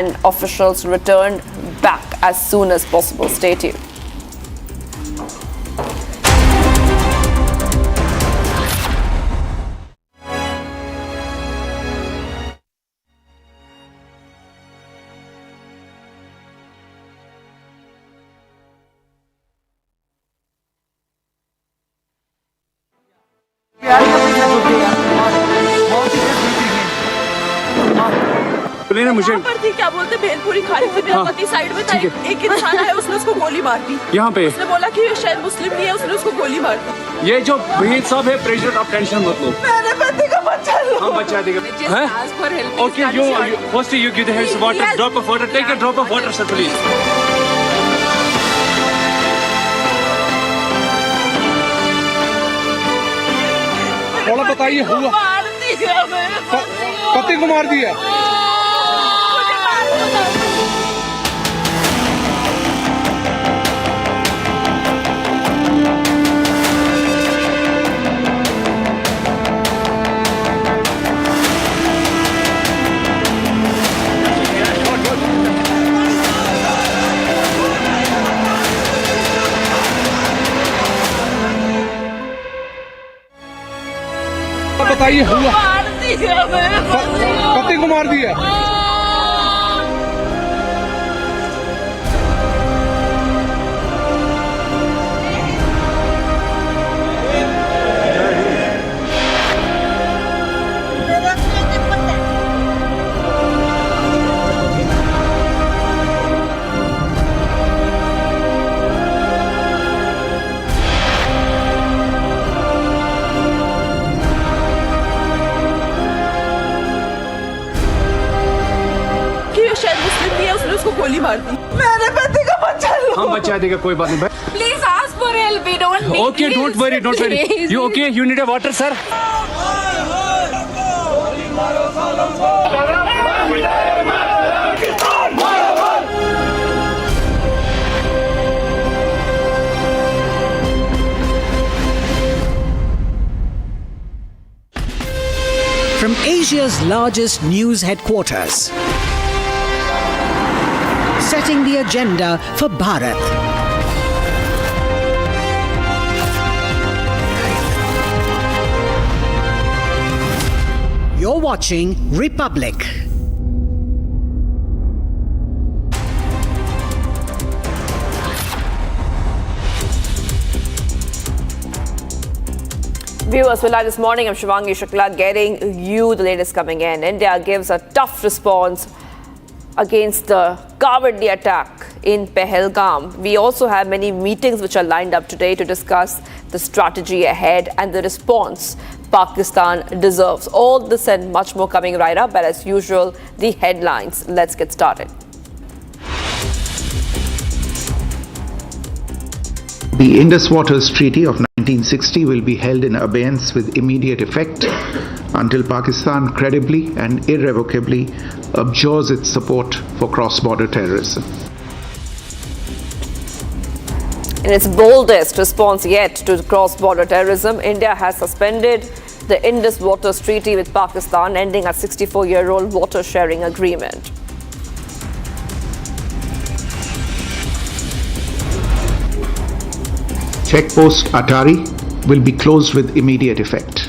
and officials return back as soon as possible. Stay tuned. मुझे क्या बोलते भेलपुरी खाने से मेरा पति साइड में था, एक इंसान आया उसने उसको गोली मार दी। यहाँ पे उसने बोला कि ये शायद मुस्लिम नहीं है, उसने उसको गोली मार दी। ये जो भीड़ सब है प्रेशर आप टेंशन मत लो, मेरे पति का बच्चा लो। हम बचा देंगे। Okay you first you give the hands water, drop of water, take a drop of water sir please. थोड़ा बताइए हुआ पति को मार दिया। बताइए हुआ पति को मार दिया। गोली मार दी। मेरे पति का बच्चा लो। हम बचा देगा, कोई बात नहीं भाई। Please ask for help. We don't need. Okay, don't worry, don't worry. You okay? You need a water, sir? From Asia's largest news headquarters, setting the agenda for Bharat. You're watching Republic. Viewers, well, this morning I'm Shivangi Shukla getting you the latest coming in. India gives a tough response against the cowardly attack in Pahalgam. We also have many meetings which are lined up today to discuss the strategy ahead and the response Pakistan deserves. All this and much more coming right up, but as usual, the headlines. Let's get started. The Indus Waters Treaty of 1960 will be held in abeyance with immediate effect until Pakistan credibly and irrevocably abjures its support for cross-border terrorism. In its boldest response yet to cross-border terrorism, India has suspended the Indus Waters Treaty with Pakistan, ending a 64-year-old water-sharing agreement. Checkpost Atari will be closed with immediate effect.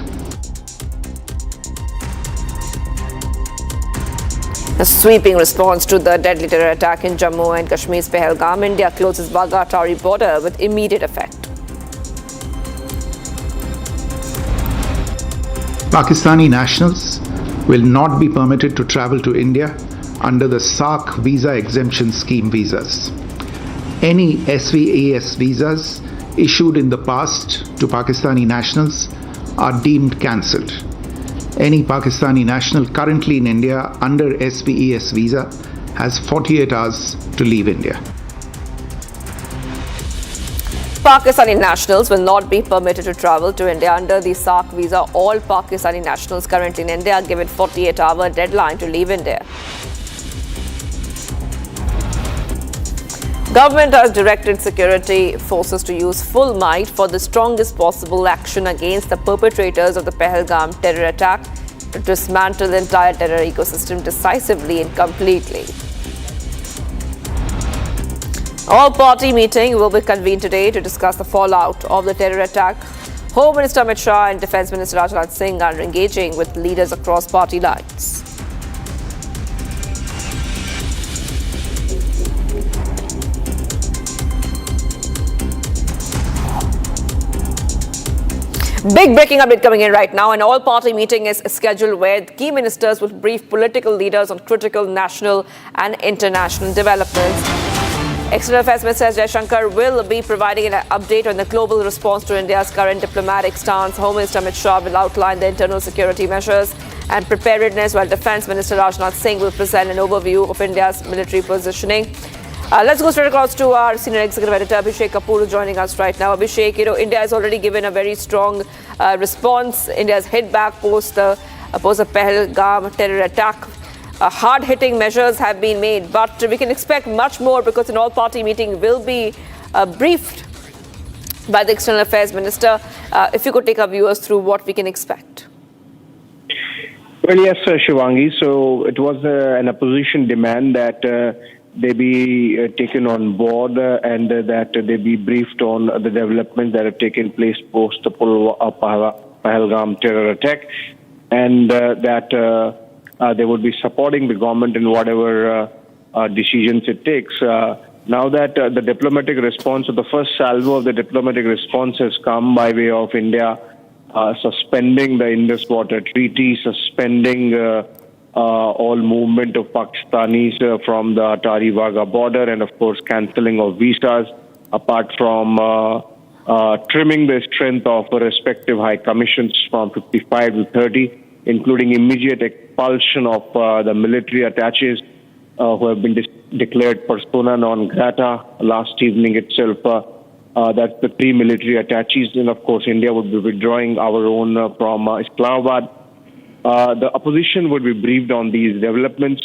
A sweeping response to the deadly terror attack in Jammu and Kashmir's Pahalgam, India closes Wagah-Atari border with immediate effect. Pakistani nationals will not be permitted to travel to India under the SAARC visa exemption scheme visas. Any SVAS visas issued in the past to Pakistani nationals are deemed cancelled. Any Pakistani national currently in India under SVES visa has 48 hours to leave India. Pakistani nationals will not be permitted to travel to India under the SAARC visa. All Pakistani nationals currently in India are given 48-hour deadline to leave India. Government has directed security forces to use full might for the strongest possible action against the perpetrators of the Pahalgam terror attack to dismantle the entire terror ecosystem decisively and completely. All-party meeting will be convened today to discuss the fallout of the terror attack. Home Minister Amit Shah and Defence Minister Rajnath Singh are engaging with leaders across party lines. Big breaking update coming in right now. An all-party meeting is scheduled where key ministers will brief political leaders on critical national and international developments. External Affairs Minister S. Jaishankar will be providing an update on the global response to India's current diplomatic stance. Home Minister Amit Shah will outline the internal security measures and preparedness, while Defence Minister Rajnath Singh will present an overview of India's military positioning. Let's go straight across to our senior executive editor, Abhishek Kapoor, joining us right now. Abhishek, India has already given a very strong response. India has hit back post the Pahalgam terror attack. Hard-hitting measures have been made, but we can expect much more because an all-party meeting will be briefed by the External Affairs Minister. If you could take our viewers through what we can expect. Well, yes, Shivangi. So it was an opposition demand that they be taken on board and that they be briefed on the developments that have taken place post the Pahalgam terror attack, and that they would be supporting the government in whatever decisions it takes. Now that the diplomatic response, or the first salvo of the diplomatic response, has come by way of India suspending the Indus Waters Treaty, suspending all movement of Pakistanis from the Atari-Wagah border, and of course cancelling of visas, apart from trimming the strength of respective high commissions from 55 to 30, including immediate expulsion of the military attaches who have been declared persona non grata last evening itself. That's the 3 military attaches, and of course India would be withdrawing our own from Islamabad. The opposition would be briefed on these developments.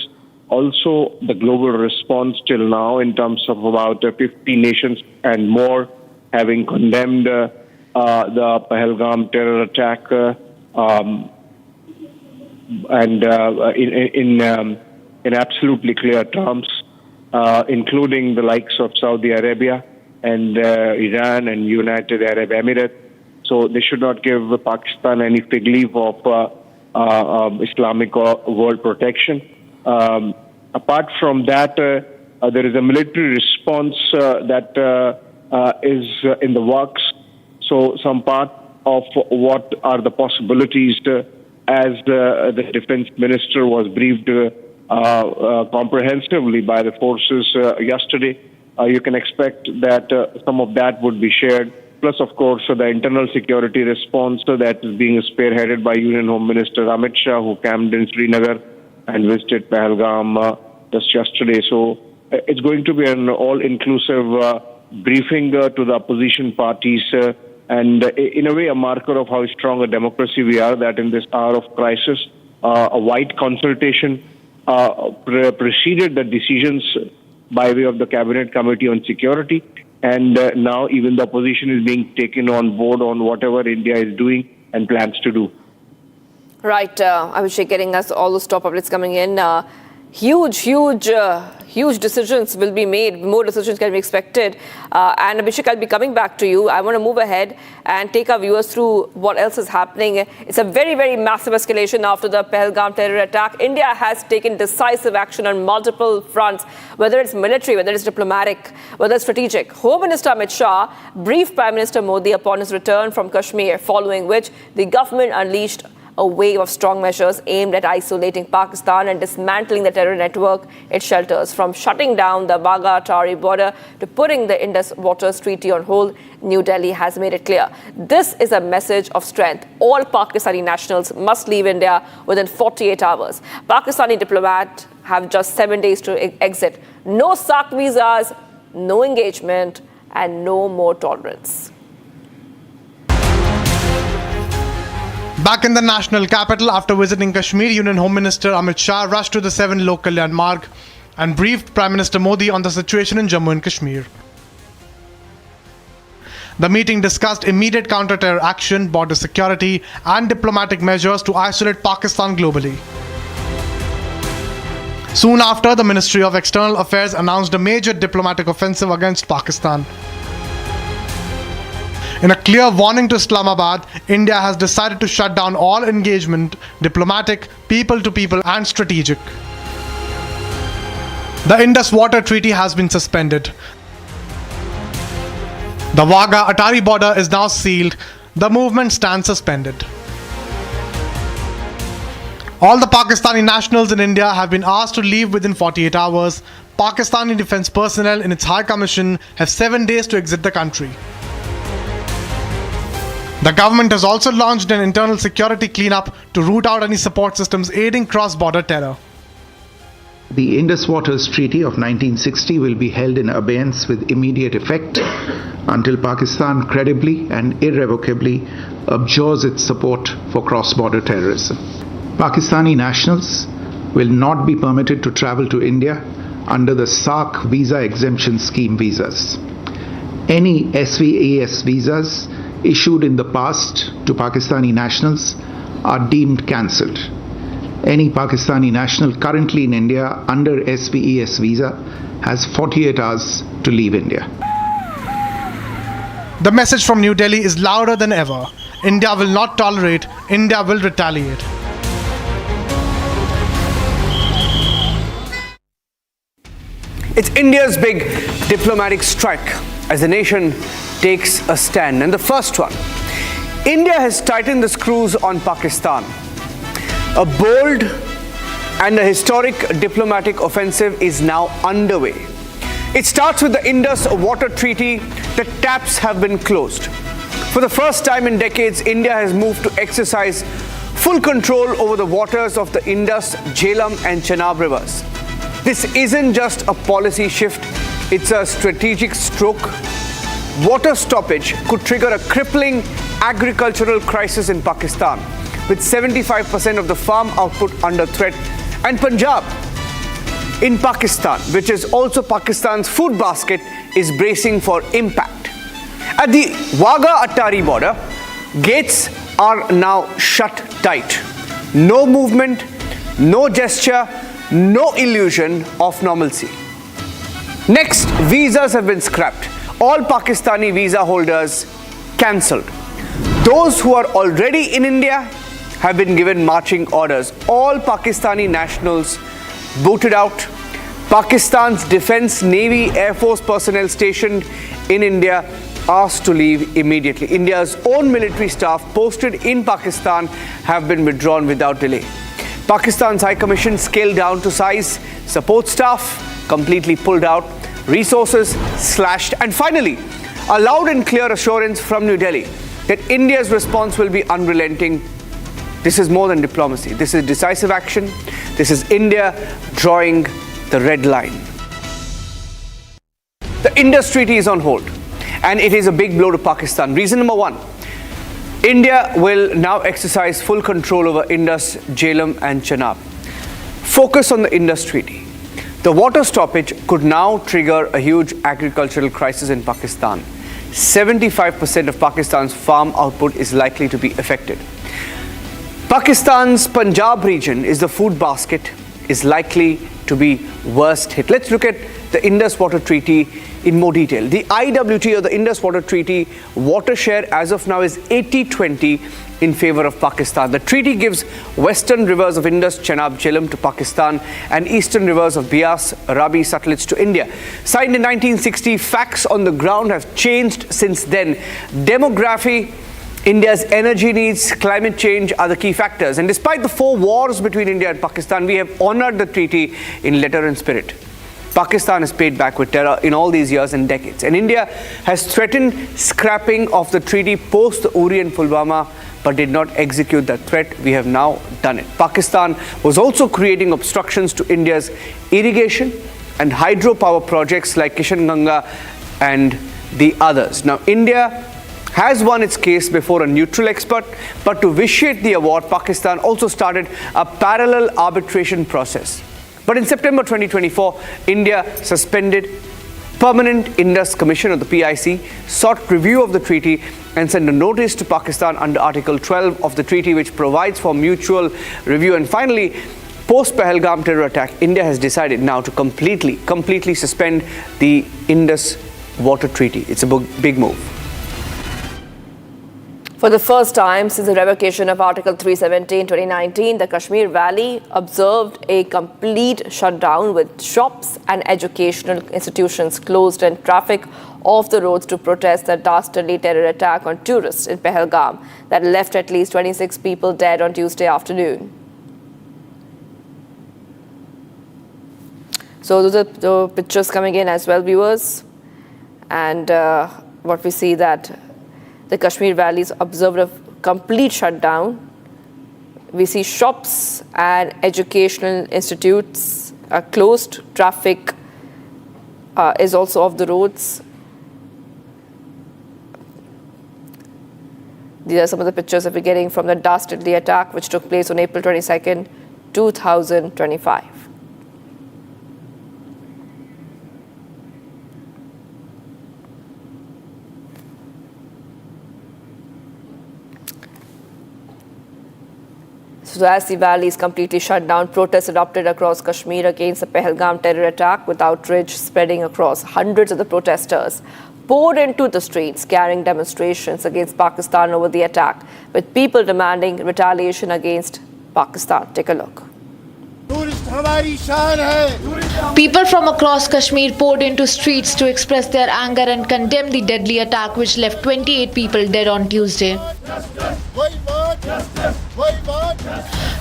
Also, the global response till now, in terms of about 50 nations and more having condemned the Pahalgam terror attack, and in absolutely clear terms, including the likes of Saudi Arabia and Iran and United Arab Emirates. So they should not give Pakistan any fig leaf of Islamic world protection. Apart from that, there is a military response that is in the works. So some part of what are the possibilities as the defense minister was briefed comprehensively by the forces yesterday. You can expect that some of that would be shared. Plus, of course, the internal security response that is being spearheaded by Union Home Minister Amit Shah, who camped in Srinagar and visited Pahalgam just yesterday. So it's going to be an all-inclusive briefing to the opposition parties, and in a way a marker of how strong a democracy we are, that in this hour of crisis, a wide consultation preceded the decisions by way of the Cabinet Committee on Security. And now even the opposition is being taken on board on whatever India is doing and plans to do. Right. Abhishek, getting us all those top updates coming in. Huge decisions will be made. More decisions can be expected. And Abhishek, I'll be coming back to you. I want to move ahead and take our viewers through what else is happening. It's a very, very massive escalation after the Pahalgam terror attack. India has taken decisive action on multiple fronts, whether it's military, whether it's diplomatic, whether it's strategic. Home Minister Amit Shah briefed Prime Minister Modi upon his return from Kashmir, following which the government unleashed a wave of strong measures aimed at isolating Pakistan and dismantling the terror network it shelters. From shutting down the Wagah-Atari border to putting the Indus Waters Treaty on hold, New Delhi has made it clear. This is a message of strength. All Pakistani nationals must leave India within 48 hours. Pakistani diplomats have just 7 days to exit. No SAARC visas, no engagement, and no more tolerance. Back in the national capital, after visiting Kashmir, Union Home Minister Amit Shah rushed to the 7 Lok Kalyan Marg and briefed Prime Minister Modi on the situation in Jammu and Kashmir. The meeting discussed immediate counter-terror action, border security, and diplomatic measures to isolate Pakistan globally. Soon after, the Ministry of External Affairs announced a major diplomatic offensive against Pakistan. In a clear warning to Islamabad, India has decided to shut down all engagement, diplomatic, people-to-people and strategic. The Indus Waters Treaty has been suspended. The Wagah-Attari border is now sealed. The movement stands suspended. All the Pakistani nationals in India have been asked to leave within 48 hours. Pakistani defense personnel in its High Commission have 7 days to exit the country. The government has also launched an internal security cleanup to root out any support systems aiding cross-border terror. The Indus Waters Treaty of 1960 will be held in abeyance with immediate effect until Pakistan credibly and irrevocably abjures its support for cross-border terrorism. Pakistani nationals will not be permitted to travel to India under the SAARC visa exemption scheme visas. Any SVAS visas issued in the past to Pakistani nationals are deemed cancelled. Any Pakistani national currently in India under SVES visa has 48 hours to leave India. The message from New Delhi is louder than ever. India will not tolerate, India will retaliate. It's India's big diplomatic strike as the nation takes a stand. And the first one, India has tightened the screws on Pakistan. A bold and a historic diplomatic offensive is now underway. It starts with the Indus Waters Treaty. The taps have been closed. For the first time in decades, India has moved to exercise full control over the waters of the Indus, Jhelum and Chenab rivers. This isn't just a policy shift, it's a strategic stroke. Water stoppage could trigger a crippling agricultural crisis in Pakistan, with 75% of the farm output under threat, and Punjab in Pakistan, which is also Pakistan's food basket, is bracing for impact. At the Wagah-Attari border, gates are now shut tight. No movement, no gesture, no illusion of normalcy. Next, visas have been scrapped. All Pakistani visa holders cancelled. Those who are already in India have been given marching orders. All Pakistani nationals booted out. Pakistan's Defence, Navy, Air Force personnel stationed in India asked to leave immediately. India's own military staff posted in Pakistan have been withdrawn without delay. Pakistan's High Commission scaled down to size, support staff completely pulled out, resources slashed, and finally, a loud and clear assurance from New Delhi that India's response will be unrelenting. This is more than diplomacy. This is decisive action. This is India drawing the red line. The Indus Treaty is on hold, and it is a big blow to Pakistan. Reason number one, India will now exercise full control over Indus, Jhelum and Chenab. Focus on the Indus Treaty. The water stoppage could now trigger a huge agricultural crisis in Pakistan. 75% of Pakistan's farm output is likely to be affected. Pakistan's Punjab region is the food basket, is likely to be worst hit. Let's look at the Indus Waters Treaty in more detail. The IWT, or the Indus Waters Treaty, water share as of now is 80-20 in favor of Pakistan. The treaty gives western rivers of Indus, Chenab, Jhelum to Pakistan and eastern rivers of Beas, Ravi, Sutlej to India. Signed in 1960, facts on the ground have changed since then. Demography, India's energy needs, climate change are the key factors. And despite the 4 wars between India and Pakistan, we have honored the treaty in letter and spirit. Pakistan has paid back with terror in all these years and decades. And India has threatened scrapping of the treaty post the Uri and Pulwama, but did not execute that threat. We have now done it. Pakistan was also creating obstructions to India's irrigation and hydropower projects like Kishanganga and the others. Now, India has won its case before a neutral expert, but to vitiate the award, Pakistan also started a parallel arbitration process. But in September 2024, India suspended Permanent Indus Commission, or the PIC, sought review of the treaty and sent a notice to Pakistan under Article 12 of the treaty, which provides for mutual review. And finally, Post-Pahalgam terror attack, India has decided now to completely suspend the Indus Waters Treaty. It's a big move. For the first time since the revocation of Article 370 in 2019, the Kashmir Valley observed a complete shutdown with shops and educational institutions closed and traffic off the roads to protest the dastardly terror attack on tourists in Pahalgam that left at least 26 people dead on Tuesday afternoon. So those are the pictures coming in as well, viewers. And what we see that the Kashmir Valley's observed a complete shutdown. We see shops and educational institutes are closed. Traffic is also off the roads. These are some of the pictures that we're getting from the dastardly attack which took place on April 22nd, 2025. So as the valley is completely shut down, protests erupted across Kashmir against the Pahalgam terror attack, with outrage spreading across. Hundreds of the protesters poured into the streets carrying demonstrations against Pakistan over the attack, with people demanding retaliation against Pakistan. Take a look. People from across Kashmir poured into streets to express their anger and condemn the deadly attack which left 28 people dead on Tuesday.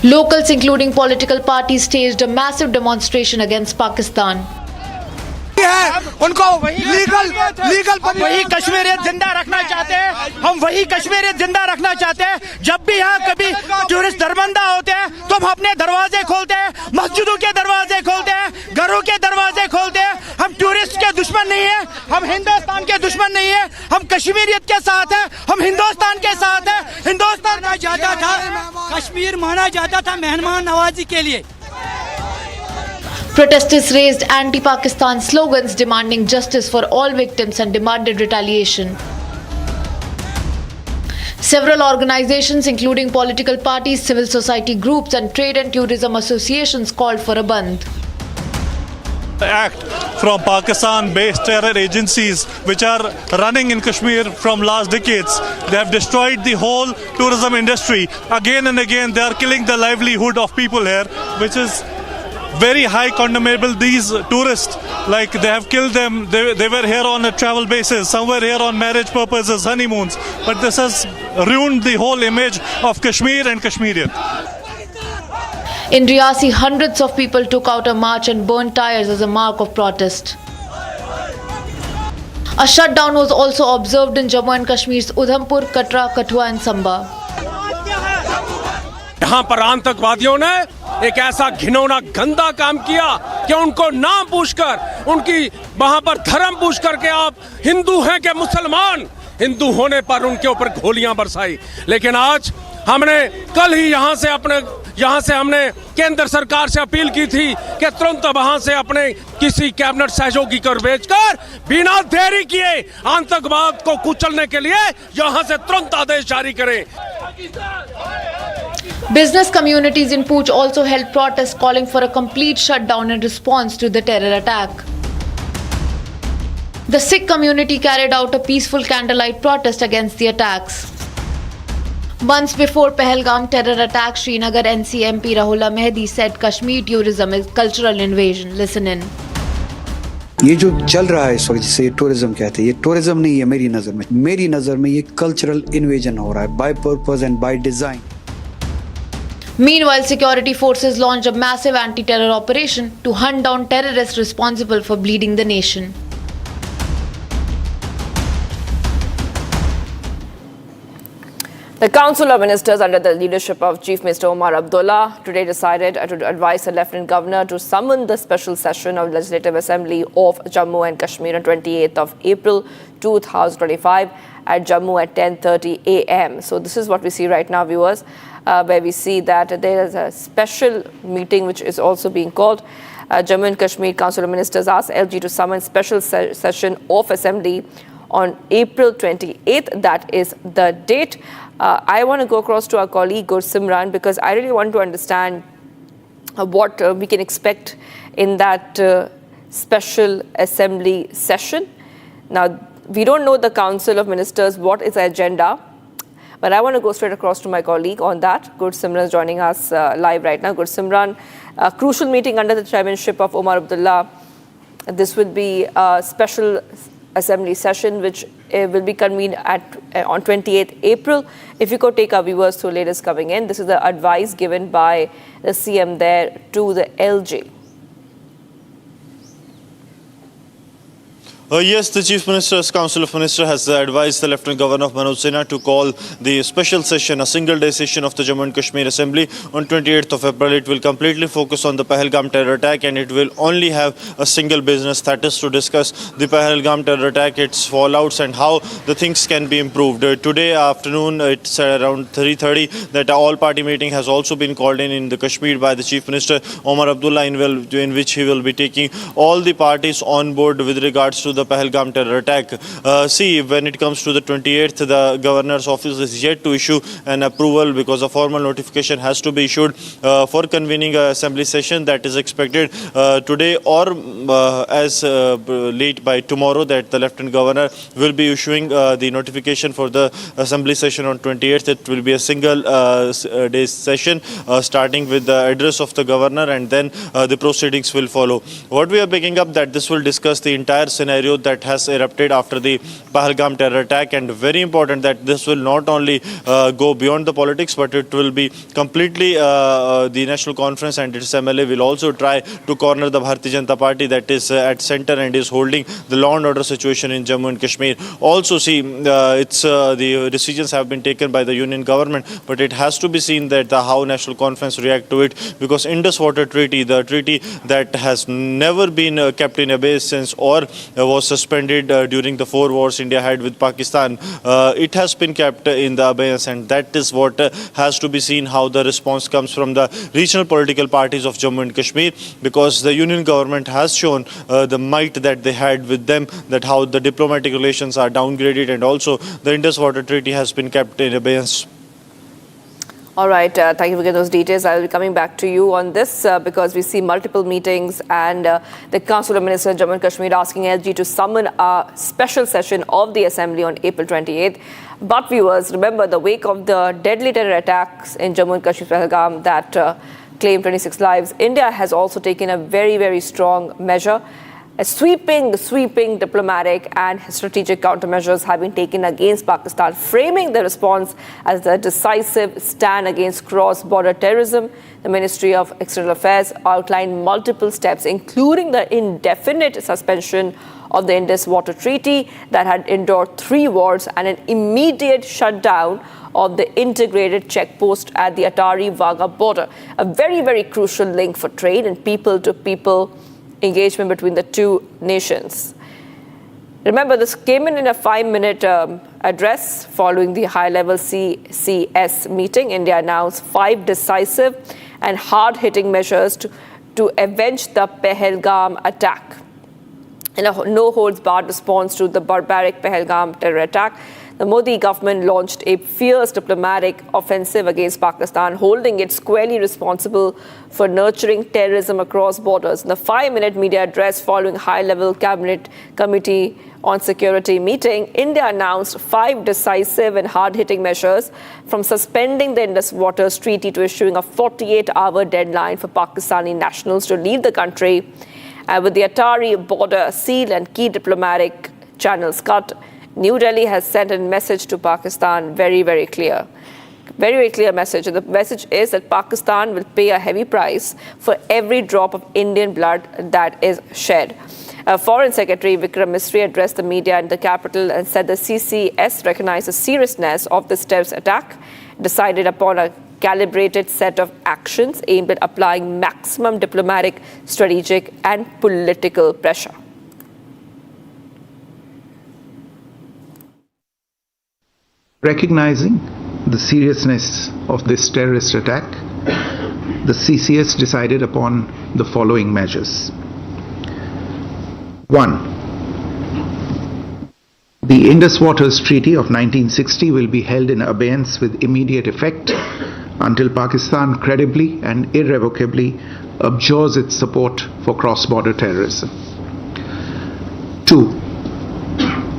Locals, including political parties, staged a massive demonstration against Pakistan. उनको legal वही कश्मीरियत जिंदा रखना चाहते हैं। हम वही कश्मीरियत जिंदा रखना चाहते हैं। जब भी यहाँ कभी टूरिस्ट दरबंदा होते हैं तो हम अपने दरवाजे खोलते हैं, मस्जिदों के दरवाजे खोलते हैं, घरों के दरवाजे खोलते हैं। हम टूरिस्ट के दुश्मन नहीं है, हम हिंदुस्तान के दुश्मन नहीं है, हम कश्मीरियत के साथ हैं, हम हिंदुस्तान के साथ हैं। हिंदुस्तान माना जाता था, कश्मीर माना जाता था मेहमान नवाजी के लिए। Protesters raised anti-Pakistan slogans demanding justice for all victims and demanded retaliation. Several organizations, including political parties, civil society groups and trade and tourism associations, called for a bandh. The act from Pakistan-based terror agencies which are running in Kashmir from last decades. They have destroyed the whole tourism industry. Again and again they are killing the livelihood of people here, which is very high condemnable. These tourists, like they have killed them, they were here on a travel basis, some were here on marriage purposes, honeymoons, but this has ruined the whole image of Kashmir and Kashmirian. In Riyasi, hundreds of people took out a march and burned tires as a mark of protest. A shutdown was also observed in Jammu and Kashmir's Udhampur, Katra, Kathua and Samba. यहाँ पर आतंकवादियों ने एक ऐसा घिनौना गंदा काम किया कि उनको नाम पूछकर, उनकी वहां पर धर्म पूछ करके आप हिंदू हैं कि मुसलमान, हिंदू होने पर उनके ऊपर गोलियां बरसाई। लेकिन आज हमने कल ही यहाँ से हमने केंद्र सरकार से अपील की थी कि तुरंत वहां से अपने किसी कैबिनेट सहयोगी को भेजकर बिना देरी किए आतंकवाद को कुचलने के लिए यहाँ से तुरंत आदेश जारी करें। Business communities in Poonch also held protests calling for a complete shutdown in response to the terror attack. The Sikh community carried out a peaceful candlelight protest against the attacks. Months before Pahalgam terror attack, Srinagar NC MP Rahul Mehdi said Kashmir tourism is cultural invasion. Listen in. ये जो चल रहा है इस वक्त जिसे tourism कहते हैं, ये टूरिज्म नहीं है मेरी नजर में ये कल्चरल इन्वेजन हो रहा है by purpose and by design. Meanwhile, security forces launched a massive anti-terror operation to hunt down terrorists responsible for bleeding the nation. The Council of Ministers under the leadership of Chief Minister Omar Abdullah today decided to advise the Lieutenant Governor to summon the special session of Legislative Assembly of Jammu and Kashmir on 28th of April 2025 at Jammu at 10:30 a.m. So this is what we see right now, viewers, where we see that there is a special meeting which is also being called. Jammu and Kashmir Council of Ministers asked LG to summon special session of Assembly on April 28th. That is the date. I want to go across to our colleague Gursimran because I really want to understand what we can expect in that special assembly session. Now, we don't know the Council of Ministers, what is the agenda, but I want to go straight across to my colleague on that. Gursimran is joining us live right now. Gursimran, a crucial meeting under the chairmanship of Omar Abdullah. This will be a special assembly session which will be convened on 28th April. If you could take our viewers through latest coming in, this is the advice given by the CM there to the LG. Yes, the Chief Minister's Council of Ministers has advised the Lieutenant Governor of Manoj Sinha to call the special session, a single-day session of the Jammu and Kashmir Assembly on 28th of April. It will completely focus on the Pahalgam terror attack, and it will only have a single business, that is to discuss the Pahalgam terror attack, its fallouts and how the things can be improved. Today afternoon, it's around 3:30 that all party meeting has also been called in the Kashmir by the Chief Minister Omar Abdullah, in which he will be taking all the parties on board with regards to the Pahalgam terror attack. See, when it comes to the 28th, the Governor's office is yet to issue an approval because a formal notification has to be issued for convening an assembly session that is expected today or as late by tomorrow, that the Lieutenant Governor will be issuing the notification for the assembly session on 28th. It will be a single day session starting with the address of the Governor, and then the proceedings will follow. What we are picking up that this will discuss the entire scenario that has erupted after the Pahalgam terror attack, and very important that this will not only go beyond the politics, but it will be completely the National Conference and its MLA will also try to corner the Bharatiya Janata Party that is at center and is holding the law and order situation in Jammu and Kashmir. Also, see, the decisions have been taken by the Union government, but it has to be seen that how National Conference react to it, because Indus Waters Treaty, the treaty that has never been kept in abeyance or was suspended during the 4 wars India had with Pakistan, it has been kept in the abeyance, and that is what has to be seen how the response comes from the regional political parties of Jammu and Kashmir, because the Union government has shown the might that they had with them, that how the diplomatic relations are downgraded, and also the Indus Waters Treaty has been kept in abeyance. All right, thank you for getting those details. I will be coming back to you on this because we see multiple meetings and the Council of Ministers of Jammu and Kashmir asking LG to summon a special session of the Assembly on April 28th. But viewers, remember the wake of the deadly terror attacks in Jammu and Kashmir Pahalgam that claimed 26 lives, India has also taken a very, very strong measure. A sweeping diplomatic and strategic countermeasures have been taken against Pakistan, framing the response as the decisive stand against cross-border terrorism. The Ministry of External Affairs outlined multiple steps, including the indefinite suspension of the Indus Waters Treaty that had endured 3 wars and an immediate shutdown of the integrated checkpost at the Atari-Wagah border, a very, very crucial link for trade and people-to-people engagement between the two nations. Remember, this came in a 5-minute address following the high-level CCS meeting. India announced 5 decisive and hard-hitting measures to avenge the Pahalgam attack. In a no-holds-barred response to the barbaric Pahalgam terror attack, the Modi government launched a fierce diplomatic offensive against Pakistan, holding it squarely responsible for nurturing terrorism across borders. In the 5-minute media address following high-level cabinet committee on security meeting, India announced 5 decisive and hard-hitting measures, from suspending the Indus Waters Treaty to issuing a 48-hour deadline for Pakistani nationals to leave the country. And with the Atari border sealed and key diplomatic channels cut, New Delhi has sent a message to Pakistan, very, very clear. Very, very clear message. And the message is that Pakistan will pay a heavy price for every drop of Indian blood that is shed. Foreign Secretary Vikram Misri addressed the media in the capital and said the CCS recognized the seriousness of this terrorist attack, decided upon a calibrated set of actions aimed at applying maximum diplomatic, strategic and political pressure. Recognizing the seriousness of this terrorist attack, the CCS decided upon the following measures. 1. The Indus Waters Treaty of 1960 will be held in abeyance with immediate effect until Pakistan credibly and irrevocably abjures its support for cross-border terrorism. 2.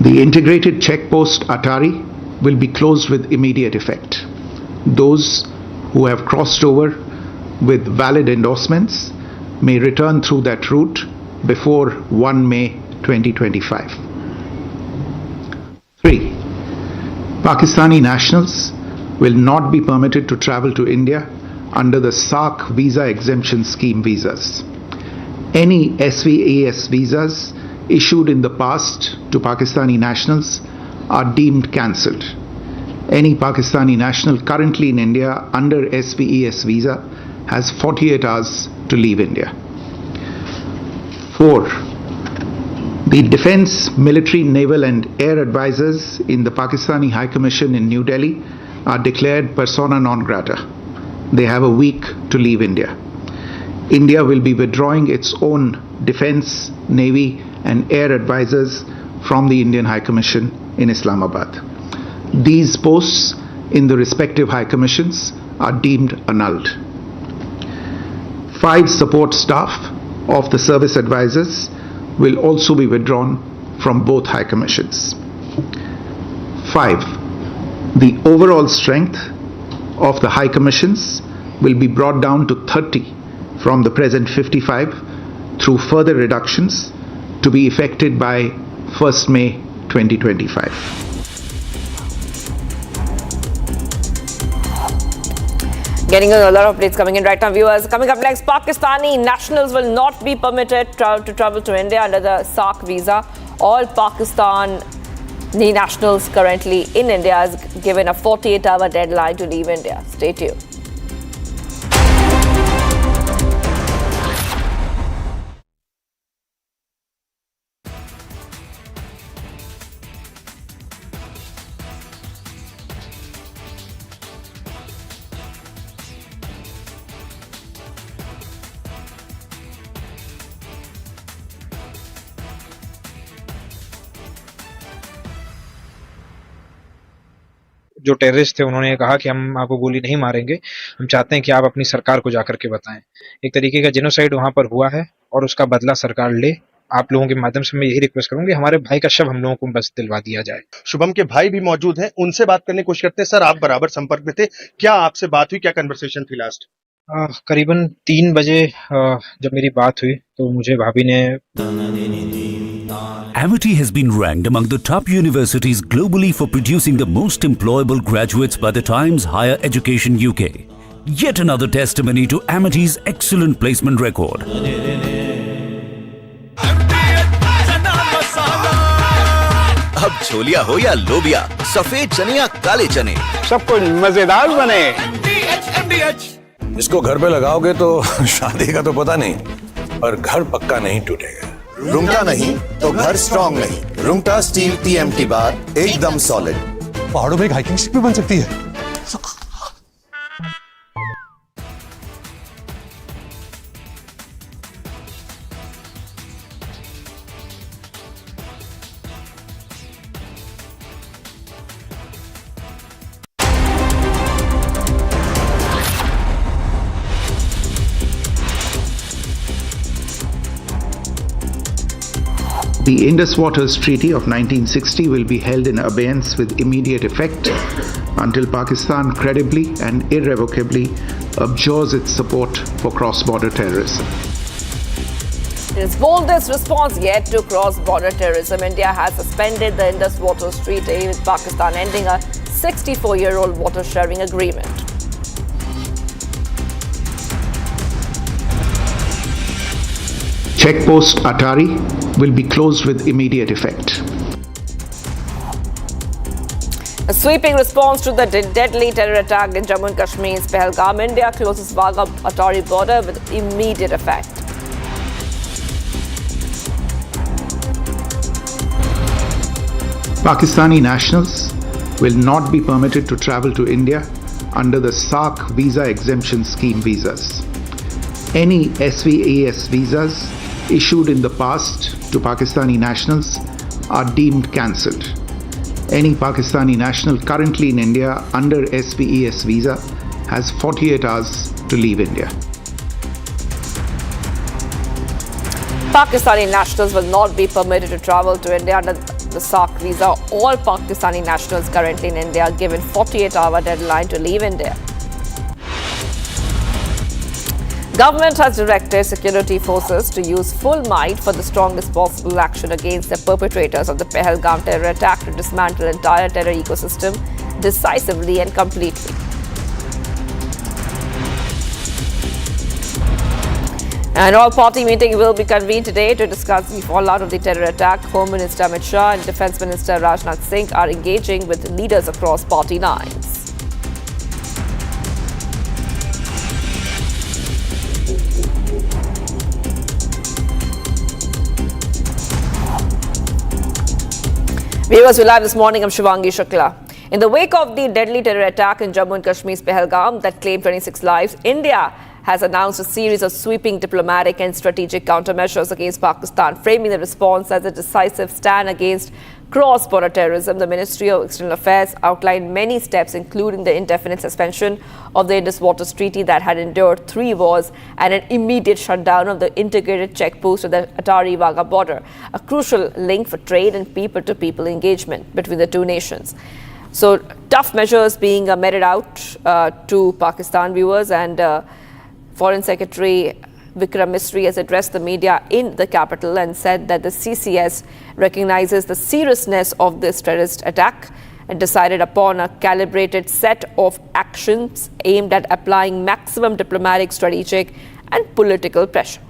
The integrated checkpost Atari will be closed with immediate effect. Those who have crossed over with valid endorsements may return through that route before 1 May 2025. 3. Pakistani nationals will not be permitted to travel to India under the SAARC visa exemption scheme visas. Any SVAS visas issued in the past to Pakistani nationals are deemed cancelled. Any Pakistani national currently in India under SVES visa has 48 hours to leave India. 4. The Defence, Military, Naval and Air Advisors in the Pakistani High Commission in New Delhi are declared persona non grata. They have a week to leave India. India will be withdrawing its own Defence, Navy and Air Advisors from the Indian High Commission in Islamabad. These posts in the respective High Commissions are deemed annulled. 5 support staff of the service advisors will also be withdrawn from both High Commissions. 5. The overall strength of the High Commissions will be brought down to 30 from the present 55 through further reductions to be effected by 1st May 2025. Getting a lot of updates coming in right now, viewers. Coming up next, Pakistani nationals will not be permitted to travel to India under the SAARC visa. All Pakistani nationals currently in India is given a 48-hour deadline to leave India. Stay tuned. जो terrorist थे उन्होंने कहा कि हम आपको गोली नहीं मारेंगे, हम चाहते हैं कि आप अपनी सरकार को जाकर के बताएं। एक तरीके का जेनोसाइड वहां पर हुआ है और उसका बदला सरकार ले। आप लोगों के माध्यम से मैं यही रिक्वेस्ट करूंगी, हमारे भाई का शव हम लोगों को बस दिलवा दिया जाए। शुभम के भाई भी मौजूद हैं, उनसे बात करने की कोशिश करते हैं। सर, आप बराबर संपर्क में थे, क्या आपसे बात हुई, क्या कन्वर्सेशन थी लास्ट? करीबन 3 बजे जब मेरी बात हुई तो मुझे भाभी ने Amity has been ranked among the top universities globally for producing the most employable graduates by the Times Higher Education UK. Yet another testimony to Amity's excellent placement record. अब छोलिया हो या लोबिया, सफेद चने या काले चने, सब कुछ मजेदार बने। इसको घर पे लगाओगे तो शादी का तो पता नहीं, पर घर पक्का नहीं टूटेगा। रुंगटा नहीं तो घर स्ट्रॉन्ग नहीं। रुंगटा स्टील TMT बार एकदम सॉलिड। पहाड़ों में एक हाइकिंग स्टिक भी बन सकती है। The Indus Waters Treaty of 1960 will be held in abeyance with immediate effect until Pakistan credibly and irrevocably abjures its support for cross-border terrorism. Its boldest response yet to cross-border terrorism, India has suspended the Indus Waters Treaty with Pakistan, ending a 64-year-old water-sharing agreement. Checkpost Atari will be closed with immediate effect. A sweeping response to the deadly terror attack in Jammu and Kashmir's Pahalgam, India closes Pahalgam-Atari border with immediate effect. Pakistani nationals will not be permitted to travel to India under the SAARC visa exemption scheme visas. Any SVAS visas issued in the past to Pakistani nationals are deemed cancelled. Any Pakistani national currently in India under SVES visa has 48 hours to leave India. Pakistani nationals will not be permitted to travel to India under the SAARC visa. All Pakistani nationals currently in India are given 48-hour deadline to leave India. Government has directed security forces to use full might for the strongest possible action against the perpetrators of the Pahalgam terror attack to dismantle entire terror ecosystem decisively and completely. An all-party meeting will be convened today to discuss the fallout of the terror attack. Home Minister Amit Shah and Defence Minister Rajnath Singh are engaging with leaders across party lines. Viewers, we're live this morning. I'm Shivangi Shukla. In the wake of the deadly terror attack in Jammu and Kashmir's Pahalgam that claimed 26 lives, India has announced a series of sweeping diplomatic and strategic countermeasures against Pakistan, framing the response as a decisive stand against cross-border terrorism. The Ministry of External Affairs outlined many steps, including the indefinite suspension of the Indus Waters Treaty that had endured 3 wars and an immediate shutdown of the integrated checkpost at the Atari-Wagah border, a crucial link for trade and people-to-people engagement between the two nations. So tough measures being meted out to Pakistan, viewers, and Foreign Secretary Vikram Misri has addressed the media in the capital and said that the CCS recognizes the seriousness of this terrorist attack and decided upon a calibrated set of actions aimed at applying maximum diplomatic, strategic and political pressure.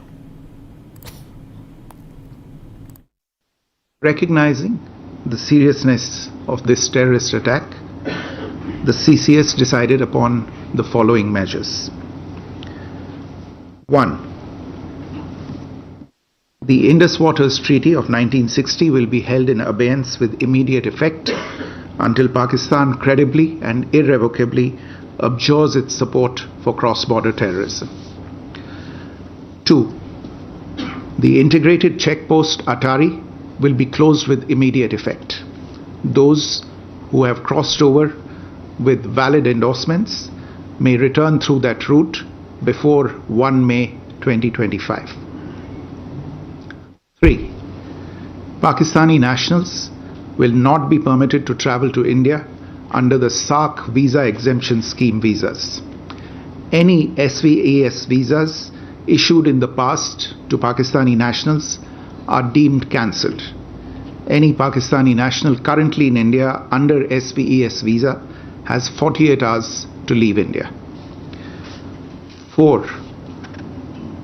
Recognizing the seriousness of this terrorist attack, the CCS decided upon the following measures. 1. The Indus Waters Treaty of 1960 will be held in abeyance with immediate effect until Pakistan credibly and irrevocably abjures its support for cross-border terrorism. 2. The integrated checkpost Atari will be closed with immediate effect. Those who have crossed over with valid endorsements may return through that route before 1 May 2025. 3. Pakistani nationals will not be permitted to travel to India under the SAARC visa exemption scheme visas. Any SVAS visas issued in the past to Pakistani nationals are deemed cancelled. Any Pakistani national currently in India under SVAS visa has 48 hours to leave India. 4.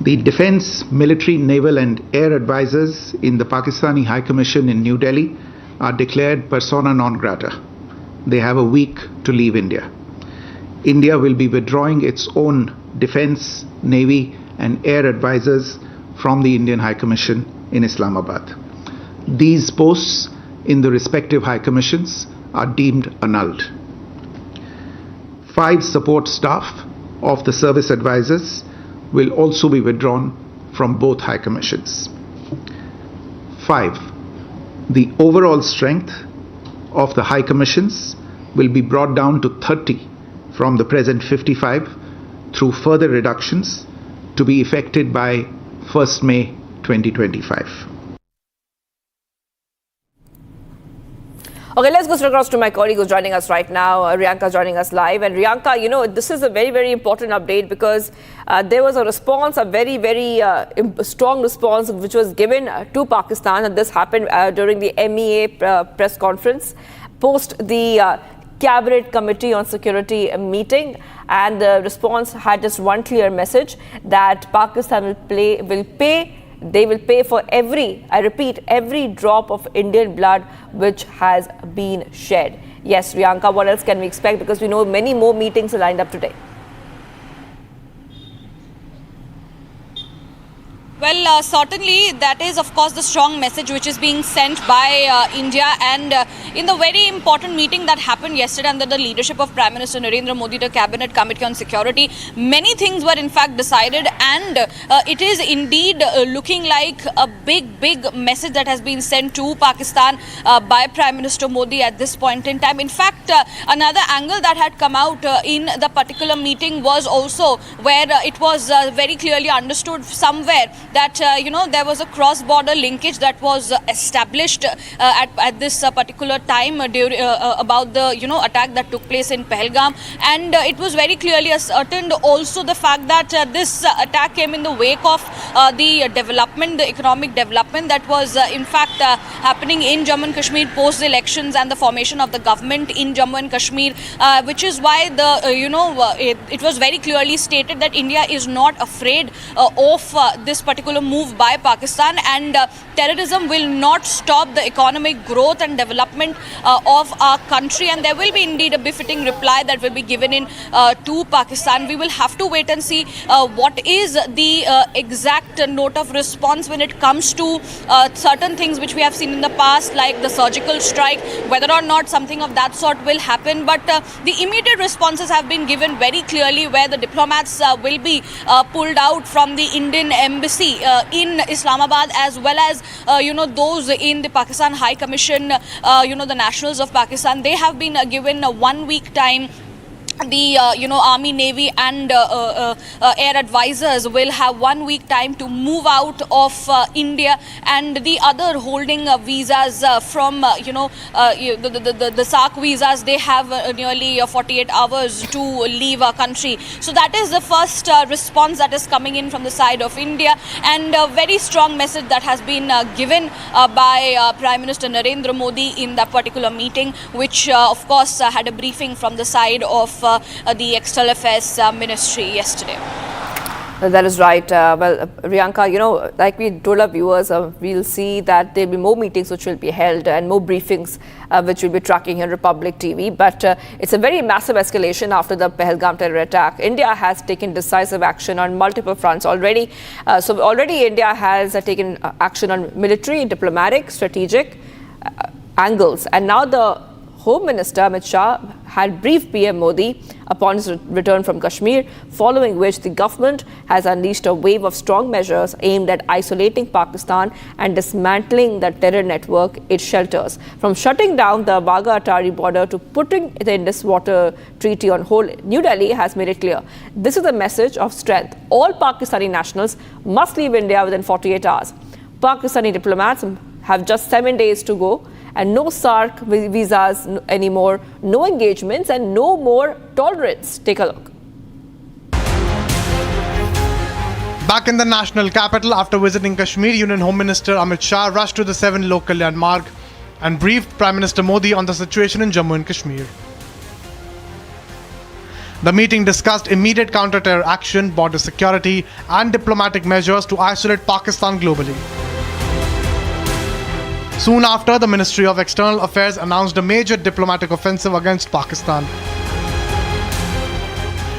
The Defence, Military, Naval and Air Advisors in the Pakistani High Commission in New Delhi are declared persona non grata. They have a week to leave India. India will be withdrawing its own Defence, Navy and Air Advisors from the Indian High Commission in Islamabad. These posts in the respective High Commissions are deemed annulled. 5 support staff of the service advisors will also be withdrawn from both High Commissions. 5. The overall strength of the High Commissions will be brought down to 30 from the present 55 through further reductions to be effected by 1st May 2025. Okay, let's go across to my colleague who's joining us right now. Riyanka joining us live. And Riyanka, you know, this is a very, very important update because there was a response, a very, very strong response which was given to Pakistan. And this happened during the MEA press conference post the Cabinet Committee on Security meeting. And the response had just one clear message that Pakistan will pay for every, I repeat, every drop of Indian blood which has been shed. Yes, Riyanka, what else can we expect? Because we know many more meetings are lined up today. Well, certainly that is, of course, the strong message which is being sent by India. And in the very important meeting that happened yesterday under the leadership of Prime Minister Narendra Modi, the Cabinet Committee on Security, many things were in fact decided. And it is indeed looking like a big message that has been sent to Pakistan by Prime Minister Modi at this point in time. In fact, another angle that had come out in the particular meeting was also where it was very clearly understood somewhere that there was a cross-border linkage that was established at this particular time about the attack that took place in Pahalgam, and it was very clearly ascertained also the fact that this attack came in the wake of the economic development that was in fact happening in Jammu and Kashmir post the elections and the formation of the government in Jammu and Kashmir, which is why it was very clearly stated that India is not afraid of this particular move by Pakistan, and terrorism will not stop the economic growth and development of our country, and there will be indeed a befitting reply that will be given in to Pakistan. We will have to wait and see what is the exact note of response when it comes to certain things which we have seen in the past, like the surgical strike, whether or not something of that sort will happen. But the immediate responses have been given very clearly, where the diplomats will be pulled out from the Indian embassy in Islamabad, as well as those in the Pakistan High Commission, the nationals of Pakistan. They have been given a 1 week time. The Army, Navy and air advisors will have 1 week time to move out of India, and the other holding visas from the SAARC visas, they have nearly 48 hours to leave our country. So that is the first response that is coming in from the side of India, and a very strong message that has been given by Prime Minister Narendra Modi in that particular meeting, which of course had a briefing from the side of the External Affairs Ministry yesterday. That is right. Well, Riyanka, like we told our viewers, we'll see that there will be more meetings which will be held and more briefings which we'll be tracking on Republic TV. But it's a very massive escalation after the Pahalgam terror attack. India has taken decisive action on multiple fronts already. So already India has taken action on military, diplomatic, strategic angles. And now the Home Minister Amit Shah had briefed PM Modi upon his return from Kashmir, following which the government has unleashed a wave of strong measures aimed at isolating Pakistan and dismantling the terror network it shelters. From shutting down the Wagah-Atari border to putting the Indus Waters Treaty on hold, New Delhi has made it clear. This is a message of strength. All Pakistani nationals must leave India within 48 hours. Pakistani diplomats have just 7 days to go, and no SAARC visas anymore, no engagements and no more tolerance. Take a look. Back in the national capital, after visiting Kashmir, Union Home Minister Amit Shah rushed to the 7 local landmark and briefed Prime Minister Modi on the situation in Jammu and Kashmir. The meeting discussed immediate counter-terror action, border security and diplomatic measures to isolate Pakistan globally. Soon after, the Ministry of External Affairs announced a major diplomatic offensive against Pakistan.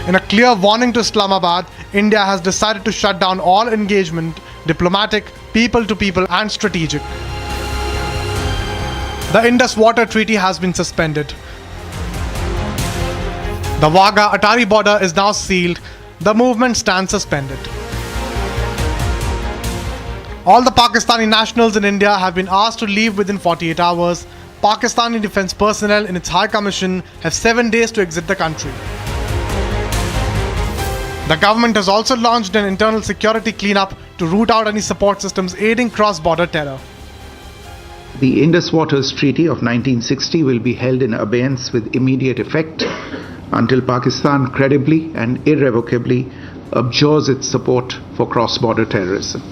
In a clear warning to Islamabad, India has decided to shut down all engagement, diplomatic, people-to-people and strategic. The Indus Waters Treaty has been suspended. The Wagah-Atari border is now sealed. The movement stands suspended. All the Pakistani nationals in India have been asked to leave within 48 hours. Pakistani defense personnel in its High Commission have 7 days to exit the country. The government has also launched an internal security cleanup to root out any support systems aiding cross-border terror. The Indus Waters Treaty of 1960 will be held in abeyance with immediate effect until Pakistan credibly and irrevocably abjures its support for cross-border terrorism.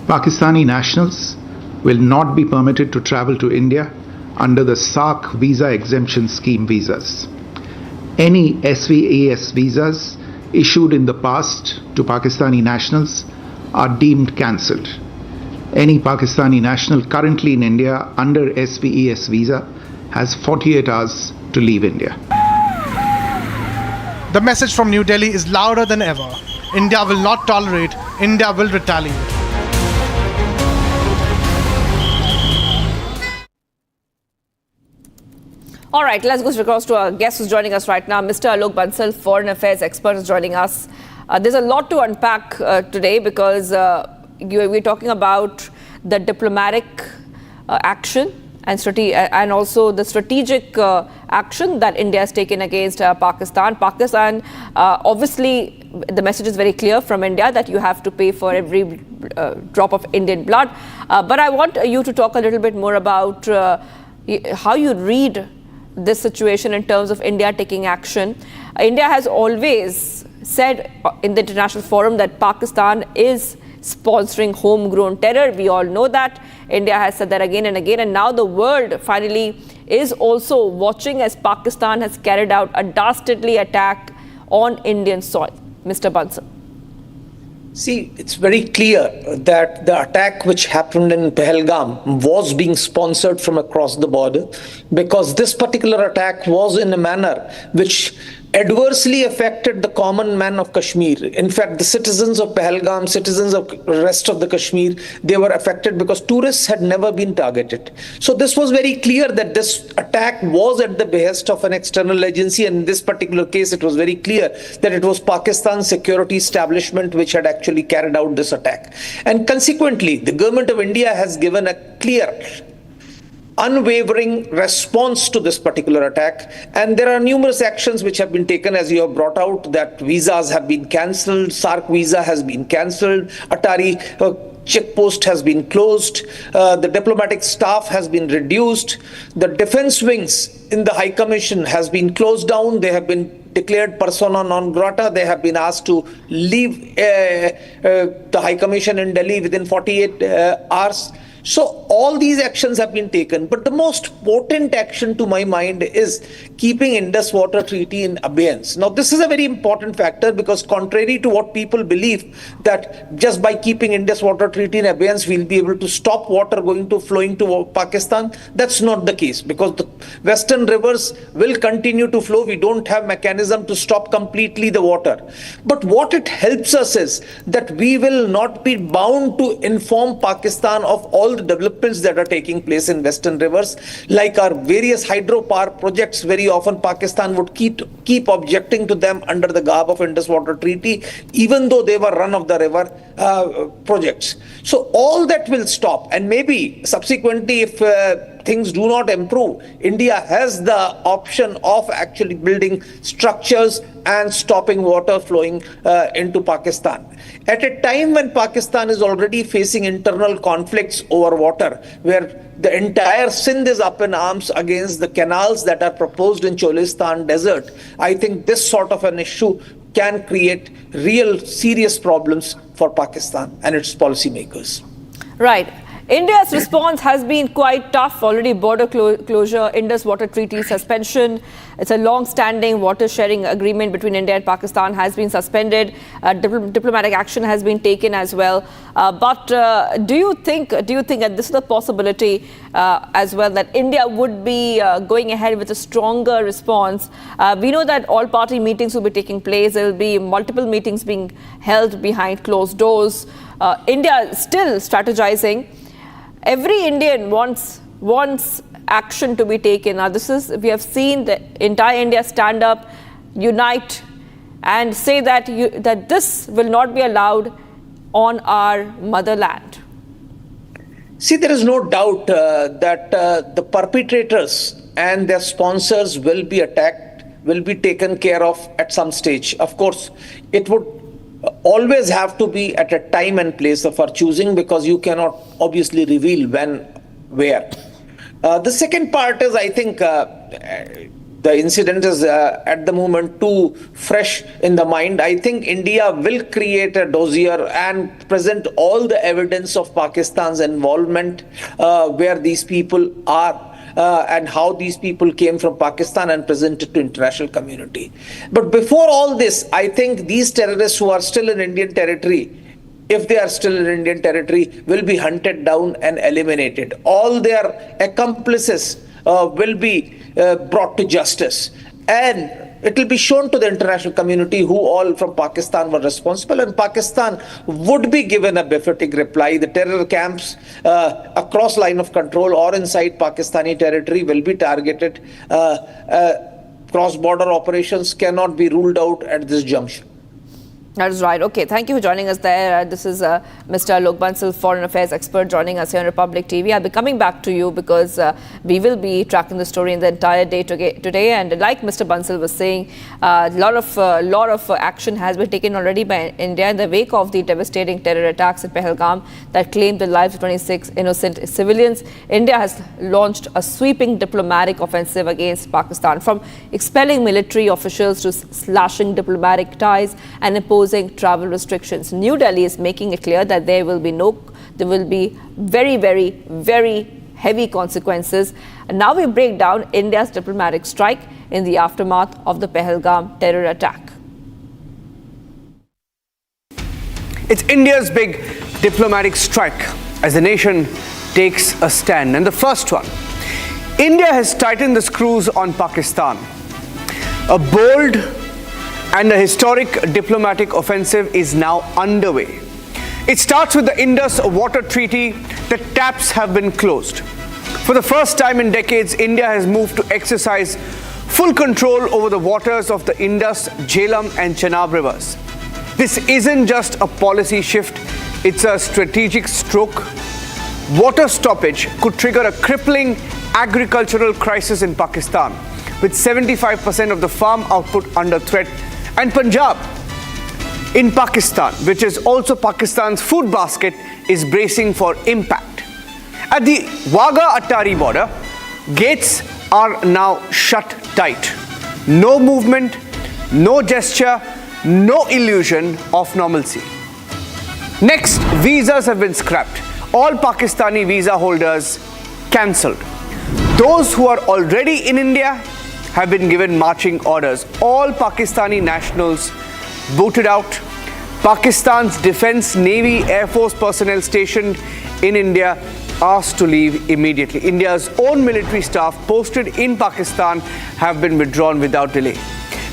Pakistani nationals will not be permitted to travel to India under the SAARC visa exemption scheme visas. Any SVAS visas issued in the past to Pakistani nationals are deemed cancelled. Any Pakistani national currently in India under SVAS visa has 48 hours to leave India. The message from New Delhi is louder than ever. India will not tolerate, India will retaliate. All right, let's go across to our guest who's joining us right now. Mr. Alok Bansal, Foreign Affairs expert, is joining us. There's a lot to unpack today because we're talking about the diplomatic action and also the strategic action that India has taken against Pakistan. Pakistan, obviously, the message is very clear from India that you have to pay for every drop of Indian blood. But I want you to talk a little bit more about how you read this situation in terms of India taking action. India has always said in the international forum that Pakistan is sponsoring homegrown terror. We all know that. India has said that again and again, and now the world finally is also watching as Pakistan has carried out a dastardly attack on Indian soil. Mr. Bansal. See, it's very clear that the attack which happened in Pahalgam was being sponsored from across the border, because this particular attack was in a manner which adversely affected the common man of Kashmir. In fact, the citizens of Pahalgam, citizens of the rest of the Kashmir, they were affected because tourists had never been targeted. So this was very clear that this attack was at the behest of an external agency, and in this particular case it was very clear that it was Pakistan's security establishment which had actually carried out this attack. And consequently, the government of India has given a clear, unwavering response to this particular attack, and there are numerous actions which have been taken, as you have brought out, that visas have been cancelled, SAARC visa has been cancelled, Atari checkpost has been closed, the diplomatic staff has been reduced, the defense wings in the High Commission has been closed down, they have been declared persona non grata, they have been asked to leave the High Commission in Delhi within 48 hours. So all these actions have been taken, but the most potent action to my mind is keeping Indus Waters Treaty in abeyance. Now this is a very important factor, because contrary to what people believe, that just by keeping Indus Waters Treaty in abeyance we'll be able to stop water flowing to Pakistan, that's not the case, because the western rivers will continue to flow. We don't have mechanism to stop completely the water. But what it helps us is that we will not be bound to inform Pakistan of all the developments that are taking place in western rivers, like our various hydropower projects. Very often Pakistan would keep objecting to them under the garb of Indus Waters Treaty, even though they were run-of-the-river projects. So all that will stop, and maybe subsequently, if things do not improve, India has the option of actually building structures and stopping water flowing into Pakistan. At a time when Pakistan is already facing internal conflicts over water, where the entire Sindh is up in arms against the canals that are proposed in Cholistan desert, I think this sort of an issue can create real serious problems for Pakistan and its policymakers. Right. India's response has been quite tough. Already border closure, Indus Waters Treaty suspension. It's a long-standing water sharing agreement between India and Pakistan has been suspended. Diplomatic action has been taken as well. But do you think that this is a possibility as well, that India would be going ahead with a stronger response? We know that all party meetings will be taking place. There will be multiple meetings being held behind closed doors. India is still strategizing. Every Indian wants action to be taken. Now, we have seen the entire India stand up, unite, and say that this will not be allowed on our motherland. See, there is no doubt that the perpetrators and their sponsors will be attacked, will be taken care of at some stage. Of course, it would always have to be at a time and place of our choosing, because you cannot obviously reveal when, where. The second part is, I think the incident is at the moment too fresh in the mind. I think India will create a dossier and present all the evidence of Pakistan's involvement, where these people are, and how these people came from Pakistan, and presented to international community. But before all this, I think these terrorists who are still in Indian territory, if they are still in Indian territory, will be hunted down and eliminated. All their accomplices will be brought to justice, and it will be shown to the international community who all from Pakistan were responsible, and Pakistan would be given a befitting reply. The terror camps across line of control or inside Pakistani territory will be targeted. Cross-border operations cannot be ruled out at this juncture. That is right. Okay, thank you for joining us there. This is Mr. Alok Bansal, Foreign Affairs expert, joining us here on Republic TV. I'll be coming back to you because we will be tracking the story in the entire day today. And like Mr. Bansal was saying, a lot of action has been taken already by India in the wake of the devastating terror attacks in Pahalgam that claimed the lives of 26 innocent civilians. India has launched a sweeping diplomatic offensive against Pakistan, from expelling military officials to slashing diplomatic ties and imposing travel restrictions. New Delhi is making it clear that there will be very, very, very heavy consequences. And now we break down India's diplomatic strike in the aftermath of the Pahalgam terror attack. It's India's big diplomatic strike as the nation takes a stand. And the first one, India has tightened the screws on Pakistan. A bold and a historic diplomatic offensive is now underway. It starts with the Indus Waters Treaty. The taps have been closed. For the first time in decades, India has moved to exercise full control over the waters of the Indus, Jhelum and Chenab rivers. This isn't just a policy shift, it's a strategic stroke. Water stoppage could trigger a crippling agricultural crisis in Pakistan, with 75% of the farm output under threat. And Punjab in Pakistan, which is also Pakistan's food basket, is bracing for impact. At the Wagah-Attari border, gates are now shut tight. No movement, no gesture, no illusion of normalcy. Next, visas have been scrapped. All Pakistani visa holders cancelled. Those who are already in India have been given marching orders. All Pakistani nationals booted out. Pakistan's Defence, Navy, Air Force personnel stationed in India asked to leave immediately. India's own military staff posted in Pakistan have been withdrawn without delay.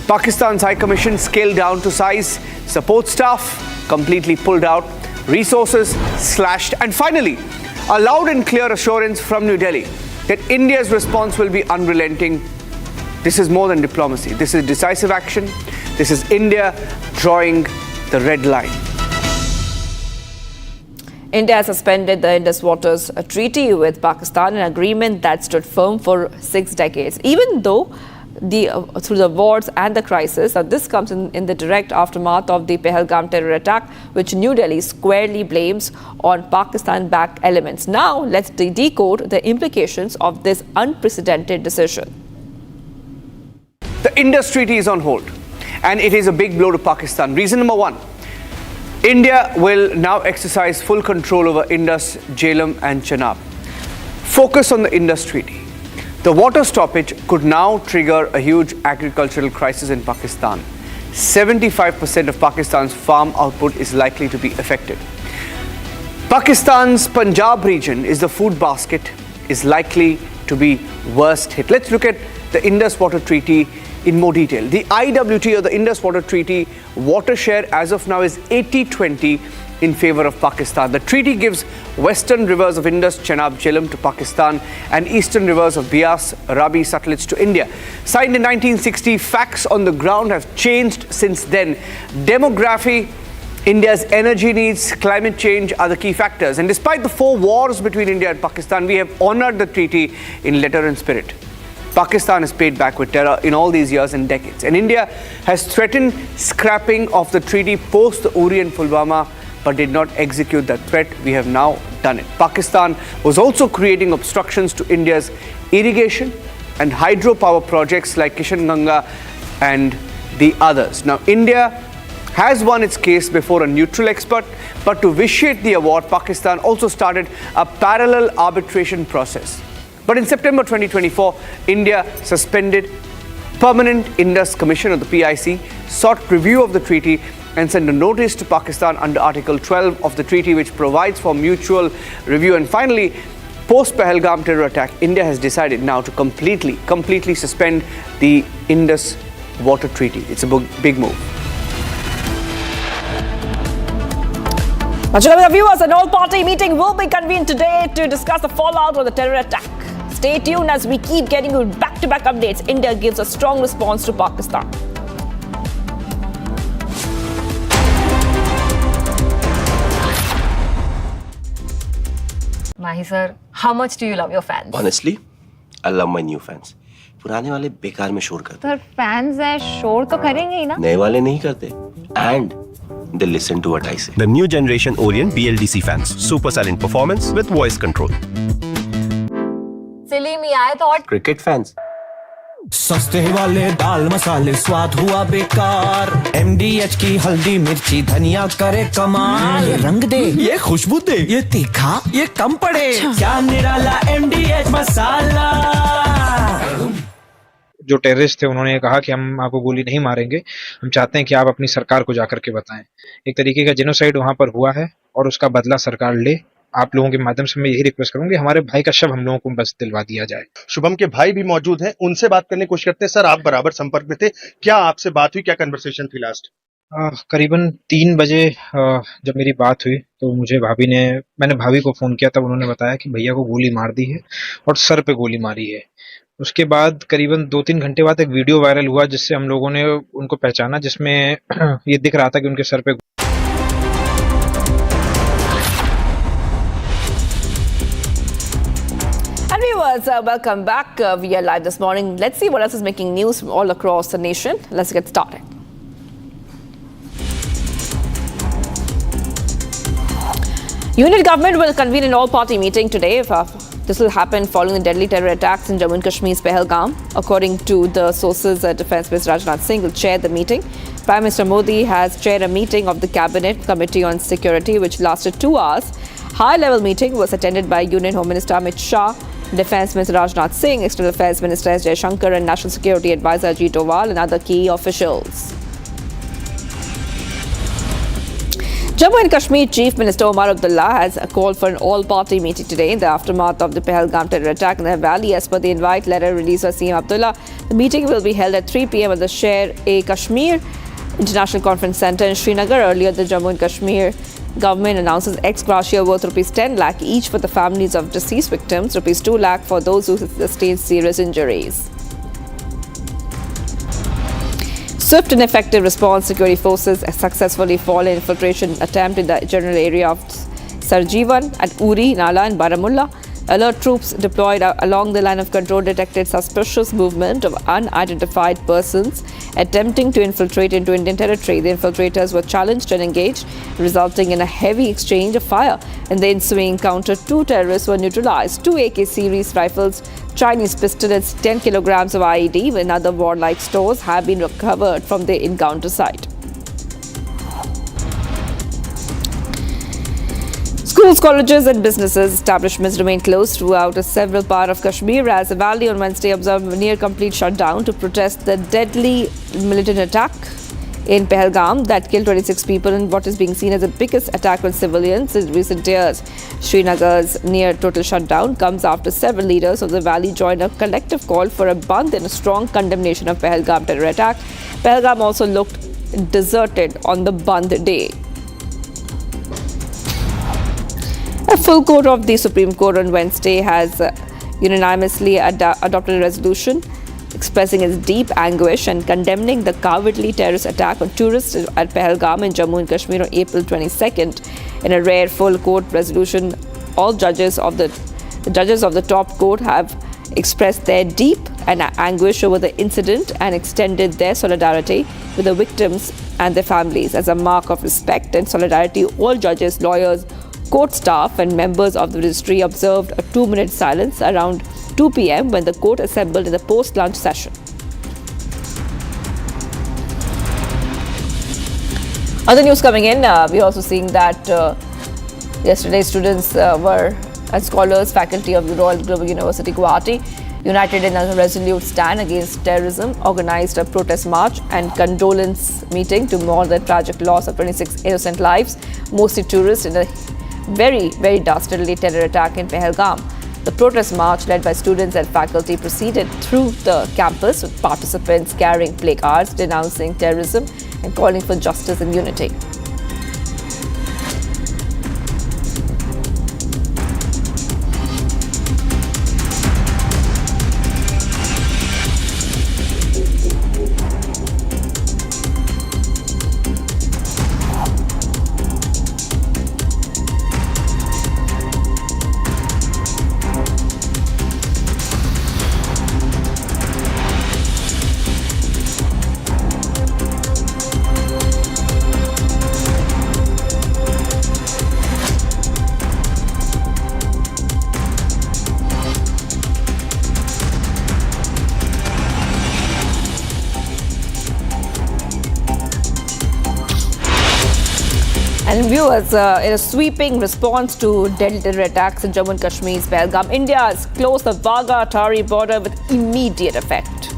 Pakistan's High Commission scaled down to size. Support staff completely pulled out. Resources slashed. And finally, a loud and clear assurance from New Delhi that India's response will be unrelenting. This is more than diplomacy. This is decisive action. This is India drawing the red line. India has suspended the Indus Waters Treaty with Pakistan, an agreement that stood firm for 6 decades. Even though through the wars and the crisis, this comes in the direct aftermath of the Pahalgam terror attack, which New Delhi squarely blames on Pakistan-backed elements. Now, let's decode the implications of this unprecedented decision. The Indus Treaty is on hold, and it is a big blow to Pakistan. Reason number one, India will now exercise full control over Indus, Jhelum and Chenab. Focus on the Indus Treaty. The water stoppage could now trigger a huge agricultural crisis in Pakistan. 75% of Pakistan's farm output is likely to be affected. Pakistan's Punjab region is the food basket, is likely to be worst hit. Let's look at the Indus Water Treaty in more detail. The IWT, or the Indus Water Treaty, water share as of now is 80-20 in favor of Pakistan. The treaty gives western rivers of Indus, Chenab, Jhelum to Pakistan and eastern rivers of Beas, Ravi, Sutlej to India. Signed in 1960, facts on the ground have changed since then. Demography, India's energy needs, climate change are the key factors. And despite the 4 wars between India and Pakistan, we have honored the treaty in letter and spirit. Pakistan has paid back with terror in all these years and decades. And India has threatened scrapping of the treaty post the Uri and Pulwama, but did not execute that threat. We have now done it. Pakistan was also creating obstructions to India's irrigation and hydropower projects like Kishanganga and the others. Now, India has won its case before a neutral expert, but to vitiate the award, Pakistan also started a parallel arbitration process. But in September 2024, India suspended Permanent Indus Commission, or the PIC, sought review of the treaty and sent a notice to Pakistan under Article 12 of the treaty, which provides for mutual review. And finally, post-Pahalgam terror attack, India has decided now to completely suspend the Indus Water Treaty. It's a big move. Our viewers, an all-party meeting will be convened today to discuss the fallout of the terror attack. Stay tuned as we keep getting you back-to-back updates. India gives a strong response to Pakistan. Mahi sir, how much do you love your fans? Honestly, I love my new fans. पुराने वाले बेकार में शोर करते Sir, fans हैं शोर तो करेंगे ही ना? नए वाले नहीं करते and they listen to what I say. The new generation Orient BLDC fans. Super silent performance with voice control. Silly me आए तो और Cricket fans. सस्ते वाले दाल मसाले स्वाद हुआ बेकार MDH की हल्दी मिर्ची धनिया करे कमाल ये रंग दे ये खुशबू दे ये तीखा ये कम पड़े क्या निराला MDH मसाला। जो टेररिस्ट थे उन्होंने कहा कि हम आपको गोली नहीं मारेंगे, हम चाहते हैं कि आप अपनी सरकार को जाकर के बताएं। एक तरीके का जेनोसाइड वहां पर हुआ है और उसका बदला सरकार ले। आप लोगों के माध्यम से मैं यही रिक्वेस्ट करूंगी, हमारे भाई का शव हम लोगों को बस दिलवा दिया जाए। शुभम के भाई भी मौजूद हैं, उनसे बात करने की कोशिश करते हैं। सर, आप बराबर संपर्क में थे, क्या आपसे बात हुई, क्या कन्वर्सेशन थी लास्ट? करीबन 3 बजे जब मेरी बात हुई तो मैंने भाभी को फोन किया, तब उन्होंने बताया कि भैया को गोली मार दी है और सर पे गोली मारी है। उसके बाद करीबन 2-3 घंटे बाद एक वीडियो वायरल हुआ जिससे हम लोगों ने उनको पहचाना, जिसमें ये दिख रहा था कि उनके सर पे And viewers, welcome back. We are live this morning. Let's see what else is making news from all across the nation. Let's get started. Union government will convene an all-party meeting today. This will happen following the deadly terror attacks in Jammu and Kashmir's Pahalgam. According to the sources, Defence Minister Rajnath Singh will chair the meeting. Prime Minister Modi has chaired a meeting of the Cabinet Committee on Security, which lasted 2 hours. High-level meeting was attended by Union Home Minister Amit Shah, Defence Minister Rajnath Singh, External Affairs Minister S. Jaishankar and National Security Advisor Ajit Doval and other key officials. Jammu and Kashmir Chief Minister Omar Abdullah has called for an all-party meeting today in the aftermath of the Pahalgam terror attack in the valley. As per the invite letter released by CM Abdullah, the meeting will be held at 3 p.m. at the Sher-e-Kashmir International Conference Centre in Srinagar. Earlier, the Jammu and Kashmir government announces ex gratia worth Rs 10 lakh each for the families of deceased victims, Rs 2 lakh for those who sustained serious injuries. Swift and effective response, security forces successfully fought an infiltration attempt in the general area of Sarjivan at Uri, Nala and Baramulla. Alert troops deployed along the line of control detected suspicious movement of unidentified persons attempting to infiltrate into Indian territory. The infiltrators were challenged and engaged, resulting in a heavy exchange of fire. In the ensuing encounter, 2 terrorists were neutralized. 2 AK series rifles, Chinese pistol and 10 kilograms of IED and other warlike stores have been recovered from the encounter site. Schools, colleges and businesses establishments remain closed throughout several parts of Kashmir as the valley on Wednesday observed a near complete shutdown to protest the deadly militant attack in Pahalgam that killed 26 people in what is being seen as the biggest attack on civilians in recent years. Srinagar's near total shutdown comes after several leaders of the valley joined a collective call for a bandh and a strong condemnation of Pahalgam terror attack. Pahalgam also looked deserted on the bandh day. A full court of the Supreme Court on Wednesday has unanimously adopted a resolution expressing its deep anguish and condemning the cowardly terrorist attack on tourists at Pahalgam in Jammu and Kashmir on April 22nd. In a rare full court resolution, all judges of the top court have expressed their deep anguish over the incident and extended their solidarity with the victims and their families. As a mark of respect and solidarity, all judges, lawyers, court staff and members of the registry observed a 2-minute silence around 2 p.m. when the court assembled in the post-lunch session. Other news coming in, we're also seeing that yesterday students and scholars, faculty of the Royal Global University Guwahati, united in a resolute stand against terrorism, organized a protest march and condolence meeting to mourn the tragic loss of 26 innocent lives, mostly tourists, in a very, very dastardly terror attack in Pahalgam. The protest march, led by students and faculty, proceeded through the campus with participants carrying placards denouncing terrorism and calling for justice and unity. And viewers, in a sweeping response to deadly terror attacks in Jammu and Kashmir's Pahalgam, India has closed the Wagah-Attari border with immediate effect.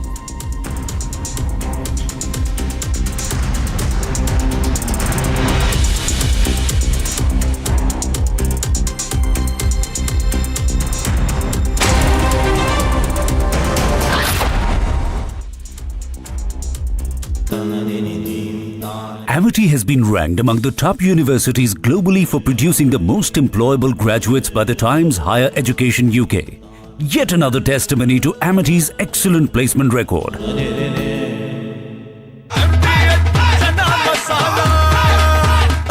Amity has been ranked among the top universities globally for producing the most employable graduates by the Times Higher Education UK. Yet another testimony to Amity's excellent placement record.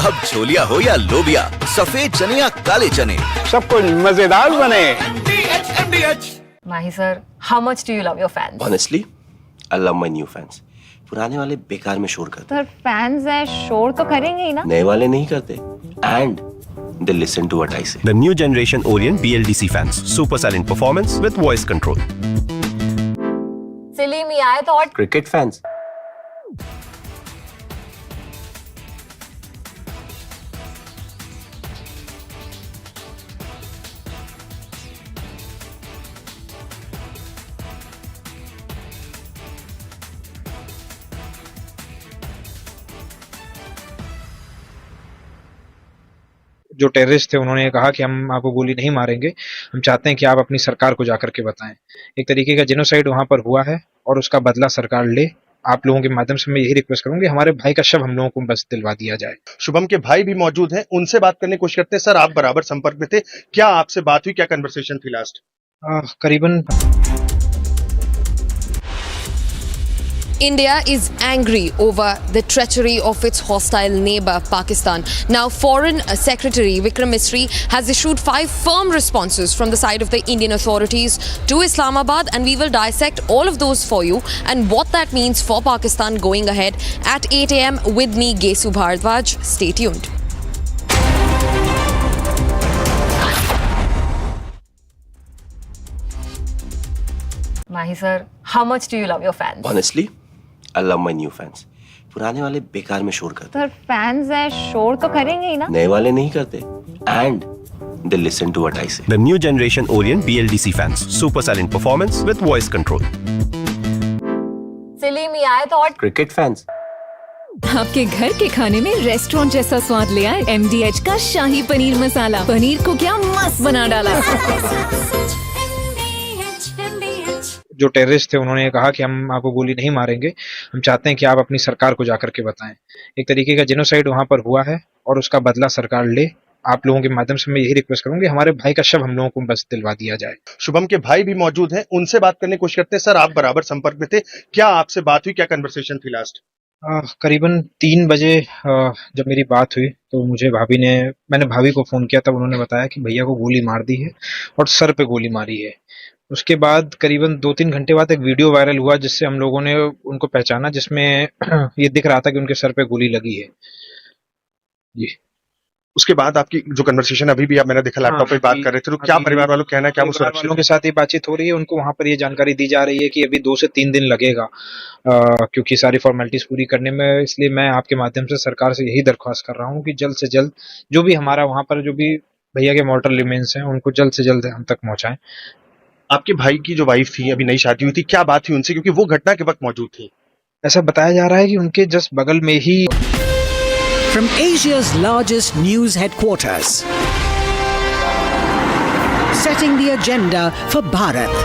अब छोलिया हो या लोबिया, सफेद चने या काले चने, सब कुछ मजेदार बने। Mahi sir, how much do you love your fans? Honestly, I love my new fans. पुराने वाले बेकार में शोर करते सर फैंस है, शोर तो करेंगे ही ना। नए वाले नहीं करते and they listen to what I say. The new generation Orient BLDC fans. Super silent performance with voice control. Silly me, I thought Cricket fans. जो टेररिस्ट थे उन्होंने कहा कि हम आपको गोली नहीं मारेंगे, हम चाहते हैं कि आप अपनी सरकार को जाकर के बताएं। एक तरीके का जेनोसाइड वहां पर हुआ है और उसका बदला सरकार ले। आप लोगों के माध्यम से मैं यही रिक्वेस्ट करूंगी, हमारे भाई का शव हम लोगों को बस दिलवा दिया जाए। शुभम के भाई भी मौजूद हैं, उनसे बात करने की कोशिश करते हैं। सर, आप बराबर संपर्क में थे, क्या आपसे बात हुई, क्या कन्वर्सेशन थी लास्ट? करीबन India is angry over the treachery of its hostile neighbor Pakistan. Now, Foreign Secretary Vikram Misri has issued 5 firm responses from the side of the Indian authorities to Islamabad, and we will dissect all of those for you and what that means for Pakistan going ahead at 8 a.m. with me, Gesu Bhardwaj. Stay tuned. Mahi sir, how much do you love your fans? Honestly, I love my new fans. पुराने वाले बेकार में शोर करते sir fans है, शोर तो करेंगे ही ना। नए वाले नहीं करते and they listen to what I say. The new generation Orient BLDC fans. Super silent performance with voice control. Silly me, I thought Cricket fans. आपके घर के खाने में रेस्टोरेंट जैसा स्वाद ले आए MDH का शाही पनीर मसाला। पनीर को क्या मस्त बना डाला। जो टेररिस्ट थे उन्होंने कहा कि हम आपको गोली नहीं मारेंगे, हम चाहते हैं कि आप अपनी सरकार को जाकर के बताएं। एक तरीके का जेनोसाइड वहां पर हुआ है और उसका बदला सरकार ले। आप लोगों के माध्यम से मैं यही रिक्वेस्ट करूंगी, हमारे भाई का शव हम लोगों को बस दिलवा दिया जाए। शुभम के भाई भी मौजूद हैं, उनसे बात करने की कोशिश करते हैं। सर, आप बराबर संपर्क में थे, क्या आपसे बात हुई, क्या कन्वर्सेशन थी लास्ट? करीबन 3 बजे जब मेरी बात हुई तो मैंने भाभी को फोन किया, तब उन्होंने बताया कि भैया को गोली मार दी है और सर पे गोली मारी है। उसके बाद करीबन 2-3 घंटे बाद एक वीडियो वायरल हुआ जिससे हम लोगों ने उनको पहचाना, जिसमें ये दिख रहा था कि उनके सर पे गोली लगी है। जी। उसके बाद आपकी जो कन्वर्सेशन अभी भी मैंने देखा लैपटॉप पे बात कर रहे थे, तो क्या परिवार वालों कहना है, क्या वो सुरक्षित वालों के साथ ये बातचीत हो रही है? उनको वहां पर ये जानकारी दी जा रही है कि अभी 2 से 3 दिन लगेगा क्योंकि सारी फॉर्मेलिटीज पूरी करने में। इसलिए मैं आपके माध्यम से सरकार से यही दरख्वास्त कर रहा हूँ कि जल्द से जल्द जो भी हमारा वहां पर जो भी भैया के मॉर्टल रिमेन्स हैं उनको जल्द से जल्द हम तक पहुंचाएं। आपके भाई की जो वाइफ थी, अभी नई शादी हुई थी, क्या बात थी उनसे, क्योंकि वो घटना के वक्त मौजूद थी? ऐसा बताया जा रहा है कि उनके जस्ट बगल में ही From Asia's largest news headquarters, setting the agenda for Bharat.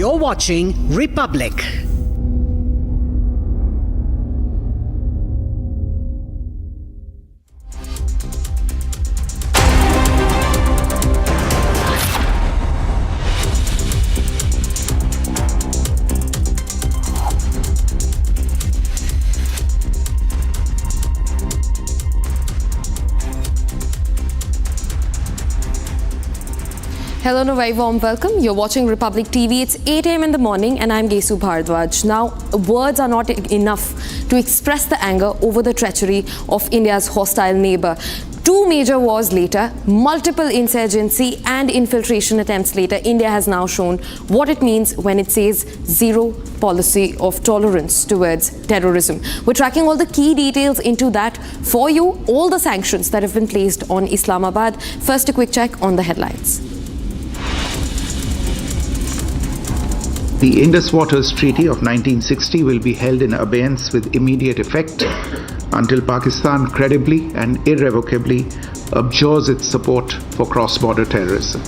You're watching Republic. Hello and a very warm welcome. You're watching Republic TV. It's 8 a.m. in the morning and I'm Gesu Bhardwaj. Now, words are not enough to express the anger over the treachery of India's hostile neighbor. 2 major wars later, multiple insurgency and infiltration attempts later, India has now shown what it means when it says zero policy of tolerance towards terrorism. We're tracking all the key details into that for you, all the sanctions that have been placed on Islamabad. First, a quick check on the headlines. The Indus Waters Treaty of 1960 will be held in abeyance with immediate effect until Pakistan credibly and irrevocably abjures its support for cross-border terrorism.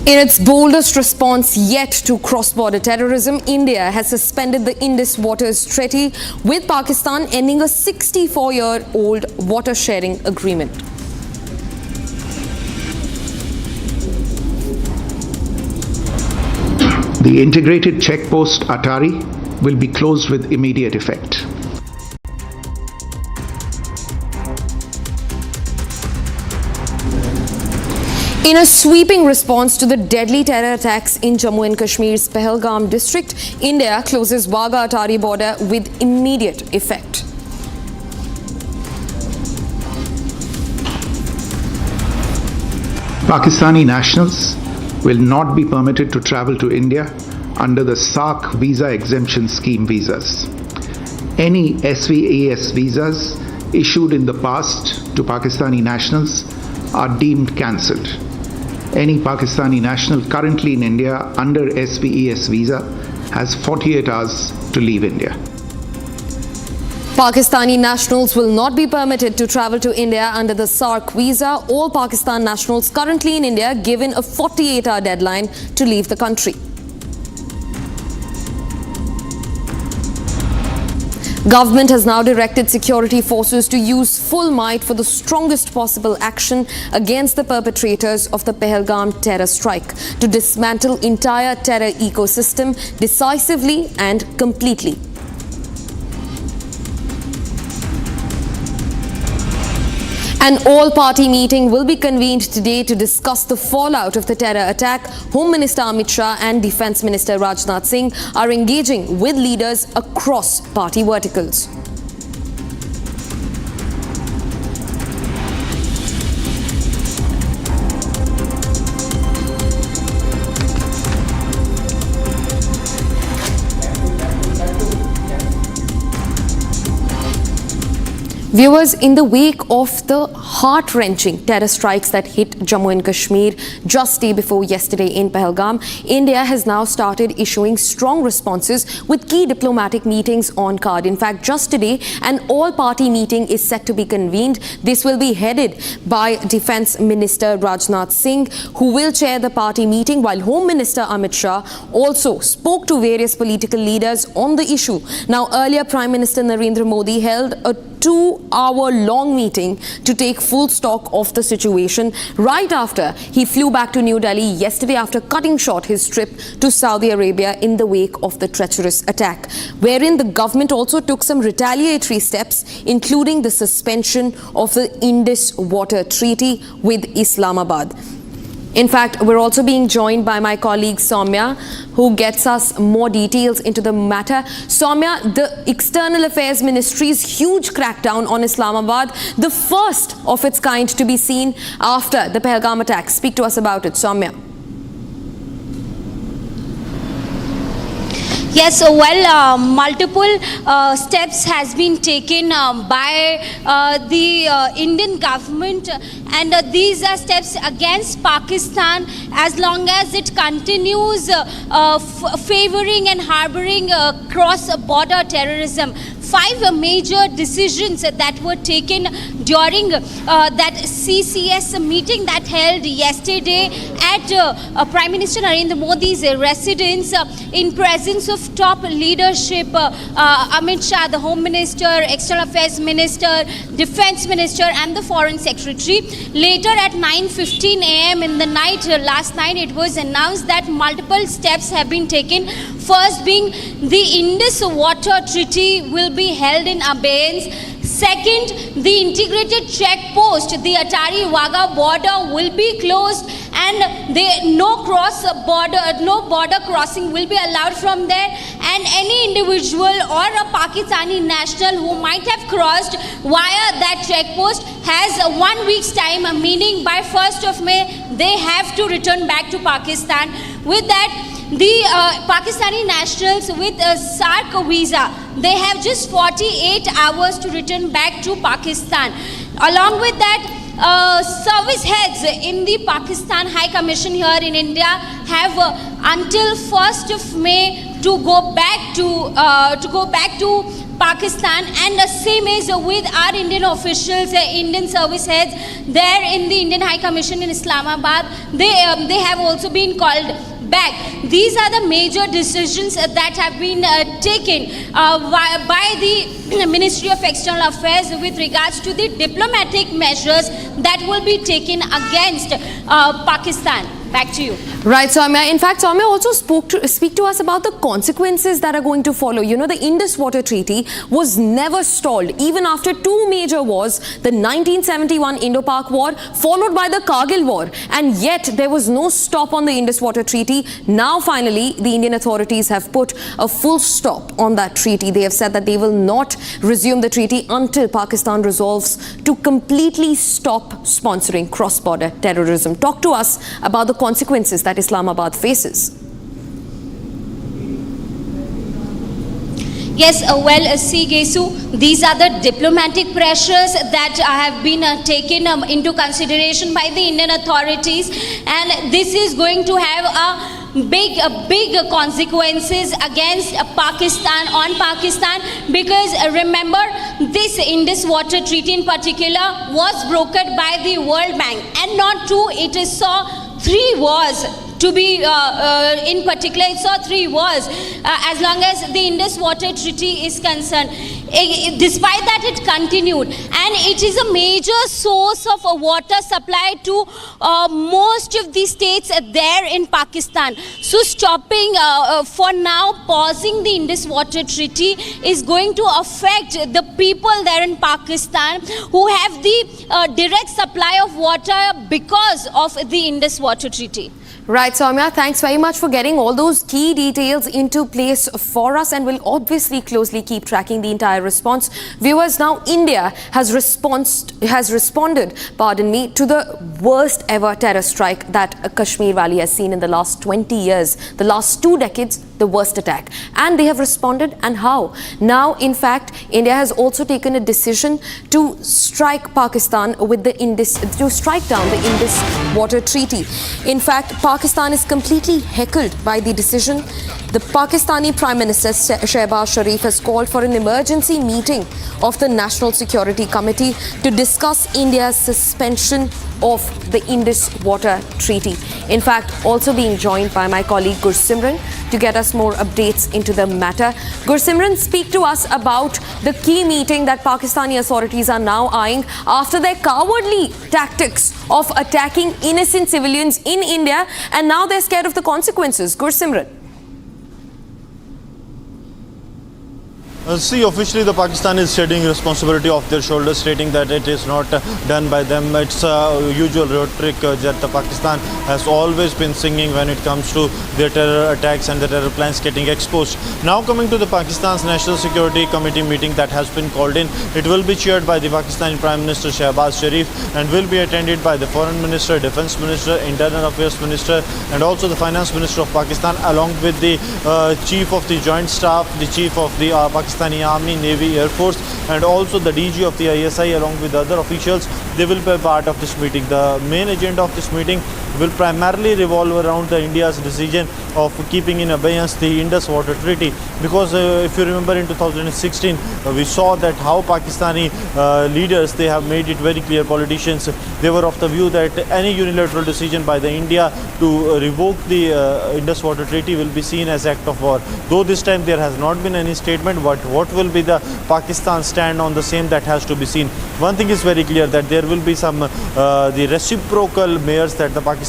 In its boldest response yet to cross-border terrorism, India has suspended the Indus Waters Treaty with Pakistan, ending a 64-year-old water-sharing agreement. The integrated checkpost Atari will be closed with immediate effect. In a sweeping response to the deadly terror attacks in Jammu and Kashmir's Pahalgam district, India closes Wagah-Atari border with immediate effect. Pakistani nationals will not be permitted to travel to India under the SAARC visa exemption scheme visas. Any SVAS visas issued in the past to Pakistani nationals are deemed cancelled. Any Pakistani national currently in India under SVAS visa has 48 hours to leave India. Pakistani nationals will not be permitted to travel to India under the SAARC visa. All Pakistan nationals currently in India given a 48-hour deadline to leave the country. Government has now directed security forces to use full might for the strongest possible action against the perpetrators of the Pahalgam terror strike to dismantle entire terror ecosystem decisively and completely. An all-party meeting will be convened today to discuss the fallout of the terror attack. Home Minister Amit Shah and Defence Minister Rajnath Singh are engaging with leaders across party verticals. Viewers, in the wake of the heart-wrenching terror strikes that hit Jammu and Kashmir just day before yesterday in Pahalgam, India has now started issuing strong responses with key diplomatic meetings on card. In fact, just today, an all-party meeting is set to be convened. This will be headed by Defence Minister Rajnath Singh, who will chair the party meeting, while Home Minister Amit Shah also spoke to various political leaders on the issue. Now, earlier, Prime Minister Narendra Modi held a 2-hour-long meeting to take full stock of the situation right after he flew back to New Delhi yesterday after cutting short his trip to Saudi Arabia in the wake of the treacherous attack, wherein the government also took some retaliatory steps, including the suspension of the Indus Waters Treaty with Islamabad. In fact, we're also being joined by my colleague Soumya, who gets us more details into the matter. Soumya, the External Affairs Ministry's huge crackdown on Islamabad, the first of its kind to be seen after the Pahalgam attack. Speak to us about it, Soumya. Yes, well, multiple steps has been taken by the Indian government, and these are steps against Pakistan as long as it continues favoring and harboring cross-border terrorism. 5 major decisions that were taken during that CCS meeting that held yesterday at Prime Minister Narendra Modi's residence in presence of top leadership, Amit Shah, the Home Minister, External Affairs Minister, Defence Minister and the Foreign Secretary. Later at 9:15 a.m. in the night, last night, it was announced that multiple steps have been taken. First being the Indus Waters Treaty will be held in abeyance. Second, the integrated checkpost, the Attari-Wagah border will be closed and no border crossing will be allowed from there, and any individual or a Pakistani national who might have crossed via that checkpost has 1 week's time, meaning by 1st of May they have to return back to Pakistan. With that, the Pakistani nationals with a SAARC visa, they have just 48 hours to return back to Pakistan. Along with that, service heads in the Pakistan High Commission here in India have until 1st of May to go back to Pakistan, and the same is with our Indian officials, Indian service heads there in the Indian High Commission in Islamabad. They have also been called back. These are the major decisions that have been taken by the Ministry of External Affairs with regards to the diplomatic measures that will be taken against Pakistan. Back to you. Right, Soumya. In fact, Soumya also speak to us about the consequences that are going to follow. You know, the Indus Waters Treaty was never stalled, even after two major wars, the 1971 Indo-Pak War, followed by the Kargil War. And yet, there was no stop on the Indus Waters Treaty. Now, finally, the Indian authorities have put a full stop on that treaty. They have said that they will not resume the treaty until Pakistan resolves to completely stop sponsoring cross-border terrorism. Talk to us about the consequences that Islamabad faces. Yes, see, Gesu, these are the diplomatic pressures that have been taken into consideration by the Indian authorities, and this is going to have a big consequences against Pakistan, because remember, this Indus Waters Treaty in particular was brokered by the World Bank, and not two, it saw 3 wars. To be in particular, it saw 3 wars as long as the Indus Waters Treaty is concerned. Despite that, it continued, and it is a major source of water supply to most of the states there in Pakistan. So stopping, for now, pausing the Indus Waters Treaty is going to affect the people there in Pakistan who have the direct supply of water because of the Indus Waters Treaty. Right, Soumya, thanks very much for getting all those key details into place for us, and we'll obviously closely keep tracking the entire response. Viewers, now India has responded, to the worst ever terror strike that Kashmir Valley has seen in the last 20 years, the last 2 decades, the worst attack. And they have responded, and how? Now, in fact, India has also taken a decision to strike Pakistan with to strike down the Indus Waters Treaty. In fact, Pakistan is completely heckled by the decision. The Pakistani Prime Minister Shehbaz Sharif has called for an emergency meeting of the National Security Committee to discuss India's suspension of the Indus Waters Treaty. In fact, also being joined by my colleague Gursimran to get us more updates into the matter. Gursimran, speak to us about the key meeting that Pakistani authorities are now eyeing after their cowardly tactics of attacking innocent civilians in India, and now they're scared of the consequences. Gursimran. See, officially the Pakistan is shedding responsibility off their shoulders, stating that it is not done by them. It's a usual rhetoric that the Pakistan has always been singing when it comes to their terror attacks and the terror plans getting exposed. Now coming to the Pakistan's National Security Committee meeting that has been called in, it will be chaired by the Pakistani Prime Minister Shehbaz Sharif and will be attended by the Foreign Minister, Defence Minister, Internal Affairs Minister and also the Finance Minister of Pakistan, along with the Chief of the Joint Staff, the Chief of the Pakistani Army, Navy, Air Force and also the DG of the ISI along with other officials. They will be part of this meeting. The main agenda of this meeting will primarily revolve around the India's decision of keeping in abeyance the Indus Waters Treaty, because if you remember in 2016 we saw that how Pakistani leaders, they have made it very clear, politicians, they were of the view that any unilateral decision by the India to revoke the Indus Waters Treaty will be seen as act of war. Though this time there has not been any statement, but what will be the Pakistan stand on the same, that has to be seen. One thing is very clear, that there will be some the reciprocal measures that the Pakistan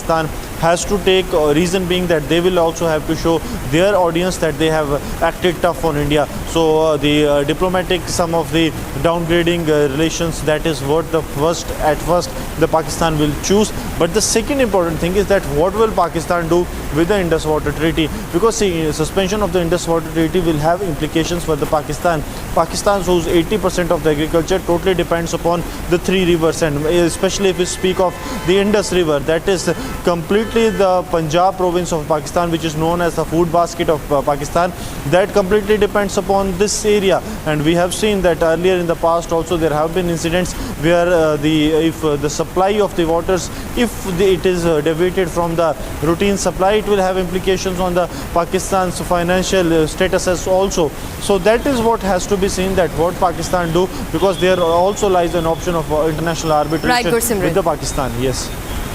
has to take, reason being that they will also have to show their audience that they have acted tough on India. So the diplomatic, some of the downgrading relations, that is what at first the Pakistan will choose. But the second important thing is that what will Pakistan do with the Indus Water Treaty? Because see, suspension of the Indus Water Treaty will have implications for the Pakistan, whose 80% of the agriculture totally depends upon the three rivers, and especially if we speak of the Indus River, that is completely the Punjab province of Pakistan, which is known as the food basket of Pakistan, that completely depends upon this area. And we have seen that earlier in the past also there have been incidents where if the supply of the waters, it is deviated from the routine supply, it will have implications on the Pakistan's financial status also. So that is what has to be seen, that what Pakistan do, because there also lies an option of international arbitration with the Pakistan. Yes.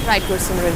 Right, Gursimran.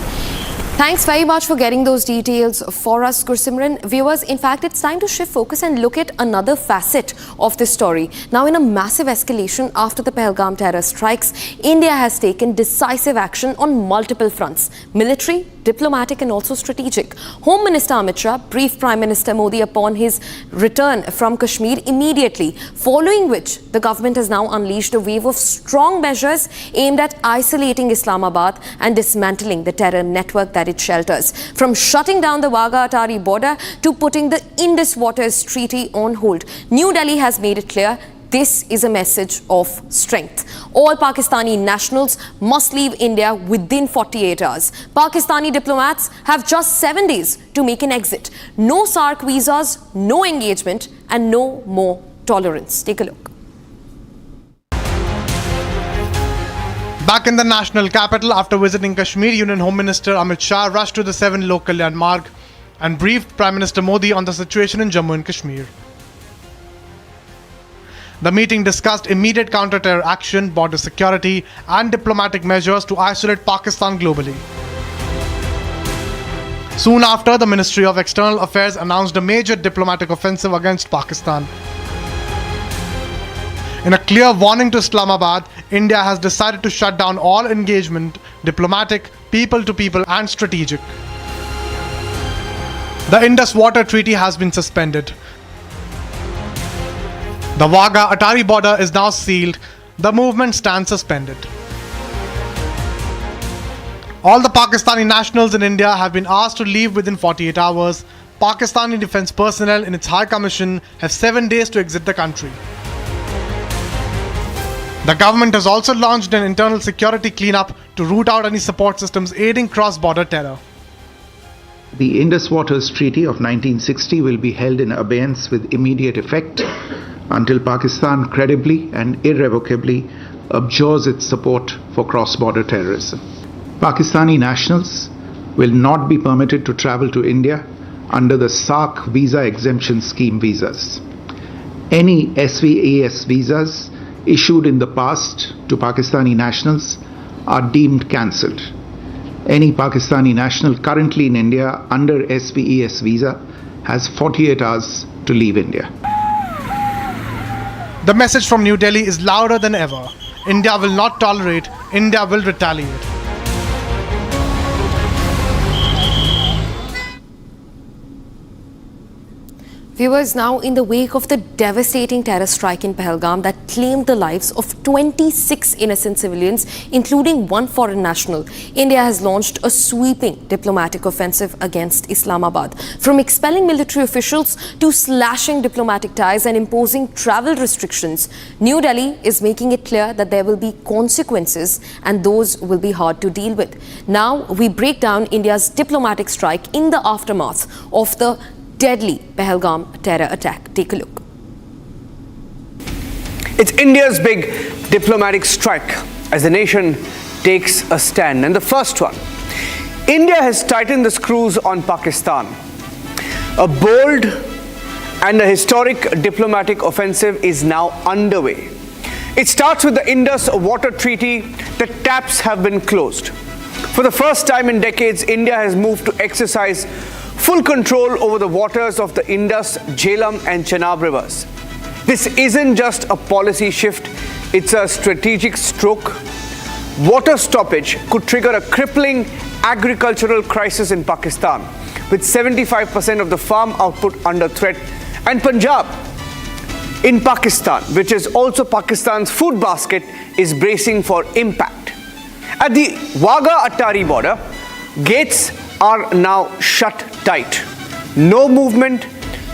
Thanks very much for getting those details for us, Gursimran. Viewers, in fact, it's time to shift focus and look at another facet of this story. Now, in a massive escalation after the Pahalgam terror strikes, India has taken decisive action on multiple fronts: military, diplomatic and also strategic. Home Minister Amit Shah briefed Prime Minister Modi upon his return from Kashmir immediately, following which the government has now unleashed a wave of strong measures aimed at isolating Islamabad and dismantling the terror network that it shelters, from shutting down the Wagah-Atari border to putting the Indus Waters Treaty on hold. New Delhi has made it clear this is a message of strength. All Pakistani nationals must leave India within 48 hours. Pakistani diplomats have just 7 days to make an exit. No SAARC visas, no engagement, and no more tolerance. Take a look. Back in the national capital, after visiting Kashmir, Union Home Minister Amit Shah rushed to the 7 Lok Kalyan Marg and briefed Prime Minister Modi on the situation in Jammu and Kashmir. The meeting discussed immediate counter-terror action, border security and diplomatic measures to isolate Pakistan globally. Soon after, the Ministry of External Affairs announced a major diplomatic offensive against Pakistan. In a clear warning to Islamabad, India has decided to shut down all engagement, diplomatic, people-to-people and strategic. The Indus Water Treaty has been suspended. The Wagah-Atari border is now sealed. The movement stands suspended. All the Pakistani nationals in India have been asked to leave within 48 hours. Pakistani defense personnel in its High Commission have 7 days to exit the country. The government has also launched an internal security cleanup to root out any support systems aiding cross-border terror. The Indus Waters Treaty of 1960 will be held in abeyance with immediate effect until Pakistan credibly and irrevocably abjures its support for cross-border terrorism. Pakistani nationals will not be permitted to travel to India under the SAARC visa exemption scheme visas. Any SVAS visas issued in the past to Pakistani nationals are deemed cancelled. Any Pakistani national currently in India under SVES visa has 48 hours to leave India. The message from New Delhi is louder than ever. India will not tolerate, India will retaliate. Viewers, now in the wake of the devastating terror strike in Pahalgam that claimed the lives of 26 innocent civilians, including one foreign national, India has launched a sweeping diplomatic offensive against Islamabad. From expelling military officials to slashing diplomatic ties and imposing travel restrictions, New Delhi is making it clear that there will be consequences and those will be hard to deal with. Now we break down India's diplomatic strike in the aftermath of the deadly Pahalgam terror attack. Take a look. It's India's big diplomatic strike as the nation takes a stand. And the first one, India has tightened the screws on Pakistan. A bold and a historic diplomatic offensive is now underway. It starts with the Indus Water Treaty. The taps have been closed. For the first time in decades, India has moved to exercise full control over the waters of the Indus, Jhelum and Chenab rivers. This isn't just a policy shift, it's a strategic stroke. Water stoppage could trigger a crippling agricultural crisis in Pakistan, with 75% of the farm output under threat. And Punjab, in Pakistan, which is also Pakistan's food basket, is bracing for impact. At the Wagah-Attari border, gates are now shut tight. No movement,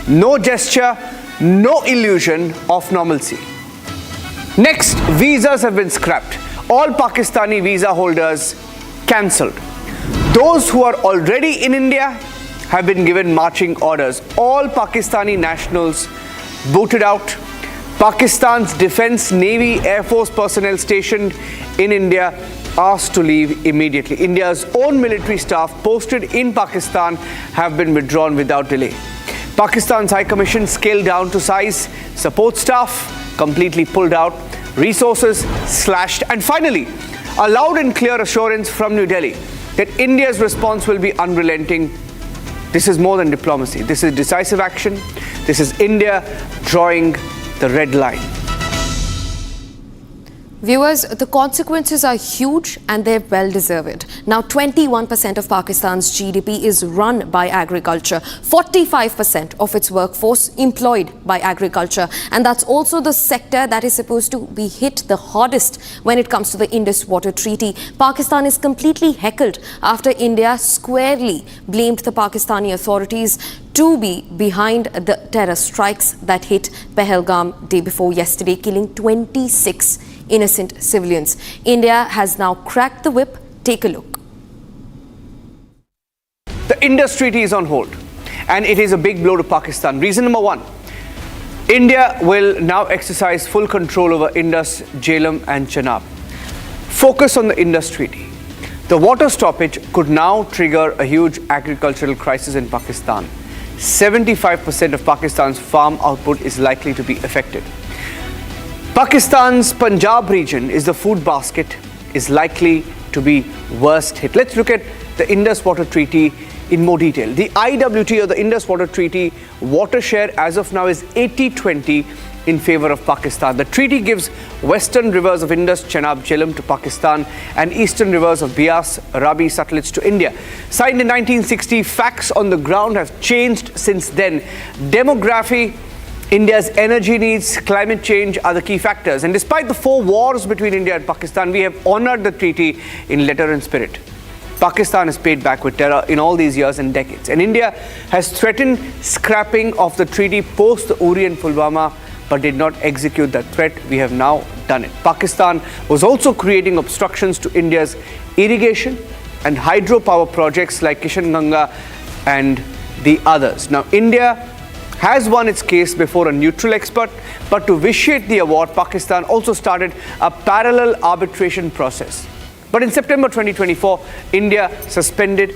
no gesture, no illusion of normalcy. Next, visas have been scrapped. All Pakistani visa holders cancelled. Those who are already in India have been given marching orders. All Pakistani nationals booted out. Pakistan's Defence, Navy, Air Force personnel stationed in India asked to leave immediately. India's own military staff posted in Pakistan have been withdrawn without delay. Pakistan's High Commission scaled down to size. Support staff completely pulled out. Resources slashed. And finally, a loud and clear assurance from New Delhi that India's response will be unrelenting. This is more than diplomacy. This is decisive action. This is India drawing the red line. Viewers, the consequences are huge and they're well deserved. Now, 21% of Pakistan's GDP is run by agriculture, 45% of its workforce employed by agriculture, and that's also the sector that is supposed to be hit the hardest when it comes to the Indus Waters Treaty. Pakistan is completely heckled after India squarely blamed the Pakistani authorities to be behind the terror strikes that hit Pahalgam day before yesterday, killing 26 innocent civilians. India has now cracked the whip. Take a look. The Indus Treaty is on hold, and it is a big blow to Pakistan. Reason number one, India will now exercise full control over Indus, Jhelum and Chenab. Focus on the Indus Treaty. The water stoppage could now trigger a huge agricultural crisis in Pakistan. 75% of Pakistan's farm output is likely to be affected. Pakistan's Punjab region is the food basket, is likely to be worst hit. Let's look at the Indus Water Treaty in more detail. The IWT, or the Indus Water Treaty, water share as of now is 80-20 in favor of Pakistan. The treaty gives western rivers of Indus, Chenab, Jhelum to Pakistan and eastern rivers of Beas, Ravi, Sutlej to India. Signed in 1960, facts on the ground have changed since then. Demography, India's energy needs, climate change are the key factors. And despite the 4 wars between India and Pakistan, we have honored the treaty in letter and spirit. Pakistan has paid back with terror in all these years and decades. And India has threatened scrapping of the treaty post the Uri and Pulwama, but did not execute that threat. We have now done it. Pakistan was also creating obstructions to India's irrigation and hydropower projects like Kishanganga and the others. Now, India has won its case before a neutral expert, but to vitiate the award, Pakistan also started a parallel arbitration process. But in September 2024, India suspended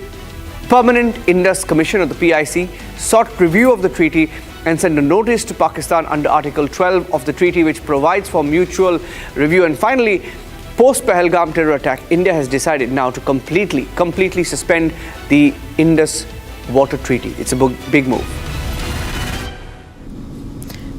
Permanent Indus Commission, or the PIC, sought review of the treaty and sent a notice to Pakistan under Article 12 of the treaty, which provides for mutual review. And finally, post-Pahalgam terror attack, India has decided now to completely suspend the Indus Water Treaty. It's a big move.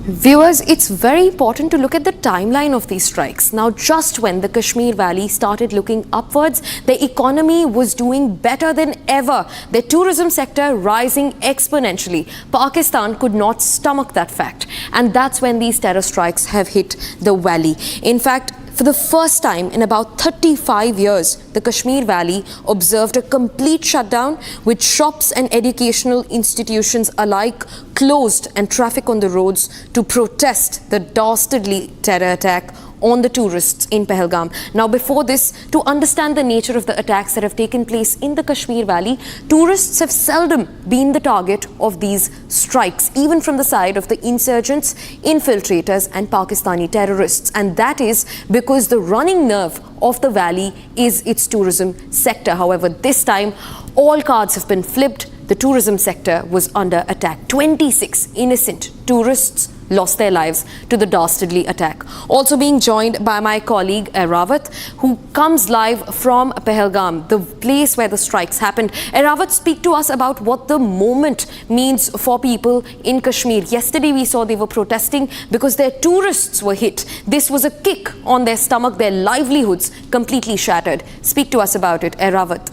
Viewers, it's very important to look at the timeline of these strikes. Now, just when the Kashmir Valley started looking upwards, the economy was doing better than ever. The tourism sector rising exponentially. Pakistan could not stomach that fact. And that's when these terror strikes have hit the valley. In fact, for the first time in about 35 years, the Kashmir Valley observed a complete shutdown, with shops and educational institutions alike closed and traffic on the roads to protest the dastardly terror attack on the tourists in Pahalgam. Now, before this, to understand the nature of the attacks that have taken place in the Kashmir Valley, tourists have seldom been the target of these strikes, even from the side of the insurgents, infiltrators and Pakistani terrorists. And that is because the running nerve of the valley is its tourism sector. However, this time, all cards have been flipped. The tourism sector was under attack. 26 innocent tourists lost their lives to the dastardly attack. Also being joined by my colleague Rawat, who comes live from Pahalgam, the place where the strikes happened. Rawat, speak to us about what the moment means for people in Kashmir. Yesterday we saw they were protesting because their tourists were hit. This was a kick on their stomach, their livelihoods completely shattered. Speak to us about it, Rawat.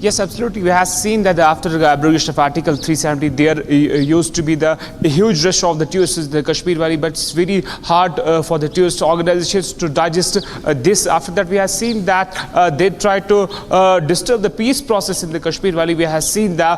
Yes, absolutely. We have seen that after the abrogation of Article 370, there used to be the huge rush of the tourists in the Kashmir Valley, but it's very hard for the tourist organizations to digest this. After that, we have seen that they try to disturb the peace process in the Kashmir Valley. We have seen the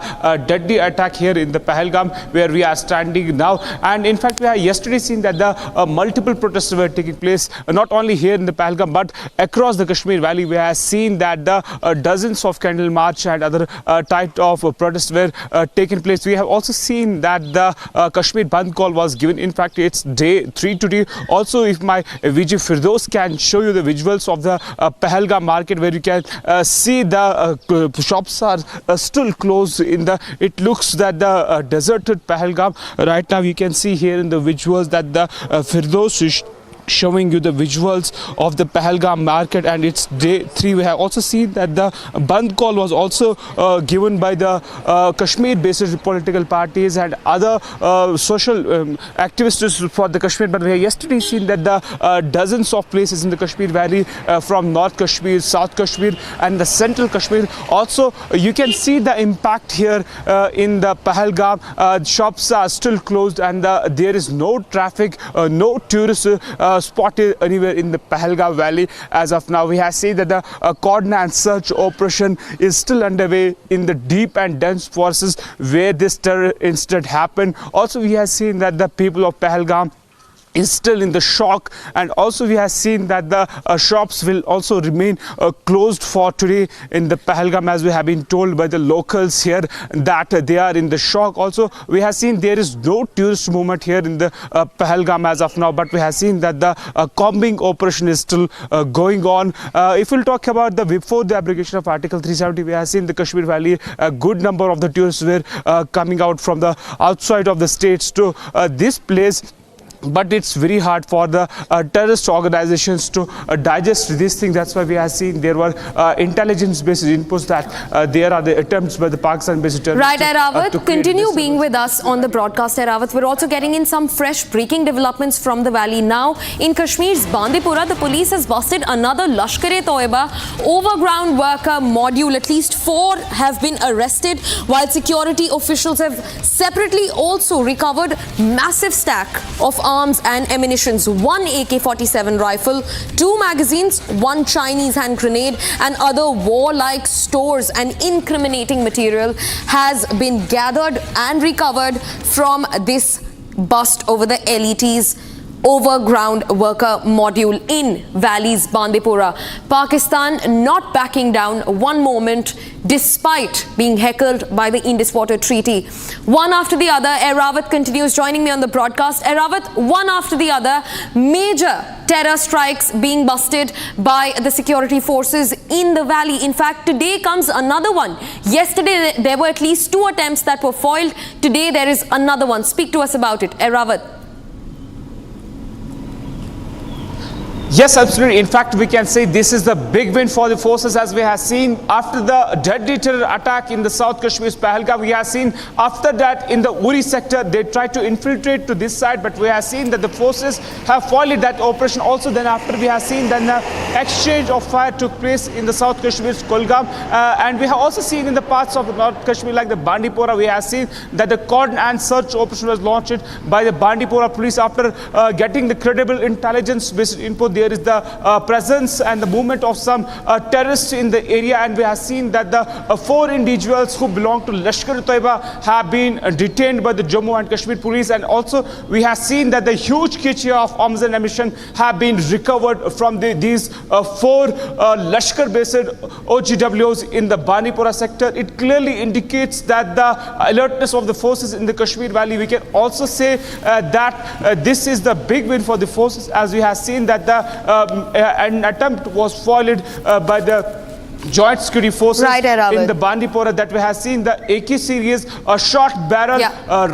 deadly attack here in the Pahalgam, where we are standing now. And in fact, we have yesterday seen that the multiple protests were taking place, not only here in the Pahalgam, but across the Kashmir Valley. We have seen that the dozens of candle march and other type of protests were taking place. We have also seen that the Kashmir Bandh call was given. In fact, it's day 3 today. Also, if my VG Firdaus can show you the visuals of the Pahalgam market, where you can see the shops are still closed. It looks that the deserted Pahalgam. Right now, you can see here in the visuals that the Firdaus is showing you the visuals of the Pahalgam market, and it's day 3. We have also seen that the Bandh call was also given by the Kashmir-based political parties and other social activists for the Kashmir. But we have yesterday seen that the dozens of places in the Kashmir Valley, from North Kashmir, South Kashmir, and the Central Kashmir. Also, you can see the impact here in the Pahalgam. Shops are still closed, and there is no traffic, no tourists spotted anywhere in the Pahalgam Valley as of now. We have seen that the cordon and search operation is still underway in the deep and dense forests where this terror incident happened. Also, we have seen that the people of Pahalgam is still in the shock, and also we have seen that the shops will also remain closed for today in the Pahalgam, as we have been told by the locals here that they are in the shock. Also, we have seen there is no tourist movement here in the Pahalgam as of now, but we have seen that the combing operation is still going on. If we'll talk about before the abrogation of Article 370, we have seen the Kashmir Valley, a good number of the tourists were coming out from the outside of the states to this place. But it's very hard for the terrorist organizations to digest this thing. That's why we have seen there were intelligence-based inputs that there are the attempts by the Pakistan-based terrorists. Right, Airavat, continue being with us on the broadcast, Airavat. We're also getting in some fresh breaking developments from the valley. Now, in Kashmir's Bandipora, the police has busted another Lashkar-e-Toiba overground worker module. At least 4 have been arrested, while security officials have separately also recovered massive stack of arms and ammunitions, 1 AK-47 rifle, 2 magazines, 1 Chinese hand grenade, and other warlike stores and incriminating material has been gathered and recovered from this bust over the LET's overground worker module in Valley's Bandipora. Pakistan not backing down one moment despite being heckled by the Indus Waters Treaty. One after the other, Airavat continues joining me on the broadcast. Airavat, one after the other, major terror strikes being busted by the security forces in the valley. In fact, today comes another one. Yesterday, there were at least 2 attempts that were foiled. Today, there is another one. Speak to us about it, Airavat. Yes, absolutely. In fact, we can say this is the big win for the forces, as we have seen after the deadly terror attack in the South Kashmir's Pahalgam. We have seen after that in the Uri sector, they tried to infiltrate to this side, but we have seen that the forces have foiled that operation. Also, then after we have seen then the exchange of fire took place in the South Kashmir's Kulgam, and we have also seen in the parts of the North Kashmir like the Bandipora, we have seen that the cordon and search operation was launched by the Bandipora police after getting the credible intelligence-based input. There is the presence and the movement of some terrorists in the area, and we have seen that the 4 individuals who belong to Lashkar-e-Toiba have been detained by the Jammu and Kashmir police, and also we have seen that the huge kg of arms and ammunition have been recovered from these 4 Lashkar-based OGWs in the Bandipora sector. It clearly indicates that the alertness of the forces in the Kashmir Valley. We can also say that this is the big win for the forces, as we have seen that an attempt was foiled by the Joint Security Forces in the Bandipora, that we have seen the AK series, a short barrel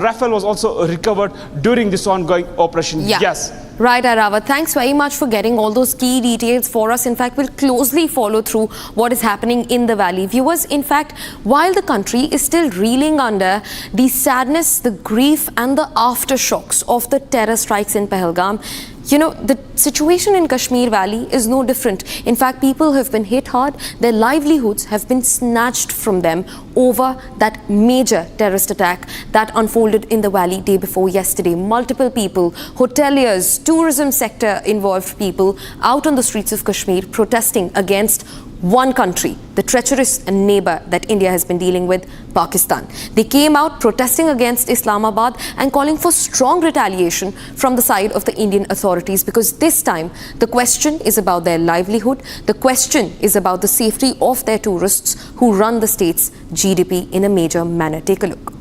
rifle was also recovered during this ongoing operation. Yes. Right, Airavat. Thanks very much for getting all those key details for us. In fact, we'll closely follow through what is happening in the valley. Viewers, in fact, while the country is still reeling under the sadness, the grief and the aftershocks of the terror strikes in Pahalgam, You know, the situation in Kashmir Valley is no different. In fact, people have been hit hard. Their livelihoods have been snatched from them over that major terrorist attack that unfolded in the valley day before yesterday. Multiple people, hoteliers, tourism sector involved people out on the streets of Kashmir protesting against one country, the treacherous neighbor that India has been dealing with, Pakistan. They came out protesting against Islamabad and calling for strong retaliation from the side of the Indian authorities, because this time the question is about their livelihood. The question is about the safety of their tourists who run the state's GDP in a major manner. Take a look.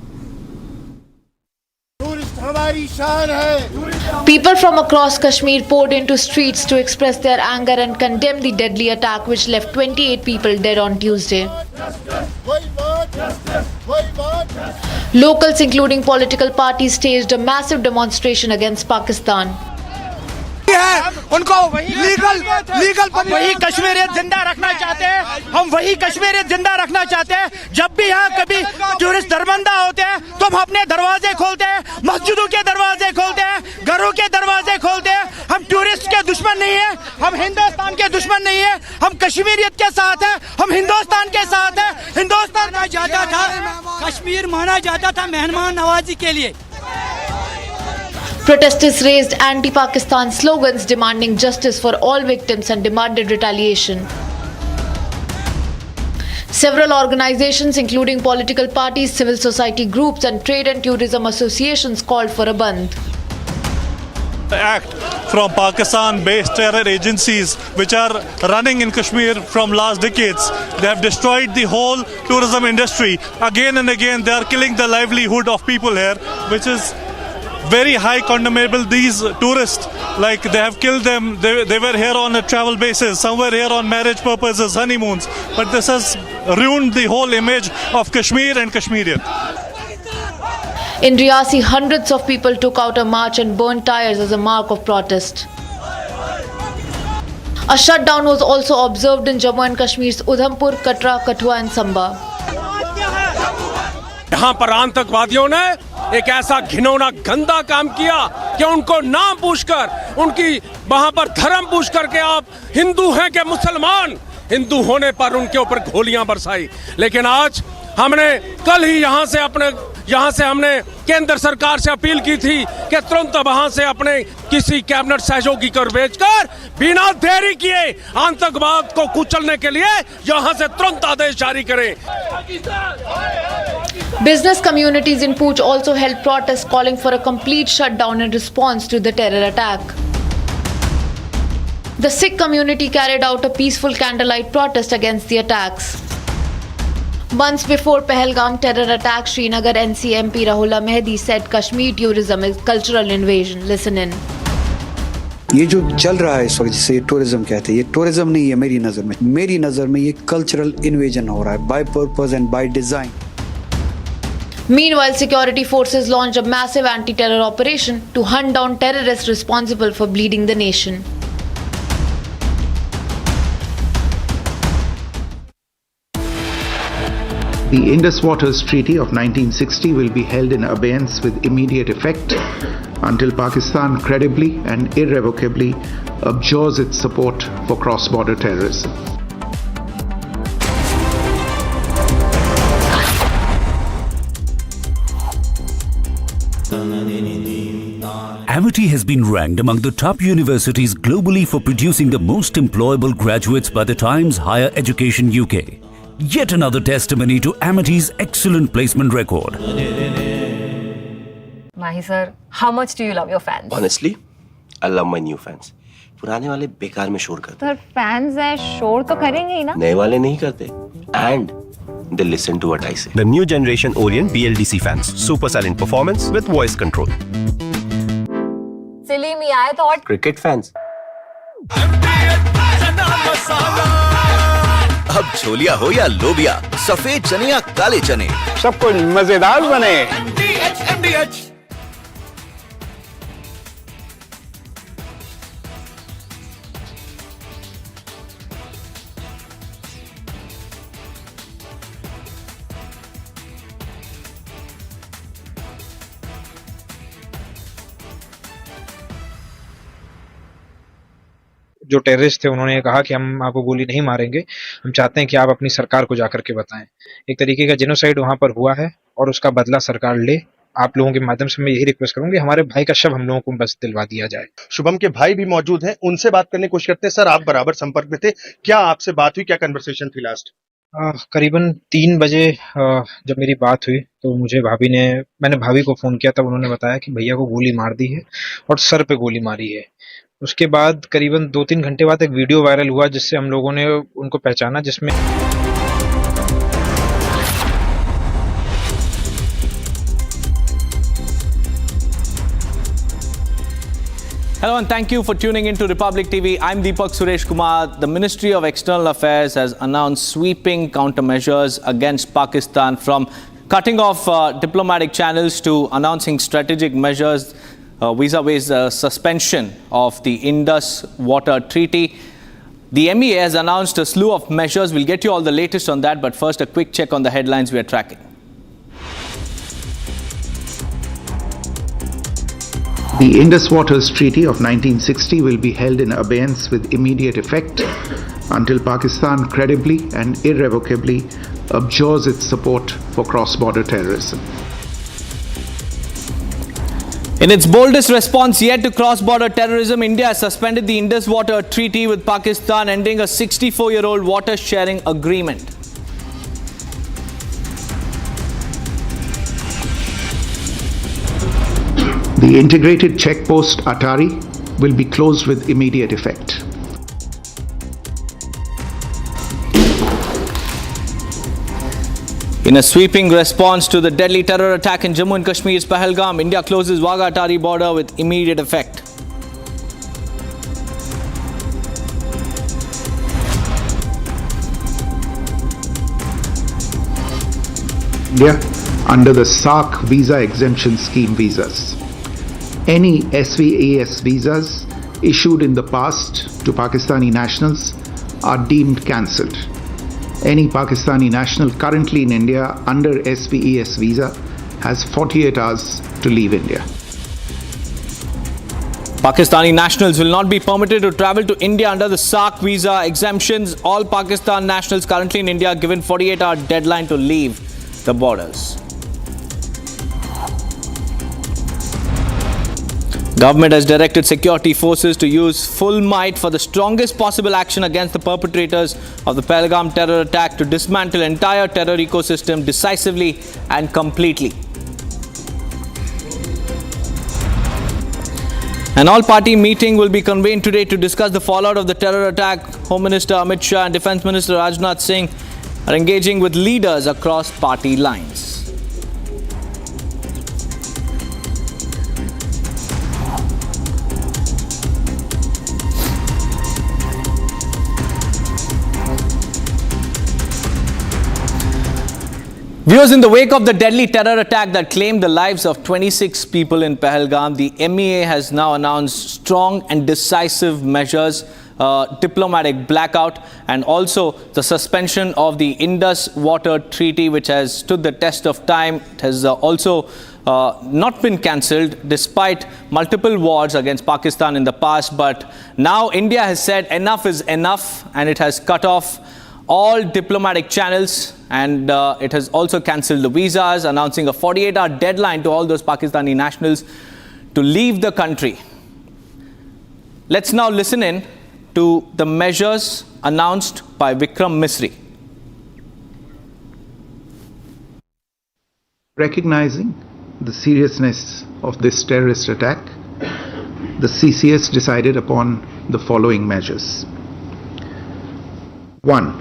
People from across Kashmir poured into streets to express their anger and condemn the deadly attack which left 28 people dead on Tuesday. Locals, including political parties, staged a massive demonstration against Pakistan. उनको legal वही कश्मीरियत जिंदा रखना चाहते हैं। हम वही कश्मीरियत जिंदा रखना चाहते हैं। जब भी यहाँ कभी टूरिस्ट दरबंदा होते हैं तो हम अपने दरवाजे खोलते हैं, मस्जिदों के दरवाजे खोलते हैं, घरों के दरवाजे खोलते हैं। हम टूरिस्ट के दुश्मन नहीं है, हम हिंदुस्तान के दुश्मन नहीं है, हम कश्मीरियत के साथ हैं, हम हिंदुस्तान के साथ हैं। हिंदुस्तान माना जाता था, कश्मीर माना जाता था मेहमान नवाजी के लिए। Protesters raised anti-Pakistan slogans demanding justice for all victims and demanded retaliation. Several organizations, including political parties, civil society groups and trade and tourism associations, called for a bandh. The act from Pakistan-based terror agencies which are running in Kashmir from last decades. They have destroyed the whole tourism industry. Again and again, they are killing the livelihood of people here, which is very high condemnable. These tourists, like they have killed them. They were here on a travel basis. Some were here on marriage purposes, honeymoons. But this has ruined the whole image of Kashmir and Kashmirian. In Riyasi, hundreds of people took out a march and burned tires as a mark of protest. A shutdown was also observed in Jammu and Kashmir's Udhampur, Katra, Kathua and Samba. यहाँ पर आतंकवादियों ने एक ऐसा घिनौना गंदा काम किया कि उनको नाम पूछकर, उनकी वहां पर धर्म पूछ करके आप हिंदू हैं कि मुसलमान, हिंदू होने पर उनके ऊपर गोलियां बरसाई। लेकिन आज हमने कल ही यहाँ से हमने केंद्र सरकार से अपील की थी कि तुरंत वहां से अपने किसी कैबिनेट सहयोगी को भेजकर बिना देरी किए आतंकवाद को कुचलने के लिए यहाँ से तुरंत आदेश जारी करें। Business communities in Poonch also held protests calling for a complete shutdown in response to the terror attack. The Sikh community carried out a peaceful candlelight protest against the attacks. Months before Pahalgam terror attack, Srinagar NC MP Rahula Mehdi said Kashmir tourism is cultural invasion. Listen in. ये जो चल रहा है इस वक्त जिसे tourism कहते हैं, ये टूरिज्म नहीं है मेरी नज़र में ये कल्चरल इन्वेजन हो रहा है by purpose and by design. Meanwhile, security forces launched a massive anti-terror operation to hunt down terrorists responsible for bleeding the nation. The Indus Waters Treaty of 1960 will be held in abeyance with immediate effect until Pakistan credibly and irrevocably abjures its support for cross-border terrorism. Amity has been ranked among the top universities globally for producing the most employable graduates by the Times Higher Education UK. Yet another testimony to Amity's excellent placement record. Mahi sir, how much do you love your fans? Honestly, I love my new fans. पुराने वाले बेकार में शोर करते Sir, fans हैं, शोर तो करेंगे ही ना? नए वाले नहीं करते. And they listen to what I say. The new generation Orient BLDC fans. Super silent performance with voice control. Silly me, I thought. Cricket fans. अब छोलिया हो या लोबिया, सफेद चने या काले चने, सब कुछ मजेदार बने। जो टेररिस्ट थे उन्होंने कहा कि हम आपको गोली नहीं मारेंगे, हम चाहते हैं कि आप अपनी सरकार को जाकर के बताएं। एक तरीके का जेनोसाइड वहां पर हुआ है और उसका बदला सरकार ले। आप लोगों के माध्यम से मैं यही रिक्वेस्ट करूंगी, हमारे भाई का शव हम लोगों को बस दिलवा दिया जाए। शुभम के भाई भी मौजूद हैं, उनसे बात करने की कोशिश करते हैं। सर, आप बराबर संपर्क में थे, क्या आपसे बात हुई, क्या कन्वर्सेशन थी लास्ट? करीबन 3 बजे जब मेरी बात हुई तो मैंने भाभी को फोन किया, तब उन्होंने बताया कि भैया को गोली मार दी है और सर पे गोली मारी है। उसके बाद करीबन 2-3 घंटे बाद एक वीडियो वायरल हुआ जिससे हम लोगों ने उनको पहचाना, जिसमें Hello and thank you for tuning into Republic TV. I'm Deepak Suresh Kumar. The Ministry of External Affairs has announced sweeping countermeasures against Pakistan, from cutting off diplomatic channels to announcing strategic measures vis-a-vis suspension of the Indus Waters Treaty. The MEA has announced a slew of measures. We'll get you all the latest on that, but first a quick check on the headlines we are tracking. The Indus Waters Treaty of 1960 will be held in abeyance with immediate effect until Pakistan credibly and irrevocably abjures its support for cross-border terrorism. In its boldest response yet to cross-border terrorism, India has suspended the Indus Waters Treaty with Pakistan, ending a 64-year-old water-sharing agreement. The integrated checkpost Atari will be closed with immediate effect. In a sweeping response to the deadly terror attack in Jammu and Kashmir's Pahalgam, India closes Wagah-Atari border with immediate effect. India, under the SAARC visa exemption scheme visas. Any SVAS visas issued in the past to Pakistani nationals are deemed cancelled. Any Pakistani national currently in India under SVAS visa has 48 hours to leave India. Pakistani nationals will not be permitted to travel to India under the SAARC visa exemptions. All Pakistan nationals currently in India are given 48-hour deadline to leave the borders. Government has directed security forces to use full might for the strongest possible action against the perpetrators of the Pahalgam terror attack to dismantle entire terror ecosystem decisively and completely. An all-party meeting will be convened today to discuss the fallout of the terror attack. Home Minister Amit Shah and Defence Minister Rajnath Singh are engaging with leaders across party lines. Viewers, in the wake of the deadly terror attack that claimed the lives of 26 people in Pahalgam, the MEA has now announced strong and decisive measures, diplomatic blackout, and also the suspension of the Indus Waters Treaty, which has stood the test of time. It has also not been cancelled despite multiple wars against Pakistan in the past. But now India has said enough is enough, and it has cut off all diplomatic channels, and it has also cancelled the visas, announcing a 48-hour deadline to all those Pakistani nationals to leave the country. Let's now listen in to the measures announced by Vikram Misri. Recognizing the seriousness of this terrorist attack, the CCS decided upon the following measures. 1.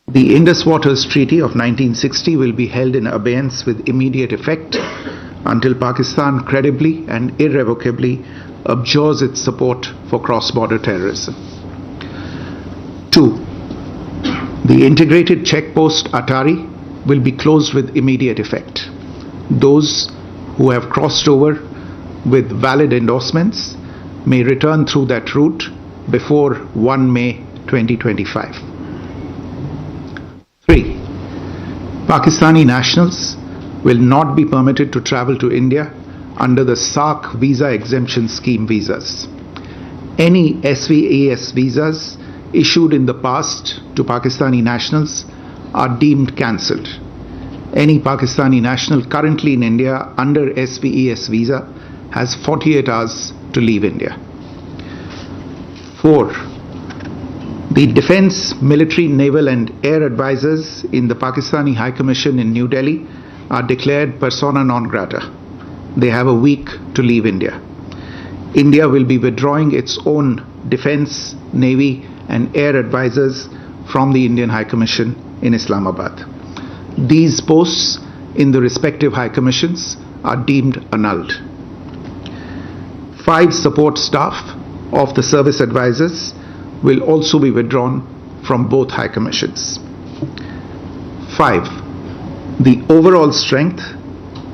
The Indus Waters Treaty of 1960 will be held in abeyance with immediate effect until Pakistan credibly and irrevocably abjures its support for cross-border terrorism. 2. The integrated checkpost Atari will be closed with immediate effect. Those who have crossed over with valid endorsements may return through that route before 1 May 2025. 3. Pakistani nationals will not be permitted to travel to India under the SAARC visa exemption scheme visas. Any SVAS visas issued in the past to Pakistani nationals are deemed cancelled. Any Pakistani national currently in India under SVAS visa has 48 hours to leave India. 4. The defense, military, naval and air advisors in the Pakistani High Commission in New Delhi are declared persona non grata. They have a week to leave India. India will be withdrawing its own defense, navy and air advisors from the Indian High Commission in Islamabad. These posts in the respective High Commissions are deemed annulled. 5 support staff of the service advisors will also be withdrawn from both High Commissions. 5. The overall strength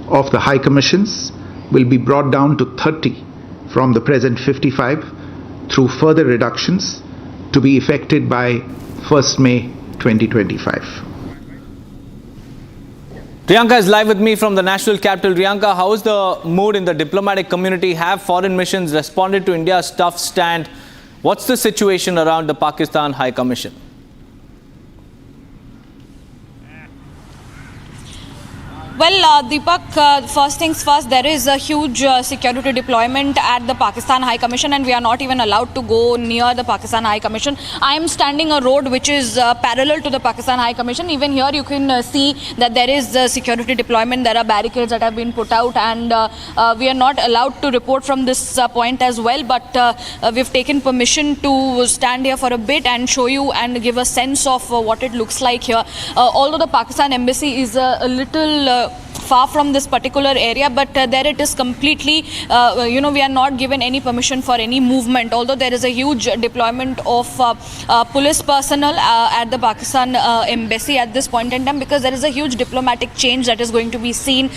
of the High Commissions will be brought down to 30 from the present 55 through further reductions to be effected by 1st May 2025. Priyanka is live with me from the national capital. Priyanka, how is the mood in the diplomatic community? Have foreign missions responded to India's tough stand? What's the situation around the Pakistan High Commission? Well, Deepak, first things first, there is a huge security deployment at the Pakistan High Commission and we are not even allowed to go near the Pakistan High Commission. I am standing a road which is parallel to the Pakistan High Commission. Even here you can see that there is security deployment. There are barricades that have been put out and we are not allowed to report from this point as well. But we've taken permission to stand here for a bit and show you and give a sense of what it looks like here. Although the Pakistan embassy is a little far from this particular area, but there it is completely, we are not given any permission for any movement, although there is a huge deployment of police personnel at the Pakistan embassy at this point in time, because there is a huge diplomatic change that is going to be seen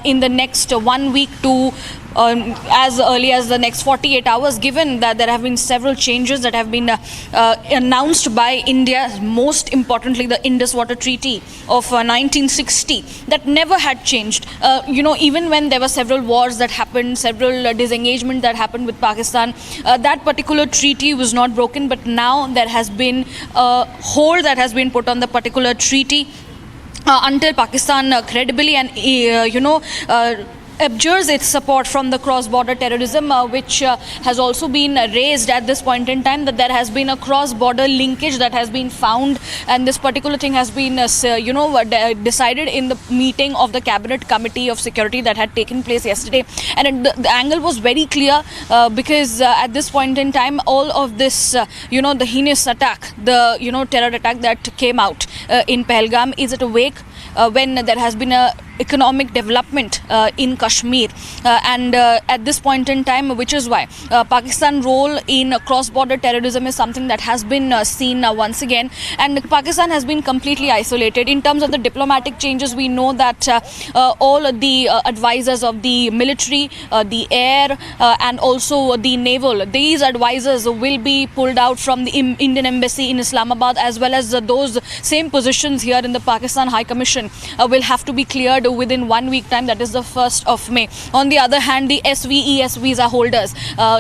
in the next 1 week to as early as the next 48 hours, given that there have been several changes that have been announced by India, most importantly the Indus Waters Treaty of 1960 that never had changed. Even when there were several wars that happened, several disengagement that happened with Pakistan, that particular treaty was not broken, but now there has been a hold that has been put on the particular treaty until Pakistan credibly and abjures its support from the cross-border terrorism, which has also been raised at this point in time, that there has been a cross-border linkage that has been found, and this particular thing has been decided in the meeting of the Cabinet Committee of Security that had taken place yesterday. And the angle was very clear because at this point in time, all of this, the heinous attack, the terror attack that came out in Pahalgam is at a wake when there has been a economic development in Kashmir and at this point in time, which is why Pakistan's role in cross-border terrorism is something that has been seen once again, and Pakistan has been completely isolated. In terms of the diplomatic changes, we know that all the advisors of the military, the air and also the naval, these advisors will be pulled out from the Indian embassy in Islamabad, as well as those same positions here in the Pakistan High Commission will have to be cleared within 1 week time, that is the 1st of May. On the other hand, the SVES visa holders,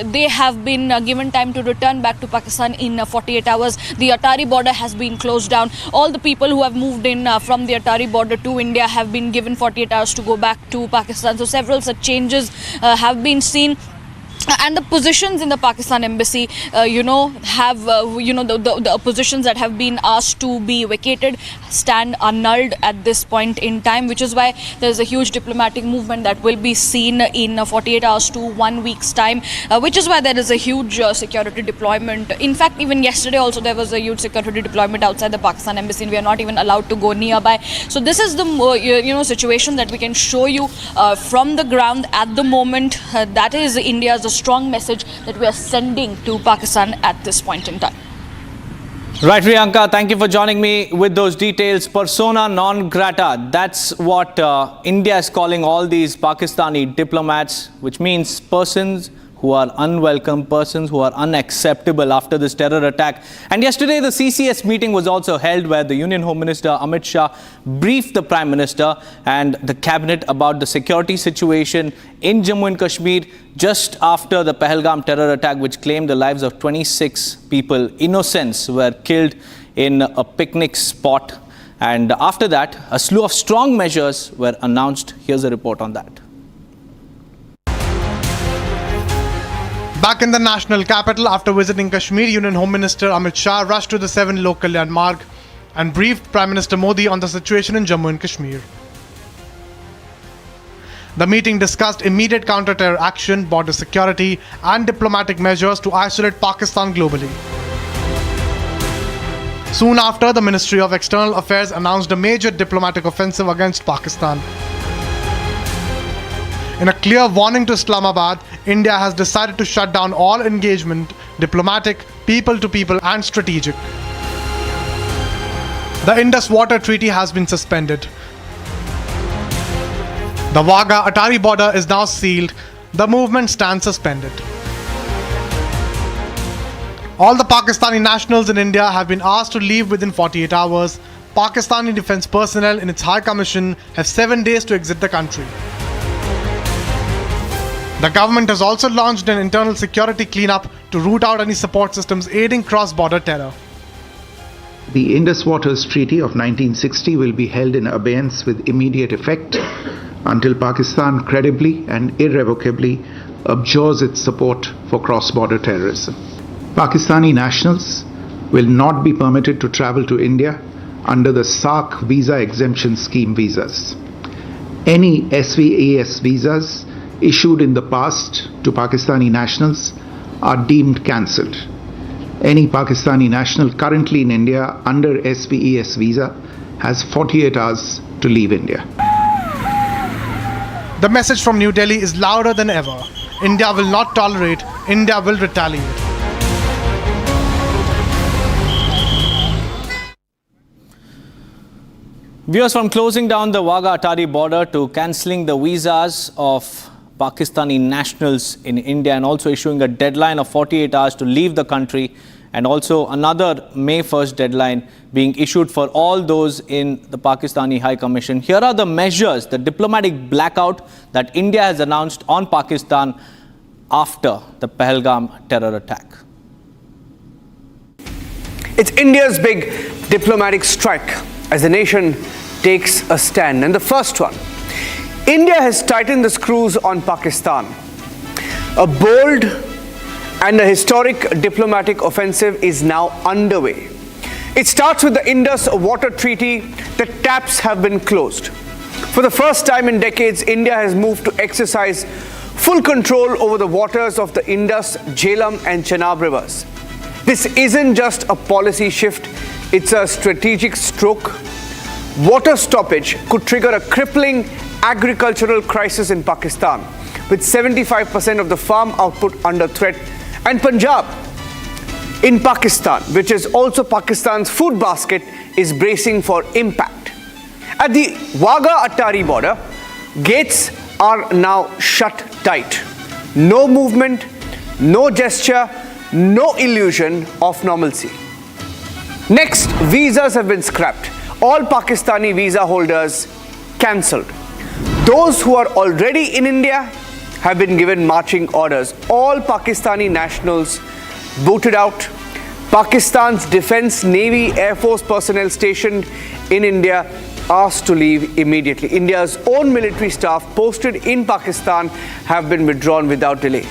they have been given time to return back to Pakistan in 48 hours. The Atari border has been closed down. All the people who have moved in from the Atari border to India have been given 48 hours to go back to Pakistan. So several such changes have been seen. And the positions in the Pakistan embassy, have, the positions that have been asked to be vacated stand annulled at this point in time, which is why there is a huge diplomatic movement that will be seen in 48 hours to 1 week's time, which is why there is a huge security deployment. In fact, even yesterday also there was a huge security deployment outside the Pakistan embassy, and we are not even allowed to go nearby. So this is the situation that we can show you from the ground at the moment. That is India's strong message that we are sending to Pakistan at this point in time. Right, Priyanka, thank you for joining me with those details. Persona non grata, that's what India is calling all these Pakistani diplomats, which means persons who are unwelcome, persons who are unacceptable after this terror attack. And yesterday, the CCS meeting was also held where the Union Home Minister Amit Shah briefed the Prime Minister and the Cabinet about the security situation in Jammu and Kashmir just after the Pahalgam terror attack, which claimed the lives of 26 people. Innocents were killed in a picnic spot. And after that, a slew of strong measures were announced. Here's a report on that. Back in the national capital, after visiting Kashmir, Union Home Minister Amit Shah rushed to the 7 local landmark and briefed Prime Minister Modi on the situation in Jammu and Kashmir. The meeting discussed immediate counter-terror action, border security and diplomatic measures to isolate Pakistan globally. Soon after, the Ministry of External Affairs announced a major diplomatic offensive against Pakistan. In a clear warning to Islamabad, India has decided to shut down all engagement, diplomatic, people-to-people and strategic. The Indus Waters Treaty has been suspended. The Wagah-Attari border is now sealed. The movement stands suspended. All the Pakistani nationals in India have been asked to leave within 48 hours. Pakistani defense personnel in its High Commission have 7 days to exit the country. The government has also launched an internal security cleanup to root out any support systems aiding cross-border terror. The Indus Waters Treaty of 1960 will be held in abeyance with immediate effect until Pakistan credibly and irrevocably abjures its support for cross-border terrorism. Pakistani nationals will not be permitted to travel to India under the SAARC visa exemption scheme visas. Any SVAS visas issued in the past to Pakistani nationals are deemed cancelled. Any Pakistani national currently in India under SVAS visa has 48 hours to leave India. The message from New Delhi is louder than ever. India will not tolerate, India will retaliate. Viewers, from closing down the Wagah-Attari border to cancelling the visas of Pakistani nationals in India and also issuing a deadline of 48 hours to leave the country, and also another May 1st deadline being issued for all those in the Pakistani High Commission. Here are the measures, the diplomatic blackout that India has announced on Pakistan after the Pahalgam terror attack. It's India's big diplomatic strike as the nation takes a stand. And the first one, India has tightened the screws on Pakistan. A bold and a historic diplomatic offensive is now underway. It starts with the Indus Waters Treaty. The taps have been closed. For the first time in decades, India has moved to exercise full control over the waters of the Indus, Jhelum and Chenab rivers. This isn't just a policy shift, it's a strategic stroke. Water stoppage could trigger a crippling agricultural crisis in Pakistan, with 75% of the farm output under threat. And Punjab in Pakistan, which is also Pakistan's food basket, is bracing for impact. At the Wagah-Attari border, gates are now shut tight. No movement, no gesture, no illusion of normalcy. Next, visas have been scrapped. All Pakistani visa holders cancelled. Those who are already in India have been given marching orders. All Pakistani nationals booted out. Pakistan's Defence, Navy, Air Force personnel stationed in India asked to leave immediately. India's own military staff posted in Pakistan have been withdrawn without delay.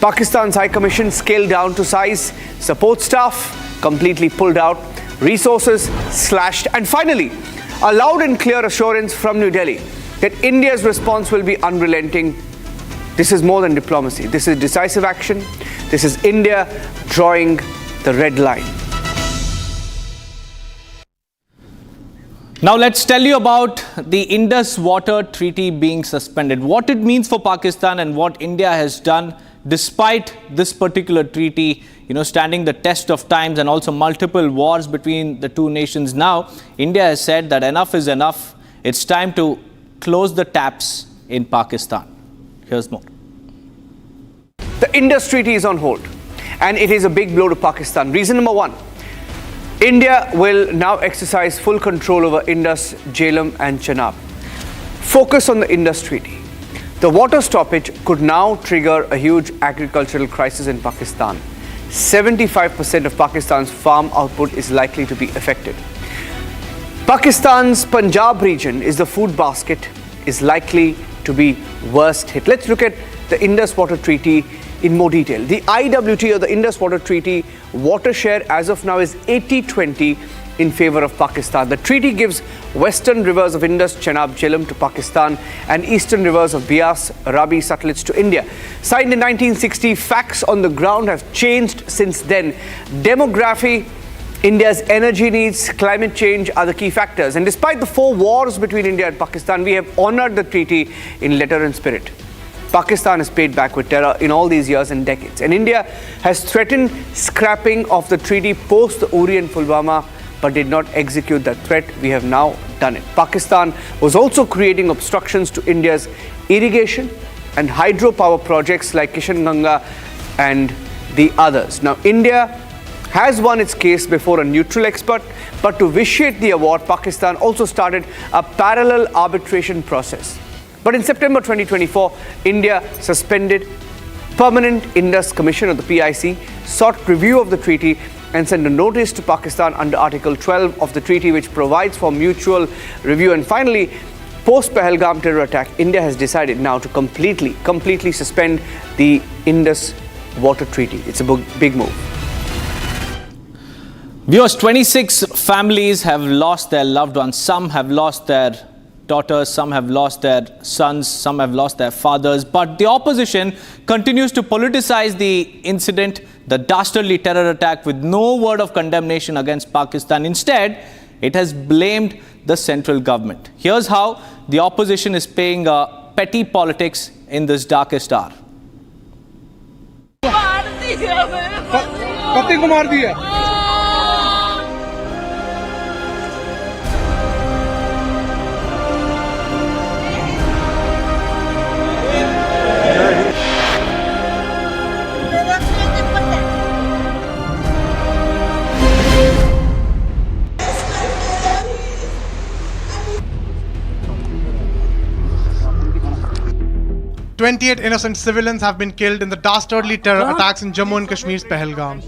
Pakistan's High Commission scaled down to size. Support staff completely pulled out. Resources slashed. And finally, a loud and clear assurance from New Delhi that India's response will be unrelenting. This is more than diplomacy. This is decisive action. This is India drawing the red line. Now let's tell you about the Indus Waters Treaty being suspended, what it means for Pakistan and what India has done despite this particular treaty, standing the test of times and also multiple wars between the two nations. Now, India has said that enough is enough. It's time to close the taps in Pakistan. Here's more. The Indus Treaty is on hold, and it is a big blow to Pakistan. Reason number one, India will now exercise full control over Indus, Jhelum and Chenab. Focus on the Indus Treaty. The water stoppage could now trigger a huge agricultural crisis in Pakistan. 75% of Pakistan's farm output is likely to be affected. Pakistan's Punjab region is the food basket, is likely to be worst hit. Let's look at the Indus Water Treaty in more detail. The IWT, or the Indus Water Treaty, water share as of now is 80-20 in favor of Pakistan. The treaty gives western rivers of Indus, Chenab, Jhelum to Pakistan and eastern rivers of Beas, Ravi, Sutlej to India. Signed in 1960, facts on the ground have changed since then. Demography, India's energy needs, climate change are the key factors. And despite the 4 wars between India and Pakistan, we have honored the treaty in letter and spirit. Pakistan has paid back with terror in all these years and decades. And India has threatened scrapping of the treaty post the Uri and Pulwama, but did not execute that threat. We have now done it. Pakistan was also creating obstructions to India's irrigation and hydropower projects like Kishan Ganga and the others. Now, India has won its case before a neutral expert, but to vitiate the award, Pakistan also started a parallel arbitration process. But in September 2024, India suspended Permanent Indus Commission, or the PIC, sought review of the treaty and sent a notice to Pakistan under Article 12 of the treaty, which provides for mutual review. And finally, post-Pahalgam terror attack, India has decided now to completely suspend the Indus Water Treaty. It's a big move. Viewers, 26 families have lost their loved ones. Some have lost their daughters, some have lost their sons, some have lost their fathers. But the opposition continues to politicize the incident, the dastardly terror attack, with no word of condemnation against Pakistan. Instead, it has blamed the central government. Here's how the opposition is playing petty politics in this darkest hour. पति को मार दिया। "28 innocent civilians have been killed in the dastardly terror attacks in Jammu and Kashmir's Pahalgam.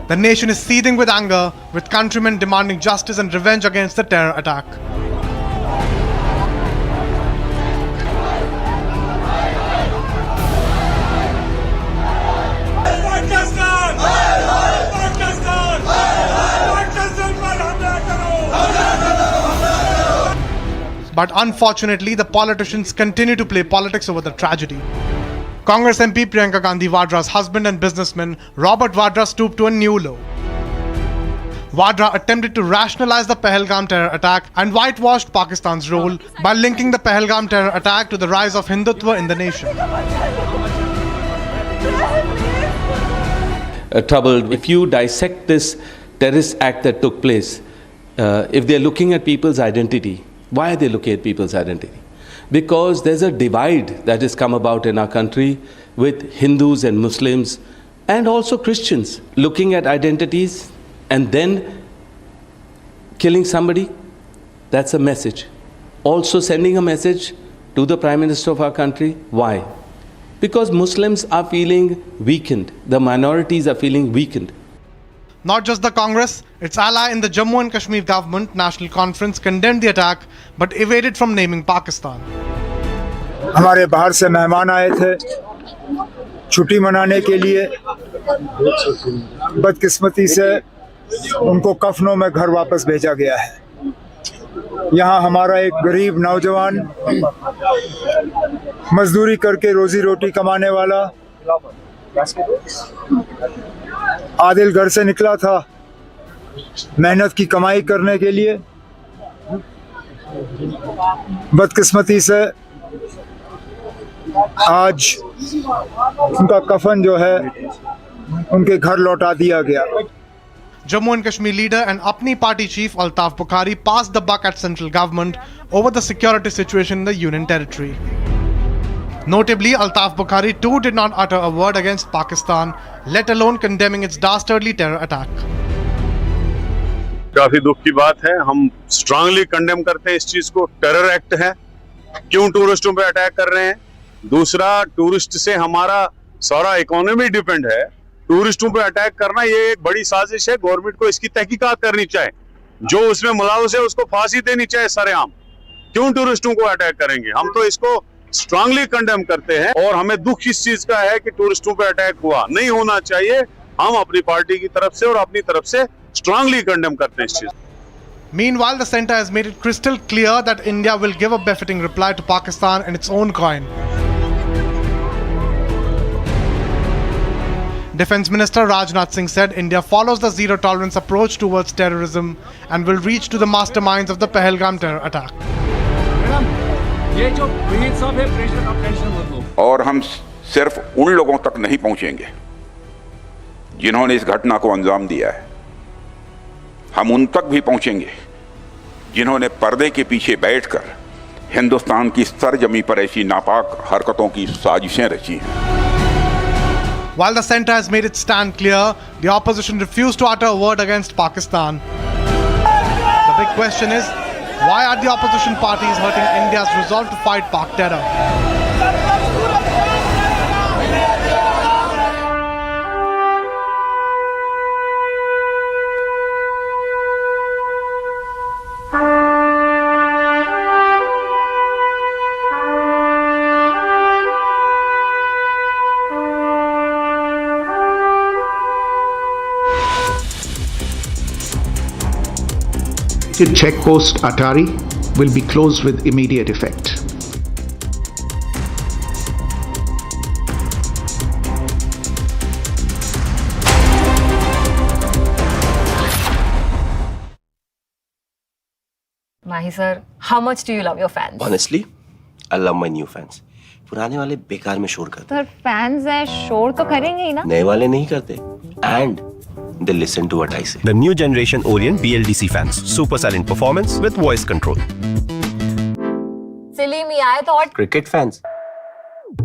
The nation is seething with anger, with countrymen demanding justice and revenge against the terror attack. But unfortunately, the politicians continue to play politics over the tragedy. Congress MP Priyanka Gandhi Vadra's husband and businessman Robert Vadra stooped to a new low. Vadra attempted to rationalize the Pahalgam terror attack and whitewashed Pakistan's role by linking the Pahalgam terror attack to the rise of Hindutva in the nation. Troubled. If you dissect this terrorist act that took place, if they're looking at people's identity, why are they looking at people's identity? Because there's a divide that has come about in our country with Hindus and Muslims and also Christians looking at identities and then killing somebody. That's a message. Also sending a message to the Prime Minister of our country. Why? Because Muslims are feeling weakened. The minorities are feeling weakened. Not just the Congress, its ally in the Jammu and Kashmir government, National Conference, condemned the attack but evaded from naming Pakistan. हमारे बाहर से मेहमान आए थे छुट्टी मनाने के लिए, बदकिस्मती से उनको कफनों में घर वापस भेजा गया है। यहाँ हमारा एक गरीब नौजवान मजदूरी करके रोजी रोटी कमाने वाला आदिल घर से निकला था मेहनत की कमाई करने के लिए, बदकिस्मती से आज उनका कफन जो है उनके घर लौटा दिया गया। Jammu and Kashmir leader and Apni party chief Altaf Bukhari passed the buck at central government over the security situation in the Union territory. Notably, Altaf Bukhari too did not utter a word against Pakistan, let alone condemning its dastardly terror attack. काफी दुख की बात है, हम strongly condemn करते हैं इस चीज को। टेरर एक्ट है, क्यों टूरिस्टों पे अटैक कर रहे हैं? दूसरा, टूरिस्ट से हमारा सारा इकोनॉमी डिपेंड है। टूरिस्टों पे अटैक करना ये एक बड़ी साजिश है। गवर्नमेंट को इसकी तहकीकात करनी चाहिए। जो उसमें मुलविस है उसको फांसी देनी चाहिए सरेआम। क्यों टूरिस्टों को अटैक करेंगे? हम तो इसको स्ट्रांगली कंडेम करते हैं और हमें दुख इस चीज का है कि टूरिस्टों पे अटैक हुआ, नहीं होना चाहिए। हम अपनी पार्टी की तरफ से और अपनी तरफ से स्ट्रांगली कंडेम करते हैं इस चीज। Meanwhile, the centre has made it crystal clear that India will give a befitting reply to Pakistan in its own coin. Defence Minister Rajnath Singh said India follows the zero-tolerance approach towards terrorism and will reach to the masterminds of the Pahalgam terror attack. और हम सिर्फ उन लोगों तक नहीं पहुंचेंगे जिन्होंने इस घटना को अंजाम दिया है, हम उन तक भी पहुंचेंगे जिन्होंने पर्दे के पीछे बैठकर हिंदुस्तान की सरजमी पर ऐसी नापाक हरकतों की साजिशें रची हैं। While the centre has made its stand clear, the opposition refused to utter a word against Pakistan. The big question is, why are the opposition parties hurting India's resolve to fight Pak terror? Check post Atari will be closed with immediate effect. Mahi sir, how much do you love your fans? Honestly, I love my new fans. पुराने वाले बेकार में शोर करते sir fans हैं, शोर तो करेंगे ही ना। नए वाले नहीं करते and they listen to what I say. The new generation Orient BLDC fans, super silent performance with voice control. सिली में आए तो और Cricket fans.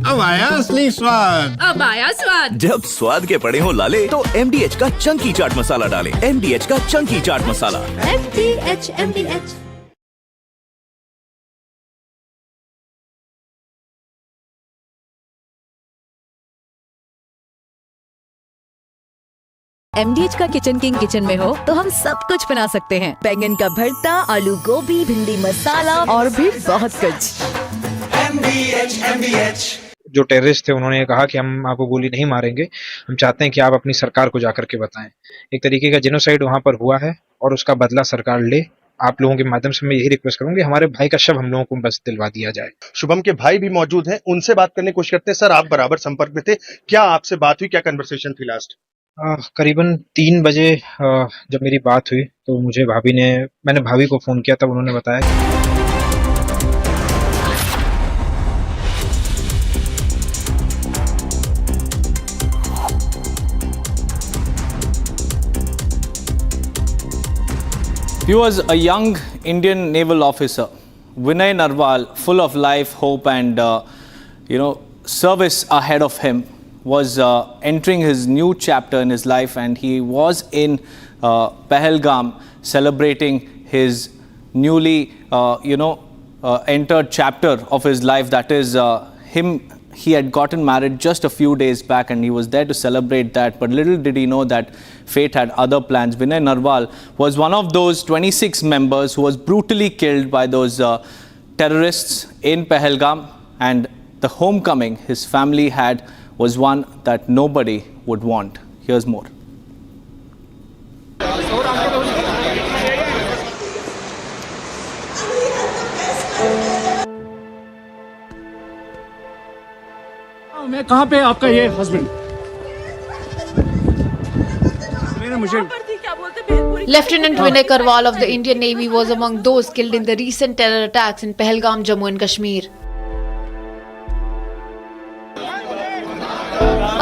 अब आया असली स्वाद। अब आया स्वाद। जब स्वाद के पड़े हो लाले तो MDH का चंकी चाट मसाला डालें। MDH का चंकी चाट मसाला। MDH MDH का किचन किंग किचन में हो तो हम सब कुछ बना सकते हैं। बैंगन का भरता, आलू गोभी, भिंडी मसाला और भी बहुत कुछ। MDH जो टेररिस्ट थे उन्होंने कहा कि हम आपको गोली नहीं मारेंगे, हम चाहते हैं कि आप अपनी सरकार को जाकर के बताएं। एक तरीके का जेनोसाइड वहां पर हुआ है और उसका बदला सरकार ले। आप लोगों के माध्यम से मैं यही रिक्वेस्ट करूंगी, हमारे भाई का शव हम लोगों को बस दिलवा दिया जाए। शुभम के भाई भी मौजूद हैं, उनसे बात करने की कोशिश करते हैं। सर, आप बराबर संपर्क में थे, क्या आपसे बात हुई, क्या कन्वर्सेशन थी लास्ट? करीबन 3 बजे जब मेरी बात हुई तो मैंने भाभी को फोन किया, तब उन्होंने बताया He was a young Indian naval officer, Vinay Narwal, full of life, hope and service ahead of him, was entering his new chapter in his life, and he was in Pahalgam celebrating his newly entered chapter of his life, that is he had gotten married just a few days back and he was there to celebrate that. But little did he know that fate had other plans. Vinay Narwal was one of those 26 members who was brutally killed by those terrorists in Pahalgam, and the homecoming his family had was one that nobody would want. Here's more. मैं कहाँ पे आपका ये husband? Lieutenant Vinay Karwal of the Indian Navy was among those killed in the recent terror attacks in Pahalgam, Jammu and Kashmir.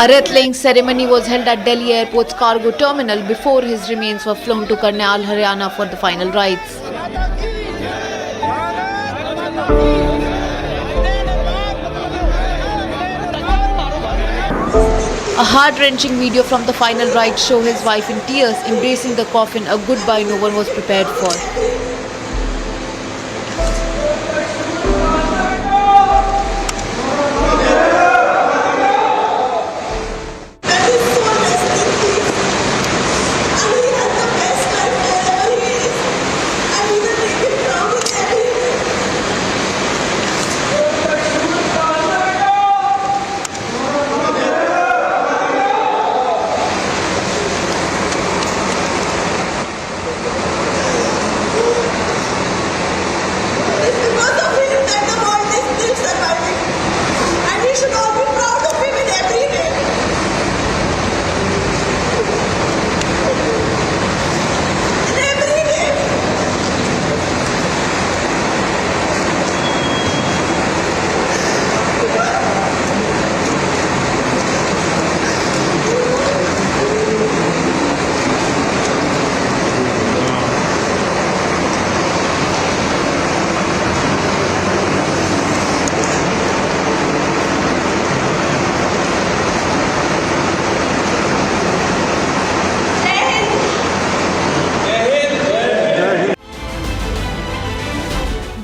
A wreath-laying ceremony was held at Delhi Airport's cargo terminal before his remains were flown to Karnaal, Haryana for the final rites. A heart-wrenching video from the final ride show his wife in tears embracing the coffin, a goodbye no one was prepared for.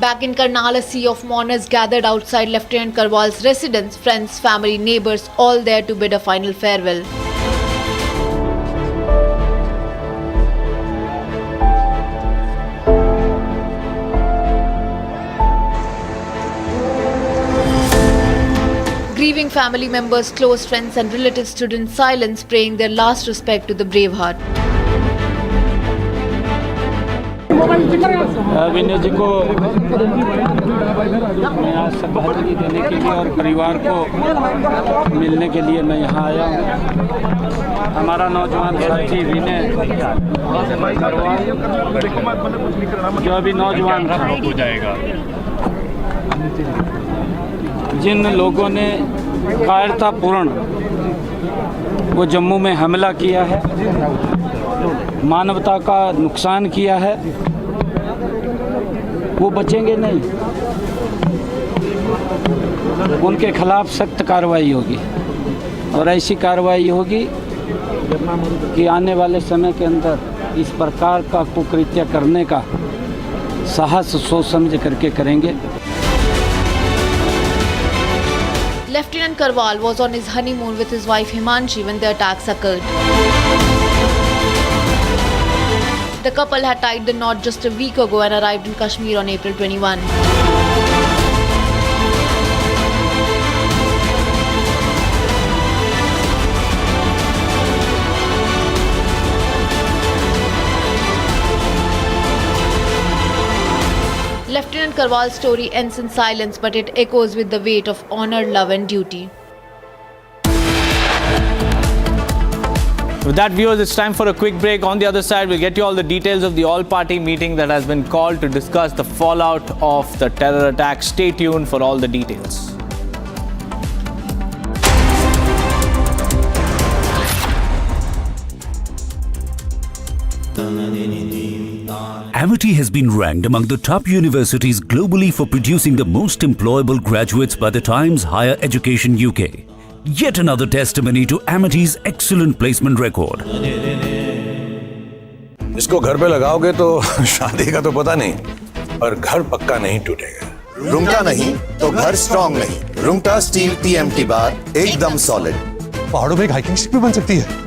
Back in Karnal, a sea of mourners gathered outside Lieutenant Karwal's residence, friends, family, neighbours, all there to bid a final farewell. Grieving family members, close friends and relatives stood in silence, praying their last respect to the brave heart. विनय जी को मैं आज श्रद्धांजलि देने के लिए और परिवार को मिलने के लिए मैं यहाँ आया हूँ। हमारा नौजवान साथी विनय जो अभी नौजवान था, जिन लोगों ने कायरतापूर्ण वो जम्मू में हमला किया है, मानवता का नुकसान किया है, वो बचेंगे नहीं। उनके खिलाफ सख्त कार्रवाई होगी और ऐसी कार्रवाई होगी कि आने वाले समय के अंदर इस प्रकार का कुकृत्य करने का साहस सोच समझ करके करेंगे। Lieutenant Karwal was on his honeymoon with his wife Himanshi when the attacks occurred. The couple had tied the knot just a week ago and arrived in Kashmir on April 21. Lieutenant Karwal's story ends in silence, but it echoes with the weight of honor, love and duty. With that, viewers, it's time for a quick break. On the other side, we'll get you all the details of the all-party meeting that has been called to discuss the fallout of the terror attack. Stay tuned for all the details. Amity has been ranked among the top universities globally for producing the most employable graduates by the Times Higher Education UK. Yet another testimony to Amity's excellent placement record. इसको घर पे लगाओगे तो शादी का तो पता नहीं, पर घर पक्का नहीं टूटेगा। रुंगटा नहीं तो घर स्ट्रॉन्ग नहीं। रुंगटा स्टील TMT बार एकदम सॉलिड। पहाड़ों में एक हाइकिंग शिप भी बन सकती है।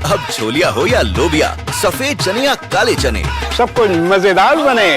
अब छोलिया हो या लोबिया, सफेद चने या काले चने, सब कुछ मजेदार बने।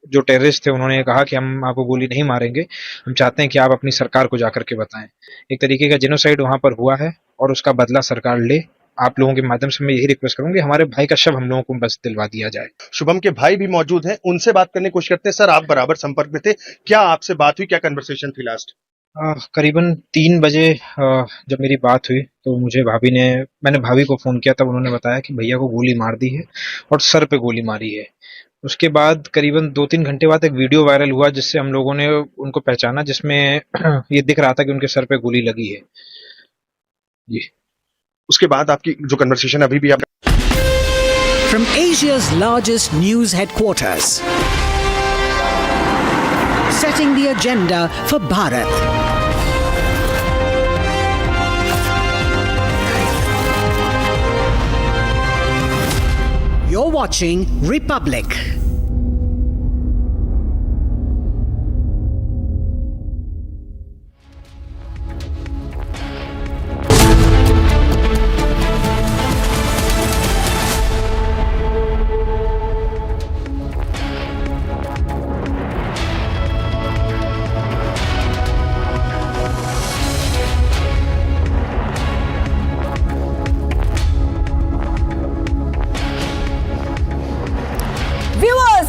जो टेररिस्ट थे उन्होंने कहा कि हम आपको गोली नहीं मारेंगे, हम चाहते हैं कि आप अपनी सरकार को जाकर के बताएं। एक तरीके का जेनोसाइड वहां पर हुआ है और उसका बदला सरकार ले। आप लोगों के माध्यम से मैं यही रिक्वेस्ट करूंगी, हमारे भाई का शव हम लोगों को बस दिलवा दिया जाए। शुभम के भाई भी मौजूद हैं, उनसे बात करने की कोशिश करते हैं। सर, आप बराबर संपर्क में थे, क्या आपसे बात हुई, क्या कन्वर्सेशन थी लास्ट? करीबन 3 बजे जब मेरी बात हुई तो मैंने भाभी को फोन किया, तब उन्होंने बताया कि भैया को गोली मार दी है और सर पे गोली मारी है। उसके बाद करीबन 2-3 घंटे बाद एक वीडियो वायरल हुआ जिससे हम लोगों ने उनको पहचाना, जिसमें ये दिख रहा था कि उनके सर पे गोली लगी है जी। उसके बाद आपकी जो कन्वर्सेशन अभी भी आप From Asia's largest news headquarters, setting the agenda for Bharat. You're watching Republic.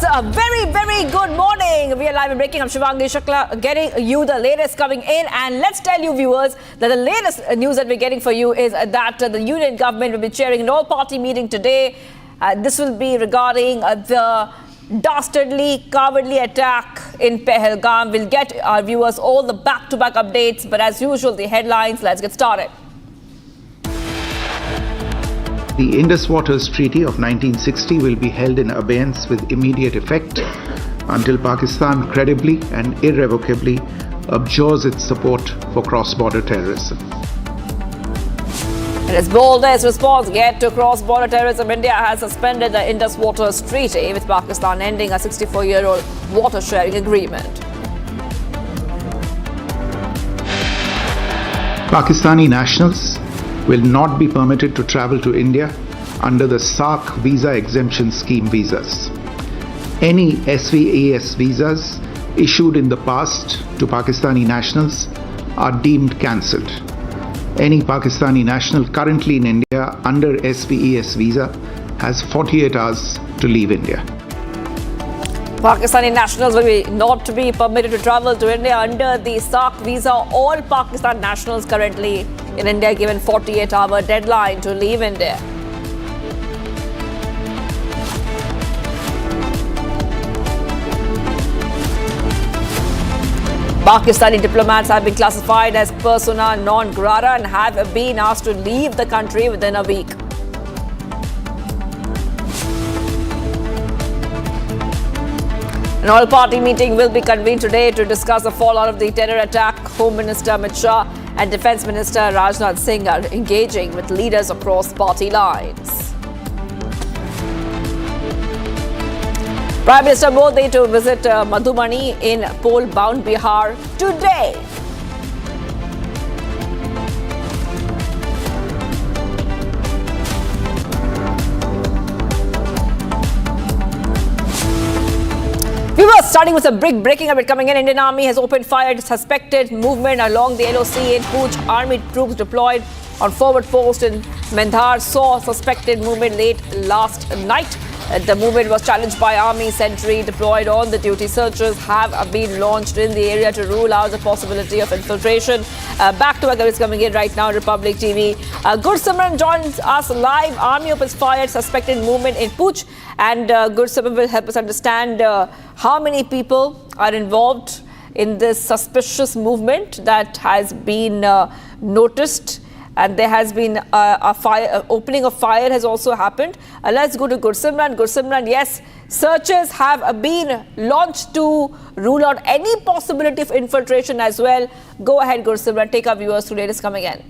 A very, very good morning. We are live and breaking. I'm Shivangi Shukla, getting you the latest coming in. And let's tell you, viewers, that the latest news that we're getting for you is that the union government will be chairing an all-party meeting today. This will be regarding the dastardly, cowardly attack in Pahalgam. We'll get our viewers all the back-to-back updates. But as usual, the headlines. Let's get started. The Indus Waters Treaty of 1960 will be held in abeyance with immediate effect until Pakistan credibly and irrevocably abjures its support for cross-border terrorism. In its boldest response yet to cross-border terrorism, India has suspended the Indus Waters Treaty, with Pakistan ending a 64-year-old water-sharing agreement. Pakistani nationals will not be permitted to travel to India under the SAARC visa exemption scheme visas. Any SVAS visas issued in the past to Pakistani nationals are deemed cancelled. Any Pakistani national currently in India under SVAS visa has 48 hours to leave India. Pakistani nationals will not be permitted to travel to India under the SAARC visa. All Pakistan nationals currently in India given 48-hour deadline to leave India. Pakistani diplomats have been classified as persona non grata and have been asked to leave the country within a week. An all-party meeting will be convened today to discuss the fallout of the terror attack. Home Minister Amit Shah and Defence Minister Rajnath Singh are engaging with leaders across party lines. Prime Minister Modi to visit Madhubani in poll-bound Bihar today. We were starting with a big breaking update coming in. Indian Army has opened fire at suspected movement along the LOC in Poonch. Army troops deployed on forward post in Mendhar saw suspected movement late last night. The movement was challenged by Army sentry deployed on the duty. Searches have been launched in the area to rule out the possibility of infiltration. Back to what is coming in right now, Republic TV. Gursimran joins us live. Army opens fire at suspected movement in Poonch. And Gursimran will help us understand how many people are involved in this suspicious movement that has been noticed. And there has been a fire, opening of fire has also happened. Let's go to Gursimran. Gursimran, yes, searches have been launched to rule out any possibility of infiltration as well. Go ahead, Gursimran, take our viewers through latest coming in.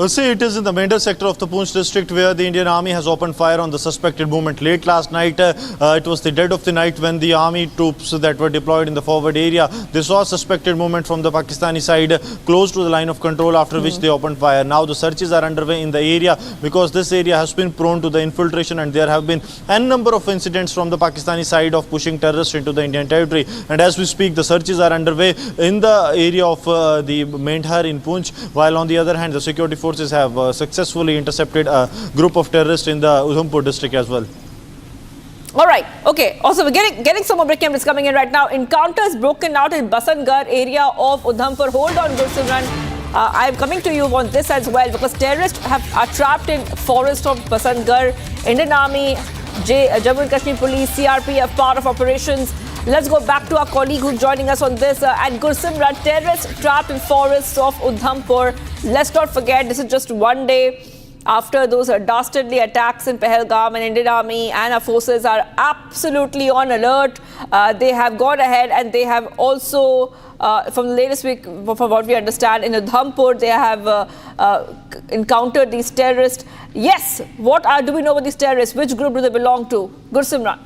See, it is in the meadows sector of the Poonch district where the Indian Army has opened fire on the suspected movement. Late last night, it was the dead of the night when the army troops that were deployed in the forward area, they saw suspected movement from the Pakistani side close to the line of control, after which they opened fire. Now the searches are underway in the area because this area has been prone to the infiltration, and there have been a number of incidents from the Pakistani side of pushing terrorists into the Indian territory. And as we speak, the searches are underway in the area of the Mendhar in Poonch, while on the other hand, the security forces have successfully intercepted a group of terrorists in the Udhampur district as well. All right. Okay. Also, we're getting some more breaking updates coming in right now. Encounters broken out in Basangarh area of Udhampur. Hold on, Gursimran. I'm coming to you on this as well, because terrorists are trapped in forest of Basangarh. Indian Army, Jammu and Kashmir Police, CRPF, part of operations. Let's go back to our colleague who's joining us on this. And Gursimran, terrorists trapped in forests of Udhampur. Let's not forget, this is just one day after those dastardly attacks in Pahalgam, and Indian Army and our forces are absolutely on alert. They have gone ahead and they have also, from the latest week, from what we understand, in Udhampur, they have encountered these terrorists. Yes, what do we know about these terrorists? Which group do they belong to? Gursimran.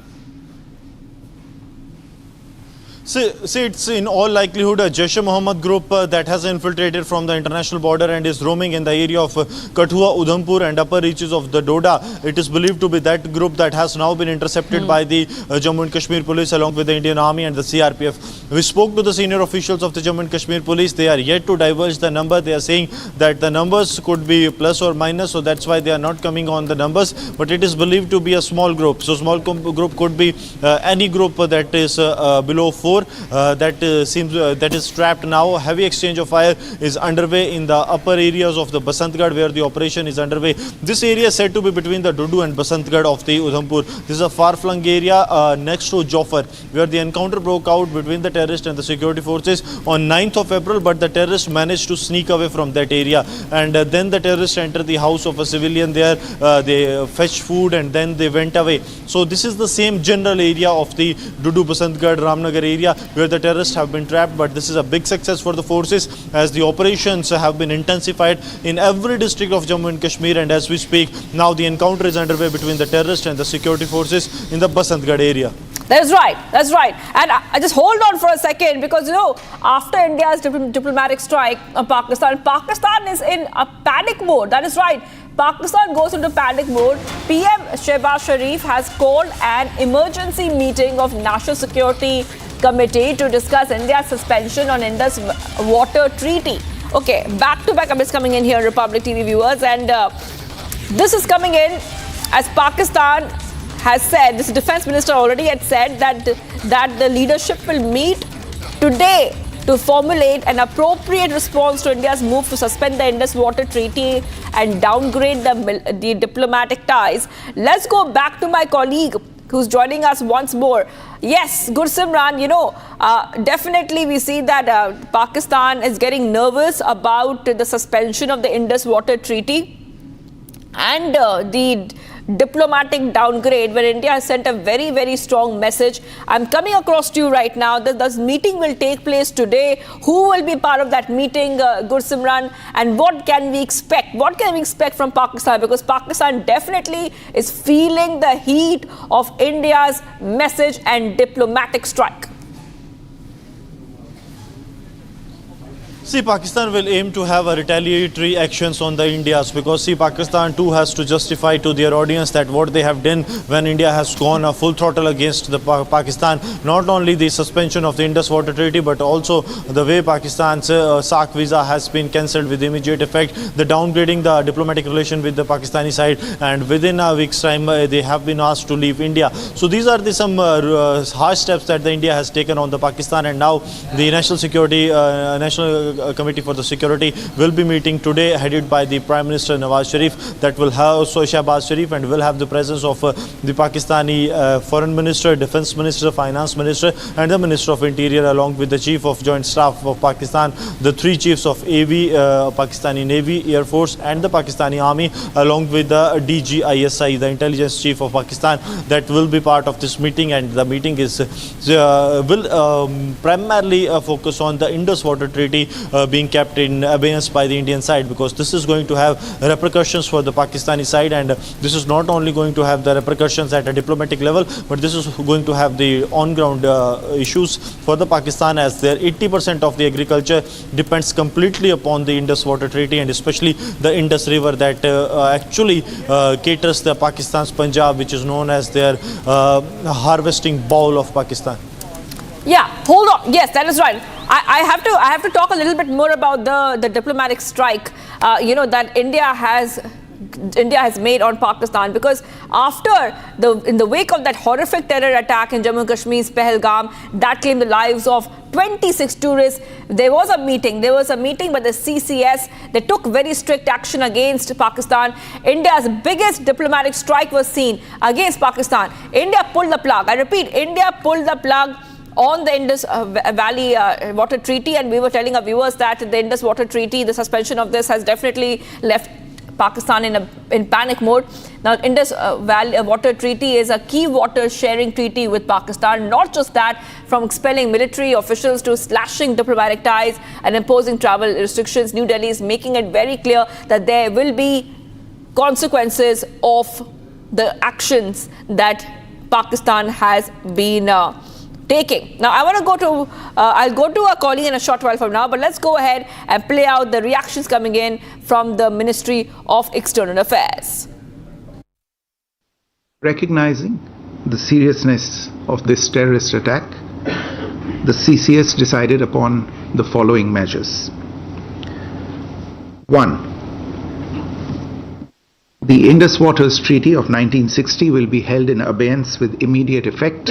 See, it's in all likelihood a Jaish-e-Mohammed group that has infiltrated from the international border and is roaming in the area of Kathua, Udhampur and upper reaches of the Doda. It is believed to be that group that has now been intercepted by the Jammu and Kashmir Police along with the Indian Army and the CRPF. We spoke to the senior officials of the Jammu and Kashmir Police. They are yet to divulge the number. They are saying that the numbers could be plus or minus, so that's why they are not coming on the numbers. But it is believed to be a small group. So small group could be any group that is below 4. That is trapped now. Heavy exchange of fire is underway in the upper areas of the Basantgarh, where the operation is underway. This area is said to be between the Dudu and Basantgarh of the Udhampur. This is a far-flung area next to Jofar, where the encounter broke out between the terrorists and the security forces on 9th of April, but the terrorists managed to sneak away from that area. And then the terrorists entered the house of a civilian there. They fetched food and then they went away. So this is the same general area of the Dudu, Basantgarh, Ramnagar area where the terrorists have been trapped. But this is a big success for the forces as the operations have been intensified in every district of Jammu and Kashmir. And as we speak, now the encounter is underway between the terrorists and the security forces in the Basantgarh area. That's right. That's right. And I just hold on for a second, because, you know, after India's diplomatic strike on Pakistan is in a panic mode. That is right. Pakistan goes into panic mode. PM Shehbaz Sharif has called an emergency meeting of National Security Committee to discuss India's suspension on Indus Waters Treaty. Okay, back-to-back updates coming in here, Republic TV viewers. And this is coming in as Pakistan has said, this defense minister already had said that the leadership will meet today to formulate an appropriate response to India's move to suspend the Indus Waters Treaty and downgrade the diplomatic ties. Let's go back to my colleague who's joining us once more. Yes, Gursimran, you know, definitely we see that Pakistan is getting nervous about the suspension of the Indus Waters Treaty and the diplomatic downgrade, where India has sent a very, very strong message. I'm coming across to you right now that this meeting will take place today. Who will be part of that meeting, Gursimran, and what can we expect? What can we expect from Pakistan? Because Pakistan definitely is feeling the heat of India's message and diplomatic strike. See, Pakistan will aim to have a retaliatory actions on the Indias, because see, Pakistan too has to justify to their audience that what they have done when India has gone a full throttle against the Pakistan. Not only the suspension of the Indus Waters Treaty, but also the way Pakistan's SAARC visa has been cancelled with immediate effect, the downgrading the diplomatic relation with the Pakistani side, and within a week's time they have been asked to leave India. So these are some harsh steps that the India has taken on the Pakistan, and now the National Committee for the Security will be meeting today, headed by the Prime Minister Nawaz Sharif, that will have also Shehbaz Sharif, and will have the presence of the Pakistani Foreign Minister, Defence Minister, Finance Minister and the Minister of Interior, along with the Chief of Joint Staff of Pakistan, the three chiefs of AV, Pakistani Navy, Air Force and the Pakistani Army, along with the DG ISI, the Intelligence Chief of Pakistan, that will be part of this meeting. And the meeting will primarily focus on the Indus Waters Treaty, being kept in abeyance by the Indian side, because this is going to have repercussions for the Pakistani side, and this is not only going to have the repercussions at a diplomatic level, but this is going to have the on-ground issues for the Pakistan, as their 80% of the agriculture depends completely upon the Indus Water Treaty, and especially the Indus River that actually caters the Pakistan's Punjab, which is known as their harvesting bowl of Pakistan. Yeah, hold on. Yes, that is right. I have to talk a little bit more about the diplomatic strike, that India has made on Pakistan, because in the wake of that horrific terror attack in Jammu and Kashmir's Pahalgam that claimed the lives of 26 tourists, there was a meeting, but the CCS, they took very strict action against Pakistan. India's biggest diplomatic strike was seen against Pakistan. India pulled the plug. I repeat, India pulled the plug on the Indus Valley Water Treaty, and we were telling our viewers that the Indus Water Treaty, the suspension of this has definitely left Pakistan in panic mode. Now, Indus Valley Water Treaty is a key water sharing treaty with Pakistan. Not just that, from expelling military officials to slashing diplomatic ties and imposing travel restrictions, New Delhi is making it very clear that there will be consequences of the actions that Pakistan has been taking. Now, I want to go to, I'll go to a colleague in a short while from now, but let's go ahead and play out the reactions coming in from the Ministry of External Affairs. Recognizing the seriousness of this terrorist attack, the CCS decided upon the following measures. 1. The Indus Waters Treaty of 1960 will be held in abeyance with immediate effect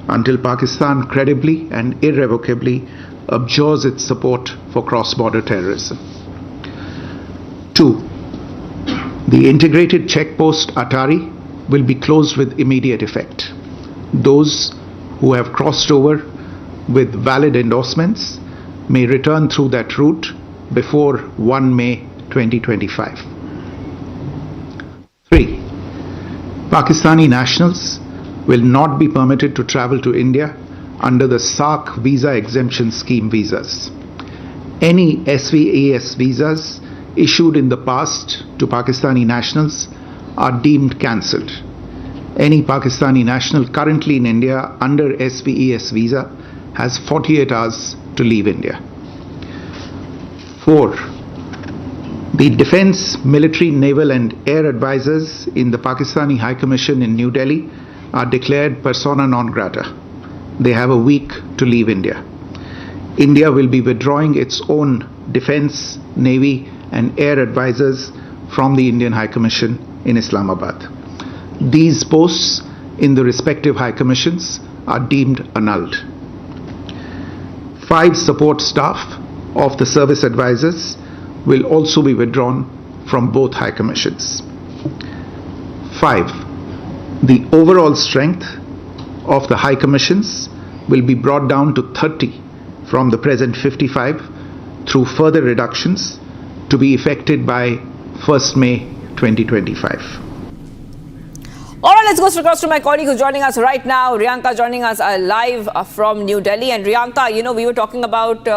until Pakistan credibly and irrevocably abjures its support for cross-border terrorism. 2. The integrated checkpost Atari will be closed with immediate effect. Those who have crossed over with valid endorsements may return through that route before 1 May 2025. 3. Pakistani nationals will not be permitted to travel to India under the SAARC visa exemption scheme visas. Any SVAS visas issued in the past to Pakistani nationals are deemed cancelled. Any Pakistani national currently in India under SVAS visa has 48 hours to leave India. 4. The Defence, Military, Naval and Air Advisors in the Pakistani High Commission in New Delhi are declared persona non grata. They have a week to leave India. India will be withdrawing its own Defence, Navy and Air Advisors from the Indian High Commission in Islamabad. These posts in the respective High Commissions are deemed annulled. 5 support staff of the service advisors will also be withdrawn from both High Commissions. 5. The overall strength of the High Commissions will be brought down to 30 from the present 55 through further reductions to be effected by 1st May 2025. All right, let's go across to my colleague who's joining us right now, Riyanka, joining us live from New Delhi. And Riyanka, we were talking about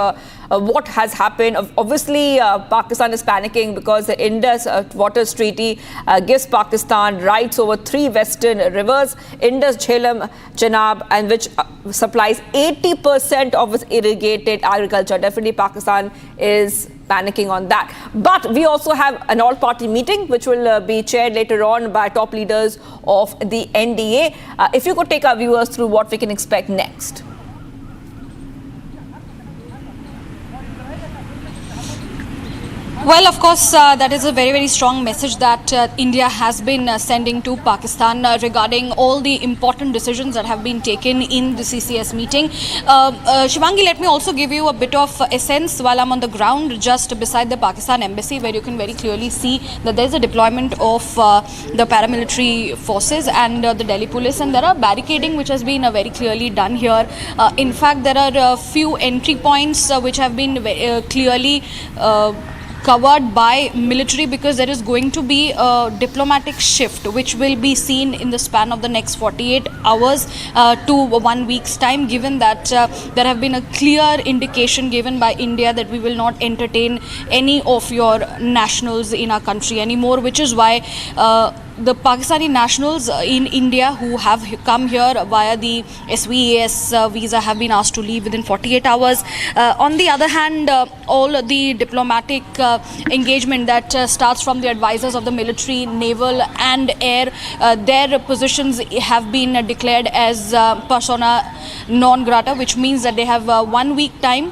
what has happened. Obviously, Pakistan is panicking because the Indus Waters Treaty gives Pakistan rights over 3 western rivers, Indus, Jhelum, Chenab, and which supplies 80% of its irrigated agriculture. Definitely, Pakistan is panicking on that. But we also have an all-party meeting which will be chaired later on by top leaders of the NDA. If you could take our viewers through what we can expect next. Well, of course, that is a very, very strong message that India has been sending to Pakistan regarding all the important decisions that have been taken in the CCS meeting. Shivangi, let me also give you a bit of a sense while I'm on the ground just beside the Pakistan embassy, where you can very clearly see that there's a deployment of the paramilitary forces and the Delhi police, and there are barricading which has been very clearly done here. In fact, there are a few entry points which have been clearly covered by military, because there is going to be a diplomatic shift which will be seen in the span of the next 48 hours to 1 week's time, given that there have been a clear indication given by India that we will not entertain any of your nationals in our country anymore, which is why the Pakistani nationals in India who have come here via the SVAS visa have been asked to leave within 48 hours. On the other hand, all the diplomatic engagement that starts from the advisors of the military, naval and air, their positions have been declared as persona non grata, which means that they have 1 week time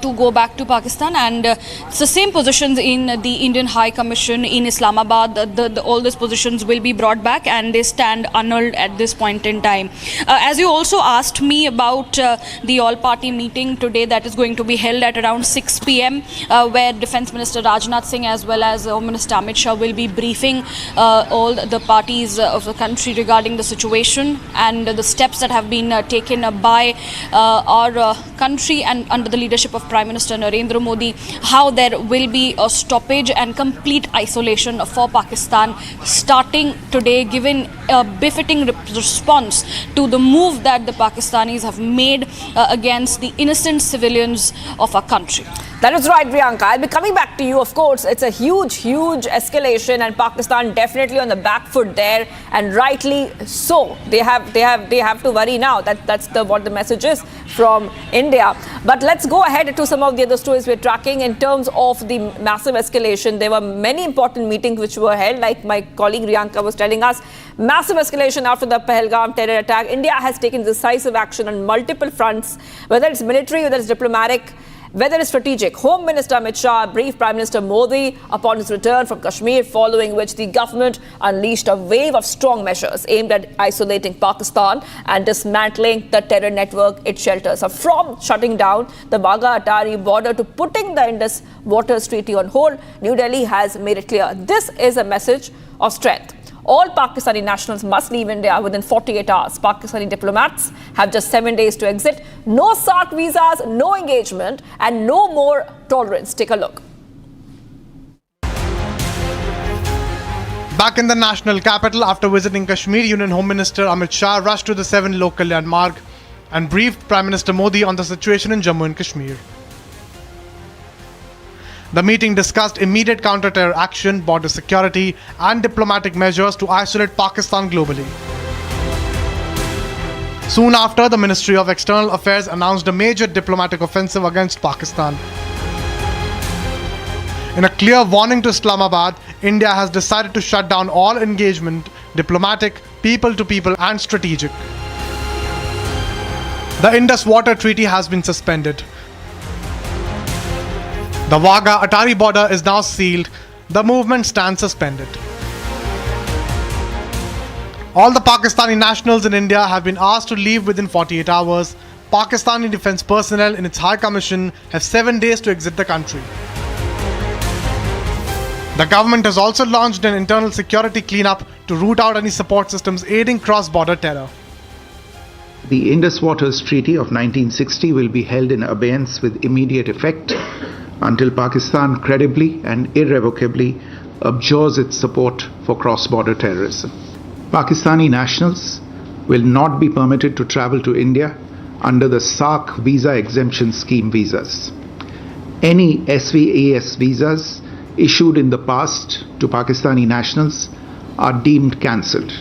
to go back to Pakistan, and it's the same positions in the Indian High Commission in Islamabad. All these positions will be brought back and they stand annulled at this point in time. As you also asked me about the all-party meeting today that is going to be held at around 6 p.m. Where Defence Minister Rajnath Singh as well as Home Minister Amit Shah will be briefing all the parties of the country regarding the situation and the steps that have been taken by our country and under the leadership of Prime Minister Narendra Modi, how there will be a stoppage and complete isolation for Pakistan starting today, given a befitting response to the move that the Pakistanis have made against the innocent civilians of our country. That is right, Priyanka. I'll be coming back to you. Of course, it's a huge escalation, and Pakistan definitely on the back foot there, and rightly so. They have to worry now. That's what the message is from India. But let's go ahead to some of the other stories we're tracking in terms of the massive escalation. There were many important meetings which were held, like my colleague Priyanka was telling us. Massive escalation after the Pahalgam terror attack. India has taken decisive action on multiple fronts, whether it's military, whether it's diplomatic, whether it's strategic. Home Minister Amit Shah briefed Prime Minister Modi upon his return from Kashmir, following which the government unleashed a wave of strong measures aimed at isolating Pakistan and dismantling the terror network it shelters. So from shutting down the Wagah-Atari border to putting the Indus Waters Treaty on hold, New Delhi has made it clear this is a message of strength. All Pakistani nationals must leave India within 48 hours. Pakistani diplomats have just 7 days to exit. No SAARC visas, no engagement, and no more tolerance. Take a look. Back in the national capital, after visiting Kashmir, Union Home Minister Amit Shah rushed to the 7 local landmark and briefed Prime Minister Modi on the situation in Jammu and Kashmir. The meeting discussed immediate counter-terror action, border security, and diplomatic measures to isolate Pakistan globally. Soon after, the Ministry of External Affairs announced a major diplomatic offensive against Pakistan. In a clear warning to Islamabad, India has decided to shut down all engagement, diplomatic, people-to-people, and strategic. The Indus Waters Treaty has been suspended. The Wagah-Atari border is now sealed. The movement stands suspended. All the Pakistani nationals in India have been asked to leave within 48 hours. Pakistani defense personnel in its High Commission have 7 days to exit the country. The government has also launched an internal security cleanup to root out any support systems aiding cross-border terror. The Indus Waters Treaty of 1960 will be held in abeyance with immediate effect until Pakistan credibly and irrevocably abjures its support for cross-border terrorism. Pakistani nationals will not be permitted to travel to India under the SAARC visa exemption scheme visas. Any SVAS visas issued in the past to Pakistani nationals are deemed cancelled.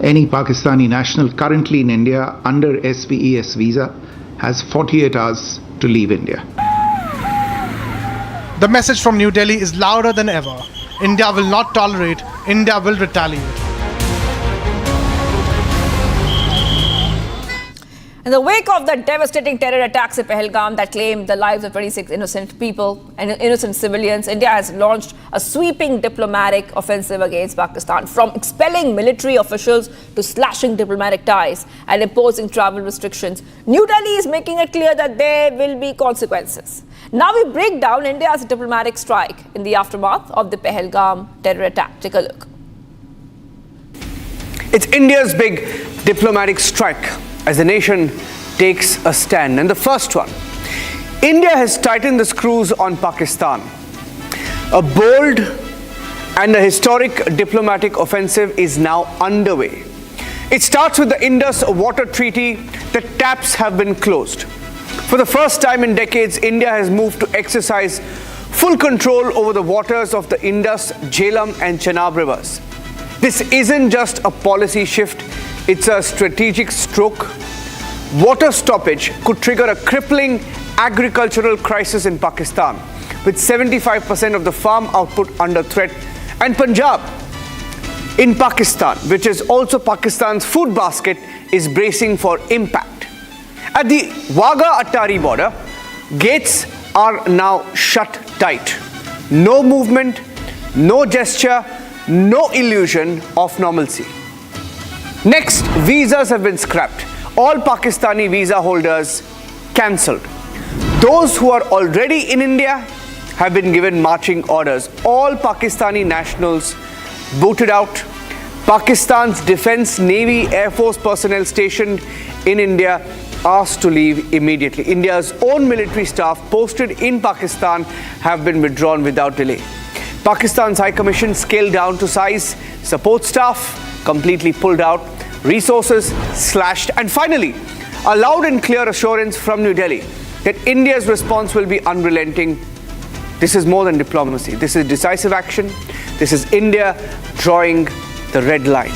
Any Pakistani national currently in India under SVAS visa has 48 hours to leave India. The message from New Delhi is louder than ever. India will not tolerate, India will retaliate. In the wake of the devastating terror attacks in Pahalgam that claimed the lives of 26 innocent people and innocent civilians, India has launched a sweeping diplomatic offensive against Pakistan, from expelling military officials to slashing diplomatic ties and imposing travel restrictions. New Delhi is making it clear that there will be consequences. Now we break down India's diplomatic strike in the aftermath of the Pahalgam terror attack. Take a look. It's India's big diplomatic strike as the nation takes a stand. And the first one, India has tightened the screws on Pakistan. A bold and a historic diplomatic offensive is now underway. It starts with the Indus Water Treaty. The taps have been closed. For the first time in decades, India has moved to exercise full control over the waters of the Indus, Jhelum and Chenab rivers. This isn't just a policy shift, it's a strategic stroke. Water stoppage could trigger a crippling agricultural crisis in Pakistan, with 75% of the farm output under threat, and Punjab in Pakistan, which is also Pakistan's food basket, is bracing for impact. At the Wagah-Attari border, gates are now shut tight. No movement, no gesture, no illusion of normalcy. Next, visas have been scrapped. All Pakistani visa holders cancelled. Those who are already in India have been given marching orders. All Pakistani nationals booted out. Pakistan's Defence, Navy, Air Force personnel stationed in India asked to leave immediately. India's own military staff posted in Pakistan have been withdrawn without delay. Pakistan's High Commission scaled down to size. Support staff completely pulled out. Resources slashed. And finally, a loud and clear assurance from New Delhi that India's response will be unrelenting. This is more than diplomacy. This is decisive action. This is India drawing the red line.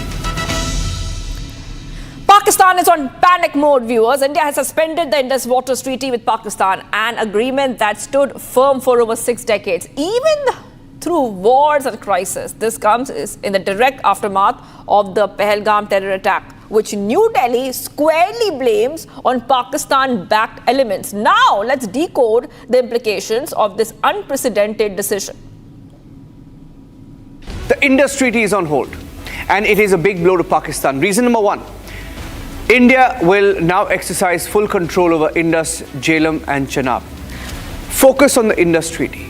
Pakistan is on panic mode, viewers. India has suspended the Indus Waters Treaty with Pakistan, an agreement that stood firm for over 6 decades. Even through wars and crisis, this comes in the direct aftermath of the Pahalgam terror attack, which New Delhi squarely blames on Pakistan-backed elements. Now, let's decode the implications of this unprecedented decision. The Indus Treaty is on hold, and it is a big blow to Pakistan. Reason number one, India will now exercise full control over Indus, Jhelum and Chenab. Focus on the Indus Treaty.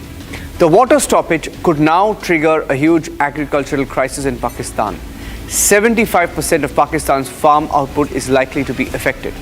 The water stoppage could now trigger a huge agricultural crisis in Pakistan. 75% of Pakistan's farm output is likely to be affected.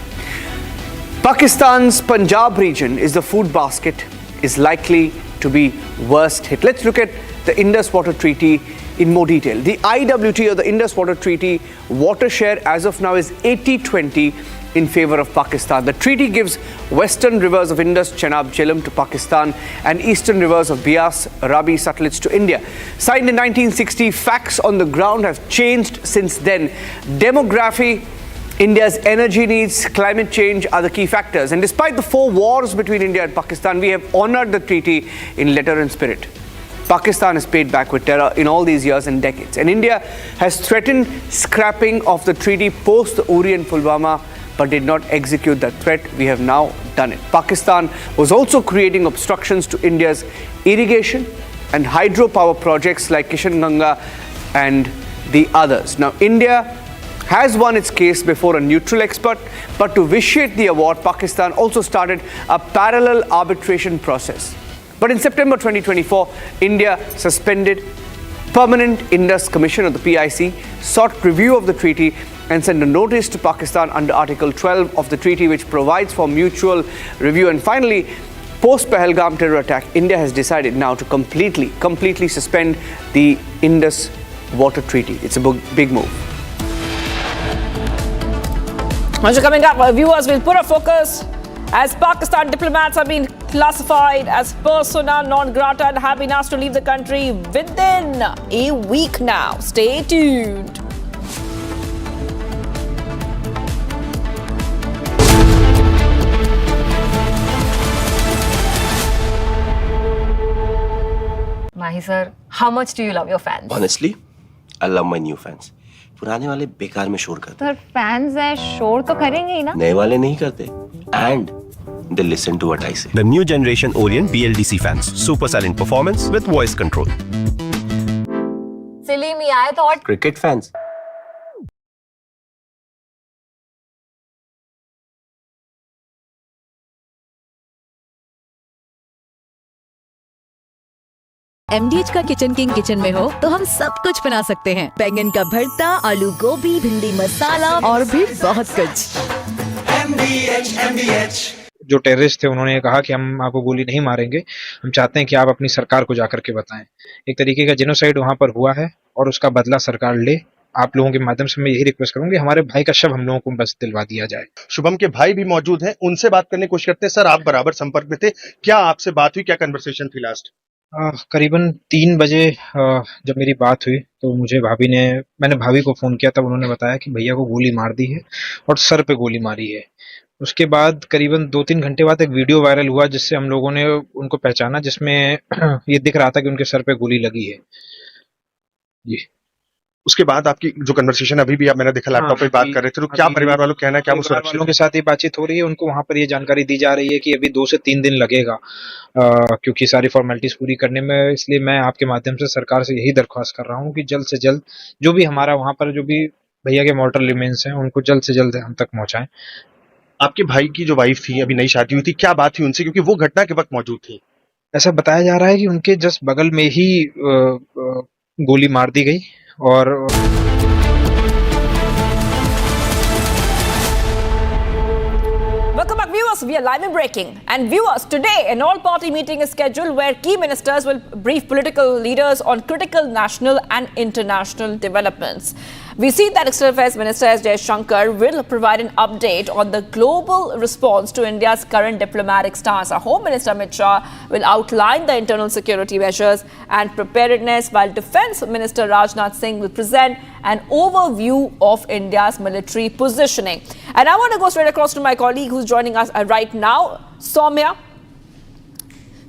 Pakistan's Punjab region is the food basket, is likely to be worst hit. Let's look at the Indus Water Treaty in more detail. The IWT, or the Indus Water Treaty, water share as of now is 80-20 in favor of Pakistan. The treaty gives western rivers of Indus, Chenab, Jhelum to Pakistan and eastern rivers of Beas, Ravi, Sutlej to India. Signed in 1960, facts on the ground have changed since then. Demography, India's energy needs, climate change are the key factors. And despite the 4 wars between India and Pakistan, we have honored the treaty in letter and spirit. Pakistan has paid back with terror in all these years and decades. And India has threatened scrapping of the treaty post the Uri and Pulwama, but did not execute that threat. We have now done it. Pakistan was also creating obstructions to India's irrigation and hydropower projects like Kishanganga and the others. Now, India has won its case before a neutral expert, but to vitiate the award, Pakistan also started a parallel arbitration process. But in September 2024, India suspended Permanent Indus Commission, or the PIC, sought review of the treaty and sent a notice to Pakistan under Article 12 of the treaty, which provides for mutual review. And finally, post-Pahalgam terror attack, India has decided now to completely suspend the Indus Water Treaty. It's a big move. Once coming up, viewers will put a focus as Pakistan diplomats have been classified as persona non grata and have been asked to leave the country within a week now. Stay tuned. Mahi sir, how much do you love your fans? Honestly, I love my new fans. पुराने वाले बेकार में शोर करते Sir, fans हैं शोर तो करेंगे ही ना? नए वाले नहीं करते. And they listen to what I say. The new generation Orient BLDC fans. Super silent performance with voice control. Silly me, I thought. Cricket fans. MDH का किचन किंग किचन में हो तो हम सब कुछ बना सकते हैं। बैंगन का भरता, आलू गोभी, भिंडी मसाला और भी बहुत कुछ। MDH जो टेररिस्ट थे उन्होंने कहा कि हम आपको गोली नहीं मारेंगे, हम चाहते हैं कि आप अपनी सरकार को जाकर के बताएं। एक तरीके का जेनोसाइड वहां पर हुआ है और उसका बदला सरकार ले। आप लोगों के माध्यम से मैं यही रिक्वेस्ट करूंगी, हमारे भाई का शव हम लोगों को बस दिलवा दिया जाए। शुभम के भाई भी मौजूद हैं, उनसे बात करने की कोशिश करते हैं। सर, आप बराबर संपर्क में थे, क्या आपसे बात हुई, क्या कन्वर्सेशन थी लास्ट? करीबन 3 बजे जब मेरी बात हुई तो मैंने भाभी को फोन किया, तब उन्होंने बताया कि भैया को गोली मार दी है और सर पे गोली मारी है। उसके बाद करीबन 2-3 घंटे बाद एक वीडियो वायरल हुआ जिससे हम लोगों ने उनको पहचाना, जिसमें ये दिख रहा था कि उनके सर पे गोली लगी है जी। उसके बाद आपकी जो कन्वर्सेशन अभी भी मैंने देखा लैपटॉप पे बात कर रहे थे, तो क्या परिवार वालों कहना है, क्या वो परिवार वालों के साथ ये बातचीत हो रही है? उनको वहां पर ये जानकारी दी जा रही है कि अभी 2 से 3 दिन लगेगा क्योंकि सारी फॉर्मेलिटीज पूरी करने में। इसलिए मैं आपके माध्यम से सरकार से यही दरख्वास्त कर रहा हूँ कि जल्द से जल्द जो भी हमारा वहां पर जो भी भैया के मॉर्टल रिमेन्स हैं उनको जल्द से जल्द हम तक पहुंचाएं। आपके भाई की जो वाइफ थी, अभी नई शादी हुई थी, क्या बात हुई उनसे, क्योंकि वो घटना के वक्त मौजूद थी? ऐसा बताया जा रहा है कि उनके जस्ट बगल में ही गोली मार दी गई। और Welcome back, viewers. We are live and breaking. And viewers, today an all-party meeting is scheduled where key ministers will brief political leaders on critical national and international developments. We see that External Affairs Minister S. Jaishankar will provide an update on the global response to India's current diplomatic stance. Our Home Minister Amit Shah will outline the internal security measures and preparedness, while Defence Minister Rajnath Singh will present an overview of India's military positioning. And I want to go straight across to my colleague who's joining us right now, Soumya.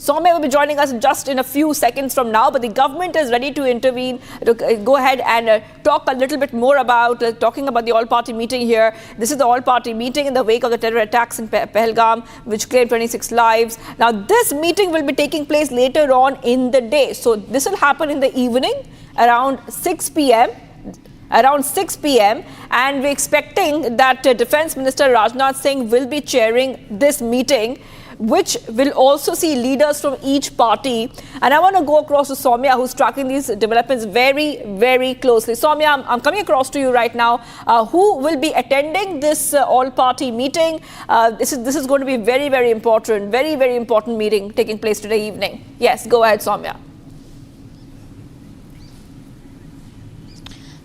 Soumya will be joining us just in a few seconds from now, but the government is ready to intervene, to go ahead and talk a little bit more about, talking about the all-party meeting here. This is the all-party meeting in the wake of the terror attacks in Pahalgam, which claimed 26 lives. Now, this meeting will be taking place later on in the day. So, this will happen in the evening around 6 p.m. And we're expecting that Defence Minister Rajnath Singh will be chairing this meeting, which will also see leaders from each party. And I want to go across to Soumya, who's tracking these developments very, very closely. Soumya, I'm coming across to you right now. Who will be attending this all-party meeting? This is going to be very, very important meeting taking place today evening. Yes, go ahead, Soumya.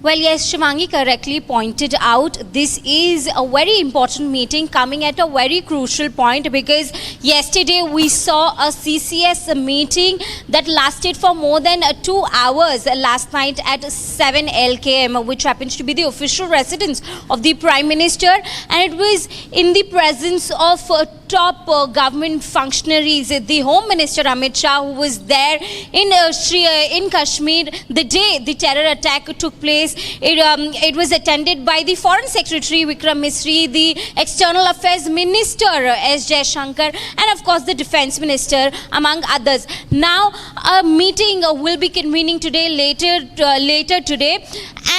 Well, yes, Shivangi correctly pointed out, this is a very important meeting coming at a very crucial point, because yesterday we saw a CCS meeting that lasted for more than 2 hours last night at 7 LKM, which happens to be the official residence of the Prime Minister, and it was in the presence of top government functionaries. The Home Minister Amit Shah, who was there in Kashmir the day the terror attack took place. It was attended by the Foreign Secretary Vikram Misri, the External Affairs Minister S. Jaishankar, and of course the Defence Minister, among others. Now a meeting will be convening today, later today,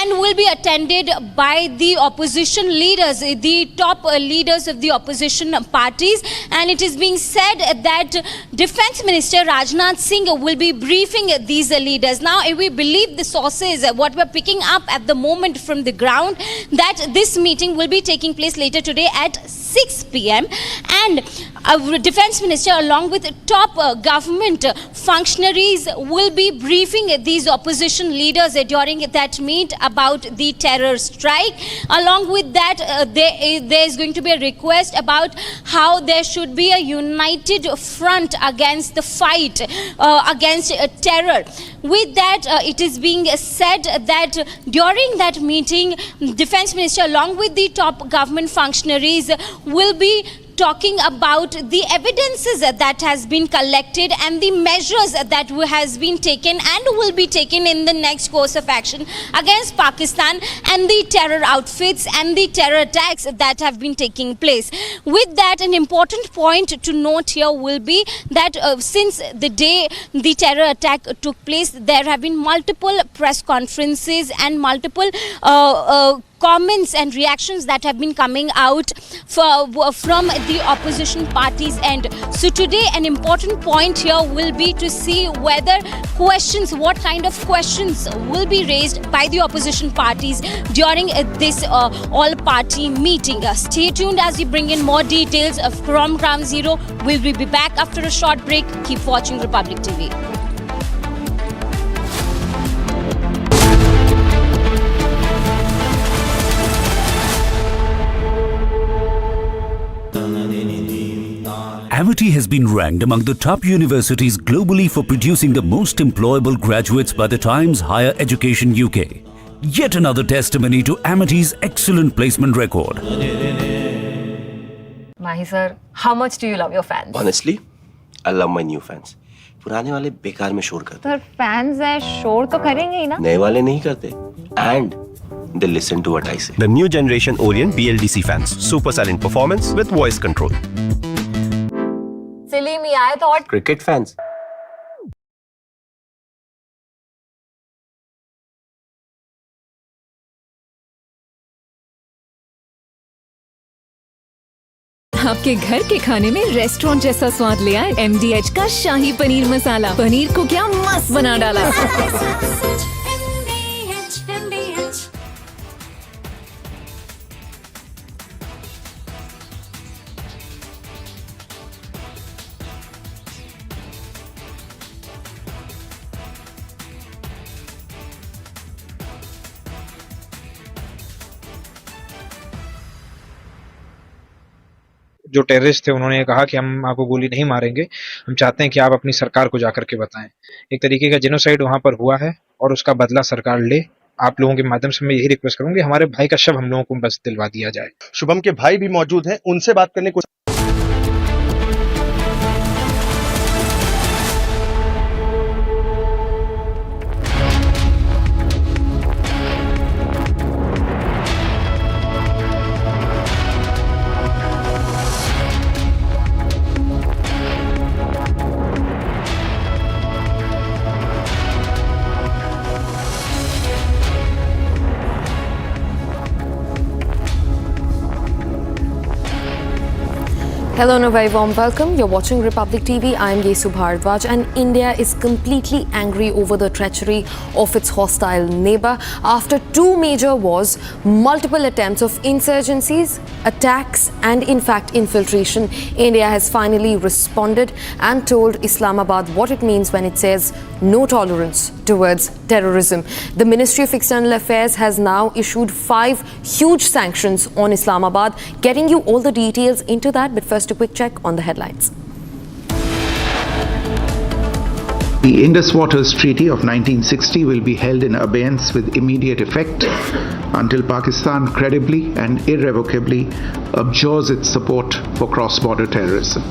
and will be attended by the opposition leaders, the top leaders of the opposition parties. And it is being said that Defence Minister Rajnath Singh will be briefing these leaders. Now, if we believe the sources, what we're picking up at the moment from the ground, that this meeting will be taking place later today at 6 p.m. and Defence Minister along with top government functionaries will be briefing these opposition leaders during that meet about the terror strike. Along with that, there is going to be a request about how there should be a united front against the fight against terror. With that, it is being said that during that meeting, Defence Minister along with the top government functionaries will be talking about the evidences that has been collected and the measures that has been taken and will be taken in the next course of action against Pakistan and the terror outfits and the terror attacks that have been taking place. With that, an important point to note here will be that since the day the terror attack took place, there have been multiple press conferences and multiple comments and reactions that have been coming out from the opposition parties end. So today an important point here will be to see whether what kind of questions will be raised by the opposition parties during this all-party meeting. Stay tuned as we bring in more details from Ground Zero. We'll be back after a short break. Keep watching Republic TV. Amity has been ranked among the top universities globally for producing the most employable graduates by the Times Higher Education UK. Yet another testimony to Amity's excellent placement record. Mahi sir, how much do you love your fans? Honestly, I love my new fans. पुराने वाले बेकार में शोर करते Sir, fans है शोर तो करेंगे ही ना? नए वाले नहीं करते. And they listen to what I say. The new generation Orient BLDC fans. Super silent performance with voice control. Silly me, I thought. Cricket fans. आपके घर के खाने में रेस्टोरेंट जैसा स्वाद ले आए MDH का शाही पनीर मसाला। पनीर को क्या मस्त बना डाला। जो टेररिस्ट थे उन्होंने कहा कि हम आपको गोली नहीं मारेंगे, हम चाहते हैं कि आप अपनी सरकार को जाकर के बताएं। एक तरीके का जेनोसाइड वहां पर हुआ है और उसका बदला सरकार ले। आप लोगों के माध्यम से मैं यही रिक्वेस्ट करूंगी, हमारे भाई का शव हम लोगों को बस दिलवा दिया जाए। शुभम के भाई भी मौजूद हैं, उनसे बात करने को Hello and a very warm welcome. You're watching Republic TV. I'm Yesu Bharadwaj, and India is completely angry over the treachery of its hostile neighbor. After two major wars, multiple attempts of insurgencies, attacks and in fact infiltration, India has finally responded and told Islamabad what it means when it says no tolerance towards terrorism. The Ministry of External Affairs has now issued 5 huge sanctions on Islamabad. Getting you all the details into that, but first a quick check on the headlines. The Indus Waters Treaty of 1960 will be held in abeyance with immediate effect until Pakistan credibly and irrevocably abjures its support for cross-border terrorism.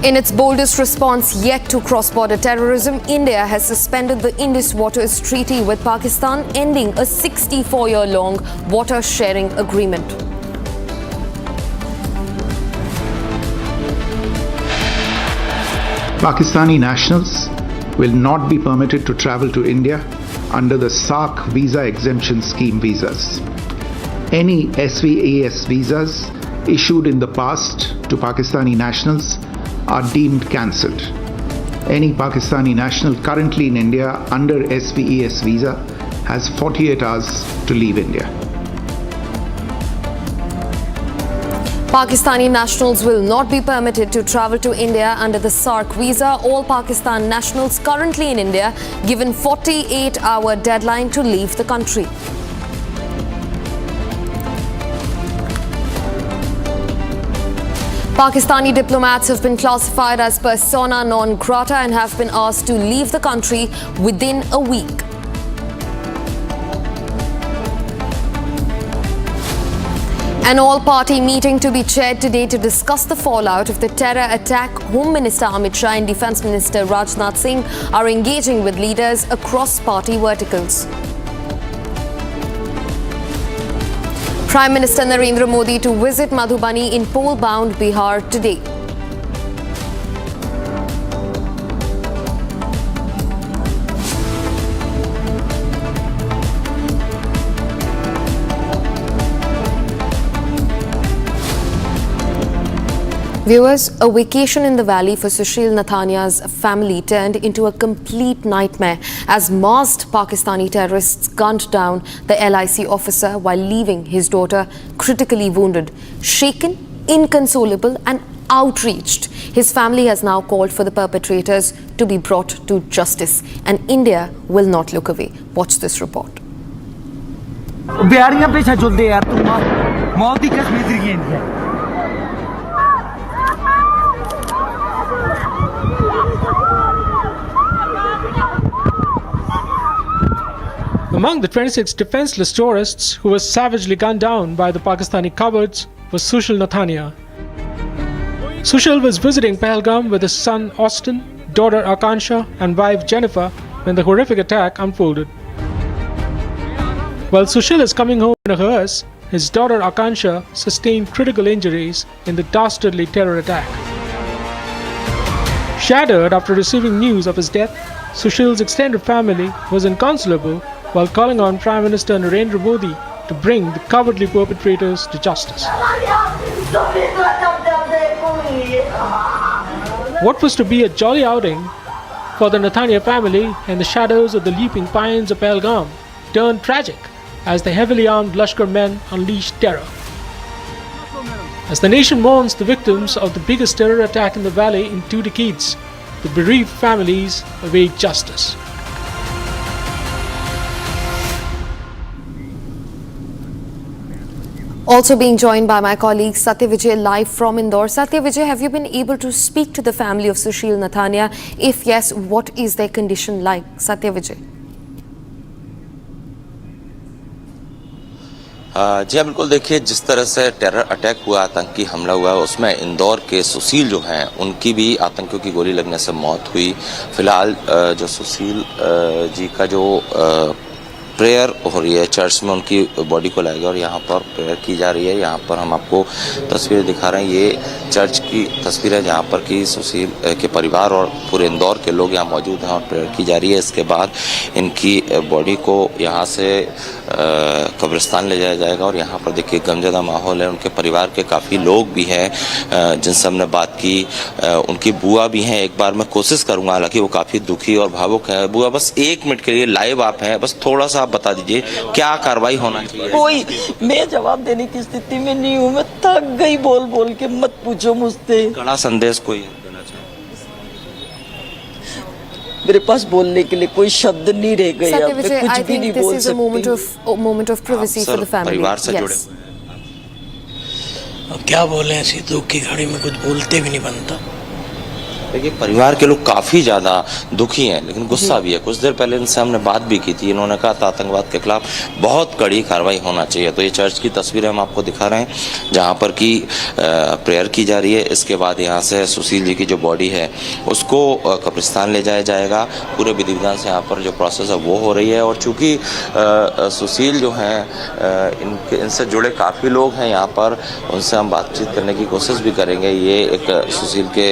In its boldest response yet to cross-border terrorism, India has suspended the Indus Waters Treaty with Pakistan, ending a 64-year-long water-sharing agreement. Pakistani nationals will not be permitted to travel to India under the SAARC visa exemption scheme visas. Any SVAS visas issued in the past to Pakistani nationals are deemed cancelled. Any Pakistani national currently in India under SVAS visa has 48 hours to leave India. Pakistani nationals will not be permitted to travel to India under the SAARC visa. All Pakistan nationals currently in India given 48-hour deadline to leave the country. Pakistani diplomats have been classified as persona non grata and have been asked to leave the country within a week. An all-party meeting to be chaired today to discuss the fallout of the terror attack. Home Minister Amit Shah and Defence Minister Rajnath Singh are engaging with leaders across party verticals. Prime Minister Narendra Modi to visit Madhubani in poll-bound Bihar today. Viewers, a vacation in the valley for Sushil Nathanya's family turned into a complete nightmare as masked Pakistani terrorists gunned down the LIC officer while leaving his daughter critically wounded. Shaken, inconsolable and outraged, his family has now called for the perpetrators to be brought to justice, and India will not look away. Watch this report. Among the 26 defenseless tourists who were savagely gunned down by the Pakistani cowards was Sushil Nathanya. Sushil was visiting Pahalgam with his son Austin, daughter Akansha and wife Jennifer when the horrific attack unfolded. While Sushil is coming home in a hearse, his daughter Akansha sustained critical injuries in the dastardly terror attack. Shattered after receiving news of his death, Sushil's extended family was inconsolable while calling on Prime Minister Narendra Modi to bring the cowardly perpetrators to justice. What was to be a jolly outing for the Nathanya family in the shadows of the leaping pines of Pahalgam turned tragic as the heavily armed Lashkar men unleashed terror. As the nation mourns the victims of the biggest terror attack in the valley in 2 decades, the bereaved families await justice. Also being joined by my colleague Satya Vijay live from Indore. Satya Vijay, have you been able to speak to the family of Sushil Nathanya? If yes, what is their condition like? Satya Vijay. जी हाँ, बिल्कुल। देखिए, जिस तरह से terror attack हुआ, आतंकी हमला हुआ, उसमें इंदौर के सुशील जो हैं उनकी भी आतंकियों की गोली लगने से मौत हुई। फिलहाल जो सुशील जी का जो प्रेयर हो रही है, चर्च में उनकी बॉडी को लाया गया और यहाँ पर प्रेयर की जा रही है। यहाँ पर हम आपको तस्वीरें दिखा रहे हैं, ये चर्च की तस्वीर है जहाँ पर कि सुशील के परिवार और पूरे इंदौर के लोग यहाँ मौजूद हैं और प्रेयर की जा रही है। इसके बाद इनकी बॉडी को यहाँ से कब्रिस्तान ले जाया जाएगा और यहाँ पर देखिए गमज़दा माहौल है। उनके परिवार के काफ़ी लोग भी हैं जिनसे हमने बात की। उनकी बुआ भी हैं। एक बार मैं कोशिश करूँगा, हालांकि वो काफ़ी दुखी और भावुक है। बुआ, बस 1 मिनट के लिए लाइव आप हैं, बस थोड़ा सा आप बता दीजिए क्या कार्रवाई होना चाहिए। कोई मैं जवाब देने की स्थिति में नहीं हूँ, मैं थक गई बोल बोल के, मत पूछो मुझसे। कड़ा संदेश कोई देना चाहिए? मेरे पास बोलने के लिए कोई शब्द नहीं रह गए, अब मैं कुछ भी नहीं बोल सकती। Moment of privacy for the family. परिवार से जुड़े अब क्या बोले, ऐसी दुख की घड़ी में कुछ बोलते भी नहीं बनता। देखिए, परिवार के लोग काफ़ी ज़्यादा दुखी हैं, लेकिन गुस्सा भी है। कुछ देर पहले इनसे हमने बात भी की थी, इन्होंने कहा था आतंकवाद के खिलाफ बहुत कड़ी कार्रवाई होना चाहिए। तो ये चर्च की तस्वीरें हम आपको दिखा रहे हैं जहाँ पर कि प्रेयर की जा रही है। इसके बाद यहाँ से सुशील जी की जो बॉडी है उसको कब्रिस्तान ले जाया जाएगा। पूरे विधि विधान से यहाँ पर जो प्रोसेस है वो हो रही है। और चूँकि सुशील जो हैं इनसे जुड़े काफ़ी लोग हैं यहाँ पर, उनसे हम बातचीत करने की कोशिश भी करेंगे। ये एक सुशील के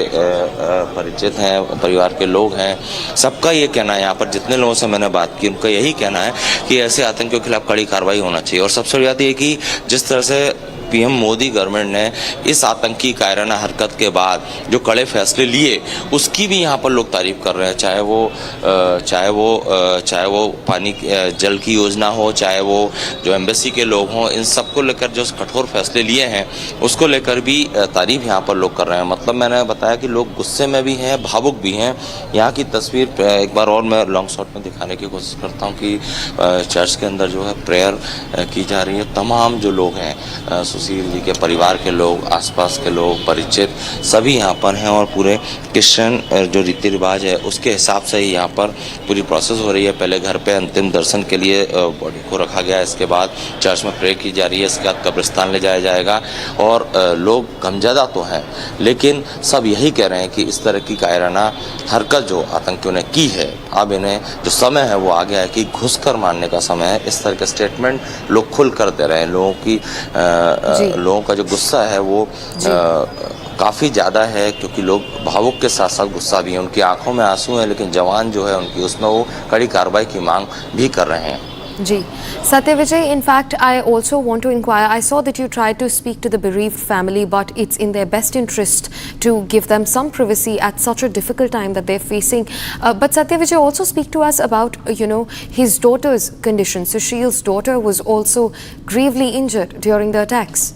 परिचित हैं, परिवार के लोग हैं, सबका ये कहना है, यहाँ पर जितने लोगों से मैंने बात की उनका यही कहना है कि ऐसे आतंकियों के खिलाफ कड़ी कार्रवाई होना चाहिए। और सबसे बड़ी बात ये कि जिस तरह से पीएम मोदी गवर्नमेंट ने इस आतंकी कायराना हरकत के बाद जो कड़े फैसले लिए उसकी भी यहाँ पर लोग तारीफ कर रहे हैं। चाहे वो पानी जल की योजना हो, चाहे वो जो एम्बेसी के लोग हों, इन सबको लेकर जो कठोर फैसले लिए हैं उसको लेकर भी तारीफ यहाँ पर लोग कर रहे हैं। मतलब मैंने बताया कि लोग गुस्से में भी हैं, भावुक भी हैं। यहाँ की तस्वीर एक बार और मैं लॉन्ग शॉट में दिखाने की कोशिश करता हूँ कि चर्च के अंदर जो है प्रेयर की जा रही है। तमाम जो लोग हैं, सुशील जी के परिवार के लोग, आसपास के लोग, परिचित, सभी यहाँ पर हैं और पूरे क्रिश्चियन जो रीति रिवाज है उसके हिसाब से ही यहाँ पर पूरी प्रोसेस हो रही है। पहले घर पे अंतिम दर्शन के लिए बॉडी को रखा गया, इसके बाद चर्च में प्रे की जा रही है, इसके बाद कब्रिस्तान ले जाया जाएगा। और लोग गमज़दा तो हैं, लेकिन सब यही कह रहे हैं कि इस तरह की कायराना हरकत जो आतंकियों ने की है, अब इन्हें जो समय है वो आ गया है कि घुसकर मारने का समय है। इस तरह के स्टेटमेंट लोग खुल कर दे रहे हैं। लोगों का जो गुस्सा है वो काफ़ी ज़्यादा है, क्योंकि लोग भावुक के साथ साथ गुस्सा भी है। उनकी आंखों में आंसू हैं, लेकिन जवान जो है उनकी उसमें वो कड़ी कार्रवाई की मांग भी कर रहे हैं। Ji. Satya Vijay, in fact, I also want to inquire. I saw that you tried to speak to the bereaved family, but it's in their best interest to give them some privacy at such a difficult time that they're facing. But Satya Vijay, also speak to us about, his daughter's condition. Sushil's daughter was also gravely injured during the attacks.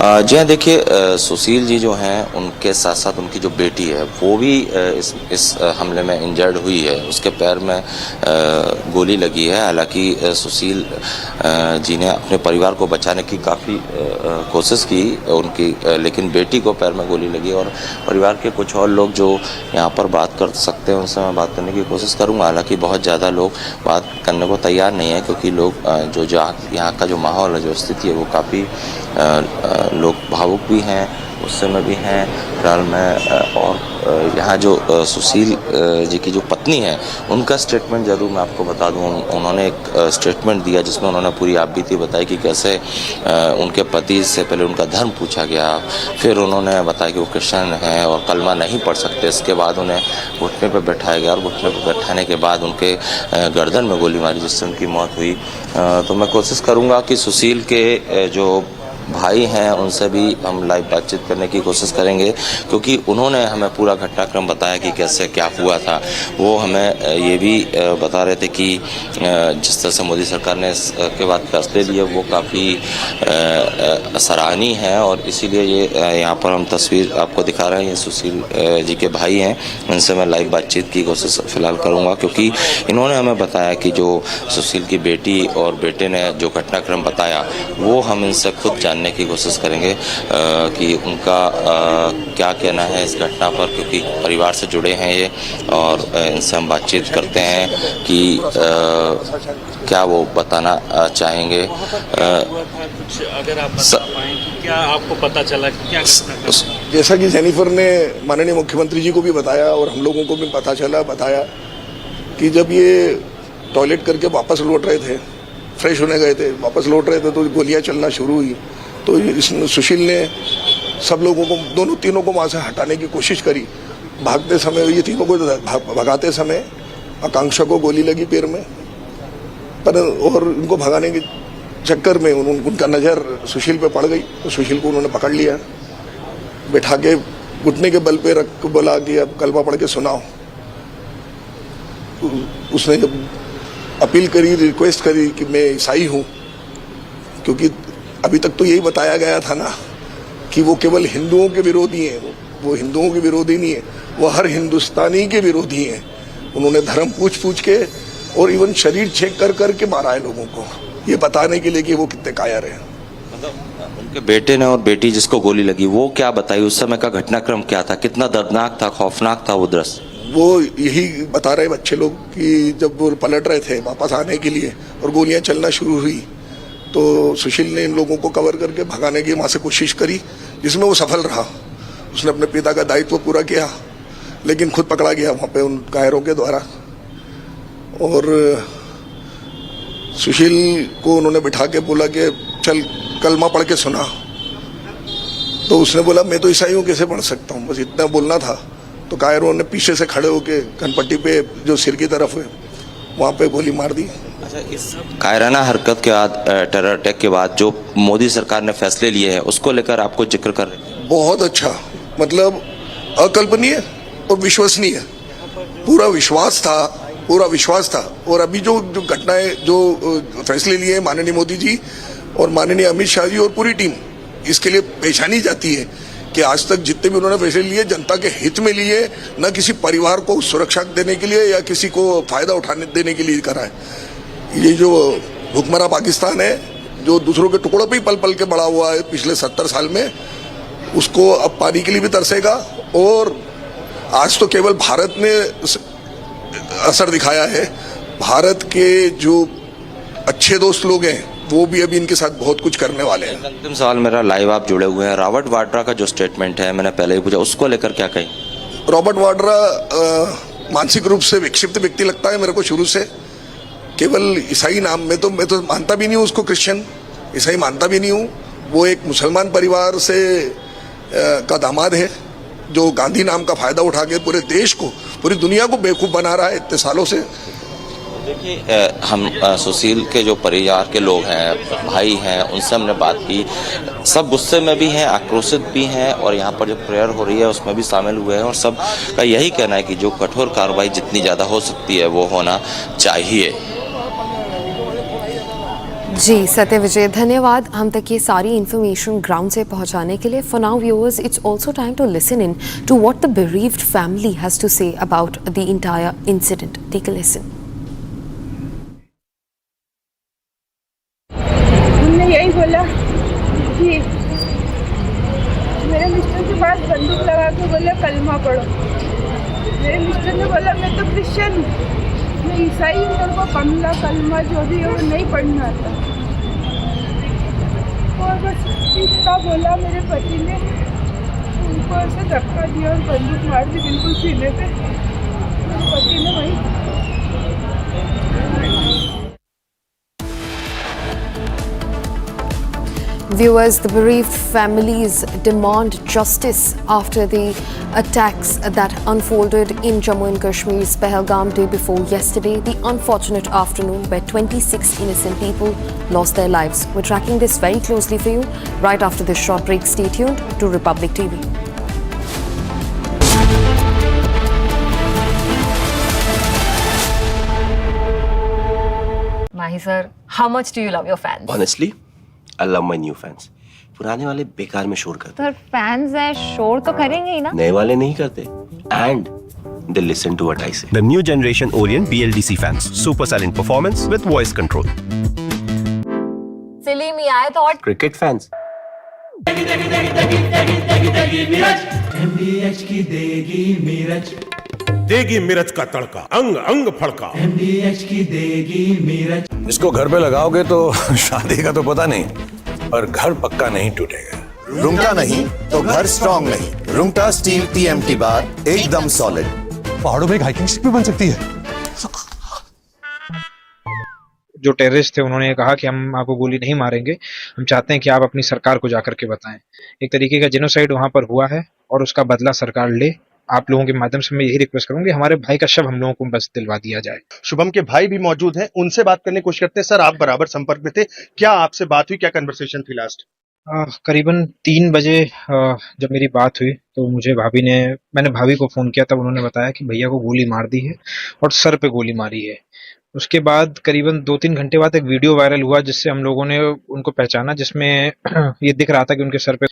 जी हाँ, देखिए सुशील जी जो हैं उनके साथ साथ उनकी जो बेटी है वो भी इस हमले में इंजर्ड हुई है। उसके पैर में गोली लगी है। हालांकि सुशील जी ने अपने परिवार को बचाने की काफ़ी कोशिश की उनकी, लेकिन बेटी को पैर में गोली लगी। और परिवार के कुछ और लोग जो यहाँ पर बात कर सकते हैं उनसे मैं बात करने की कोशिश करूँगा। हालांकि बहुत ज़्यादा लोग बात करने को तैयार नहीं है, क्योंकि लोग जो यहाँ का जो माहौल है, जो स्थिति है, वो काफ़ी लोग भावुक भी हैं, उस समय भी हैं फिलहाल में। और यहाँ जो सुशील जी की जो पत्नी है उनका स्टेटमेंट ज़रूर मैं आपको बता दूँ। उन्होंने एक स्टेटमेंट दिया जिसमें उन्होंने पूरी आपबीती बताई कि कैसे उनके पति से पहले उनका धर्म पूछा गया, फिर उन्होंने बताया कि वो क्रिश्चियन हैं और कलमा नहीं पढ़ सकते। इसके बाद उन्हें घुटने पर बैठाया गया और घुटने पर बैठाने के बाद उनके गर्दन में गोली मारी, जिससे उनकी मौत हुई। तो मैं कोशिश करूँगा कि सुशील के जो भाई हैं उनसे भी हम लाइव बातचीत करने की कोशिश करेंगे, क्योंकि उन्होंने हमें पूरा घटनाक्रम बताया कि कैसे क्या हुआ था। वो हमें ये भी बता रहे थे कि जिस तरह से मोदी सरकार ने इसके बाद फैसले लिए वो काफ़ी सराहनीय है। और इसीलिए ये यहाँ पर हम तस्वीर आपको दिखा रहे हैं, ये सुशील जी के भाई हैं। इनसे मैं लाइव बातचीत की कोशिश फ़िलहाल करूँगा, क्योंकि इन्होंने हमें बताया कि जो सुशील की बेटी और बेटे ने जो घटनाक्रम बताया वो हम इनसे खुद जानने की कोशिश करेंगे कि उनका क्या कहना है इस घटना पर, क्योंकि परिवार से जुड़े हैं ये। और इनसे हम बातचीत करते हैं कि क्या वो बताना चाहेंगे। अगर आप बता पाएं कि क्या आपको पता चला कि क्या जैसा कि जेनिफर ने माननीय मुख्यमंत्री जी को भी बताया और हम लोगों को भी बताया कि जब ये टॉयलेट करके वापस लौट रहे थे, फ्रेश होने गए थे, वापस लौट रहे थे, तो गोलियां चलना शुरू हुई। तो सुशील ने सब लोगों को, दोनों तीनों को वहाँ से हटाने की कोशिश करी। भागते समय ये तीनों को भगाते समय आकांक्षा को गोली लगी पैर में, पर और उनको भगाने के चक्कर में उनका नज़र सुशील पे पड़ गई। तो सुशील को उन्होंने पकड़ लिया, बैठा के घुटने के बल पे रख बोला कि अब कलमा पढ़ के सुनाओ। उसने जब अपील करी, रिक्वेस्ट करी कि मैं ईसाई हूँ, क्योंकि अभी तक तो यही बताया गया था ना कि वो केवल हिंदुओं के विरोधी हैं। वो हिंदुओं के विरोधी नहीं है, वो हर हिंदुस्तानी के विरोधी हैं। उन्होंने धर्म पूछ के और इवन शरीर चेक कर के मारा है लोगों को, ये बताने के लिए कि वो कितने कायर हैं। मतलब उनके बेटे ने और बेटी जिसको गोली लगी वो क्या बताई, उस समय का घटनाक्रम क्या था, कितना दर्दनाक था, खौफनाक था वो दृश्य? वो यही बता रहे बच्चे लोग कि जब वो पलट रहे थे वापस आने के लिए और गोलियां चलना शुरू हुई, तो सुशील ने इन लोगों को कवर करके भगाने की वहाँ से कोशिश करी, जिसमें वो सफल रहा। उसने अपने पिता का दायित्व पूरा किया, लेकिन खुद पकड़ा गया वहाँ पे उन कायरों के द्वारा। और सुशील को उन्होंने बिठा के बोला कि चल कलमा पढ़ के सुना। तो उसने बोला मैं तो ईसाई हूँ, कैसे पढ़ सकता हूँ, बस इतना बोलना था। तो कायरों ने पीछे से खड़े होके कनपट्टी पे जो सिर की तरफ है वहाँ पे गोली मार दी। अच्छा, इस कायराना हरकत के बाद, टेरर अटैक के बाद जो मोदी सरकार ने फैसले लिए हैं उसको लेकर आपको जिक्र कर रहे हैं? बहुत अच्छा, मतलब अकल्पनीय और विश्वसनीय। पूरा विश्वास था। और अभी जो घटनाएं, जो फैसले लिए माननीय मोदी जी और माननीय अमित शाह जी और पूरी टीम, इसके लिए पहचानी जाती है कि आज तक जितने भी उन्होंने फैसले लिए जनता के हित में लिए, न किसी परिवार को सुरक्षा देने के लिए या किसी को फायदा उठाने देने के लिए करा है। ये जो भुखमरा पाकिस्तान है, जो दूसरों के टुकड़ों पे ही पल पल के बड़ा हुआ है पिछले 70 साल में, उसको अब पानी के लिए भी तरसेगा। और आज तो केवल भारत ने असर दिखाया है, भारत के जो अच्छे दोस्त लोग हैं वो भी अभी इनके साथ बहुत कुछ करने वाले हैं। अंतिम सवाल मेरा, लाइव आप जुड़े हुए हैं, रॉबर्ट वाड्रा का जो स्टेटमेंट है मैंने पहले ही पूछा, उसको लेकर क्या कहें? रॉबर्ट वाड्रा मानसिक रूप से विक्षिप्त व्यक्ति लगता है मेरे को शुरू से। केवल ईसाई नाम में तो मैं तो मानता भी नहीं हूँ उसको, क्रिश्चियन ईसाई मानता भी नहीं हूँ। वो एक मुसलमान परिवार से का दामाद है जो गांधी नाम का फायदा उठा के पूरे देश को, पूरी दुनिया को बेवकूफ बना रहा है इतने सालों से। देखिए हम सुशील के जो परिवार के लोग हैं, भाई हैं, उनसे हमने बात की। सब गुस्से में भी हैं, आक्रोशित भी हैं और यहाँ पर जो प्रेयर हो रही है उसमें भी शामिल हुए हैं और सब का यही कहना है कि जो कठोर कार्रवाई जितनी ज़्यादा हो सकती है वो होना चाहिए। जी सत्य विजय, धन्यवाद हम तक ये सारी इन्फॉर्मेशन ग्राउंड से पहुंचाने के लिए। For now viewers, it's also time to listen in to what the bereaved family has to say about the entire incident. Take a listen. उन्होंने यही बोला कि मेरे मिस्टर के पास बंदूक लगा के बोले कलमा पढ़ो। मेरे मिस्टर ने बोला मैं तो क्रिश्चियन हूँ, मैं ईसाई हूँ, मेरे को कलमा जो भी है वो नहीं पढ़ना आता। और बस इतना बोला मेरे पति ने, उनको ऐसे धक्का दिया और बंदूक मार दी बिल्कुल सीने पे। मेरे पति ने वही Viewers, the bereaved families demand justice after the attacks that unfolded in Jammu and Kashmir's Pahalgam day before yesterday, the unfortunate afternoon where 26 innocent people lost their lives. We're tracking this very closely for you right after this short break. Stay tuned to Republic TV. Mahi sir, how much do you love your fans? Honestly, I love my new fans. पुराने वाले बेकार में शोर करते। Sir fans हैं, शोर तो करेंगे ही ना। नए वाले नहीं करते। And they listen to what I say. The new generation Orient BLDC fans. Super silent performance with voice control. सिली में आए तो और Cricket fans. MBH की देगी मिर्च, देगी मिर्च का तड़का, अंग अंग फड़का। MBH की देगी मिर्च। इसको घर पे लगाओगे तो शादी का तो पता नहीं, पर घर पक्का नहीं टूटेगा। रुंगटा नहीं तो घर स्ट्रॉन्ग नहीं। रुंगटा स्टील TMT बार एकदम सॉलिड। पहाड़ों में एक हाइकिंग स्टिक भी बन सकती है। जो टेररिस्ट थे उन्होंने कहा कि हम आपको गोली नहीं मारेंगे, हम चाहते हैं कि आप अपनी सरकार को जाकर के बताएं। एक तरीके का जेनोसाइड वहां पर हुआ है और उसका बदला सरकार ले। आप लोगों के माध्यम से मैं यही रिक्वेस्ट करूंगी, हमारे भाई का शव हम लोगों को बस दिलवा दिया जाए। शुभम के भाई भी मौजूद हैं, उनसे बात करने की कोशिश करते हैं। सर, आप बराबर संपर्क में थे, क्या आपसे बात हुई, क्या कन्वर्सेशन थी लास्ट? करीबन 3 बजे जब मेरी बात हुई तो मैंने भाभी को फोन किया, तब उन्होंने बताया कि भैया को गोली मार दी है और सर पे गोली मारी है। उसके बाद करीबन 2-3 घंटे बाद एक वीडियो वायरल हुआ जिससे हम लोगों ने उनको पहचाना, जिसमें ये दिख रहा था कि उनके सर पे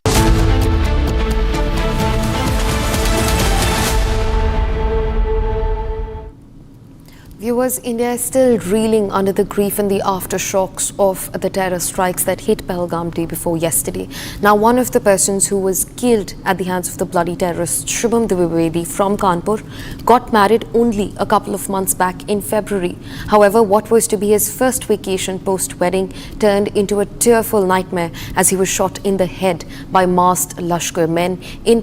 Viewers, India is still reeling under the grief and the aftershocks of the terror strikes that hit Pahalgam day before yesterday. Now, one of the persons who was killed at the hands of the bloody terrorist, Shubham Dwivedi from Kanpur, got married only a couple of months back in February. However, what was to be his first vacation post-wedding turned into a tearful nightmare as he was shot in the head by masked Lashkar men in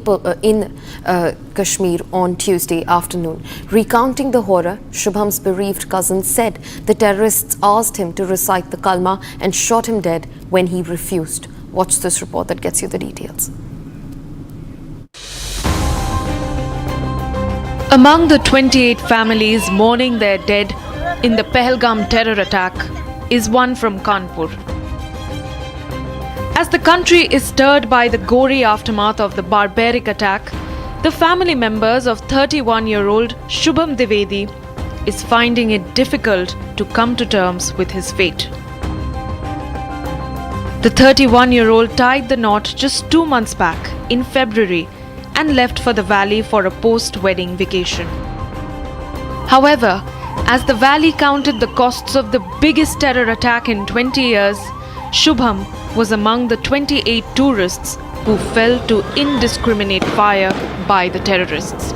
Kashmir on Tuesday afternoon. Recounting the horror, Shubham's bereaved cousin said the terrorists asked him to recite the kalma and shot him dead when he refused. Watch this report that gets you the details. Among the 28 families mourning their dead in the Pahalgam terror attack is one from Kanpur. As the country is stirred by the gory aftermath of the barbaric attack, the family members of 31-year-old Shubham Dwivedi is finding it difficult to come to terms with his fate. The 31-year-old tied the knot just 2 months back in February and left for the valley for a post-wedding vacation. However, as the valley counted the costs of the biggest terror attack in 20 years, Shubham was among the 28 tourists who fell to indiscriminate fire by the terrorists.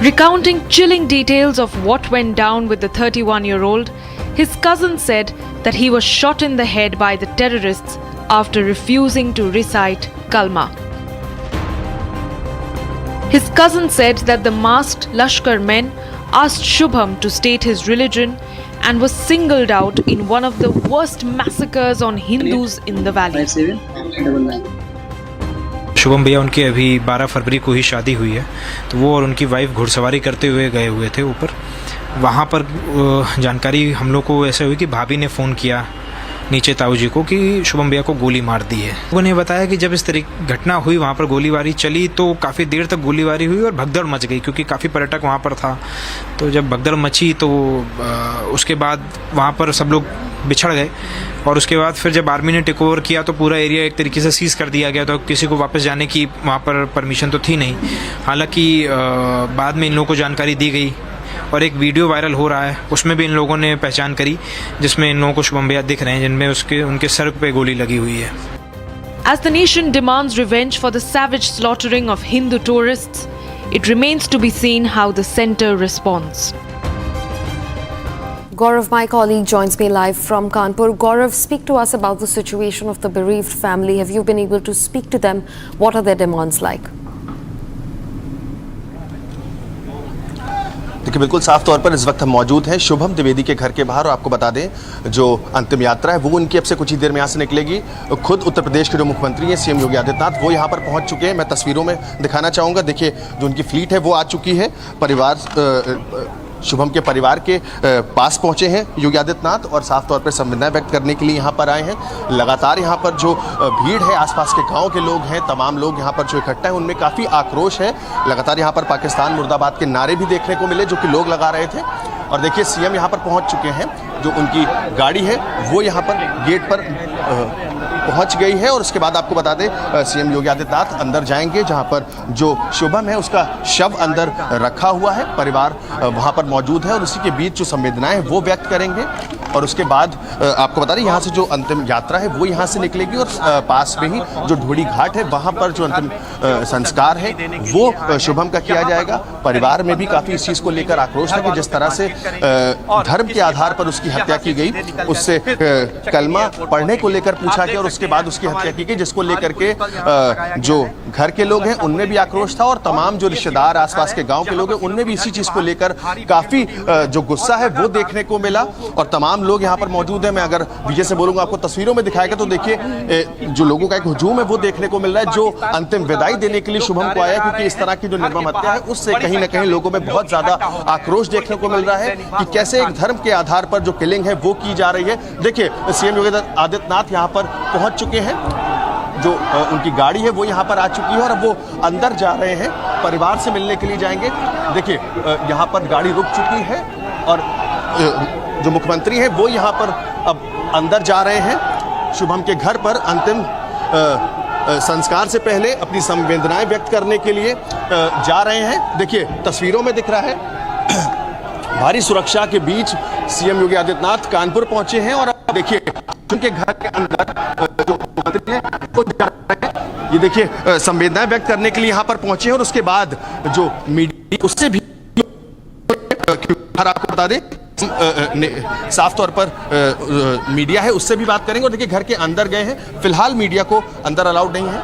Recounting chilling details of what went down with the 31-year-old, his cousin said that he was shot in the head by the terrorists after refusing to recite kalma. His cousin said that the masked Lashkar men asked Shubham to state his religion and was singled out in one of the worst massacres on Hindus in the valley. Shubham भैया उनकी अभी 12 फरवरी को ही शादी हुई है, तो वो और उनकी वाइफ घुड़सवारी करते हुए गए हुए थे ऊपर। वहाँ पर जानकारी हम लोग को ऐसे हुई कि भाभी ने फ़ोन किया नीचे ताऊ जी को कि शुभम भैया को गोली मार दी है। उन्होंने बताया कि जब इस तरह घटना हुई, वहाँ पर गोलीबारी चली तो काफ़ी देर तक गोलीबारी हुई और भगदड़ मच गई, क्योंकि काफ़ी पर्यटक वहाँ पर था। तो जब भगदड़ मची तो उसके बाद वहाँ पर सब लोग बिछड़ गए, और उसके बाद फिर जब आर्मी ने टेक ओवर किया तो पूरा एरिया एक तरीके से सीज कर दिया गया। तो किसी को वापस जाने की वहाँ पर परमिशन तो थी नहीं। हालांकि बाद में इन लोगों को जानकारी दी गई और एक वीडियो वायरल हो रहा है, उसमें भी इन लोगों ने पहचान करी, जिसमें इन लोगों को शुभम भैया दिख रहे हैं, जिनमें उनके सर पे गोली लगी हुई है। As the nation demands revenge for the savage slaughtering of Hindu tourists, it remains to be seen how the centre responds. Gaurav, my colleague, joins me live from Kanpur. Gaurav, speak to us about the situation of the bereaved family. Have you been able to speak to them? What are their demands like? देखिए, बिल्कुल साफ तौर पर इस वक्त हम मौजूद हैं शुभम द्विवेदी के घर के बाहर, और आपको बता दें जो अंतिम यात्रा है वो उनकी अब से कुछ ही देर में यहाँ से निकलेगी। खुद उत्तर प्रदेश के जो मुख्यमंत्री हैं सीएम योगी आदित्यनाथ, वो यहाँ पर पहुँच चुके हैं। मैं तस्वीरों में दिखाना चाहूँगा, देखिए जो उनकी फ्लीट है वो आ चुकी है। परिवार शुभम के परिवार के पास पहुंचे हैं योगी आदित्यनाथ, और साफ तौर पर संवेदना व्यक्त करने के लिए यहाँ पर आए हैं। लगातार यहाँ पर जो भीड़ है, आसपास के गांव के लोग हैं, तमाम लोग यहाँ पर जो इकट्ठा है, उनमें काफ़ी आक्रोश है। लगातार यहाँ पर पाकिस्तान मुर्दाबाद के नारे भी देखने को मिले, जो कि लोग लगा रहे थे। और देखिए सीएम यहाँ पर पहुँच चुके हैं, जो उनकी गाड़ी है वो यहाँ पर गेट पर पहुंच गई है। और उसके बाद आपको बता दें सीएम योगी आदित्यनाथ अंदर जाएंगे, जहां पर जो शुभम है उसका शव अंदर रखा हुआ है। परिवार वहां पर मौजूद है और उसी के बीच जो संवेदनाएं वो व्यक्त करेंगे। और उसके बाद आपको बता दें यहाँ से जो अंतिम यात्रा है वो यहाँ से निकलेगी, और पास में ही जो ढूढ़ी घाट है वहाँ पर जो अंतिम संस्कार है वो शुभम का किया जाएगा। परिवार में भी काफ़ी इस चीज़ को लेकर आक्रोश है कि जिस तरह से धर्म के आधार पर उसकी हत्या की गई, उससे कलमा पढ़ने को लेकर पूछा गया और उसके बाद उसकी हत्या की गई, जिसको लेकर के जो घर के लोग हैं उनमें भी आक्रोश था, और तमाम जो रिश्तेदार आसपास के गाँव के लोग हैं उनमें भी इसी चीज़ को लेकर काफ़ी जो गुस्सा है वो देखने को मिला। और तमाम लोग यहाँ पर मौजूद हैं। मैं अगर विजय से बोलूँगा आपको तस्वीरों में दिखाएगा तो देखिए जो लोगों का एक हुजूम है वो देखने को मिल रहा है, जो अंतिम विदाई देने के लिए शुभम को आया, क्योंकि इस तरह की जो निर्मम हत्या है उससे कहीं ना कहीं लोगों में बहुत ज्यादा आक्रोश देखने को मिल रहा है कि कैसे एक धर्म के आधार पर जो किलिंग है वो की जा रही है। देखिए सीएम योगी आदित्यनाथ यहाँ पर पहुंच चुके हैं, जो उनकी गाड़ी है वो यहाँ पर आ चुकी है और अब वो अंदर जा रहे हैं, परिवार से मिलने के लिए जाएंगे। देखिए यहाँ पर गाड़ी रुक चुकी है और जो मुख्यमंत्री हैं वो यहाँ पर अब अंदर जा रहे हैं शुभम के घर पर अंतिम संस्कार से पहले अपनी संवेदनाएं व्यक्त करने के लिए जा रहे हैं। देखिए तस्वीरों में दिख रहा है भारी सुरक्षा के बीच सीएम योगी आदित्यनाथ कानपुर पहुंचे हैं, और अब देखिए उनके घर के अंदर जो मुख्यमंत्री हैं वो जा रहे हैं। ये देखिए संवेदनाएं व्यक्त करने के लिए यहाँ पर पहुंचे हैं, और उसके बाद जो मीडिया उससे भी आपको बता दें साफ तौर पर मीडिया है उससे भी बात करेंगे। और देखिए घर के अंदर गए हैं, फिलहाल मीडिया को अंदर अलाउड नहीं है।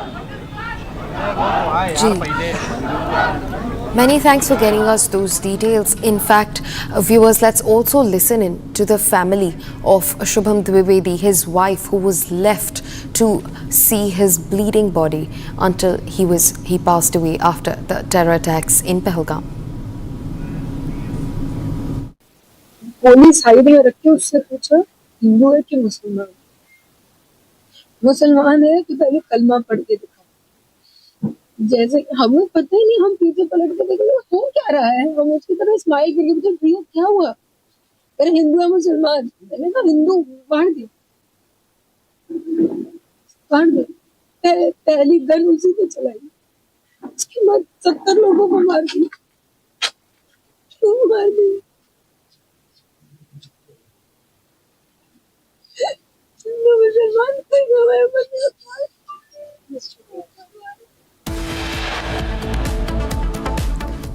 Many thanks for getting us those details. In fact, viewers, let's also listen in to the family of Shubham Dwivedi, his wife, who was left to see his bleeding body until he passed away after the terror attacks in Pahalgam. Police side में रख के उससे पूछा हिंदू है कि मुसलमान? मुसलमान है तो पहले कलमा पढ़ के दिखा। जैसे हमें पता ही नहीं, हम पीछे पलट के देख रहे हो क्या रहा है, हम उसकी तरह स्माइल के लिए जब भैया क्या हुआ, अरे हिंदू है मुसलमान? मैंने कहा हिंदू, बांट दे पहली गन उसी पे चलाई, उसके बाद 70 लोगों को मार दिया। क्यों मार दिया?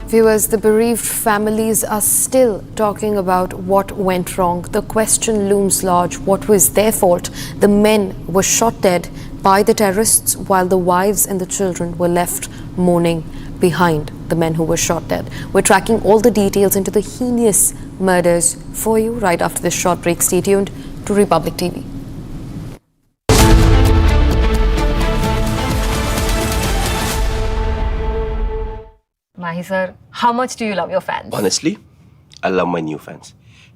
Viewers, the bereaved families are still talking about what went wrong. The question looms large. What was their fault? The men were shot dead by the terrorists while the wives and the children were left mourning behind the men who were shot dead. We're tracking all the details into the heinous murders for you right after this short break. Stay tuned to Republic TV. Mahi sir, how much do you love your fans? Honestly, I love my new fans.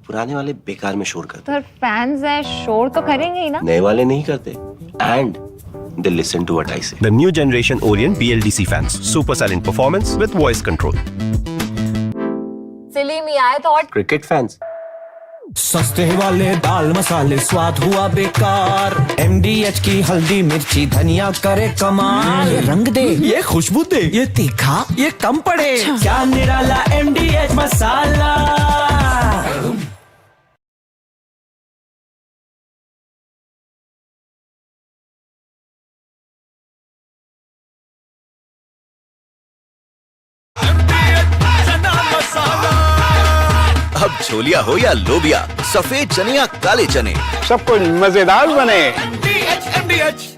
पुराने वाले बेकार में शोर करते sir fans है शोर तो करेंगे ही ना. नए वाले नहीं करते and they listen to what I say. The new generation Orient BLDC fans. Super silent performance with voice control. Silly me, I thought. Cricket fans. सस्ते वाले दाल मसाले स्वाद हुआ बेकार. MDH की हल्दी मिर्ची धनिया करे कमाल. ये रंग दे, ये खुशबू दे, ये तीखा, ये कम पड़े. क्या निराला MDH मसाला. अब छोलिया हो या लोबिया, सफेद चने या काले चने, सब कुछ मजेदार बने. MDH.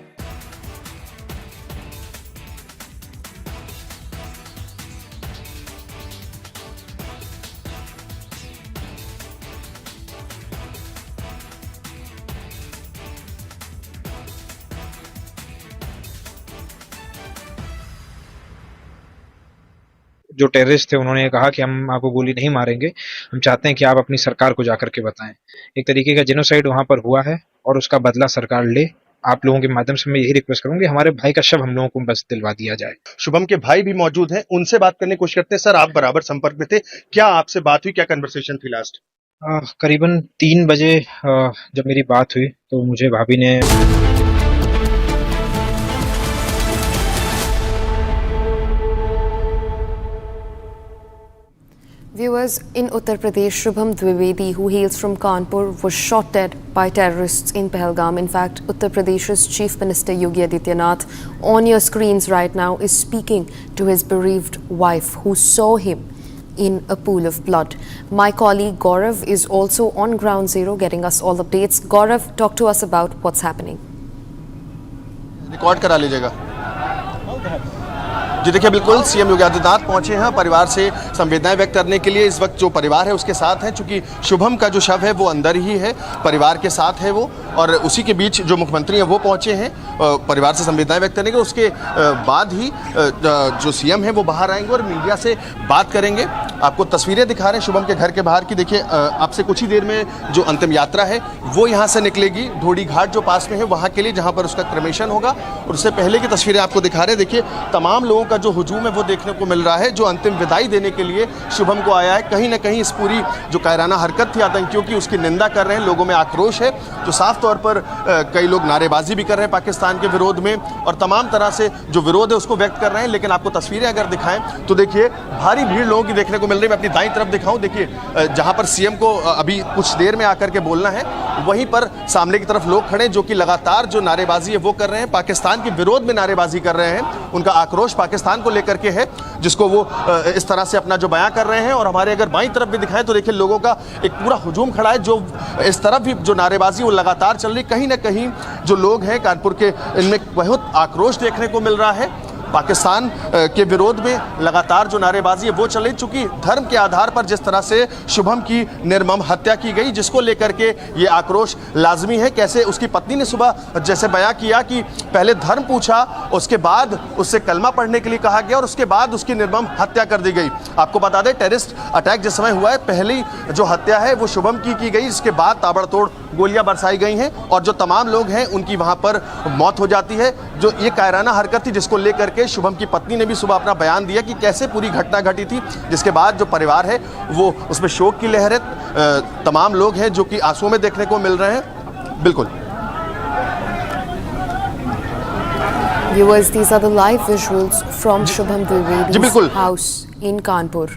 जो टेररिस्ट थे उन्होंने कहा कि हम आपको गोली नहीं मारेंगे, हम चाहते हैं कि आप अपनी सरकार को जाकर के बताएं. एक तरीके का जेनोसाइड वहां पर हुआ है और उसका बदला सरकार ले. आप लोगों के माध्यम से मैं यही रिक्वेस्ट करूंगी, हमारे भाई का शव हम लोगों को बस दिलवा दिया जाए. शुभम के भाई भी मौजूद हैं, उनसे बात करने की कोशिश करते हैं. सर, आप बराबर संपर्क में थे, क्या आपसे बात हुई, क्या कन्वर्सेशन थी लास्ट? करीबन 3 बजे जब मेरी बात हुई तो मुझे भाभी ने Viewers, in Uttar Pradesh, Shubham Dwivedi, who hails from Kanpur, was shot dead by terrorists in Pahalgam. In fact, Uttar Pradesh's Chief Minister Yogi Adityanath, on your screens right now, is speaking to his bereaved wife, who saw him in a pool of blood. My colleague Gaurav is also on ground zero, getting us all updates. Gaurav, talk to us about what's happening. Record करा लीजिएगा जी. देखिए, बिल्कुल CM Yogi Adityanath पहुंचे हैं परिवार से संवेदनाएं व्यक्त करने के लिए. इस वक्त जो परिवार है उसके साथ है, चूंकि शुभम का जो शव है वो अंदर ही है, परिवार के साथ है वो, और उसी के बीच जो मुख्यमंत्री हैं वो पहुंचे हैं परिवार से संवेदनाएं व्यक्त करने के. उसके बाद ही जो सीएम है वो बाहर आएंगे और मीडिया से बात करेंगे. आपको तस्वीरें दिखा रहे हैं शुभम के घर के बाहर की. देखिए, आपसे कुछ ही देर में जो अंतिम यात्रा है वो यहाँ से निकलेगी ढोड़ी घाट जो पास में है वहाँ के लिए, जहाँ पर उसका क्रमेशन होगा. और उससे पहले की तस्वीरें आपको दिखा रहे हैं. देखिए, तमाम लोगों का जो हुजूम है वो देखने को मिल रहा है, जो अंतिम विदाई देने के लिए शुभम को आया है. कहीं ना कहीं इस पूरी जो कायराना हरकत थी आतंकियों की, उसकी निंदा कर रहे हैं. लोगों में आक्रोश है, जो साफ तौर पर कई लोग नारेबाजी भी कर रहे हैं पाकिस्तान के विरोध में, और तमाम तरह से जो विरोध है उसको व्यक्त कर रहे हैं. लेकिन आपको तस्वीरें अगर दिखाएं तो देखिए, भारी भीड़ लोगों की देखने को मिल रही है. मैं अपनी दाईं तरफ दिखाऊं, देखिए जहां पर सीएम को अभी कुछ देर में आकर के बोलना है, वहीं पर सामने की तरफ लोग खड़े जो कि लगातार जो नारेबाजी है वो कर रहे हैं, पाकिस्तान के विरोध में नारेबाजी कर रहे हैं. उनका आक्रोश पाकिस्तान को लेकर के है, जिसको वो इस तरह से अपना जो बयां कर रहे हैं. और हमारे अगर बाईं तरफ भी दिखाएं तो देखिए, लोगों का एक पूरा हुजूम खड़ा है, जो इस तरफ भी जो नारेबाजी वो लगातार चल रही. कहीं ना कहीं जो लोग हैं कानपुर के, इनमें बहुत आक्रोश देखने को मिल रहा है. पाकिस्तान के विरोध में लगातार जो नारेबाजी है वो चल रही, चूंकि धर्म के आधार पर जिस तरह से शुभम की निर्मम हत्या की गई, जिसको लेकर के ये आक्रोश लाजमी है. कैसे उसकी पत्नी ने सुबह जैसे बयां किया कि पहले धर्म पूछा, उसके बाद उससे कलमा पढ़ने के लिए कहा गया और उसके बाद उसकी निर्मम हत्या कर दी गई. आपको बता दें, टेररिस्ट अटैक जिस समय हुआ है, पहली जो हत्या है वो शुभम की गई, जिसके बाद ताबड़तोड़ गोलियां बरसाई गई हैं और जो तमाम लोग हैं उनकी वहां पर मौत हो जाती है. जो ये कायराना हरकत थी, जिसको लेकर के शुभम की पत्नी ने भी सुबह अपना बयान दिया कि कैसे पूरी घटना घटी थी, जिसके बाद जो परिवार है वो उसमें शोक की लहर है. तमाम लोग हैं जो कि आंसुओं में देखने को मिल रहे हैं. बिल्कुल. Viewers, these are the live visuals from Shubham Dwivedi's house in Kanpur.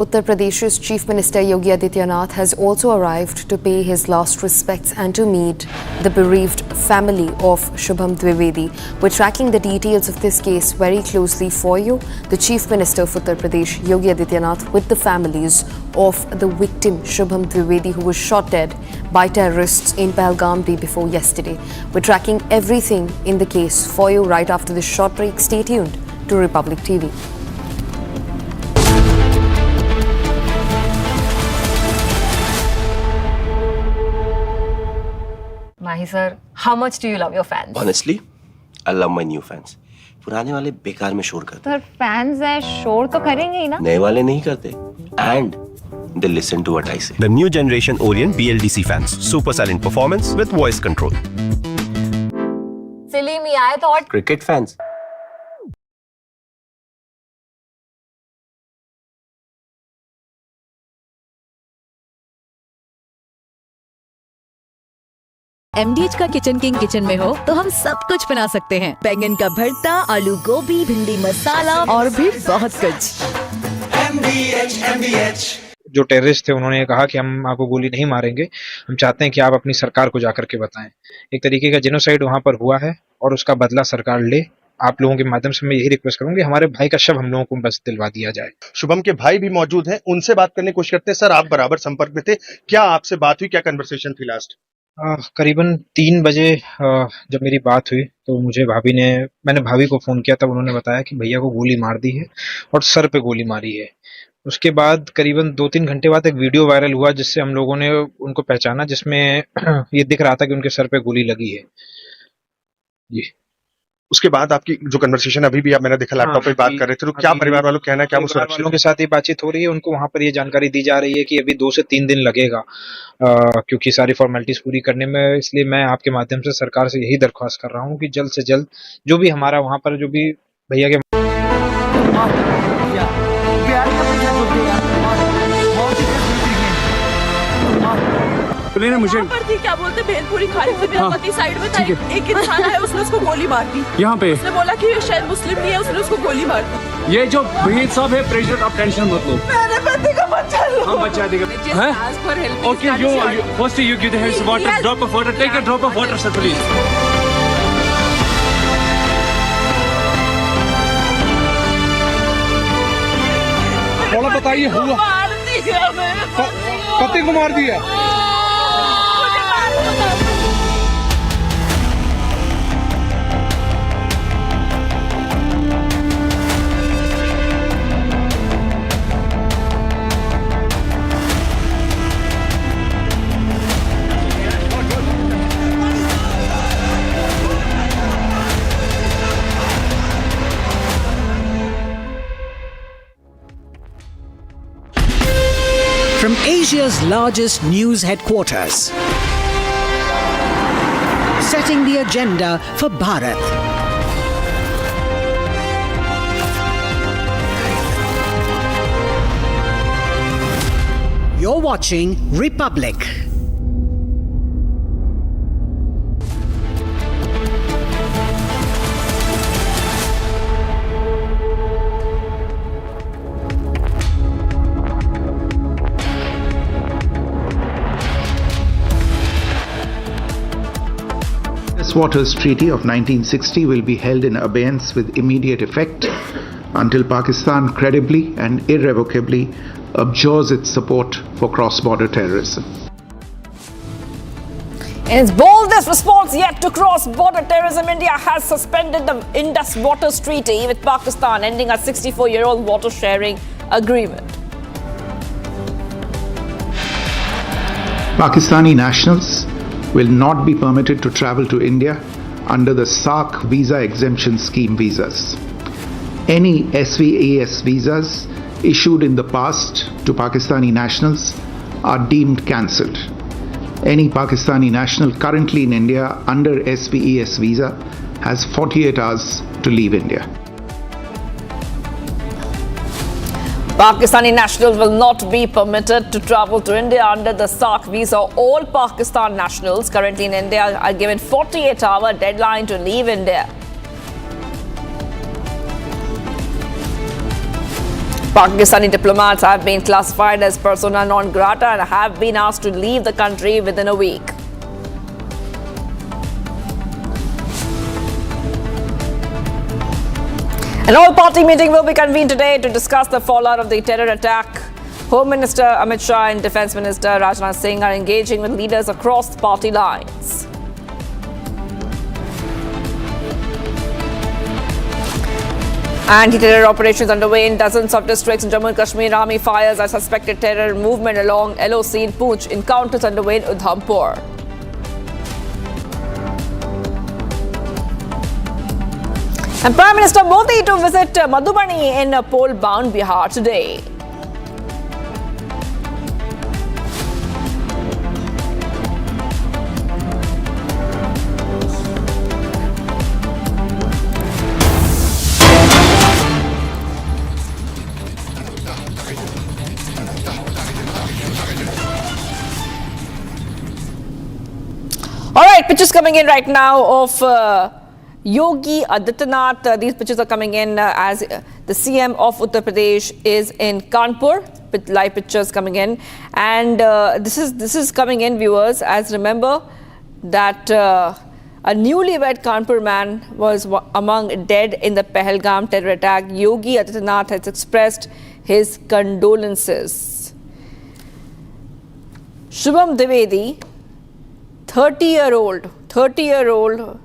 Uttar Pradesh's Chief Minister Yogi Adityanath has also arrived to pay his last respects and to meet the bereaved family of Shubham Dwivedi. We're tracking the details of this case very closely for you. The Chief Minister of Uttar Pradesh, Yogi Adityanath, with the families of the victim Shubham Dwivedi, who was shot dead by terrorists in Pahalgam day before yesterday. We're tracking everything in the case for you right after this short break. Stay tuned to Republic TV. Mahi sir, how much do you love your fans? Honestly, I love my new fans. पुराने वाले बेकार में शोर करते। तो fans हैं, शोर तो करेंगे ही ना। नए वाले नहीं करते। And they listen to what I say. The new generation Orient BLDC fans. Super silent performance with voice control. सिली में आए तो और Cricket fans. MDH का किचन किंग किचन में हो तो हम सब कुछ बना सकते हैं। बैंगन का भरता, आलू गोभी, भिंडी मसाला और भी बहुत कुछ। MDH जो टेररिस्ट थे उन्होंने कहा कि हम आपको गोली नहीं मारेंगे, हम चाहते हैं कि आप अपनी सरकार को जाकर के बताएं। एक तरीके का जेनोसाइड वहां पर हुआ है और उसका बदला सरकार ले। आप लोगों के माध्यम से मैं यही रिक्वेस्ट करूंगी, हमारे भाई का शव हम लोगों को बस दिलवा दिया जाए। शुभम के भाई भी मौजूद हैं, उनसे बात करने की कोशिश करते हैं। सर, आप बराबर संपर्क में थे, क्या आपसे बात हुई, क्या कन्वर्सेशन थी लास्ट? करीबन 3 बजे जब मेरी बात हुई तो मैंने भाभी को फोन किया, तब उन्होंने बताया कि भैया को गोली मार दी है और सर पे गोली मारी है। उसके बाद करीबन 2-3 घंटे बाद एक वीडियो वायरल हुआ जिससे हम लोगों ने उनको पहचाना, जिसमें ये दिख रहा था कि उनके सर पे गोली लगी है जी। उसके बाद आपकी जो कन्वर्सेशन अभी भी मैंने देखा लैपटॉप पे बात कर रहे थे, तो क्या परिवार वालों कहना है, क्या वो सुरक्षित वालों के साथ ये बातचीत हो रही है? उनको वहां पर ये जानकारी दी जा रही है कि अभी 2 से 3 दिन लगेगा क्योंकि सारी फॉर्मेलिटीज पूरी करने में। इसलिए मैं आपके माध्यम से सरकार से यही दरख्वास्त कर रहा हूँ कि जल्द से जल्द जो भी हमारा वहां पर जो भी भैया के मुझे क्या बोलते भेलपुरी खाली से मेरा पति साइड में था, एक इंसान है उसने उसको गोली मार दी यहाँ पे। उसने बोला कि शायद मुस्लिम नहीं है, उसने उसको गोली मार दी। ये जो भीड़ सब है प्रेशर, आप टेंशन मत लो, मेरे पति को बचा लो, हम बचा देंगे। Okay, you first you give the water, drop of water, take a drop of water sir please। थोड़ा बताइए, हुआ पति को मार दिया? From Asia's largest news headquarters, setting the agenda for Bharat. You're watching Republic. Indus Waters Treaty of 1960 will be held in abeyance with immediate effect until Pakistan credibly and irrevocably abjures its support for cross-border terrorism. In its boldest response yet to cross-border terrorism, India has suspended the Indus Waters Treaty with Pakistan, ending a 64-year-old water sharing agreement. Pakistani nationals will not be permitted to travel to India under the SAARC visa exemption scheme visas. Any SVAS visas issued in the past to Pakistani nationals are deemed cancelled. Any Pakistani national currently in India under SVAS visa has 48 hours to leave India. Pakistani nationals will not be permitted to travel to India under the SAARC visa. All Pakistan nationals currently in India are given 48-hour deadline to leave India. Pakistani diplomats have been classified as persona non grata and have been asked to leave the country within a week. An all-party meeting will be convened today to discuss the fallout of the terror attack. Home Minister Amit Shah and Defence Minister Rajnath Singh are engaging with leaders across party lines. Anti-terror operations underway in dozens of districts in Jammu and Kashmir. Army fires at suspected terror movement along LOC in Poonch. Encounters underway in Udhampur. And Prime Minister Modi to visit Madhubani in poll-bound Bihar today. All right, pictures coming in right now of Yogi Adityanath. These pictures are coming in as the CM of Uttar Pradesh is in Kanpur, with live pictures coming in. And this is coming in, viewers, as remember that a newlywed Kanpur man was among dead in the Pahalgam terror attack. Yogi Adityanath has expressed his condolences. Shubham Dwivedi, 30-year-old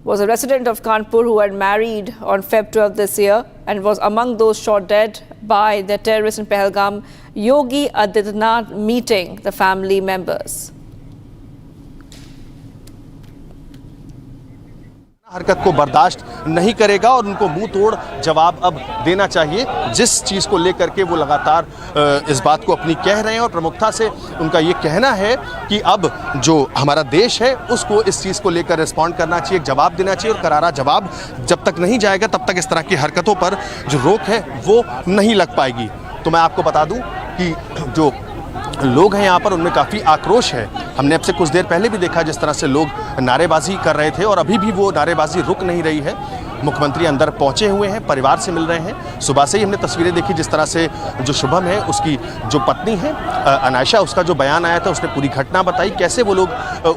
was a resident of Kanpur who had married on Feb 12 this year and was among those shot dead by the terrorists in Pahalgam. Yogi Adityanath meeting the family members. हरकत को बर्दाश्त नहीं करेगा और उनको मुंह तोड़ जवाब अब देना चाहिए, जिस चीज़ को लेकर के वो लगातार इस बात को अपनी कह रहे हैं। और प्रमुखता से उनका ये कहना है कि अब जो हमारा देश है उसको इस चीज़ को लेकर रिस्पॉन्ड करना चाहिए, जवाब देना चाहिए। और करारा जवाब जब तक नहीं जाएगा तब तक इस तरह की हरकतों पर जो रोक है वो नहीं लग पाएगी। तो मैं आपको बता दूं कि जो लोग हैं यहाँ पर उनमें काफ़ी आक्रोश है। हमने अब से कुछ देर पहले भी देखा जिस तरह से लोग नारेबाजी कर रहे थे और अभी भी वो नारेबाजी रुक नहीं रही है। मुख्यमंत्री अंदर पहुंचे हुए हैं, परिवार से मिल रहे हैं। सुबह से ही हमने तस्वीरें देखी जिस तरह से जो शुभम है उसकी जो पत्नी है अनायशा, उसका जो बयान आया था उसने पूरी घटना बताई, कैसे वो लोग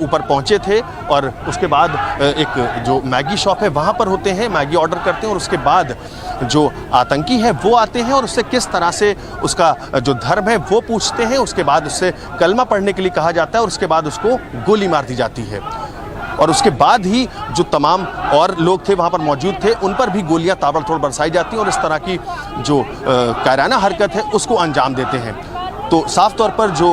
ऊपर पहुंचे थे और उसके बाद एक जो मैगी शॉप है वहाँ पर होते हैं, मैगी ऑर्डर करते हैं और उसके बाद जो आतंकी है वो आते हैं और उससे किस तरह से उसका जो धर्म है वो पूछते हैं। उसके बाद उससे कलमा पढ़ने के लिए कहा जाता है और उसके बाद उसको गोली मार दी जाती है। और उसके बाद ही जो तमाम और लोग थे वहाँ पर मौजूद थे उन पर भी गोलियां ताबड़तोड़ बरसाई जाती हैं और इस तरह की जो कायराना हरकत है उसको अंजाम देते हैं। तो साफ तौर पर जो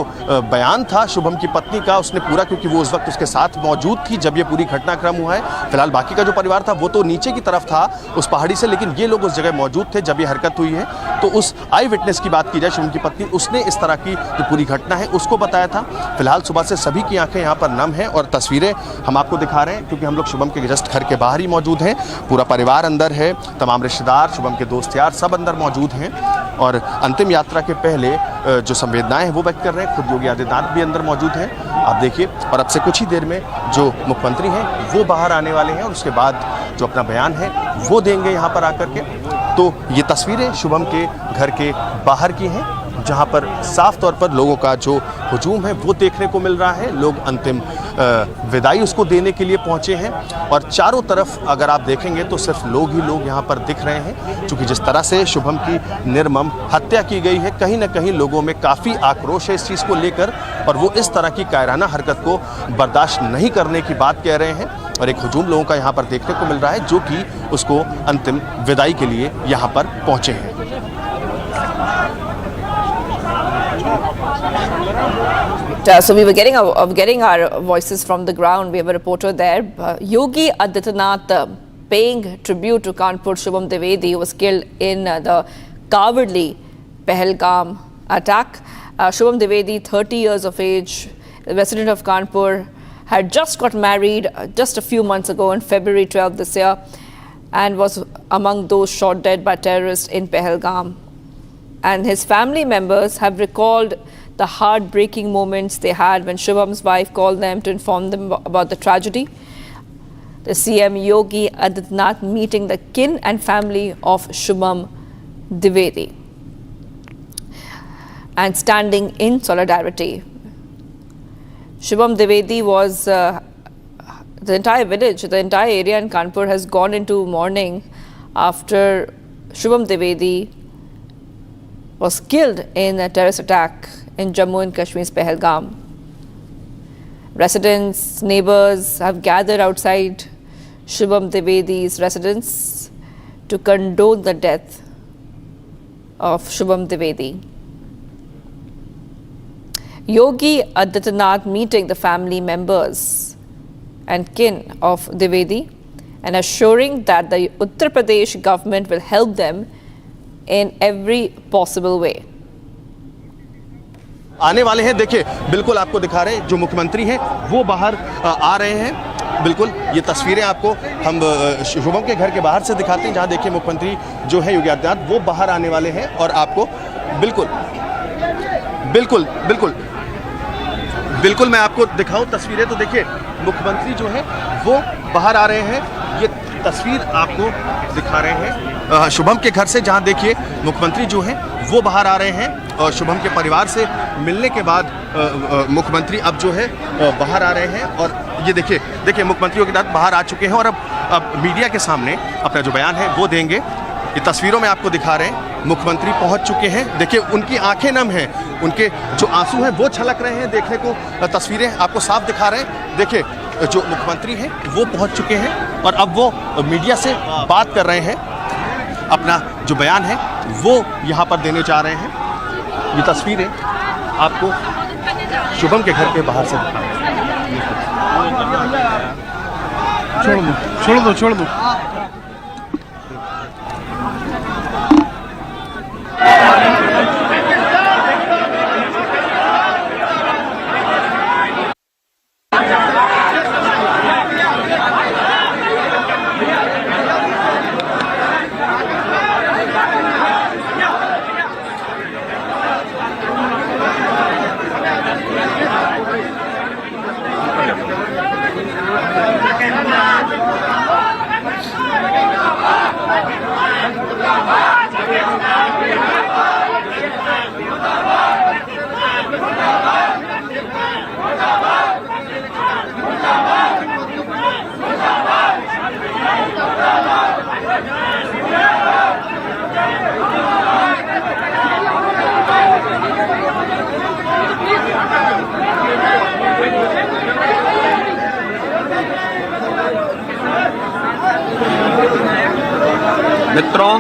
बयान था शुभम की पत्नी का उसने पूरा, क्योंकि वो उस वक्त उसके साथ मौजूद थी जब ये पूरी घटनाक्रम हुआ है। फिलहाल बाकी का जो परिवार था वो तो नीचे की तरफ था उस पहाड़ी से, लेकिन ये लोग उस जगह मौजूद थे जब ये हरकत हुई है। तो उस आई विटनेस की बात की जाए, शुभम की पत्नी, उसने इस तरह की जो पूरी घटना है उसको बताया था। फिलहाल सुबह से सभी की आंखें यहाँ पर नम हैं और तस्वीरें हम आपको दिखा रहे हैं क्योंकि हम लोग शुभम के जस्ट घर के बाहर ही मौजूद हैं। पूरा परिवार अंदर है, तमाम रिश्तेदार, शुभम के दोस्त यार सब अंदर मौजूद हैं और अंतिम यात्रा के पहले जो संवेदनाएं हैं वो व्यक्त कर रहे हैं। खुद योगी आदित्यनाथ भी अंदर मौजूद हैं, आप देखिए। और अब से कुछ ही देर में जो मुख्यमंत्री हैं वो बाहर आने वाले हैं और उसके बाद जो अपना बयान है वो देंगे यहाँ पर आकर के। तो ये तस्वीरें शुभम के घर के बाहर की हैं जहाँ पर साफ तौर पर लोगों का जो हुजूम है वो देखने को मिल रहा है। लोग अंतिम विदाई उसको देने के लिए पहुँचे हैं और चारों तरफ अगर आप देखेंगे तो सिर्फ लोग ही लोग यहाँ पर दिख रहे हैं, क्योंकि जिस तरह से शुभम की निर्मम हत्या की गई है कहीं ना कहीं लोगों में काफ़ी आक्रोश है इस चीज़ को लेकर और वो इस तरह की कायराना हरकत को बर्दाश्त नहीं करने की बात कह रहे हैं। और एक हुजूम लोगों का यहाँ पर देखने को मिल रहा है जो कि उसको अंतिम विदाई के लिए यहाँ पर पहुँचे हैं। So we were getting our voices from the ground. We have a reporter there. Yogi Adityanath paying tribute to Kanpur Shubham Dwivedi, who was killed in the cowardly Pahalgam attack. Shubham Dwivedi, 30 years of age, resident of Kanpur, had just got married just a few months ago on February 12 this year and was among those shot dead by terrorists in Pahalgam. And his family members have recalled the heartbreaking moments they had when Shubham's wife called them to inform them about the tragedy. The CM Yogi Adityanath meeting the kin and family of Shubham Dwivedi and standing in solidarity. Shubham Dwivedi was the entire village, the entire area in Kanpur has gone into mourning after Shubham Dwivedi was killed in a terrorist attack in Jammu and Kashmir's Pahalgam. Residents, neighbors have gathered outside Shubham Dwivedi's residence to condone the death of Shubham Dwivedi. Yogi Adityanath meeting the family members and kin of Dwivedi and assuring that the Uttar Pradesh government will help them in every possible way. आने वाले हैं, देखिए बिल्कुल आपको दिखा रहे हैं, जो मुख्यमंत्री हैं वो बाहर आ रहे हैं। बिल्कुल ये तस्वीरें आपको हम शुभम के घर के बाहर से दिखाते हैं, जहां देखिए मुख्यमंत्री जो है योगी आदित्यनाथ वो बाहर आने वाले हैं और आपको बिल्कुल बिल्कुल बिल्कुल बिल्कुल मैं आपको दिखाऊं तस्वीरें। तो देखिए मुख्यमंत्री जो है वो बाहर आ रहे हैं, ये तस्वीर आपको दिखा रहे हैं शुभम के घर से, जहां देखिए मुख्यमंत्री जो है वो बाहर आ रहे हैं और शुभम के परिवार से मिलने के बाद मुख्यमंत्री अब जो है बाहर आ रहे हैं। और ये देखिए मुख्यमंत्री के साथ बाहर आ चुके हैं और अब मीडिया के सामने अपना जो बयान है वो देंगे। ये तस्वीरों में आपको दिखा रहे हैं मुख्यमंत्री पहुंच चुके हैं, देखिए उनकी आंखें नम हैं, उनके जो आंसू हैं वो छलक रहे हैं, देखने को तस्वीरें आपको साफ दिखा रहे हैं। देखिए जो मुख्यमंत्री हैं वो पहुंच चुके हैं और अब वो मीडिया से बात कर रहे हैं, अपना जो बयान है वो यहाँ पर देने जा रहे हैं। ये तस्वीरें आपको शुभम के घर के बाहर से दिखा रहे हैं। छोड़ दो मित्रों,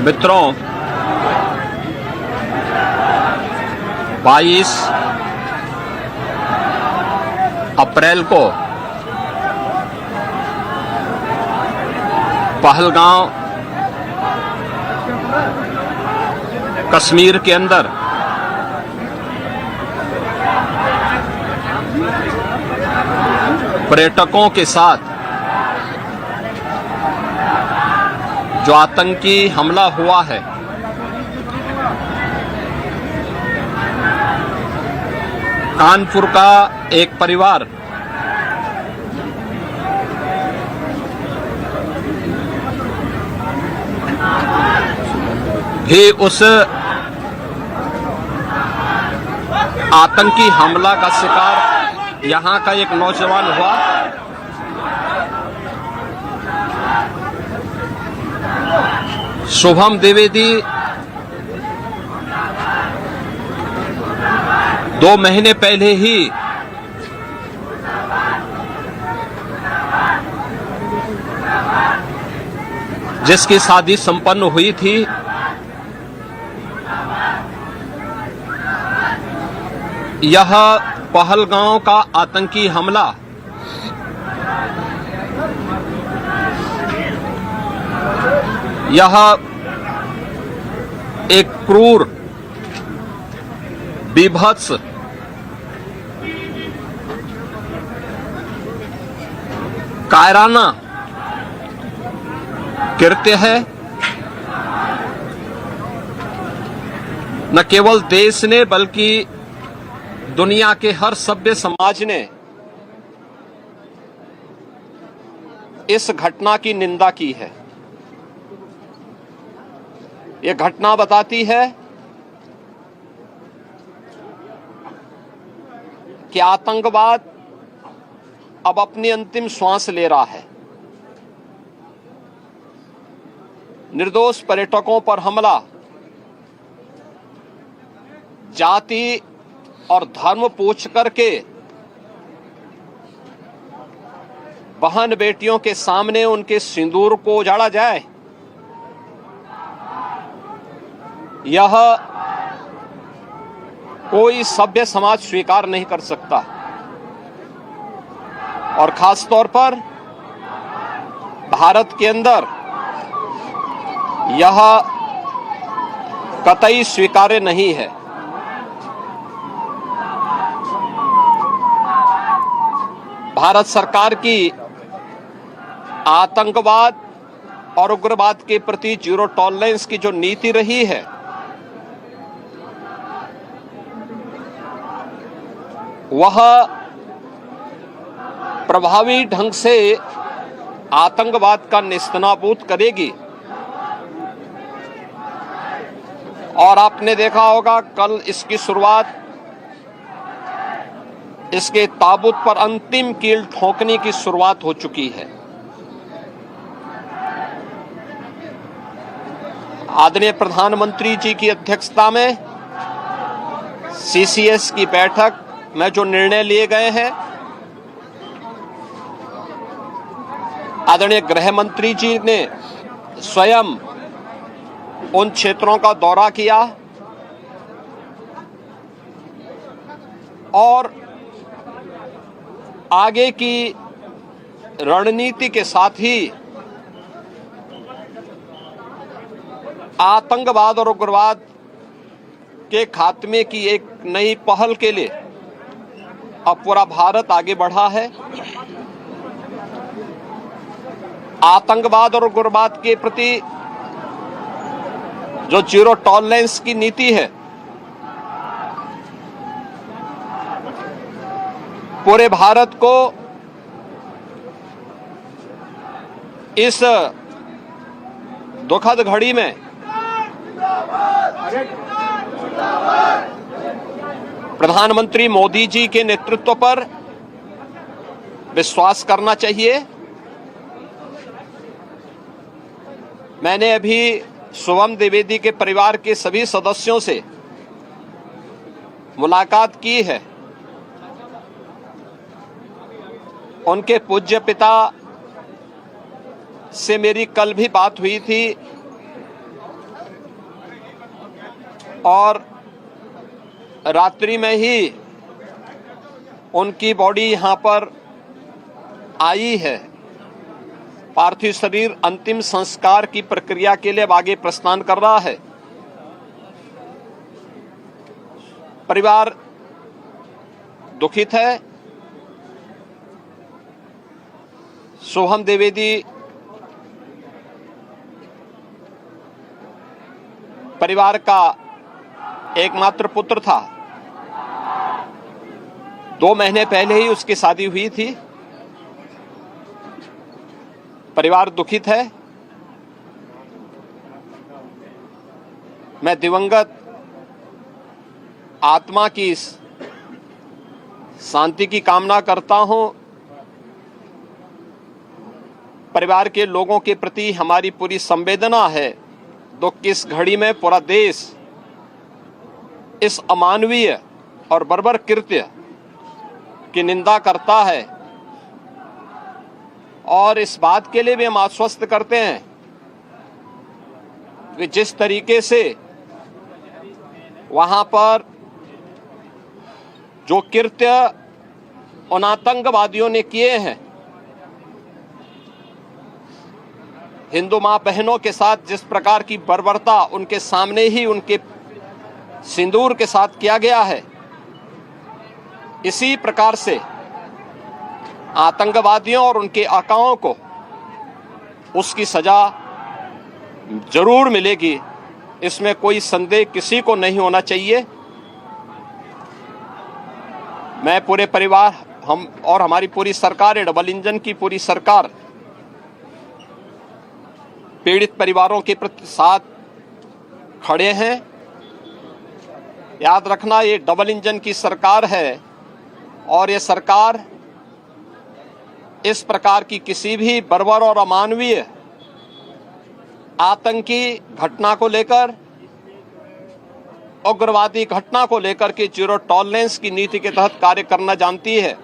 मित्रों 22 अप्रैल को पहलगाम कश्मीर के अंदर पर्यटकों के साथ जो आतंकी हमला हुआ है, कानपुर का एक परिवार भी उस आतंकी हमला का शिकार यहां का एक नौजवान हुआ। शुभम द्विवेदी 2 महीने पहले ही जिसकी शादी संपन्न हुई थी, यह पहलगाम का आतंकी हमला यह एक क्रूर, बीभत्स, कायराना कृत्य है। न केवल देश ने बल्कि दुनिया के हर सभ्य समाज ने इस घटना की निंदा की है। यह घटना बताती है कि आतंकवाद अब अपनी अंतिम श्वास ले रहा है। निर्दोष पर्यटकों पर हमला जाति और धर्म पूछ करके बहन बेटियों के सामने उनके सिंदूर को उजाड़ा जाए, यह कोई सभ्य समाज स्वीकार नहीं कर सकता। और खास तौर पर भारत के अंदर यह कतई स्वीकार्य नहीं है। भारत सरकार की आतंकवाद और उग्रवाद के प्रति जीरो टॉलरेंस की जो नीति रही है, वह प्रभावी ढंग से आतंकवाद का नेस्तनाबूद करेगी। और आपने देखा होगा कल इसकी शुरुआत, इसके ताबूत पर अंतिम कील ठोकने की शुरुआत हो चुकी है। आदरणीय प्रधानमंत्री जी की अध्यक्षता में सीसीएस की बैठक में जो निर्णय लिए गए हैं, आदरणीय गृह मंत्री जी ने स्वयं उन क्षेत्रों का दौरा किया और आगे की रणनीति के साथ ही आतंकवाद और उग्रवाद के खात्मे की एक नई पहल के लिए अब पूरा भारत आगे बढ़ा है। आतंकवाद और उग्रवाद के प्रति जो जीरो टॉलरेंस की नीति है, पूरे भारत को इस दुखद घड़ी में प्रधानमंत्री मोदी जी के नेतृत्व पर विश्वास करना चाहिए। मैंने अभी शुभम द्विवेदी के परिवार के सभी सदस्यों से मुलाकात की है। उनके पूज्य पिता से मेरी कल भी बात हुई थी और रात्रि में ही उनकी बॉडी यहां पर आई है। पार्थिव शरीर अंतिम संस्कार की प्रक्रिया के लिए अब आगे प्रस्थान कर रहा है। परिवार दुखित है। शुभम द्विवेदी परिवार का एकमात्र पुत्र था। 2 महीने पहले ही उसकी शादी हुई थी। परिवार दुखित है। मैं दिवंगत आत्मा की शांति की कामना करता हूं। परिवार के लोगों के प्रति हमारी पूरी संवेदना है। दुख की इस घड़ी में पूरा देश इस अमानवीय और बर्बर कृत्य की निंदा करता है और इस बात के लिए भी हम आश्वस्त करते हैं कि जिस तरीके से वहां पर जो कृत्य उन आतंकवादियों ने किए हैं, हिंदू मां बहनों के साथ जिस प्रकार की बर्बरता उनके सामने ही उनके सिंदूर के साथ किया गया है, इसी प्रकार से आतंकवादियों और उनके आकाओं को उसकी सजा जरूर मिलेगी। इसमें कोई संदेह किसी को नहीं होना चाहिए। मैं पूरे परिवार, हम और हमारी पूरी सरकार, डबल इंजन की पूरी सरकार पीड़ित परिवारों के प्रति साथ खड़े हैं। याद रखना, ये डबल इंजन की सरकार है और ये सरकार इस प्रकार की किसी भी बर्बर और अमानवीय आतंकी घटना को लेकर, उग्रवादी घटना को लेकर के जीरो टॉलरेंस की नीति के तहत कार्य करना जानती है।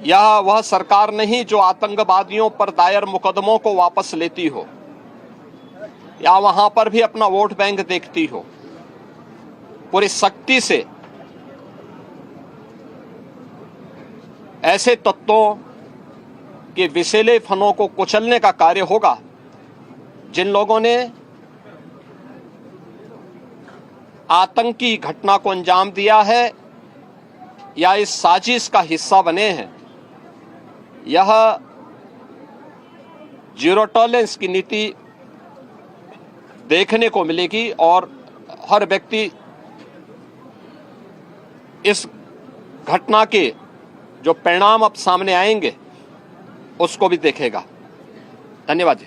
यह वह सरकार नहीं जो आतंकवादियों पर दायर मुकदमों को वापस लेती हो या वहां पर भी अपना वोट बैंक देखती हो। पूरी सख्ती से ऐसे तत्वों के विषैले फनों को कुचलने का कार्य होगा जिन लोगों ने आतंकी घटना को अंजाम दिया है या इस साजिश का हिस्सा बने हैं। यह जीरो टॉलरेंस की नीति देखने को मिलेगी और हर व्यक्ति इस घटना के जो परिणाम अब सामने आएंगे उसको भी देखेगा। धन्यवाद जी।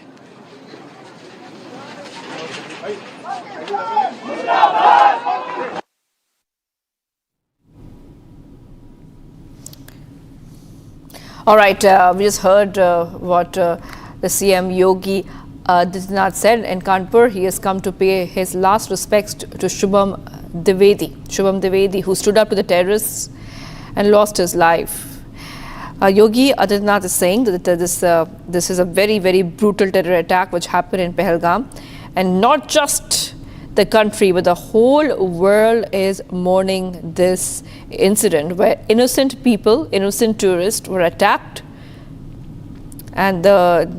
All right, we just heard what the CM Yogi Adityanath said in Kanpur. He has come to pay his last respects to Shubham Dwivedi, who stood up to the terrorists and lost his life. Yogi Adityanath is saying that this is a very, very brutal terror attack which happened in Pahalgam, and not just the country but the whole world is mourning this incident where innocent people, innocent tourists were attacked. And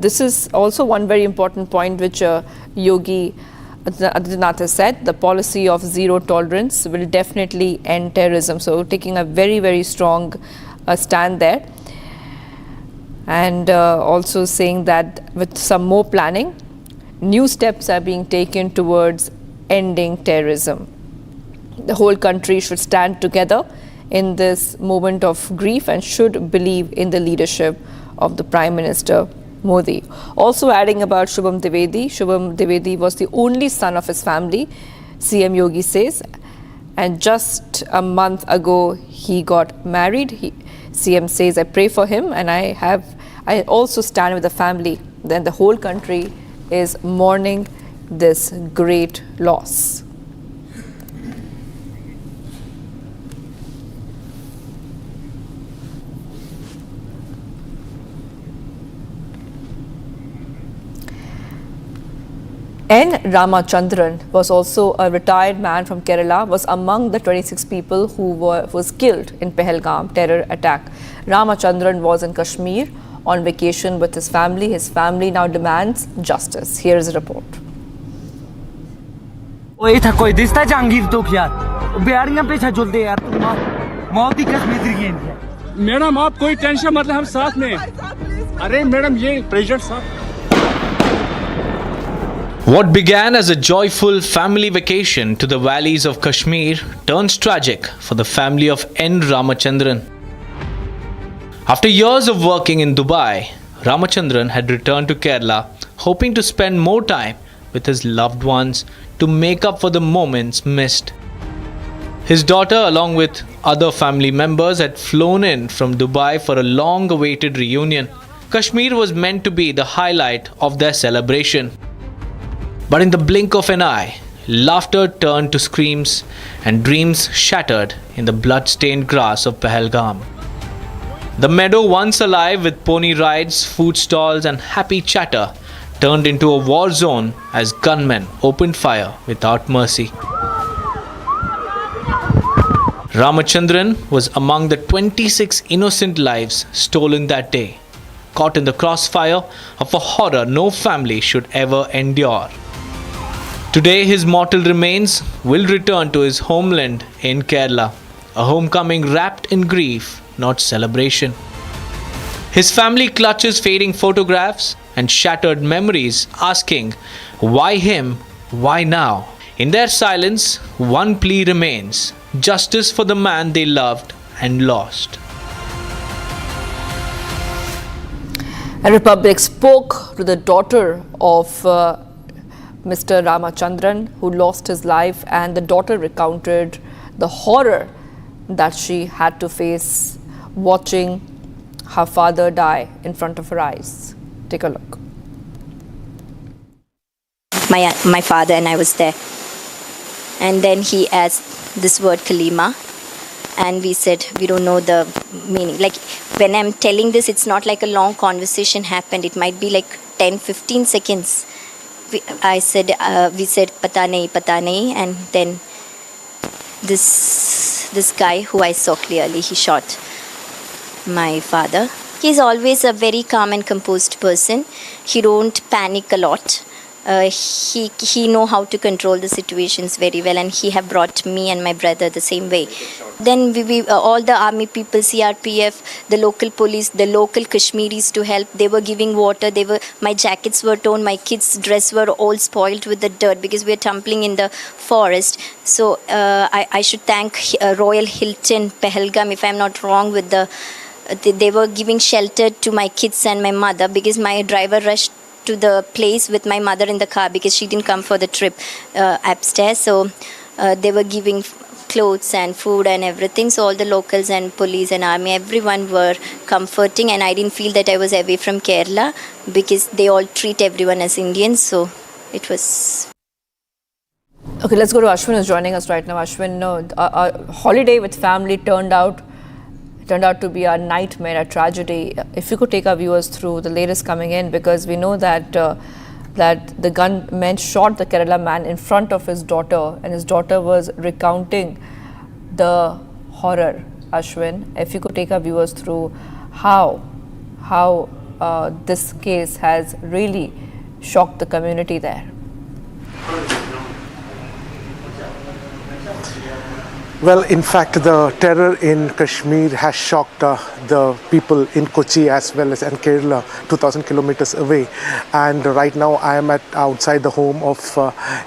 this is also one very important point which Yogi Adityanath has said. The policy of zero tolerance will definitely end terrorism. So taking a very, very strong stand there. And also saying that with some more planning, new steps are being taken towards ending terrorism. The whole country should stand together in this moment of grief and should believe in the leadership of the Prime Minister Modi. Also adding about Shubham Dwivedi was the only son of his family, CM Yogi says, and just a month ago he got married. CM says, I pray for him and I also stand with the family. Then the whole country is mourning this great loss. N. Ramachandran was also a retired man from Kerala, was among the 26 people who was killed in Pahalgam terror attack. Ramachandran was in Kashmir on vacation with his family. His family now demands justice. Here is a report. ओए था कोई दिसता जहांगीर तो यार बिहारियां पीछे चलते यार मौत ही कश्मीर की मैडम आप कोई टेंशन मत ले हम साथ में अरे मैडम ये प्रेसिडेंट साहब What began as a joyful family vacation to the valleys of Kashmir turns tragic for the family of N. Ramachandran. After years of working in Dubai, Ramachandran had returned to Kerala hoping to spend more time with his loved ones to make up for the moments missed. His daughter, along with other family members, had flown in from Dubai for a long-awaited reunion. Kashmir was meant to be the highlight of their celebration. But in the blink of an eye, laughter turned to screams and dreams shattered in the blood-stained grass of Pahalgam. The meadow, once alive with pony rides, food stalls and happy chatter, turned into a war zone as gunmen opened fire without mercy. Ramachandran was among the 26 innocent lives stolen that day, caught in the crossfire of a horror no family should ever endure. Today, his mortal remains will return to his homeland in Kerala, a homecoming wrapped in grief, not celebration. His family clutches fading photographs and shattered memories, asking, why him, why now? In their silence, one plea remains: justice for the man they loved and lost. A Republic spoke to the daughter of Mr. Ramachandran, who lost his life, and the daughter recounted the horror that she had to face watching her father die in front of her eyes. Take a look. My father and I was there. And then he asked this word Kalima. And we said, we don't know the meaning. Like when I'm telling this, it's not like a long conversation happened. It might be like 10-15 seconds. We said pata nahi, and then this guy who I saw clearly, he shot my father. He's always a very calm and composed person. He don't panic a lot. He know how to control the situations very well, and he have brought me and my brother the same way. Then we all the army people, CRPF, the local police, the local Kashmiris to help. They were giving water. My jackets were torn. My kids' dress were all spoiled with the dirt because we are tumbling in the forest. So I should thank Royal Hilton, Pahalgam, if I'm not wrong, with they were giving shelter to my kids and my mother, because my driver rushed to the place with my mother in the car because she didn't come for the trip upstairs. So they were giving clothes and food and everything. So all the locals and police and army, everyone were comforting, and I didn't feel that I was away from Kerala because they all treat everyone as Indians. So it was... Okay, let's go to Ashwin, who's joining us right now. Ashwin, a holiday with family turned out to be a nightmare, a tragedy. If you could take our viewers through the latest coming in, because we know that the gunman shot the Kerala man in front of his daughter, and his daughter was recounting the horror. Ashwin, if you could take our viewers through how this case has really shocked the community there. Well, in fact, the terror in Kashmir has shocked the people in Kochi as well as in Kerala, 2,000 kilometers away. And right now I am outside the home of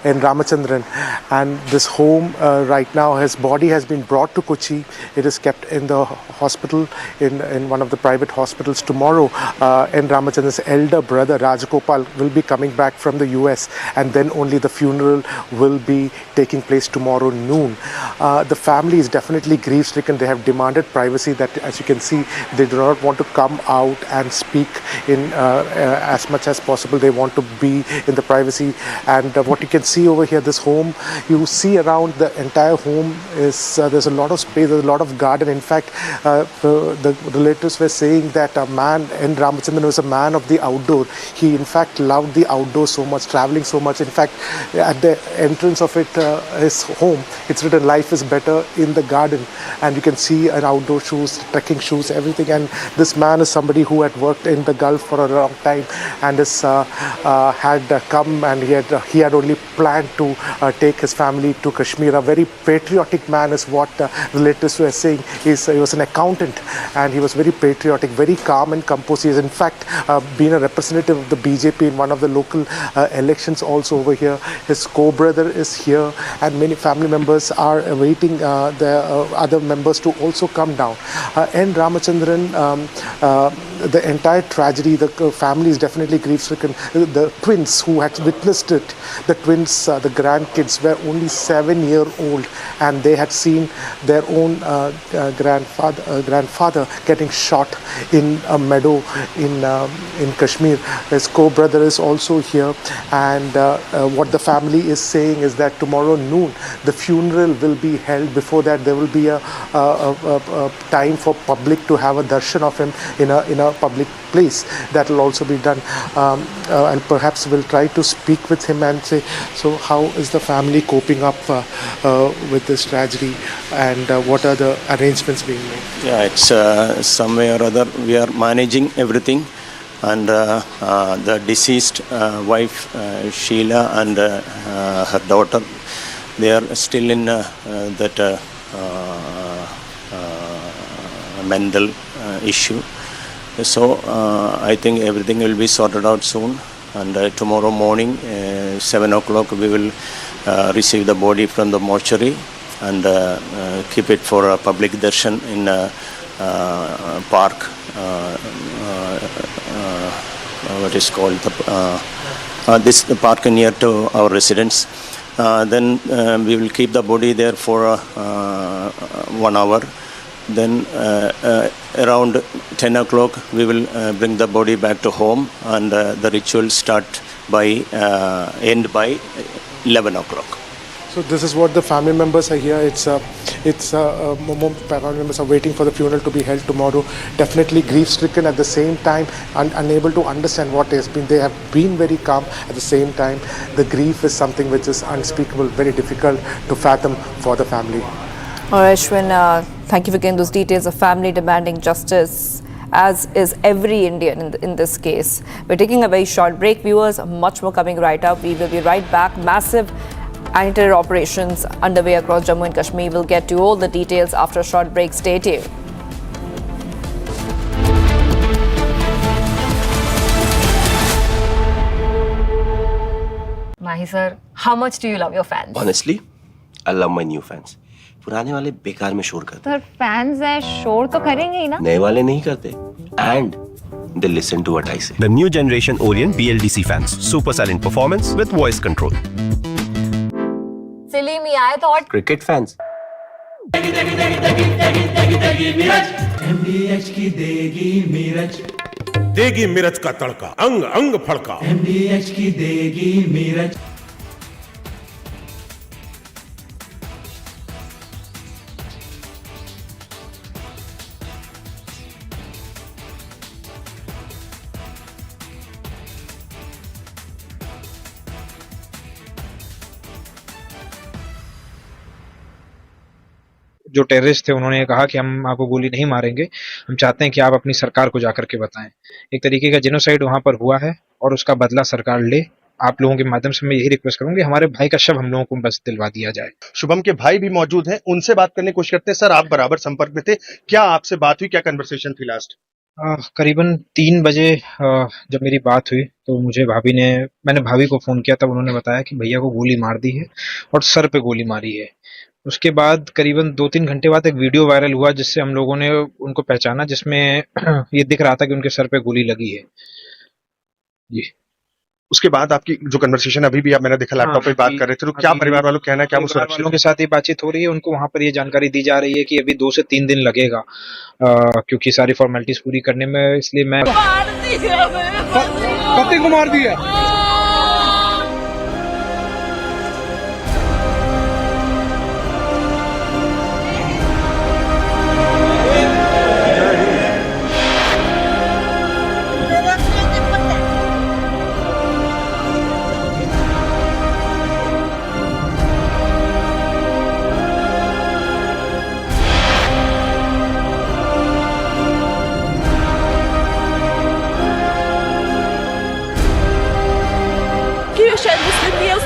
N. Ramachandran. And this home right now, his body has been brought to Kochi. It is kept in the hospital, in one of the private hospitals. Tomorrow, N. Ramachandran's elder brother, Rajagopal, will be coming back from the US. And then only the funeral will be taking place tomorrow noon. The family is definitely grief-stricken. They have demanded privacy, that as you can see, they do not want to come out and speak in as much as possible. They want to be in the privacy. And what you can see over here, this home, you see around the entire home is there's a lot of space, there's a lot of garden. In fact, the relatives were saying that a man, N. Ramachandran, was a man of the outdoor. He in fact loved the outdoor so much, traveling so much. In fact, at the entrance of his home, it's written, "Life is better in the garden." And you can see an outdoor shoes, trekking shoes, everything. And this man is somebody who had worked in the Gulf for a long time, and had come, and he had only planned to take his family to Kashmir. A very patriotic man is what relatives were saying. He was an accountant, and he was very patriotic, very calm and composed. He has in fact been a representative of the BJP in one of the local elections also over here. His co-brother is here, and many family members are awaiting the other members to also come down. N. Ramachandran, the entire tragedy, the family is definitely grief-stricken. The twins who had witnessed it, the grandkids were only 7-year-old, and they had seen their own grandfather getting shot in a meadow in Kashmir. His co-brother is also here, and what the family is saying is that tomorrow noon the funeral will be held. Before that, there will be a time for public to have a darshan of him in a public place. That will also be done, and perhaps we'll try to speak with him and say, so how is the family coping up with this tragedy, and what are the arrangements being made? Yeah, it's some way or other we are managing everything, and the deceased wife Sheila and her daughter, they are still in that mental issue. So I think everything will be sorted out soon, and tomorrow morning 7 o'clock we will receive the body from the mortuary and keep it for a public darshan in a park, what is called the park near to our residence. Then we will keep the body there for 1 hour. Then around 10 o'clock we will bring the body back to home, and the ritual end by 11 o'clock. So this is what the family members are here. More family members are waiting for the funeral to be held tomorrow. Definitely grief-stricken at the same time and unable to understand what has been. They have been very calm at the same time. The grief is something which is unspeakable, very difficult to fathom for the family. All right, Ashwin, thank you for getting those details. A family demanding justice, as is every Indian in this case. We're taking a very short break, viewers. Much more coming right up. We will be right back. Massive anti-terror operations underway across Jammu and Kashmir. We'll get to all the details after a short break. Stay tuned. Mahi sir, how much do you love your fans? Honestly, I love my new fans. पुराने वाले बेकार में शोर करते sir fans है शोर तो करेंगे ही ना नए वाले नहीं करते and they listen to what I say. The new generation Orient BLDC fans. Super silent performance with voice control. Silly me, I thought Cricket fans. MDH की देगी मिर्च का तड़का अंग अंग फड़का MDH की देगी मिर्च जो टेररिस्ट थे उन्होंने कहा कि हम आपको गोली नहीं मारेंगे, हम चाहते हैं कि आप अपनी सरकार को जाकर के बताएं। एक तरीके का जेनोसाइड वहां पर हुआ है और उसका बदला सरकार ले। आप लोगों के माध्यम से मैं यही रिक्वेस्ट करूंगी, हमारे भाई का शव हम लोगों को बस दिलवा दिया जाए। शुभम के भाई भी मौजूद हैं, उनसे बात करने की कोशिश करते हैं। सर, आप बराबर संपर्क में थे, क्या आपसे बात हुई, क्या कन्वर्सेशन थी लास्ट? करीबन 3 बजे जब मेरी बात हुई तो मैंने भाभी को फोन किया, तब उन्होंने बताया कि भैया को गोली मार दी है और सर पे गोली मारी है। उसके बाद करीबन 2-3 घंटे बाद एक वीडियो वायरल हुआ जिससे हम लोगों ने उनको पहचाना, जिसमें ये दिख रहा था कि उनके सर पे गोली लगी है। जी, उसके बाद आपकी जो कन्वर्सेशन अभी भी मैंने देखा लैपटॉप पे बात कर रहे थे, तो क्या परिवार वालों कहना है, क्या वो सुरक्षित वालों के साथ ये बातचीत हो रही है? उनको वहां पर ये जानकारी दी जा रही है कि अभी 2 से 3 दिन लगेगा क्योंकि सारी फॉर्मेलिटीज पूरी करने में, इसलिए मैं पति को मार दिया।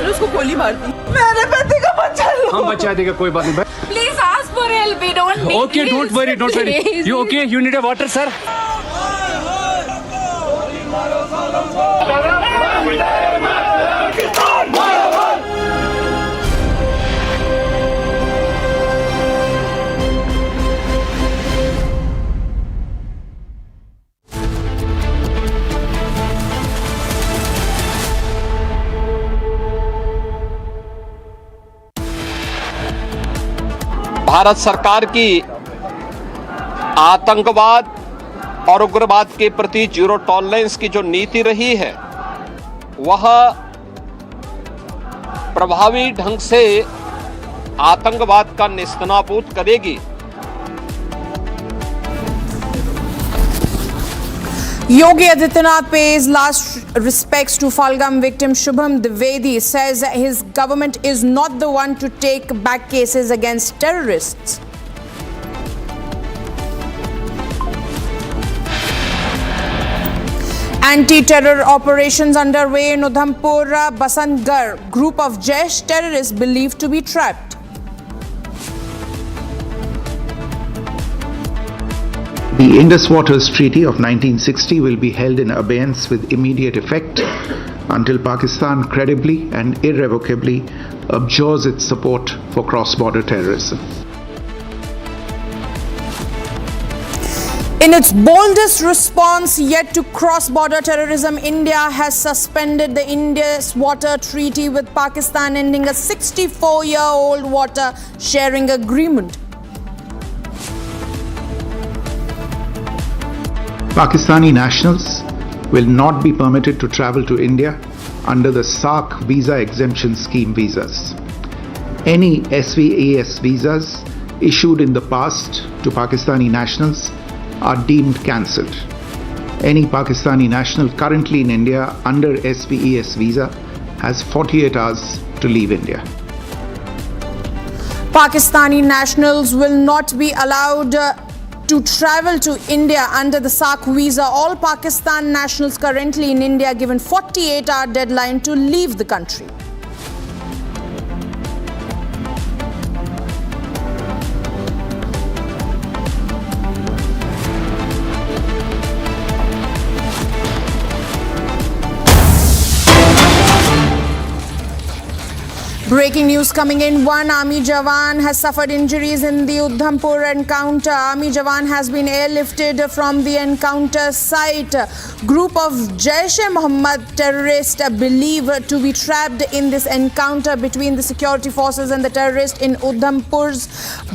उसको गोली मार दी। मेरे पति को बचा लो। हम बचा देगा, कोई बात नहीं। Please ask for help. We don't need. Okay, don't worry, don't worry. You okay? You need a water, sir? Bharat सरकार की आतंकवाद और उग्रवाद के प्रति जीरो टॉलरेंस की जो नीति रही है वह प्रभावी ढंग से आतंकवाद का नेस्तनाबूद करेगी। Yogi Adityanath pays last respects to Pahalgam victim Shubham Dwivedi, says his government is not the one to take back cases against terrorists. Anti-terror operations underway in Udhampur, Basantgarh. Group of Jaish terrorists believed to be trapped. The Indus Waters Treaty of 1960 will be held in abeyance with immediate effect until Pakistan credibly and irrevocably abjures its support for cross-border terrorism. In its boldest response yet to cross-border terrorism, India has suspended the Indus Waters Treaty with Pakistan, ending a 64-year-old water sharing agreement. Pakistani nationals will not be permitted to travel to India under the SAARC visa exemption scheme visas. Any SVAS visas issued in the past to Pakistani nationals are deemed cancelled. Any Pakistani national currently in India under SVAS visa has 48 hours to leave India. Pakistani nationals will not be allowed to travel to India under the SAARC visa. All Pakistan nationals currently in India are given 48-hour deadline to leave the country. Breaking news coming in. One army jawan has suffered injuries in the Udhampur encounter. Army jawan has been airlifted from the encounter site. Group of Jaish-e-Mohammed terrorists believed to be trapped in this encounter between the security forces and the terrorists in Udhampur's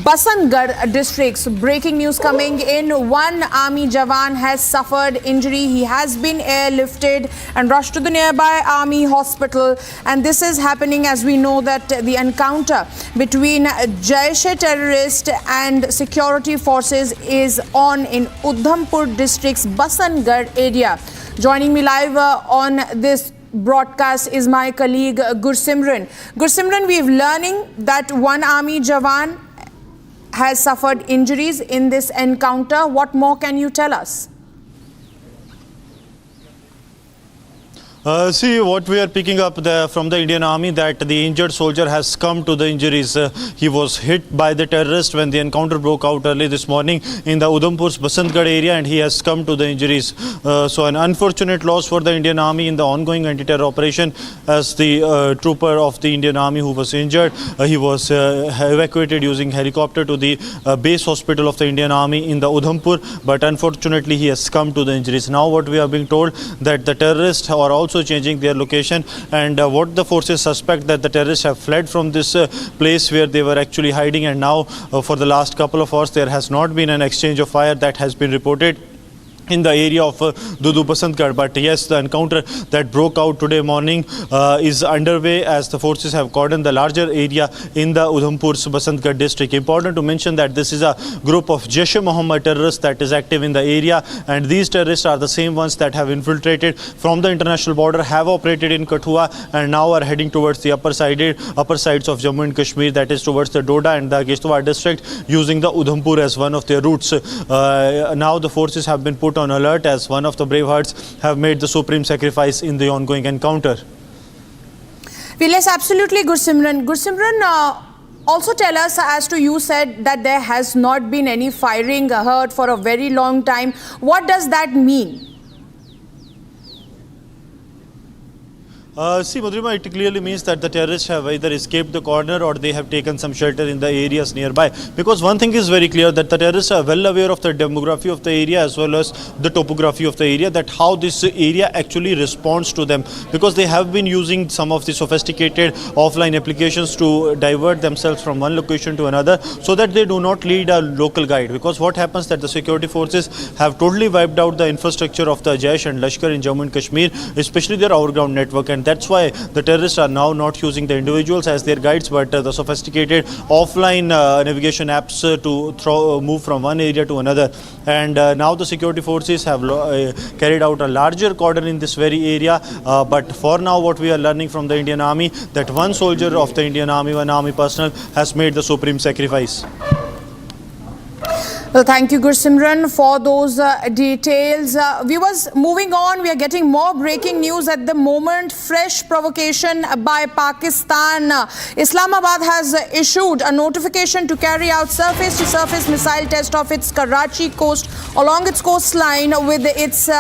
Basantgarh districts. Breaking news coming in. One army jawan has suffered injury. He has been airlifted and rushed to the nearby army hospital. And this is happening as we know that the encounter between Jaish terrorists and security forces is on in Udhampur district's Basantgarh area. Joining me live on this broadcast is my colleague Gursimran. Gursimran, we're learning that one army jawan has suffered injuries in this encounter. What more can you tell us? See, what we are picking up from the Indian Army, that the injured soldier has succumbed to the injuries. He was hit by the terrorist when the encounter broke out early this morning in the Udhampur's Basantgarh area, and he has succumbed to the injuries. So an unfortunate loss for the Indian Army in the ongoing anti-terror operation, as the trooper of the Indian Army who was injured, he was evacuated using helicopter to the base hospital of the Indian Army in the Udhampur, but unfortunately he has succumbed to the injuries. Now what we are being told that the terrorists are also changing their location, and what the forces suspect that the terrorists have fled from this place where they were actually hiding, and now for the last couple of hours there has not been an exchange of fire that has been reported in the area of Dudu Basantgarh. But yes, the encounter that broke out today morning is underway as the forces have cordoned the larger area in the Udhampur's Basantgarh district. Important to mention that this is a group of Jaish-e-Mohammed terrorists that is active in the area, and these terrorists are the same ones that have infiltrated from the international border, have operated in Kathua, and now are heading towards the upper sides of Jammu and Kashmir, that is towards the Doda and the Kishtwar district, using the Udhampur as one of their routes. Now the forces have been put on alert as one of the brave hearts have made the supreme sacrifice in the ongoing encounter. Well, yes, absolutely, Gursimran. Gursimran, also tell us, as to you said that there has not been any firing heard for a very long time. What does that mean? See, Madhurima, it clearly means that the terrorists have either escaped the corner or they have taken some shelter in the areas nearby. Because one thing is very clear, that the terrorists are well aware of the demography of the area as well as the topography of the area, that how this area actually responds to them. Because they have been using some of the sophisticated offline applications to divert themselves from one location to another, so that they do not lead a local guide. Because what happens that the security forces have totally wiped out the infrastructure of the Jaish and Lashkar in Jammu and Kashmir, especially their overground network, and that's why the terrorists are now not using the individuals as their guides, but the sophisticated offline navigation apps to move from one area to another. And now the security forces have carried out a larger cordon in this very area. But for now, what we are learning from the Indian Army, that one soldier of the Indian Army, one army personnel, has made the supreme sacrifice. Well, thank you, Gursimran, for those details. Viewers, moving on, we are getting more breaking news at the moment. Fresh provocation by Pakistan. Islamabad has issued a notification to carry out surface-to-surface missile test of its Karachi coast along its coastline with its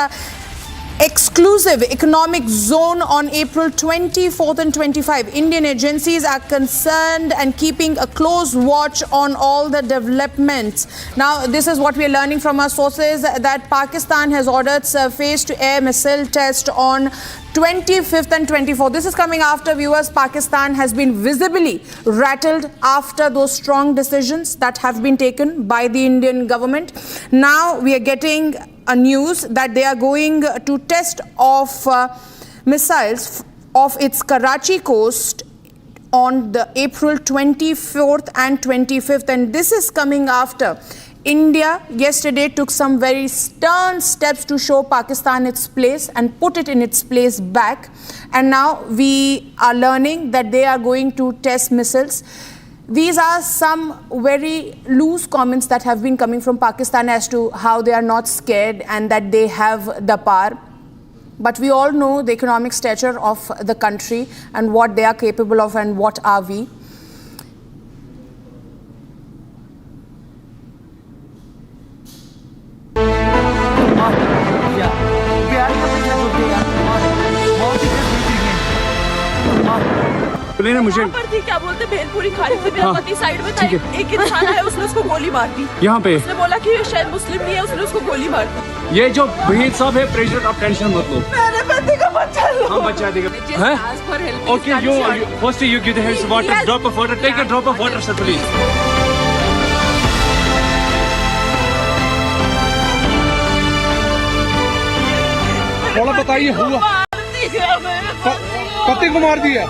exclusive economic zone on April 24th and 25th. Indian agencies are concerned and keeping a close watch on all the developments. Now, this is what we are learning from our sources, that Pakistan has ordered surface-to-air missile test on 25th and 24th. This is coming after, viewers, Pakistan has been visibly rattled after those strong decisions that have been taken by the Indian government. Now we are getting a news that they are going to test off missiles of its Karachi coast on the April 24th and 25th, and this is coming after India yesterday took some very stern steps to show Pakistan its place and put it in its place back. And now we are learning that they are going to test missiles. These are some very loose comments that have been coming from Pakistan as to how they are not scared and that they have the power. But we all know the economic stature of the country and what they are capable of and what are we. मुझे क्या बोलते भेलपुरी खाने से मेरा पति side में था, एक इंसान है उसने उसको गोली मार दी यहाँ पे। उसने बोला कि शायद मुस्लिम नहीं है, उसने उसको गोली मार दी। ये जो भीड़ सब है प्रेशर, आप टेंशन मत लो, मेरे पति को बचा लो। हम बचा देंगे। Okay, you first you give the hands water, drop of water, take a drop of water, sir, please. थोड़ा बताइए, हुआ पति को मार दिया।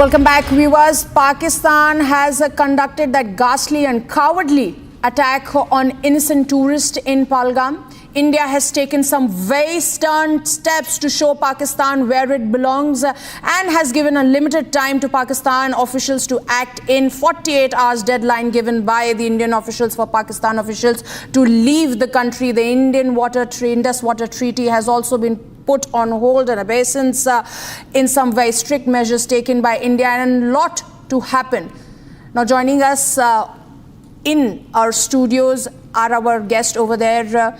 Welcome back, viewers. Pakistan has conducted that ghastly and cowardly attack on innocent tourists in Pahalgam. India has taken some very stern steps to show Pakistan where it belongs and has given a limited time to Pakistan officials to act in 48 hours deadline given by the Indian officials for Pakistan officials to leave the country. The Indus Waters Treaty has also been put on hold and obeisance in some very strict measures taken by India, and a lot to happen. Now joining us in our studios are our guest over there.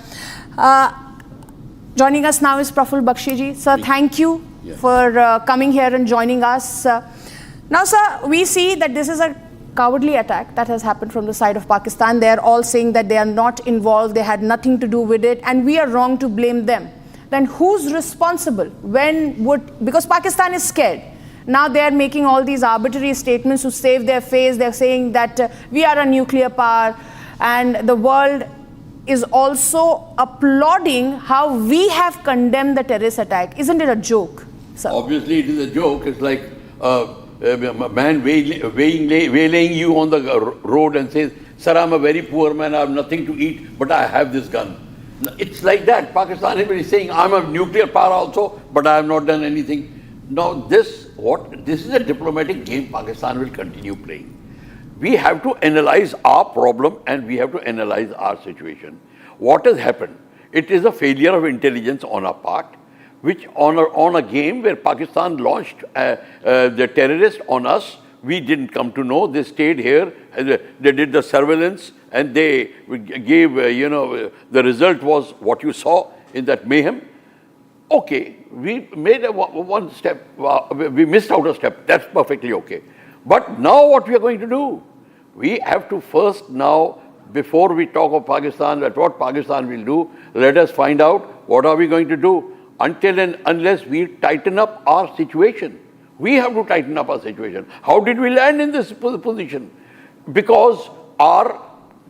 Joining us now is Praful Bakshi ji. Sir, thank you for coming here and joining us. Now sir, we see that this is a cowardly attack that has happened from the side of Pakistan. They are all saying that they are not involved, they had nothing to do with it, and we are wrong to blame them. Then who's responsible? Because Pakistan is scared. Now they are making all these arbitrary statements to save their face. They're saying that we are a nuclear power, and the world is also applauding how we have condemned the terrorist attack. Isn't it a joke, sir? Obviously it is a joke. It's like a man waylaying you on the road and says, sir, I'm a very poor man, I have nothing to eat, but I have this gun. It's like that. Pakistan is saying, I'm a nuclear power also, but I have not done anything. Now this is a diplomatic game Pakistan will continue playing. We have to analyze our problem and we have to analyze our situation. What has happened? It is a failure of intelligence on our part, which on a game where Pakistan launched the terrorists on us. We didn't come to know. They stayed here. They did the surveillance, and they gave, the result was what you saw in that mayhem. Okay, we made one step. We missed out a step. That's perfectly okay. But now what we are going to do? We have to first now, before we talk of Pakistan, that what Pakistan will do, let us find out what are we going to do until and unless we tighten up our situation. We have to tighten up our situation. How did we land in this position? Because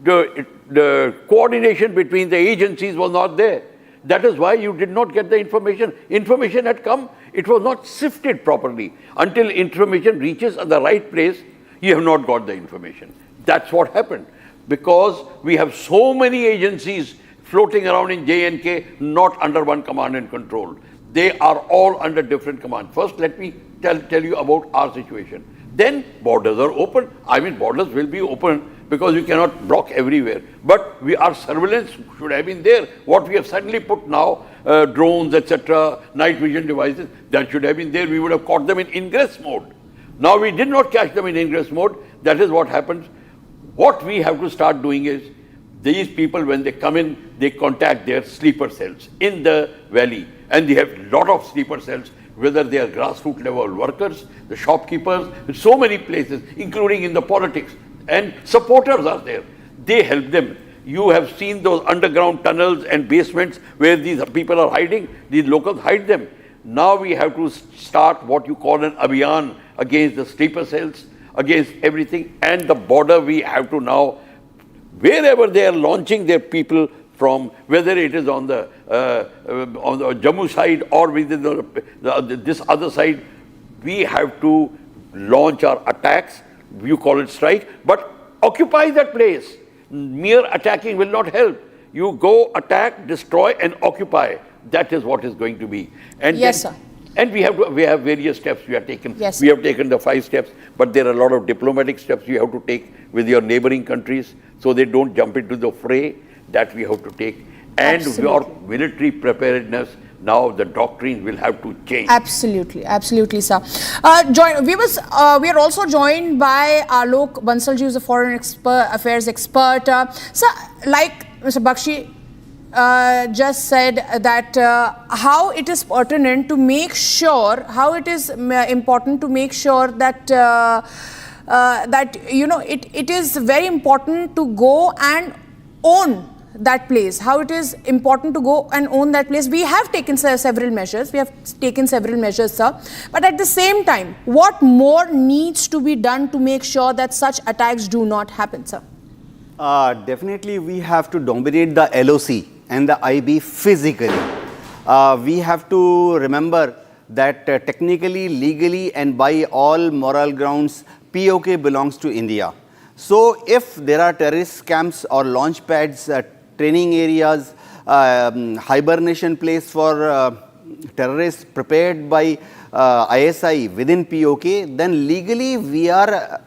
the coordination between the agencies was not there. That is why you did not get the information. Information had come, it was not sifted properly. Until information reaches at the right place, you have not got the information. That's what happened. Because we have so many agencies floating around in J&K, not under one command and control. They are all under different commands. First, let me tell you about our situation. Then borders are open. I mean, borders will be open because you cannot block everywhere. But our surveillance should have been there. What we have suddenly put now, drones, etc., night vision devices, that should have been there. We would have caught them in ingress mode. Now we did not catch them in ingress mode. That is what happens. What we have to start doing is, these people, when they come in, they contact their sleeper cells in the valley. And they have a lot of sleeper cells, whether they are grassroots level workers, the shopkeepers, in so many places, including in the politics. And supporters are there. They help them. You have seen those underground tunnels and basements where these people are hiding. These locals hide them. Now we have to start what you call an abhiyan against the sleeper cells, against everything. And the border we have to now, wherever they are launching their people from, whether it is on the Jammu side or within this other side, we have to launch our attacks. You call it strike, but occupy that place. Mere attacking will not help. You go attack, destroy and occupy. That is what is going to be. And yes, sir. And we have various steps we have taken. Yes, we have taken the 5 steps, but there are a lot of diplomatic steps you have to take with your neighboring countries so they don't jump into the fray. That we have to take. And your military preparedness, now the doctrine will have to change. Absolutely, absolutely, sir. We are also joined by Alok Bansalji, who is a foreign affairs expert. Sir, like Mr. Bakshi just said, that how it is pertinent to make sure, how it is important to make sure that that it is very important to go and own that place, how it is important to go and own that place. We have taken several measures, sir, but at the same time, what more needs to be done to make sure that such attacks do not happen, sir? Definitely we have to dominate the LOC and the IB physically. We have to remember that technically, legally and by all moral grounds, POK belongs to India. So if there are terrorist camps or launch pads, training areas, hibernation place for terrorists prepared by ISI within POK, then legally we are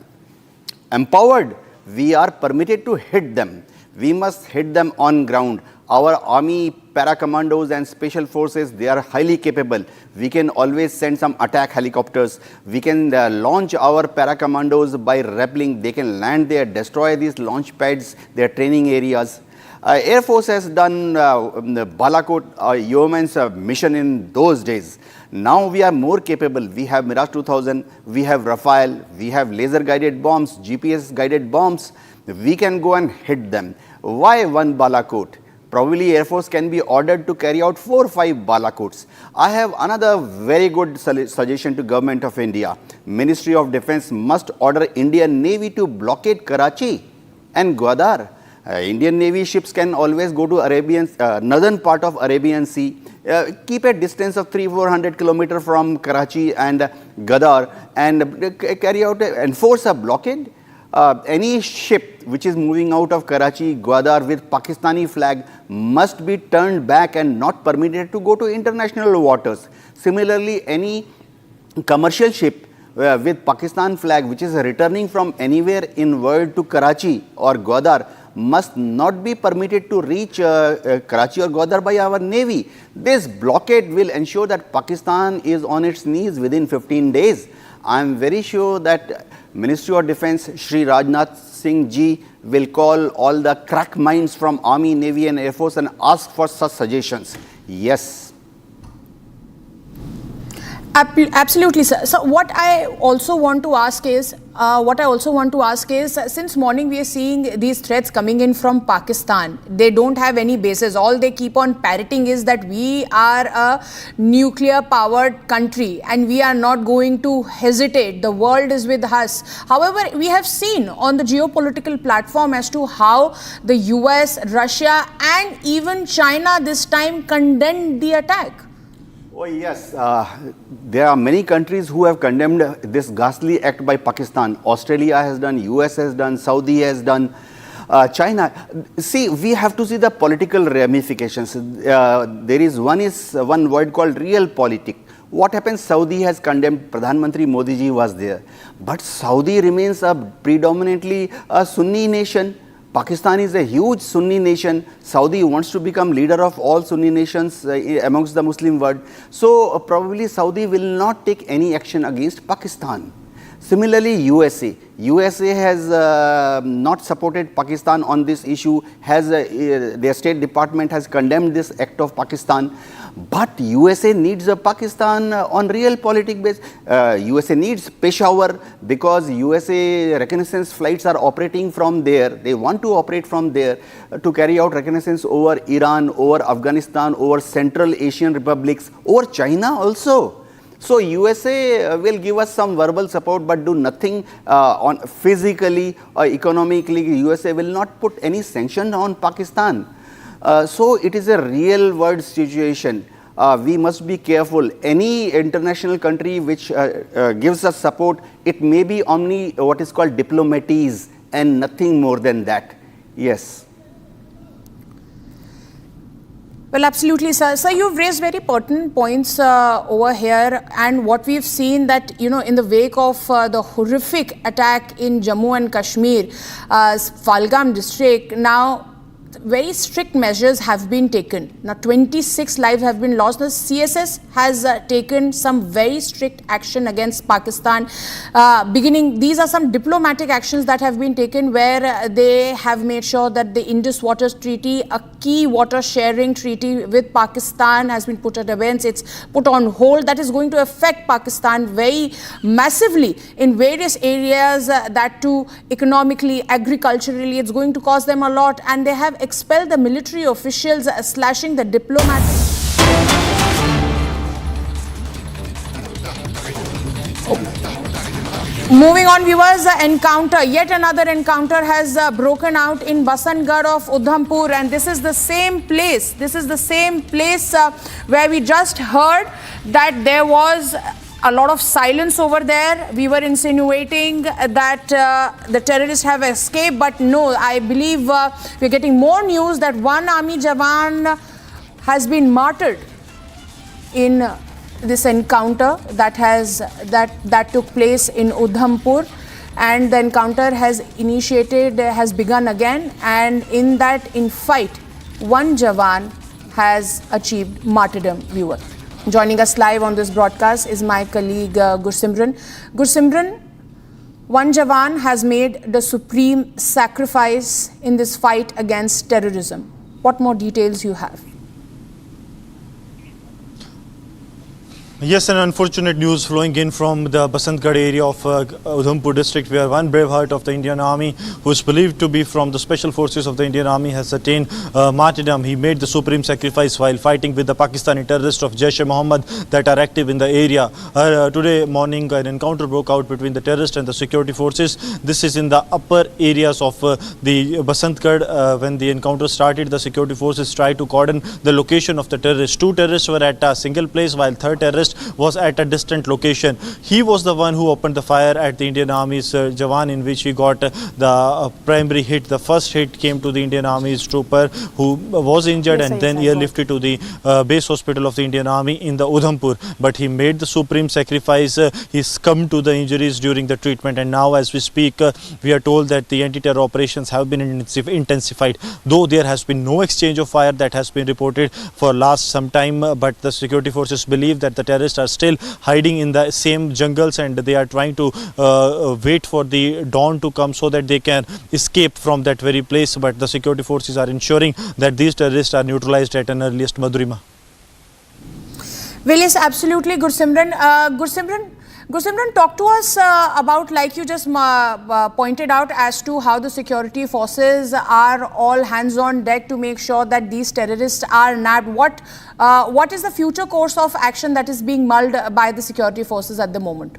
empowered, we are permitted to hit them. We must hit them on ground. Our army, para-commandos and special forces, they are highly capable. We can always send some attack helicopters. We can launch our para-commandos by rappelling. They can land there, destroy these launch pads, their training areas. Air Force has done Balakot, Yeoman's mission in those days. Now we are more capable. We have Mirage 2000, we have Rafale, we have laser-guided bombs, GPS-guided bombs. We can go and hit them. Why one Balakot? Probably Air Force can be ordered to carry out 4 or 5 Balakots. I have another very good suggestion to Government of India. Ministry of Defence must order Indian Navy to blockade Karachi and Gwadar. Indian Navy ships can always go to northern part of Arabian Sea, keep a distance of 300-400 kilometers from Karachi and Gwadar and enforce a blockade. Any ship which is moving out of Karachi, Gwadar with Pakistani flag must be turned back and not permitted to go to international waters. Similarly, any commercial ship with Pakistan flag which is returning from anywhere in world to Karachi or Gwadar must not be permitted to reach Karachi or Gwadar by our Navy. This blockade will ensure that Pakistan is on its knees within 15 days. I am very sure that Ministry of Defence, Shri Rajnath Singh ji will call all the crack minds from Army, Navy and Air Force and ask for such suggestions. Yes. Absolutely, sir. So what I also want to ask is, since morning we are seeing these threats coming in from Pakistan. They don't have any basis. All they keep on parroting is that we are a nuclear powered country and we are not going to hesitate. The world is with us. However, we have seen on the geopolitical platform as to how the US, Russia and even China this time condemned the attack. Oh yes, there are many countries who have condemned this ghastly act by Pakistan. Australia has done, US has done, Saudi has done, China. See, we have to see the political ramifications. There is one word called realpolitik. What happens? Saudi has condemned, Pradhan Mantri Modi ji was there. But Saudi remains a predominantly a Sunni nation. Pakistan is a huge Sunni nation. Saudi wants to become leader of all Sunni nations amongst the Muslim world. So probably Saudi will not take any action against Pakistan. Similarly, USA has not supported Pakistan on this issue, their State Department has condemned this act of Pakistan. But USA needs a Pakistan on real political base. USA needs Peshawar because USA reconnaissance flights are operating from there. They want to operate from there to carry out reconnaissance over Iran, over Afghanistan, over Central Asian republics, over China also. So USA will give us some verbal support but do nothing on physically or economically. USA will not put any sanction on Pakistan. So it is a real world situation. We must be careful. Any international country which gives us support, it may be only what is called diplomaties and nothing more than that. Yes. Well, absolutely, sir. Sir, you've raised very pertinent points over here, and what we've seen that, you know, in the wake of the horrific attack in Jammu and Kashmir, Pahalgam district, now very strict measures have been taken. Now 26 lives have been lost. The CSS has taken some very strict action against Pakistan. These are some diplomatic actions that have been taken where they have made sure that the Indus Waters Treaty, a key water sharing treaty with Pakistan, has been put at abeyance. It's put on hold. That is going to affect Pakistan very massively in various areas, that too economically, agriculturally. It's going to cost them a lot, and they have expelled the military officials, slashing the diplomatic. Moving on, viewers, yet another encounter has broken out in Basantgarh of Udhampur, and this is the same place. Where we just heard that there was a lot of silence over there. We were insinuating that the terrorists have escaped, but no, I believe we're getting more news that one army jawan has been martyred in this encounter that took place in Udhampur, and the encounter has begun again, and in fight, one jawan has achieved martyrdom, viewer. Joining us live on this broadcast is my colleague Gursimran. Gursimran, one jawan has made the supreme sacrifice in this fight against terrorism. What more details you have? Yes, an unfortunate news flowing in from the Basantgarh area of Udhampur district, where one brave heart of the Indian Army, who is believed to be from the special forces of the Indian Army, has attained martyrdom. He made the supreme sacrifice while fighting with the Pakistani terrorists of Jaish-e-Mohammed that are active in the area. Today morning, an encounter broke out between the terrorists and the security forces. This is in the upper areas of the Basantgarh. When the encounter started, the security forces tried to cordon the location of the terrorists. Two terrorists were at a single place, while third terrorist was at a distant location. He was the one who opened the fire at the Indian Army's jawan, in which he got the primary hit. The first hit came to the Indian Army's trooper, who was injured and then airlifted to the base hospital of the Indian Army in the Udhampur. But he made the supreme sacrifice. He succumbed to the injuries during the treatment, and now as we speak, we are told that the anti-terror operations have been intensified. Though there has been no exchange of fire that has been reported for last some time, but the security forces believe that the terrorists are still hiding in the same jungles, and they are trying to wait for the dawn to come so that they can escape from that very place. But the security forces are ensuring that these terrorists are neutralized at an earliest. Madhurima. Well, yes, absolutely, Gursimran. Gursimran, talk to us about, like you just pointed out, as to how the security forces are all hands on deck to make sure that these terrorists are nabbed. What is the future course of action that is being mulled by the security forces at the moment?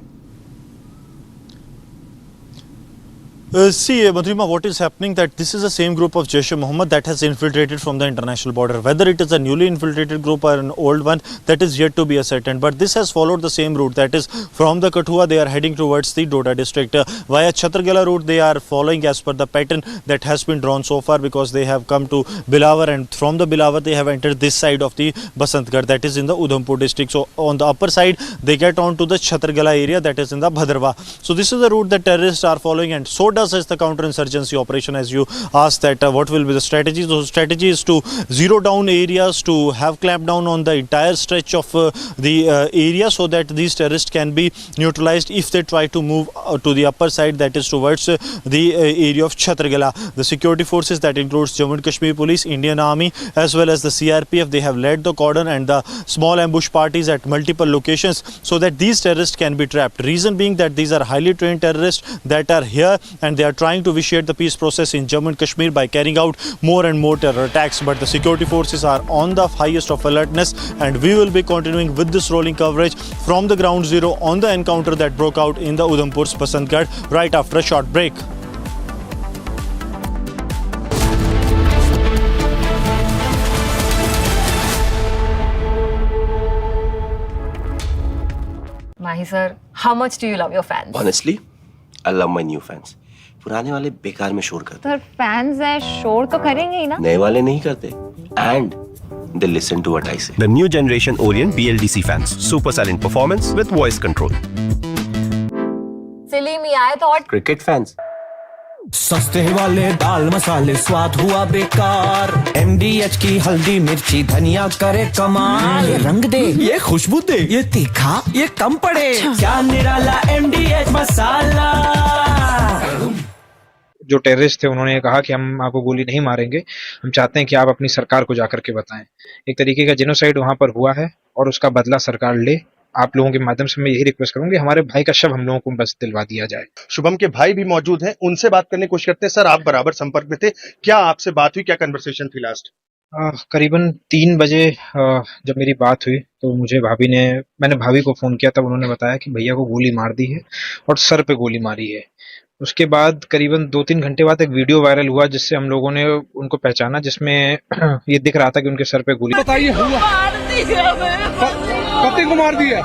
See, Madhurima, what is happening, that this is the same group of Jaish-e-Mohammed that has infiltrated from the international border. Whether it is a newly infiltrated group or an old one, that is yet to be ascertained. But this has followed the same route, that is from the Kathua they are heading towards the Doda district. Via Chhatargala route they are following as per the pattern that has been drawn so far, because they have come to Bilawar, and from the Bilawar they have entered this side of the Basantgarh, that is in the Udhampur district. So on the upper side they get on to the Chhatargala area, that is in the Bhadrawa. So this is the route that terrorists are following, and so does such the counterinsurgency operation, as you asked that what will be the strategy. The strategy is to zero down areas, to have clamped down on the entire stretch of the area, so that these terrorists can be neutralized if they try to move to the upper side, that is towards the area of Chhatrgala. The security forces, that includes Jammu and Kashmir Police, Indian Army, as well as the CRPF, they have led the cordon and the small ambush parties at multiple locations so that these terrorists can be trapped. Reason being that these are highly trained terrorists that are here and they are trying to vitiate the peace process in Jammu and Kashmir by carrying out more and more terror attacks. But the security forces are on the highest of alertness, and we will be continuing with this rolling coverage from the ground zero on the encounter that broke out in the Udhampur's Basantgarh right after a short break. Mahi sir, how much do you love your fans? Honestly, I love my new fans. पुराने वाले बेकार में शोर करते sir fans है शोर तो करेंगे ही ना नए वाले नहीं करते and they listen to what I say. The new generation Orient BLDC fans. Super silent performance with voice control. सिली में आए तो Cricket fans. सस्ते वाले दाल मसाले स्वाद हुआ बेकार MDH की हल्दी मिर्ची धनिया करे कमाल ये रंग दे ये खुशबू दे ये तीखा ये कम पड़े क्या निराला MDH मसाला। जो टेररिस्ट थे उन्होंने कहा कि हम आपको गोली नहीं मारेंगे, हम चाहते हैं कि आप अपनी सरकार को जाकर के बताएं। एक तरीके का जेनोसाइड वहां पर हुआ है और उसका बदला सरकार ले। आप लोगों के माध्यम से मैं यही रिक्वेस्ट करूंगी, हमारे भाई का शव हम लोगों को बस दिलवा दिया जाए। शुभम के भाई भी मौजूद हैं, उनसे बात करने की कोशिश करते हैं। सर, आप बराबर संपर्क में थे, क्या आपसे बात हुई, क्या कन्वर्सेशन थी लास्ट? करीबन 3 बजे जब मेरी बात हुई तो मैंने भाभी को फोन किया, तब उन्होंने बताया कि भैया को गोली मार दी है और सर पे गोली मारी है। उसके बाद करीबन 2-3 घंटे बाद एक वीडियो वायरल हुआ जिससे हम लोगों ने उनको पहचाना, जिसमें ये दिख रहा था कि उनके सर पे गोली। बताइए पति को मार दिया।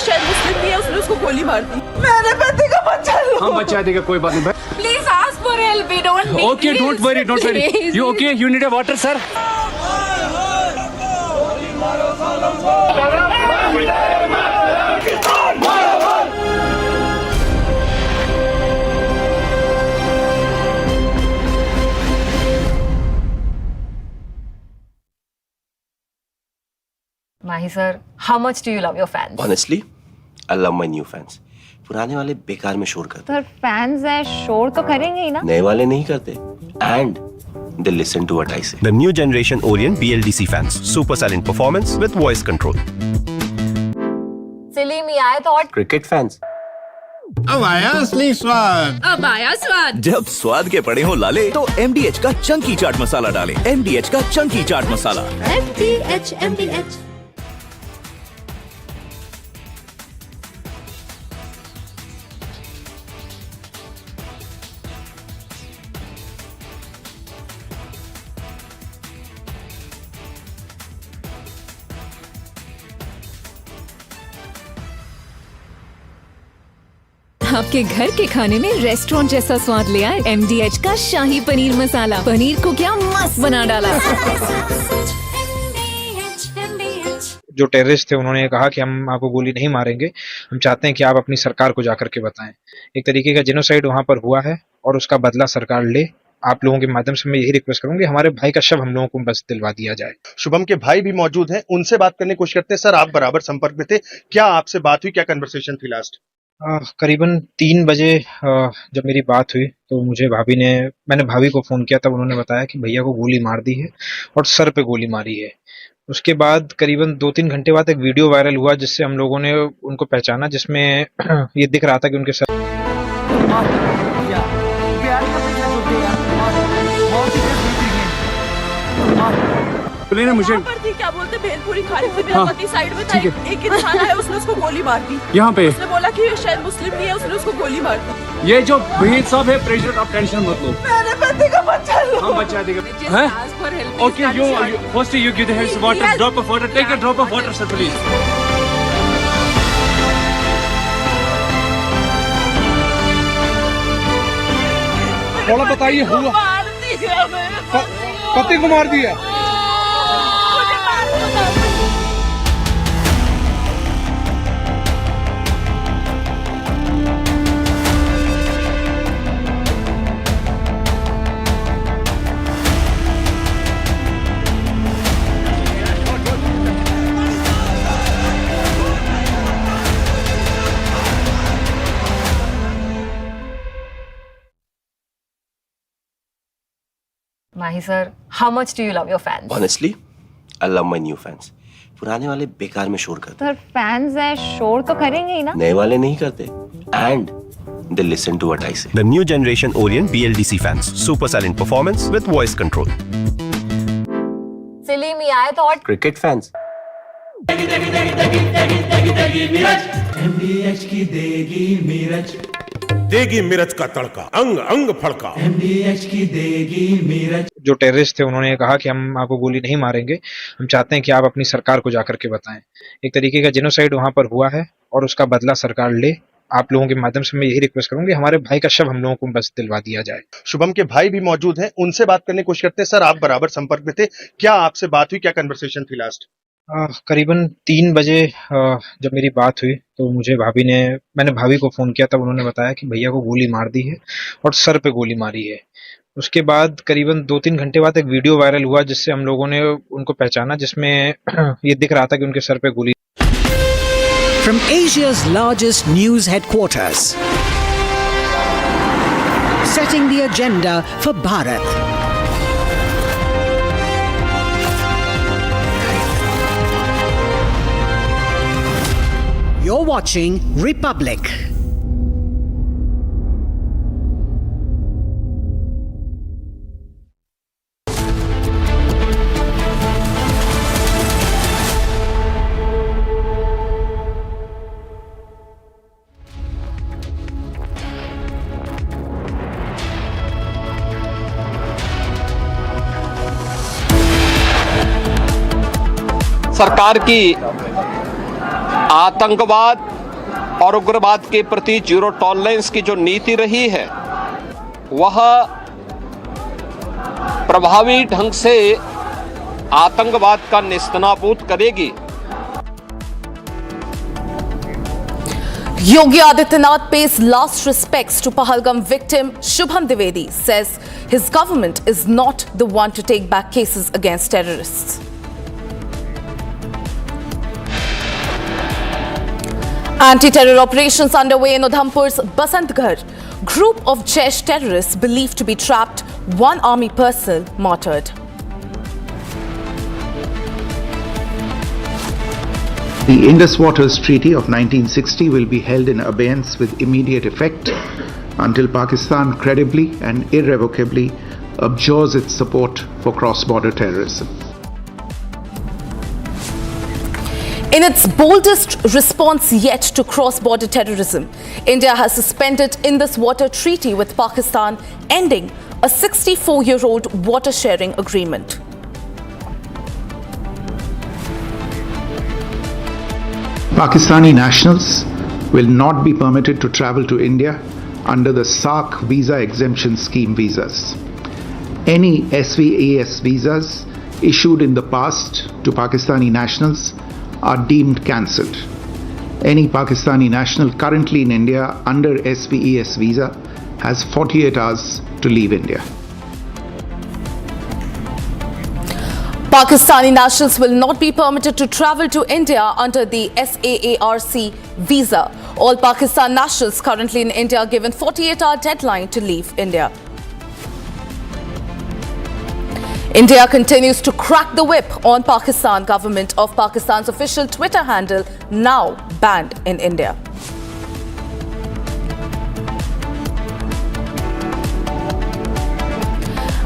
शायद मुस्लिम नहीं है, उसने उसको गोली मार दी। मेरे पति को बचा लो। हम बचा देगा, कोई बात नहीं भाई। Please ask for help, we don't need. Okay, don't worry, don't worry. You okay? You need a water, sir? Mahi sir, how much do you love your fans? Honestly, I love my new fans. पुराने वाले बेकार में शोर करते sir fans है शोर तो करेंगे ही ना नए वाले नहीं करते and they listen to what I say. The new generation Orient BLDC fans. Super silent performance with voice control. सिली में आए तो Cricket fans. अब आया असली स्वाद। अब आया स्वाद। जब स्वाद के पड़े हो लाले तो MDH का चंकी चाट मसाला डालें। MDH का चंकी चाट मसाला। MDH। आपके घर के खाने में रेस्टोरेंट जैसा स्वाद ले आए MDH का शाही पनीर मसाला। पनीर को क्या मस्त बना डाला। जो टेररिस्ट थे उन्होंने कहा कि हम आपको गोली नहीं मारेंगे, हम चाहते हैं कि आप अपनी सरकार को जाकर के बताएं। एक तरीके का जेनोसाइड वहां पर हुआ है और उसका बदला सरकार ले। आप लोगों के माध्यम से मैं यही रिक्वेस्ट करूंगी, हमारे भाई का शव हम लोगों को बस दिलवा दिया जाए। शुभम के भाई भी मौजूद हैं, उनसे बात करने की कोशिश करते हैं। सर, आप बराबर संपर्क में थे, क्या आपसे बात हुई, क्या कन्वर्सेशन थी लास्ट? करीबन 3 बजे जब मेरी बात हुई तो मैंने भाभी को फोन किया, तब उन्होंने बताया कि भैया को गोली मार दी है और सर पे गोली मारी है। उसके बाद करीबन 2-3 घंटे बाद एक वीडियो वायरल हुआ जिससे हम लोगों ने उनको पहचाना, जिसमें ये दिख रहा था कि उनके सर बोले मुझे यहाँ पर थी, क्या बोलते भेलपुरी खाने से मेरा पति साइड में था, एक इंसान आया, उसने उसको गोली मार दी। यहाँ पे उसने बोला कि शायद मुस्लिम नहीं है, उसने उसको गोली मार दी। ये जो भीड़ सब है, प्रेशर आप टेंशन मत लो, मेरे पति का बच्चा लो। हम बचा देंगे। Okay, you first you give the hands water, drop of water, take a drop of water, sir, please. थोड़ा बताइए हुआ पति को मार दिया। Mahi sir, how much do you love your fans? Honestly, I love my new fans. पुराने वाले बेकार में शोर करते Sir, fans है, शोर तो करेंगे ही ना? नए वाले नहीं करते and they listen to what I say. The new generation Orient BLDC fans. Super silent performance with voice control. Silly me, I thought. Cricket fans. MDH की देगी मिर्च, देगी मिर्च का तड़का, अंग अंग फड़का। MDH की देगी मिर्च। जो टेररिस्ट थे उन्होंने कहा कि हम आपको गोली नहीं मारेंगे, हम चाहते हैं कि आप अपनी सरकार को जाकर के बताएं। एक तरीके का जेनोसाइड वहां पर हुआ है और उसका बदला सरकार ले। आप लोगों के माध्यम से मैं यही रिक्वेस्ट करूंगी, हमारे भाई का शव हम लोगों को बस दिलवा दिया जाए। शुभम के भाई भी मौजूद हैं, उनसे बात करने की कोशिश करते हैं। सर, आप बराबर संपर्क में थे, क्या आपसे बात हुई, क्या कन्वर्सेशन थी लास्ट? करीबन 3 बजे जब मेरी बात हुई तो मैंने भाभी को फोन किया, तब उन्होंने बताया कि भैया को गोली मार दी है और सर पे गोली मारी है। उसके बाद करीबन 2-3 घंटे बाद एक वीडियो वायरल हुआ जिससे हम लोगों ने उनको पहचाना, जिसमें ये दिख रहा था कि उनके सर पे गोली। From Asia's largest news headquarters, setting the agenda for Bharat. You're watching Republic. सरकार की आतंकवाद और उग्रवाद के प्रति जीरो टॉलरेंस की जो नीति रही है वह प्रभावी ढंग से आतंकवाद का नेस्तनाबूद करेगी। Yogi Adityanath pays last respects to Pahalgam victim Shubham Dwivedi, says his government is not the one to take back cases against terrorists. Anti-terror operations underway in Udhampur's Basantgarh. Group of Jaish terrorists believed to be trapped, one army personnel martyred. The Indus Waters Treaty of 1960 will be held in abeyance with immediate effect until Pakistan credibly and irrevocably abjures its support for cross-border terrorism. In its boldest response yet to cross-border terrorism, India has suspended Indus Waters Treaty with Pakistan, ending a 64-year-old water-sharing agreement. Pakistani nationals will not be permitted to travel to India under the SAARC visa exemption scheme visas. Any SVAS visas issued in the past to Pakistani nationals are deemed cancelled. Any Pakistani national currently in India under SVES visa has 48 hours to leave India. Pakistani nationals will not be permitted to travel to India under the SAARC visa. All Pakistan nationals currently in India are given 48-hour deadline to leave India. India continues to crack the whip on Pakistan. Government of Pakistan's official Twitter handle now banned in India.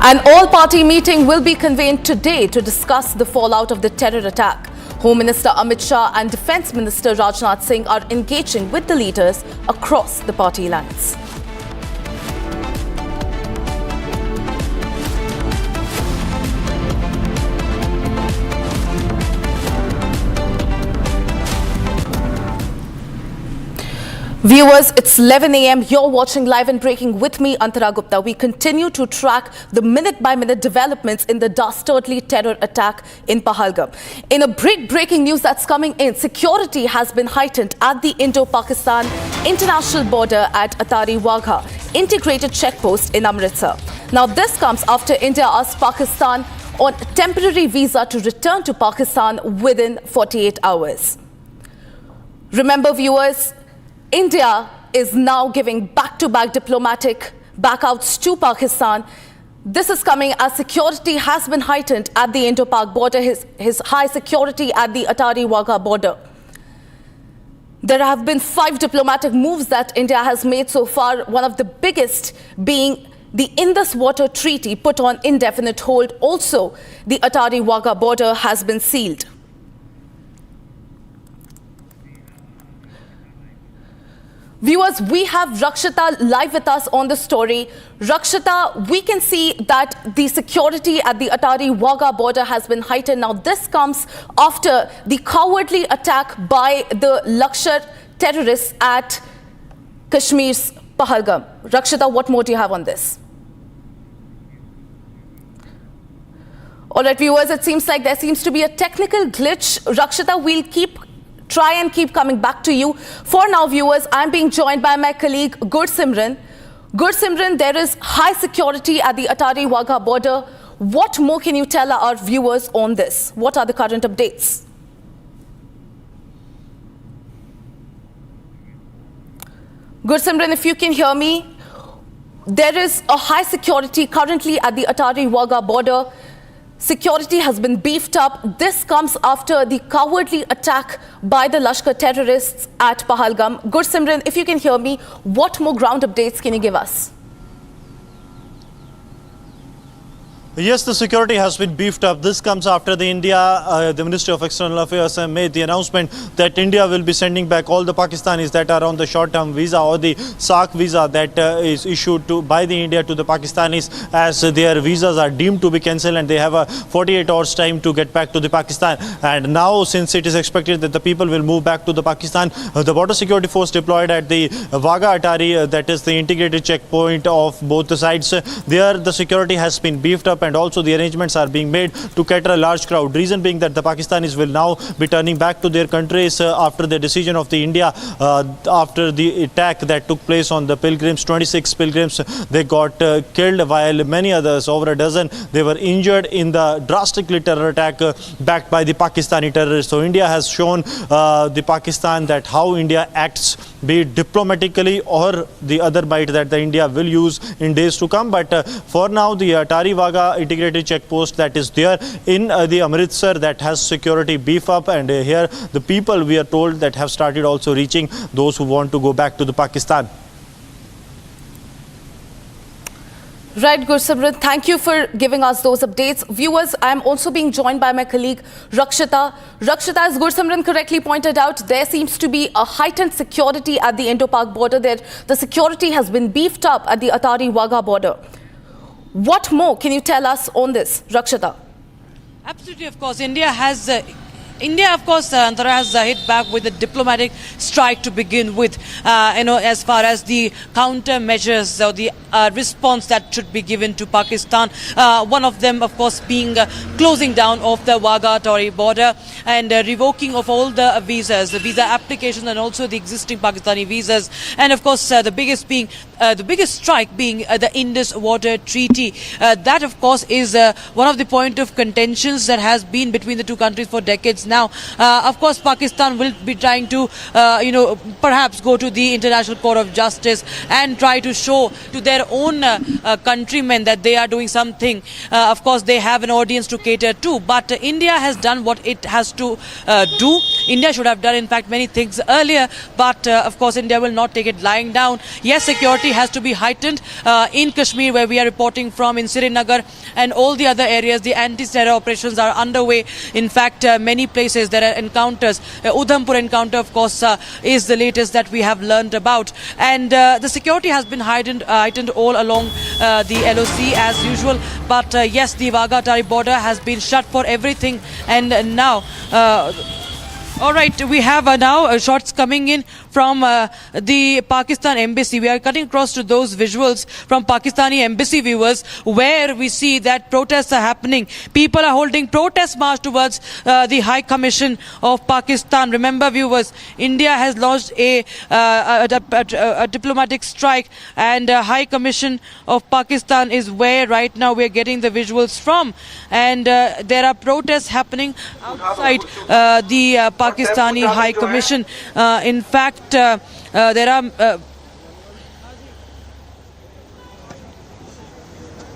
An all-party meeting will be convened today to discuss the fallout of the terror attack. Home Minister Amit Shah and Defence Minister Rajnath Singh are engaging with the leaders across the party lines. Viewers, it's 11 a.m. You're watching Live and Breaking with me, Antara Gupta. We continue to track the minute-by-minute developments in the dastardly terror attack in Pahalgam. In a breaking news that's coming in, security has been heightened at the Indo-Pakistan international border at Atari Wagha, integrated checkpost in Amritsar. Now, this comes after India asked Pakistan on temporary visa to return to Pakistan within 48 hours. Remember, viewers, India is now giving back-to-back diplomatic backouts to Pakistan. This is coming as security has been heightened at the Indo-Pak border, his high security at the Atari Wagha border. There have been 5 diplomatic moves that India has made so far, one of the biggest being the Indus Waters Treaty put on indefinite hold. Also, the Atari Wagha border has been sealed. Viewers, we have Rakshita live with us on the story. Rakshita, we can see that the security at the Atari Wagha border has been heightened. Now, this comes after the cowardly attack by the Lakshar terrorists at Kashmir's Pahalgam. Rakshita, what more do you have on this? All right, viewers, it seems like there seems to be a technical glitch. Rakshita, we'll try and keep coming back to you. For now, viewers, I'm being joined by my colleague Gursimran. Gursimran, there is high security at the Atari Wagha border. What more can you tell our viewers on this? What are the current updates? Gursimran, if you can hear me, there is a high security currently at the Atari Wagha border. Security has been beefed up. This comes after the cowardly attack by the Lashkar terrorists at Pahalgam. Gursimran, if you can hear me, what more ground updates can you give us? Yes, the security has been beefed up. This comes after the Ministry of External Affairs made the announcement that India will be sending back all the Pakistanis that are on the short-term visa or the SAARC visa that is issued by the India to the Pakistanis, as their visas are deemed to be cancelled and they have a 48 hours time to get back to the Pakistan. And now, since it is expected that the people will move back to the Pakistan, the border security force deployed at the Wagha Atari, that is the integrated checkpoint of both the sides, there the security has been beefed up, and also the arrangements are being made to cater a large crowd. Reason being that the Pakistanis will now be turning back to their countries after the decision of the India, after the attack that took place on the pilgrims. 26 pilgrims, they got killed, while many others, over a dozen, they were injured in the drastically terror attack backed by the Pakistani terrorists. So India has shown the Pakistan that how India acts, be it diplomatically or the other bite that the India will use in days to come. But for now, the Atari Wagha integrated checkpost that is there in the Amritsar, that has security beef up, and here the people, we are told, that have started also reaching those who want to go back to the Pakistan. Right, Gursimran, thank you for giving us those updates. Viewers, I'm also being joined by my colleague Rakshita. Rakshita, as Gursimran correctly pointed out, there seems to be a heightened security at the Indo-Pak border. There, the security has been beefed up at the Atari Wagha border. What more can you tell us on this, Rakshita? Absolutely, of course. India, of course, Antara has hit back with a diplomatic strike to begin with, as far as the countermeasures or the response that should be given to Pakistan. One of them, of course, being closing down of the Wagha-Atari border and revoking of all the visas, the visa applications, and also the existing Pakistani visas. And of course, the biggest strike being the Indus Waters Treaty. That, of course, is one of the point of contentions that has been between the two countries for decades now. Of course, Pakistan will be trying to, perhaps go to the International Court of Justice and try to show to their own countrymen that they are doing something. Of course, they have an audience to cater to, but India has done what it has to do. India should have done, in fact, many things earlier. But of course, India will not take it lying down. Yes, security has to be heightened in Kashmir, where we are reporting from, in Srinagar and all the other areas. The anti-terror operations are underway. In fact, many places there are encounters. Udhampur encounter, of course, is the latest that we have learned about. And the security has been heightened all along the LOC as usual. But yes, the Wagah-Atari border has been shut for everything. And now, all right, we have now shots coming in from the Pakistan embassy. We are cutting across to those visuals from Pakistani embassy viewers, where we see that protests are happening. People are holding protest march towards the High Commission of Pakistan. Remember, viewers, India has launched a diplomatic strike, and High Commission of Pakistan is where right now we are getting the visuals from. And there are protests happening outside the Pakistani High Commission. In fact, there are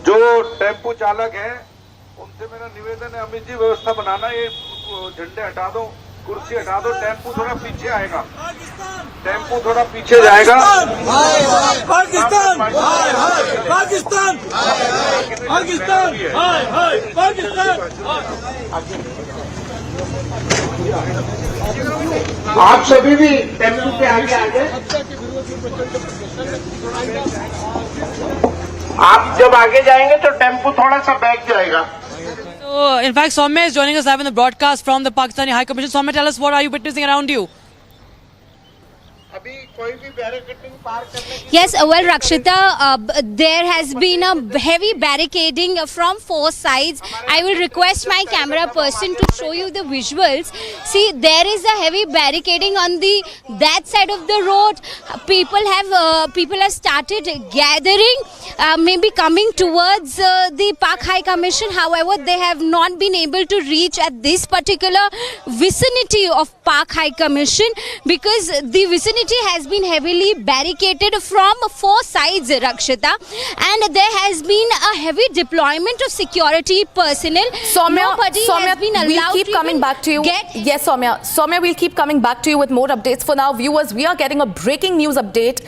जो tempo चालक हैं उनसे मेरा निवेदन है, अमित जी व्यवस्था बनाना, ये झंडे हटा दो, कुर्सी हटा दो, टेम्पो थोड़ा पीछे आएगा, टेम्पो थोड़ा पीछे जाएगा। पाकिस्तान पाकिस्तान पाकिस्तान पाकिस्तान। आप सभी भी टेम्पो के आगे आगे, आप जब आगे जाएंगे तो टेम्पो थोड़ा सा बैक जाएगा। So, in fact, Soumya is joining us live in the broadcast from the Pakistani High Commission. Soumya, tell us, what are you witnessing around you? Yes, well, Rakshita, there has been a heavy barricading from four sides. I will request my camera person to show you the visuals. See, there is a heavy barricading on that side of the road. People have started gathering, maybe coming towards the Pak High Commission. However, they have not been able to reach at this particular vicinity of Pak High Commission, because the vicinity has been heavily barricaded from four sides, Rakshita, and there has been a heavy deployment of security personnel. Soumya, has been allowed we'll keep coming back to you. Yes, Soumya, we'll keep coming back to you with more updates. For now, viewers, we are getting a breaking news update.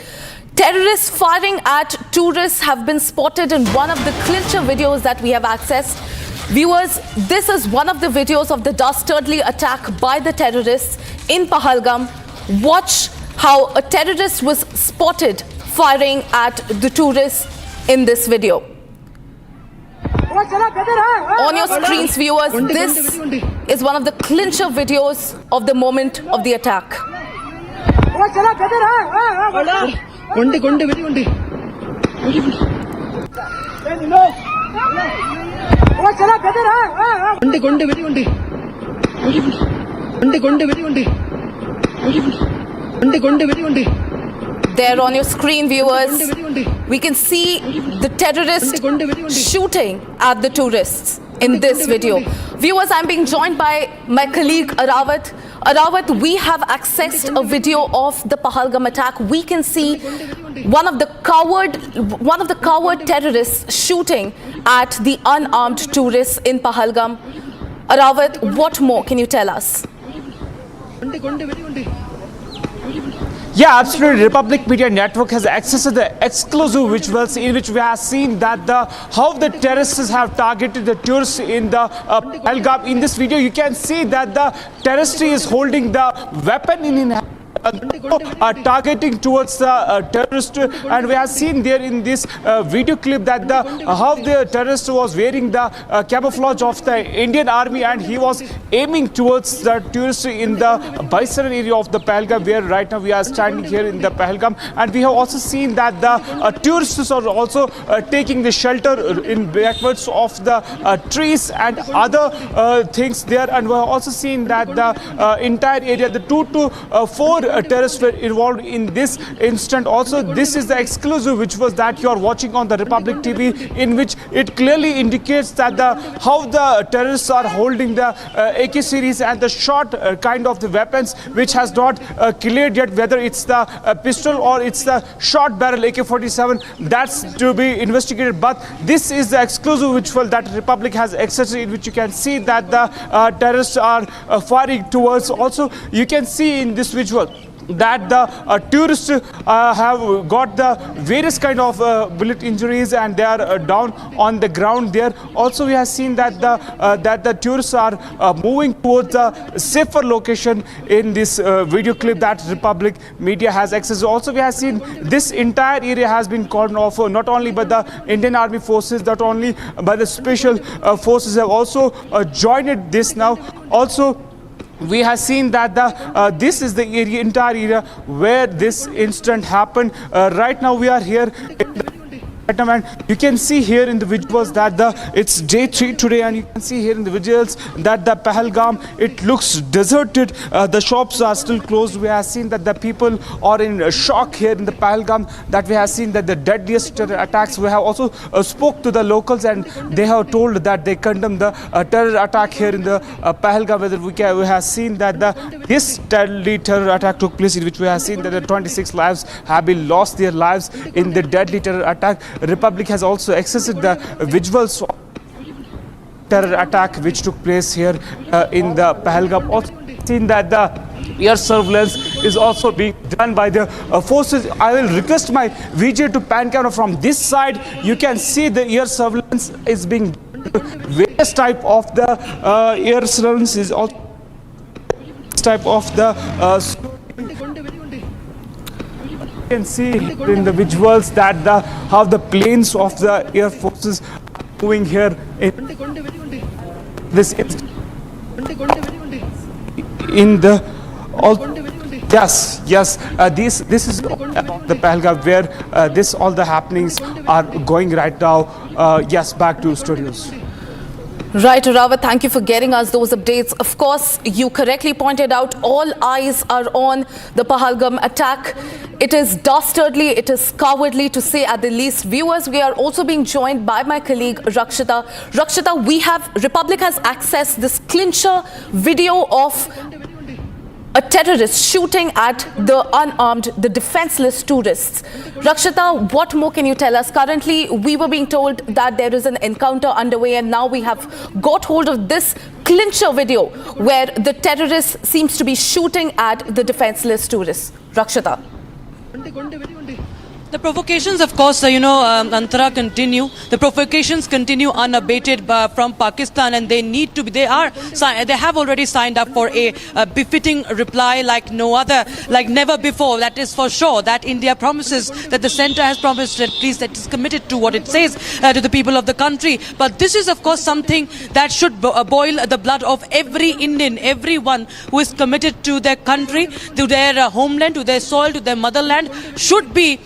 Terrorists firing at tourists have been spotted in one of the clincher videos that we have accessed. Viewers, this is one of the videos of the dastardly attack by the terrorists in Pahalgam. Watch how a terrorist was spotted firing at the tourists in this video. On your screens, viewers, this is one of the clincher videos of the moment of the attack. There on your screen, viewers, we can see the terrorist shooting at the tourists in this video. Viewers, I'm being joined by my colleague Arawat. Arawat, we have accessed a video of the Pahalgam attack. We can see one of the coward terrorists shooting at the unarmed tourists in Pahalgam. Arawat, what more can you tell us? Yeah, absolutely. Republic Media Network has access to the exclusive visuals in which we have seen that how the terrorists have targeted the tourists in the Pahalgam. In this video, you can see that the terrorist is holding the weapon in his hand, targeting towards the terrorist, and we have seen there in this video clip that how the terrorist was wearing the camouflage of the Indian Army, and he was aiming towards the tourist in the Baisaran area of the Pahalgam, where right now we are standing here in the Pahalgam. And we have also seen that the tourists are also taking the shelter in backwards of the trees and other things there, and we have also seen that the entire area, the 2 to 4 terrorists were involved in this incident. Also, this is the exclusive visuals that you are watching on the Republic TV, in which it clearly indicates that how the terrorists are holding the AK series and the short kind of the weapons, which has not cleared yet whether it's the pistol or it's the short barrel AK-47. That's to be investigated. But this is the exclusive visual that Republic has accessed, in which you can see that the terrorists are firing towards. Also, you can see in this visual that the tourists have got the various kind of bullet injuries, and they are down on the ground there. Also, we have seen that the tourists are moving towards a safer location in this video clip that Republic media has access. Also, we have seen this entire area has been cordoned off, not only by the Indian Army forces, not only by the special forces have also joined this now. Also, we have seen that this is the area, entire area where this incident happened. Right now we are here in the and you can see here in the visuals that it's day 3 today, and you can see here in the visuals that the Pahalgam, it looks deserted. The shops are still closed. We have seen that the people are in shock here in the Pahalgam, that we have seen that the deadliest terror attacks. We have also spoke to the locals, and they have told that they condemn the terror attack here in the Pahalgam. Whether we have seen that this deadly terror attack took place, in which we have seen that the 26 lives have been lost their lives in the deadly terror attack. Republic has also accessed the visuals of terror attack which took place here in the Pahalgam. Also seen that the air surveillance is also being done by the forces. I will request my VJ to pan camera from this side. You can see the air surveillance is being done. Various type of the air surveillance is also type of the you can see in the visuals that how the planes of the air forces are moving here in this in the yes this is the Pahalgam where all the happenings are going right now. Yes, back to studios. Right, Rawat, thank you for getting us those updates. Of course, you correctly pointed out all eyes are on the Pahalgam attack. It is dastardly, it is cowardly to say at the least. Viewers, we are also being joined by my colleague Rakshita. Rakshita, Republic has accessed this clincher video of a terrorist shooting at the unarmed, the defenseless tourists. Rakshita, what more can you tell us? Currently, we were being told that there is an encounter underway, and now we have got hold of this clincher video where the terrorist seems to be shooting at the defenseless tourists. Rakshita. The provocations, of course, Antara continue. The provocations continue unabated from Pakistan, and they need to be. They have already signed up for a befitting reply like no other, like never before. That is for sure. That India promises, that the centre has promised, at least that is committed to what it says to the people of the country. But this is, of course, something that should boil the blood of every Indian, everyone who is committed to their country, to their homeland, to their soil, to their motherland, should be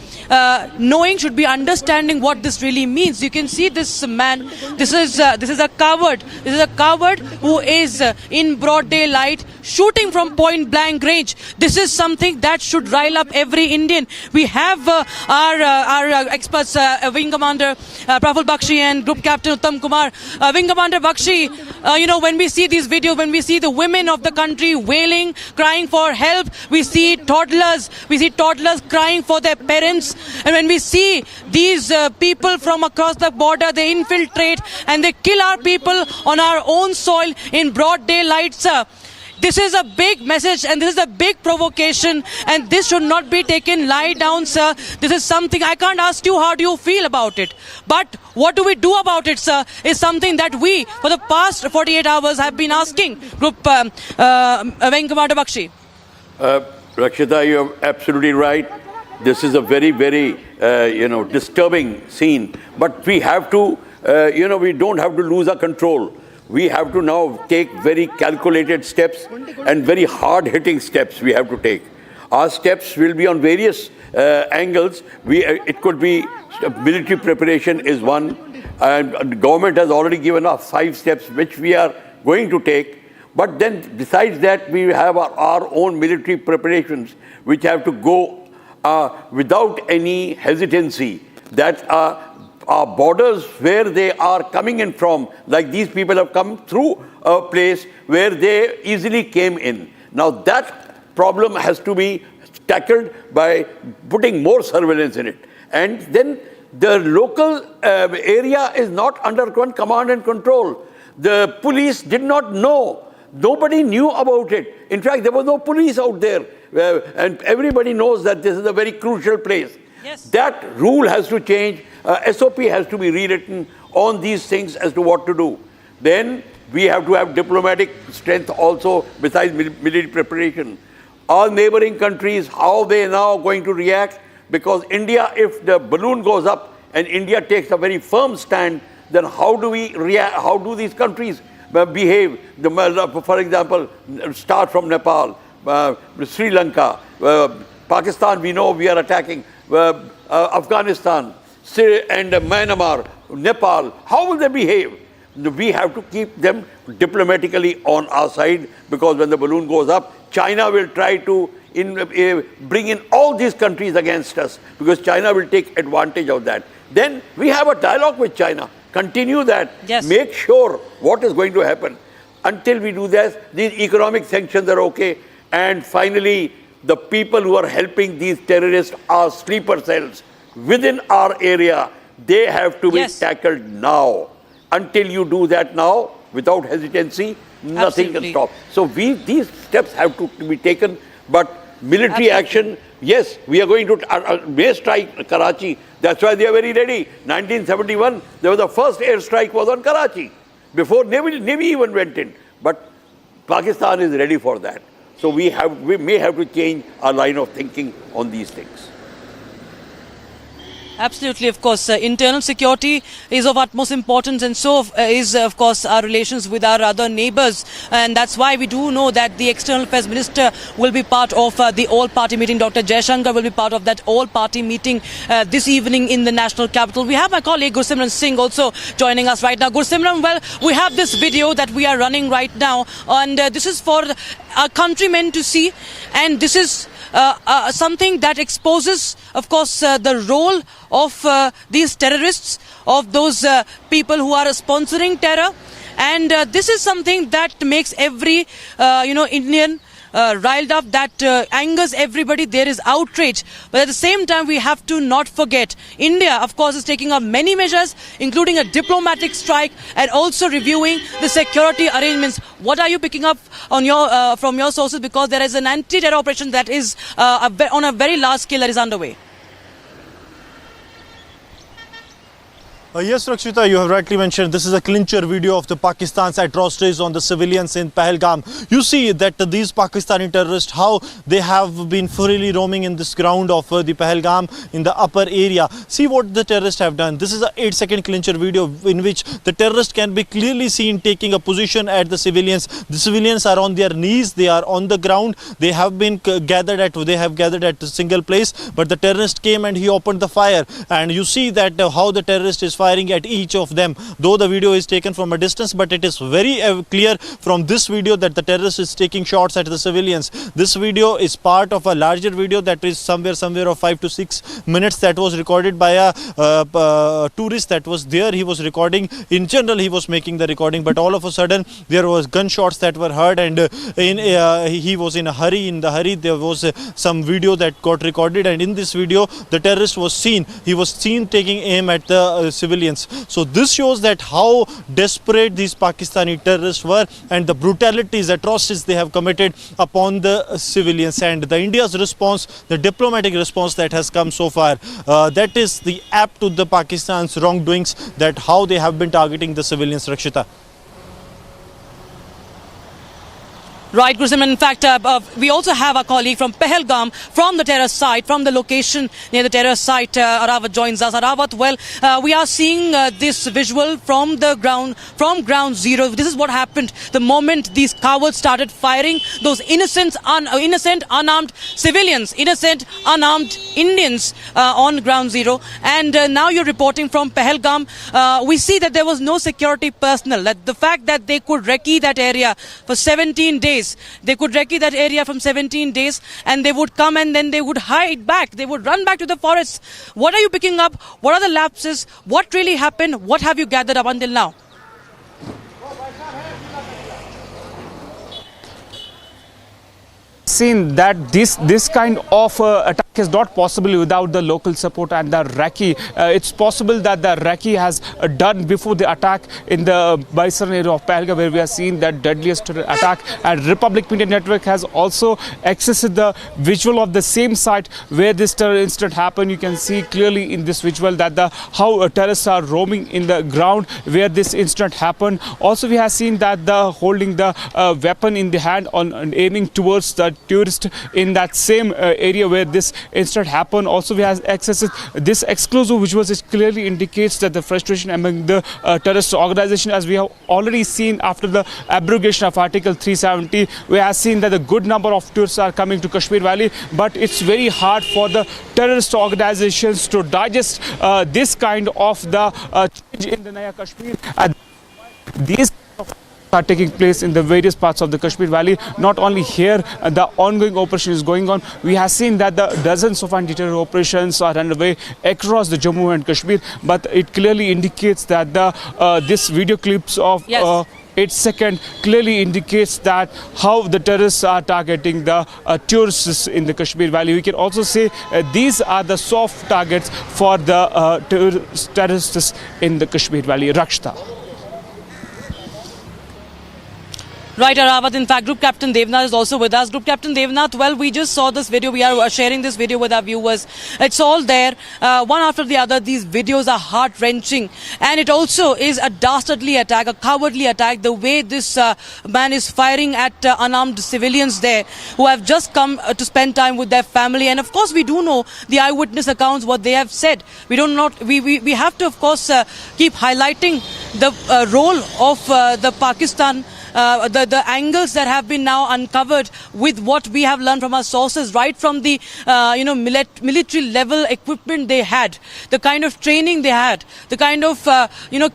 should be understanding what this really means. You can see this man. This is a coward. This is a coward who is in broad daylight shooting from point blank range. This is something that should rile up every Indian. We have our experts, Wing Commander Praful Bakshi and Group Captain Uttam Kumar. Wing Commander Bakshi, when we see these videos, when we see the women of the country wailing, crying for help, we see toddlers crying for their parents. And when we see these people from across the border, they infiltrate and they kill our people on our own soil in broad daylight, sir. This is a big message, and this is a big provocation, and this should not be taken lie down, sir. This is something, I can't ask you how do you feel about it, but what do we do about it, sir, is something that we, for the past 48 hours, have been asking. Group Wing Commander Bakshi. Rakshita, you're absolutely right. This is a very, very, disturbing scene. But we have to, we don't have to lose our control. We have to now take very calculated steps and very hard-hitting steps we have to take. Our steps will be on various angles. It could be military preparation is one. And the government has already given us 5 steps which we are going to take. But then besides that, we have our own military preparations which have to go without any hesitancy. That our borders where they are coming in from, like these people have come through a place where they easily came in. Now that problem has to be tackled by putting more surveillance in it. And then the local area is not under command and control. The police did not know. Nobody knew about it. In fact, there was no police out there. And everybody knows that this is a very crucial place. Yes. That rule has to change. SOP has to be rewritten on these things as to what to do. Then we have to have diplomatic strength also besides military preparation. Our neighboring countries, how they now going to react? Because India, if the balloon goes up and India takes a very firm stand, then how do we react? How do these countries behave? For example, start from Nepal, Sri Lanka, Pakistan, we know we are attacking, Afghanistan, and Myanmar, Nepal. How will they behave? We have to keep them diplomatically on our side, because when the balloon goes up, China will try to bring in all these countries against us, because China will take advantage of that. Then we have a dialogue with China. Continue that. Yes. Make sure what is going to happen. Until we do that, these economic sanctions are okay. And finally, the people who are helping these terrorists are sleeper cells within our area. They have to be tackled now. Until you do that now, without hesitancy, nothing can stop. So these steps have to be taken. But military action, yes, we are going to may strike Karachi. That's why they are very ready. 1971, there was the first airstrike was on Karachi, before Navy even went in. But Pakistan is ready for that. So we may have to change our line of thinking on these things. Absolutely, of course. Internal security is of utmost importance, and so is, of course, our relations with our other neighbours. And that's why we do know that the External Affairs Minister will be part of the all-party meeting. Dr. Jaishankar will be part of that all-party meeting this evening in the national capital. We have my colleague Gursimran Singh also joining us right now. Gursimran, well, we have this video that we are running right now, and this is for our countrymen to see, and this is something that exposes, of course, the role of these terrorists, of those people who are sponsoring terror. And this is something that makes every, Indian riled up, that angers everybody. There is outrage. But at the same time, we have to not forget, India, of course, is taking up many measures, including a diplomatic strike and also reviewing the security arrangements. What are you picking up on from your sources? Because there is an anti-terror operation that is on a very large scale that is underway. Yes, Rakshita, you have rightly mentioned this is a clincher video of the Pakistan's atrocities on the civilians in Pahalgam. You see that these Pakistani terrorists, how they have been freely roaming in this ground of the Pahalgam in the upper area. See what the terrorists have done. This is an 8-second clincher video in which the terrorist can be clearly seen taking a position at the civilians. The civilians are on their knees, they are on the ground, they have been gathered at a single place, but the terrorist came and he opened the fire. And you see that how the terrorist is firing at each of them, though the video is taken from a distance, but it is very clear from this video that the terrorist is taking shots at the civilians. This video is part of a larger video that is somewhere of 5 to 6 minutes that was recorded by a tourist that was there. He was recording. In general, he was making the recording, but all of a sudden there was gunshots that were heard, and he was in a hurry. In the hurry, there was some video that got recorded, and in this video the terrorist was seen. He was seen taking aim at the civilians. So this shows that how desperate these Pakistani terrorists were, and the brutalities, atrocities they have committed upon the civilians. And the India's response, the diplomatic response that has come so far, that is the apt to the Pakistan's wrongdoings, that how they have been targeting the civilians, Rakshita. Right, Gursimran. In fact, we also have a colleague from Pahalgam, from the terror site, from the location near the terror site. Arawat joins us. Arawat, well, we are seeing this visual from the ground, from ground zero. This is what happened the moment these cowards started firing those innocent, unarmed civilians, innocent, unarmed Indians on ground zero. And now you're reporting from Pahalgam. We see that there was no security personnel. That the fact that they could recce that area for 17 days. They could recce that area from 17 days and they would come and then they would hide back. They would run back to the forests. What are you picking up? What are the lapses? What really happened? What have you gathered up until now? Seen that this kind of attack is not possible without the local support and the recce. It's possible that the recce has done before the attack in the Baisaran area of Pahalgam, where we are seeing that deadliest attack. And Republic Media Network has also accessed the visual of the same site where this terror incident happened. You can see clearly in this visual that how terrorists are roaming in the ground where this incident happened. Also, we have seen that holding the weapon in the hand on aiming towards the tourist in that same area where this incident happened. Also, we have accessed this exclusive visuals, which clearly indicates that the frustration among the terrorist organization, as we have already seen after the abrogation of Article 370, we have seen that a good number of tourists are coming to Kashmir Valley, but it's very hard for the terrorist organizations to digest this kind of the change in the Naya Kashmir. These are taking place in the various parts of the Kashmir Valley. Not only here, the ongoing operation is going on. We have seen that the dozens of anti-terror operations are underway across the Jammu and Kashmir, but it clearly indicates that this video clips of 8 seconds clearly indicates that how the terrorists are targeting the tourists in the Kashmir Valley. We can also say these are the soft targets for the terrorists in the Kashmir Valley. Rakshita. Right, Arawat. In fact, Group Captain Devnath is also with us. Group Captain Devnath, well, we just saw this video. We are sharing this video with our viewers. It's all there, one after the other. These videos are heart-wrenching. And it also is a dastardly attack, a cowardly attack, the way this man is firing at unarmed civilians there who have just come to spend time with their family. And, of course, we do know the eyewitness accounts, what they have said. We have to, of course, keep highlighting the role of the Pakistan, the angles that have been now uncovered with what we have learned from our sources, right from the military level equipment they had, the kind of training they had, the kind of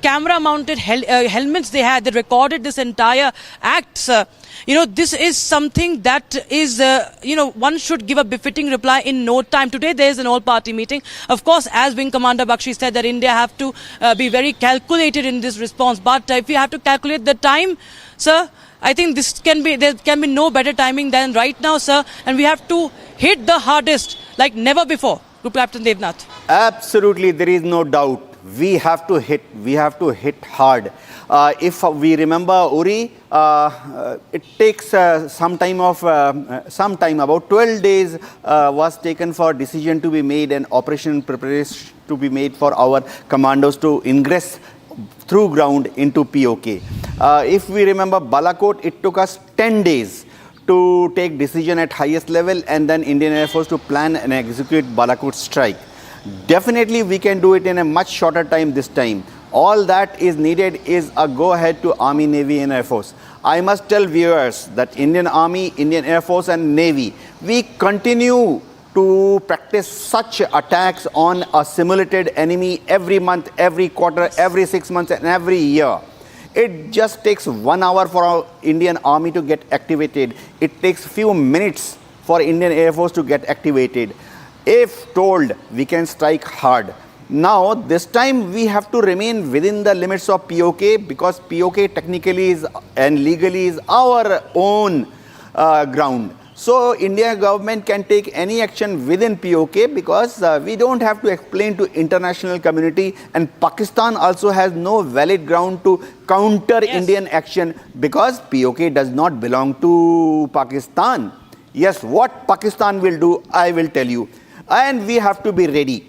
camera mounted helmets they had that recorded this entire act. This is something that is one should give a befitting reply in no time. Today there is an all-party meeting. Of course, as Wing Commander Bakshi said, that India have to be very calculated in this response. But if you have to calculate the time, sir, I think there can be no better timing than right now, sir. And we have to hit the hardest like never before. Group Captain Devnath. Absolutely, there is no doubt. We have to hit hard. If we remember Uri, it takes some time, about 12 days was taken for decision to be made and operation preparation to be made for our commandos to ingress through ground into POK. If we remember Balakot, it took us 10 days to take decision at highest level and then Indian Air Force to plan and execute Balakot strike. Definitely we can do it in a much shorter time this time. All that is needed is a go-ahead to Army, Navy and Air Force. I must tell viewers that Indian Army, Indian Air Force and Navy, we continue to practice such attacks on a simulated enemy every month, every quarter, every 6 months and every year. It just takes 1 hour for our Indian Army to get activated. It takes few minutes for Indian Air Force to get activated. If told, we can strike hard. Now, this time we have to remain within the limits of POK because POK technically is and legally is our own ground. So, Indian government can take any action within POK because we don't have to explain to international community, and Pakistan also has no valid ground to counter Indian action because POK does not belong to Pakistan. Yes, what Pakistan will do, I will tell you. And we have to be ready.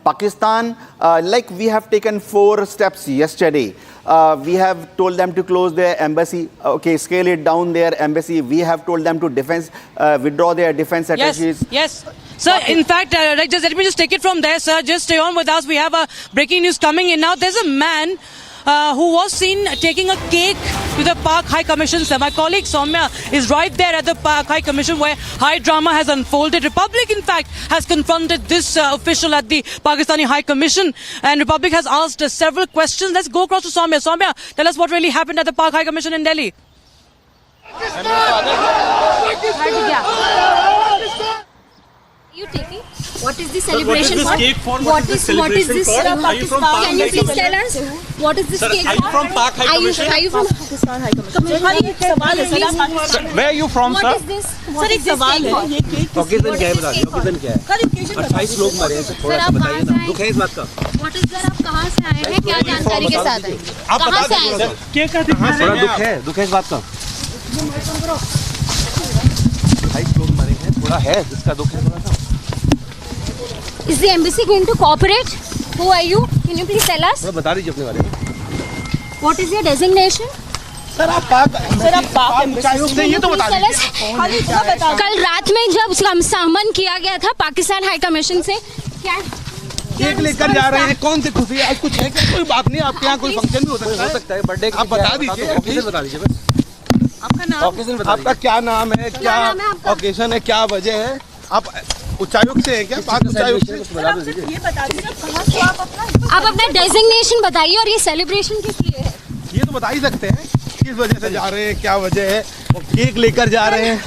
Pakistan, like we have taken 4 steps yesterday. We have told them to close their embassy. Okay, scale it down their embassy. We have told them to withdraw their defense attaches. Yes. Sir, in fact, let me just take it from there, sir. Just stay on with us. We have a breaking news coming in now. There's a man who was seen taking a cake to the Pak High Commission. So my colleague Soumya is right there at the Pak High Commission where high drama has unfolded. Republic, in fact, has confronted this official at the Pakistani High Commission, and Republic has asked several questions. Let's go across to Soumya. Soumya, tell us what really happened at the Pak High Commission in Delhi. You taking? What is the celebration for? What is this? Are you from Can you please tell us what is this cake for? Are you from Pak High Commission? Are you from Pakistan High Commission? Where are you from, sir? What is this? What is this cake for? Occasion क्या है बता दो occasion क्या है 28 लोग मरे हैं थोड़ा सा बताइए ना दुख है इस बात का What is sir, आप कहाँ से आए हैं क्या जानकारी के साथ आए कहाँ से आए हैं केक का थोड़ा दुख है इस बात का 28 लोग मरे हैं थोड़ा है जिसका दुख है थोड़ा सा Is the embassy going to cooperate? Who are you? Can you please tell us? बता दीजिए अपने बारे में What is your designation? Sir आप पाक से ये तो बता दीजिए कल रात में जब समन किया गया था पाकिस्तान हाई कमीशन से क्या केक लेकर जा रहे हैं कौन सी खुशी आज कुछ है क्या कोई बात नहीं आपके यहाँ कोई फंक्शन भी हो सकता है बर्थडे आप बता दीजिए ऑकेजन बता दीजिए बस आपका नाम आपका क्या नाम है क्या ओकेजन है क्या वजह है आप उच्चायुक्त से हैं क्या पाक उच्चायुक्त से ये बता दीजिए कहाँ से आप अपना डेजिग्नेशन बताइए और ये सेलिब्रेशन किस लिए है ये तो बता ही सकते हैं किस वजह से जा रहे हैं क्या वजह है केक लेकर जा रहे हैं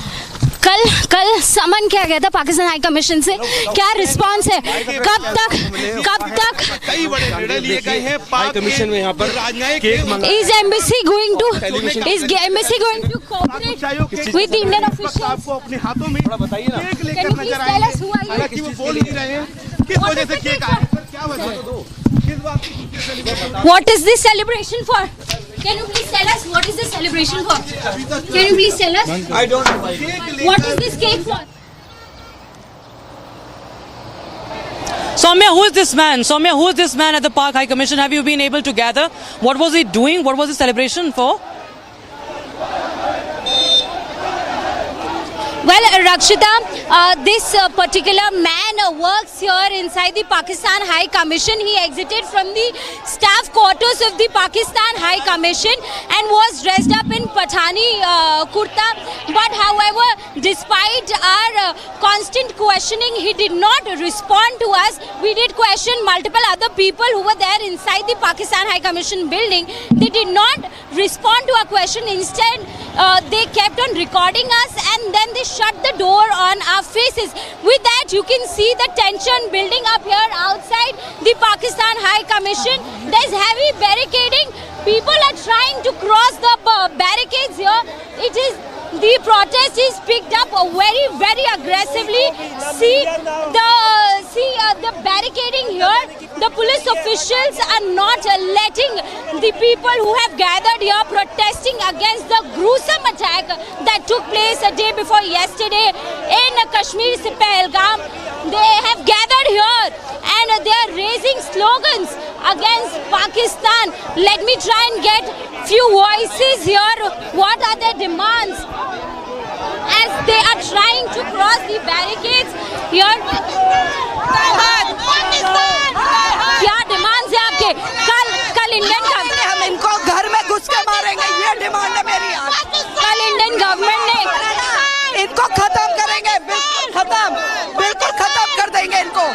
कल समन किया गया था पाकिस्तान हाई कमीशन से क्या रिस्पांस है कब तक कई बड़े निर्णय लिए गए हैं पाक कमीशन में यहाँ पर Is embassy going to cooperate with the Indian officials? आपको अपने हाथों में बताइए ना केक लेकर नजर आए हालांकि वो बोल नहीं रहे हैं किस वजह से केक आए क्या वजह है किस बात की What is this celebration for? Can you please tell us what is the celebration for? Can you please tell us? I don't know. What is this cake for? Soumya, who is this man? Soumya, who is this man at the Pak High Commission? Have you been able to gather? What was he doing? What was the celebration for? Well, Rakshita, this particular man works here inside the Pakistan High Commission. He exited from the staff quarters of the Pakistan High Commission and was dressed up in Pathani kurta. But however, despite our constant questioning, he did not respond to us. We did question multiple other people who were there inside the Pakistan High Commission building. They did not respond to our question. Instead, they kept on recording us and then they shut the door on our faces. With that, you can see the tension building up here outside the Pakistan High Commission. There's heavy barricading. People are trying to cross the barricades here. The protest is picked up very, very aggressively. See the barricading here. The police officials are not letting the people who have gathered here protesting against the gruesome attack that took place a day before yesterday in Kashmir, Pahalgam. They have gathered here and they are raising slogans against Pakistan. Let me try and get few voices here. What are their demands? As they are trying to cross the barricades here. क्या demands है आपके कल Indian हम इनको घर में घुस के मारेंगे ये डिमांड है मेरी कल इंडियन गवर्नमेंट ने इनको खत्म करेंगे बिल्कुल खत्म कर देंगे इनको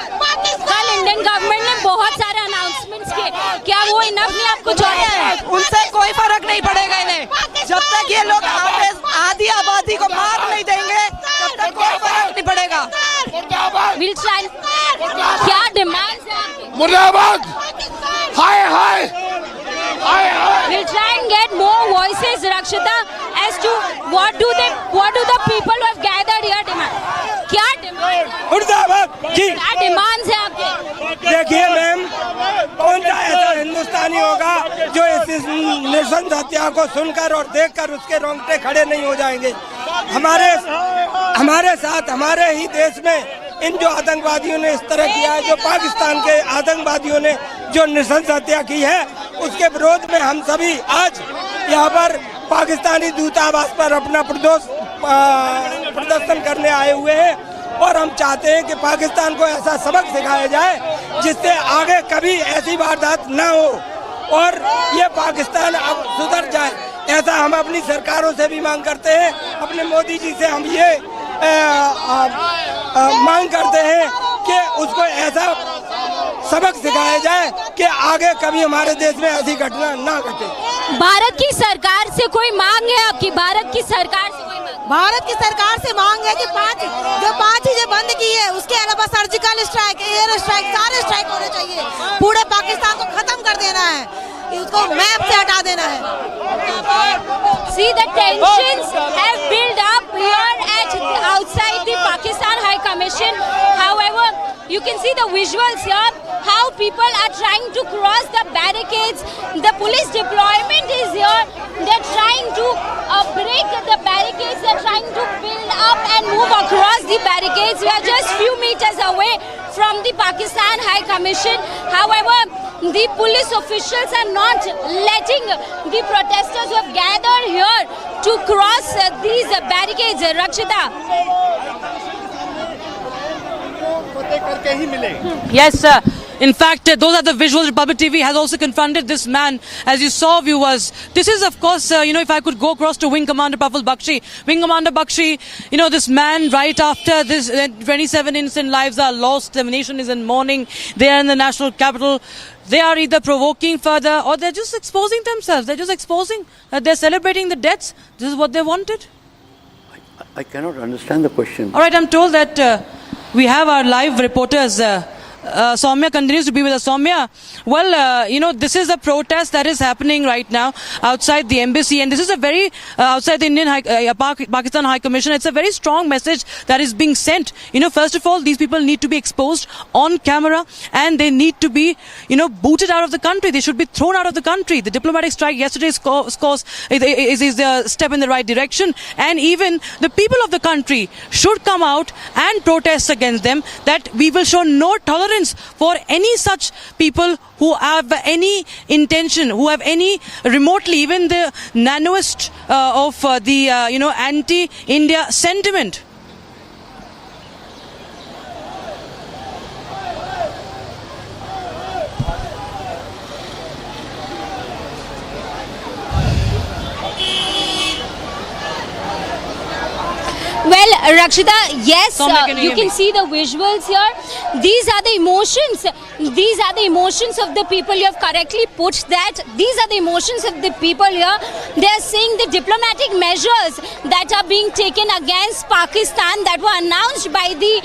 कल इंडियन गवर्नमेंट ने बहुत सारे अनाउंसमेंट्स किए क्या वो इनफ नहीं आपको चाहिए उनसे कोई फर्क नहीं पड़ेगा इन्हें जब तक ये लोग आधी आबादी को मार नहीं देंगे तब तक कोई फर्क नहीं पड़ेगा क्या डिमांड्स है मुर्दाबाद हाय हाय We'll try and get more voices, Rakshita, as to what do the people who have gathered here demand. क्या डिमांड्स है आपके? देखिए मैम, कौन सा ऐसा हिंदुस्तानी होगा जो इस नृशंस हत्या को सुनकर और देखकर उसके रोंगटे खड़े नहीं हो जाएंगे। हमारे साथ हमारे ही देश में इन जो आतंकवादियों ने इस तरह किया है, जो पाकिस्तान के आतंकवादियों ने जो नृशंस हत्या की है, उसके विरोध में हम सभी आज यहाँ पर पाकिस्तानी दूतावास पर अपना प्रदर्शन करने आए हुए हैं और हम चाहते हैं कि पाकिस्तान को ऐसा सबक सिखाया जाए जिससे आगे कभी ऐसी वारदात न हो और ये पाकिस्तान अब सुधर जाए। ऐसा हम अपनी सरकारों से भी मांग करते हैं, अपने मोदी जी से हम ये मांग करते हैं कि उसको ऐसा सबक सिखाया जाए कि आगे कभी हमारे देश में ऐसी घटना ना घटे। भारत की सरकार से कोई मांग है आपकी? भारत की सरकार से कोई मांग? भारत की सरकार से मांग है कि पांच चीजें बंद की है, उसके अलावा सर्जिकल स्ट्राइक, एयर स्ट्राइक, सारे स्ट्राइक होने चाहिए। पूरे पाकिस्तान को खत्म कर देना है, उसको मैप से हटा देना है। See, the tensions have built up here at outside the Pakistan High Commission. However, you can see the visuals here, how people are trying to cross the barricades. The police deployment is here. They're trying to break the barricades. They're trying to build up and move across the barricades. We are just few meters away from the Pakistan High Commission. However, the police officials are not letting the protesters who have gathered here to cross these barricades. Rakshita. Yes, sir. In fact, those are the visuals. Republic TV has also confronted this man, as you saw, viewers. This is, of course, if I could go across to Wing Commander Praful Bakshi. Wing Commander Bakshi, this man, right after this, 27 innocent lives are lost. The nation is in mourning. They are in the national capital. They are either provoking further or they're just exposing themselves. They're just exposing that they're celebrating the deaths. This is what they wanted. I cannot understand the question. All right, I'm told that we have our live reporters. Soumya continues to be with us. Soumya, well, this is a protest that is happening right now outside the embassy, and this is a very outside the Pakistan High Commission. It's a very strong message that is being sent. First of all, these people need to be exposed on camera, and they need to be, booted out of the country. They should be thrown out of the country. The diplomatic strike yesterday's course is a step in the right direction, and even the people of the country should come out and protest against them. That we will show no tolerance for any such people who have any intention, who have any remotely, even the nanoist of the anti-India sentiment. Well, Rakshita, yes, you can see the visuals here. These are the emotions. These are the emotions of the people. You have correctly put that. These are the emotions of the people here. They are seeing the diplomatic measures that are being taken against Pakistan that were announced by the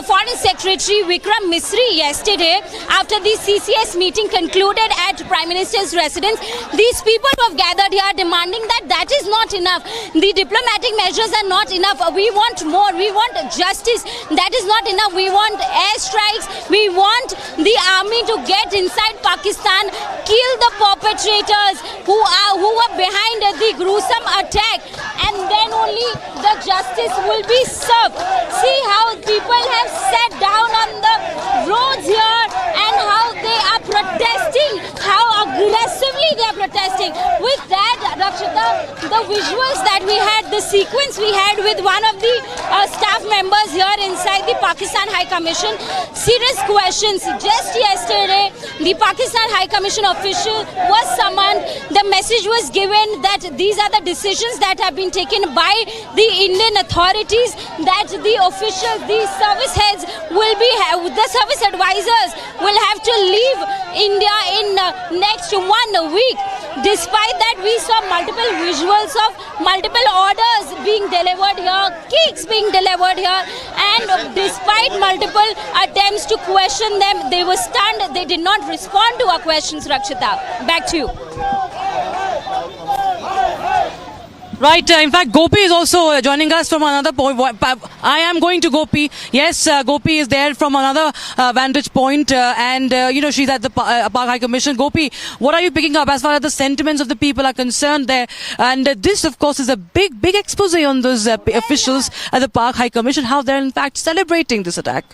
Foreign Secretary Vikram Misri yesterday after the CCS meeting concluded at Prime Minister's residence. These people who have gathered here are demanding that is not enough. The diplomatic measures are not enough. We want more. We want justice. That is not enough. We want airstrikes. We want the army to get inside Pakistan, kill the perpetrators who were behind the gruesome attack, and then only the justice will be served. See how people have sat down on the roads here and how they are protesting, how aggressively they are protesting. With that, Rakshita, the visuals that we had, the sequence we had with one of the staff members here inside the Pakistan High Commission, serious questions. Just yesterday, the Pakistan High Commission official was summoned. The message was given that these are the decisions that have been taken by the Indian authorities, that the officials, the service heads will be, the service advisors will have to leave India in next 1 week. Despite that, we saw multiple visuals of multiple orders being delivered here, cakes being delivered here, and despite multiple attempts to question them, they were stunned. They did not respond to our questions. Rakshita, back to you. Right, in fact, Gopi is also joining us from another point. I am going to Gopi. Yes, Gopi is there from another vantage point, and she's at the Pak High Commission. Gopi, what are you picking up as far as the sentiments of the people are concerned there? And this, of course, is a big expose on those officials at the Pak High Commission, how they're in fact celebrating this attack.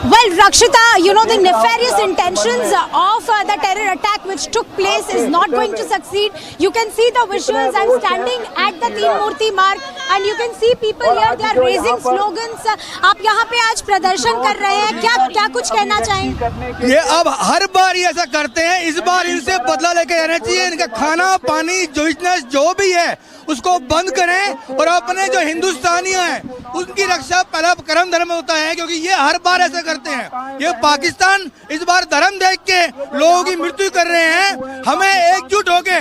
Well, Rakshita, you know, the nefarious intentions of the terror attack which took place is not going to succeed. You can see the visuals. I'm standing at the Teen Murti Marg and you can see people here, they are raising slogans. आप यहाँ पे आज प्रदर्शन कर रहे हैं, क्या कुछ कहना चाहेंगे? ये अब हर बार ये ऐसा करते हैं, इस बार इनसे बदला लेके रहना चाहिए। इनका खाना पानी बिजनेस जो भी है उसको बंद करें और अपने जो हिंदुस्तानी हैं उनकी रक्षा पहला कर्म धर्म होता है, क्योंकि ये हर बार ऐसा करते हैं। ये पाकिस्तान इस बार धर्म देख के लोगों की मृत्यु कर रहे हैं। हमें एकजुट होके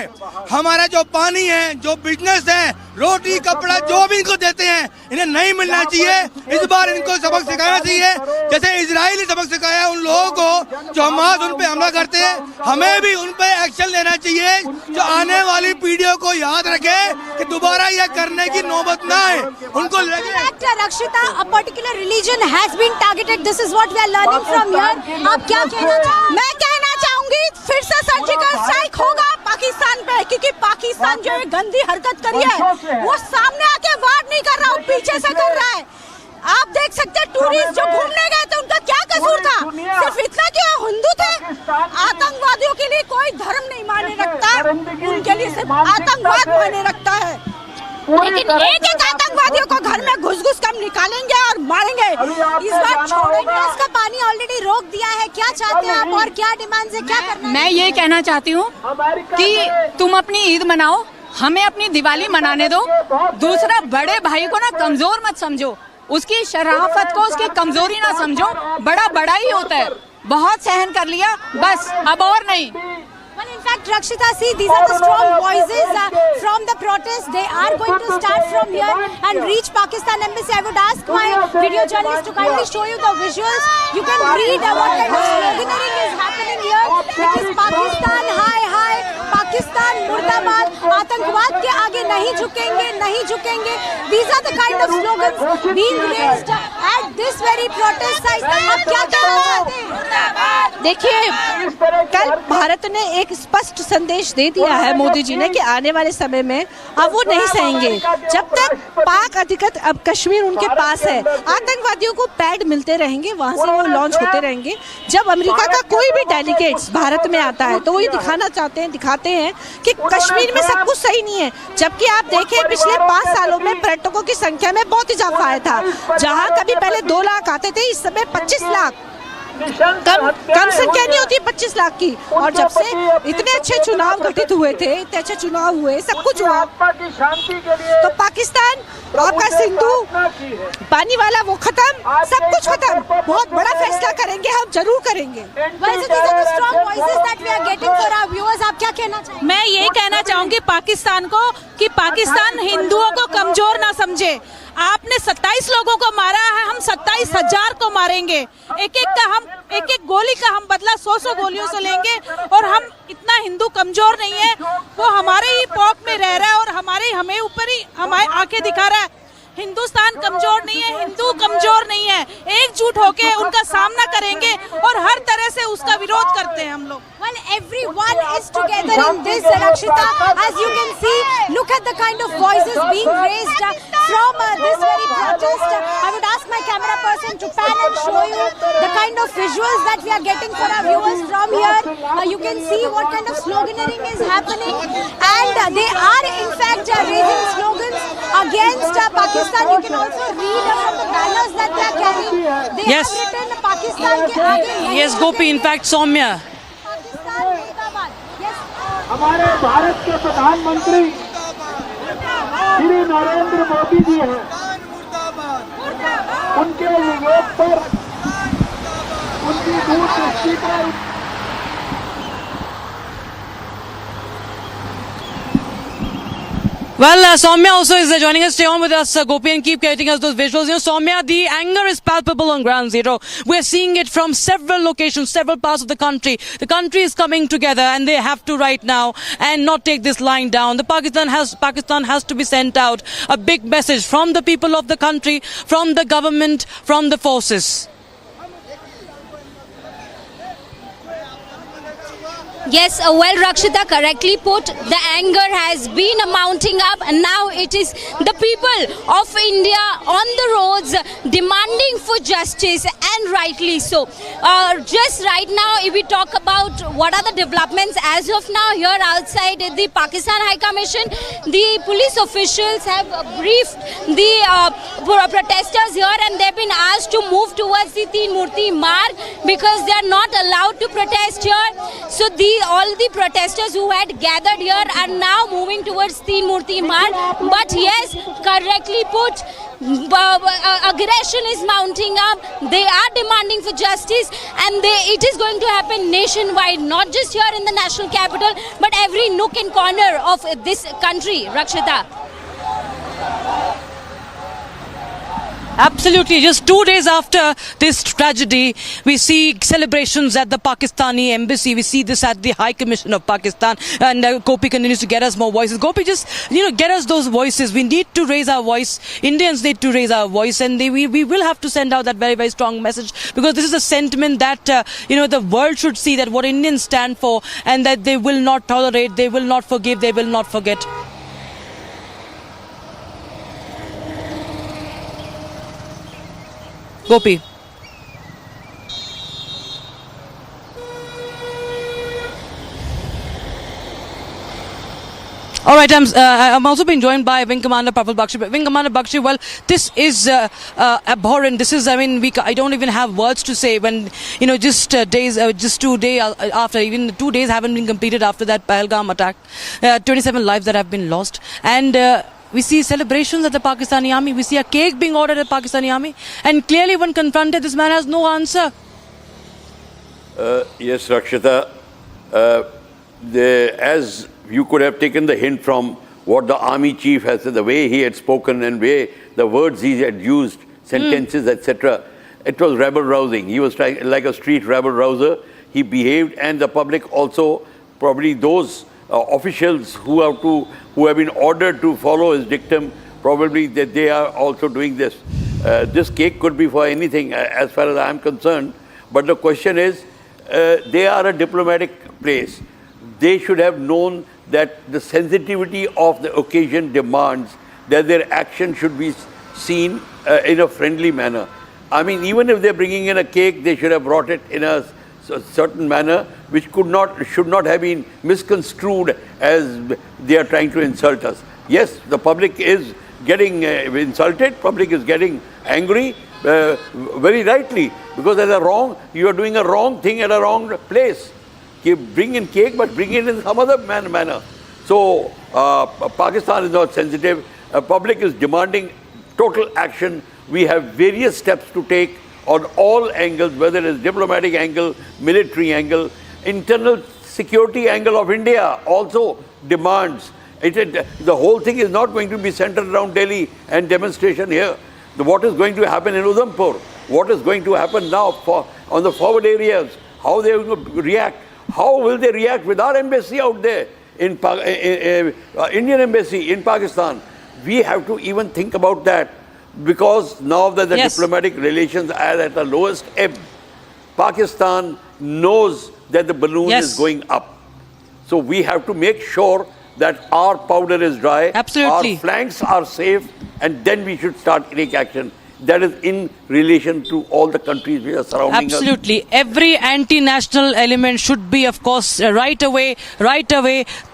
हमारा जो पानी है, जो बिजनेस है, रोटी कपड़ा जो भी इनको देते हैं इन्हें नहीं मिलना चाहिए। इस बार इनको सबक सिखाना चाहिए, जैसे इजराइल ने सबक सिखाया उन लोगों को जो हमास उन पे हमला करते हैं। हमें भी उन पे एक्शन लेना चाहिए, जो आने वाली पीढ़ियों को याद रखे कि दोबारा यह करने की नौबत ना आए। उनको Rakshita, a particular religion has been targeted. This is what we are learning from here. आप क्या कहना चाहेंगे? मैं कहना चाहूंगी फिर से सर्जिकल स्ट्राइक होगा पाकिस्तान पे, क्योंकि पाकिस्तान जो ये गंदी हरकत करी है वो सामने आके वार नहीं कर रहा, वो पीछे से कर रहा है। आप देख सकते हैं टूरिस्ट जो घूमने गए थे उनका क्या कसूर था, सिर्फ इतना कि वो हिंदू थे। आतंकवादियों के लिए कोई धर्म नहीं मायने रखता, उनके लिए सिर्फ आतंकवाद मायने रखता है। लेकिन एक आतंकवादियों को घर में घुस कर निकालेंगे और मारेंगे, इस बार छोड़ेंगे। इसका पानी ऑलरेडी रोक दिया है, क्या चाहते हैं आप और क्या डिमांड है, क्या करना है? मैं ये कहना चाहती हूँ कि तुम अपनी ईद मनाओ, हमें अपनी दिवाली मनाने दो। दूसरा, बड़े भाई को ना कमजोर मत समझो, उसकी शराफत को उसकी कमजोरी ना समझो। बड़ा बड़ा ही होता है, बहुत सहन कर लिया, बस अब और नहीं। Well, in fact, Rakshita, see, these are the strong voices from the protest. They are going to start from here and reach Pakistan Embassy. I would ask my video journalist to kindly show you the visuals. You can read what kind of sloganeering is happening here. It is Pakistan, hi, Pakistan, Murdabad. आतंकवाद के आगे नहीं झुकेंगे, नहीं झुकेंगे. These are the kind of slogans being raised at this very protest site. आप क्या कहना चाहते हैं? देखिए, कल भारत ने एक स्पष्ट संदेश दे दिया है मोदी जी ने कि आने वाले समय में अब वो नहीं सहेंगे। जब तक पाक अधिकृत अब कश्मीर उनके पास है, आतंकवादियों को पैड मिलते रहेंगे, वहां से वो लॉन्च होते रहेंगे। जब अमेरिका का कोई भी डेलीगेट्स भारत में आता है तो वो ये दिखाते हैं कि कश्मीर में सब कुछ सही नहीं है। जबकि आप देखें पिछले 5 सालों में पर्यटकों की संख्या में बहुत इजाफा आया था। जहां कभी पहले 2 लाख आते थे, इस समय 25 लाख। कम संख्या नहीं होती 25 लाख की। और जब से इतने अच्छे चुनाव घटित हुए थे, इतने अच्छे चुनाव हुए, सब कुछ हुआ, तो पाकिस्तान आपका सिंधु पानी वाला वो खत्म, सब कुछ खत्म। बहुत बड़ा फैसला करेंगे, हम जरूर करेंगे। आप क्या कहना चाहेंगे? मैं ये कहना चाहूंगी पाकिस्तान को कि पाकिस्तान हिंदुओं को कमजोर ना समझे। आपने 27 लोगों को मारा है, हम 27,000 को मारेंगे। एक एक गोली का हम बदला 100 गोलियों से लेंगे। और हम इतना हिंदू कमजोर नहीं है, वो हमारे ही पॉक में रह रहा है और हमें ऊपर ही हमारे आंखें दिखा रहा है। हिंदुस्तान कमजोर नहीं है, हिंदू कमजोर नहीं है। एकजुट होके उनका सामना करेंगे और हर तरह से उसका विरोध करते हैं हम लोग। Well, everyone is together in this, Rakshita. As you can see, look at the kind of voices being raised from this very protest. I would ask my camera person to pan and show you the kind of visuals that we are getting for our viewers from here. You can see what kind of sloganeering is happening, and they are in fact raising slogans against Pakistan. You can also read from the banners that they are carrying. They Yes. have written Pakistan ke aage nahi Yes, Gopi, in fact, Soumya. हमारे भारत के प्रधानमंत्री श्री नरेंद्र मोदी जी हैं, उनके विवेक पर, उनकी दूरदृष्टि पर Well, Soumya also is joining us. Stay on with us, Gopi, and keep getting us those visuals. You know, Soumya, the anger is palpable on ground zero. We're seeing it from several locations, several parts of the country. The country is coming together, and they have to right now and not take this lying down. Pakistan has to be sent out a big message from the people of the country, from the government, from the forces. Yes, well, Rakshita correctly put. The anger has been mounting up, and now it is the people of India on the roads demanding for justice, and rightly so. Just right now, if we talk about what are the developments as of now here outside the Pakistan High Commission, the police officials have briefed the protesters here, and they've been asked to move towards the Teen Murti Marg because they are not allowed to protest here. So all the protesters who had gathered here are now moving towards Teen Murti Marg. But yes, correctly put, aggression is mounting up. They are demanding for justice, and it is going to happen nationwide, not just here in the national capital, but every nook and corner of this country, Rakshita. Absolutely. Just 2 days after this tragedy, we see celebrations at the Pakistani embassy. We see this at the High Commission of Pakistan. And Gopi continues to get us more voices. Gopi, just, get us those voices. We need to raise our voice. Indians need to raise our voice. And we will have to send out that very, very strong message, because this is a sentiment that, the world should see, that what Indians stand for, and that they will not tolerate, they will not forgive, they will not forget. Gopi. All right, I'm also being joined by Wing Commander Praful Bakshi. Wing Commander Bakshi, well, this is abhorrent. This is, I don't even have words to say when, just 2 days after, even 2 days haven't been completed after that Pahalgam attack. 27 lives that have been lost. And we see celebrations at the Pakistani army. We see a cake being ordered at the Pakistani army. And clearly when confronted, this man has no answer. Yes, Rakshita. As you could have taken the hint from what the army chief has said, the way he had spoken and the words he had used, sentences, etc. It was rebel-rousing. He was like a street rebel-rouser. He behaved, and the public also, probably those officials who have been ordered to follow his dictum, probably that they are also doing this. This cake could be for anything as far as I am concerned. But the question is, they are a diplomatic place. They should have known that the sensitivity of the occasion demands that their action should be seen in a friendly manner. Even if they're bringing in a cake, they should have brought it in a certain manner which should not have been misconstrued as they are trying to insult us. Yes, the public is getting insulted, public is getting angry, very rightly, because you are doing a wrong thing at a wrong place. Bring in cake, but bring it in some other manner. So Pakistan is not sensitive. Public is demanding total action. We have various steps to take on all angles, whether it is diplomatic angle, military angle, internal security angle of India also demands. The whole thing is not going to be centered around Delhi and demonstration here. What is going to happen in Udhampur? What is going to happen now on the forward areas? How they will react? How will they react with our embassy out there, Indian embassy in Pakistan? We have to even think about that, because now that the diplomatic relations are at the lowest ebb, Pakistan knows that the balloon is going up. So we have to make sure that our powder is dry, our flanks are safe, and then we should start taking action. That is in relation to all the countries which are surrounding us. Absolutely. Every anti-national element should be, of course, right away,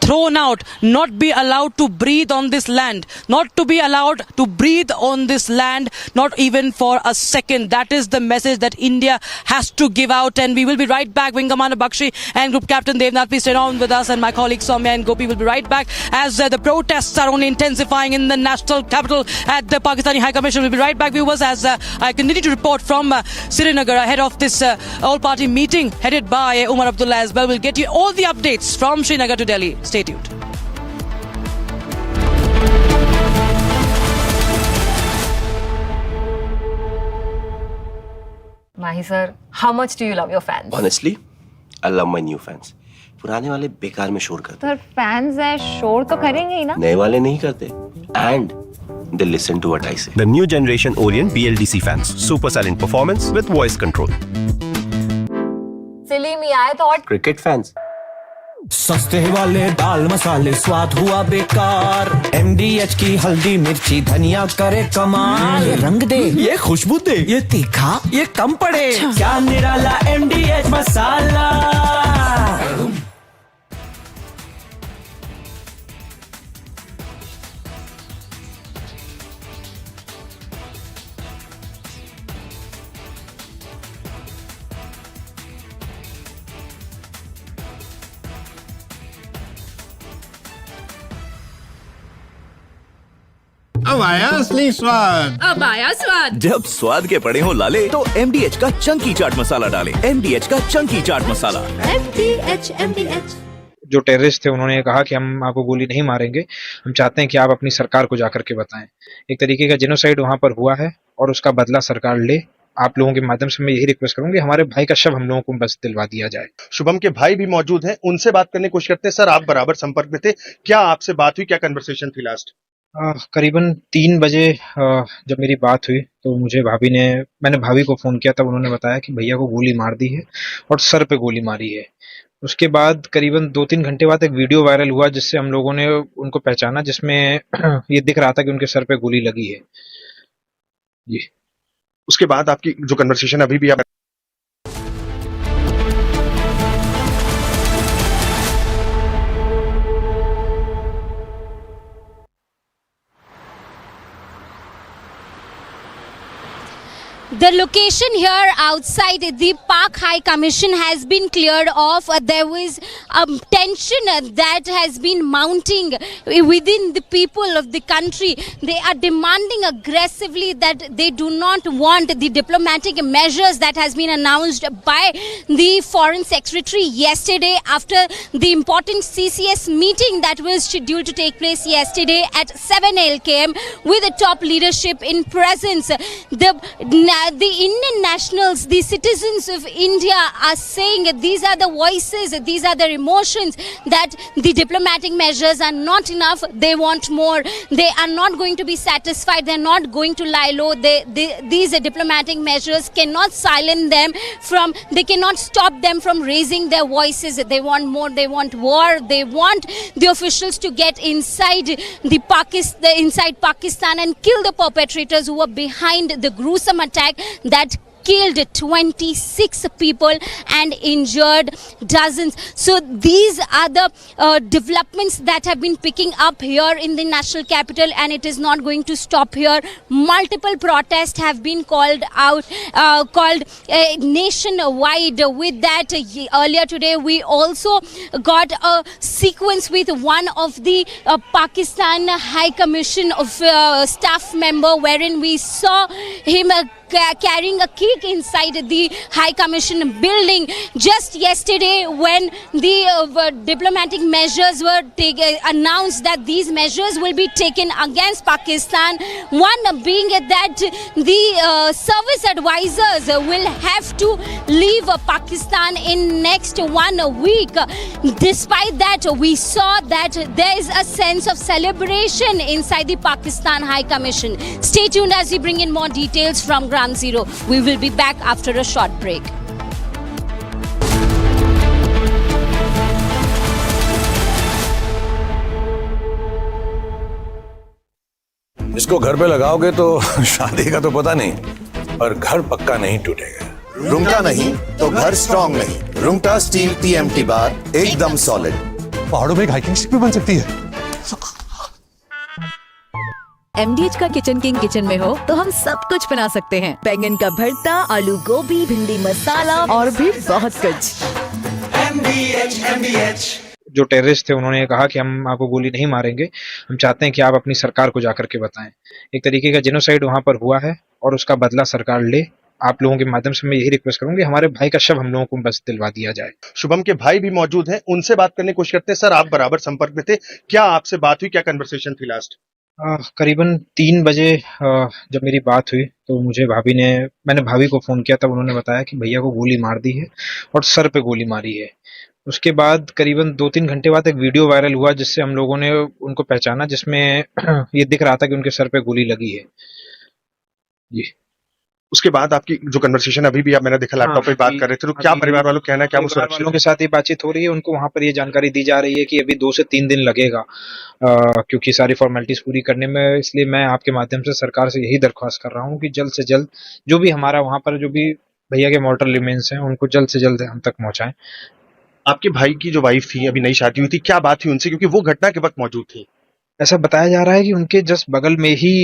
thrown out, not be allowed to breathe on this land, not to be allowed to breathe on this land, not even for a second. That is the message that India has to give out. And we will be right back. Wing Commander Bakshi and Group Captain Devnath, please stay on with us, and my colleagues Soumya and Gopi will be right back as the protests are only intensifying in the national capital at the Pakistani High Commission. We'll be right back, viewers, as I continue to report from Srinagar ahead of this all-party meeting headed by Umar Abdullah as well. We'll get you all the updates from Srinagar to Delhi. Stay tuned. Mahi sir, how much do you love your fans? Honestly, I love my new fans. पुराने वाले बेकार में शोर करते Sir, fans है शोर तो करेंगे ही ना? नए वाले नहीं करते. And they listen to what I say. The new generation Orient BLDC fans. Super silent performance with voice control. Silly me, I thought Cricket fans. सस्ते वाले दाल मसाले स्वाद हुआ बेकार। MDH की हल्दी मिर्ची धनिया करे कमाल। ये रंग दे, ये खुशबू दे, ये तीखा, ये कम पड़े। क्या निराला MDH मसाला। अब आया असली स्वाद। अब आया स्वाद। जब स्वाद के पड़े हो लाले तो MDH का चंकी चाट मसाला डालें। MDH का चंकी चाट मसाला। MDH। जो टेररिस्ट थे उन्होंने कहा कि हम आपको गोली नहीं मारेंगे, हम चाहते हैं कि आप अपनी सरकार को जाकर के बताएं। एक तरीके का जेनोसाइड वहां पर हुआ है और उसका बदला सरकार ले। आप लोगों के माध्यम से मैं यही रिक्वेस्ट करूंगी, हमारे भाई का शव हम लोगों को बस दिलवा दिया जाए। शुभम के भाई भी मौजूद हैं, उनसे बात करने की कोशिश करते हैं। सर, आप बराबर संपर्क में थे, क्या आपसे बात हुई, क्या कन्वर्सेशन थी लास्ट? करीबन 3 बजे जब मेरी बात हुई तो मैंने भाभी को फोन किया, तब उन्होंने बताया कि भैया को गोली मार दी है और सर पे गोली मारी है। उसके बाद करीबन 2-3 घंटे बाद एक वीडियो वायरल हुआ जिससे हम लोगों ने उनको पहचाना, जिसमें ये दिख रहा था कि उनके सर पे गोली लगी है। जी। उसके बाद आपकी जो कन्वर्सेशन अभी भी आप The location here outside the Pak High Commission has been cleared off. There was tension that has been mounting within the people of the country. They are demanding aggressively that they do not want the diplomatic measures that has been announced by the Foreign Secretary yesterday after the important CCS meeting that was scheduled to take place yesterday at 7 LKM with the top leadership in presence. The Indian nationals, the citizens of India are saying these are the voices, these are their emotions, that the diplomatic measures are not enough. They want more. They are not going to be satisfied. They're not going to lie low. These diplomatic measures cannot silence them they cannot stop them from raising their voices. They want more. They want war. They want the officials to get inside inside Pakistan and kill the perpetrators who were behind the gruesome attack that killed 26 people and injured dozens. So these are the developments that have been picking up here in the national capital, and it is not going to stop here. Multiple protests have been called nationwide. With that, earlier today we also got a sequence with one of the Pakistan High Commission of staff member, wherein we saw him carrying a cake inside the High Commission building. Just yesterday, when the diplomatic measures were announced that these measures will be taken against Pakistan, one being that the service advisors will have to leave Pakistan in next 1 week. Despite that, we saw that there is a sense of celebration inside the Pakistan High Commission. Stay tuned as we bring in more details from Ground Zero. We will be back after a short break. इसको घर पे लगाओगे तो शादी का तो पता नहीं, पर घर पक्का नहीं टूटेगा। रुंगटा नहीं तो घर स्ट्रॉन्ग नहीं। रुंगटा स्टील TMT बार एकदम सॉलिड। पहाड़ों में एक हाइकिंग स्टिक भी बन सकती है। MDH का किचन किंग किचन में हो तो हम सब कुछ बना सकते हैं। बैंगन का भरता, आलू गोभी, भिंडी मसाला और भी बहुत कुछ। MDH। जो टेररिस्ट थे उन्होंने कहा कि हम आपको गोली नहीं मारेंगे, हम चाहते हैं कि आप अपनी सरकार को जाकर के बताएं। एक तरीके का जेनोसाइड वहां पर हुआ है और उसका बदला सरकार ले। आप लोगों के माध्यम से मैं यही रिक्वेस्ट करूंगी, हमारे भाई का शव हम लोगों को बस दिलवा दिया जाए। शुभम के भाई भी मौजूद हैं, उनसे बात करने की कोशिश करते हैं। सर, आप बराबर संपर्क में थे, क्या आपसे बात हुई, क्या कन्वर्सेशन थी लास्ट? करीबन 3 बजे जब मेरी बात हुई तो मैंने भाभी को फोन किया, तब उन्होंने बताया कि भैया को गोली मार दी है और सर पे गोली मारी है। उसके बाद करीबन 2-3 घंटे बाद एक वीडियो वायरल हुआ जिससे हम लोगों ने उनको पहचाना, जिसमें ये दिख रहा था कि उनके सर पे गोली लगी है। जी। उसके बाद आपकी जो कन्वर्सेशन अभी भी आप मैंने देखा लैपटॉप पे बात कर रहे थे, तो क्या परिवार वालों का कहना है, क्या वो सुरक्षित वालों के साथ ये बातचीत हो रही है, उनको वहां पर ये जानकारी दी जा रही है कि अभी 2 से 3 दिन लगेगा क्योंकि सारी फॉर्मेलिटीज पूरी करने में। इसलिए मैं आपके माध्यम से सरकार से यही दरख्वास्त कर रहा हूँ कि जल्द से जल्द जो भी हमारा वहां पर जो भी भैया के मॉर्टल रिमेन्स हैं उनको जल्द से जल्द हम तक पहुंचाएं। आपके भाई की जो वाइफ थी, अभी नई शादी हुई थी, क्या बात थी उनसे, क्योंकि वो घटना के वक्त मौजूद थी? ऐसा बताया जा रहा है कि उनके जस्ट बगल में ही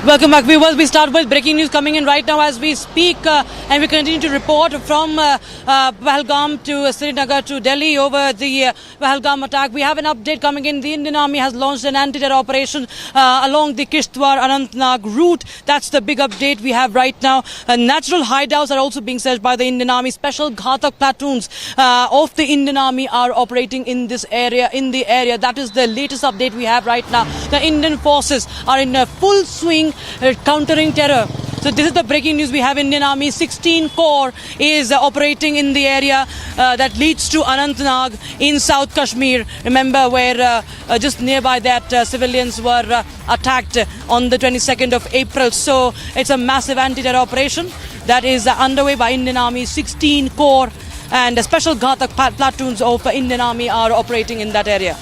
Welcome back, viewers. We start with breaking news coming in right now as we speak, and we continue to report from Pahalgam to Srinagar to Delhi over the Pahalgam attack. We have an update coming in. The Indian Army has launched an anti-terror operation along the Kishtwar-Anantnag route. That's the big update we have right now. Natural hideouts are also being searched by the Indian Army. Special Ghatak platoons of the Indian Army are operating in this area, That is the latest update we have right now. The Indian forces are in full swing countering terror. So this is the breaking news we have. Indian Army 16 Corps is operating in the area that leads to Anantnag in South Kashmir. Remember where just nearby that civilians were attacked on the 22nd of April. So it's a massive anti-terror operation that is underway by Indian Army 16 Corps, and special Ghatak platoons of Indian Army are operating in that area.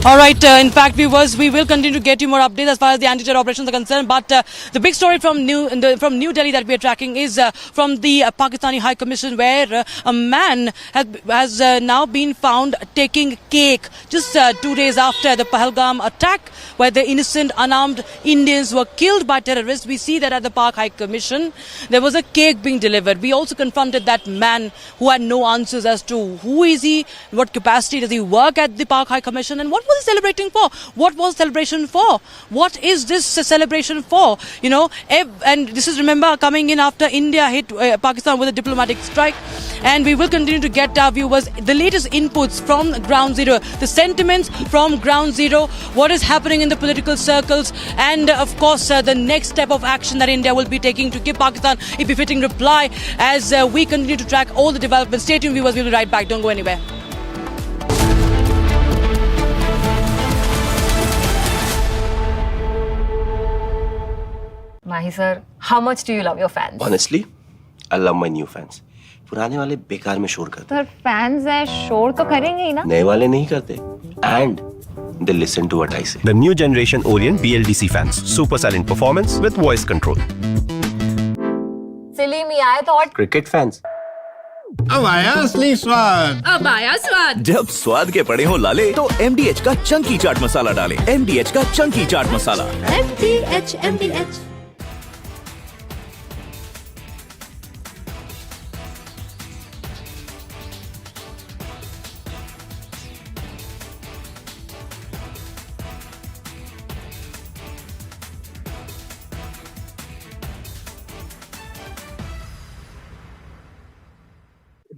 All right, in fact, viewers, we will continue to get you more updates as far as the anti-terror operations are concerned. But the big story from New Delhi that we are tracking is from the Pakistani High Commission, where a man has now been found taking cake just 2 days after the Pahalgam attack, where the innocent, unarmed Indians were killed by terrorists. We see that at the Pak High Commission, there was a cake being delivered. We also confronted that man who had no answers as to who is he, what capacity does he work at the Pak High Commission, and what was he celebrating for? What was celebration for? What is this celebration for? You know, and this is, remember, coming in after India hit Pakistan with a diplomatic strike. And we will continue to get our viewers the latest inputs from ground zero, the sentiments from ground zero, what is happening in the political circles, and of course the next step of action that India will be taking to give Pakistan a befitting reply as we continue to track all the developments. Stay tuned, viewers. We'll be right back. Don't go anywhere. Mahi sir, how much do you love your fans? Honestly, I love my new fans. पुराने वाले बेकार में शोर करते sir fans है, शोर तो करेंगे ही ना. नए वाले नहीं करते. And they listen to what I say. The new generation Orient BLDC fans. Super silent performance with voice control. सिली में आए तो और Cricket fans. अब आया असली स्वाद. अब आया स्वाद. जब स्वाद के पड़े हो लाले तो MDH का चंकी चाट मसाला डालें. MDH का चंकी चाट मसाला. MDH.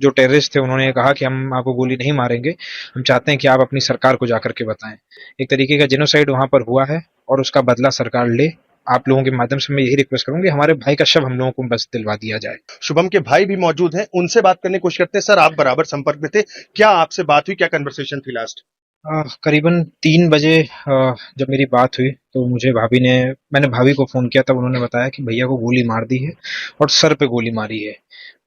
जो टेररिस्ट थे उन्होंने कहा कि हम आपको गोली नहीं मारेंगे, हम चाहते हैं कि आप अपनी सरकार को जाकर के बताएं. एक तरीके का जेनोसाइड वहां पर हुआ है और उसका बदला सरकार ले. आप लोगों के माध्यम से मैं यही रिक्वेस्ट करूंगी, हमारे भाई का शव हम लोगों को बस दिलवा दिया जाए. शुभम के भाई भी मौजूद हैं, उनसे बात करने की कोशिश करते हैं. सर, आप बराबर संपर्क में थे, क्या आपसे बात हुई, क्या कन्वर्सेशन थी लास्ट? करीबन 3 बजे जब मेरी बात हुई तो मैंने भाभी को फोन किया, तब उन्होंने बताया कि भैया को गोली मार दी है और सर पे गोली मारी है.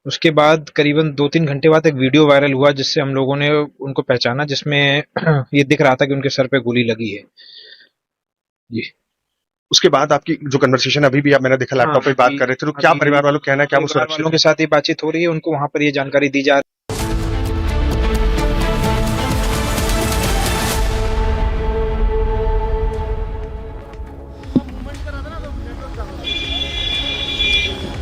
उसके बाद करीबन 2-3 घंटे बाद एक वीडियो वायरल हुआ जिससे हम लोगों ने उनको पहचाना, जिसमें ये दिख रहा था कि उनके सर पे गोली लगी है. जी. उसके बाद आपकी जो कन्वर्सेशन अभी भी आप मैंने देखा लैपटॉप पे बात कर रहे थे, तो क्या परिवार वालों का कहना है, क्या वो सुरक्षित वालों के साथ ये बातचीत हो रही है, उनको वहां पर ये जानकारी दी जा रही है.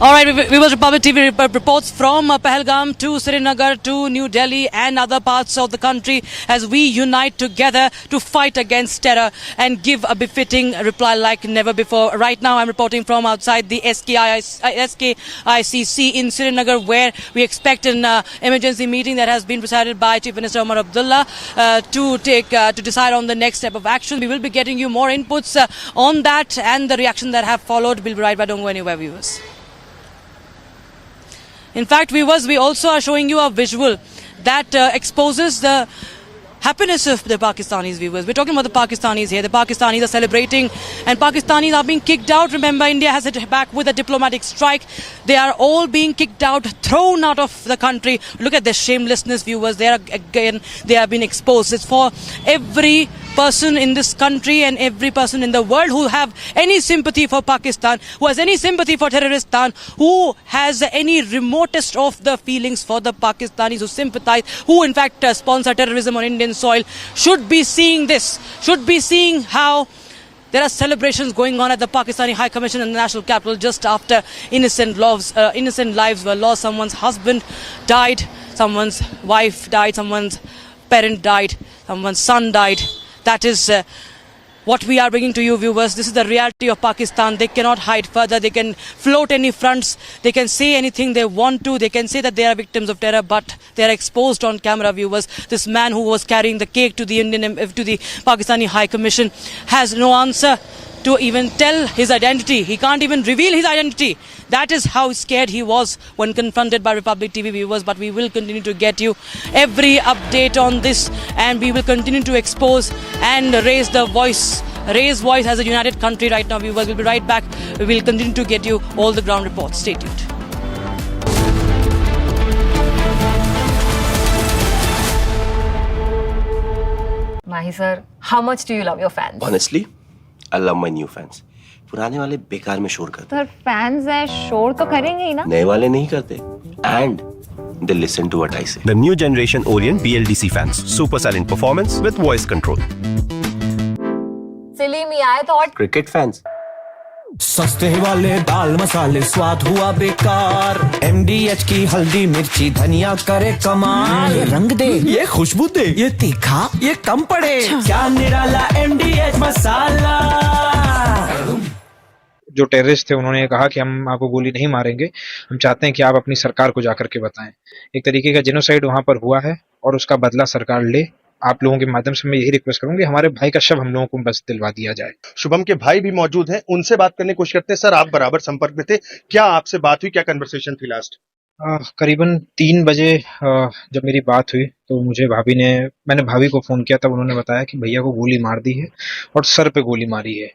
All right, Viewers Republic TV reports from Pahalgam to Srinagar to New Delhi and other parts of the country as we unite together to fight against terror and give a befitting reply like never before. Right now, I'm reporting from outside the SKICC in Srinagar, where we expect an emergency meeting that has been presided by Chief Minister Omar Abdullah to decide on the next step of action. We will be getting you more inputs on that and the reaction that have followed. We'll be right back. Don't go anywhere, viewers. In fact, viewers, we also are showing you a visual that exposes the happiness of the Pakistanis, viewers. We're talking about the Pakistanis here. The Pakistanis are celebrating and Pakistanis are being kicked out. Remember, India has hit back with a diplomatic strike. They are all being kicked out, thrown out of the country. Look at their shamelessness, viewers. They have been exposed. It's for every person in this country and every person in the world who have any sympathy for Pakistan, who has any sympathy for terroristan, who has any remotest of the feelings for the Pakistanis, who sympathize, who in fact sponsor terrorism on Indian soil, should be seeing this, should be seeing how there are celebrations going on at the Pakistani High Commission in the national capital just after innocent lives were lost. Someone's husband died, someone's wife died, someone's parent died, someone's son died. That is what we are bringing to you, viewers. This is the reality of Pakistan. They cannot hide further. They can float any fronts. They can say anything they want to. They can say that they are victims of terror, but they are exposed on camera, viewers. This man who was carrying the cake to the Pakistani High Commission has no answer to even tell his identity. He can't even reveal his identity. That is how scared he was when confronted by Republic TV, viewers. But we will continue to get you every update on this, and we will continue to expose and raise voice as a united country right now, viewers. We'll be right back. We will continue to get you all the ground reports. Stay tuned. Mahi sir, how much do you love your fans? Honestly, I love my new fans. पुराने वाले बेकार में शोर करते sir fans हैं शोर तो करेंगे ही ना नए वाले नहीं करते and they listen to what I say. The new generation Orient BLDC fans. Super silent performance with voice control. Silly me, I thought Cricket fans. सस्ते वाले दाल मसाले स्वाद हुआ बेकार MDH की हल्दी मिर्ची धनिया करे कमाल ये रंग दे ये खुशबू दे ये तीखा ये कम पड़े क्या निराला MDH मसाला। जो टेररिस्ट थे उन्होंने कहा कि हम आपको गोली नहीं मारेंगे, हम चाहते हैं कि आप अपनी सरकार को जाकर के बताएं। एक तरीके का जेनोसाइड वहां पर हुआ है और उसका बदला सरकार ले। आप लोगों के माध्यम से मैं यही रिक्वेस्ट करूंगी, हमारे भाई का शव हम लोगों को बस दिलवा दिया जाए। शुभम के भाई भी मौजूद हैं, उनसे बात करने की कोशिश करते हैं। सर, आप बराबर संपर्क में थे, क्या आपसे बात हुई, क्या कन्वर्सेशन थी लास्ट? करीबन 3 बजे जब मेरी बात हुई तो मैंने भाभी को फोन किया, तब उन्होंने बताया कि भैया को गोली मार दी है और सर पे गोली मारी है।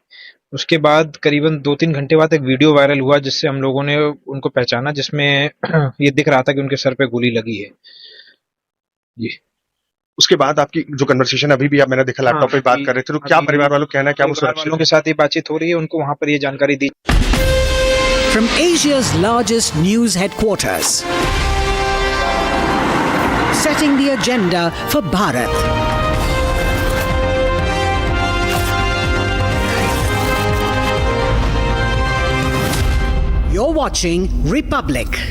उसके बाद करीबन 2-3 घंटे बाद एक वीडियो वायरल हुआ जिससे हम लोगों ने उनको पहचाना, जिसमें ये दिख रहा था कि उनके सर पे गोली लगी है जी। उसके बाद आपकी जो कन्वर्सेशन अभी भी मैंने देखा लैपटॉप पे बात कर रहे थे, तो क्या परिवार वालों कहना है, क्या वो सुरक्षित वालों के साथ ये बातचीत हो रही है, उनको वहां पर ये जानकारी दी। From Asia's largest news headquarters, setting the agenda for Bharat. You're watching Republic.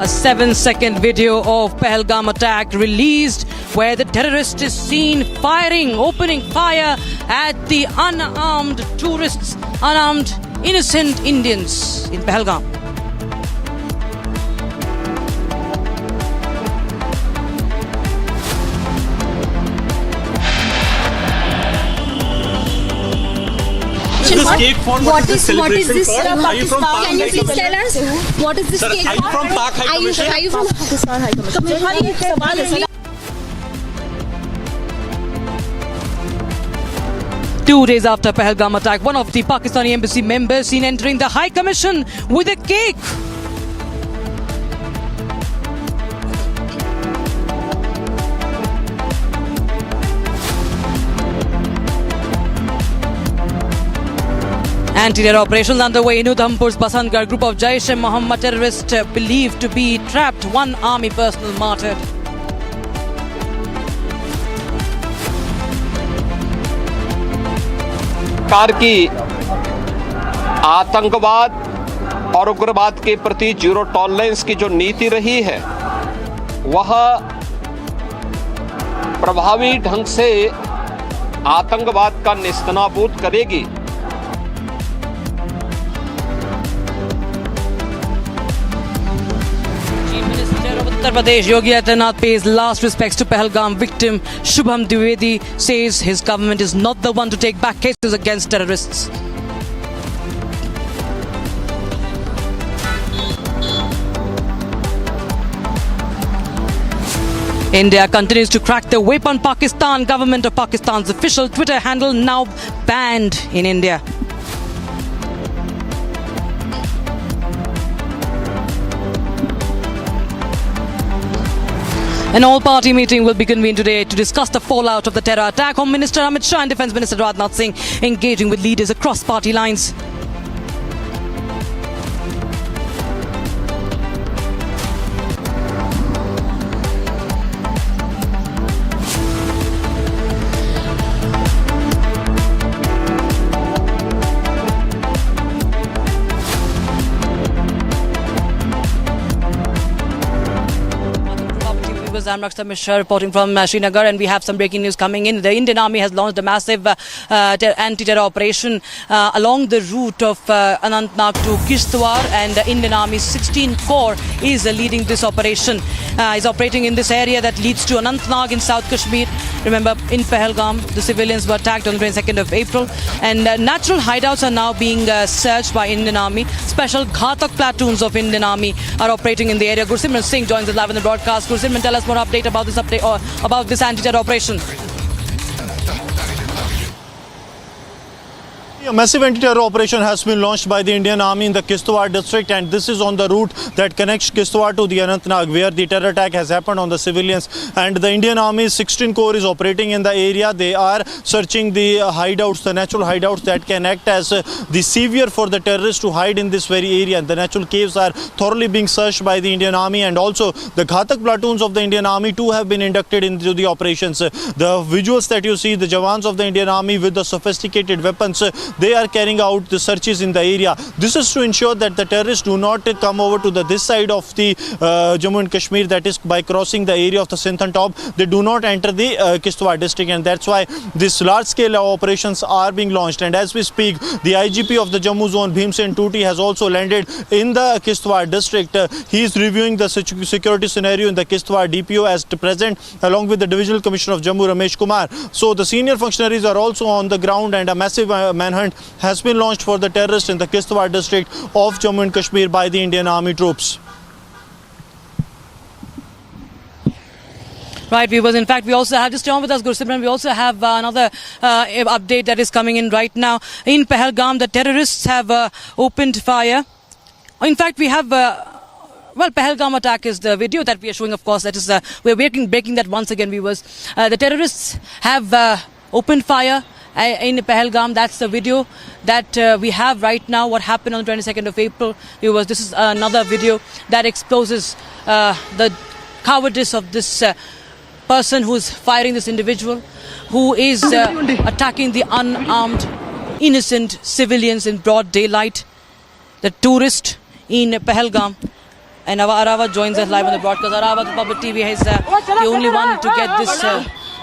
A 7-second video of Pahalgam attack released where the terrorist is seen opening fire at the unarmed tourists, unarmed innocent Indians in Pahalgam. What is this? Are you from Pakistan? Can you please tell us what is this cake? Are you from Pak High Commission? Are you from Pakistan High Commission? 2 days after Pahalgam attack, one of the Pakistani embassy members seen entering the High Commission with a cake. Anti-terror operations underway in Udhampur's Basantgarh. Group of Jaish-e-Mohammed terrorists believed to be trapped. One army personnel martyred. सरकार की आतंकवाद और उग्रवाद के प्रति zero tolerance की जो नीति रही है वह प्रभावी ढंग से आतंकवाद का नेस्तनाबूद करेगी। Uttar Pradesh, Yogi Adityanath pays last respects to Pahalgam victim Shubham Dwivedi, says his government is not the one to take back cases against terrorists. India continues to crack the whip on Pakistan. Government of Pakistan's official Twitter handle now banned in India. An all-party meeting will be convened today to discuss the fallout of the terror attack. Home Minister Amit Shah and Defence Minister Rajnath Singh engaging with leaders across party lines. I'm Amit Shah reporting from Srinagar, and we have some breaking news coming in. The Indian Army has launched a massive anti-terror operation along the route of Anantnag to Kishtwar, and the Indian Army's 16th Corps is leading this operation. Is operating in this area that leads to Anantnag in South Kashmir. Remember, in Pahalgam, the civilians were attacked on the 22nd of April, and natural hideouts are now being searched by Indian Army. Special Ghatak platoons of Indian Army are operating in the area. Gursimran Singh joins us live in the broadcast. Gursimran, tell us more update about this anti-terror operation. A massive anti-terror operation has been launched by the Indian Army in the Kishtwar district, and this is on the route that connects Kishtwar to the Anantnag, where the terror attack has happened on the civilians. And the Indian Army's 16th Corps is operating in the area. They are searching the hideouts, the natural hideouts that can act as the savior for the terrorists to hide in this very area. And the natural caves are thoroughly being searched by the Indian Army, and also the Ghatak platoons of the Indian Army too have been inducted into the operations. The visuals that you see, the Jawans of the Indian Army with the sophisticated weapons, they are carrying out the searches in the area. This is to ensure that the terrorists do not come over to this side of the Jammu and Kashmir, that is by crossing the area of the Sindh top. They do not enter the Kishtwar district, and that's why these large-scale operations are being launched. And as we speak, the IGP of the Jammu zone, Bhimsen Tuti, has also landed in the Kishtwar district. He is reviewing the security scenario in the Kishtwar DPO as present, along with the Divisional Commissioner of Jammu, Ramesh Kumar. So the senior functionaries are also on the ground, and a massive manhunt has been launched for the terrorists in the Kishtwar district of Jammu and Kashmir by the Indian Army troops. Right, viewers. In fact, we also have, just stay on with us, Gursimran, we also have another update that is coming in right now. In Pahalgam, the terrorists have opened fire. In fact, we have... well, Pahalgam attack is the video that we are showing, of course. That is, we're breaking that once again, viewers. The terrorists have opened fire in Pahalgam. That's the video that we have right now. What happened on the 22nd of April, viewers. This is another video that exposes the cowardice of this person who is firing this individual, who is attacking the unarmed, innocent civilians in broad daylight. The tourist in Pahalgam. And Aravat joins us live on the broadcast. Aravat Public TV is the only one to get this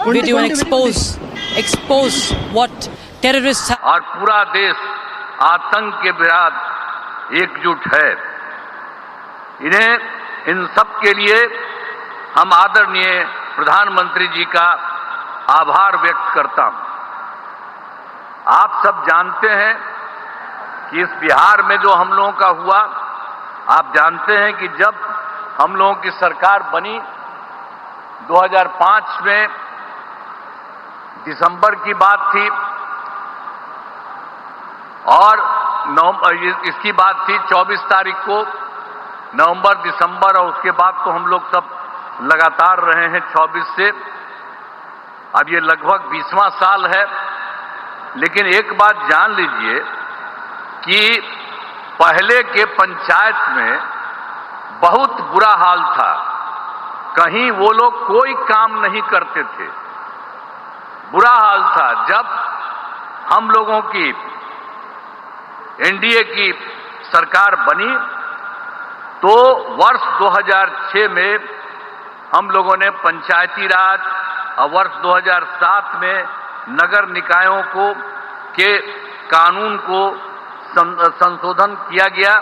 video and expose what terrorists have. और पूरा देश आतंक के विरुद्ध एकजुट है। इन सब के लिए हम आदरणीय प्रधानमंत्री जी का आभार व्यक्त करता हूं। आप सब जानते हैं कि इस बिहार में जो हम लोगों का हुआ, आप जानते हैं कि जब हम लोगों की सरकार बनी 2005 में दिसंबर की बात थी, और इसकी बात थी 24 तारीख को, नवंबर, दिसंबर, और उसके बाद तो हम लोग सब लगातार रहे हैं 24 से। अब ये लगभग 20वां साल है। लेकिन एक बात जान लीजिए कि पहले के पंचायत में बहुत बुरा हाल था, कहीं वो लोग कोई काम नहीं करते थे, बुरा हाल था। जब हम लोगों की एनडीए की सरकार बनी तो वर्ष 2006 में हम लोगों ने पंचायती राज और वर्ष 2007 में नगर निकायों को के कानून को संशोधन किया गया।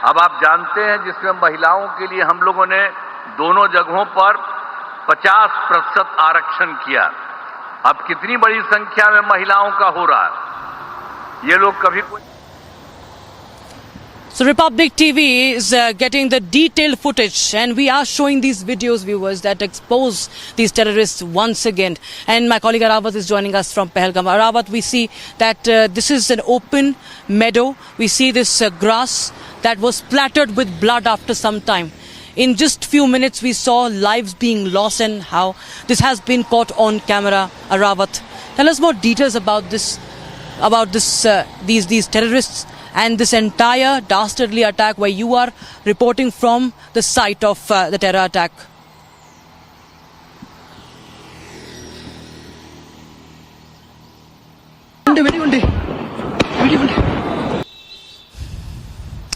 अब आप जानते हैं जिसमें महिलाओं के लिए हम लोगों ने दोनों जगहों पर 50% आरक्षण किया। अब कितनी बड़ी संख्या में महिलाओं का हो रहा है, ये लोग कभी कोई। So Republic TV is getting the detailed footage, and we are showing these videos, viewers, that expose these terrorists once again. And my colleague Arawat is joining us from Pahalgam. Arawat, we see that this is an open meadow. We see this grass that was splattered with blood after some time. In just few minutes, we saw lives being lost and how this has been caught on camera. Arawat, tell us more details about this, these terrorists and this entire dastardly attack where you are reporting from the site of the terror attack.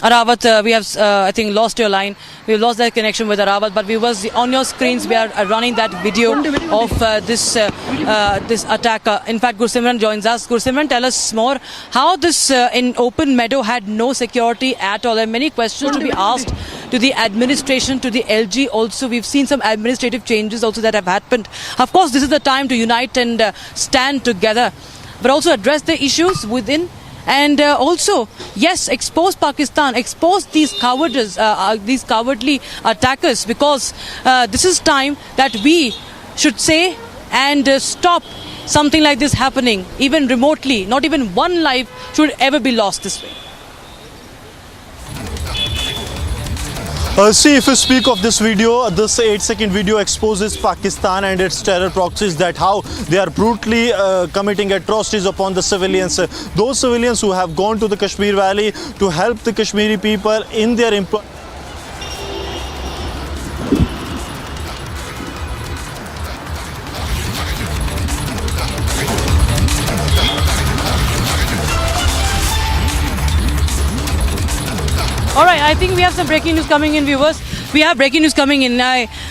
Arawat, we have, I think, lost your line. We have lost that connection with Arawat, but viewers, on your screens, we are running that video of this attack. In fact, Gursimran joins us. Gursimran, tell us more. How this in open meadow had no security at all. There are many questions to be asked to the administration, to the LG. Also, we've seen some administrative changes also that have happened. Of course, this is the time to unite and stand together, but also address the issues within. And also, yes, expose Pakistan, expose these these cowardly attackers, because this is time that we should say and stop something like this happening, even remotely. Not even one life should ever be lost this way. See, if you speak of this video, this 8-second video exposes Pakistan and its terror proxies, that how they are brutally committing atrocities upon the civilians. Those civilians who have gone to the Kashmir Valley to help the Kashmiri people in their All right, I think we have some breaking news coming in, viewers. We have breaking news coming in.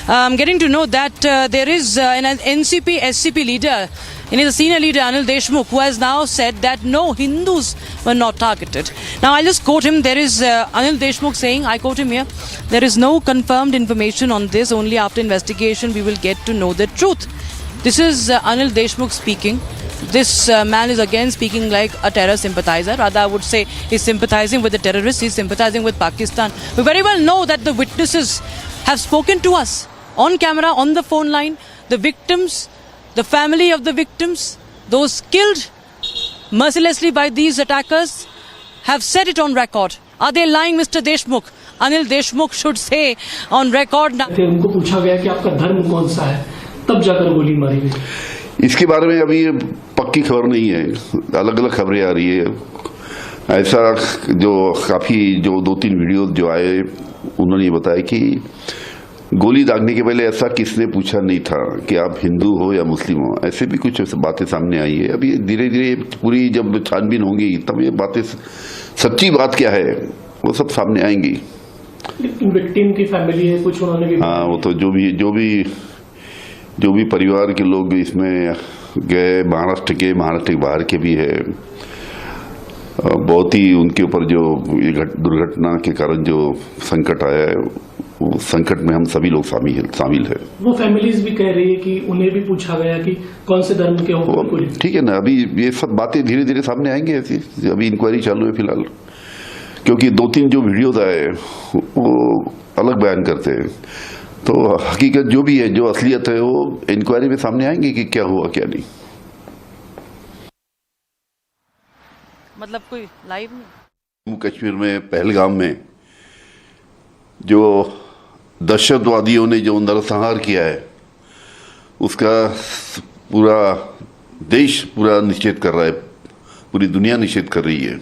I'm getting to know that there is an NCP, SCP leader, and he's a senior leader, Anil Deshmukh, who has now said that no, Hindus were not targeted. Now, I'll just quote him. There is Anil Deshmukh saying, I quote him here, there is no confirmed information on this. Only after investigation we will get to know the truth. This is Anil Deshmukh speaking. This man is again speaking like a terror sympathizer. Rather, I would say he's sympathizing with the terrorists. He's sympathizing with Pakistan. We very well know that the witnesses have spoken to us on camera, on the phone line. The victims, the family of the victims, those killed mercilessly by these attackers, have said it on record. Are they lying, Mr. Deshmukh? Anil Deshmukh should say on record now. उनको पूछा गया कि आपका धर्म कौन सा है, तब जाकर गोली मारी गई। इसके बारे में अभी पक्की खबर नहीं है, अलग अलग खबरें आ रही है। ऐसा जो काफ़ी जो 2-3 वीडियो जो आए, उन्होंने ये बताया कि गोली दागने के पहले ऐसा किसने पूछा नहीं था कि आप हिंदू हो या मुस्लिम हो। ऐसे भी कुछ बातें सामने आई है। अभी धीरे धीरे पूरी जब छानबीन होगी तब ये बातें, सच्ची बात क्या है वो सब सामने आएंगी। विक्टिम की फैमिली है कुछ, उन्होंने भी हाँ, वो तो जो भी परिवार के लोग इसमें गए, महाराष्ट्र के बाहर के भी है, बहुत ही उनके ऊपर जो ये दुर्घटना के कारण जो संकट आया है, वो संकट में हम सभी लोग शामिल है। वो फैमिलीज भी कह रही है कि उन्हें भी पूछा गया कि कौन से धर्म के हो। ठीक है ना, अभी ये सब बातें धीरे धीरे सामने आएंगे। ऐसी अभी इंक्वायरी चालू है फिलहाल, क्योंकि 2-3 जो वीडियोज आए वो अलग बयान करते हैं। तो हकीकत जो भी है, जो असलियत है, वो इंक्वायरी में सामने आएंगे कि क्या हुआ क्या नहीं। मतलब कोई लाइव नहीं। जम्मू कश्मीर में पहलगाम में जो दहशतवादियों ने जो नरसंहार किया है, उसका पूरा देश निषेध कर रहा है, पूरी दुनिया निषेध कर रही है।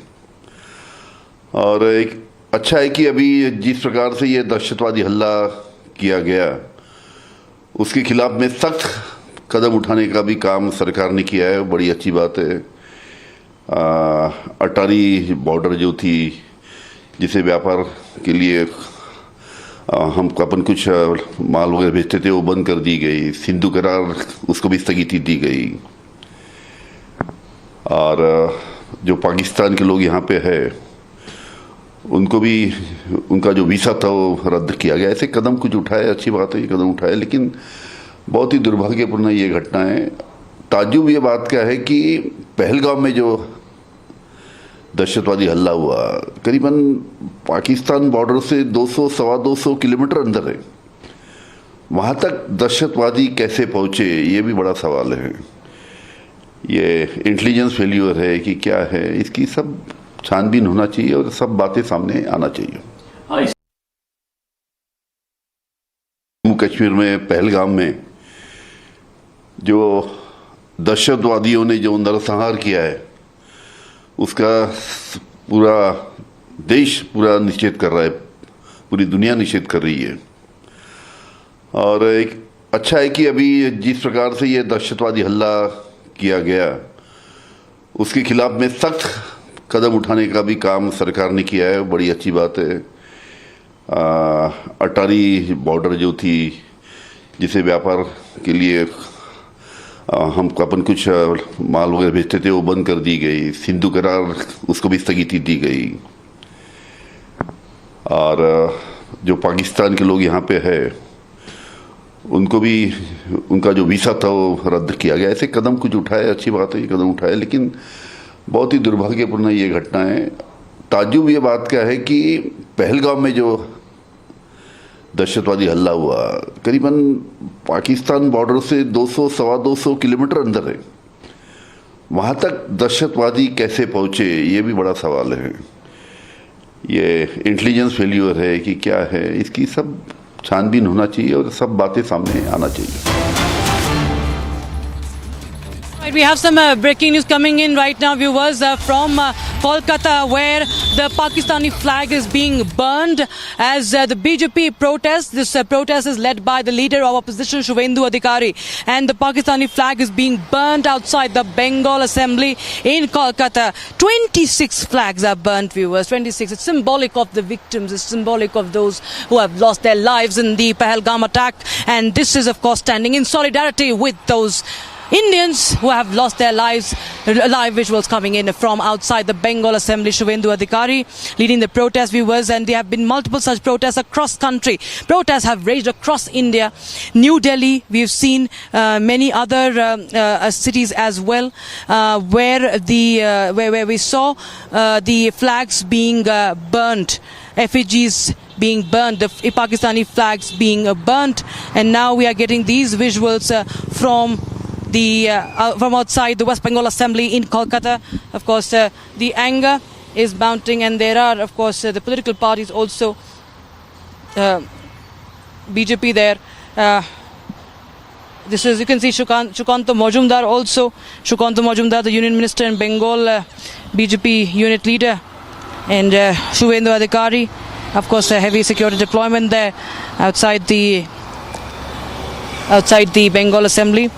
और एक अच्छा है कि अभी जिस प्रकार से ये दहशतवादी हमला किया गया उसके खिलाफ में सख्त कदम उठाने का भी काम सरकार ने किया है, बड़ी अच्छी बात है। अटारी बॉर्डर जो थी जिसे व्यापार के लिए हम अपन कुछ माल वगैरह भेजते थे वो बंद कर दी गई, सिंधु करार उसको भी स्थगिति दी गई, और जो पाकिस्तान के लोग यहाँ पे है उनको भी उनका जो वीज़ा था वो रद्द किया गया। ऐसे कदम कुछ उठाए, अच्छी बात है ये कदम उठाए, लेकिन बहुत ही दुर्भाग्यपूर्ण ये घटना है। ताज्जुब ये बात क्या है कि पहलगाम में जो दहशतवादी हमला हुआ करीबन पाकिस्तान बॉर्डर से 200-225 किलोमीटर अंदर है, वहाँ तक दहशतवादी कैसे पहुँचे ये भी बड़ा सवाल है। ये इंटेलिजेंस फेल्यूर है कि क्या है, इसकी सब छानबीन होना चाहिए और सब बातें सामने आना चाहिए। जम्मू कश्मीर में पहलगाम में जो दहशतवादियों ने जो नरसंहार किया है उसका पूरा देश पूरा निषेध कर रहा है, पूरी दुनिया निषेध कर रही है। और एक अच्छा है कि अभी जिस प्रकार से ये दहशतवादी हमला किया गया उसके खिलाफ में सख्त कदम उठाने का भी काम सरकार ने किया है, बड़ी अच्छी बात है। अटारी बॉर्डर जो थी जिसे व्यापार के लिए हम अपन कुछ माल वगैरह भेजते थे वो बंद कर दी गई, सिंधु करार उसको भी स्थगिति दी गई, और जो पाकिस्तान के लोग यहाँ पे है उनको भी उनका जो वीज़ा था वो रद्द किया गया। ऐसे कदम कुछ उठाए, अच्छी बात है ये कदम उठाए, लेकिन बहुत ही दुर्भाग्यपूर्ण ये घटना है। ताज्जुब ये बात क्या है कि पहलगाम में जो दहशतवादी हमला हुआ करीबन पाकिस्तान बॉर्डर से 200-225 किलोमीटर अंदर है, वहाँ तक दहशतवादी कैसे पहुँचे ये भी बड़ा सवाल है। ये इंटेलिजेंस फेल्यूर है कि क्या है, इसकी सब छानबीन होना चाहिए और सब बातें सामने आना चाहिए। We have some breaking news coming in right now, viewers, from Kolkata, where the Pakistani flag is being burned as the BJP protest. This protest is led by the leader of opposition, Shubhendu Adhikari, and the Pakistani flag is being burned outside the Bengal Assembly in Kolkata. 26 flags are burnt, viewers. 26. It's symbolic of the victims. It's symbolic of those who have lost their lives in the Pahalgam attack. And this is, of course, standing in solidarity with those Indians who have lost their lives. Live visuals coming in from outside the Bengal Assembly. Shubhendu Adhikari leading the protest, viewers, and there have been multiple such protests across country. Protests have raged across India. New Delhi, we've seen many other cities as well, where we saw the flags being burnt, effigies being burnt, the Pakistani flags being burnt, and now we are getting these visuals from outside the West Bengal Assembly in Kolkata. Of course, the anger is mounting, and there are, of course, the political parties also. BJP there. This is, you can see Shukanta Majumdar also. Shukanta Majumdar, the Union Minister in Bengal, BJP unit leader, and Shubhendu Adhikari. Of course, a heavy security deployment there outside the Bengal Assembly.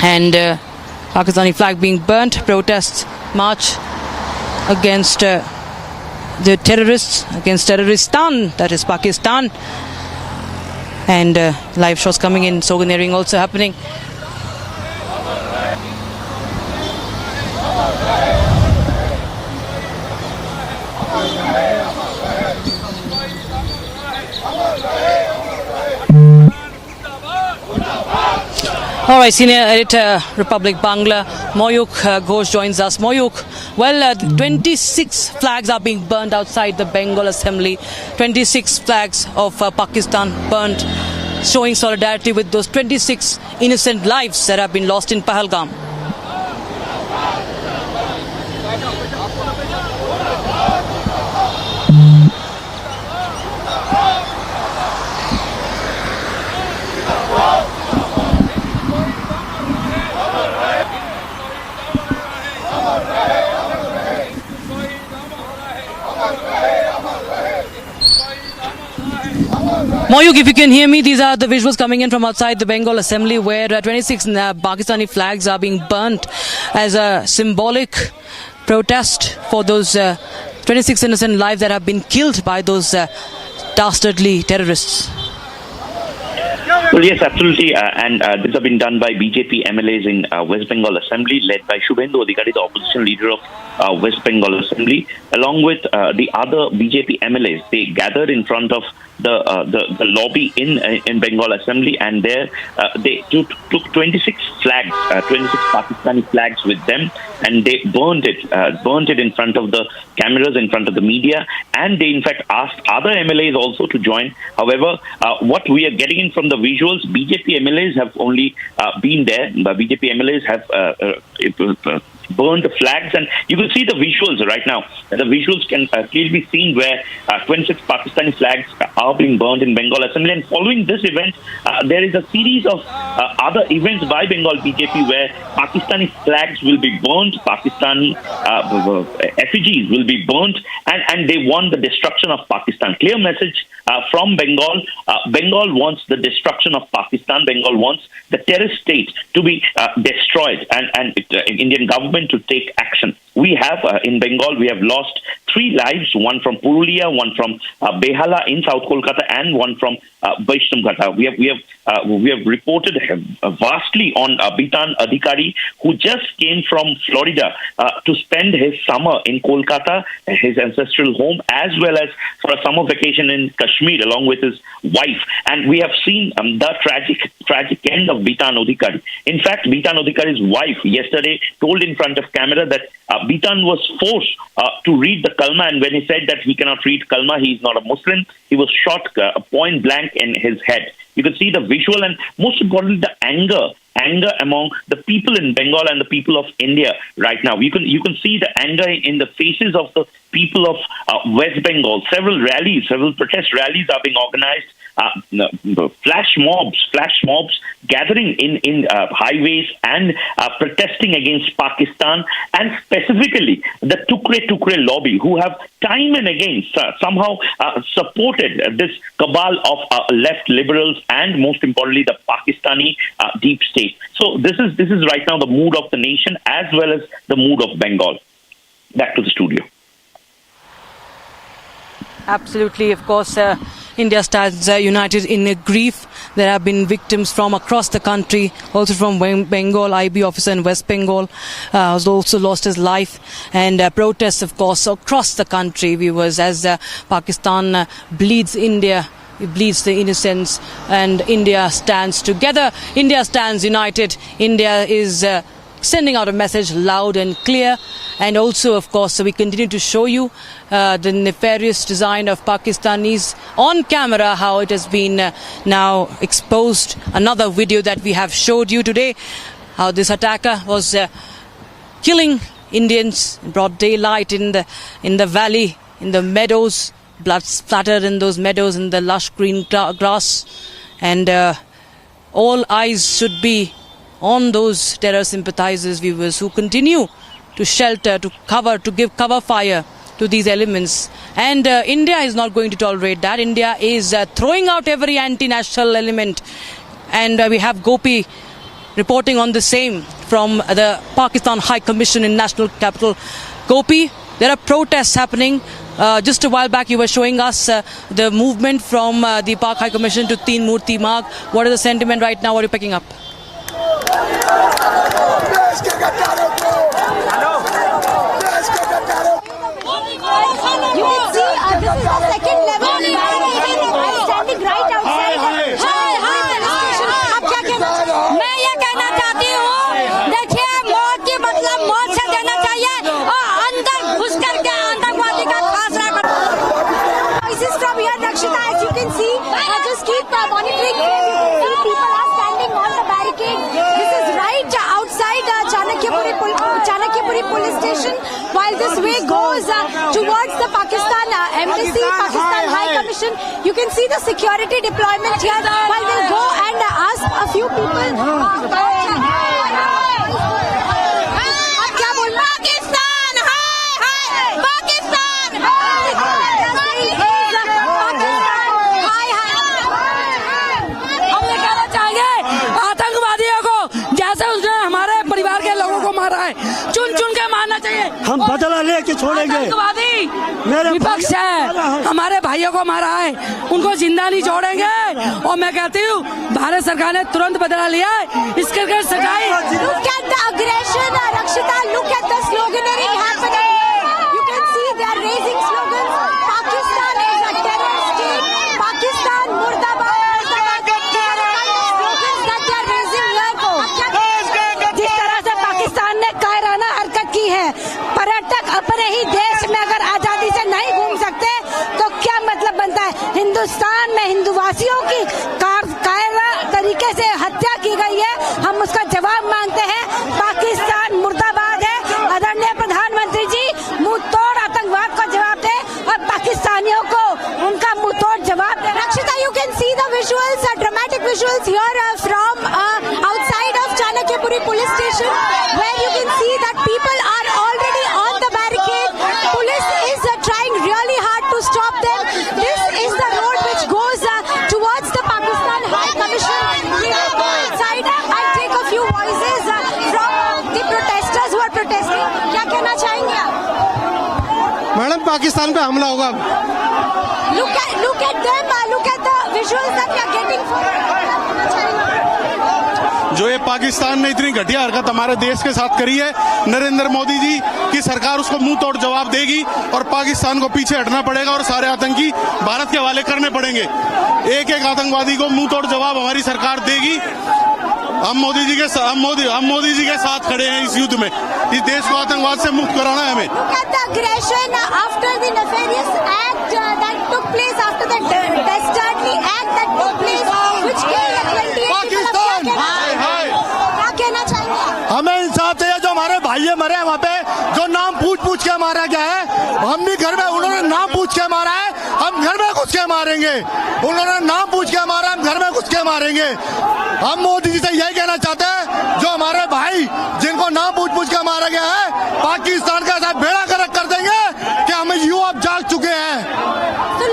And Pakistani flag being burnt. Protests march against the terrorists, against terroristan, that is Pakistan. And live shots coming in, sloganeering also happening. All right, senior editor, Republic Bangla, Moyuk Ghosh joins us. Moyuk, well, 26 flags are being burned outside the Bengal Assembly. 26 flags of Pakistan burned, showing solidarity with those 26 innocent lives that have been lost in Pahalgam. Mayuk, if you can hear me, these are the visuals coming in from outside the Bengal Assembly where 26 Pakistani flags are being burnt as a symbolic protest for those 26 innocent lives that have been killed by those dastardly terrorists. Well, yes, absolutely. And this has been done by BJP MLAs in West Bengal Assembly, led by Shubhendu Adhikari, the opposition leader of West Bengal Assembly, along with the other BJP MLAs. They gathered in front of the lobby in Bengal Assembly, and there they took 26 flags, 26 Pakistani flags with them, and they burned it in front of the cameras, in front of the media, and they in fact asked other MLAs also to join. However, what we are getting in from the visuals, BJP MLAs have only been there. The BJP MLAs have burned the flags, and you can see the visuals right now. The visuals can clearly be seen where 26 Pakistani flags are being burned in Bengal Assembly. And following this event, there is a series of other events by Bengal BJP where Pakistani flags will be burned, Pakistani effigies will be burnt, and they want the destruction of Pakistan. Clear message from Bengal. Bengal wants the destruction of Pakistan. Bengal wants the terrorist state to be destroyed, and Indian government to take action. We have in Bengal, we have lost 3 lives, one from Purulia, one from Behala in South Kolkata, and one from Baisaran. We have reported vastly on Bitan Adhikari, who just came from Florida to spend his summer in Kolkata, his ancestral home, as well as for a summer vacation in Kashmir along with his wife. And we have seen the tragic end of Bitan Adhikari. In fact, Bitan Adhikari's wife yesterday told in front of camera that Bitan was forced to read the Kalma, and when he said that he cannot read Kalma, he is not a Muslim, he was shot point blank in his head. You can see the visual, and most importantly, the anger among the people in Bengal and the people of India right now. You can see the anger in the faces of the people of West Bengal. Several protest rallies are being organized. Flash mobs gathering in highways and protesting against Pakistan, and specifically the Tukre lobby, who have time and again somehow supported this cabal of left liberals and most importantly the Pakistani deep state. So this is right now the mood of the nation as well as the mood of Bengal. Back to the studio. Absolutely, of course. India stands united in grief. There have been victims from across the country, also from Bengal. IB officer in West Bengal has also lost his life. And protests, of course, across the country, viewers, as Pakistan bleeds India. It bleeds the innocents, and India stands together. India stands united. India is sending out a message loud and clear. And also, of course, we continue to show you the nefarious design of Pakistanis on camera, how it has been now exposed. Another video that we have showed you today, how this attacker was killing Indians in broad daylight in the valley, in the meadows, blood splattered in those meadows, in the lush green grass. And all eyes should be on those terror sympathizers, viewers, who continue to shelter, to cover, to give cover fire to these elements. And India is not going to tolerate that. India is throwing out every anti-national element. And we have Gopi reporting on the same from the Pakistan High Commission in National Capital. Gopi, there are protests happening. Just a while back you were showing us the movement from the Pak High Commission to Teen Murti Marg. What is the sentiment right now? What are you picking up? You can see this is the second level. I'm standing right outside. आप क्या कहना? मैं ये कहना चाहती हूँ, देखिए मौत की मतलब मौत से देना चाहिए और अंदर घुस करके आतंकवादी का खासरा कर. This is from here, Rakshita. As you can see, just keep monitoring. People are standing on the barricade. This is right outside Chanakyapuri police station. While this way goes towards the Pakistan embassy, Pakistan High Commission, you can see the security deployment here. While we'll go and ask a few people. Pakistan, hi, Pakistan, hi. हम बदला लेके छोड़ेंगे। मेरे विपक्ष है, हमारे भाइयों को मारा है, उनको जिंदा नहीं छोड़ेंगे। और मैं कहती हूँ भारत सरकार ने तुरंत बदला लिया है, इसके सजाए। Look at the aggression, Rakshita. Look at the sloganeering happening. You can see they are raising slogans. Pakistan is a terror state. Pakistan Murdabad. Slogans that they are raising here. जिस तरह से पाकिस्तान ने कायराना हरकत की है, पर्यटक अपने ही देश में अगर आजादी से नहीं घूम सकते तो क्या मतलब बनता है। हिंदुस्तान में हिंदुवासियों की कायरा तरीके से हत्या की गई है, हम उसका जवाब मांगते हैं। पाकिस्तान मुर्दाबाद है। आदरणीय प्रधानमंत्री जी मुंह तोड़ आतंकवाद को जवाब दे और पाकिस्तानियों को उनका मुंह तोड़ जवाब दे। Rakshita, you can see the visuals, dramatic visuals here from outside of Chanakyapuri police station, where you can see that people are already on the barricade. Police is trying really hard to stop them. This is the road which goes towards the Pakistan High Commission. We will go inside and take a few voices from the protesters who are protesting. क्या कहना चाहेंगे आप? Madam, Pakistan पे हमला होगा। Look at them. Look at the visuals that we are getting from. जो ये पाकिस्तान ने इतनी घटिया हरकत हमारे देश के साथ करी है, नरेंद्र मोदी जी की सरकार उसको मुंह तोड़ जवाब देगी और पाकिस्तान को पीछे हटना पड़ेगा और सारे आतंकी भारत के हवाले करने पड़ेंगे। एक एक आतंकवादी को मुंह तोड़ जवाब हमारी सरकार देगी। हम मोदी जी के साथ खड़े हैं इस युद्ध में। इस देश को आतंकवाद से मुक्त कराना है हमें। Look at the aggression after the nefarious act that took place, after the dastardly act that took place, which killed 28 people. क्या कहना चाहेंगे? हमें इंसाफ चाहिए। जो हमारे भाई मरे हैं वहाँ पे, जो नाम पूछ के मारा गया है, हम भी घर में, उन्होंने नाम पूछ के मारा है, हम घर में घुस के मारेंगे। उन्होंने नाम पूछ के मारा, हम घर में घुस के मारेंगे। हम मोदी जी से यही कहना चाहते हैं, जो हमारे भाई जिनको नाम पूछ के मारा गया है, पाकिस्तान का ऐसा बेड़ा गर्क कर देंगे कि हम युवा जाग चुके हैं। So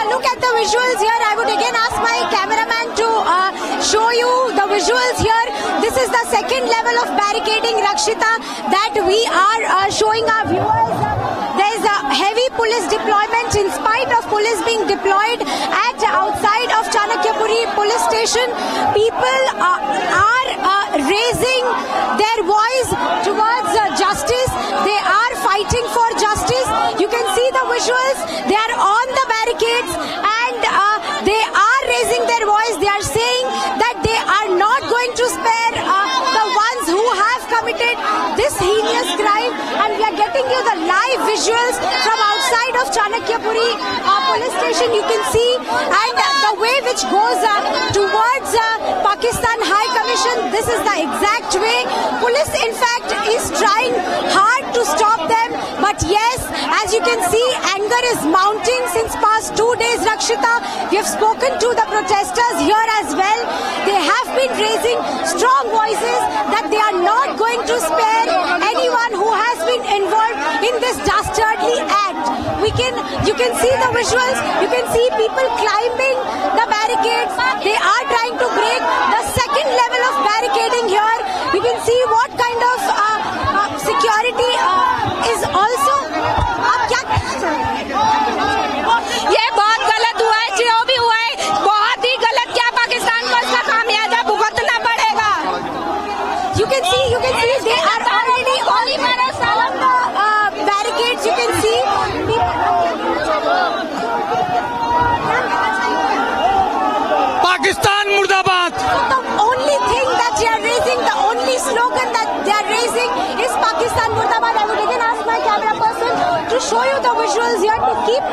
look at the visuals here. I would again ask my cameraman to show you the visuals here. This is the second level of barricading, Rakshita, that we are showing our viewers. There is a heavy police deployment in spite of police being deployed at outside of Chanakyapuri police station. People are raising their voice towards justice. They are fighting for justice. You can see the visuals. They are on the barricades and they are raising their voice. They are saying that they are not going to spare the ones who have committed this heinous crime. And we are getting you the live visuals from outside of Chanakyapuri police station. You can see and the way which goes towards Pakistan High Commission. This is the exact way. Police in fact is trying hard to stop them, but yes, as you can see, anger is mounting since past 2 days, Rakshita. We have spoken to the protesters here as well. They have been raising strong voices that they are not going to spare anyone who has been involved in this dastardly act. You can see the visuals. You can see people climbing the barricades. They are trying to break the second level of barricading here. We can see what kind of security is also. ये बहुत गलत हुआ है, जो भी हुआ है बहुत ही गलत किया। पाकिस्तान को इसका खामियाजा भुगतना पड़ेगा। You can see they are already on the barricades. You can see Pakistan मुर्दाबाद। The only thing that they are raising, the only slogan that they are raising is Pakistan Murdabad. I would again ask my camera person to show you the visuals here, to keep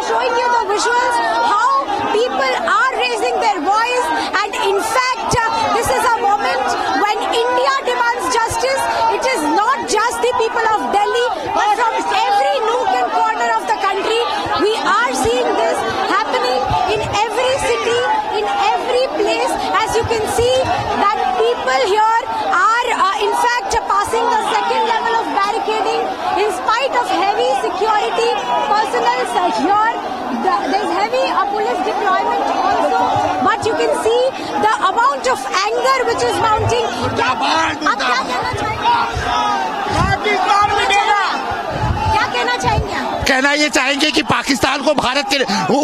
showing you the visuals, how people are raising their voice. And in fact, this is a moment when India demands justice. It is not just the people of Delhi, but from every nook and corner of the country. We are seeing this happening in every city, in every place. As you can see, that people here are in fact passing the second level of barricading in spite of heavy security personnel here. There is heavy police deployment also, but you can see the amount of anger which is mounting. आप क्या कहना चाहेंगे? कहना ये चाहेंगे कि पाकिस्तान को भारत के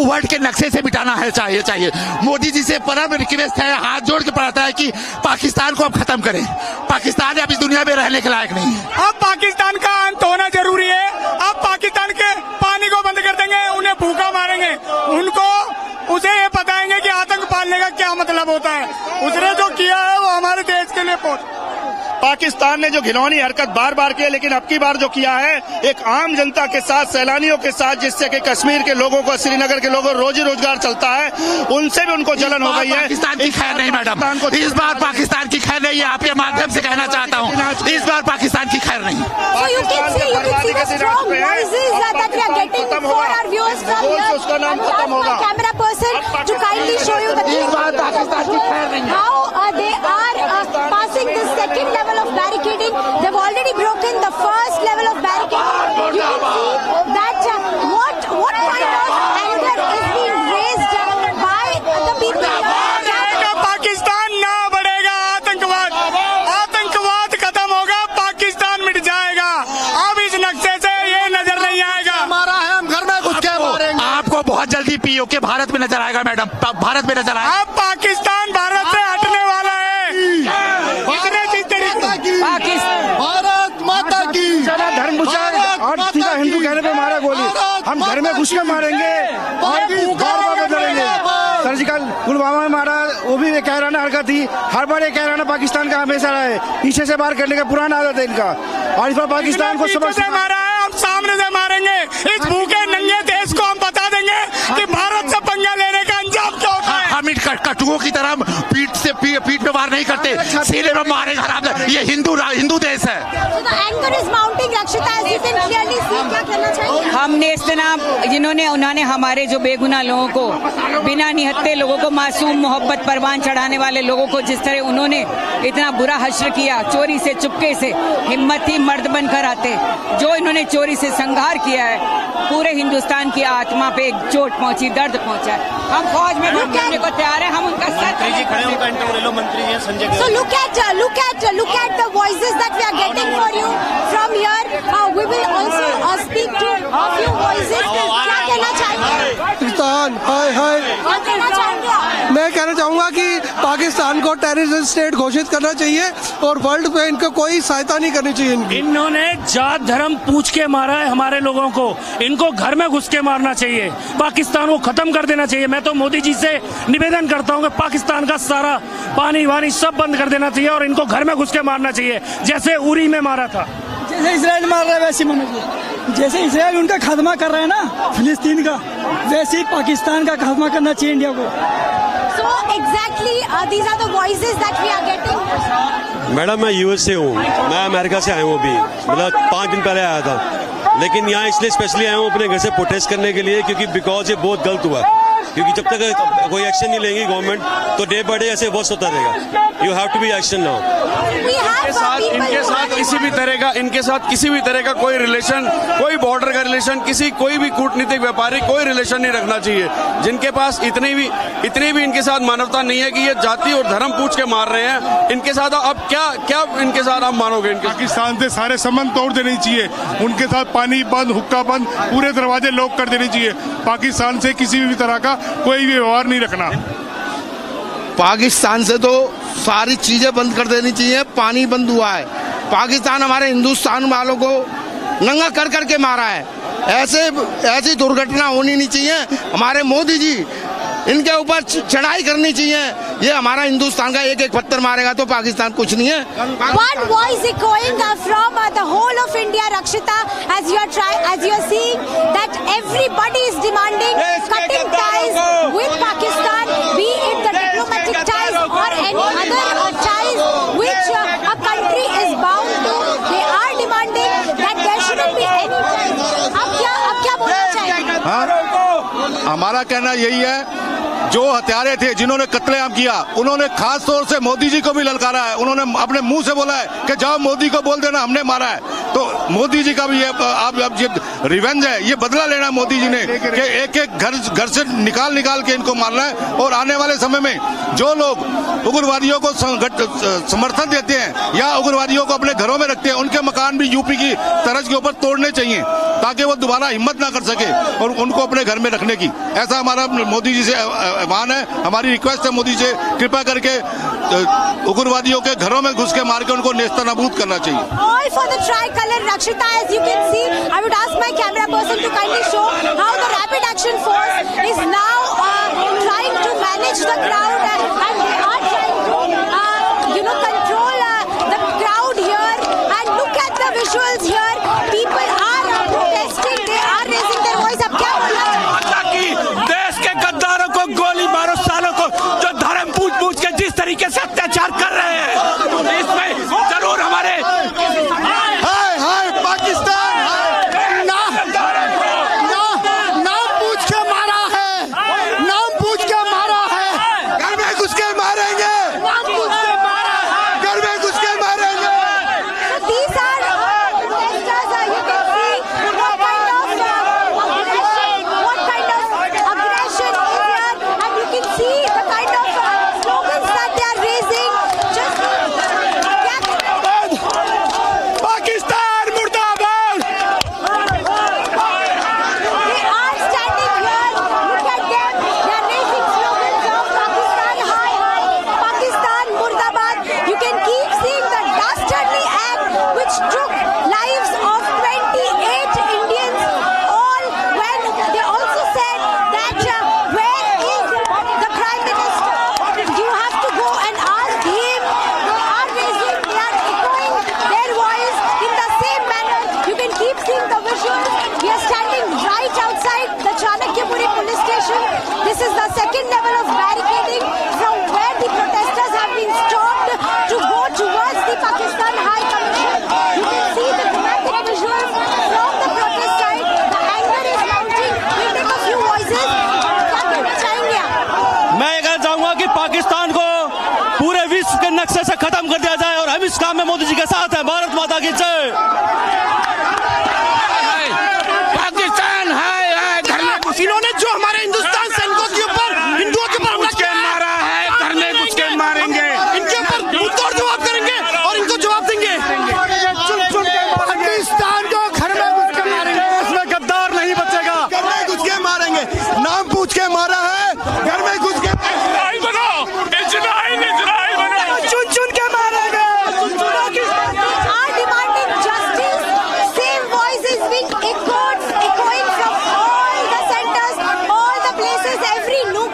वर्ल्ड के नक्शे से मिटाना है चाहिए। मोदी जी से परम रिक्वेस्ट है, हाथ जोड़ के पढ़ाता है कि पाकिस्तान को अब खत्म करें। पाकिस्तान अब इस दुनिया में रहने के लायक नहीं है। अब पाकिस्तान का अंत होना जरूरी है। अब पाकिस्तान के पानी को बंद कर देंगे, उन्हें भूखा मारेंगे, उसे ये बताएंगे कि आतंक पालने का क्या मतलब होता है। उसने जो किया है वो हमारे देश के लिए पाकिस्तान ने जो घिनौनी हरकत बार बार की है, लेकिन अब की बार जो किया है एक आम जनता के साथ, सैलानियों के साथ, जिससे कि कश्मीर के लोगों को, श्रीनगर के लोगों को रोजी रोजगार चलता है, उनसे भी उनको जलन हो गई है। पाकिस्तान की खैर नहीं मैडम, इस बार पाकिस्तान की खैर नहीं है। आपके माध्यम से कहना चाहता हूँ, इस बार पाकिस्तान की खैर नहीं। उसका नाम खत्म होगा। Camera person to kindly show you the how they are passing the second level of barricading. They've already broken the first level of barricading. You can see that what kind of anger is being raised by the people. Pakistan ना बढ़ेगा, आतंकवाद खत्म होगा, पाकिस्तान मिट जाएगा। अब इस नक्शे से ये नजर नहीं आएगा। हमारा है, हम घर में घुस के मारेंगे। आपको बहुत जल्दी पीओके भारत में नजर आएगा मैडम, भारत में नजर आएगा। अब पाकिस्तान भारत से हटने वाला है। भारत माता की धर्म और सीधा हिंदू कहने पे मारा गोली, हम घर में घुस के मारेंगे और बदलेंगे। सर्जिकल पुलवामा में मारा, वो भी एक कहराना हरकत थी। हर बार एक कहराना पाकिस्तान का हमेशा रहा है, पीछे से मार करने का पुराना आदत है इनका। और इस बार पाकिस्तान को सबक से मारा है, हम सामने से मारेंगे। इस भूखे नंगे देश को हम बता देंगे कि भारत से पंगा लेने का अंजाम क्या होता है। हम कटुओं की तरह पीठ पे वार नहीं करते, सीने में मारेंगे हराम। ये हिंदू देश है। हम जिन्होंने उन्होंने हमारे जो बेगुनाह लोगों को, बिना निहत्थे लोगों को, मासूम मोहब्बत परवान चढ़ाने वाले लोगों को जिस तरह उन्होंने इतना बुरा हश्र किया, चोरी से चुपके से, हिम्मत ही मर्द बनकर आते, जो इन्होंने चोरी से संहार किया है, पूरे हिंदुस्तान की आत्मा पे एक चोट पहुंची, दर्द पहुंचा है। हम फौज में भर्ती को तैयार है, हम उनका मंत्री जी खड़े होकर इंटरव्यू ले लो। मंत्री जी Sanjay. So look at the voices that we are getting for you from here. We will also speak to a few voices. क्या कहना चाहेंगे? पाकिस्तान हाय क्या कहना चाहेंगे? मैं कहना चाहूंगा कि पाकिस्तान को टेररिस्ट स्टेट घोषित करना चाहिए और वर्ल्ड पे इनको कोई सहायता नहीं करनी चाहिए। इन्होंने जात धर्म पूछ के मारा है हमारे लोगों को, इनको घर में घुस के मारना चाहिए, पाकिस्तान को खत्म कर देना चाहिए। मैं तो मोदी जी से निवेदन करता हूँ कि पाकिस्तान का सारा पानी वानी सब बंद कर देना चाहिए और इनको घर में घुस के मारना चाहिए, जैसे उरी में मारा था। जैसे इसराइल मार रहा है वैसे मारना चाहिए। जैसे इसराइल उनका खात्मा कर रहा है ना फिलिस्तीन का, वैसे ही पाकिस्तान का खात्मा करना चाहिए इंडिया को। So exactly these are the voices that we are getting. Madam मैं यूएस से हूँ, मैं अमेरिका से आया हूँ अभी, मतलब 5 दिन पहले आया था, लेकिन यहाँ इसलिए स्पेशली आया हूँ अपने घर से प्रोटेस्ट करने के लिए, क्योंकि बिकॉज ये बहुत गलत हुआ। क्योंकि जब तक कोई एक्शन नहीं लेंगी गवर्नमेंट तो डे बाय डे ऐसे वर्स्ट होता रहेगा। You have to be action now. इनके साथ किसी भी तरह का कोई रिलेशन, कोई बॉर्डर का रिलेशन, कोई भी कूटनीतिक व्यापारिक कोई रिलेशन नहीं रखना चाहिए। जिनके पास इतनी भी इनके साथ मानवता नहीं है कि ये जाति और धर्म पूछ के मार रहे हैं, इनके साथ अब क्या इनके साथ आप मानोगे? पाकिस्तान से सारे संबंध तोड़ देने चाहिए, उनके साथ पानी बंद, हुक्का बंद, पूरे दरवाजे लॉक कर देने चाहिए। पाकिस्तान से किसी भी तरह का कोई भी व्यवहार नहीं रखना। पाकिस्तान से तो सारी चीजें बंद कर देनी चाहिए। पानी बंद हुआ है, पाकिस्तान हमारे हिंदुस्तान वालों को नंगा कर करके मारा है। ऐसी दुर्घटना होनी नहीं चाहिए। हमारे मोदी जी इनके ऊपर चढ़ाई करनी चाहिए। ये हमारा हिंदुस्तान का एक पत्थर मारेगा तो पाकिस्तान कुछ नहीं है। One voice echoing from the whole of India, Rakshita, as you are seeing that everybody is demanding cutting ties with Pakistan, be it the diplomatic ties or any other ties which a country is bound to. They are demanding that there shouldn't be any ties. अब क्या बोलना चाहेंगे? हमारा कहना यही है, जो हत्यारे थे जिन्होंने कत्लेआम किया, उन्होंने खास तौर से मोदी जी को भी ललकारा है। उन्होंने अपने मुंह से बोला है कि जाओ मोदी को बोल देना हमने मारा है। तो तो मोदी जी का भी ये आप ये रिवेंज है, ये बदला लेना है मोदी जी ने कि एक एक घर से निकाल के इनको मारना है। और आने वाले समय में जो लोग उग्रवादियों को समर्थन देते हैं या उग्रवादियों को अपने घरों में रखते हैं, उनके मकान भी यूपी की तर्ज के ऊपर तोड़ने चाहिए ताकि वो दोबारा हिम्मत ना कर सके और उनको अपने घर में रखने की। ऐसा हमारा मोदी जी से आह्वान है, हमारी रिक्वेस्ट है मोदी से, कृपा करके उग्रवादियों के घरों में घुस के मार के उनको नेस्तनाबूद करना चाहिए। All for the tricolor, Rakshita. As you can see, I would ask my camera person to kindly show how the Rapid Action Force is now trying to manage the crowd, and they are trying to, control the crowd here. And look at the visuals here. People are protesting. They are raising their voice. अब क्या बोला? देश के गद्दारों को गोली मारो, सालों को जो धर्म पूछ के जिस तरीके से अत्याचार कर रहे हैं, इसमें जरूर हमारे पाकिस्तान नाम पूछ के मारा है, नाम पूछ के मारा है, घर में घुस के मारेंगे, नाम पूछ के मारा है, घर में घुस के मारेंगे। These are protesters. You can see what kind of aggression is here, and you can see the kind of slogans that they are raising. Just Pakistan मुर्दाबाद। They are standing here. Look at them. They are raising slogans of Pakistan high, Pakistan murdabad. You can keep seeing the dastardly act which took lives of 28 Indians. All when they also said that where is the Prime Minister? You have to go and ask him. They are raising, they are echoing their voice in the same manner. You can keep seeing the visuals. We are standing right outside the Chanakyapuri police station. This is the second level of barricading from where the protesters have been stopped to go towards the Pakistan High Commission. You can see the dramatic visuals from the protest side. The anger is mounting. We'll take a few voices. क्या कहना चाहेंगे आप? मैं ये कहना चाहूंगा कि पाकिस्तान को पूरे विश्व के नक्शे से खत्म कर दिया जाए और हम इस काम में मोदी जी के साथ हैं। भारत माता की जय। पाकिस्तान है घर में घुस, इन्होंने जो हमारे हिंदुस्तान सैनिकों के ऊपर, हिंदुओं के ऊपर हमला किया मारा है, घर में घुस के मारेंगे, इनके ऊपर मुंहतोड़ जवाब करेंगे और इनको जवाब देंगे। पाकिस्तान को घर में घुस के मारेंगे, इसमें गद्दार नहीं बचेगा। घर में घुस के मारेंगे, नाम पूछ के मारा है, घर में घुस के चुन के मारेंगे। Are demanding justice. Same voices being echoing from all the centers, all the places, every nook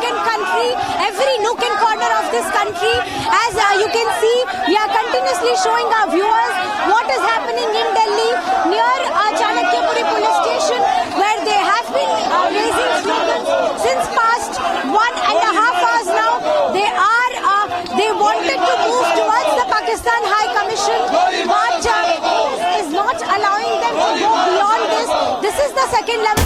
and corner of this country. As you can see, we are continuously showing our viewers what is happening in Delhi near Chanakyapuri police station, where they have been raising slogans since past 1.5 hours now. They wanted to move towards the Pakistan High Commission, but is not allowing them to go beyond this. This is the second level.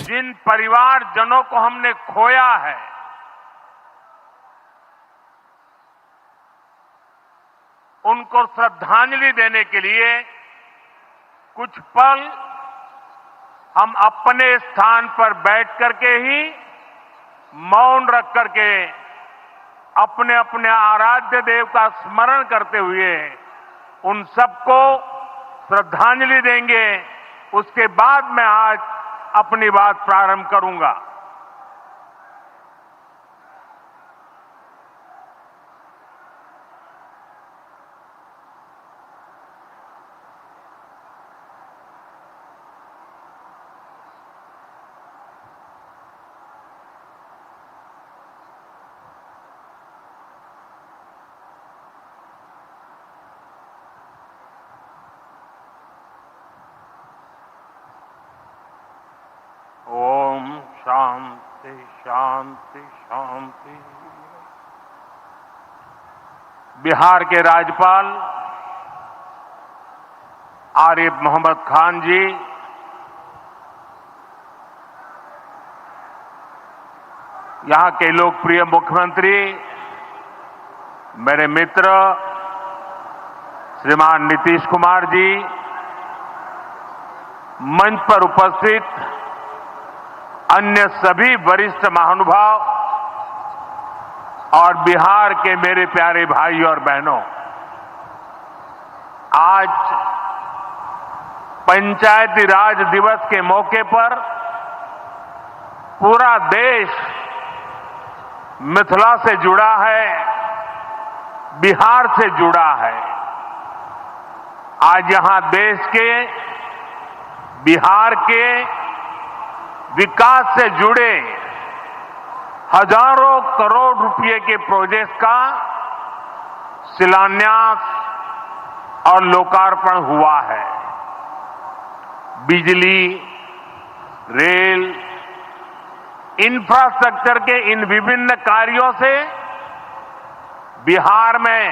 जिन परिवारजनों को हमने खोया है, उनको श्रद्धांजलि देने के लिए कुछ पल हम अपने स्थान पर बैठ करके ही मौन रख करके अपने अपने आराध्य देव का स्मरण करते हुए उन सबको श्रद्धांजलि देंगे। उसके बाद मैं आज अपनी बात प्रारंभ करूंगा। शांति शांति शांति। बिहार के राज्यपाल आरिफ मोहम्मद खान जी, यहाँ के लोकप्रिय मुख्यमंत्री मेरे मित्र श्रीमान नीतीश कुमार जी, मंच पर उपस्थित अन्य सभी वरिष्ठ महानुभाव और बिहार के मेरे प्यारे भाई और बहनों, आज पंचायती राज दिवस के मौके पर पूरा देश मिथिला से जुड़ा है, बिहार से जुड़ा है। आज यहां देश के, बिहार के विकास से जुड़े हजारों करोड़ रुपए के प्रोजेक्ट का शिलान्यास और लोकार्पण हुआ है। बिजली, रेल, इंफ्रास्ट्रक्चर के इन विभिन्न कार्यों से बिहार में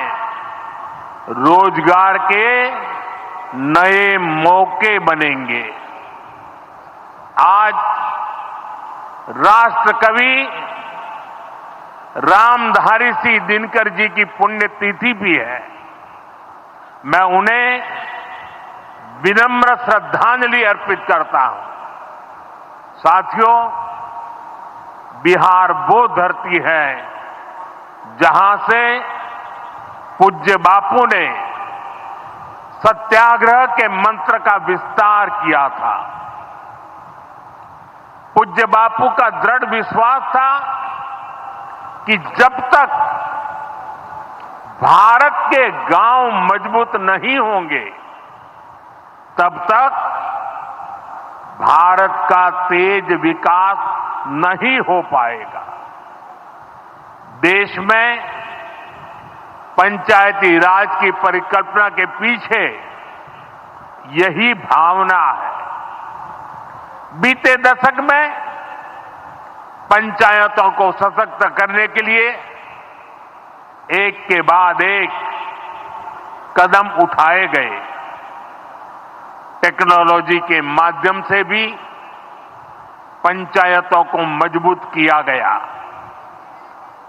रोजगार के नए मौके बनेंगे। आज राष्ट्र कवि रामधारी सिंह दिनकर जी की पुण्यतिथि भी है। मैं उन्हें विनम्र श्रद्धांजलि अर्पित करता हूं। साथियों, बिहार वो धरती है जहां से पूज्य बापू ने सत्याग्रह के मंत्र का विस्तार किया था। पूज्य बापू का दृढ़ विश्वास था कि जब तक भारत के गांव मजबूत नहीं होंगे, तब तक भारत का तेज विकास नहीं हो पाएगा। देश में पंचायती राज की परिकल्पना के पीछे यही भावना है। बीते दशक में पंचायतों को सशक्त करने के लिए एक के बाद एक कदम उठाए गए। टेक्नोलॉजी के माध्यम से भी पंचायतों को मजबूत किया गया।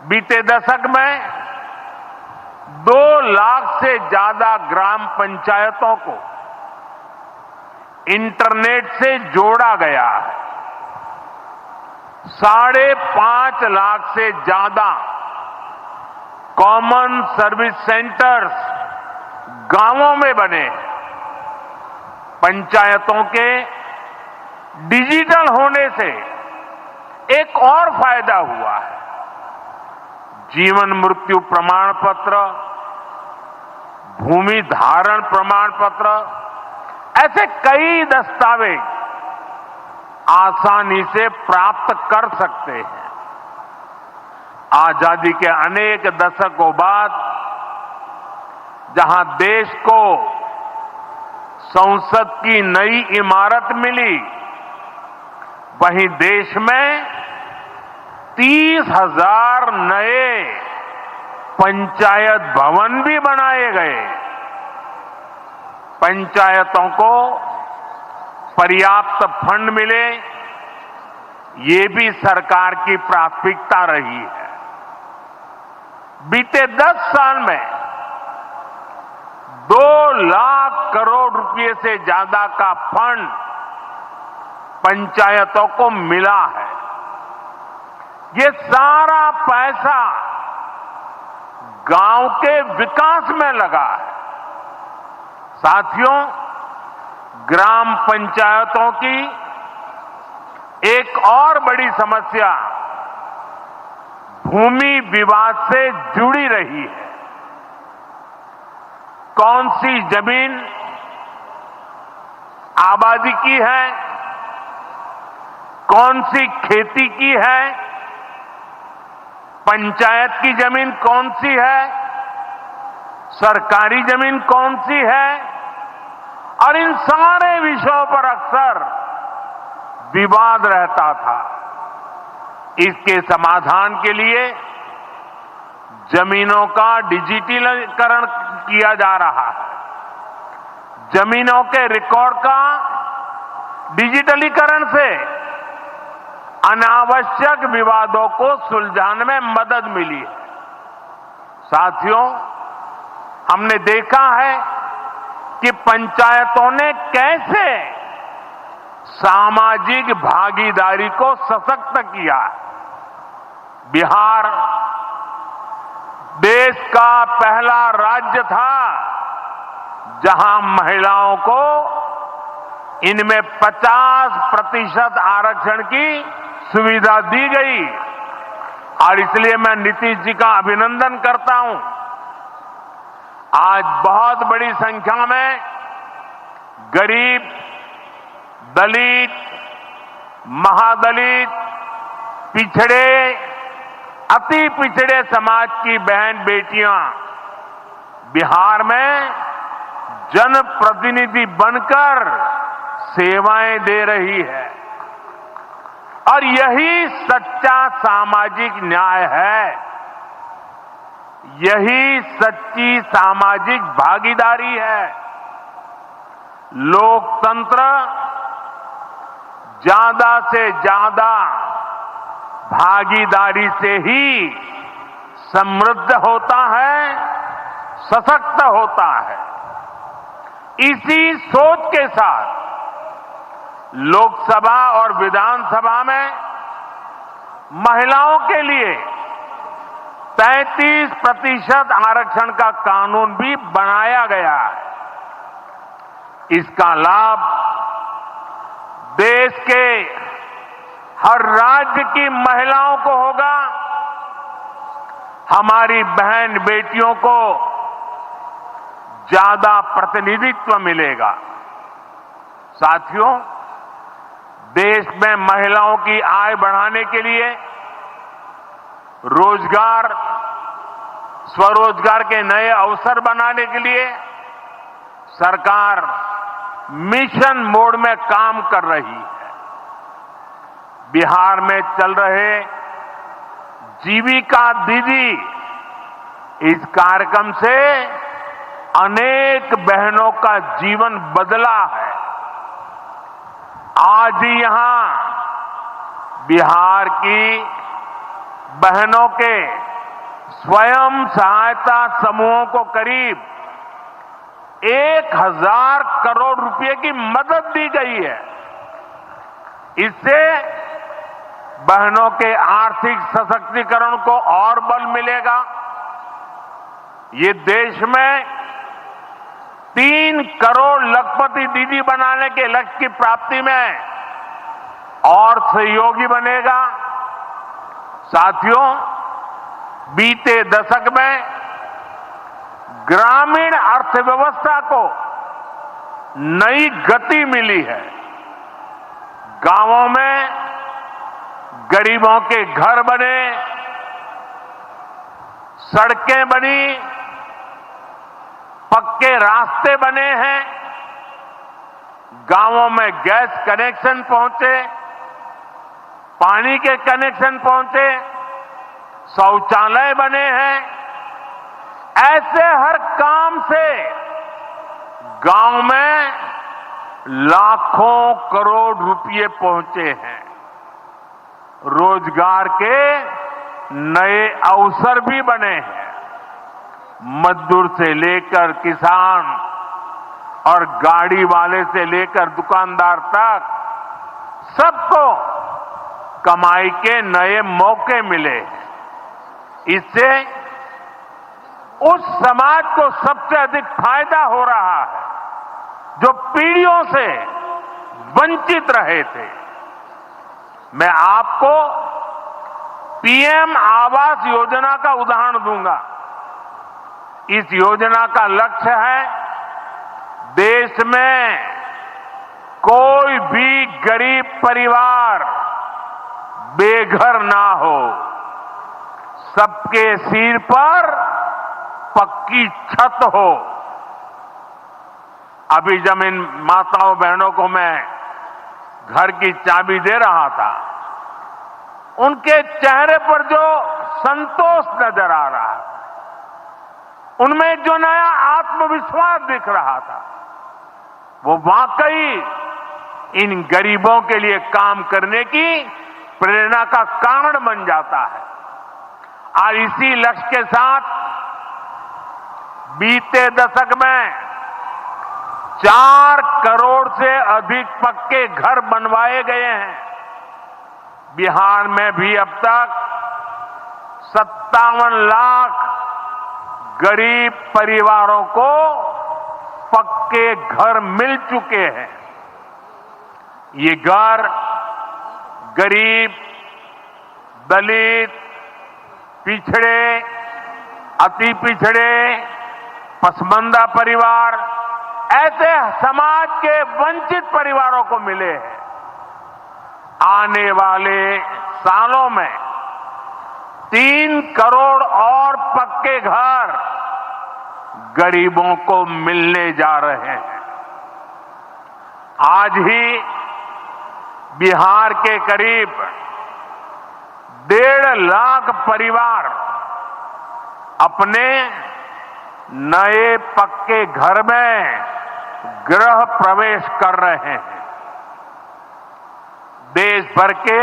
बीते दशक में 2 लाख से ज्यादा ग्राम पंचायतों को इंटरनेट से जोड़ा गया है। 5.5 लाख से ज्यादा कॉमन सर्विस सेंटर्स गांवों में बने। पंचायतों के डिजिटल होने से एक और फायदा हुआ है। जीवन मृत्यु प्रमाण पत्र, भूमि धारण प्रमाण पत्र, ऐसे कई दस्तावेज आसानी से प्राप्त कर सकते हैं। आजादी के अनेक दशकों बाद जहां देश को संसद की नई इमारत मिली, वहीं देश में 30,000 नए पंचायत भवन भी बनाए गए। पंचायतों को पर्याप्त फंड मिले, ये भी सरकार की प्राथमिकता रही है। बीते 10 साल में 2 लाख करोड़ रुपए से ज्यादा का फंड पंचायतों को मिला है। ये सारा पैसा गांव के विकास में लगा है। साथियों, ग्राम पंचायतों की एक और बड़ी समस्या भूमि विवाद से जुड़ी रही है। कौन सी जमीन आबादी की है, कौन सी खेती की है, पंचायत की जमीन कौन सी है, सरकारी जमीन कौन सी है, और इन सारे विषयों पर अक्सर विवाद रहता था। इसके समाधान के लिए जमीनों का डिजिटलीकरण किया जा रहा है। जमीनों के रिकॉर्ड का डिजिटलीकरण से अनावश्यक विवादों को सुलझाने में मदद मिली है। साथियों, हमने देखा है कि पंचायतों ने कैसे सामाजिक भागीदारी को सशक्त किया। बिहार देश का पहला राज्य था जहां महिलाओं को इनमें 50% आरक्षण की सुविधा दी गई और इसलिए मैं नीतीश जी का अभिनंदन करता हूं। आज बहुत बड़ी संख्या में गरीब, दलित, महादलित, पिछड़े, अति पिछड़े समाज की बहन बेटियां बिहार में जनप्रतिनिधि बनकर सेवाएं दे रही है और यही सच्चा सामाजिक न्याय है, यही सच्ची सामाजिक भागीदारी है। लोकतंत्र ज्यादा से ज्यादा भागीदारी से ही समृद्ध होता है, सशक्त होता है। इसी सोच के साथ लोकसभा और विधानसभा में महिलाओं के लिए 33% आरक्षण का कानून भी बनाया गया है। इसका लाभ देश के हर राज्य की महिलाओं को होगा, हमारी बहन बेटियों को ज्यादा प्रतिनिधित्व मिलेगा। साथियों, देश में महिलाओं की आय बढ़ाने के लिए रोजगार, स्वरोजगार के नए अवसर बनाने के लिए सरकार मिशन मोड में काम कर रही है। बिहार में चल रहे जीविका दीदी इस कार्यक्रम से अनेक बहनों का जीवन बदला है। आज ही यहां बिहार की बहनों के स्वयं सहायता समूहों को करीब 1000 करोड़ रुपए की मदद दी गई है। इससे बहनों के आर्थिक सशक्तिकरण को और बल मिलेगा। ये देश में 3 करोड़ लखपति दीदी बनाने के लक्ष्य की प्राप्ति में और सहयोगी बनेगा। साथियों, बीते दशक में ग्रामीण अर्थव्यवस्था को नई गति मिली है। गांवों में गरीबों के घर बने, सड़कें बनी, पक्के रास्ते बने हैं, गांवों में गैस कनेक्शन पहुंचे, पानी के कनेक्शन पहुंचे, शौचालय बने हैं। ऐसे हर काम से गांव में लाखों करोड़ रुपए पहुंचे हैं। रोजगार के नए अवसर भी बने हैं। मजदूर से लेकर किसान और गाड़ी वाले से लेकर दुकानदार तक सबको कमाई के नए मौके मिले। इससे उस समाज को सबसे अधिक फायदा हो रहा है जो पीढ़ियों से वंचित रहे थे। मैं आपको पीएम आवास योजना का उदाहरण दूंगा। इस योजना का लक्ष्य है देश में कोई भी गरीब परिवार बेघर ना हो, सबके सिर पर पक्की छत हो। अभी जब इन माताओं बहनों को मैं घर की चाबी दे रहा था, उनके चेहरे पर जो संतोष नजर आ रहा था, उनमें जो नया आत्मविश्वास दिख रहा था, वो वाकई इन गरीबों के लिए काम करने की प्रेरणा का कारण बन जाता है। और इसी लक्ष्य के साथ बीते दशक में 4 करोड़ से अधिक पक्के घर बनवाए गए हैं। बिहार में भी अब तक 57 लाख गरीब परिवारों को पक्के घर मिल चुके हैं। ये घर गरीब, दलित, पिछड़े, अति पिछड़े, पसमानदा परिवार, ऐसे समाज के वंचित परिवारों को मिले हैं। आने वाले सालों में 3 करोड़ और पक्के घर गरीबों को मिलने जा रहे हैं। आज ही बिहार के करीब 1.5 लाख परिवार अपने नए पक्के घर में गृह प्रवेश कर रहे हैं। देश भर के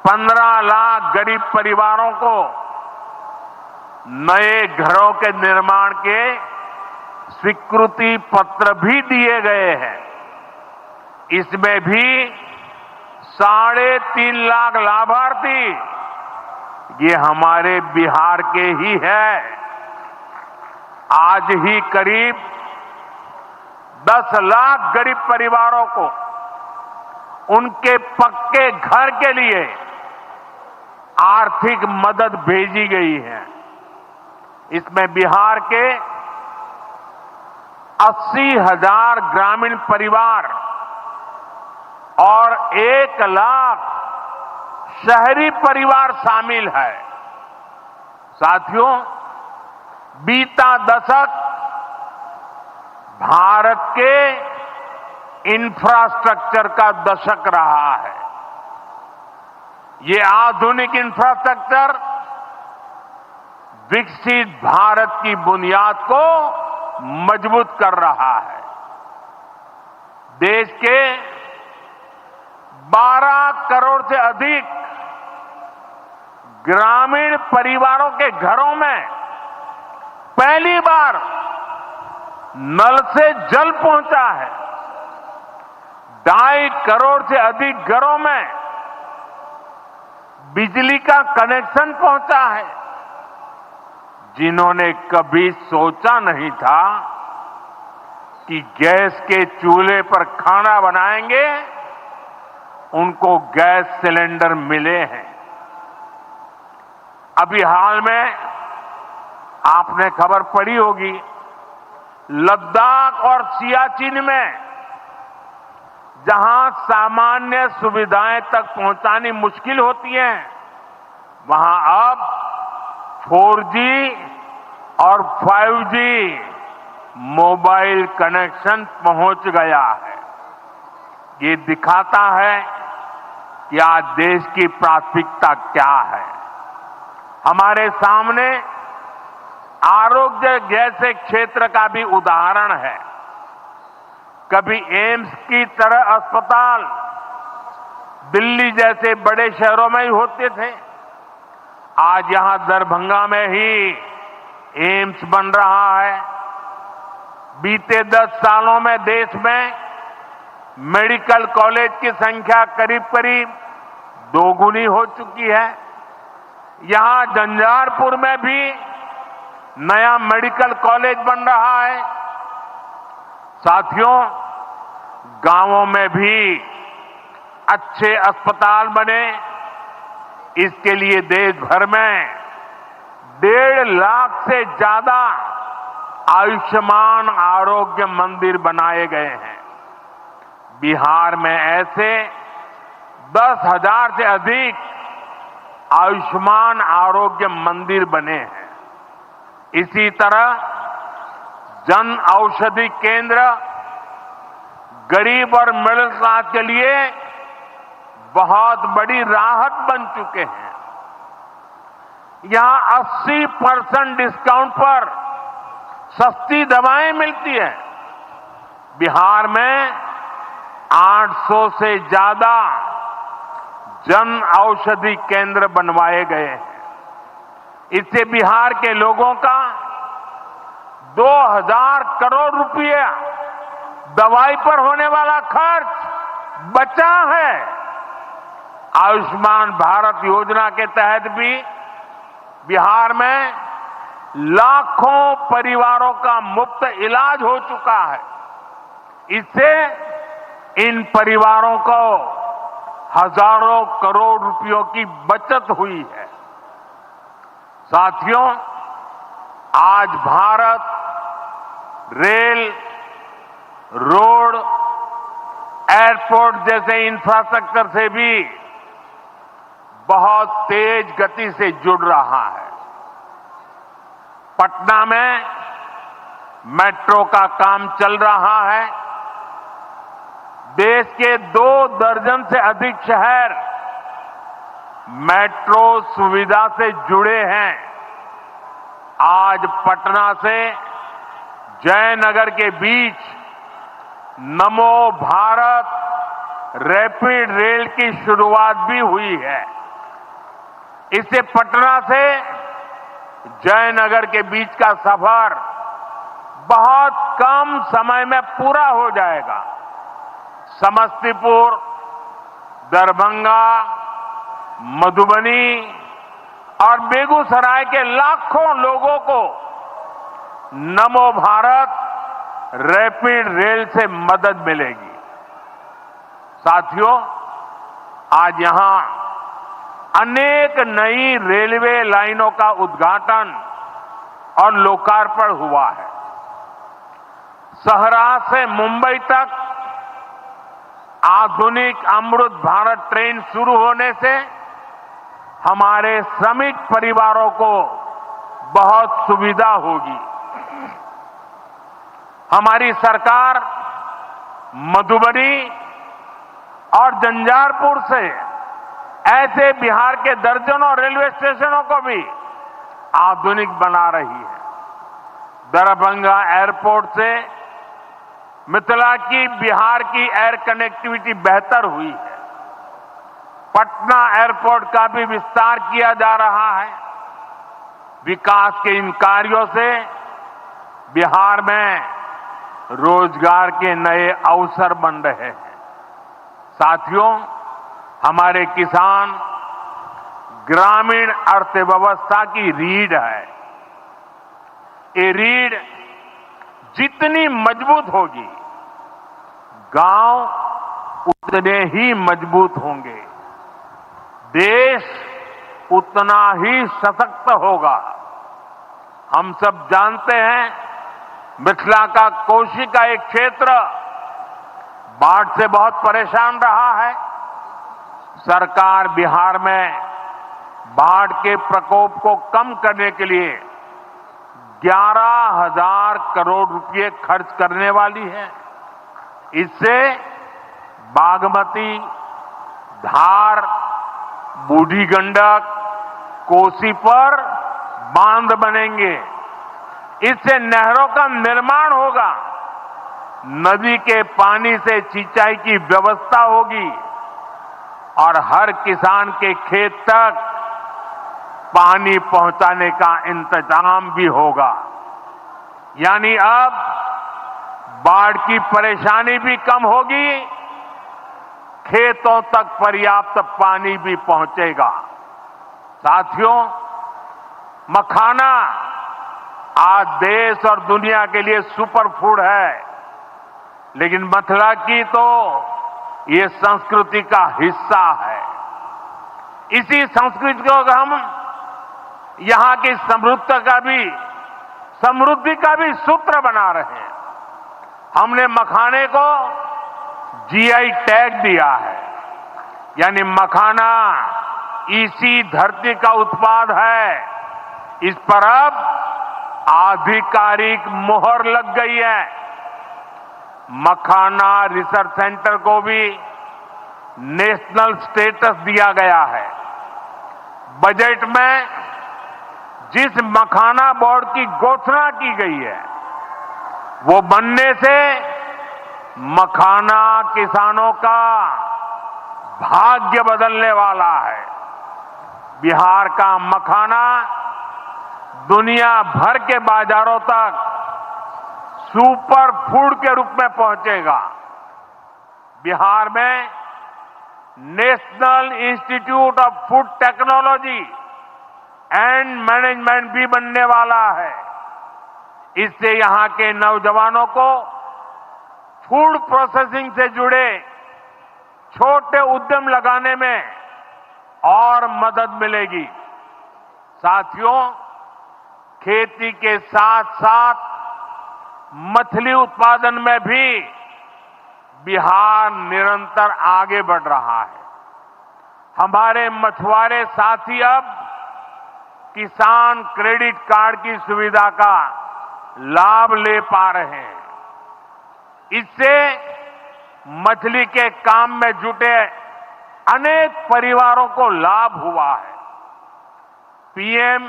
15 लाख गरीब परिवारों को नए घरों के निर्माण के स्वीकृति पत्र भी दिए गए हैं। इसमें भी 3.5 लाख लाभार्थी ये हमारे बिहार के ही है। आज ही करीब 10 लाख गरीब परिवारों को उनके पक्के घर के लिए आर्थिक मदद भेजी गई है। इसमें बिहार के 80,000 ग्रामीण परिवार और 1 लाख शहरी परिवार शामिल है। साथियों, बीता दशक भारत के इंफ्रास्ट्रक्चर का दशक रहा है। ये आधुनिक इंफ्रास्ट्रक्चर विकसित भारत की बुनियाद को मजबूत कर रहा है। देश के 12 करोड़ से अधिक ग्रामीण परिवारों के घरों में पहली बार नल से जल पहुंचा है। 2.5 करोड़ से अधिक घरों में बिजली का कनेक्शन पहुंचा है। जिन्होंने कभी सोचा नहीं था कि गैस के चूल्हे पर खाना बनाएंगे, उनको गैस सिलेंडर मिले हैं। अभी हाल में आपने खबर पढ़ी होगी, लद्दाख और सियाचिन में जहां सामान्य सुविधाएं तक पहुंचानी मुश्किल होती हैं, वहां अब 4G और 5G मोबाइल कनेक्शन पहुंच गया है। ये दिखाता है कि आज देश की प्राथमिकता क्या है। हमारे सामने आरोग्य जैसे क्षेत्र का भी उदाहरण है। कभी एम्स की तरह अस्पताल दिल्ली जैसे बड़े शहरों में ही होते थे, आज यहां दरभंगा में ही एम्स बन रहा है। बीते 10 सालों में देश में मेडिकल कॉलेज की संख्या करीब करीब 2 गुनी हो चुकी है। यहां झंझारपुर में भी नया मेडिकल कॉलेज बन रहा है। साथियों, गांवों में भी अच्छे अस्पताल बने, इसके लिए देश भर में 1.5 लाख से ज्यादा आयुष्मान आरोग्य मंदिर बनाए गए हैं। बिहार में ऐसे 10,000 से अधिक आयुष्मान आरोग्य मंदिर बने हैं। इसी तरह जन औषधि केंद्र गरीब और मिडिल क्लास के लिए बहुत बड़ी राहत बन चुके हैं। यहां 80% डिस्काउंट पर सस्ती दवाएं मिलती है। बिहार में 800 से ज्यादा जन औषधि केंद्र बनवाए गए हैं। इससे बिहार के लोगों का 2,000 करोड़ रुपया दवाई पर होने वाला खर्च बचा है। आयुष्मान भारत योजना के तहत भी बिहार में लाखों परिवारों का मुफ्त इलाज हो चुका है। इससे इन परिवारों को हजारों करोड़ रुपयों की बचत हुई है। साथियों, आज भारत रेल, रोड, एयरपोर्ट जैसे इंफ्रास्ट्रक्चर से भी बहुत तेज गति से जुड़ रहा है। पटना में मेट्रो का काम चल रहा है। देश के 2 दर्जन से अधिक शहर मेट्रो सुविधा से जुड़े हैं। आज पटना से जयनगर के बीच नमो भारत रैपिड रेल की शुरुआत भी हुई है। इससे पटना से जयनगर के बीच का सफर बहुत कम समय में पूरा हो जाएगा। समस्तीपुर, दरभंगा, मधुबनी और बेगूसराय के लाखों लोगों को नमो भारत रैपिड रेल से मदद मिलेगी। साथियों, आज यहां अनेक नई रेलवे लाइनों का उद्घाटन और लोकार्पण हुआ है। सहरा से मुंबई तक आधुनिक अमृत भारत ट्रेन शुरू होने से हमारे श्रमिक परिवारों को बहुत सुविधा होगी। हमारी सरकार मधुबनी और झंझारपुर से ऐसे बिहार के दर्जनों रेलवे स्टेशनों को भी आधुनिक बना रही है। दरभंगा एयरपोर्ट से मिथिला की बिहार की एयर कनेक्टिविटी बेहतर हुई है। पटना एयरपोर्ट का भी विस्तार किया जा रहा है। विकास के इन कार्यों से बिहार में रोजगार के नए अवसर बन रहे हैं। साथियों, हमारे किसान ग्रामीण अर्थव्यवस्था की रीढ़ है। ये रीढ़ जितनी मजबूत होगी, गांव उतने ही मजबूत होंगे, देश उतना ही सशक्त होगा। हम सब जानते हैं, मिथिला का कोशी का एक क्षेत्र बाढ़ से बहुत परेशान रहा है। सरकार बिहार में बाढ़ के प्रकोप को कम करने के लिए 11,000 करोड़ रुपए खर्च करने वाली है। इससे बागमती, धार, बूढ़ी गंडक, कोसी पर बांध बनेंगे। इससे नहरों का निर्माण होगा, नदी के पानी से सिंचाई की व्यवस्था होगी और हर किसान के खेत तक पानी पहुंचाने का इंतजाम भी होगा। यानी अब बाढ़ की परेशानी भी कम होगी, खेतों तक पर्याप्त पानी भी पहुंचेगा। साथियों, मखाना आज देश और दुनिया के लिए सुपर फूड है, लेकिन मिथिला की तो ये संस्कृति का हिस्सा है। इसी संस्कृति को हम यहां की समृद्धि का भी सूत्र बना रहे हैं। हमने मखाने को जीआई टैग दिया है, यानी मखाना इसी धरती का उत्पाद है। इस पर अब आधिकारिक मोहर लग गई है। मखाना रिसर्च सेंटर को भी नेशनल स्टेटस दिया गया है। बजट में जिस मखाना बोर्ड की घोषणा की गई है, वो बनने से मखाना किसानों का भाग्य बदलने वाला है। बिहार का मखाना दुनिया भर के बाजारों तक सुपर फूड के रूप में पहुंचेगा। बिहार में national institute of food technology and management भी बनने वाला है। इससे यहां के नौजवानों को फूड प्रोसेसिंग से जुड़े छोटे उद्यम लगाने में और मदद मिलेगी। साथियों, खेती के साथ साथ मछली उत्पादन में भी बिहार निरंतर आगे बढ़ रहा है। हमारे मछुआरे साथी अब किसान क्रेडिट कार्ड की सुविधा का लाभ ले पा रहे हैं। इससे मछली के काम में जुटे अनेक परिवारों को लाभ हुआ है। पीएम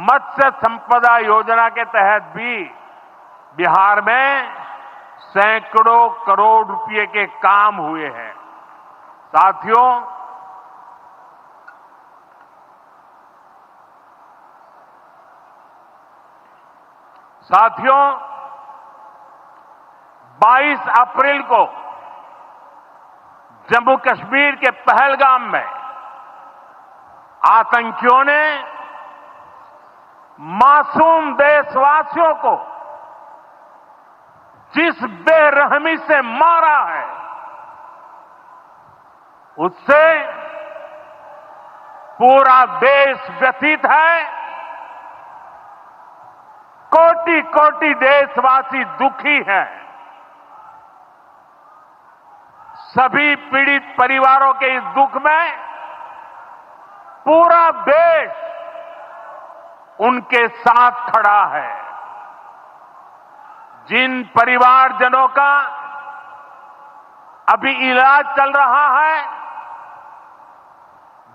मत्स्य संपदा योजना के तहत भी बिहार में सैकड़ों करोड़ रुपए के काम हुए हैं। साथियों, 22 अप्रैल को जम्मू कश्मीर के पहलगाम में आतंकियों ने मासूम देशवासियों को जिस बेरहमी से मारा है, उससे पूरा देश व्यथित है। कोटि कोटि देशवासी दुखी हैं। सभी पीड़ित परिवारों के इस दुख में पूरा देश उनके साथ खड़ा है। जिन परिवारजनों का अभी इलाज चल रहा है,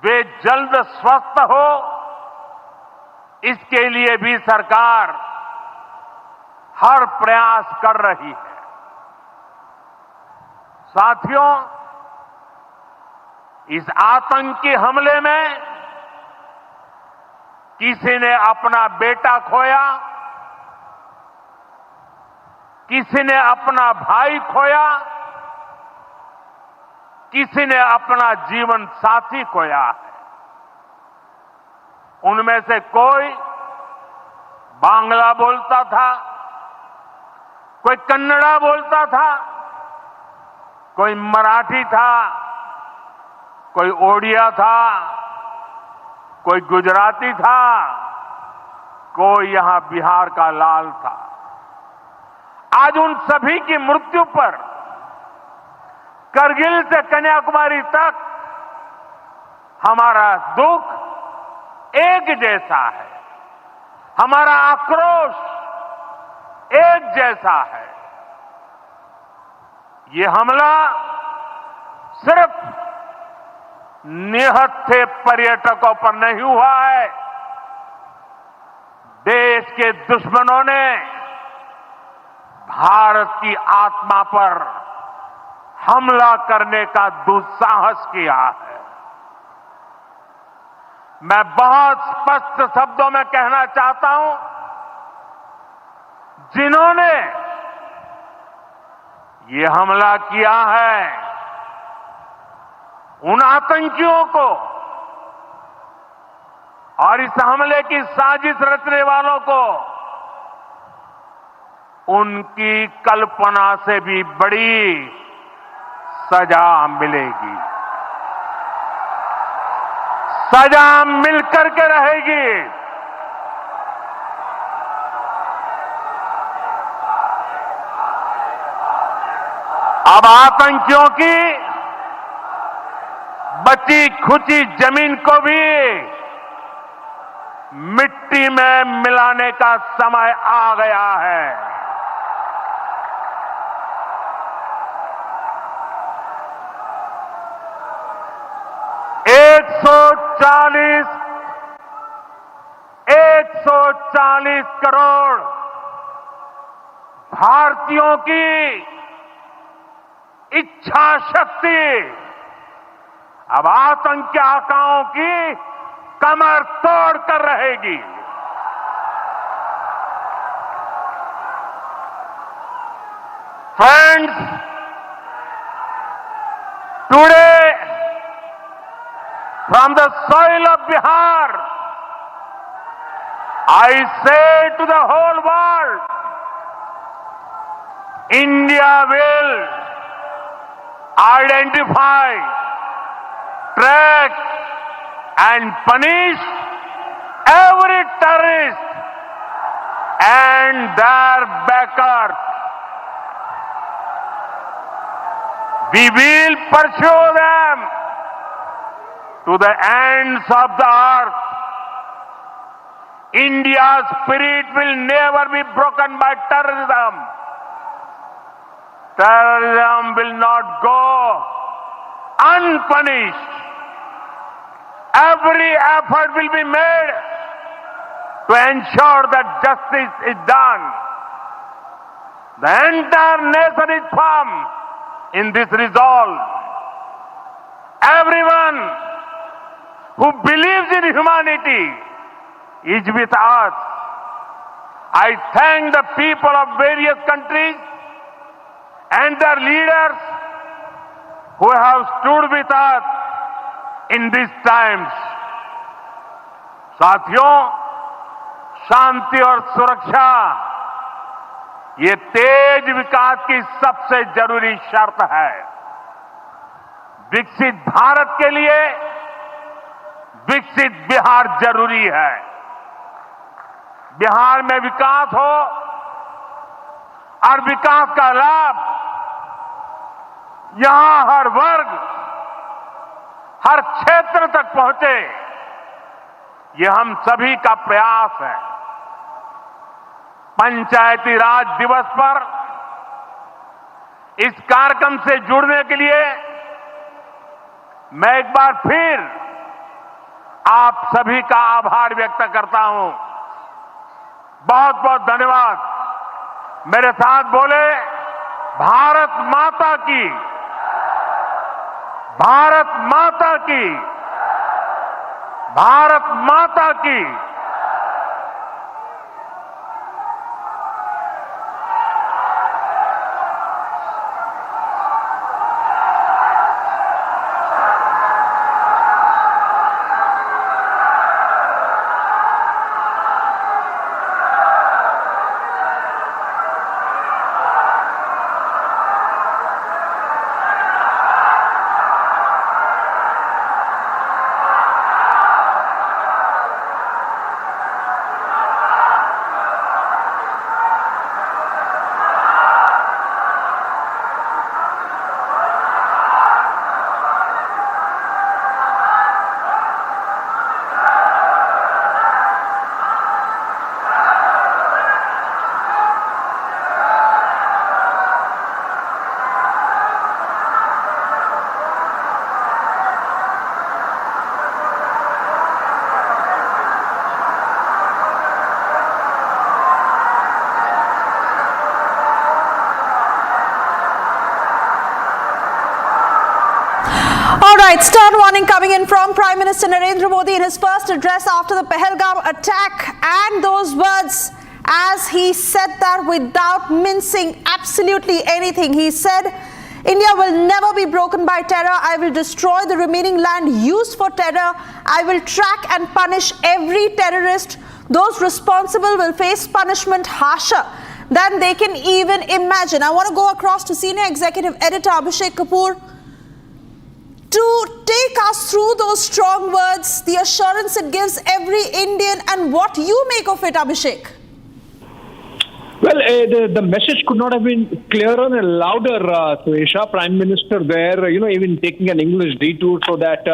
वे जल्द स्वस्थ हो, इसके लिए भी सरकार हर प्रयास कर रही है। साथियों, इस आतंकी हमले में किसी ने अपना बेटा खोया, किसी ने अपना भाई खोया, किसी ने अपना जीवन साथी खोया है। उनमें से कोई बांग्ला बोलता था, कोई कन्नड़ा बोलता था, कोई मराठी था, कोई ओडिया था, कोई गुजराती था, कोई यहां बिहार का लाल था। आज उन सभी की मृत्यु पर करगिल से कन्याकुमारी तक हमारा दुख एक जैसा है, हमारा आक्रोश एक जैसा है। ये हमला सिर्फ निहत्थे पर्यटकों पर नहीं हुआ है, देश के दुश्मनों ने भारत की आत्मा पर हमला करने का दुस्साहस किया है। मैं बहुत स्पष्ट शब्दों में कहना चाहता हूं, जिन्होंने ये हमला किया है, उन आतंकियों को और इस हमले की साजिश रचने वालों को उनकी कल्पना से भी बड़ी सजा मिलेगी, सजा मिलकर के रहेगी। अब आतंकियों की बची खुची जमीन को भी मिट्टी में मिलाने का समय आ गया है। 140 करोड़ भारतीयों की इच्छा शक्ति अब आतंकी आकाओं की कमर तोड़ कर रहेगी। Friends, today, from the soil of Bihar, I say to the whole world, India will identify, track, and punish every terrorist and their backers. We will pursue them to the ends of the earth. India's spirit will never be broken by terrorism. Terrorism will not go unpunished. Every effort will be made to ensure that justice is done. The entire nation is firm in this resolve. Everyone who believes in humanity is with us. I thank the people of various countries and their leaders who have stood with us in these times. साथियों, शांति और सुरक्षा ये तेज विकास की सबसे जरूरी शर्त है। विकसित भारत के लिए विकसित बिहार जरूरी है। बिहार में विकास हो और विकास का लाभ यहां हर वर्ग, हर क्षेत्र तक पहुंचे, ये हम सभी का प्रयास है। पंचायती राज दिवस पर इस कार्यक्रम से जुड़ने के लिए मैं एक बार फिर आप सभी का आभार व्यक्त करता हूं। बहुत बहुत धन्यवाद। मेरे साथ बोले, भारत माता की, भारत माता की, भारत माता की। Alright, stern warning coming in from Prime Minister Narendra Modi in his first address after the Pahalgam attack, and those words as he said that without mincing absolutely anything. He said, India will never be broken by terror. I will destroy the remaining land used for terror. I will track and punish every terrorist. Those responsible will face punishment harsher than they can even imagine. I want to go across to Senior Executive Editor Abhishek Kapoor to take us through those strong words, the assurance it gives every Indian, and what you make of it, Abhishek. Well, the message could not have been clearer and louder, Suesha. Prime Minister there, even taking an English detour so that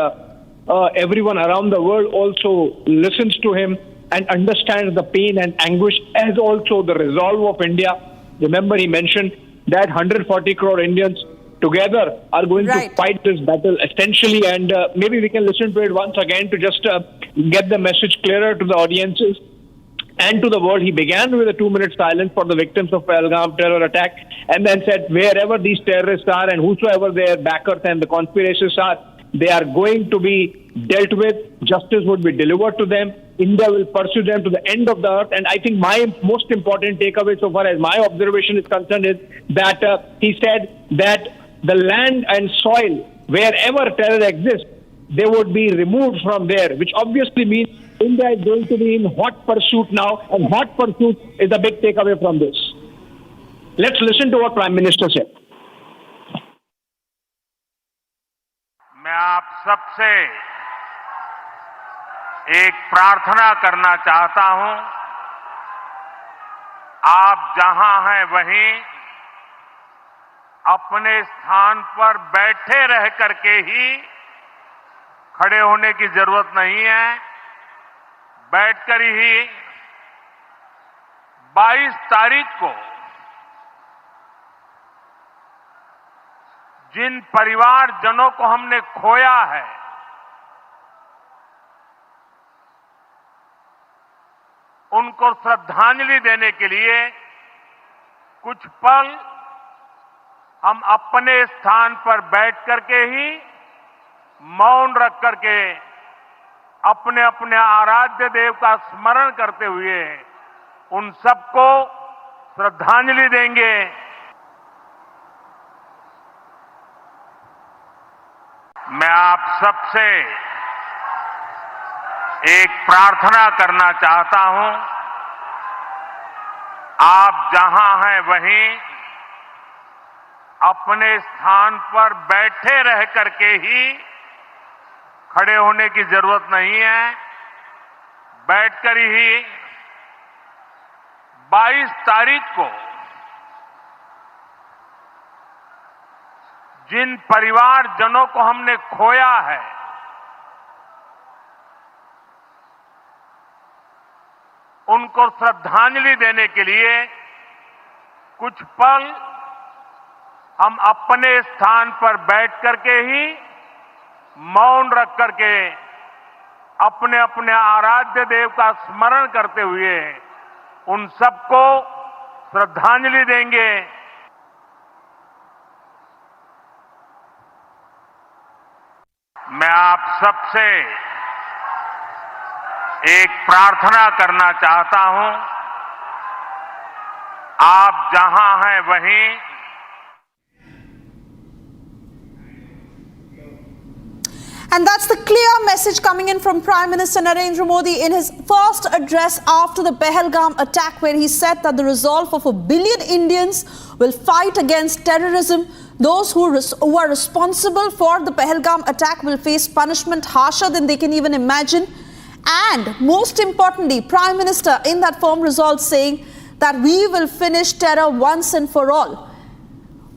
everyone around the world also listens to him and understands the pain and anguish, as also the resolve of India. Remember, he mentioned that 140 crore Indians together are going to fight this battle essentially, and maybe we can listen to it once again to just get the message clearer to the audiences and to the world. He began with a 2-minute silence for the victims of Pahalgam terror attack, and then said wherever these terrorists are and whosoever their backers and the conspirators are, they are going to be dealt with. Justice would be delivered to them. India will pursue them to the end of the earth. And I think my most important takeaway so far as my observation is concerned is that he said that the land and soil, wherever terror exists, they would be removed from there, which obviously means India is going to be in hot pursuit now, and hot pursuit is a big takeaway from this. Let's listen to what Prime Minister said. मैं आप सबसे एक प्रार्थना करना चाहता हूं, आप जहां हैं वहीं अपने स्थान पर बैठे रह करके ही, खड़े होने की जरूरत नहीं है, बैठकर ही 22 तारीख को जिन परिवारजनों को हमने खोया है, उनको श्रद्धांजलि देने के लिए कुछ पल हम अपने स्थान पर बैठ करके ही, मौन रख करके, अपने अपने आराध्य देव का स्मरण करते हुए उन सबको श्रद्धांजलि देंगे। मैं आप सबसे एक प्रार्थना करना चाहता हूं, आप जहां हैं वहीं अपने स्थान पर बैठे रह करके ही, खड़े होने की जरूरत नहीं है, बैठकर ही 22 तारीख को जिन परिवारजनों को हमने खोया है, उनको श्रद्धांजलि देने के लिए कुछ पल हम अपने स्थान पर बैठ करके ही, मौन रख करके, अपने अपने आराध्य देव का स्मरण करते हुए उन सबको श्रद्धांजलि देंगे। मैं आप सबसे एक प्रार्थना करना चाहता हूं, आप जहां हैं वहीं And that's the clear message coming in from Prime Minister Narendra Modi in his first address after the Pahalgam attack, where he said that the resolve of 1 billion Indians will fight against terrorism. Those who are responsible for the Pahalgam attack will face punishment harsher than they can even imagine. And most importantly, Prime Minister in that firm resolve saying that we will finish terror once and for all.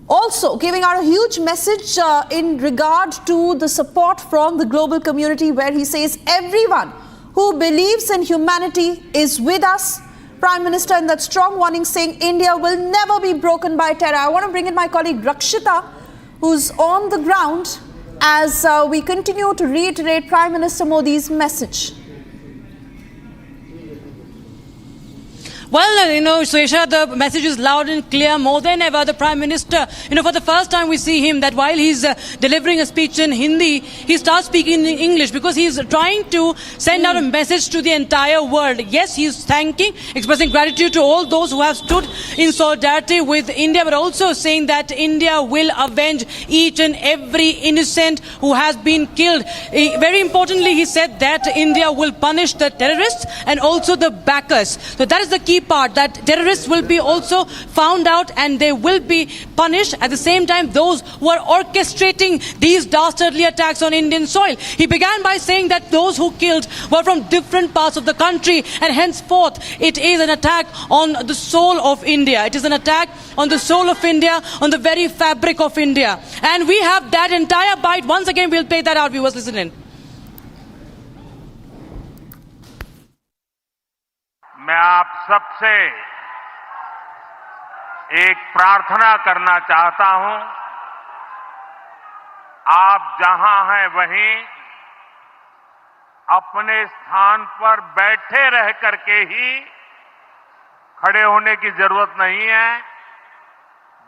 Also giving out a huge message in regard to the support from the global community, where he says everyone who believes in humanity is with us. Prime Minister in that strong warning saying India will never be broken by terror. I want to bring in my colleague Rakshita, who's on the ground, as we continue to reiterate Prime Minister Modi's message. Well, Suesha, the message is loud and clear. More than ever, the Prime Minister, for the first time we see him that while he's delivering a speech in Hindi, he starts speaking in English, because he's trying to send out a message to the entire world. Yes, he's thanking, expressing gratitude to all those who have stood in solidarity with India, but also saying that India will avenge each and every innocent who has been killed. Very importantly, he said that India will punish the terrorists and also the backers. So that is the key part, that terrorists will be also found out and they will be punished. At the same time, those who are orchestrating these dastardly attacks on Indian soil. He began by saying that those who killed were from different parts of the country, and henceforth it is an attack on the soul of India. It is an attack on the soul of India, on the very fabric of India. And we have that entire bite. Once again, we'll play that out. Viewers, listen in. मैं आप सबसे एक प्रार्थना करना चाहता हूं, आप जहां हैं वहीं अपने स्थान पर बैठे रह करके ही, खड़े होने की जरूरत नहीं है,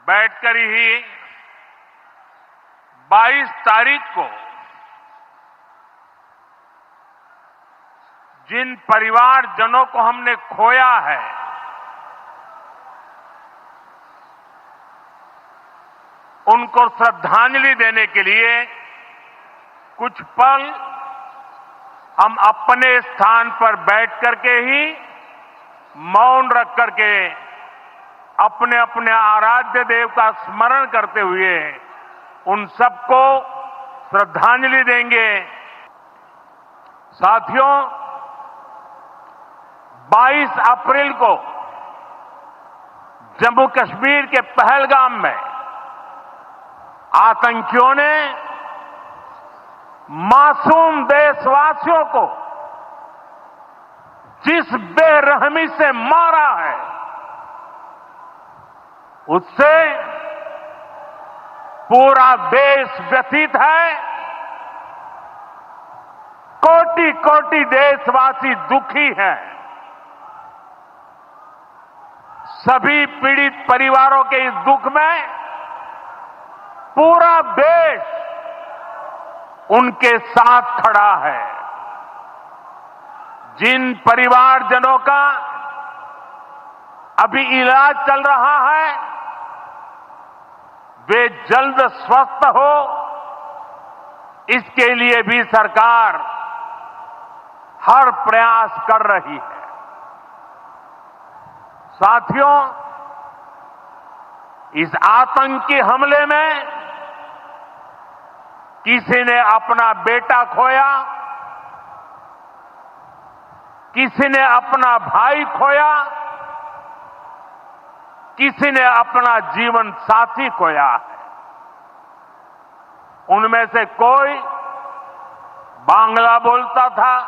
बैठकर ही 22 तारीख को जिन परिवारजनों को हमने खोया है, उनको श्रद्धांजलि देने के लिए कुछ पल हम अपने स्थान पर बैठ करके ही मौन रख करके अपने अपने आराध्य देव का स्मरण करते हुए उन सबको श्रद्धांजलि देंगे। साथियों, 22 अप्रैल को जम्मू कश्मीर के पहलगाम में आतंकियों ने मासूम देशवासियों को जिस बेरहमी से मारा है, उससे पूरा देश व्यथित है। कोटि कोटि देशवासी दुखी हैं। सभी पीड़ित परिवारों के इस दुख में पूरा देश उनके साथ खड़ा है। जिन परिवारजनों का अभी इलाज चल रहा है, वे जल्द स्वस्थ हो, इसके लिए भी सरकार हर प्रयास कर रही है। साथियों, इस आतंकी हमले में किसी ने अपना बेटा खोया, किसी ने अपना भाई खोया, किसी ने अपना जीवन साथी खोया है। उनमें से कोई बांग्ला बोलता था,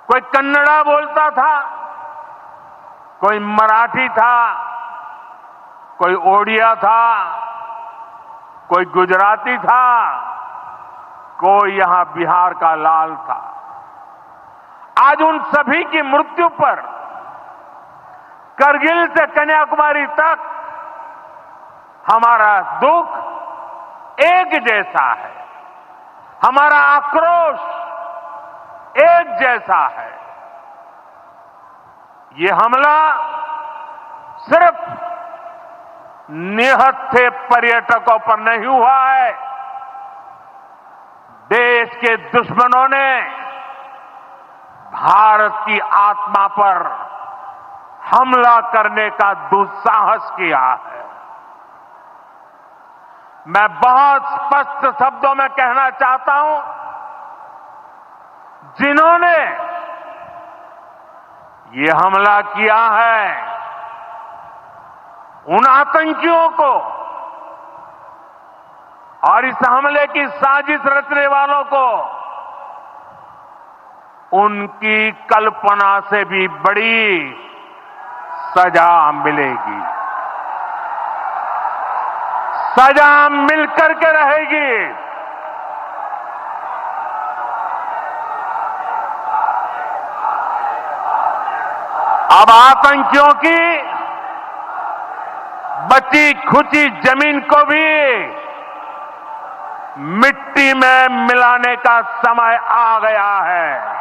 कोई कन्नड़ा बोलता था, कोई मराठी था, कोई ओडिया था, कोई गुजराती था, कोई यहां बिहार का लाल था। आज उन सभी की मृत्यु पर करगिल से कन्याकुमारी तक हमारा दुख एक जैसा है, हमारा आक्रोश एक जैसा है। ये हमला सिर्फ निहत्थे पर्यटकों पर नहीं हुआ है, देश के दुश्मनों ने भारत की आत्मा पर हमला करने का दुस्साहस किया है। मैं बहुत स्पष्ट शब्दों में कहना चाहता हूं, जिन्होंने ये हमला किया है, उन आतंकियों को और इस हमले की साजिश रचने वालों को उनकी कल्पना से भी बड़ी सजा मिलेगी। सजा मिलकर के रहेगी। अब आतंकियों की बची खुची जमीन को भी मिट्टी में मिलाने का समय आ गया है।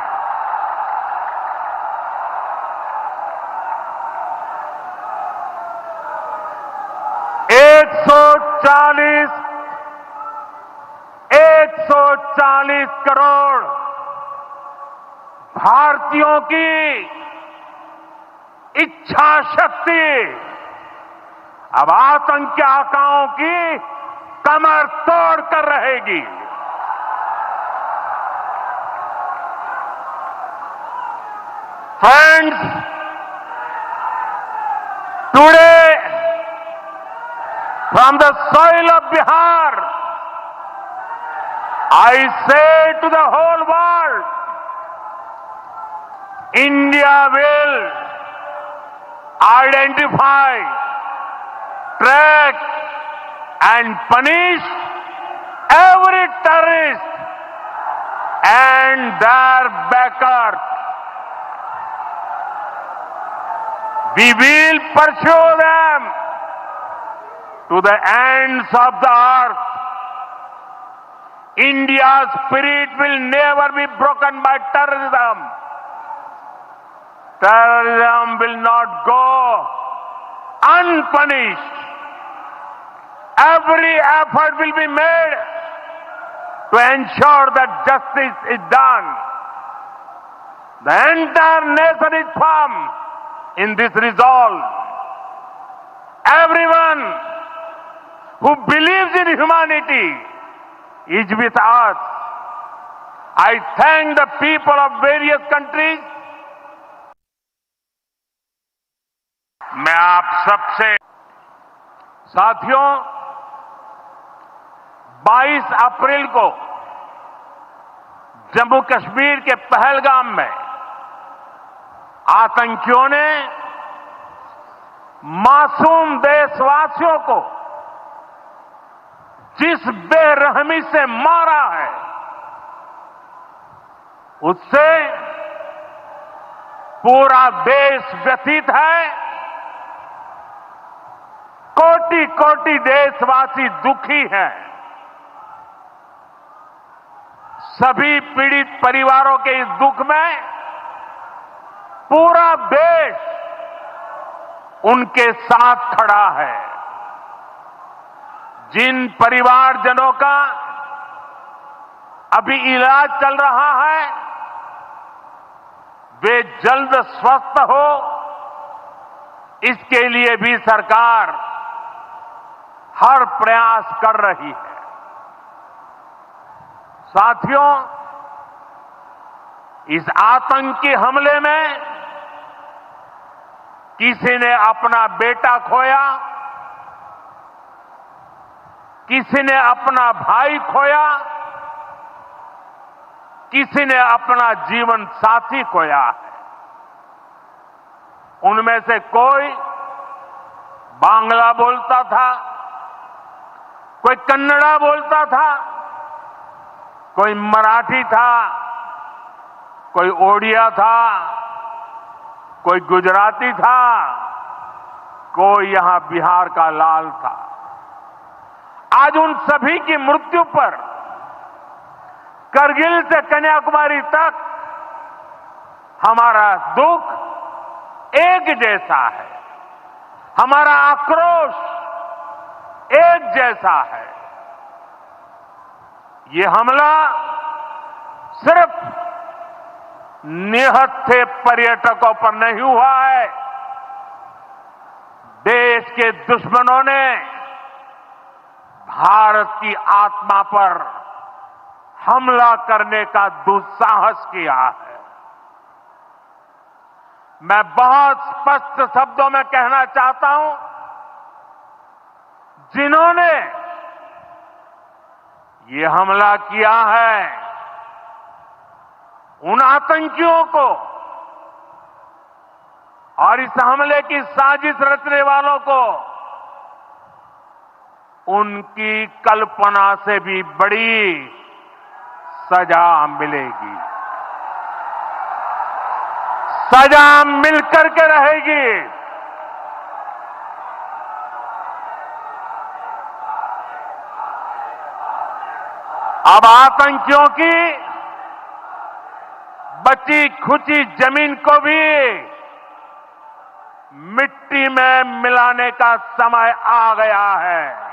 140 करोड़ भारतीयों की इच्छा शक्ति अब आतंकी आकाओं की कमर तोड़ कर रहेगी। Friends, today from the soil of Bihar, I say to the whole world, India will identify, track and punish every terrorist and their backers. We will pursue them to the ends of the earth. India's spirit will never be broken by terrorism. Terrorism will not go unpunished. Every effort will be made to ensure that justice is done. The entire nation is firm in this resolve. Everyone who believes in humanity is with us. I thank the people of various countries. मैं आप सबसे साथियों 22 अप्रैल को जम्मू कश्मीर के पहलगाम में आतंकियों ने मासूम देशवासियों को जिस बेरहमी से मारा है उससे पूरा देश व्यथित है। कोटि कोटि देशवासी दुखी हैं। सभी पीड़ित परिवारों के इस दुख में पूरा देश उनके साथ खड़ा है। जिन परिवारजनों का अभी इलाज चल रहा है वे जल्द स्वस्थ हो, इसके लिए भी सरकार हर प्रयास कर रही है। साथियों, इस आतंकी हमले में किसी ने अपना बेटा खोया, किसी ने अपना भाई खोया, किसी ने अपना जीवन साथी खोया है। उनमें से कोई बांग्ला बोलता था, कोई कन्नड़ा बोलता था, कोई मराठी था, कोई ओडिया था, कोई गुजराती था, कोई यहां बिहार का लाल था। आज उन सभी की मृत्यु पर करगिल से कन्याकुमारी तक हमारा दुख एक जैसा है, हमारा आक्रोश एक जैसा है। ये हमला सिर्फ निहत्थे पर्यटकों पर नहीं हुआ है, देश के दुश्मनों ने भारत की आत्मा पर हमला करने का दुस्साहस किया है। मैं बहुत स्पष्ट शब्दों में कहना चाहता हूं, जिन्होंने ये हमला किया है उन आतंकियों को और इस हमले की साजिश रचने वालों को उनकी कल्पना से भी बड़ी सजा मिलेगी, सजा मिलकर के रहेगी। अब आतंकियों की बची खुची जमीन को भी मिट्टी में मिलाने का समय आ गया है।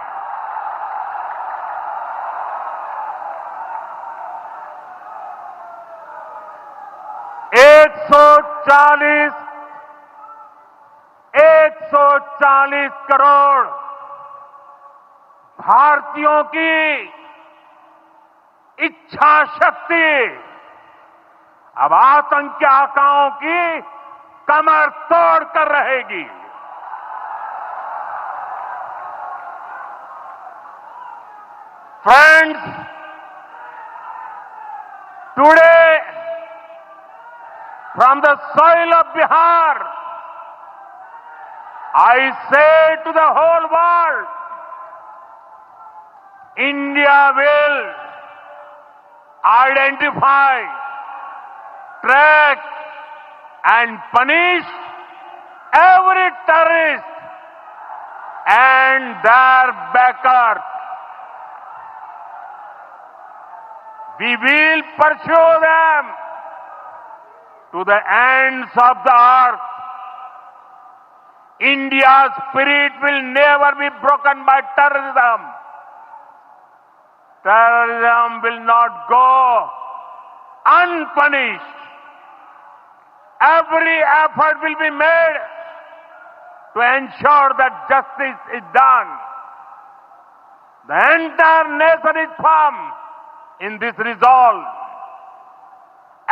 140 करोड़ भारतीयों की इच्छा शक्ति अब आतंकी आकाओं की कमर तोड़ कर रहेगी। Friends, today from the soil of Bihar, I say to the whole world, India will identify, track and punish every terrorist and their backers. We will pursue them to the ends of the earth. India's spirit will never be broken by terrorism. Terrorism will not go unpunished. Every effort will be made to ensure that justice is done. The entire nation is firm in this resolve.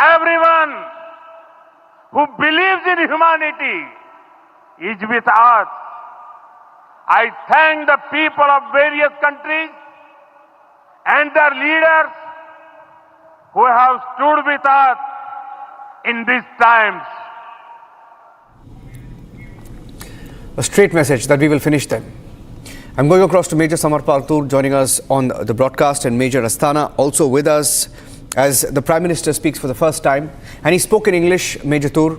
Everyone who believes in humanity is with us. I thank the people of various countries and their leaders who have stood with us in these times. A straight message that we will finish then. I'm going across to Major Samar Paltur joining us on the broadcast, and Major Asthana also with us as the Prime Minister speaks for the first time. And he spoke in English, Major Tur.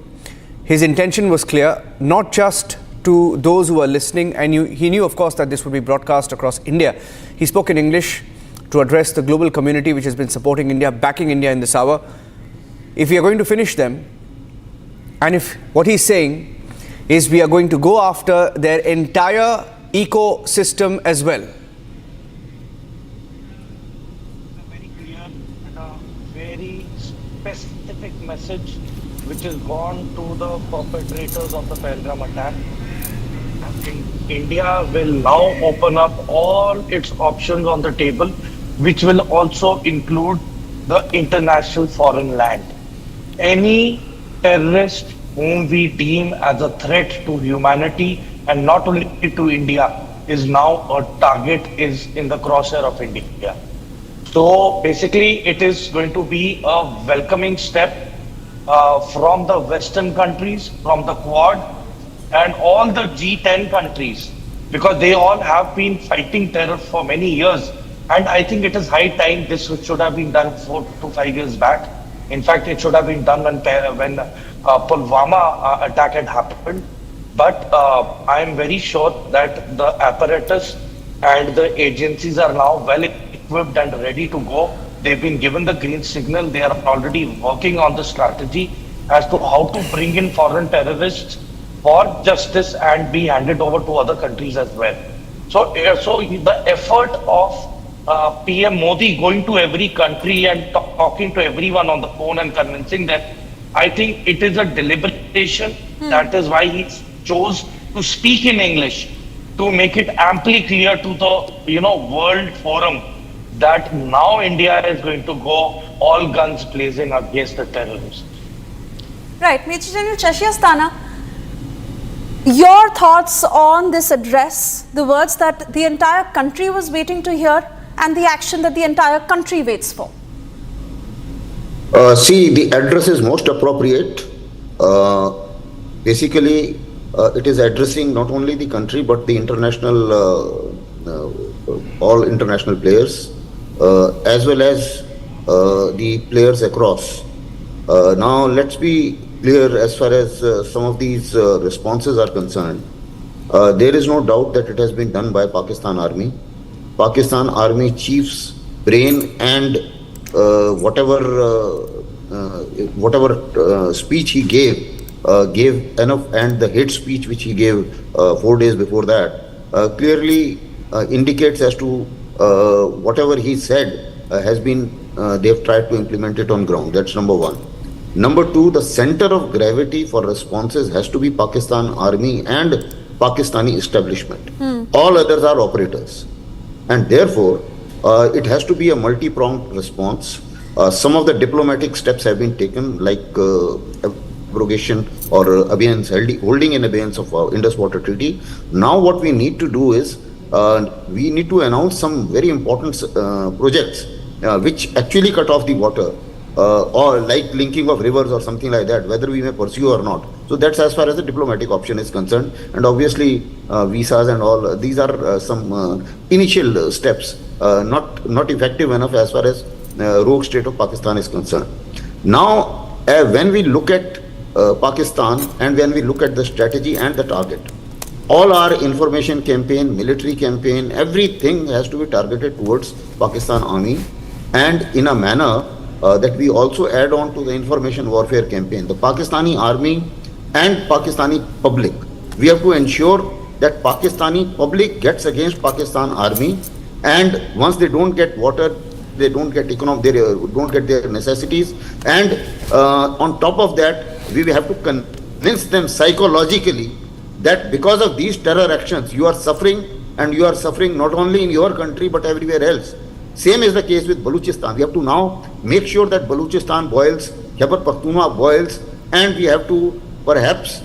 His intention was clear, not just to those who are listening, and he knew, of course, that this would be broadcast across India. He spoke in English to address the global community which has been supporting India, backing India in this hour. If we are going to finish them, and if what he's saying is we are going to go after their entire ecosystem as well. A very clear and a very specific message which is gone to the perpetrators of the Pahalgam attack. I think India will now open up all its options on the table, which will also include the international foreign land. Any terrorist whom we deem as a threat to humanity and not only to India is now a target, is in the crosshair of India. So basically it is going to be a welcoming step from the Western countries, from the Quad and all the G10 countries, because they all have been fighting terror for many years. And I think it is high time this should have been done 4 to 5 years back. In fact, it should have been done when Pulwama attack had happened. But I am very sure that the apparatus and the agencies are now well equipped and ready to go. They've been given the green signal. They are already working on the strategy as to how to bring in foreign terrorists for justice and be handed over to other countries as well. So the effort of PM Modi going to every country and talking to everyone on the phone and convincing them, I think it is a deliberation. That is why he chose to speak in English, to make it amply clear to the world forum that now India is going to go all guns blazing against the terrorists. Right, Major General Shashi Asthana, your thoughts on this address, the words that the entire country was waiting to hear and the action that the entire country waits for? See, the address is most appropriate. Basically, it is addressing not only the country but the international, all international players, as well as the players across. Now, let's be clear as far as some of these responses are concerned. There is no doubt that it has been done by Pakistan Army. Pakistan Army Chief's brain and whatever speech he gave enough, and the hate speech which he gave 4 days before that clearly indicates as to whatever he said has been, they have tried to implement it on ground. That's number one. Number two, the center of gravity for responses has to be Pakistan Army and Pakistani establishment. All others are operators. And therefore, it has to be a multi-pronged response. Some of the diplomatic steps have been taken, like abrogation or abeyance, holding in abeyance of Indus Waters Treaty. Now what we need to do is, we need to announce some very important projects which actually cut off the water, or like linking of rivers or something like that, whether we may pursue or not. So that's as far as the diplomatic option is concerned. And obviously visas and all, these are some initial steps, not effective enough as far as rogue state of Pakistan is concerned. Now, when we look at Pakistan and when we look at the strategy and the target, all our information campaign, military campaign, everything has to be targeted towards Pakistan Army and in a manner that we also add on to the information warfare campaign. The Pakistani army and Pakistani public, we have to ensure that Pakistani public gets against Pakistan army, and once they don't get water, they don't get they don't get their necessities, and on top of that, we have to convince them psychologically that because of these terror actions, you are suffering, and you are suffering not only in your country but everywhere else. Same is the case with Balochistan. We have to now make sure that Balochistan boils, Khyber Pakhtunkhwa boils, and we have to perhaps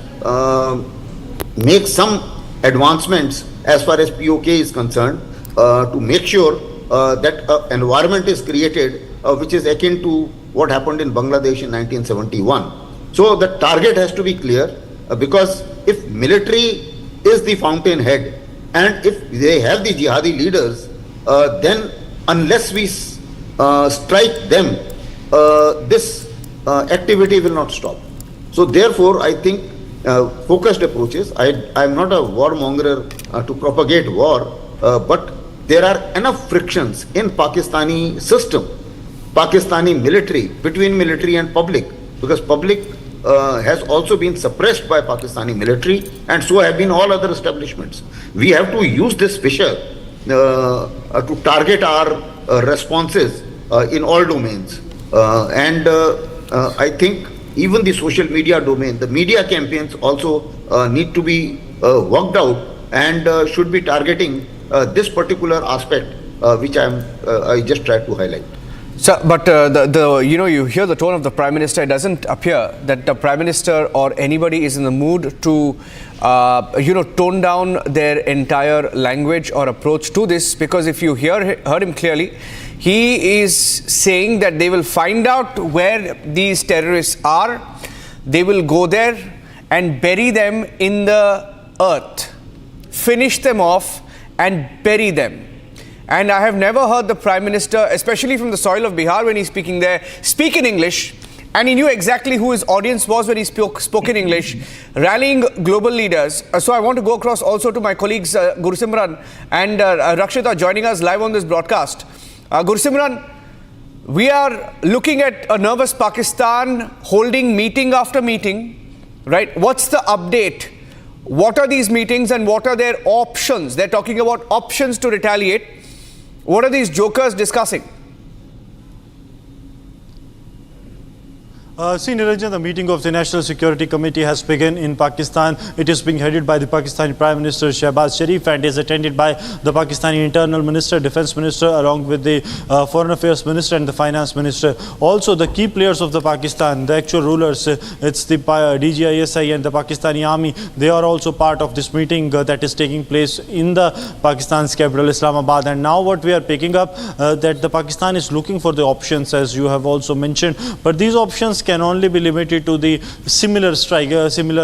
make some advancements as far as POK is concerned to make sure that an environment is created which is akin to what happened in Bangladesh in 1971. So the target has to be clear because if military is the fountainhead and if they have the jihadi leaders, then unless we strike them, this activity will not stop. So therefore, I think focused approaches. I am not a warmonger to propagate war, but there are enough frictions in Pakistani system, Pakistani military, between military and public, because public has also been suppressed by Pakistani military, and so have been all other establishments. We have to use this fissure to target our responses in all domains. And I think even the social media domain, the media campaigns also need to be worked out and should be targeting this particular aspect, which I just tried to highlight. So, but you hear the tone of the Prime Minister. It doesn't appear that the Prime Minister or anybody is in the mood to, tone down their entire language or approach to this. Because if you heard him clearly, he is saying that they will find out where these terrorists are. They will go there and bury them in the earth, finish them off and bury them. And I have never heard the Prime Minister, especially from the soil of Bihar when he's speaking there, speak in English. And he knew exactly who his audience was when he spoke in English, rallying global leaders. So I want to go across also to my colleagues Gurusimran and Rakshita joining us live on this broadcast. Gurusimran, we are looking at a nervous Pakistan holding meeting after meeting, right? What's the update? What are these meetings and what are their options? They're talking about options to retaliate. What are these jokers discussing? See, Niranjan, the meeting of the National Security Committee has begun in Pakistan. It is being headed by the Pakistani Prime Minister Shehbaz Sharif and is attended by the Pakistani Internal Minister, Defense Minister, along with the Foreign Affairs Minister and the Finance Minister. Also, the key players of the Pakistan, the actual rulers, it's the DG and the Pakistani Army. They are also part of this meeting that is taking place in the Pakistan's capital, Islamabad. And now what we are picking up, that the Pakistan is looking for the options, as you have also mentioned. But these options can only be limited to the similar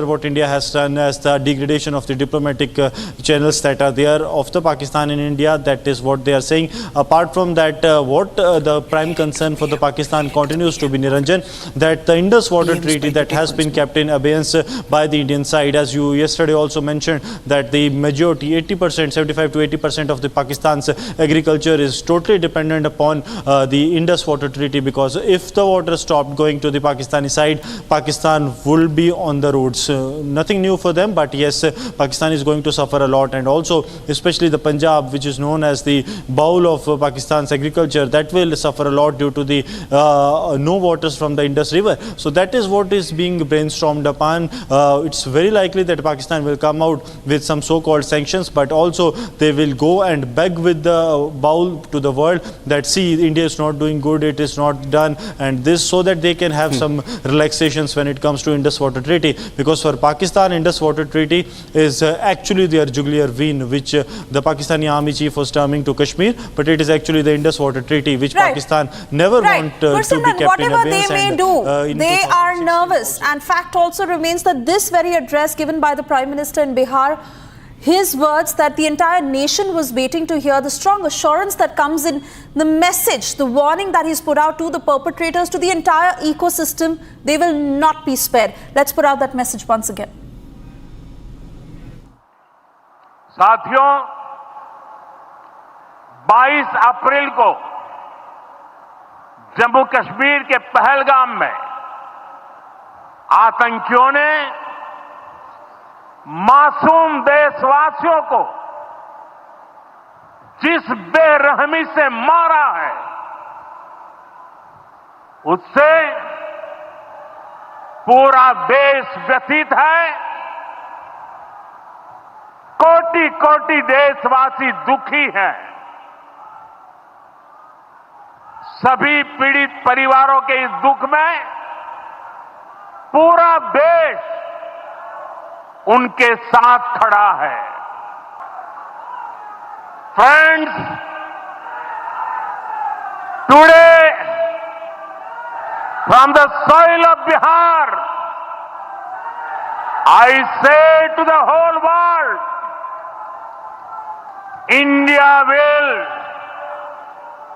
what India has done as the degradation of the diplomatic channels that are there of the Pakistan in India. That is what they are saying. Apart from that, what the prime concern for the Pakistan continues to be, Niranjan, that the Indus Waters Treaty that has been kept in abeyance by the Indian side, as you yesterday also mentioned, that the majority, 80%, 75 to 80% of the Pakistan's agriculture is totally dependent upon the Indus Waters Treaty, because if the water stopped going to the Pakistani side, Pakistan will be on the roads. Nothing new for them, but yes, Pakistan is going to suffer a lot. And also, especially the Punjab, which is known as the bowl of Pakistan's agriculture, that will suffer a lot due to the no waters from the Indus River. So that is what is being brainstormed upon. It's very likely that Pakistan will come out with some so-called sanctions, but also they will go and beg with the bowl to the world that, see, India is not doing good, it is not done, and this, so that they can have some relaxations when it comes to Indus Waters Treaty. Because for Pakistan, Indus Waters Treaty is actually their jugular vein, which the Pakistani army chief was terming to Kashmir, but it is actually the Indus Waters Treaty, which Pakistan never want to be kept in abeyance. Whatever they may do, they are nervous. And fact also remains that this very address given by the Prime Minister in Bihar, his words that the entire nation was waiting to hear, the strong assurance that comes in, the message, the warning that he's put out to the perpetrators, to the entire ecosystem, they will not be spared. Let's put out that message once again. साथियों, 22 अप्रैल को जम्मू कश्मीर के पहलगाम में आतंकियों ने मासूम देशवासियों को जिस बेरहमी से मारा है, उससे पूरा देश व्यथित है। कोटि कोटि देशवासी दुखी हैं। सभी पीड़ित परिवारों के इस दुख में पूरा देश उनके साथ खड़ा है। Friends, today from the soil of Bihar, I say to the whole world, India will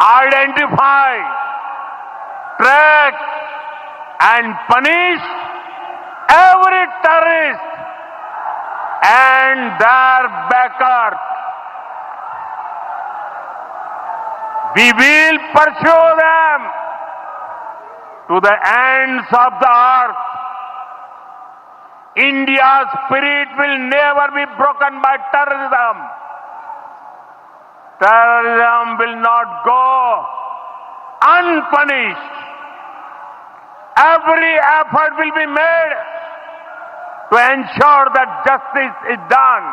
identify, track and punish every terrorist and their backers. We will pursue them to the ends of the earth. India's spirit will never be broken by terrorism. Terrorism will not go unpunished. Every effort will be made to ensure that justice is done.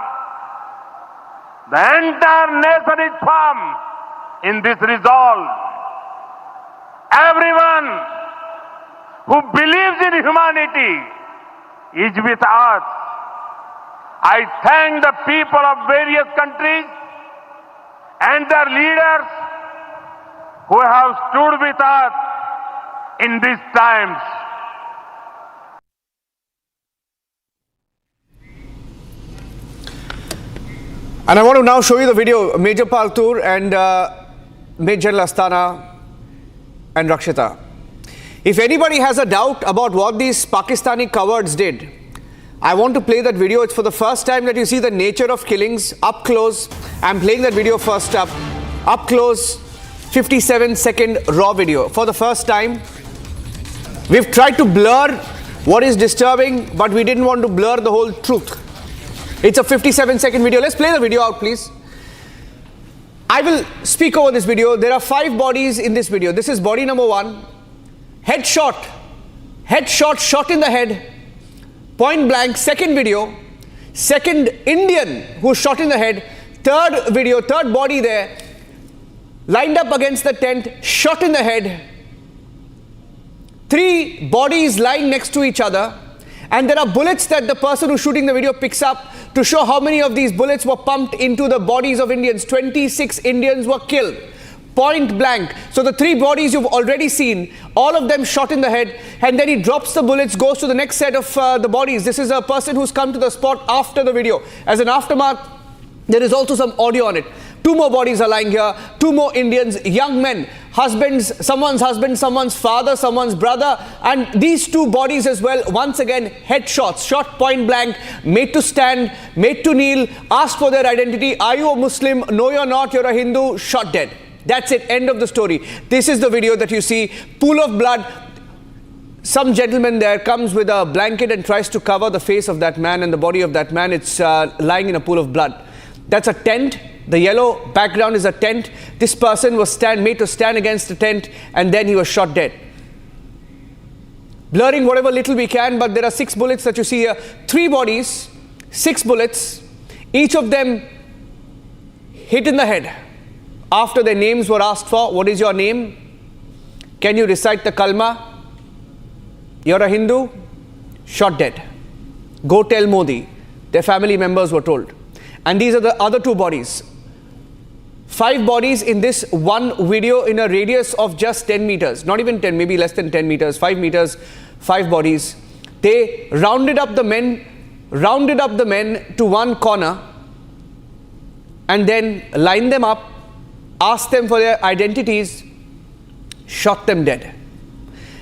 The entire nation is firm in this resolve. Everyone who believes in humanity is with us. I thank the people of various countries and their leaders who have stood with us in these times. And I want to now show you the video, Major Paltur and Major Astana and Rakshita. If anybody has a doubt about what these Pakistani cowards did, I want to play that video. It's for the first time that you see the nature of killings up close. I'm playing that video first up close, 57-second raw video. For the first time, we've tried to blur what is disturbing, but we didn't want to blur the whole truth. It's a 57-second video. Let's play the video out, please. I will speak over this video. There are 5 bodies in this video. This is body number 1. Headshot, shot in the head, point blank. Second video, second Indian who shot in the head. Third video, third body there, lined up against the tent, shot in the head. 3 bodies lying next to each other. And there are bullets that the person who's shooting the video picks up to show how many of these bullets were pumped into the bodies of Indians. 26 Indians were killed. Point blank. So the 3 bodies you've already seen, all of them shot in the head, and then he drops the bullets, goes to the next set of the bodies. This is a person who's come to the spot after the video. As an aftermath, there is also some audio on it. 2 more bodies are lying here, 2 more Indians, young men, husbands, someone's husband, someone's father, someone's brother, and these 2 bodies as well, once again, headshots, shot point blank, made to stand, made to kneel, asked for their identity. Are you a Muslim? No, you're not. You're a Hindu. Shot dead. That's it. End of the story. This is the video that you see. Pool of blood. Some gentleman there comes with a blanket and tries to cover the face of that man and the body of that man. It's lying in a pool of blood. That's a tent. The yellow background is a tent. This person was made to stand against the tent, and then he was shot dead. Blurring whatever little we can, but there are 6 bullets that you see here. 3 bodies, 6 bullets, each of them hit in the head. After their names were asked for, what is your name? Can you recite the kalma? You're a Hindu? Shot dead. Go tell Modi. Their family members were told. And these are the other 2 bodies. 5 bodies in this one video in a radius of just 10 meters. Not even 10, maybe less than 10 meters. 5 meters, 5 bodies. They rounded up the men to one corner and then lined them up, asked them for their identities, shot them dead.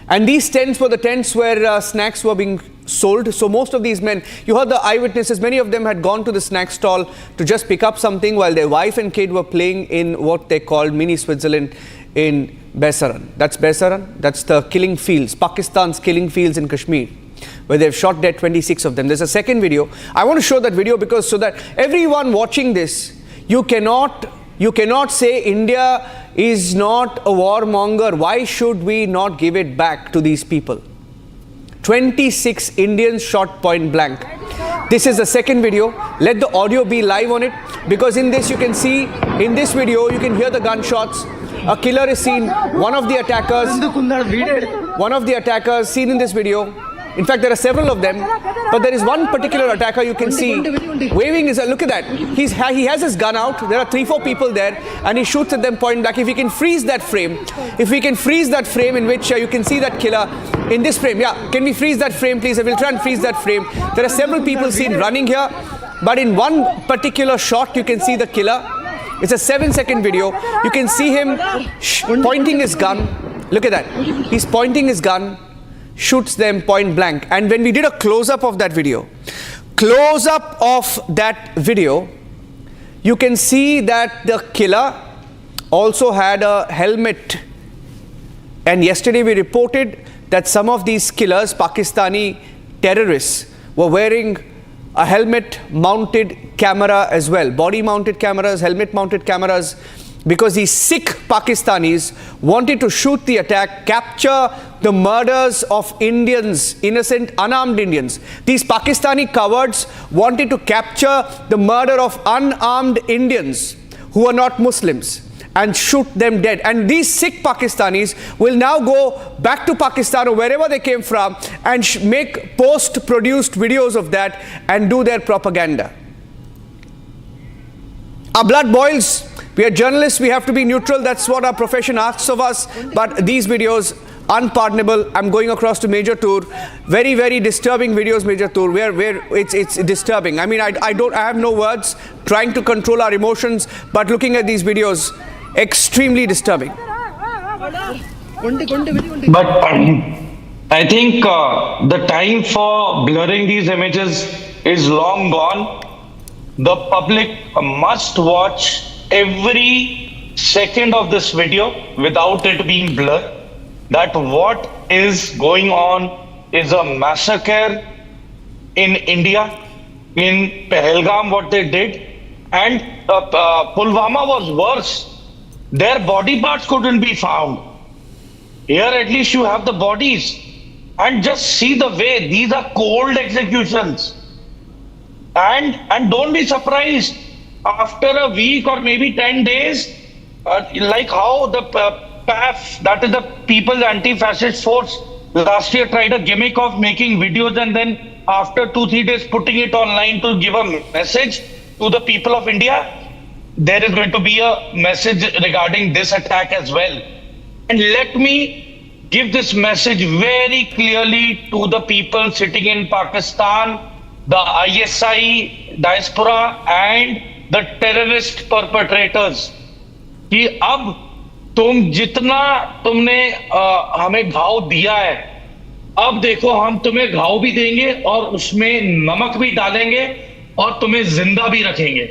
And these tents were the tents where snacks were being sold. So most of these men, you heard the eyewitnesses, many of them had gone to the snack stall to just pick up something while their wife and kid were playing in what they called mini Switzerland in Baisaran. That's Baisaran. That's the killing fields, Pakistan's killing fields in Kashmir, where they've shot dead 26 of them. There's a second video. I want to show that video because so that everyone watching this, you cannot say India is not a warmonger. Why should we not give it back to these people? 26 Indians shot point blank. This is the second video. Let the audio be live on it, because in this you can see, in this video you can hear the gunshots. A killer is seen. One of the attackers seen in this video. In fact, there are several of them, but there is one particular attacker you can see waving his. Look at that. He has his gun out. There are 3-4 people there, and he shoots at them point blank. If we can freeze that frame, in which you can see that killer in this frame. Yeah, can we freeze that frame, please? I will try and freeze that frame. There are several people seen running here, but in one particular shot, you can see the killer. It's a 7-second video. You can see him pointing his gun. Look at that. He's pointing his gun, shoots them point blank. And when we did a close-up of that video, you can see that the killer also had a helmet. And yesterday we reported that some of these killers, Pakistani terrorists, were wearing a helmet-mounted camera as well. Body-mounted cameras, helmet-mounted cameras, because these Sikh Pakistanis wanted to shoot the attack, capture the murders of Indians, innocent, unarmed Indians. These Pakistani cowards wanted to capture the murder of unarmed Indians who are not Muslims and shoot them dead. And these Sikh Pakistanis will now go back to Pakistan or wherever they came from and make post-produced videos of that and do their propaganda. Our blood boils. We are journalists, we have to be neutral. That's what our profession asks of us. But these videos, unpardonable. I'm going across to Major Tour. Very, very disturbing videos, Major Tour, where it's disturbing. I mean, I have no words, trying to control our emotions, but looking at these videos, extremely disturbing. But I think the time for blurring these images is long gone. The public must watch every second of this video without it being blurred. That what is going on is a massacre in India, in Pahalgam, what they did, and Pulwama was worse. Their body parts couldn't be found. Here at least you have the bodies, and just see the way these are cold executions. And don't be surprised after a week or maybe 10 days, like how the PAF, that is the People's Anti-Fascist Force, last year tried a gimmick of making videos and then after 2-3 days putting it online to give a message to the people of India. There is going to be a message regarding this attack as well. And let me give this message very clearly to the people sitting in Pakistan, the ISI diaspora and the terrorist perpetrators, कि अब तुम जितना तुमने हमें घाव दिया है, अब देखो हम तुम्हें घाव भी देंगे और उसमें नमक भी डालेंगे और तुम्हें जिंदा भी रखेंगे.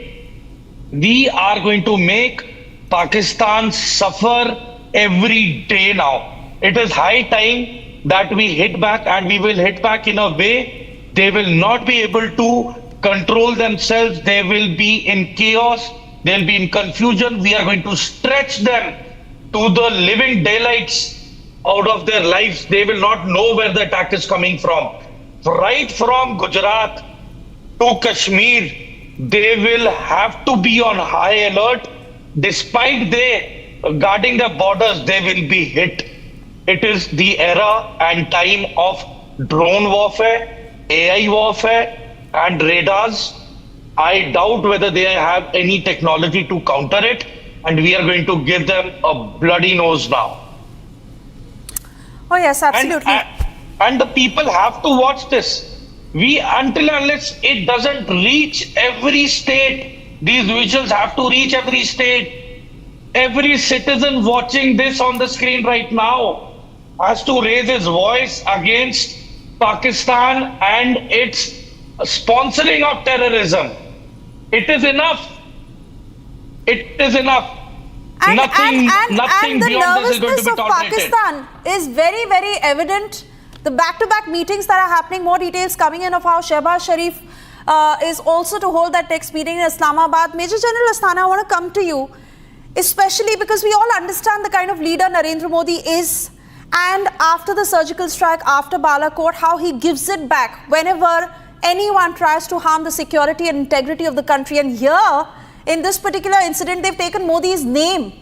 We are going to make Pakistan suffer every day now. It is high time that we hit back, and we will hit back in a way they will not be able to control themselves. They will be in chaos. They'll be in confusion. We are going to stretch them to the living daylights out of their lives. They will not know where the attack is coming from. Right from Gujarat to Kashmir, they will have to be on high alert. Despite they guarding their borders, they will be hit. It is the era and time of drone warfare, AI warfare, and radars. I doubt whether they have any technology to counter it, and we are going to give them a bloody nose now. Oh yes, absolutely. And the people have to watch this. Until unless it doesn't reach every state, these visuals have to reach every state. Every citizen watching this on the screen right now has to raise his voice against Pakistan and its sponsoring of terrorism. It is enough. It is enough. And, nothing and the beyond this is going to be nervousness of tolerated. Pakistan is very, very evident. The back-to-back meetings that are happening, more details coming in of how Shehbaz Sharif is also to hold that next meeting in Islamabad. Major General Asthana, I want to come to you, especially because we all understand the kind of leader Narendra Modi is, and after the surgical strike, after Balakot, how he gives it back whenever anyone tries to harm the security and integrity of the country. And here, in this particular incident, they've taken Modi's name.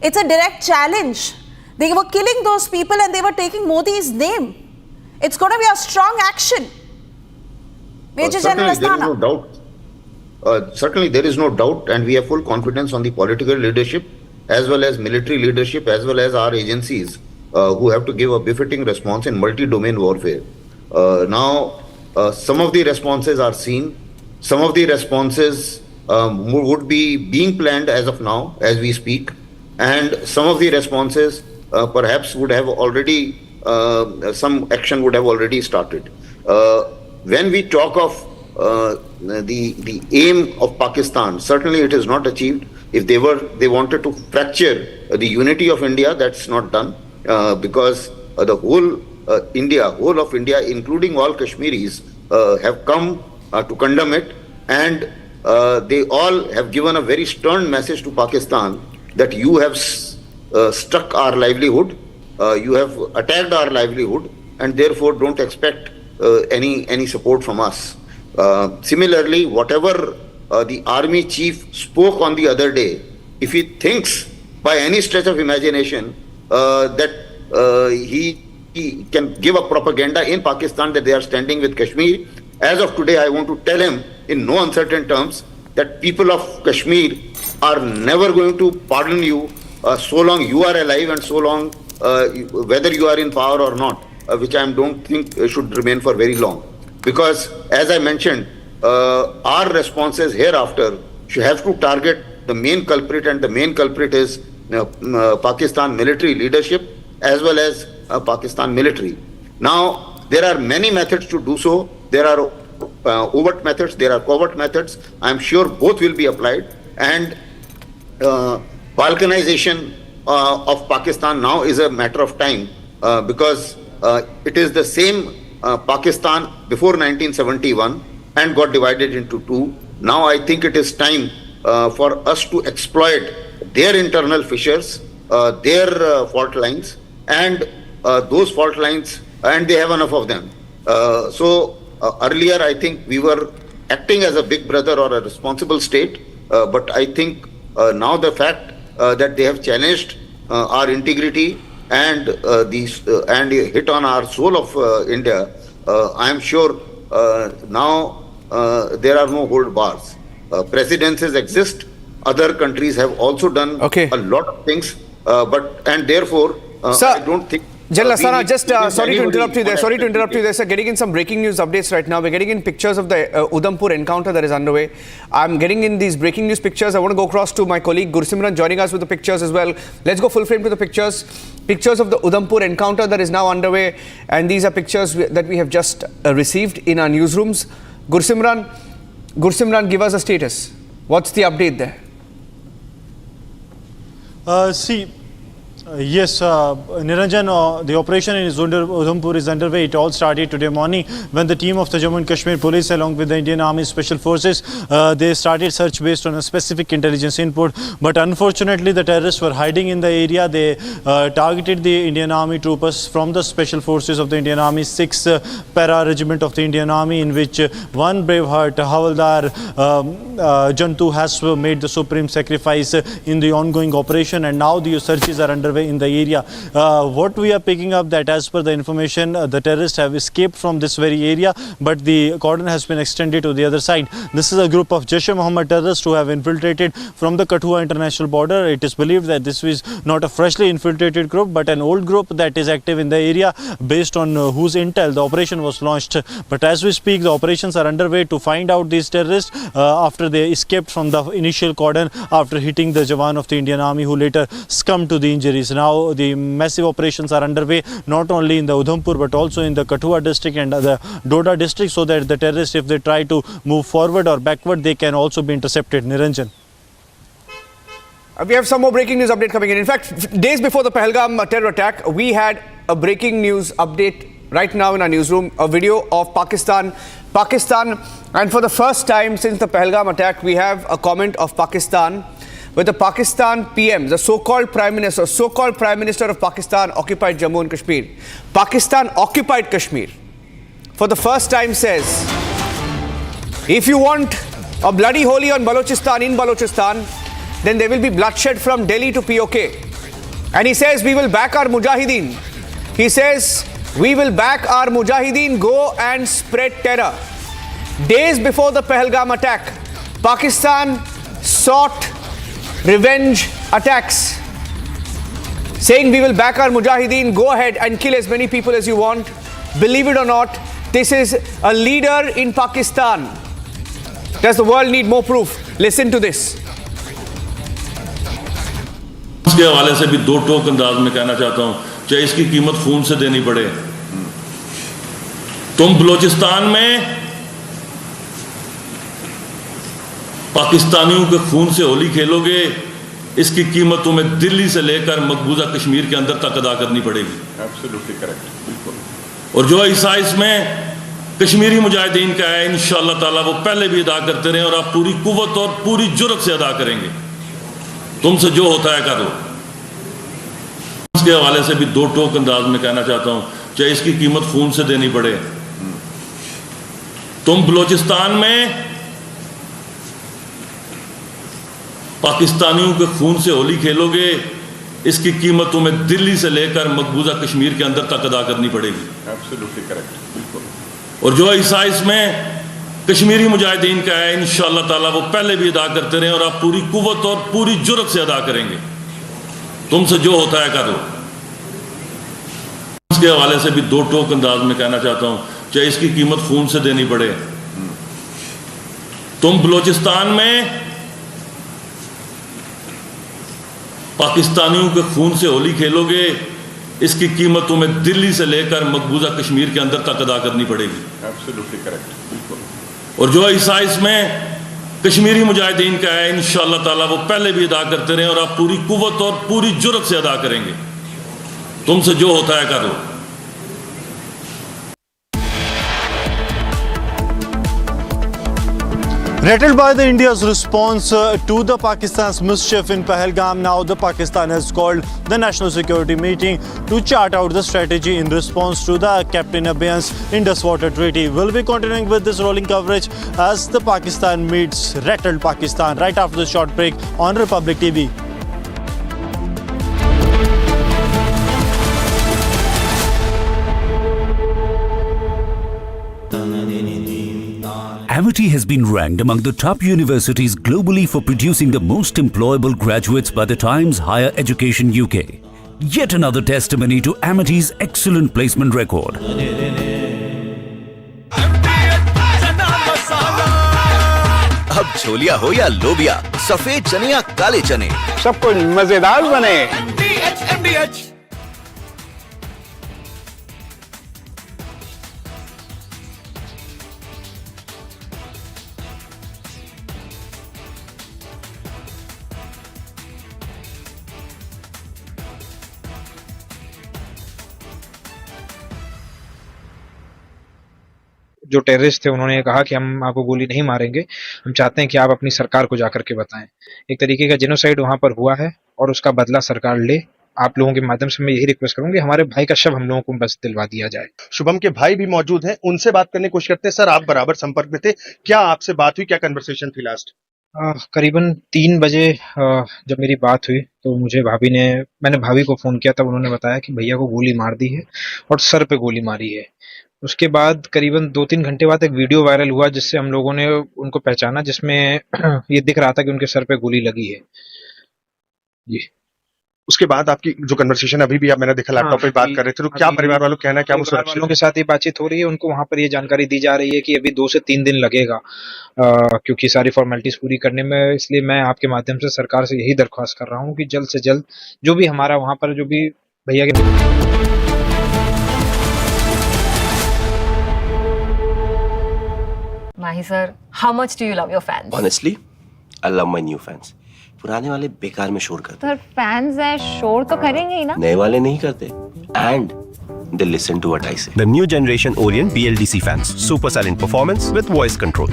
It's a direct challenge. They were killing those people and they were taking Modi's name. It's going to be a strong action. Major General Asthana. Certainly there is no doubt, and we have full confidence on the political leadership as well as military leadership as well as our agencies who have to give a befitting response in multi-domain warfare. Now, some of the responses are seen. Some of the responses would be being planned as of now, as we speak. And some of the responses perhaps would have already, some action would have already started. When we talk of the aim of Pakistan, certainly it is not achieved. If they wanted to fracture the unity of India, that's not done because the whole of India, including all Kashmiris, have come to condemn it, and they all have given a very stern message to Pakistan that you have struck our livelihood, you have attacked our livelihood, and therefore don't expect any support from us. Similarly, whatever the army chief spoke on the other day, if he thinks by any stretch of imagination that he can give a propaganda in Pakistan that they are standing with Kashmir, as of today I want to tell him in no uncertain terms that people of Kashmir are never going to pardon you so long you are alive and so long whether you are in power or not, which I don't think should remain for very long. Because as I mentioned, our responses hereafter should have to target the main culprit, and the main culprit is Pakistan military leadership as well as Pakistan military. Now, there are many methods to do so. There are overt methods, there are covert methods. I am sure both will be applied. And balkanization of Pakistan now is a matter of time because it is the same Pakistan before 1971 and got divided into two. Now I think it is time for us to exploit their internal fissures, their fault lines, and those fault lines, and they have enough of them. Earlier I think we were acting as a big brother or a responsible state, but I think now the fact that they have challenged our integrity and hit on our soul of India, I am sure now there are no hold bars. Precedences exist. Other countries have also done a lot of things, and therefore I don't think. General Asthana, just sorry to interrupt you there. Sir, getting in some breaking news updates right now. We're getting in pictures of the Udhampur encounter that is underway. I'm getting in these breaking news pictures. I want to go across to my colleague Gursimran joining us with the pictures as well. Let's go full frame to the pictures. Pictures of the Udhampur encounter that is now underway, and these are pictures that we have just received in our newsrooms. Gursimran, give us a status. What's the update there? Yes, Niranjan, the operation in Udhampur is underway. It all started today morning when the team of the Jammu and Kashmir police along with the Indian Army Special Forces, they started search based on a specific intelligence input. But unfortunately, the terrorists were hiding in the area. They targeted the Indian Army troopers from the Special Forces of the Indian Army, 6 para regiment of the Indian Army, in which one braveheart, Havaldar Jantu, has made the supreme sacrifice in the ongoing operation, and now the searches are underway in the area. What we are picking up that as per the information, the terrorists have escaped from this very area, but the cordon has been extended to the other side. This is a group of Jaish-e-Mohammed terrorists who have infiltrated from the Kathua international border. It is believed that this is not a freshly infiltrated group, but an old group that is active in the area, based on whose intel the operation was launched. But as we speak, the operations are underway to find out these terrorists after they escaped from the initial cordon after hitting the Jawan of the Indian Army, who later succumbed to the injuries. Now the massive operations are underway not only in the Udhampur but also in the Kathua district and the Doda district, so that the terrorists, if they try to move forward or backward, they can also be intercepted. Niranjan. We have some more breaking news update coming in. In fact, days before the Pahalgam terror attack, we had a breaking news update right now in our newsroom, a video of Pakistan, and for the first time since the Pahalgam attack, we have a comment of Pakistan, with the Pakistan PM, the so-called Prime Minister of Pakistan occupied Jammu and Kashmir. Pakistan occupied Kashmir. For the first time says, if you want a bloody Holi on Balochistan, in Balochistan, then there will be bloodshed from Delhi to POK. And he says, we will back our Mujahideen. He says, we will back our Mujahideen, go and spread terror. Days before the Pahalgam attack, Pakistan sought revenge attacks, saying we will back our Mujahideen, go ahead and kill as many people as you want. Believe it or not, this is a leader in Pakistan. Does the world need more proof? Listen to this. इसके हवाले से भी दो टोक अंदाज में कहना चाहता हूं, चाहे इसकी कीमत खून से देनी पड़े। तुम बलोचिस्तान में पाकिस्तानियों के खून से होली खेलोगे, इसकी कीमत तुम्हें दिल्ली से लेकर मकबूजा कश्मीर के अंदर तक अदा करनी पड़ेगी। एब्सोल्युटली करेक्ट, बिल्कुल। और जो हिस्सा इसमें कश्मीरी मुजाहिदीन का है, इंशाअल्लाह ताला वो पहले भी अदा करते रहे और आप पूरी कुव्वत और पूरी जुर्रत से अदा करेंगे। तुमसे जो होता है कर लो। इसके हवाले से भी दो टोक अंदाज में कहना चाहता हूं, चाहे इसकी कीमत खून से देनी पड़े। तुम बलोचिस्तान में पाकिस्तानियों के खून से होली खेलोगे, इसकी कीमत तुम्हें दिल्ली से लेकर मकबूजा कश्मीर के अंदर तक अदा करनी पड़ेगी। एब्सोल्युटली करेक्ट, बिल्कुल। और जो हिस्सा इसमें कश्मीरी मुजाहिदीन का है, इंशाअल्लाह ताला वो पहले भी अदा करते रहे और आप पूरी कुव्वत और पूरी जुर्रत से अदा करेंगे। तुमसे जो होता है कर लो। इसके हवाले से भी दो टोक अंदाज में कहना चाहता हूं, चाहे इसकी कीमत खून से देनी पड़े। तुम बलोचिस्तान में पाकिस्तानियों के खून से होली खेलोगे, इसकी कीमत तुम्हें दिल्ली से लेकर मकबूजा कश्मीर के अंदर तक अदा करनी पड़ेगी। एब्सोल्युटली करेक्ट, बिल्कुल। और जो हिस्सा इसमें कश्मीरी मुजाहिदीन का है, इंशाअल्लाह ताला वो पहले भी अदा करते रहे और आप पूरी कुव्वत और पूरी जुर्रत से अदा करेंगे। तुमसे जो होता है कर लो। Rattled by the India's response to the Pakistan's mischief in Pahalgam, now the Pakistan has called the National Security meeting to chart out the strategy in response to the Captain Abeyance Indus Waters Treaty. We'll be continuing with this rolling coverage as the Pakistan meets Rattled Pakistan right after the short break on Republic TV. Amity has been ranked among the top universities globally for producing the most employable graduates by the Times Higher Education UK. Yet another testimony to Amity's excellent placement record. अब छोलिया हो या लोबिया, सफेद चने या काले चने, सब कुछ मजेदार बने। जो टेररिस्ट थे उन्होंने कहा कि हम आपको गोली नहीं मारेंगे, हम चाहते हैं कि आप अपनी सरकार को जाकर के बताएं। एक तरीके का जेनोसाइड वहां पर हुआ है और उसका बदला सरकार ले। आप लोगों के माध्यम से मैं यही रिक्वेस्ट करूंगी, हमारे भाई का शव हम लोगों को बस दिलवा दिया जाए। शुभम के भाई भी मौजूद हैं, उनसे बात करने की कोशिश करते हैं। सर, आप बराबर संपर्क में थे, क्या आपसे बात हुई, क्या कन्वर्सेशन थी लास्ट? करीबन 3 बजे जब मेरी बात हुई तो मैंने भाभी को फोन किया, तब उन्होंने बताया कि भैया को गोली मार दी है और सर पे गोली मारी है। उसके बाद करीबन 2-3 घंटे बाद एक वीडियो वायरल हुआ जिससे हम लोगों ने उनको पहचाना, जिसमें ये दिख रहा था कि उनके सर पे गोली लगी है जी। उसके बाद आपकी जो कन्वर्सेशन अभी भी मैंने देखा लैपटॉप पे बात कर रहे थे, तो क्या परिवार वालों कहना है, क्या वो सुरक्षित वालों के साथ ये बातचीत हो रही है? उनको वहां पर ये जानकारी दी जा रही है कि अभी 2 से 3 दिन लगेगा क्योंकि सारी फॉर्मेलिटीज पूरी करने में। इसलिए मैं आपके माध्यम से सरकार से यही दरख्वास्त कर रहा हूँ कि जल्द से जल्द जो भी हमारा वहां पर जो भी भैया के Mahi sir, how much do you love your fans? Honestly, I love my new fans. पुराने वाले बेकार में शोर करते। सर फैंस हैं, शोर तो करेंगे ही ना। नए वाले नहीं करते। And they listen to what I say. The new generation Orient BLDC fans. Super silent performance with voice control.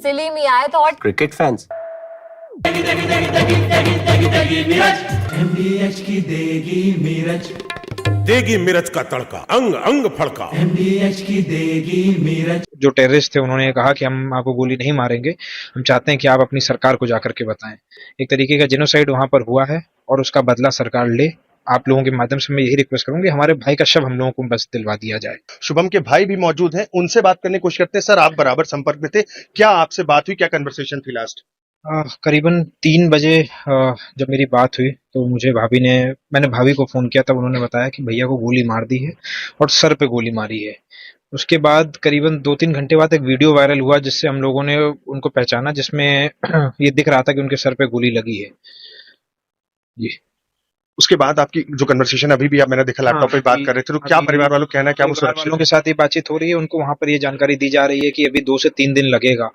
सिली में आए तो और Cricket fans. MDH की देगी मीरज, देगी मिर्च का तड़का, अंग अंग फड़का। MDH की देगी मीरज। जो टेररिस्ट थे उन्होंने कहा कि हम आपको गोली नहीं मारेंगे, हम चाहते हैं कि आप अपनी सरकार को जाकर के बताएं। एक तरीके का जेनोसाइड वहां पर हुआ है और उसका बदला सरकार ले। आप लोगों के माध्यम से मैं यही रिक्वेस्ट करूंगी, हमारे भाई का शव हम लोगों को बस दिलवा दिया जाए। शुभम के भाई भी मौजूद हैं, उनसे बात करने की कोशिश करते हैं। सर, आप बराबर संपर्क में थे, क्या आपसे बात हुई, क्या कन्वर्सेशन थी लास्ट? करीबन 3 बजे जब मेरी बात हुई तो मैंने भाभी को फोन किया, तब उन्होंने बताया कि भैया को गोली मार दी है और सर पे गोली मारी है। उसके बाद करीबन 2-3 घंटे बाद एक वीडियो वायरल हुआ जिससे हम लोगों ने उनको पहचाना, जिसमें ये दिख रहा था कि उनके सर पे गोली लगी है जी। उसके बाद आपकी जो कन्वर्सेशन अभी भी मैंने देखा लैपटॉप पे बात कर रहे थे, तो क्या परिवार वालों कहना है, क्या वो सुरक्षित वालों के साथ ये बातचीत हो रही है? उनको वहां पर ये जानकारी दी जा रही है कि अभी 2 से 3 दिन लगेगा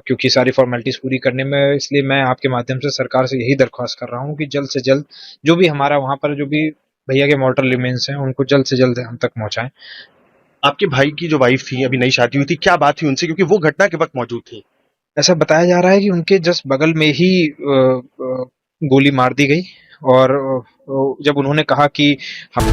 क्योंकि सारी फॉर्मेलिटीज पूरी करने में। इसलिए मैं आपके माध्यम से सरकार से यही दरख्वास्त कर रहा हूँ कि जल्द से जल्द जो भी हमारा वहां पर जो भी भैया के मॉर्टल रिमेन्स हैं उनको जल्द से जल्द हम तक पहुंचाएं। आपके भाई की जो वाइफ थी, अभी नई शादी हुई थी, क्या बात थी उनसे, क्योंकि वो घटना के वक्त मौजूद थी? ऐसा बताया जा रहा है कि उनके जस्ट बगल में ही गोली मार दी गई और जब उन्होंने कहा कि हम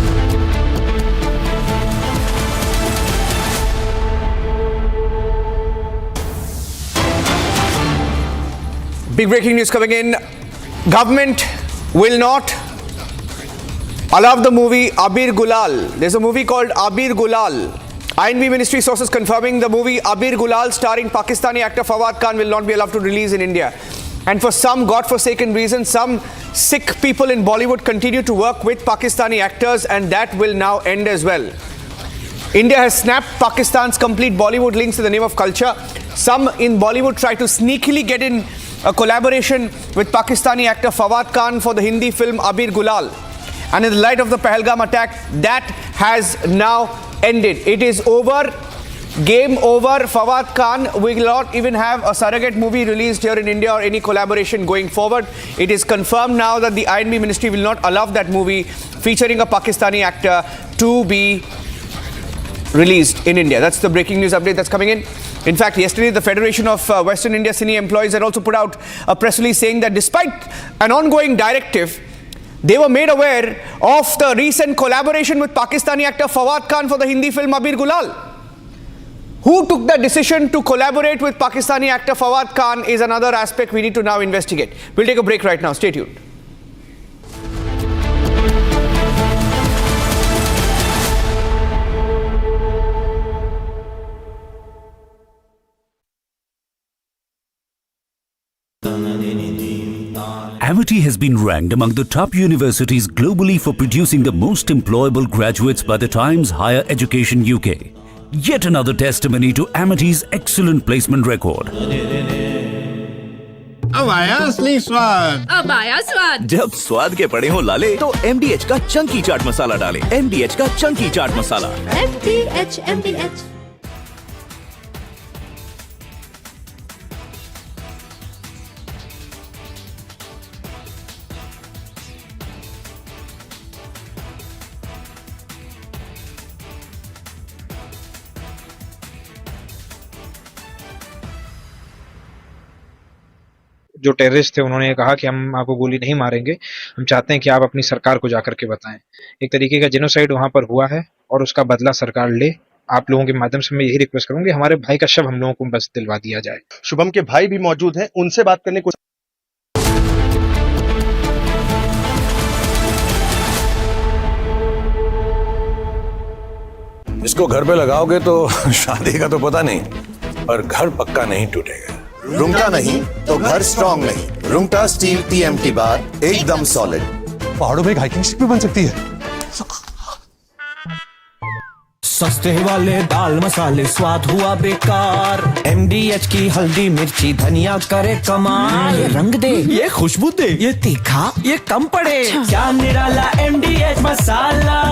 Big breaking news coming in. Government will not allow the movie Abir Gulal. There's a movie called Abir Gulal. INB Ministry sources confirming the movie Abir Gulal starring Pakistani actor Fawad Khan will not be allowed to release in India. And for some godforsaken reason, some sick people in Bollywood continue to work with Pakistani actors, and that will now end as well. India has snapped Pakistan's complete Bollywood links in the name of culture. Some in Bollywood try to sneakily get in a collaboration with Pakistani actor Fawad Khan for the Hindi film Abir Gulal. And in the light of the Pahalgam attack, that has now ended. It is over. Game over. Fawad Khan will not even have a surrogate movie released here in India or any collaboration going forward. It is confirmed now that the INB ministry will not allow that movie featuring a Pakistani actor to be released in India. That's the breaking news update that's coming in. In fact, yesterday the Federation of Western India Cine Employees had also put out a press release saying that despite an ongoing directive, they were made aware of the recent collaboration with Pakistani actor Fawad Khan for the Hindi film Abir Gulal. Who took the decision to collaborate with Pakistani actor Fawad Khan is another aspect we need to now investigate. We'll take a break right now. Stay tuned. Amity has been ranked among the top universities globally for producing the most employable graduates by the Times Higher Education UK. Yet another testimony to Amity's excellent placement record. अब आया असली स्वाद। अब आया स्वाद। जब स्वाद के पड़े हो लाले तो MDH का चंकी चाट मसाला डालें। MDH का चंकी चाट मसाला। MDH। जो टेररिस्ट थे उन्होंने कहा कि हम आपको गोली नहीं मारेंगे, हम चाहते हैं कि आप अपनी सरकार को जाकर के बताएं। एक तरीके का जेनोसाइड वहां पर हुआ है और उसका बदला सरकार ले। आप लोगों के माध्यम से मैं यही रिक्वेस्ट करूंगी, हमारे भाई का शव हम लोगों को बस दिलवा दिया जाए। शुभम के भाई भी मौजूद हैं, उनसे बात करने को। इसको घर पे लगाओगे तो शादी का तो पता नहीं, पर घर पक्का नहीं टूटेगा। रुंगटा नहीं तो घर स्ट्रॉन्ग नहीं। रुंगटा स्टील TMT बार एकदम सॉलिड। पहाड़ों में एक हाइकिंग शिप भी बन सकती है। सस्ते वाले दाल मसाले स्वाद हुआ बेकार। MDH की हल्दी मिर्ची धनिया करे कमाल। ये रंग दे, ये खुशबू दे, ये तीखा, ये कम पड़े। क्या निराला MDH मसाला।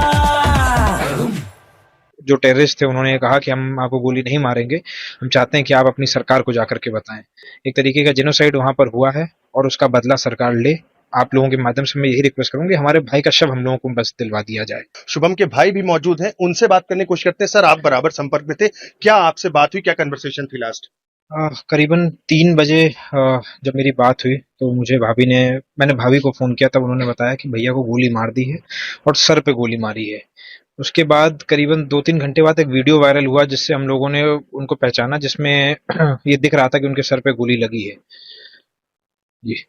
जो टेररिस्ट थे उन्होंने कहा कि हम आपको गोली नहीं मारेंगे, हम चाहते हैं कि आप अपनी सरकार को जाकर के बताएं। एक तरीके का जेनोसाइड वहां पर हुआ है और उसका बदला सरकार ले। आप लोगों के माध्यम से मैं यही रिक्वेस्ट करूंगी, हमारे भाई का शव हम लोगों को बस दिलवा दिया जाए। शुभम के भाई भी मौजूद हैं, उनसे बात करने की कोशिश करते हैं। सर, आप बराबर संपर्क में थे, क्या आपसे बात हुई, क्या कन्वर्सेशन थी लास्ट? करीबन 3 बजे जब मेरी बात हुई तो मैंने भाभी को फोन किया, तब उन्होंने बताया कि भैया को गोली मार दी है और सर पे गोली मारी है। उसके बाद करीबन 2-3 घंटे बाद एक वीडियो वायरल हुआ जिससे हम लोगों ने उनको पहचाना, जिसमें ये दिख रहा था कि उनके सर पे गोली लगी है जी।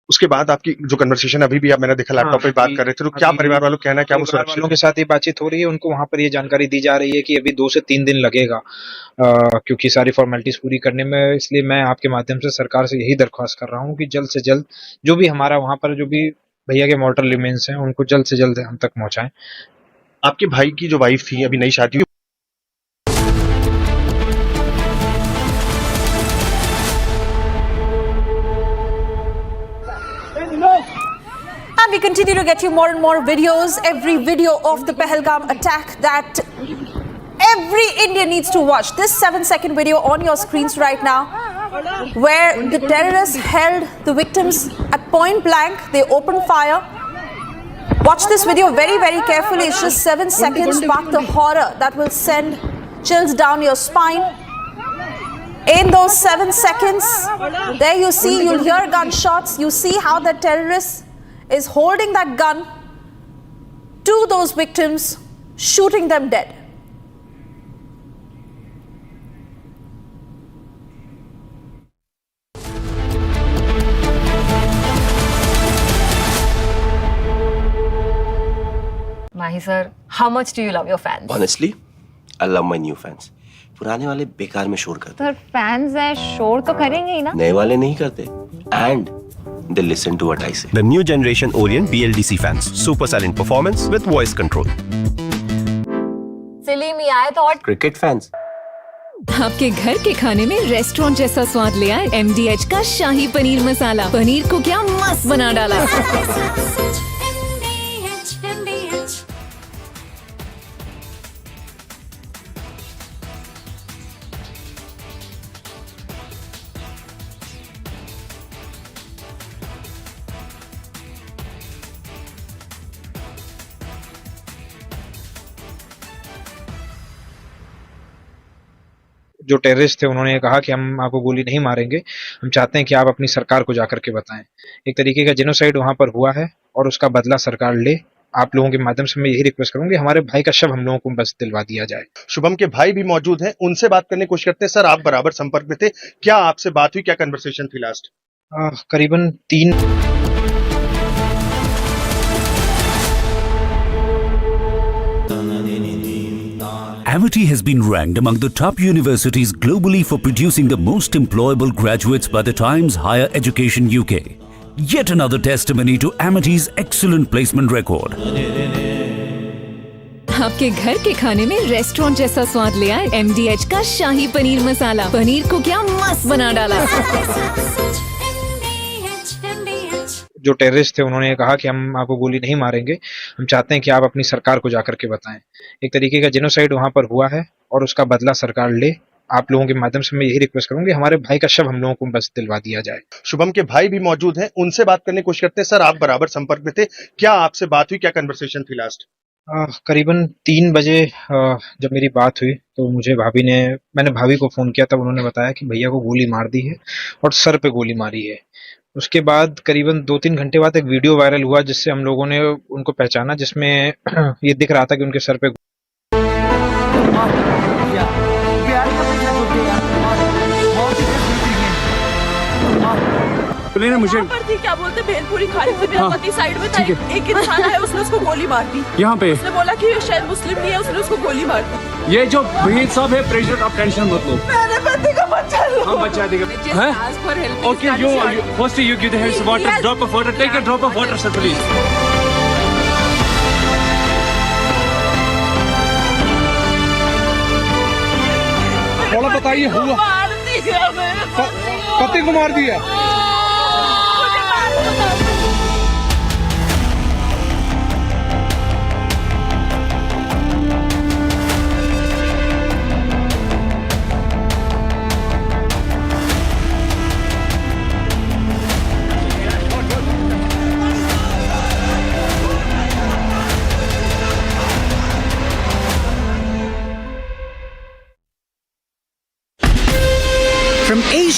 उसके बाद आपकी जो कन्वर्सेशन अभी भी मैंने देखा लैपटॉप पे बात कर रहे थे, तो क्या परिवार वालों कहना है, क्या वो सुरक्षित वालों के साथ ये बातचीत हो रही है? उनको वहां पर ये जानकारी दी जा रही है कि अभी 2 से 3 दिन लगेगा क्योंकि सारी फॉर्मेलिटीज पूरी करने में। इसलिए मैं आपके माध्यम से सरकार से यही दरख्वास्त कर रहा हूँ कि जल्द से जल्द जो भी हमारा वहां पर जो भी भैया के मॉर्टल रिमेन्स हैं उनको जल्द से जल्द हम तक पहुंचाएं। आपके भाई की जो वाइफ थी, अभी नई शादी हुई, And we continue to get you more and more videos, every video of the Pahalgam attack that every Indian needs to watch. This 7-second video on your screens right now, where the terrorists held the victims at point blank. They opened fire. Watch this video very, very carefully. It's just 7 seconds. Mark the horror that will send chills down your spine. In those 7 seconds, there you see, you'll hear gunshots. You see how the terrorist is holding that gun to those victims, shooting them dead. Mahi sir, how much do you love your fans? Honestly, I love my new fans. पुराने वाले बेकार में शोर करते sir fans हैं, शोर तो करेंगे ही ना। नए वाले नहीं करते and they listen to what I say. The new generation Orient BLDC fans. Super silent performance with voice control. Silly me, I thought Cricket fans. आपके घर के खाने में रेस्टोरेंट जैसा स्वाद ले आए MDH का शाही पनीर मसाला। पनीर को क्या मस्त बना डाला। जो टेररिस्ट थे उन्होंने कहा कि हम आपको गोली नहीं मारेंगे, हम चाहते हैं कि आप अपनी सरकार को जाकर के बताएं। एक तरीके का जेनोसाइड वहां पर हुआ है और उसका बदला सरकार ले। आप लोगों के माध्यम से मैं यही रिक्वेस्ट करूंगी, हमारे भाई का शव हम लोगों को बस दिलवा दिया जाए। शुभम के भाई भी मौजूद हैं, उनसे बात करने की कोशिश करते हैं। सर, आप बराबर संपर्क में थे, क्या आपसे बात हुई, क्या कन्वर्सेशन थी लास्ट? करीबन 3 Amity has been ranked among the top universities globally for producing the most employable graduates by the Times Higher Education UK. Yet another testimony to Amity's excellent placement record. आपके घर के खाने में restaurant जैसा स्वाद ले आए MDH का शाही पनीर मसाला। पनीर को क्या मस्त बना डाला। जो टेररिस्ट थे उन्होंने कहा कि हम आपको गोली नहीं मारेंगे, हम चाहते हैं कि आप अपनी सरकार को जाकर के बताएं। एक तरीके का जेनोसाइड वहां पर हुआ है और उसका बदला सरकार ले। आप लोगों के माध्यम से मैं यही रिक्वेस्ट करूंगी, हमारे भाई का शव हम लोगों को बस दिलवा दिया जाए। शुभम के भाई भी मौजूद हैं, उनसे बात करने की कोशिश करते हैं। सर, आप बराबर संपर्क में थे, क्या आपसे बात हुई, क्या कन्वर्सेशन थी लास्ट? करीबन 3 बजे जब मेरी बात हुई तो मैंने भाभी को फोन किया, तब उन्होंने बताया कि भैया को गोली मार दी है और सर पे गोली मारी है। उसके बाद करीबन 2-3 घंटे बाद एक वीडियो वायरल हुआ जिससे हम लोगों ने उनको पहचाना, जिसमें ये दिख रहा था कि उनके सर पे मुझे क्या बोलते भेलपुरी खाली थी, साइड में था एक इंसान है, उसने उसको गोली मार दी। यहाँ पे उसने बोला कि शायद मुस्लिम नहीं है, उसने उसको गोली मार दी। ये जो भीड़ सब है, प्रेशर आप टेंशन मत लो, मेरे पति का बच्चा लो, हम बचा देंगे। Okay, first you give the help water, drop of water, take a drop of water sir please. थोड़ा बताइए, हुआ पति को मार दिया।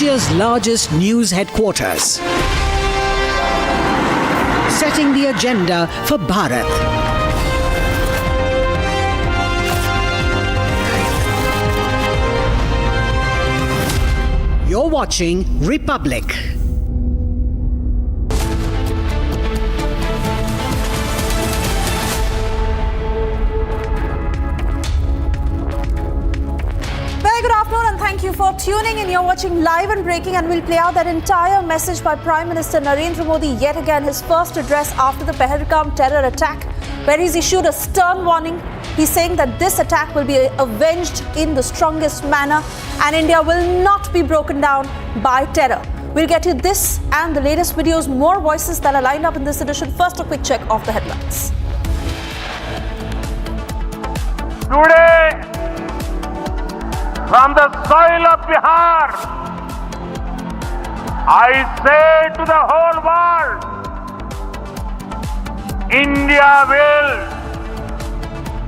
Asia's largest news headquarters, setting the agenda for Bharat. You're watching Republic. Very good afternoon and thank you for tuning in. You're watching Live and Breaking, and we'll play out that entire message by Prime Minister Narendra Modi, yet again his first address after the Pahalgam terror attack, where he's issued a stern warning. He's saying that this attack will be avenged in the strongest manner and India will not be broken down by terror. We'll get you this and the latest videos, more voices that are lined up in this edition. First, a quick check of the headlines. Today, from the soil of Bihar, I say to the whole world, India will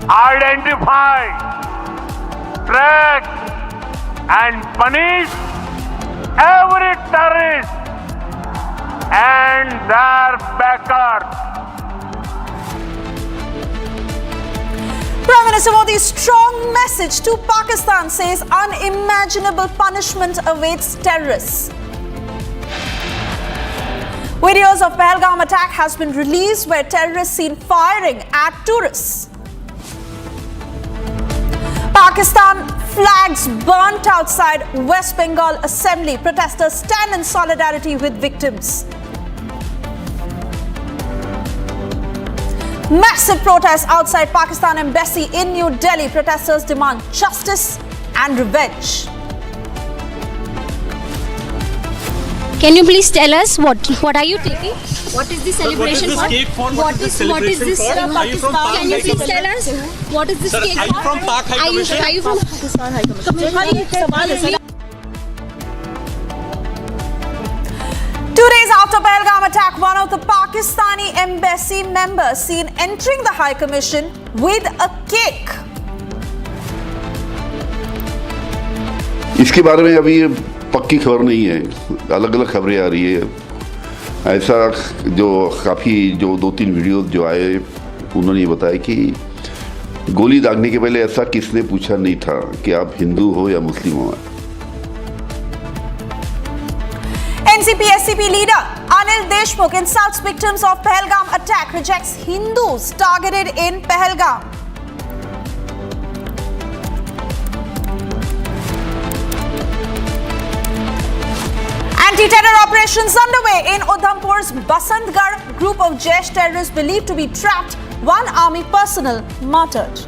identify, track and punish every terrorist and their backers. Prime Minister Modi's strong message to Pakistan says unimaginable punishment awaits terrorists. Videos of Pahalgam attack has been released where terrorists seen firing at tourists. Pakistan flags burnt outside West Bengal Assembly. Protesters stand in solidarity with victims. Massive protests outside Pakistan Embassy in New Delhi. Protesters demand justice and revenge. Can you please tell us what are you taking? What is the celebration for? What is this? Can you please tell us what is this cake for? Are you from Pak High Commission? Are you from Pakistan High Commission? 2 days after Pahalgam attack, one of the Pakistani embassy members seen entering the High Commission with a cake. इसके बारे में अभी पक्की खबर नहीं है, अलग अलग खबरें आ रही है। ऐसा जो काफ़ी जो 2-3 वीडियोस जो आए उन्होंने ये बताया कि गोली दागने के पहले ऐसा किसने पूछा नहीं था कि आप हिंदू हो या मुस्लिम हो। NCP-SCP leader Anil Deshmukh insults victims of Pahalgam attack, rejects Hindus targeted in Pahalgam. Anti-terror operations underway in Udhampur's Basantgarh. Group of Jaish terrorists believed to be trapped. One army personnel martyred.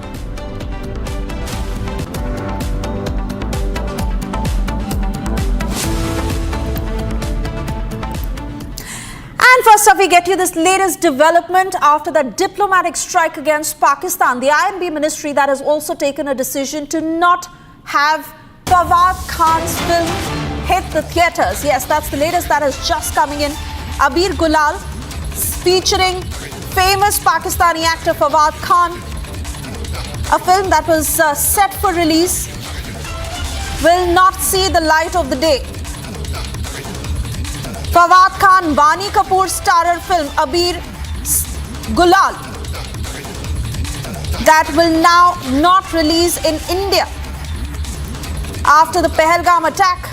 And first up, we get you this latest development after the diplomatic strike against Pakistan. The INB ministry that has also taken a decision to not have Fawad Khan's film hit the theatres. Yes, that's the latest that is just coming in. Abir Gulal, featuring famous Pakistani actor Fawad Khan, a film that was set for release, will not see the light of the day. Fawad Khan, Bani Kapoor starrer film Abir Gulal, that will now not release in India after the Pahalgam attack.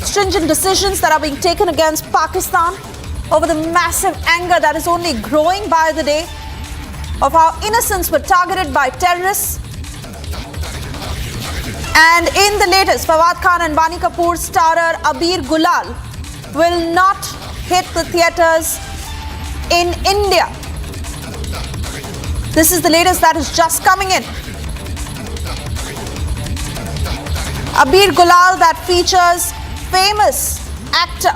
Stringent decisions that are being taken against Pakistan over the massive anger that is only growing by the day of how innocents were targeted by terrorists. And in the latest, Fawad Khan and Bani Kapoor starrer Abir Gulal will not hit the theatres in India. This is the latest that is just coming in. Abir Gulal, that features famous actor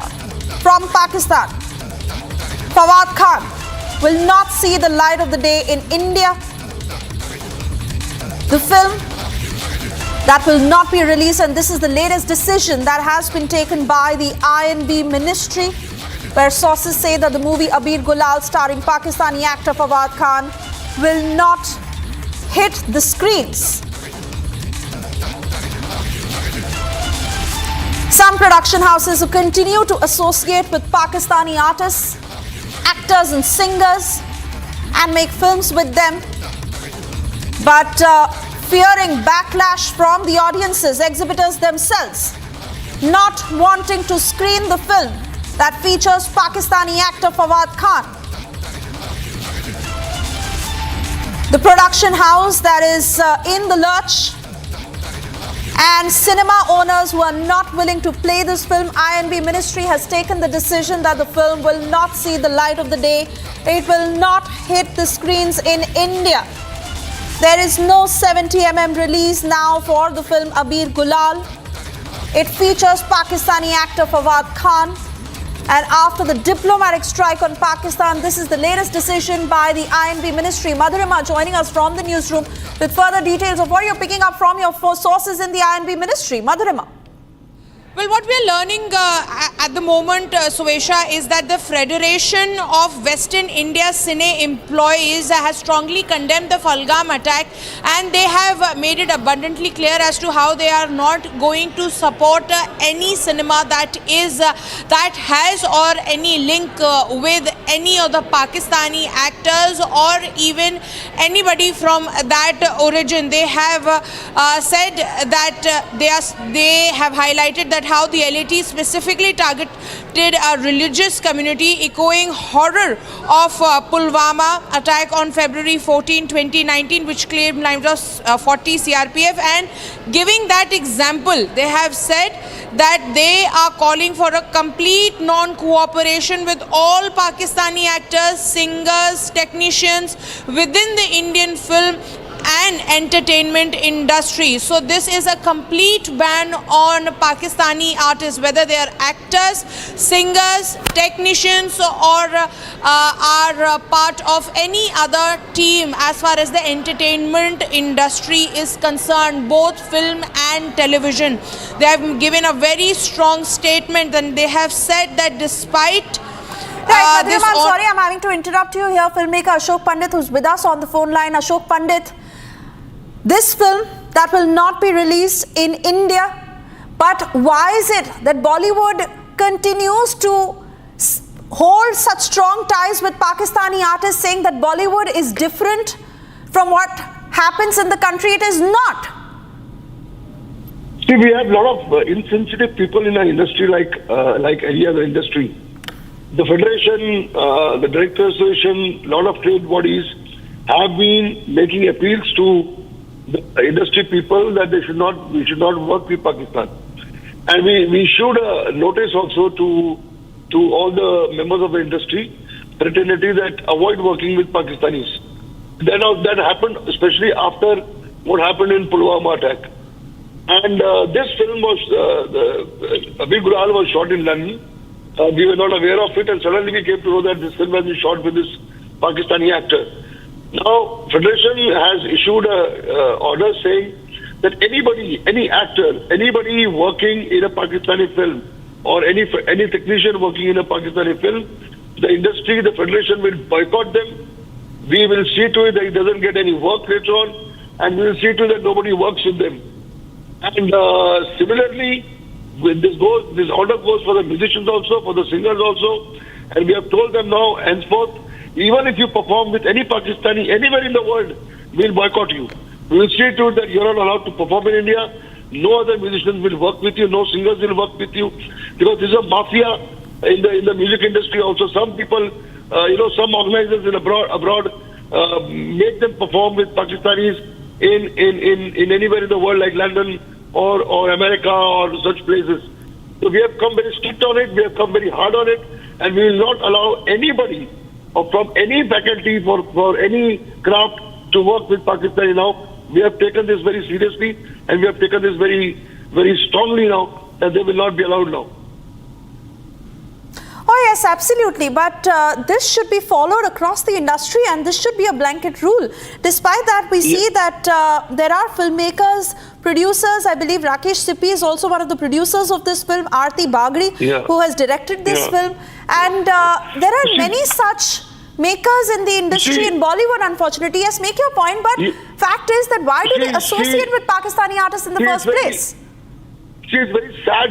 from Pakistan, Fawad Khan, will not see the light of the day in India. The film that will not be released, and this is the latest decision that has been taken by the INB ministry, where sources say that the movie Abir Gulal starring Pakistani actor Fawad Khan will not hit the screens. Some production houses who continue to associate with Pakistani artists, actors and singers and make films with them, but fearing backlash from the audiences, exhibitors themselves not wanting to screen the film that features Pakistani actor Fawad Khan. The production house that is in the lurch, and cinema owners who are not willing to play this film. INB Ministry has taken the decision that the film will not see the light of the day. It will not hit the screens in India. There is no 70mm release now for the film Abir Gulal. It features Pakistani actor Fawad Khan. And after the diplomatic strike on Pakistan, this is the latest decision by the INB Ministry. Madhurima joining us from the newsroom with further details of what you're picking up from your sources in the INB Ministry. Madhurima. Well, what we're learning at the moment, Swesha, is that the Federation of Western India Cine employees has strongly condemned the Pahalgam attack, and they have made it abundantly clear as to how they are not going to support any cinema that has or any link with any of the Pakistani actors or even anybody from that origin. They have said that they have highlighted that how the LAT specifically targeted a religious community, echoing horror of Pulwama attack on February 14, 2019, which claimed lives of 40 CRPF. And giving that example, they have said that they are calling for a complete non-cooperation with all Pakistani actors, singers, technicians within the Indian film and entertainment industry. So this is a complete ban on Pakistani artists, whether they are actors, singers, technicians, or are part of any other team as far as the entertainment industry is concerned, both film and television. They have given a very strong statement, and they have said that despite Right, Madhurima, I'm sorry, I'm having to interrupt you here. Filmmaker Ashok Pandit, who's with us on the phone line. Ashok Pandit, this film that will not be released in India, but why is it that Bollywood continues to hold such strong ties with Pakistani artists, saying that Bollywood is different from what happens in the country? It is not. See, we have a lot of insensitive people in our industry, like any other industry. The Federation, the Directors Association, a lot of trade bodies have been making appeals to the industry people that we should not work with Pakistan, and we issued a notice also to all the members of the industry fraternity that avoid working with Pakistanis. Then that happened, especially after what happened in Pulwama attack. And this film was Abir Gulal was shot in London. We were not aware of it, and suddenly we came to know that this film has been shot with this Pakistani actor. Now, Federation has issued a order saying that any actor, anybody working in a Pakistani film, or any technician working in a Pakistani film, the industry, the Federation will boycott them. We will see to it that he doesn't get any work later on, and we will see to it that nobody works with them. And similarly, when this order goes for the musicians also, for the singers also, and we have told them now, henceforth, even if you perform with any Pakistani anywhere in the world, we'll boycott you. We will see to it that you're not allowed to perform in India. No other musicians will work with you. No singers will work with you, because this is a mafia in the music industry. Also, some people, some organizers in abroad make them perform with Pakistanis in anywhere in the world, like London or America or such places. So we have come very strict on it. We have come very hard on it, and we will not allow anybody from any faculty for any craft to work with Pakistani now. We have taken this very seriously, and we have taken this very, very strongly now, that they will not be allowed now. Oh yes, absolutely. But this should be followed across the industry, and this should be a blanket rule. Despite that, we see that there are filmmakers, producers. I believe Rakesh Sippy is also one of the producers of this film, Aarti Bagri, who has directed this film. And there are many such makers in the industry in Bollywood, unfortunately. Yes, make your point, but fact is that why do they associate with Pakistani artists in the first place? See, it's very sad,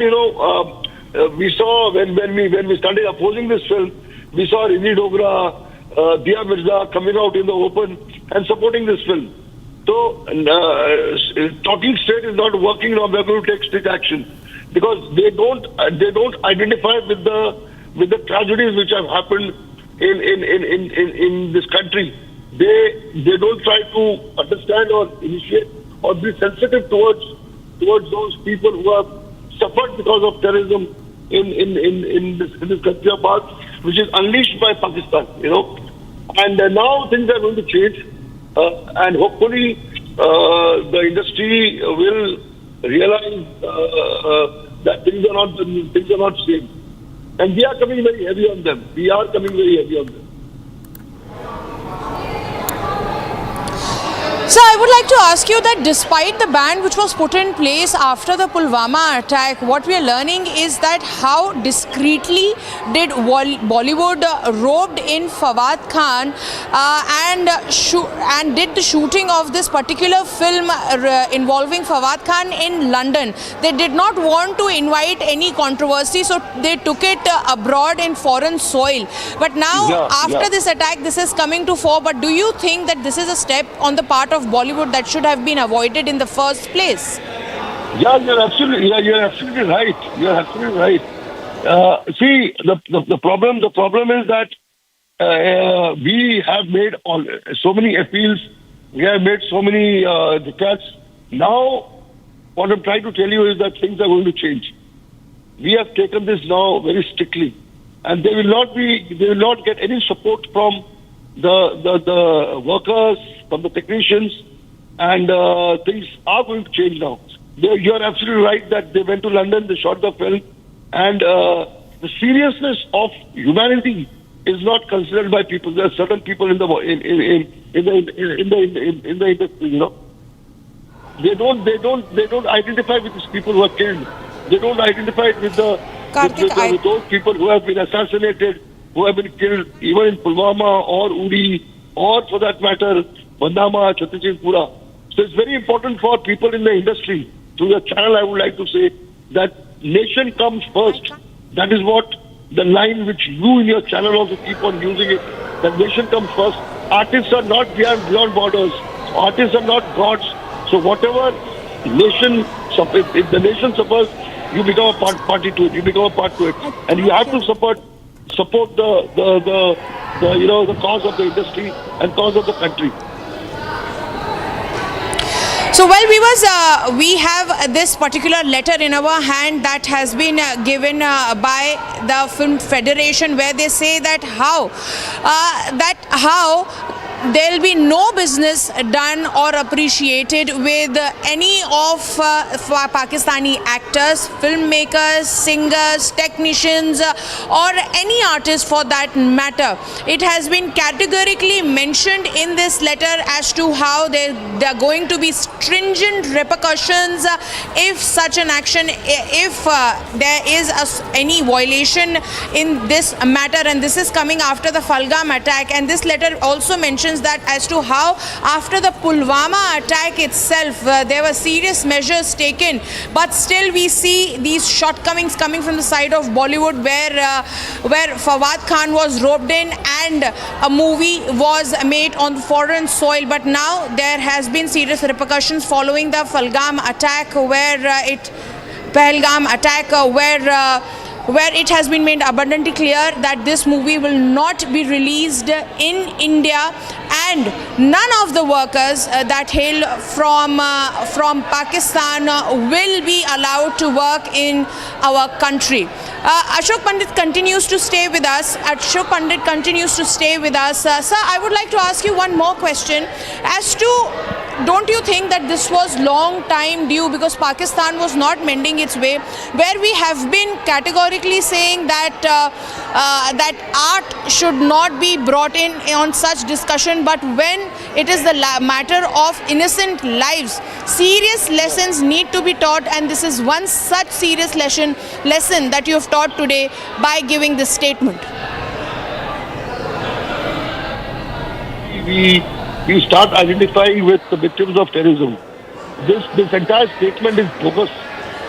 we saw when we started opposing this film, we saw Rini Dogra, Dia Mirza coming out in the open and supporting this film. So, talking straight is not working now. We're going to take strict action because they don't identify with the tragedies which have happened in this country. They don't try to understand or initiate or be sensitive towards those people who have suffered because of terrorism in this country of ours, which is unleashed by Pakistan, And now things are going to change, and hopefully the industry will realize that things are not safe, and we are coming very heavy on them. So I would like to ask you that despite the ban which was put in place after the Pulwama attack, what we are learning is that how discreetly did Bollywood roped in Fawad Khan and did the shooting of this particular film involving Fawad Khan in London. They did not want to invite any controversy, so they took it abroad in foreign soil. But now after this attack, this is coming to fore. But do you think that this is a step on the part of Bollywood that should have been avoided in the first place? Yeah, you're absolutely right. See, the problem is that we have made so many appeals, we have made so many requests. Now, what I'm trying to tell you is that things are going to change. We have taken this now very strictly, and they will not get any support from the workers, from the technicians, and things are going to change now. You're absolutely right that they went to London, they shot the film, and the seriousness of humanity is not considered by people. There are certain people in the industry, They don't identify with these people who are killed. They don't identify with those people who have been assassinated, who have been killed, even in Pulwama or Uri, or for that matter, Bandama, Chhattisgarh. So it's very important for people in the industry. Through your channel, I would like to say that nation comes first. That is what the line which you in your channel also keep on using it. That nation comes first. Artists are not beyond borders. Artists are not gods. So whatever nation, if the nation suffers, you become a party to it. You become a part to it, and you have to support the cause of the industry and cause of the country. So, well, viewers, we have this particular letter in our hand that has been given by the Film Federation, where they say that how there will be no business done or appreciated with any of Pakistani actors, filmmakers, singers, technicians, or any artist for that matter. It has been categorically mentioned in this letter as to how there are going to be stringent repercussions if such an action, if there is any violation in this matter, and this is coming after the Pahalgam attack. And this letter also mentions that as to how after the Pulwama attack itself there were serious measures taken, but still we see these shortcomings coming from the side of Bollywood, where Fawad Khan was roped in and a movie was made on foreign soil. But now there has been serious repercussions following the Pahalgam attack, where it has been made abundantly clear that this movie will not be released in India, and none of the workers that hail from Pakistan will be allowed to work in our country. Ashok Pandit continues to stay with us. Sir, I would like to ask you one more question as to, don't you think that this was long time due, because Pakistan was not mending its way, where we have been categorically saying that that art should not be brought in on such discussion, but when it is the matter of innocent lives, serious lessons need to be taught, and this is one such serious lesson that you have taught today by giving this statement. We start identifying with the victims of terrorism. This entire statement is bogus.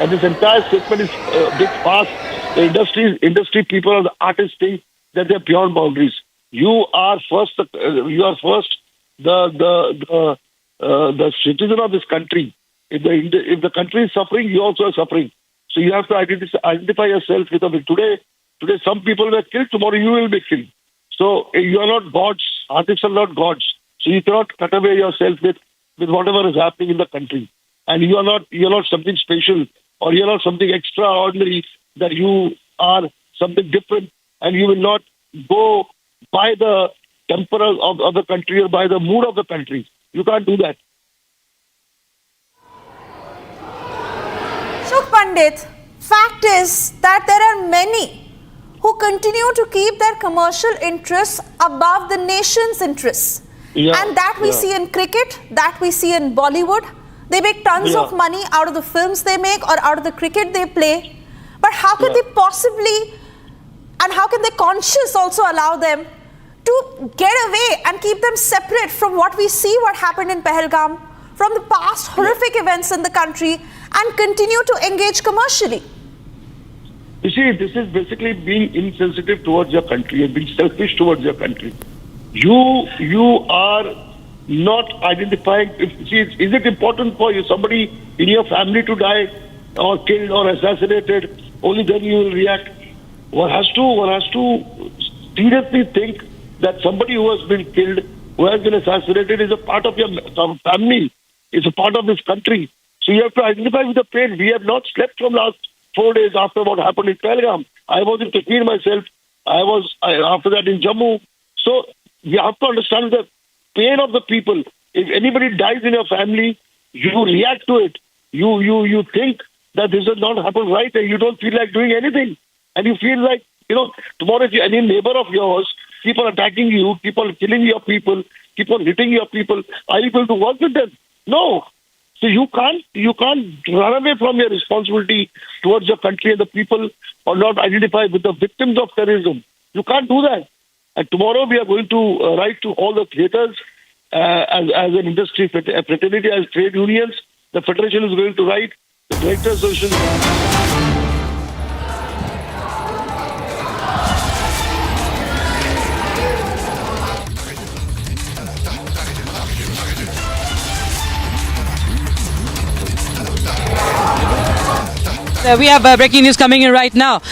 And this entire statement is a big farce. The industry people or the artists think that they're beyond boundaries. You are first. The citizen of this country. If the country is suffering, you also are suffering. So you have to identify yourself with them. Today, some people were killed. Tomorrow, you will be killed. So you are not gods. Artists are not gods. So you cannot cut away yourself with whatever is happening in the country. And you are not something special, or you are not something extraordinary, that you are something different, and you will not go by the temper of the country or by the mood of the country. You can't do that. Shuk Pandit, fact is that there are many who continue to keep their commercial interests above the nation's interests. And that we see in cricket, that we see in Bollywood. They make tons of money out of the films they make or out of the cricket they play. But how can they possibly, and how can they conscious also allow them to get away and keep them separate from what we see what happened in Pahalgam, from the past horrific events in the country, and continue to engage commercially? You see, this is basically being insensitive towards your country and being selfish towards your country. You are not identifying. Is it important for you, somebody in your family to die or killed or assassinated? Only then you will react. One has to seriously think that somebody who has been killed, who has been assassinated, is a part of your family, is a part of this country. So you have to identify with the pain. We have not slept from last 4 days after what happened in Pahalgam. I was in Kashmir myself. After that in Jammu. So you have to understand the pain of the people. If anybody dies in your family, you react to it. You think that this has not happened right, and you don't feel like doing anything. And you feel like, tomorrow if any neighbor of yours keep on attacking you, keep on killing your people, keep on hitting your people, are you going to work with them? No. So you can't run away from your responsibility towards your country and the people, or not identify with the victims of terrorism. You can't do that. And tomorrow we are going to write to all the theatres as an industry fraternity, as trade unions. The federation is going to write, the Director Association. We have breaking news coming in right now.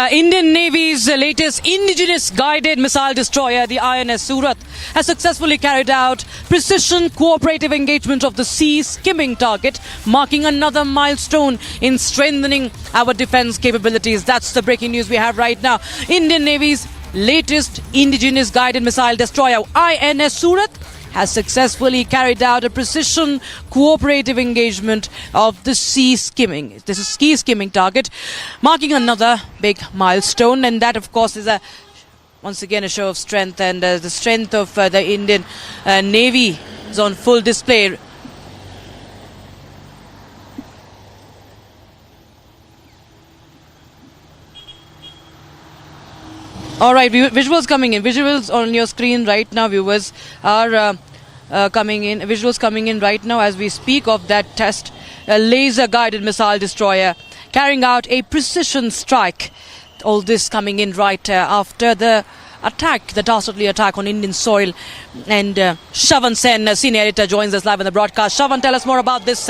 Indian Navy's latest indigenous guided missile destroyer, the INS Surat, has successfully carried out precision cooperative engagement of the sea skimming target, marking another milestone in strengthening our defense capabilities. That's the breaking news we have right now. Indian Navy's latest indigenous guided missile destroyer, INS Surat, has successfully carried out a precision cooperative engagement of the sea skimming target, marking another big milestone. And that, of course, is once again a show of strength, and the strength of the Indian Navy is on full display. All right, visuals coming in. Visuals on your screen right now, viewers, are coming in. Visuals coming in right now as we speak of that test. A laser-guided missile destroyer carrying out a precision strike. All this coming in right after the attack, the dastardly attack on Indian soil. And Shavan Sen, senior editor, joins us live in the broadcast. Shavan, tell us more about this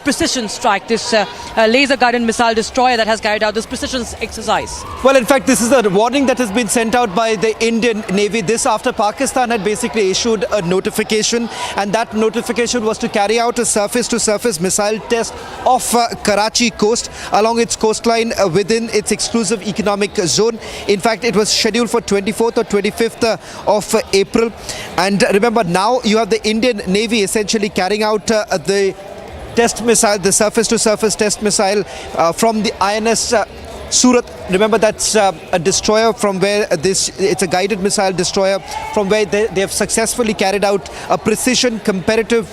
precision strike, this laser-guided missile destroyer that has carried out this precision exercise. Well, in fact, this is a warning that has been sent out by the Indian Navy. This after Pakistan had basically issued a notification, and that notification was to carry out a surface-to-surface missile test of Karachi coast along its coastline within its exclusive economic zone. In fact, it was scheduled for 24th or 25th of April. And remember, now you have the Indian Navy essentially carrying out the test missile, the surface-to-surface test missile from the INS Surat. Remember, that's a destroyer from where it's a guided missile destroyer from where they have successfully carried out a precision comparative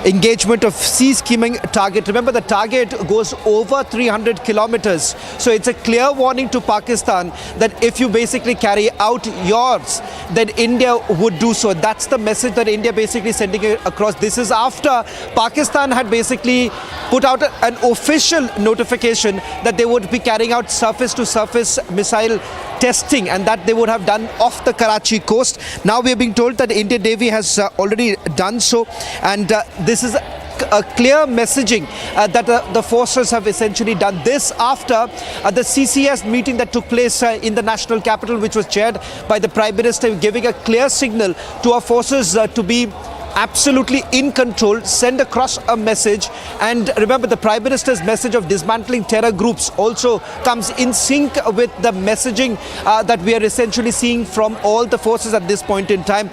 engagement of sea skimming target. Remember, the target goes over 300 kilometers. So it's a clear warning to Pakistan that if you basically carry out yours, then India would do so. That's the message that India basically sending across. This is after Pakistan had basically put out an official notification that they would be carrying out surface-to-surface missile testing, and that they would have done off the Karachi coast. Now we are being told that the Indian Navy has already done so, and this is a clear messaging that the forces have essentially done this after the CCS meeting that took place in the national capital, which was chaired by the Prime Minister, giving a clear signal to our forces to be absolutely in control, send across a message. And remember, the Prime Minister's message of dismantling terror groups also comes in sync with the messaging that we are essentially seeing from all the forces at this point in time.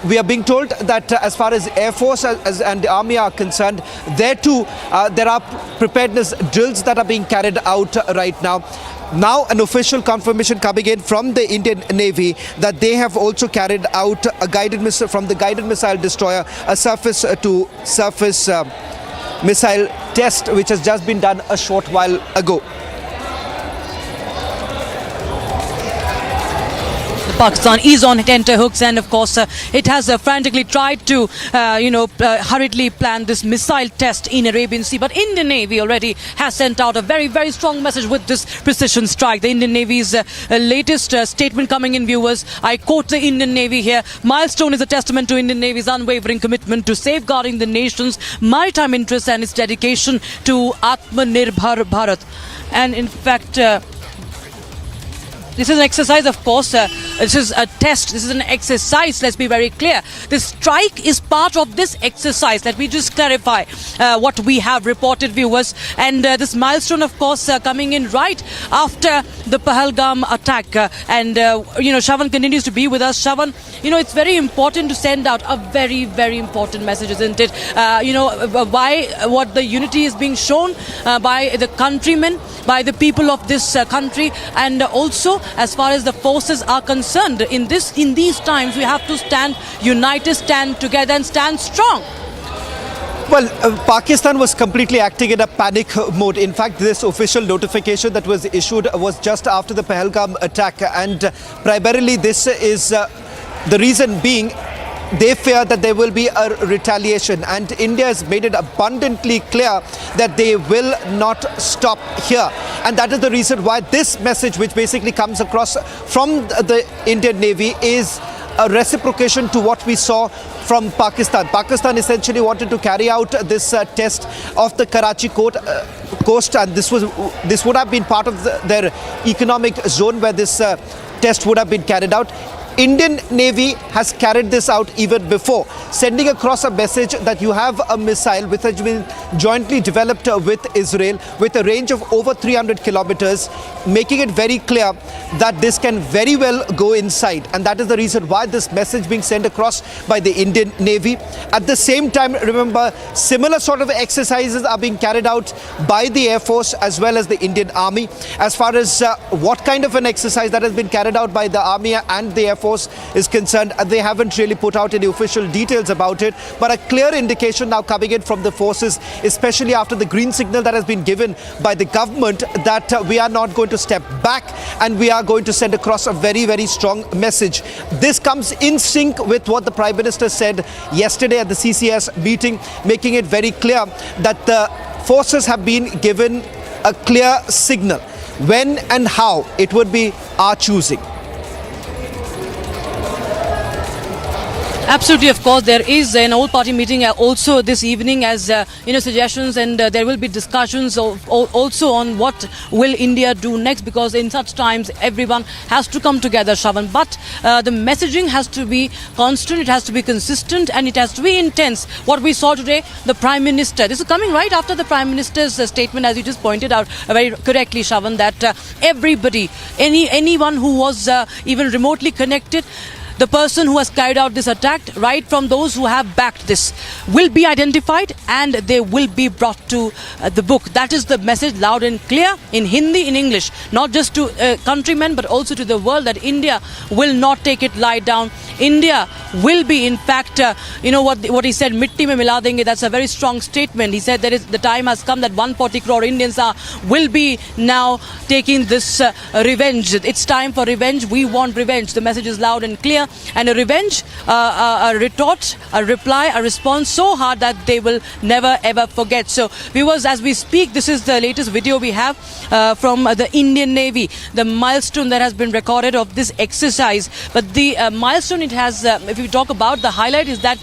We are being told that as far as Air Force and the Army are concerned, there too there are preparedness drills that are being carried out right now. Now an official confirmation coming in from the Indian Navy that they have also carried out a guided missile from the guided missile destroyer, a surface-to-surface missile test, which has just been done a short while ago. Pakistan is on tenterhooks, and of course it has frantically tried to hurriedly plan this missile test in Arabian Sea, but Indian Navy already has sent out a very, very strong message with this precision strike. The Indian Navy's latest statement coming in, viewers, I quote the Indian Navy here: "Milestone is a testament to Indian Navy's unwavering commitment to safeguarding the nation's maritime interests and its dedication to Atmanirbhar Bharat." And in fact, this is an exercise, of course. This is a test. This is an exercise. Let's be very clear. This strike is part of this exercise. Let me just clarify what we have reported, viewers. And this milestone, of course, coming in right after the Pahalgam attack. Shavan continues to be with us. Shavan, it's very important to send out a very, very important message, isn't it? What the unity is being shown by the countrymen, by the people of this country, and also as far as the forces are concerned. In these times, we have to stand united, stand together, and stand strong. Well, Pakistan was completely acting in a panic mode. In fact, this official notification that was issued was just after the Pahalgam attack, and primarily this is the reason being they fear that there will be a retaliation, and India has made it abundantly clear that they will not stop here. And that is the reason why this message, which basically comes across from the Indian Navy, is a reciprocation to what we saw from Pakistan. Pakistan essentially wanted to carry out this test of the Karachi coast, and this would have been part of their economic zone where this test would have been carried out. Indian Navy has carried this out even before, sending across a message that you have a missile which has been jointly developed with Israel with a range of over 300 kilometers, making it very clear that this can very well go inside. And that is the reason why this message being sent across by the Indian Navy. At the same time, remember, similar sort of exercises are being carried out by the Air Force as well as the Indian Army. As far as what kind of an exercise that has been carried out by the Army and the Air Force is concerned, they haven't really put out any official details about it, but a clear indication now coming in from the forces, especially after the green signal that has been given by the government, that we are not going to step back and we are going to send across a very, very strong message. This comes in sync with what the Prime Minister said yesterday at the CCS meeting, making it very clear that the forces have been given a clear signal. When and how, it would be our choosing. Absolutely, of course. There is an all-party meeting also this evening, as suggestions, and there will be discussions also on what will India do next, because in such times everyone has to come together, Shravan. But the messaging has to be constant, it has to be consistent, and it has to be intense. What we saw today, the Prime Minister, this is coming right after the Prime Minister's statement, as you just pointed out very correctly, Shravan, that everybody, anyone who was even remotely connected, the person who has carried out this attack, right from those who have backed this, will be identified and they will be brought to the book. That is the message, loud and clear, in Hindi, in English, not just to countrymen but also to the world, that India will not take it lie down. India will be, in fact, what he said, mitti mein mila denge. That's a very strong statement. He said the time has come that 140 crore Indians will be now taking this revenge. It's time for revenge. We want revenge. The message is loud and clear. And a revenge, a retort, a reply, a response so hard that they will never ever forget. So, viewers, as we speak, this is the latest video we have from the Indian Navy, the milestone that has been recorded of this exercise. But the milestone it has, if we talk about, the highlight is that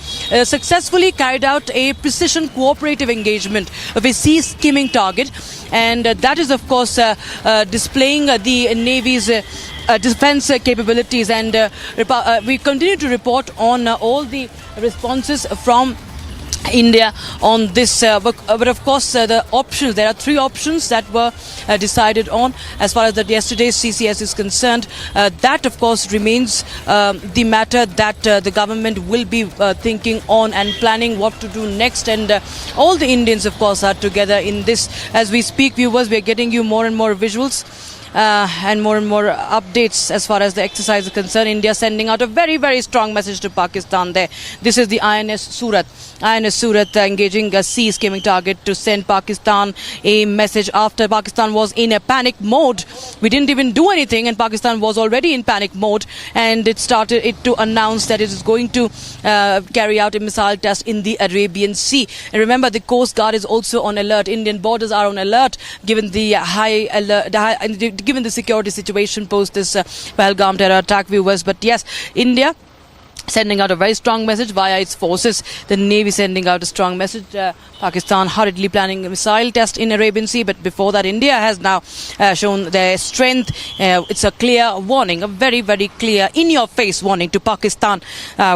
successfully carried out a precision cooperative engagement of a sea skimming target, and that is of course displaying the Navy's defense capabilities, and we continue to report on all the responses from India on this, but of course the options, there are three options that were decided on as far as that yesterday's CCS is concerned. That of course remains the matter that the government will be thinking on and planning what to do next, and all the Indians of course are together in this. As we speak, viewers, we are getting you more and more visuals and more updates as far as the exercise is concerned. India sending out a very, very strong message to Pakistan there. This is the INS Surat. INS Surat engaging a sea skimming target to send Pakistan a message after Pakistan was in a panic mode. We didn't even do anything and Pakistan was already in panic mode, and it started to announce that it is going to carry out a missile test in the Arabian Sea. And remember, the Coast Guard is also on alert. Indian borders are on alert given the high alert, given the security situation post this Pahalgam terror attack, viewers. But yes, India sending out a very strong message via its forces. The Navy sending out a strong message. Pakistan hurriedly planning a missile test in Arabian Sea. But before that, India has now shown their strength. It's a clear warning, a very, very clear, in-your-face warning to Pakistan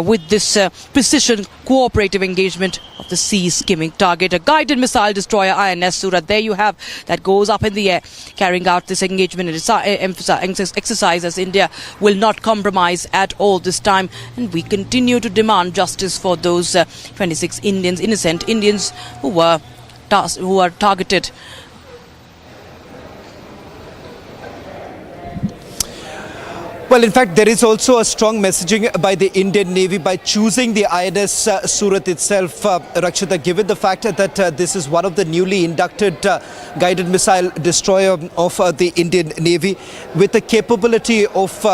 with this precision cooperative engagement of the sea skimming target. A guided missile destroyer, INS Surat. There you have, that goes up in the air, carrying out this engagement and exercise, as India will not compromise at all this time. And we continue to demand justice for those 26 Indians, innocent Indians who were targeted. Well, in fact, there is also a strong messaging by the Indian Navy by choosing the INS Surat itself, Rakshita, given the fact that this is one of the newly inducted guided missile destroyer of the Indian Navy with the capability of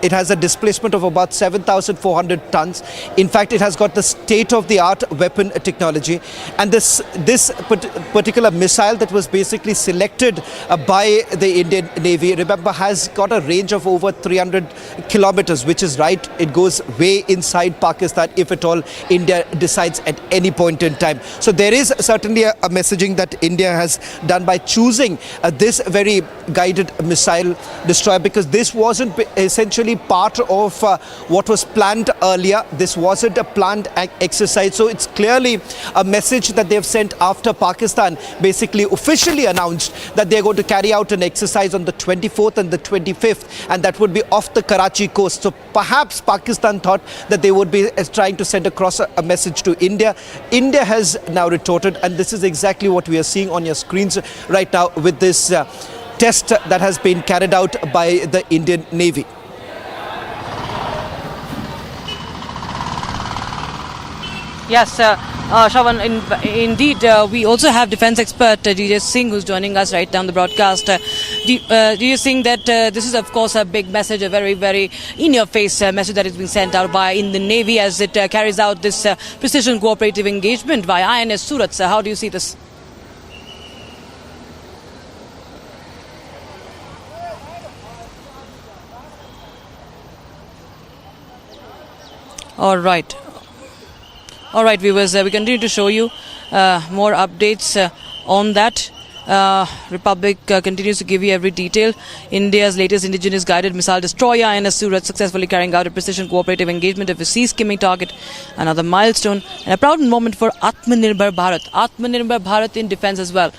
it has a displacement of about 7,400 tons. In fact, it has got the state-of-the-art weapon technology. And this particular missile that was basically selected by the Indian Navy, remember, has got a range of over 300 kilometers, which is right. It goes way inside Pakistan if at all India decides at any point in time. So there is certainly a messaging that India has done by choosing this very guided missile destroyer, because this wasn't essentially part of what was planned earlier. This wasn't a planned exercise. So it's clearly a message that they've sent after Pakistan basically officially announced that they're going to carry out an exercise on the 24th and the 25th, and that would be off the Karachi coast. So perhaps Pakistan thought that they would be trying to send across a message to India. India has now retorted, and this is exactly what we are seeing on your screens right now with this test that has been carried out by the Indian Navy. Yes, Shravan, indeed, we also have defense expert DJ Singh who's joining us right now on the broadcast. Do you think that this is, of course, a big message, a very, very in-your-face message that is being sent out by in the Navy as it carries out this precision cooperative engagement by INS Surat? How do you see this? All right. All right, viewers, we continue to show you more updates on that. Republic continues to give you every detail. India's latest indigenous guided missile destroyer, INS Surat, successfully carrying out a precision cooperative engagement of a sea skimming target. Another milestone and a proud moment for Atmanirbhar Bharat. Atmanirbhar Bharat in defense as well.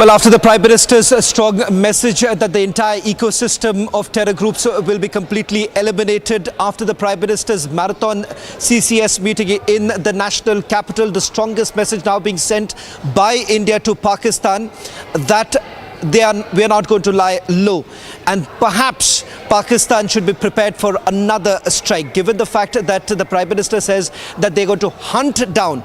Well, after the Prime Minister's strong message that the entire ecosystem of terror groups will be completely eliminated, after the Prime Minister's marathon CCS meeting in the national capital, the strongest message now being sent by India to Pakistan that we are not going to lie low, and perhaps Pakistan should be prepared for another strike, given the fact that the Prime Minister says that they're going to hunt down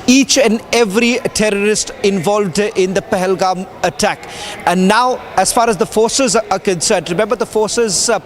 each and every terrorist involved in the Pahalgam attack. And now, as far as the forces are concerned, remember the forces are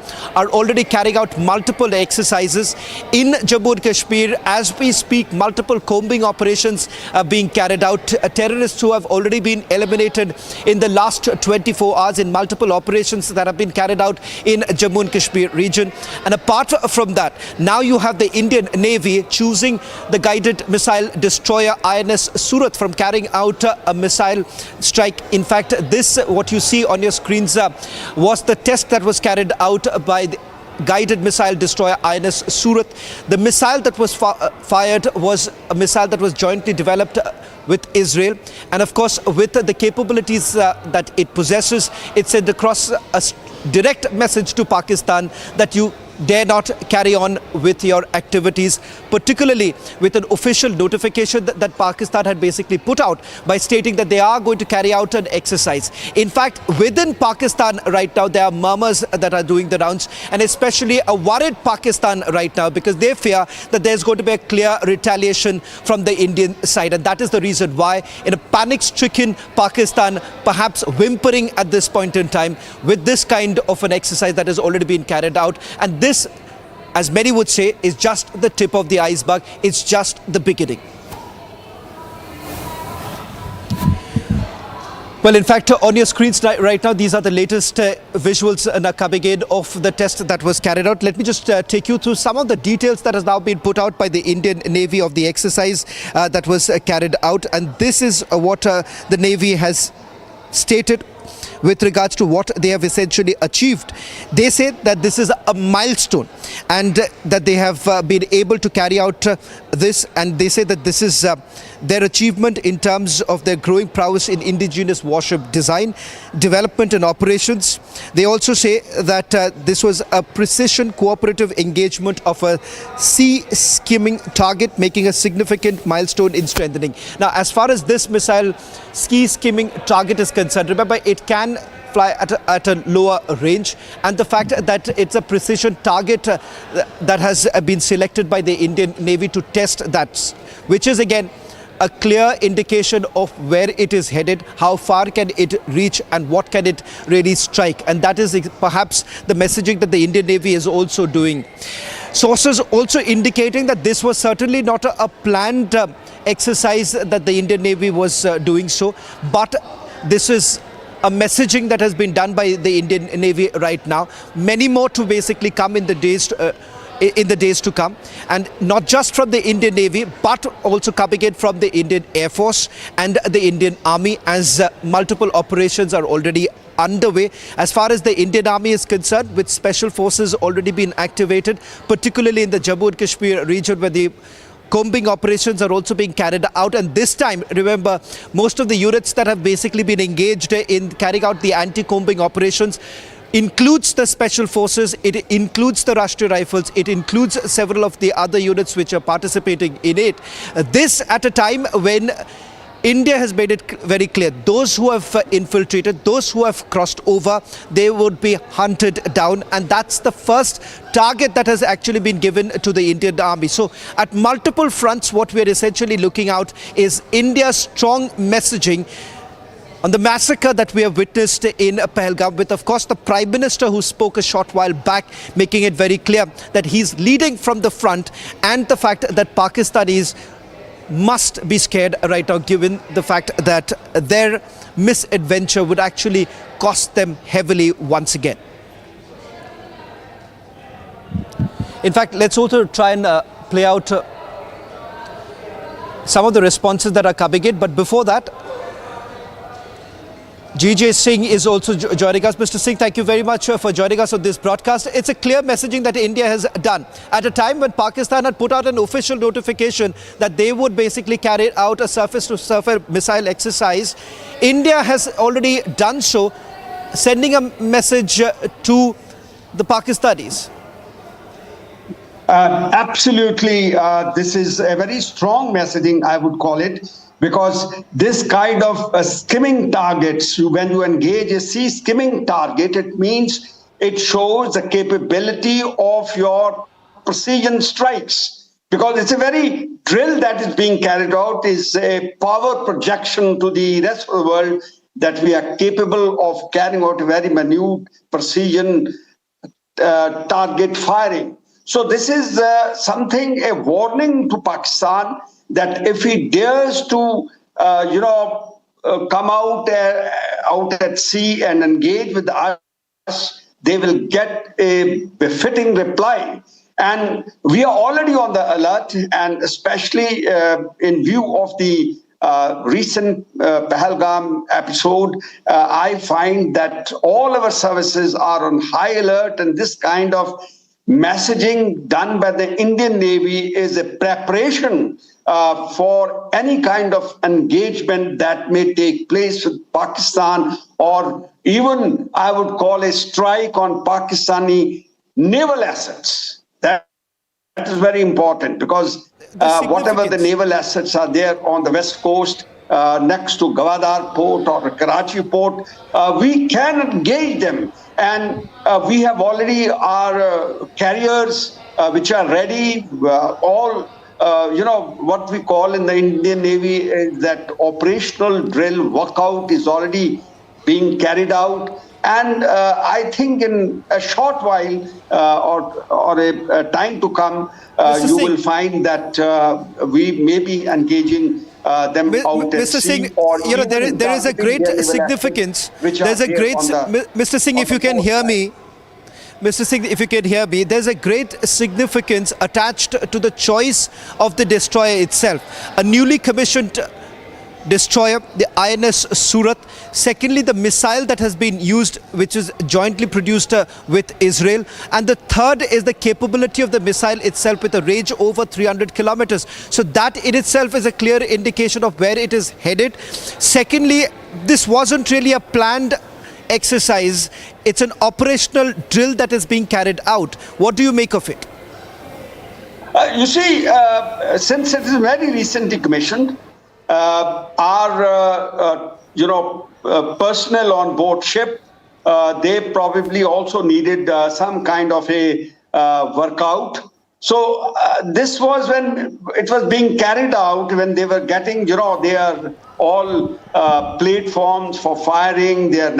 already carrying out multiple exercises in Jammu and Kashmir. As we speak, multiple combing operations are being carried out. Terrorists who have already been eliminated in the last 24 hours in multiple operations that have been carried out in Jammu and Kashmir region. And apart from that, now you have the Indian Navy choosing the guided missile destroyer INS Surat from carrying out a missile strike. In fact, this, what you see on your screens, was the test that was carried out by the guided missile destroyer INS Surat. The missile that was fired was a missile that was jointly developed with Israel, and of course with the capabilities that it possesses, it sent across a direct message to Pakistan that you dare not carry on with your activities, particularly with an official notification that Pakistan had basically put out by stating that they are going to carry out an exercise. In fact, within Pakistan right now, there are murmurs that are doing the rounds, and especially a worried Pakistan right now, because they fear that there's going to be a clear retaliation from the Indian side, and that is the reason why, in a panic-stricken Pakistan, perhaps whimpering at this point in time with this kind of an exercise that has already been carried out. And this, as many would say, is just the tip of the iceberg. It's just the beginning. Well, in fact, on your screens right now, these are the latest visuals coming in of the test that was carried out. Let me just take you through some of the details that has now been put out by the Indian Navy of the exercise that was carried out. And this is what the Navy has stated with regards to what they have essentially achieved. They say that this is a milestone, and that they have been able to carry out this, and they say that this is their achievement in terms of their growing prowess in indigenous warship design, development and operations. They also say that this was a precision cooperative engagement of a sea skimming target, making a significant milestone in strengthening. Now, as far as this missile sea skimming target is concerned, remember it can fly at a lower range, and the fact that it's a precision target that has been selected by the Indian Navy to test that, which is again a clear indication of where it is headed, how far can it reach, and what can it really strike. And that is perhaps the messaging that the Indian Navy is also doing. Sources also indicating that this was certainly not a planned exercise that the Indian Navy was doing so, but this is a messaging that has been done by the Indian Navy right now. Many more to basically come in the days to come, and not just from the Indian Navy, but also coming in from the Indian Air Force and the Indian Army, as multiple operations are already underway. As far as the Indian Army is concerned, with special forces already been activated, particularly in the Jammu and Kashmir region, where the combing operations are also being carried out. And this time, remember, most of the units that have basically been engaged in carrying out the anti-combing operations includes the special forces, it includes the Rashtriya Rifles, it includes several of the other units which are participating in it. This at a time when India has made it very clear, those who have infiltrated, those who have crossed over, they would be hunted down, and that's the first target that has actually been given to the Indian Army. So at multiple fronts, what we are essentially looking out is India's strong messaging on the massacre that we have witnessed in Pahalgam, with of course the Prime Minister who spoke a short while back making it very clear that he's leading from the front, and the fact that Pakistanis must be scared right now, given the fact that their misadventure would actually cost them heavily once again. In fact, let's also try and play out some of the responses that are coming in, but before that, GJ Singh is also joining us. Mr. Singh, thank you very much for joining us on this broadcast. It's a clear messaging that India has done. At a time when Pakistan had put out an official notification that they would basically carry out a surface-to-surface missile exercise, India has already done so, sending a message to the Pakistanis. Absolutely. This is a very strong messaging, I would call it, because this kind of skimming targets, when you engage a sea skimming target, it means it shows the capability of your precision strikes. Because it's a very drill that is being carried out, is a power projection to the rest of the world that we are capable of carrying out a very minute precision target firing. So this is something, a warning to Pakistan, that if he dares to, come out at sea and engage with us, they will get a befitting reply. And we are already on the alert, and especially in view of the recent Pahalgam episode, I find that all our services are on high alert, and this kind of messaging done by the Indian Navy is a preparation for any kind of engagement that may take place with Pakistan, or even I would call a strike on Pakistani naval assets. That is very important, because whatever the naval assets are there on the west coast, next to Gwadar port or Karachi port, we can engage them. And we have already our carriers which are ready. What we call in the Indian Navy is that operational drill workout is already being carried out. And I think in a short while or a time to come, you will find that we may be engaging them out at Mr. Singh, sea, or there is a great significance. There's a great, Mr. Singh, if you can hear me. Mr. Singh, if you can hear me, there's a great significance attached to the choice of the destroyer itself. A newly commissioned destroyer, the INS Surat. Secondly, the missile that has been used, which is jointly produced with Israel. And the third is the capability of the missile itself, with a range over 300 kilometers. So that in itself is a clear indication of where it is headed. Secondly, this wasn't really a planned exercise. It's an operational drill that is being carried out. What do you make of it? You see, since it is very recently commissioned, our personnel on board ship, they probably also needed some kind of a workout. So this was when it was being carried out, when they were getting, they are all platforms for firing, their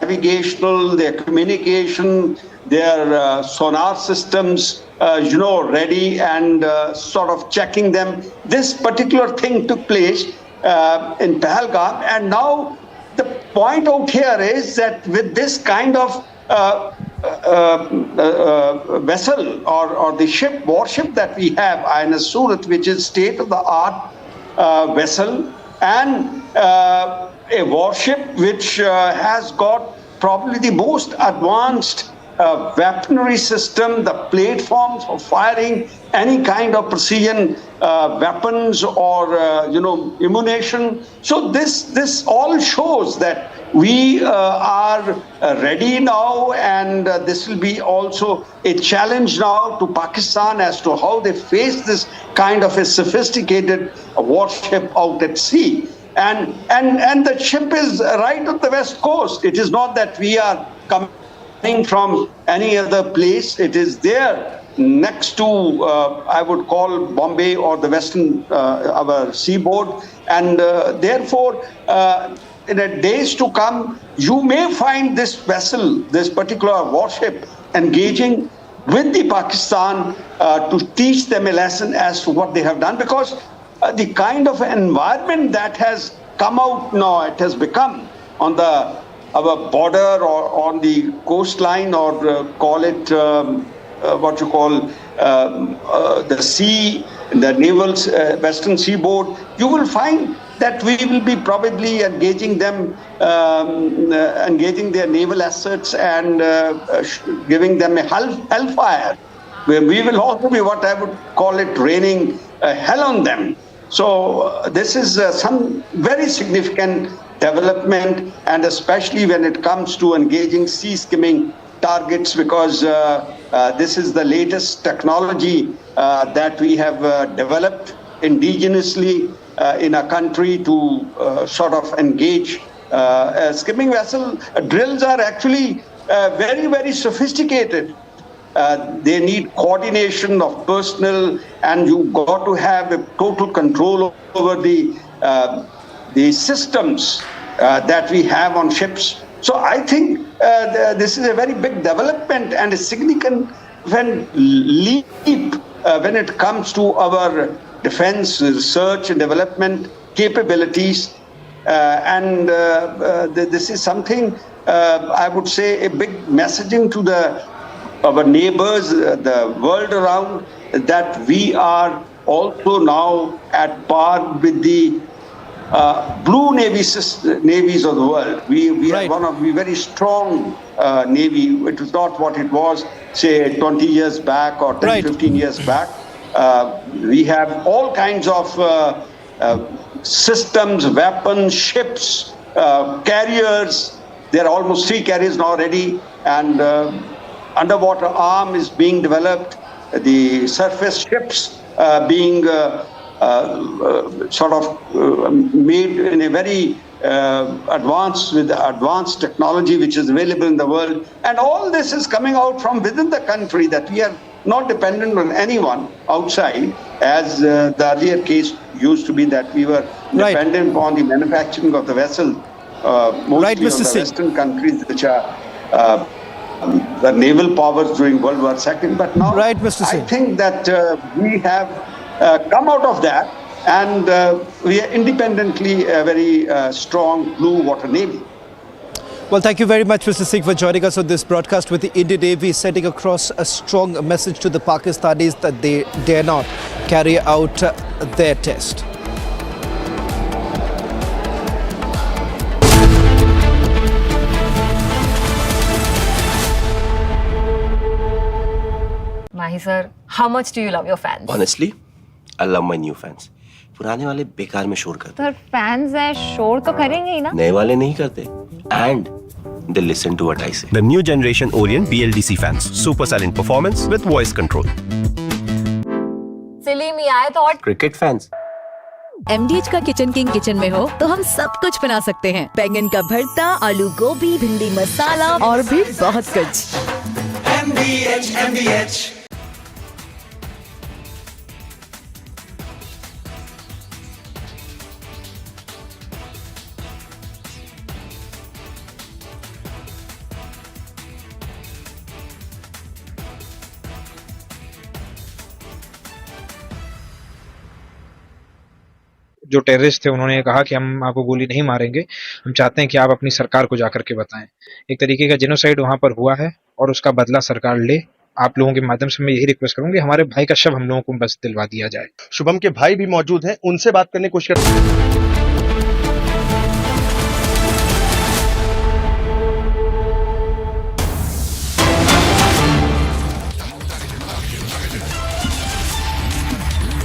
navigational, their communication, their sonar systems, ready, and sort of checking them. This particular thing took place in Pahalgam, and now the point out here is that with this kind of vessel or the warship that we have, INS Surat, which is state-of-the-art vessel, and a warship which has got probably the most advanced weaponry system, the platforms for firing any kind of precision weapons or ammunition. So this all shows that we are ready now, and this will be also a challenge now to Pakistan as to how they face this kind of a sophisticated warship out at sea. And the ship is right on the west coast. It is not that we are coming from any other place. It is there next to, I would call Bombay or the western, our seaboard. And therefore, in the days to come, you may find this vessel, this particular warship, engaging with the Pakistan to teach them a lesson as to what they have done. Because the kind of environment that has come out now, it has become on our border or on the coastline, or call it what you call the sea, the naval western seaboard, you will find that we will be probably engaging them, engaging their naval assets and giving them a hellfire, where we will also be what I would call it raining hell on them. So this is some very significant development, and especially when it comes to engaging sea skimming targets, because this is the latest technology that we have developed indigenously in a country to sort of engage skimming vessel. Drills are actually very, very sophisticated. They need coordination of personnel, and you've got to have a total control over the systems that we have on ships. So I think this is a very big development and a significant leap when it comes to our defense, research and development capabilities. And this is something, I would say, a big messaging to our neighbors, the world around, that we are also now at par with the blue navies of the world. We are one of the very strong navy. It was not what it was, say, 20 years back or 10, 15 years back. We have all kinds of systems, weapons, ships, carriers. There are almost 3 carriers now already, and underwater arm is being developed. The surface ships being sort of made in a very advanced technology which is available in the world. And all this is coming out from within the country, that we are not dependent on anyone outside, as the earlier case used to be, that we were dependent on the manufacturing of the vessel, mostly on the Western countries, which are the naval powers during World War II. But now I think that we have come out of that, and we are independently a very strong blue water navy. Well, thank you very much, Mr. Singh, for joining us on this broadcast with the Indian Navy, sending across a strong message to the Pakistanis that they dare not carry out their test. Mahi sir, how much do you love your fans? Honestly, I love my new fans. पुराने वाले बेकार में शोर करते sir fans हैं, शोर तो करेंगे ही ना? नए वाले नहीं करते. And they listen to what I say. The new generation Orient BLDC fans. Super silent performance with voice control. सिली में आए तो और Cricket fans. MDH का किचन किंग किचन में हो तो हम सब कुछ बना सकते हैं. बैंगन का भरता, आलू गोभी, भिंडी मसाला और भी बहुत कुछ. MDH. जो टेररिस्ट थे उन्होंने कहा कि हम आपको गोली नहीं मारेंगे, हम चाहते हैं कि आप अपनी सरकार को जाकर के बताएं. एक तरीके का जेनोसाइड वहां पर हुआ है और उसका बदला सरकार ले. आप लोगों के माध्यम से मैं यही रिक्वेस्ट करूंगी, हमारे भाई का शव हम लोगों को बस दिलवा दिया जाए. शुभम के भाई भी मौजूद हैं, उनसे बात करने की कोशिश करते हैं.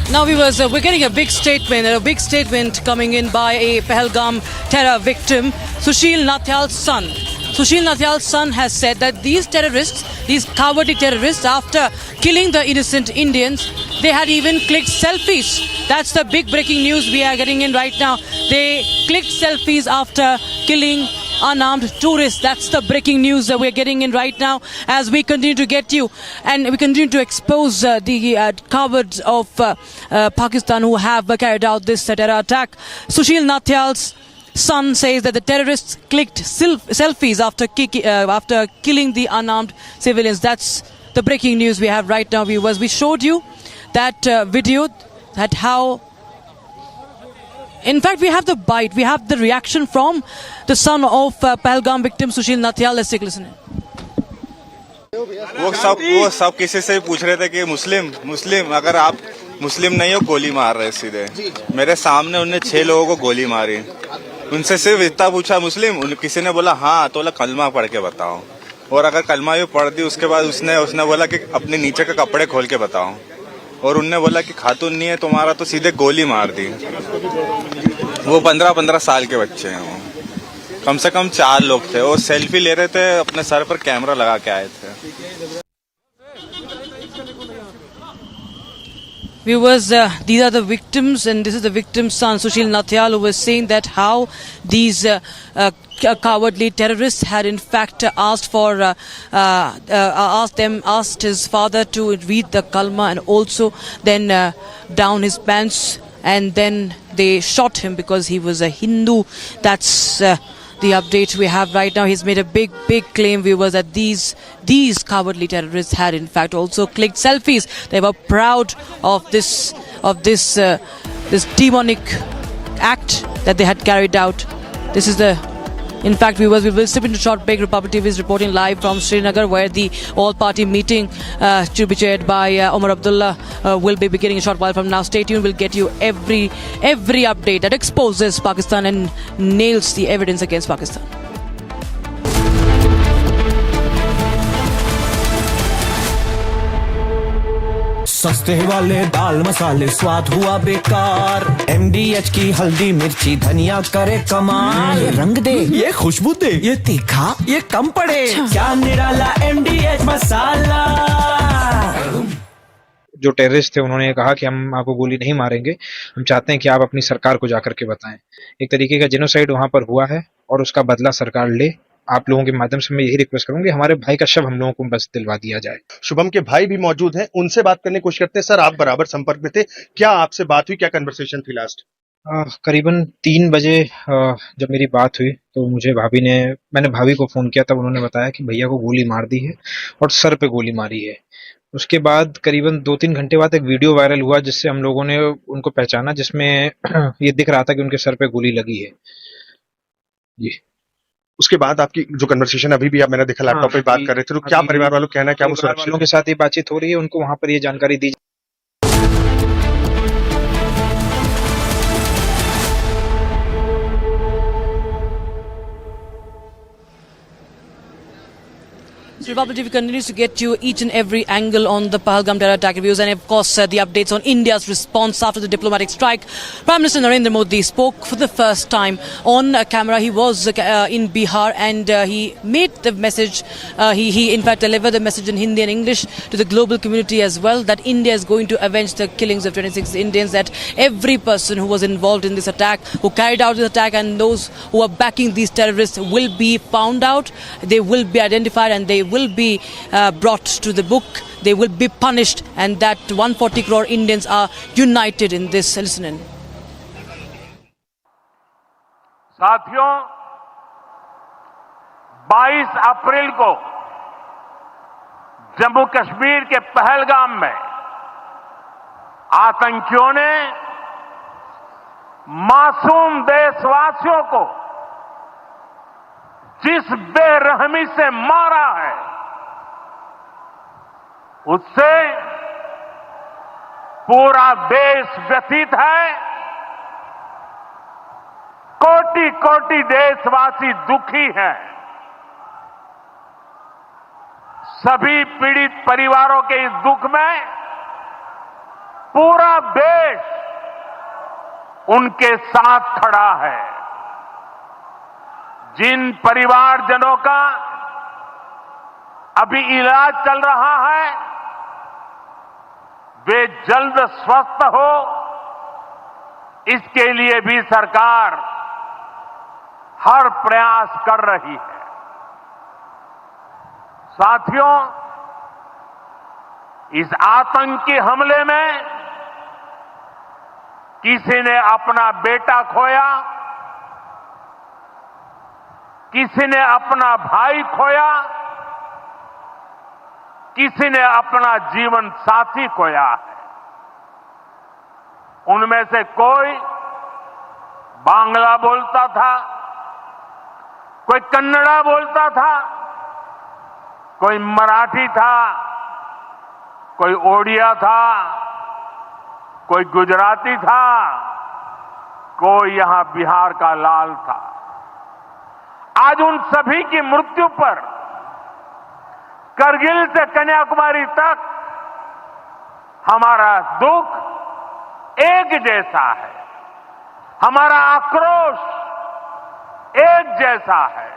Now, viewers, we're getting a big statement coming in by a Pahalgam terror victim, Sushil Nathyal's son. Sushil Nathyal's son has said that these terrorists, these cowardly terrorists, after killing the innocent Indians, they had even clicked selfies. That's the big breaking news we are getting in right now. They clicked selfies after killing unarmed tourists. That's the breaking news that we're getting in right now as we continue to get you and we continue to expose the cowards of Pakistan who have carried out this terror attack. Sushil Nathyal's son says that the terrorists clicked selfies after killing the unarmed civilians. That's the breaking news we have right now, viewers. We showed you that video, that how... In fact, we have the bite, we have the reaction from the son of Pahalgam victim Sushil Nathyal. Let's take a listen. वो सब किसी से पूछ रहे थे कि मुस्लिम अगर आप मुस्लिम नहीं हो, गोली मार रहे सीधे मेरे सामने। उनने 6 लोगों को गोली मारी। उनसे सिर्फ इतना पूछा मुस्लिम, किसी ने बोला हाँ, तो बोला कलमा पढ़ के बताओ। और अगर कलमा भी पढ़ दी उसके बाद उसने बोला कि अपने नीचे के कपड़े खोल के बताओ। और उनने बोला कि खातून नहीं है तुम्हारा, तो सीधे गोली मार दी। वो 15-15 साल के बच्चे हैं। वो कम से कम 4 लोग थे। वो सेल्फी ले रहे थे, अपने सर पर कैमरा लगा के आए थे। Viewers, these are the victims, and this is the victim's son, Sushil Natyal, who was saying that how these cowardly terrorists had in fact asked his father to read the kalma and also then down his pants, and then they shot him because he was a Hindu. That's the update we have right now. He's made a big claim, viewers, that these cowardly terrorists had in fact also clicked selfies. They were proud of this demonic act that they had carried out. This is the, in fact, viewers, we will step into short break. Republic TV is reporting live from Srinagar, where the all-party meeting to be chaired by Omar Abdullah will be beginning a short while from now. Stay tuned. We'll get you every update that exposes Pakistan and nails the evidence against Pakistan. सस्ते वाले दाल मसाले स्वाद हुआ बेकार। MDH की हल्दी मिर्ची धनिया करे कमाल। ये रंग दे, ये खुशबू दे, ये तीखा, ये कम पड़े। क्या निराला MDH मसाला। जो टेररिस्ट थे उन्होंने कहा कि हम आपको गोली नहीं मारेंगे, हम चाहते हैं कि आप अपनी सरकार को जाकर के बताएं। एक तरीके का जेनोसाइड वहां पर हुआ है और उसका बदला सरकार ले। आप लोगों के माध्यम से मैं यही रिक्वेस्ट करूंगी, हमारे भाई का शव हम लोगों को बस दिलवा दिया जाए। शुभम के भाई भी मौजूद हैं, उनसे बात करने की कोशिश करते हैं। सर, आप बराबर संपर्क में थे, क्या आपसे बात हुई, क्या कन्वर्सेशन थी लास्ट? करीबन 3 बजे जब मेरी बात हुई तो मैंने भाभी को फोन किया, तब उन्होंने बताया कि भैया को गोली मार दी है और सर पे गोली मारी है। उसके बाद करीबन 2-3 घंटे बाद एक वीडियो वायरल हुआ जिससे हम लोगों ने उनको पहचाना, जिसमें ये दिख रहा था कि उनके सर पे गोली लगी है जी। उसके बाद आपकी जो कन्वर्सेशन अभी भी मैंने देखा लैपटॉप पे बात कर रहे थे, तो क्या परिवार वालों कहना है, क्या वो सुरक्षित वालों के साथ ये बातचीत हो रही है, उनको वहां पर ये जानकारी दी। Republic TV continues to get you each and every angle on the Pahalgam terror attack reviews, and of course the updates on India's response after the diplomatic strike. Prime Minister Narendra Modi spoke for the first time on camera. He was in Bihar and he made the message, he in fact delivered the message in Hindi and English to the global community as well, that India is going to avenge the killings of 26 Indians, that every person who was involved in this attack, who carried out this attack, and those who are backing these terrorists will be found out, they will be identified, and they will be brought to the book, they will be punished, and that 140 crore Indians are united in this. Listen in. साथियों, 22 अप्रैल को जम्मू कश्मीर के पहलगाम में आतंकियों ने मासूम देशवासियों को जिस बेरहमी से मारा है, उससे पूरा देश व्यथित है। कोटि कोटि देशवासी दुखी हैं। सभी पीड़ित परिवारों के इस दुख में पूरा देश उनके साथ खड़ा है। जिन परिवारजनों का अभी इलाज चल रहा है, वे जल्द स्वस्थ हो, इसके लिए भी सरकार हर प्रयास कर रही है। साथियों, इस आतंकी हमले में किसी ने अपना बेटा खोया, किसी ने अपना भाई खोया, किसी ने अपना जीवन साथी खोया है। उनमें से कोई बांग्ला बोलता था, कोई कन्नड़ा बोलता था, कोई मराठी था, कोई ओडिया था, कोई गुजराती था, कोई यहां बिहार का लाल था। आज उन सभी की मृत्यु पर करगिल से कन्याकुमारी तक हमारा दुख एक जैसा है, हमारा आक्रोश एक जैसा है।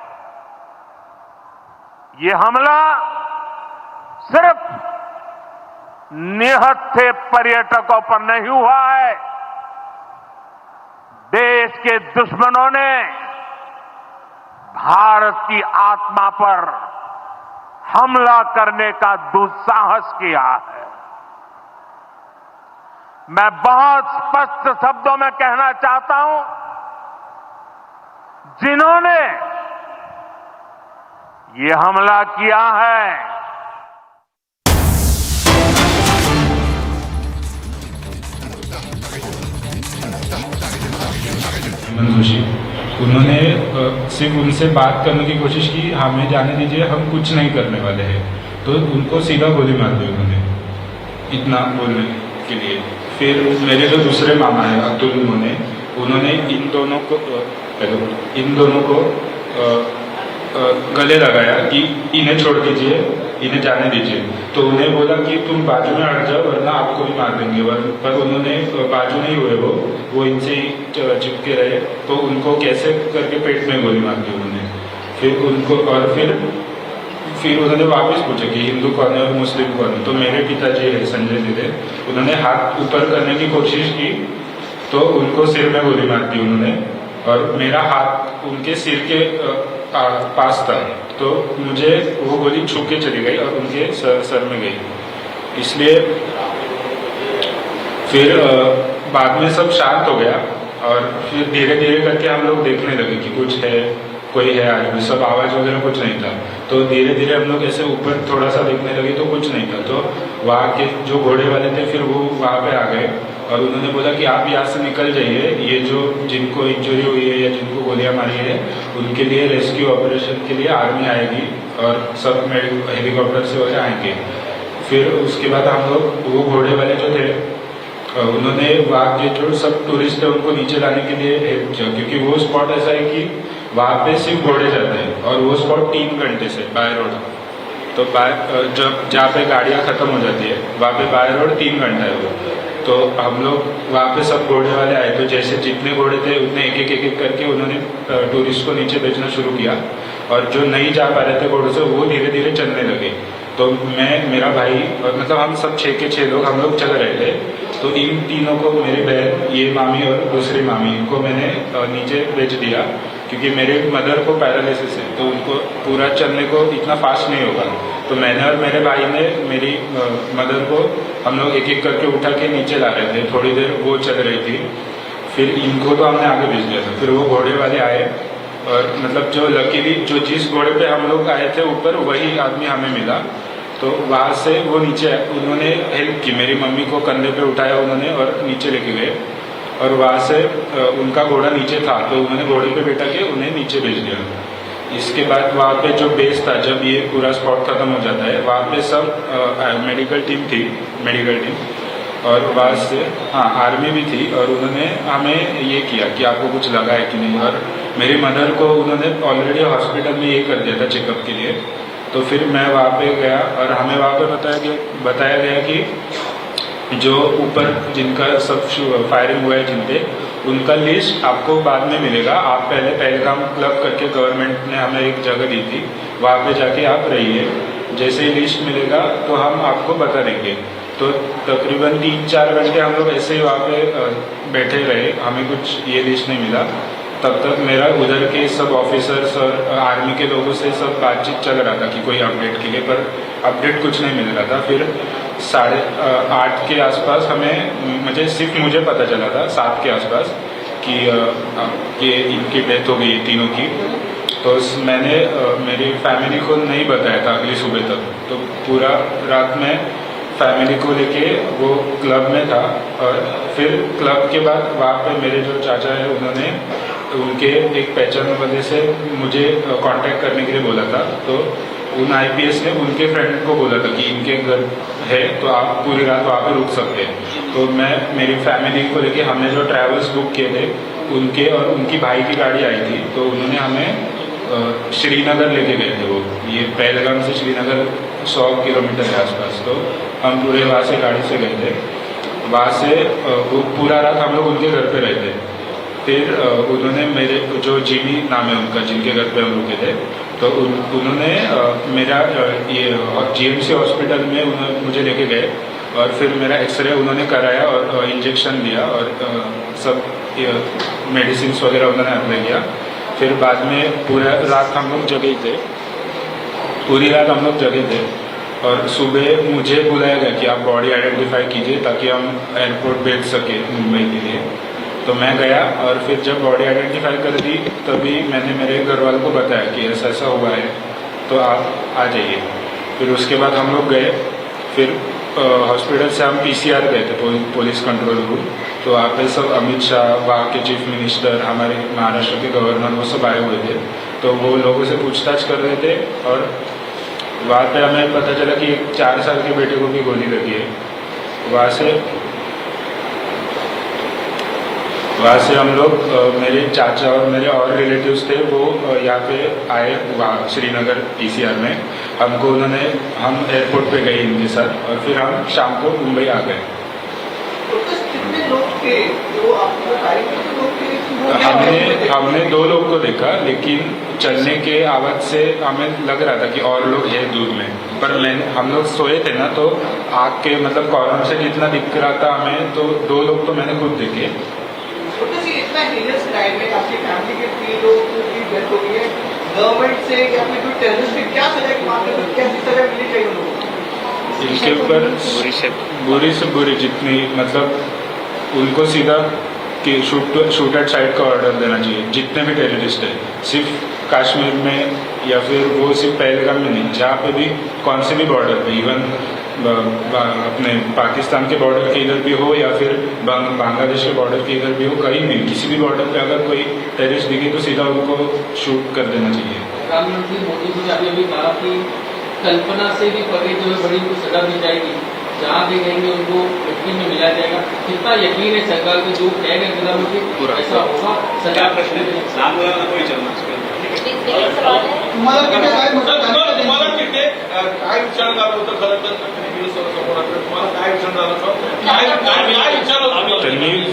ये हमला सिर्फ निहत्थे पर्यटकों पर नहीं हुआ है, देश के दुश्मनों ने भारत की आत्मा पर हमला करने का दुस्साहस किया है। मैं बहुत स्पष्ट शब्दों में कहना चाहता हूं, जिन्होंने ये हमला किया है, उन्होंने सिर्फ उनसे बात करने की कोशिश की, हमें जाने दीजिए, हम कुछ नहीं करने वाले हैं, तो उनको सीधा गोली मार दी उन्होंने, इतना बोलने के लिए। फिर मेरे जो दूसरे मामा हैं अब्दुल मोने, उन्होंने इन दोनों को गले लगाया कि इन्हें छोड़ दीजिए, इन्हें जाने दीजिए। तो उन्हें बोला कि तुम बाजू में हट जाओ वरना आपको भी मार देंगे, पर उन्होंने बाजू नहीं हुए, वो इनसे ही चिपके रहे। तो उनको कैसे करके पेट में गोली मार दी उन्होंने। फिर उनको और फिर उन्होंने वापस पूछा कि हिंदू कौन है और मुस्लिम कौन है। तो मेरे पिताजी है संजय दीदे, उन्होंने हाथ ऊपर करने की कोशिश की तो उनको सिर में गोली मार दी उन्होंने, और मेरा हाथ उनके सिर के पास था, तो मुझे वो गोली छू के चली गई और उनके सर में गई। इसलिए फिर बाद में सब शांत हो गया, और फिर धीरे धीरे करके हम लोग देखने लगे कि कुछ है, कोई है आज भी, सब आवाज वगैरह कुछ नहीं था। तो धीरे धीरे हम लोग ऐसे ऊपर थोड़ा सा देखने लगे तो कुछ नहीं था। तो वहाँ के जो घोड़े वाले थे फिर वो वहाँ पे आ गए और उन्होंने बोला कि आप यहाँ से निकल जाइए, ये जो जिनको इंजरी हुई है या जिनको गोलियां मारी है उनके लिए रेस्क्यू ऑपरेशन के लिए आर्मी आएगी और सब हेलीकॉप्टर से वगैरह आएंगे। फिर उसके बाद हम लोग वो घोड़े वाले जो थे उन्होंने वहाँ के जो सब टूरिस्ट थे उनको नीचे लाने के लिए हेल्प किया, क्योंकि वो स्पॉट ऐसा है कि वहाँ पे सिर्फ घोड़े जाते हैं और वो स्पॉट 3 घंटे से बाय रोड, तो जब जहाँ पे गाड़ियाँ खत्म हो जाती है वहाँ पे बाय रोड 3 घंटा है वो। तो हम लोग वहाँ पे सब घोड़े वाले आए, तो जैसे जितने घोड़े थे उतने एक एक करके उन्होंने टूरिस्ट को नीचे भेजना शुरू किया, और जो नहीं जा पा रहे थे घोड़े से वो धीरे धीरे चलने लगे। तो मैं, मेरा भाई और मतलब हम सब 6 के 6 लोग हम लोग चल रहे थे। तो इन तीनों को, मेरी बहन, ये मामी और दूसरी मामी को मैंने नीचे भेज दिया, क्योंकि मेरे मदर को पैरालिसिस है तो उनको पूरा चलने को इतना फास्ट नहीं होगा। तो मैंने और मेरे भाई ने मेरी मदर को हम लोग एक एक करके उठा के नीचे ला रहे थे, थोड़ी देर वो चल रही थी, फिर इनको तो हमने आगे भेज दिया था। फिर वो घोड़े वाले आए और मतलब जो लकीली जो जिस घोड़े पे हम लोग आए थे ऊपर वही आदमी हमें मिला, तो वहाँ से वो नीचे उन्होंने हेल्प की, मेरी मम्मी को कंधे पे उठाया उन्होंने और नीचे लेके गए, और वहाँ से उनका घोड़ा नीचे था तो उन्होंने घोड़े पे बैठा के उन्हें नीचे भेज दिया। इसके बाद वहाँ पे जो बेस था, जब ये पूरा स्पॉट खत्म हो जाता है वहाँ पे सब मेडिकल टीम थी, और वहाँ से आर्मी भी थी, और उन्होंने हमें ये किया कि आपको कुछ लगा है कि नहीं, और मेरी मदर को उन्होंने ऑलरेडी हॉस्पिटल में ये कर दिया था चेकअप के लिए। तो फिर मैं वहाँ पे गया और हमें वहाँ पे बताया गया कि जो ऊपर जिनका सब फायरिंग हुआ है जिनपे, उनका लिस्ट आपको बाद में मिलेगा। आप पहले पहलगाम क्लब करके गवर्नमेंट ने हमें एक जगह दी थी, वहाँ पे जाके आप रहिए, जैसे ही लिस्ट मिलेगा तो हम आपको बता देंगे। तो तकरीबन 3-4 घंटे हम लोग ऐसे ही वहाँ पे बैठे रहे, हमें कुछ ये लिस्ट नहीं मिला। तब तक मेरा उधर के सब ऑफिसर्स और आर्मी के लोगों से सब बातचीत चल रहा था कि कोई अपडेट के लिए, पर अपडेट कुछ नहीं मिल रहा था। फिर 8:30 के आसपास मुझे पता चला था 7 के आसपास कि इनकी डेथ हो गई तीनों की। तो मैंने मेरी फैमिली को नहीं बताया था अगली सुबह तक, तो पूरा रात में फैमिली को लेके वो क्लब में था। और फिर क्लब के बाद वहाँ पे मेरे जो चाचा है उन्होंने उनके एक पहचान वाले से मुझे कांटेक्ट करने के लिए बोला था। तो उन आईपीएस ने उनके फ्रेंड को बोला था कि इनके घर है तो आप पूरी रात वहाँ पे रुक सकते हैं। तो मैं मेरी फैमिली को लेके हमने जो ट्रैवल्स बुक किए थे उनके और उनकी भाई की गाड़ी आई थी, तो उन्होंने हमें श्रीनगर लेके गए थे। वो ये पहलगाम से श्रीनगर 100 किलोमीटर के आसपास, तो हम पूरे वहाँ से गाड़ी से गए थे। वहाँ से वो पूरा रात हम लोग उनके घर पे रहे थे। फिर उन्होंने मेरे जो जीवी नाम है उनका, जिनके घर पे हम रुके थे, तो उन्होंने मेरा ये जीएमसी हॉस्पिटल में उन्होंने मुझे लेके गए और फिर मेरा एक्सरे उन्होंने कराया और इंजेक्शन दिया और सब मेडिसिन वगैरह उन्होंने अप्लाई किया। फिर बाद में पूरा रात हम लोग जगे थे, पूरी रात हम लोग जगे थे और सुबह मुझे बुलाया गया कि आप बॉडी आइडेंटिफाई कीजिए ताकि हम एयरपोर्ट भेज सके मुंबई के लिए। तो मैं गया और फिर जब बॉडी आइडेंटिफाई कर दी तभी मैंने मेरे घर वालों को बताया कि ऐसा ऐसा हुआ है, तो आप आ जाइए। फिर उसके बाद हम लोग गए, फिर हॉस्पिटल से हम पीसीआर गए थे, पुलिस कंट्रोल रूम। तो वहाँ पे सब अमित शाह, वहाँ के चीफ मिनिस्टर, हमारे महाराष्ट्र के गवर्नर, वो सब आए हुए थे। तो वो लोगों से पूछताछ कर रहे थे और वहाँ पे हमें पता चला कि 4 साल के बेटे को भी गोली लगी है। वहाँ से हम लोग, मेरे चाचा और मेरे और रिलेटिव्स थे, वो यहाँ पे आए वहाँ श्रीनगर पीसीआर में। हमको उन्होंने, हम एयरपोर्ट पे गए इनके साथ और फिर हम शाम को मुंबई आ गए। हमने 2 लोग को देखा, लेकिन चलने के आवाज से हमें लग रहा था कि और लोग हैं दूर में, पर हम लोग सोए थे ना, तो आग के मतलब कॉर्नर से जितना दिख रहा था हमें, तो 2 लोग तो मैंने खुद देखे। इतना हीनियस क्राइम में आपकी फैमिली के 3 लोग की डेथ हो गई है, गवर्नमेंट से या फिर कोई टेररिस्ट की क्या सजा की मांग है, कैसी सजा मिलनी चाहिए उनको? इनके ऊपर बुरी से बुरी जितनी, मतलब उनको सीधा कि शूट एट साइड का ऑर्डर देना चाहिए। जितने भी टेररिस्ट है, सिर्फ कश्मीर में या फिर वो सिर्फ पहलगाम में नहीं, जहाँ पे भी कौन से भी बॉर्डर पे, इवन अपने पाकिस्तान के बॉर्डर के इधर भी हो या फिर बांग्लादेश के बॉर्डर के इधर भी हो, कहीं भी किसी भी बॉर्डर पे अगर कोई टेररिस्ट दिखे तो सीधा उनको शूट कर देना चाहिए। प्रधानमंत्री मोदी जी ने अभी कहा कि कल्पना से भी परे जो है बड़ी उनको सजा दी जाएगी, जहाँ भी कहेंगे उनको व्यक्ति में मिला जाएगा। कितना यकीन है सरकार को जो कहेगा प्रधानमंत्री ऐसा होगा? सजा प्रश्न कोई चलना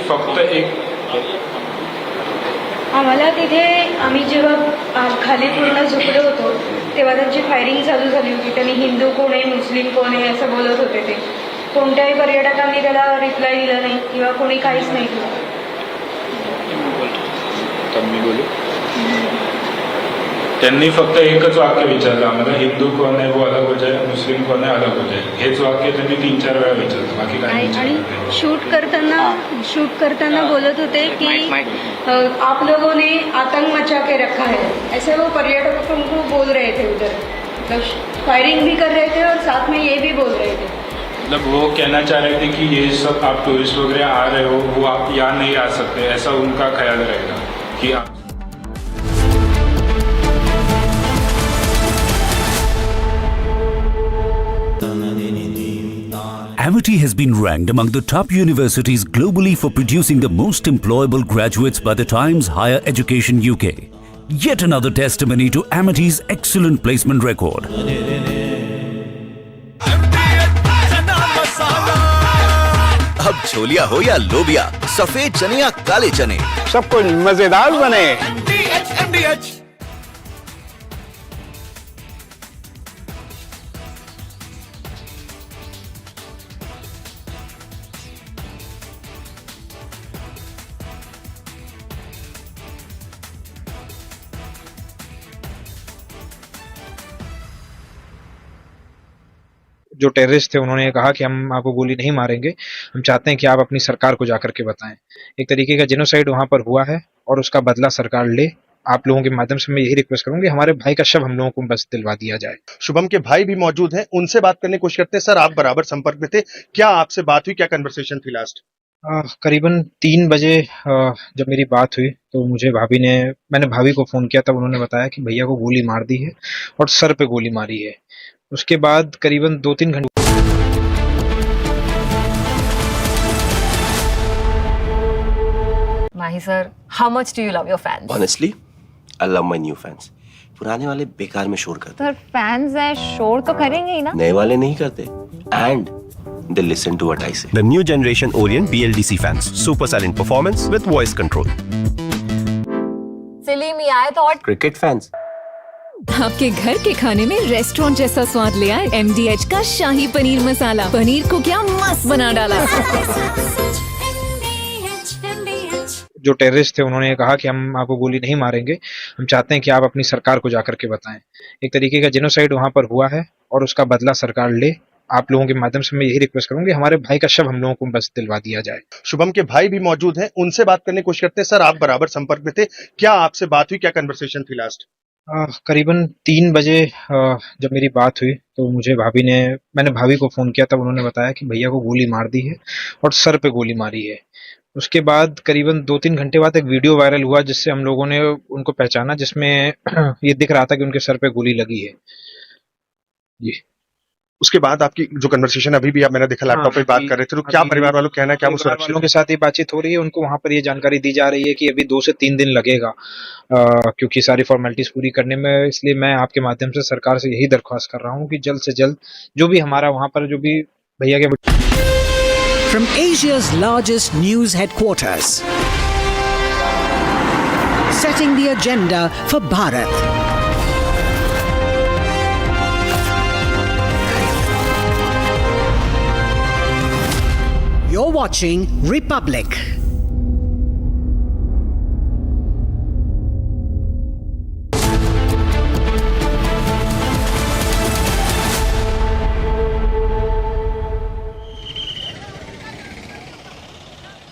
फक्त एक आम्हाला तिथे, आम्ही जेव्हा खाली पूर्ण झोपलो होतो तेव्हा त्यांची फायरिंग चालू झाली होती। त्यांनी हिंदू कोण आहे, मुस्लिम कोण आहे असं बोलत होते ते। कोणत्याही पर्यटकांनी त्याला रिप्लाय दिला नाही किंवा कोणी काहीच नाही केलं। त्यांनी फक्त एकच वाक्य विचारलं आम्हाला, हिंदू कोण आहे वो अलग हो जाए, मुस्लिम कोण आहे अलग हो जाए, हेच वाक्य त्यांनी 3-4 वेळा विचारलं, बाकी काही आणि शूट करताना बोलत होते कि आप लोगों ने आतंक मचा के रखा है, ऐसे वो पर्यटकों को बोल रहे थे उधर। फायरिंग भी कर रहे थे और साथ में ये भी बोल रहे थे, मतलब वो कहना चाह रहे थे कि ये सब आप टूरिस्ट वगैरह आ रहे हो, वो आप यहाँ नहीं आ सकते, ऐसा उनका ख्याल रहेगा कि आप। Amity has been ranked among the top universities globally for producing the most employable graduates by the Times Higher Education UK. Yet another testimony to Amity's excellent placement record. अब छोलिया हो या लोबिया, सफेद चने या काले चने, सब कुछ मजेदार बने। जो टेररिस्ट थे उन्होंने कहा कि हम आपको गोली नहीं मारेंगे, हम चाहते हैं कि आप अपनी सरकार को जाकर के बताएं। एक तरीके का जेनोसाइड वहां पर हुआ है और उसका बदला सरकार ले। आप लोगों के माध्यम से मैं यही रिक्वेस्ट करूंगी, हमारे भाई का शव हम लोगों को बस दिलवा दिया जाए। शुभम के भाई भी मौजूद हैं, उनसे बात करने की कोशिश करते हैं। सर, आप बराबर संपर्क में थे, क्या आपसे बात हुई, क्या कन्वर्सेशन थी लास्ट? करीबन 3 बजे जब मेरी बात हुई तो मैंने भाभी को फोन किया, तब उन्होंने बताया कि भैया को गोली मार दी है और सर पे गोली मारी है। उसके बाद करीबन 2-3 घंटे माही sir, how much do you love your fans? Honestly, I love my new fans. पुराने वाले बेकार में शोर करते। सर फैंस है, शोर तो करेंगे ही ना। नए वाले नहीं करते। And they listen to what I say. The new generation Orient BLDC fans. Super silent performance with voice control. Silly me, I thought Cricket fans. आपके घर के खाने में रेस्टोरेंट जैसा स्वाद ले आए MDH का शाही पनीर मसाला। पनीर को क्या मस्त बना डाला। जो टेररिस्ट थे उन्होंने कहा कि हम आपको गोली नहीं मारेंगे, हम चाहते हैं कि आप अपनी सरकार को जाकर के बताएं। एक तरीके का जेनोसाइड वहां पर हुआ है और उसका बदला सरकार ले। आप लोगों के माध्यम से मैं यही रिक्वेस्ट करूंगी, हमारे भाई का शव हम लोगों को बस दिलवा दिया जाए। शुभम के भाई भी मौजूद हैं, उनसे बात करने की कोशिश करते हैं। सर, आप बराबर संपर्क में थे, क्या आपसे बात हुई, क्या कन्वर्सेशन थी लास्ट? करीबन 3 बजे जब मेरी बात हुई तो मैंने भाभी को फोन किया, तब उन्होंने बताया कि भैया को गोली मार दी है और सर पे गोली मारी है। उसके बाद करीबन 2-3 घंटे बाद एक वीडियो वायरल हुआ जिससे हम लोगों ने उनको पहचाना, जिसमें ये दिख रहा था कि उनके सर पे गोली लगी है जी। उसके बाद आपकी जो कन्वर्सेशन अभी भी मैंने देखा लैपटॉप पे बात कर रहे थे, तो क्या परिवार वालों कहना है, क्या वो सुरक्षित वालों के साथ ये बातचीत हो रही है? उनको वहां पर ये जानकारी दी जा रही है कि अभी 2 से 3 दिन लगेगा क्योंकि सारी फॉर्मेलिटीज पूरी करने में। इसलिए मैं आपके माध्यम से सरकार से यही दरख्वास्त कर रहा हूँ कि जल्द से जल्द जो भी हमारा वहां पर जो भी भैया के From Asia's largest news headquarters, setting the agenda for Bharat. You're watching Republic.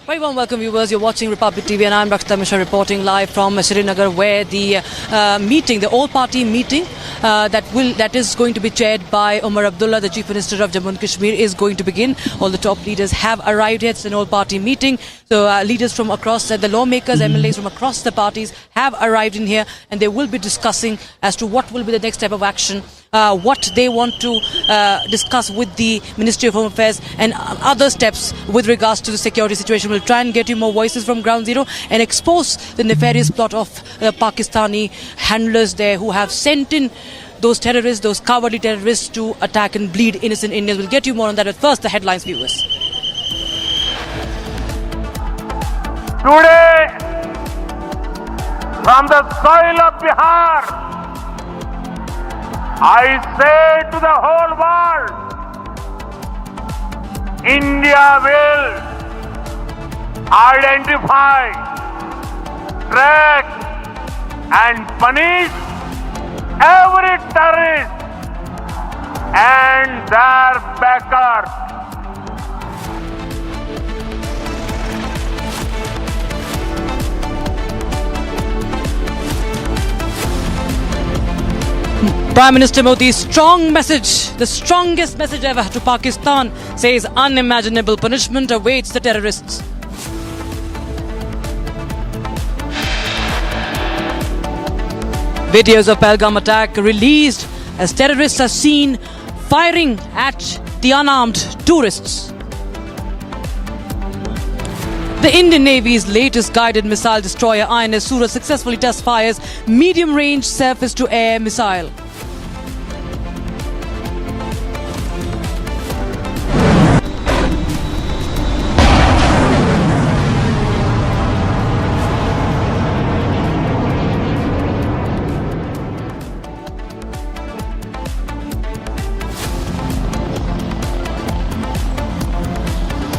Very warm welcome, viewers. You're watching Republic TV, and I'm Dr. Amit Shah reporting live from Srinagar, where the meeting, the all-party meeting that is going to be chaired by Umar Abdullah, the Chief Minister of Jammu and Kashmir, is going to begin. All the top leaders have arrived here. It's an all-party meeting. So leaders from across, the lawmakers, MLAs from across the parties have arrived in here, and they will be discussing as to what will be the next step of action, what they want to discuss with the Ministry of Home Affairs and other steps with regards to the security situation. We'll try and get you more voices from ground zero and expose the nefarious plot of Pakistani handlers there who have sent in those terrorists, those cowardly terrorists, to attack and bleed innocent Indians. We'll get you more on that, but first the headlines, viewers. Today, from the soil of Bihar, I say to the whole world, India will identify, track and punish every terrorist and their backers. Prime Minister Modi's strong message, the strongest message ever to Pakistan, says unimaginable punishment awaits the terrorists. Videos of Pahalgam attack released as terrorists are seen firing at the unarmed tourists. The Indian Navy's latest guided missile destroyer INS Surat successfully test fires medium-range surface-to-air missile.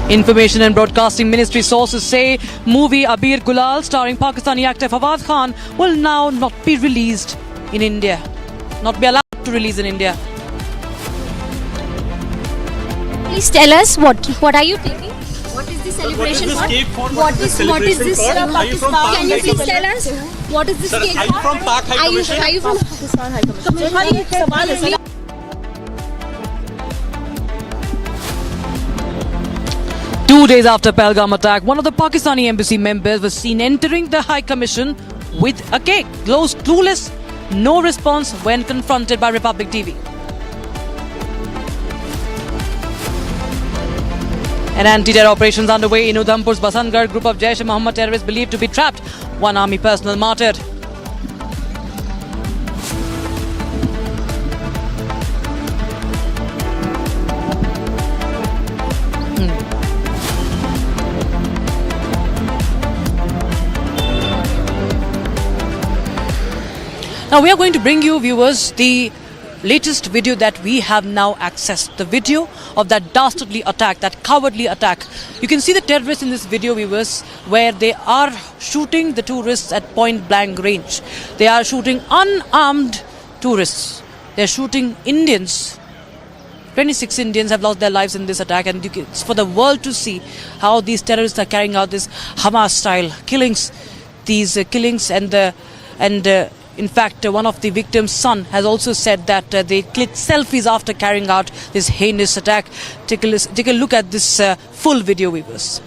Information and Broadcasting Ministry sources say movie Abir Gulal starring Pakistani actor Fawad Khan will now not be released in India. Not be allowed to release in India. Please tell us what are you thinking? What is the celebration for? What is this Pakistan? Can you please tell us what is this cake? Are you from Pak High Commission? Are you from Pakistan High Commission? 2 days after Pahalgam attack, one of the Pakistani embassy members was seen entering the High Commission with a cake. Clueless, no response when confronted by Republic TV. An anti-terror operations underway in Udhampur's Baisaran group of Jaish-e-Mohammed terrorists believed to be trapped. One army personnel martyred. Now we are going to bring you, viewers, the latest video that we have now accessed. The video of that dastardly attack, that cowardly attack. You can see the terrorists in this video, viewers, where they are shooting the tourists at point blank range. They are shooting unarmed tourists. They are shooting Indians. 26 Indians have lost their lives in this attack, and it's for the world to see how these terrorists are carrying out this Hamas-style killings. These killings in fact, one of the victims' son has also said that they clicked selfies after carrying out this heinous attack. Take a look at this full video, viewers.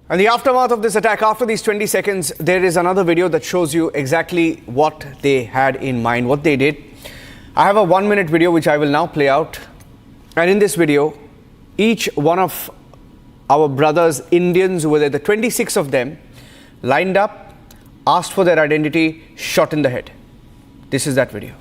And the aftermath of this attack, after these 20 seconds, there is another video that shows you exactly what they had in mind, what they did. I have a 1-minute video which I will now play out. And in this video, each one of our brothers, Indians, who were there, the 26 of them, lined up, asked for their identity, shot in the head. This is that video.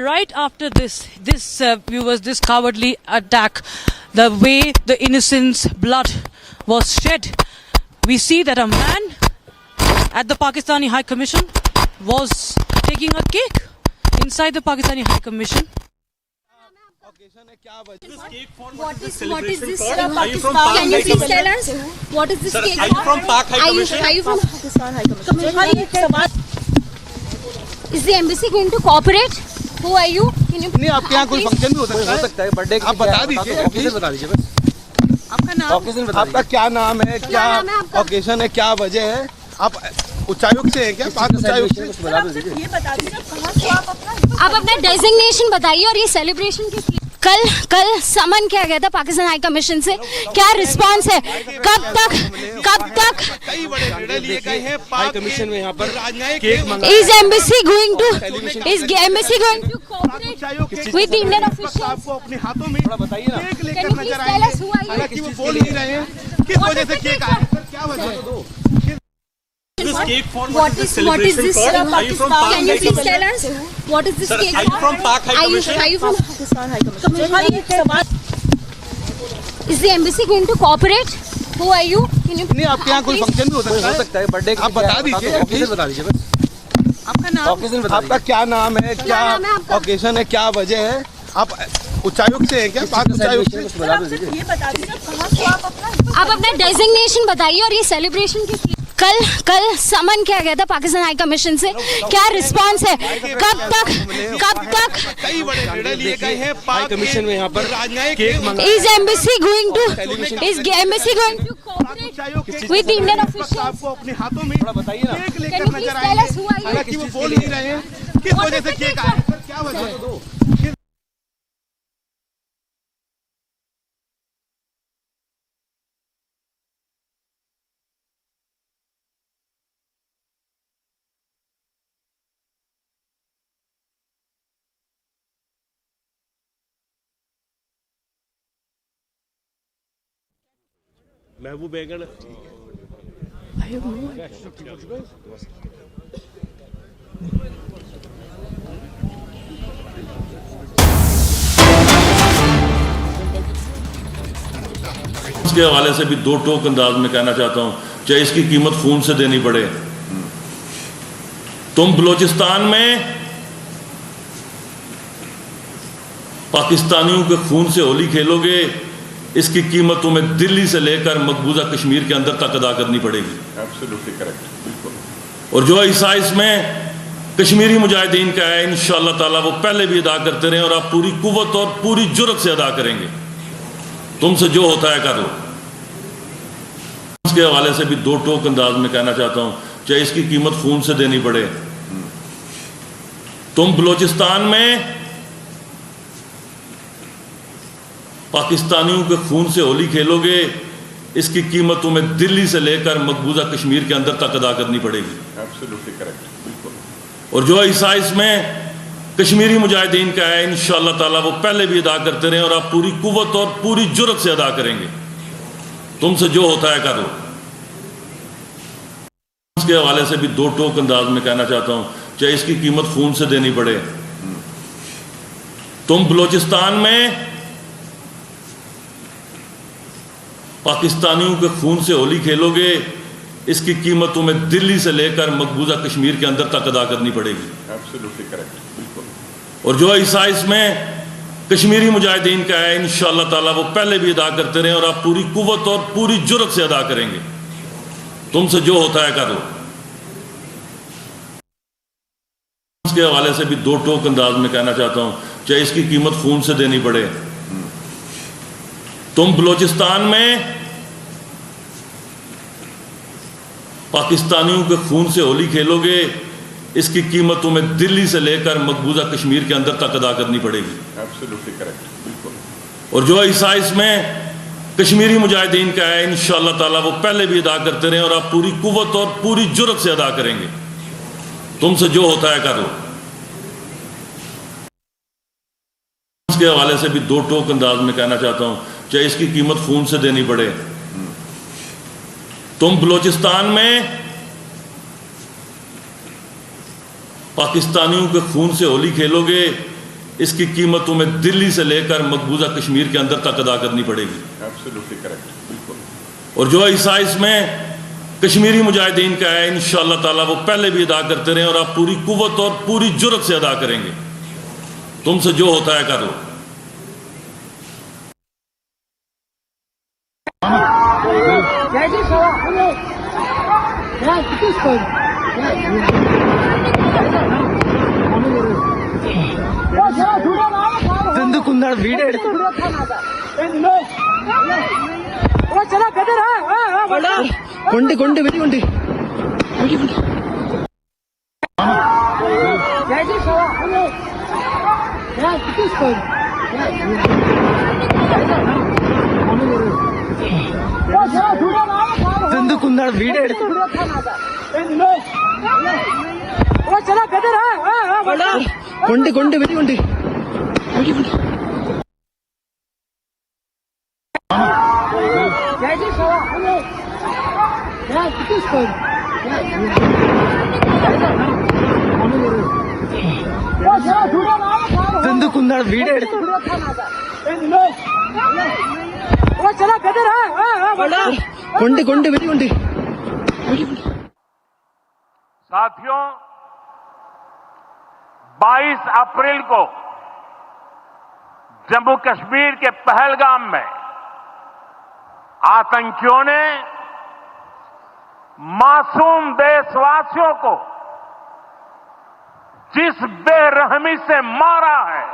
right after this cowardly attack, the way the innocents' blood was shed, we see that a man at the Pakistani High Commission was taking a cake inside the Pakistani High Commission. What is this? Can you please tell us what is this cake? Are you from Pak High Commission? Are you from Pakistan High Commission? Is the embassy going to cooperate? Who are you? Can you? नहीं, आपके यहाँ कोई function भी हो सकता है birthday आप बता दीजिए बता दीजिए बस आपका नाम आपका क्या नाम है क्या ओकेजन है क्या वजह है आप उच्चायुक्त से हैं क्या पाक उच्चायुक्त से ये बता दीजिए आप अपना डेजिग्नेशन बताइए और ये सेलिब्रेशन किस लिए कल समन किया गया था पाकिस्तान हाई कमीशन से क्या रिस्पांस है कब तक कई बड़े निर्णय लिए गए हैं पाक कमीशन में यहाँ पर is embassy going to cooperate with Indian officials आपको अपने हाथों में बताइए ना केक लेकर नजर आएंगे हालांकि वो बोल नहीं रहे हैं किस वजह से केक आया क्या वजह दो What is this? Can you please tell us what is this cake? Are you from Pak High Commission? Are you from Pakistan High Commission? Is the embassy going to cooperate? Who are you? Can you? नहीं आपके यहाँ कोई function भी हो सकता है birthday आप बता दीजिए बस आपका नाम आपका क्या नाम है क्या ओकेजन है क्या वजह है आप उच्चायुक्त से हैं क्या पाक उच्चायुक्त से ये बता दीजिए आप अपना डेजिग्नेशन बताइए और ये सेलिब्रेशन किस लिए कल समन किया गया था पाकिस्तान हाई कमीशन से क्या रिस्पांस है कब तक कई बड़े निर्णय लिए गए हैं पाक कमीशन में यहाँ पर is embassy going to cooperate with Indian officials आपको अपने हाथों में बताइए ना केक लेकर नजर आएंगे हालांकि वो बोल नहीं रहे हैं किस वजह से केक आया क्या वजह दो महबूब बेगन इसके हवाले से भी दो टोक अंदाज में कहना चाहता हूं चाहे इसकी कीमत खून से देनी पड़े तुम बलोचिस्तान में पाकिस्तानियों के खून से होली खेलोगे इसकी कीमत तुम्हें दिल्ली से लेकर मकबूजा कश्मीर के अंदर तक अदा करनी पड़ेगी एब्सोल्युटली करेक्ट बिल्कुल और जो हिस्सा इसमें कश्मीरी मुजाहिदीन का है इंशाअल्लाह ताला वो पहले भी अदा करते रहे और आप पूरी कुव्वत और पूरी जुर्रत से अदा करेंगे तुमसे जो होता है कर लो इसके हवाले से भी दो टोक अंदाज में कहना चाहता हूं चाहे इसकी कीमत खून से देनी पड़े तुम बलोचिस्तान में पाकिस्तानियों के खून से होली खेलोगे इसकी कीमत तुम्हें दिल्ली से लेकर मकबूजा कश्मीर के अंदर तक अदा करनी पड़ेगी एब्सोल्युटली करेक्ट बिल्कुल और जो हिस्सा इसमें कश्मीरी मुजाहिदीन का है इंशाअल्लाह ताला वो पहले भी अदा करते रहे और आप पूरी कुव्वत और पूरी जुर्रत से अदा करेंगे तुमसे जो होता है कर लो इसके हवाले से भी दो टोक अंदाज में कहना चाहता हूं चाहे इसकी कीमत खून से देनी पड़े तुम बलोचिस्तान में पाकिस्तानियों के खून से होली खेलोगे इसकी कीमत तुम्हें दिल्ली से लेकर मकबूजा कश्मीर के अंदर तक अदा करनी पड़ेगी एब्सोल्युटली करेक्ट बिल्कुल और जो हिस्सा इसमें कश्मीरी मुजाहिदीन का है इंशाअल्लाह ताला वो पहले भी अदा करते रहे और आप पूरी कुव्वत और पूरी जुर्रत से अदा करेंगे तुमसे जो होता है कर लो इसके हवाले से भी दो टोक अंदाज में कहना चाहता हूं चाहे इसकी कीमत खून से देनी पड़े तुम बलोचिस्तान में पाकिस्तानियों के खून से होली खेलोगे इसकी कीमत तुम्हें दिल्ली से लेकर मकबूजा कश्मीर के अंदर तक अदा करनी पड़ेगी एब्सोल्युटली करेक्ट बिल्कुल और जो हिस्सा इसमें कश्मीरी मुजाहिदीन का है इंशाअल्लाह ताला वो पहले भी अदा करते रहे और आप पूरी कुव्वत और पूरी जुर्रत से अदा करेंगे तुमसे जो होता है कर लो इसके हवाले से भी दो टोक अंदाज में कहना चाहता हूं चाहे इसकी कीमत खून से देनी पड़े तुम बलोचिस्तान में पाकिस्तानियों के खून से होली खेलोगे इसकी कीमत तुम्हें दिल्ली से लेकर मकबूजा कश्मीर के अंदर तक अदा करनी पड़ेगी। एब्सोल्युटली करेक्ट, बिल्कुल। और जो हिस्सा इसमें कश्मीरी मुजाहिदीन का है, इंशाअल्लाह ताला वो पहले भी अदा करते रहे और आप पूरी कुव्वत और पूरी जुर्रत से अदा करेंगे। तुमसे जो होता है कर लो। कुंदड़ भीड़े కొండి కొండి వెడి కొండి కుందड़ भीड़े కొండి కొండి వెడి కొండి कुंदड़ भीड़े కొండి కొండి వెడి కొండి साथियों, 22 अप्रैल को जम्मू कश्मीर के पहलगाम में आतंकियों ने मासूम देशवासियों को जिस बेरहमी से मारा है,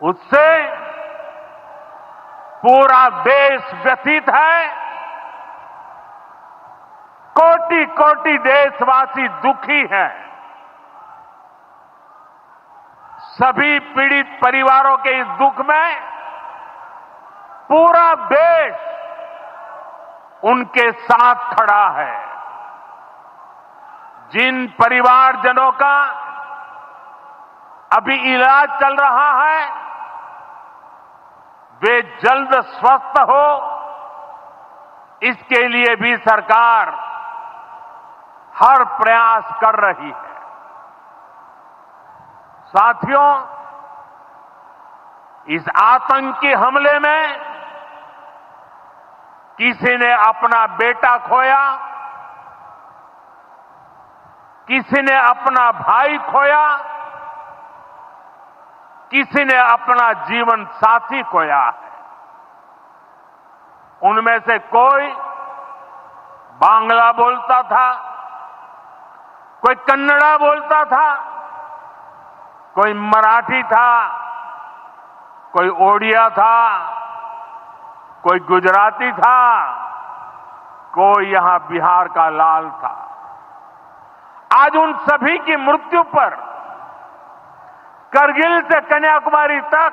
उससे पूरा देश व्यथित है। कोटि कोटि देशवासी दुखी हैं। सभी पीड़ित परिवारों के इस दुख में पूरा देश उनके साथ खड़ा है। जिन परिवारजनों का अभी इलाज चल रहा है, वे जल्द स्वस्थ हो, इसके लिए भी सरकार हर प्रयास कर रही है। साथियों, इस आतंकी हमले में किसी ने अपना बेटा खोया, किसी ने अपना भाई खोया, किसी ने अपना जीवन साथी खोया है। उनमें से कोई बांग्ला बोलता था, कोई कन्नड़ा बोलता था, कोई मराठी था, कोई ओडिया था, कोई गुजराती था, कोई यहां बिहार का लाल था। आज उन सभी की मृत्यु पर करगिल से कन्याकुमारी तक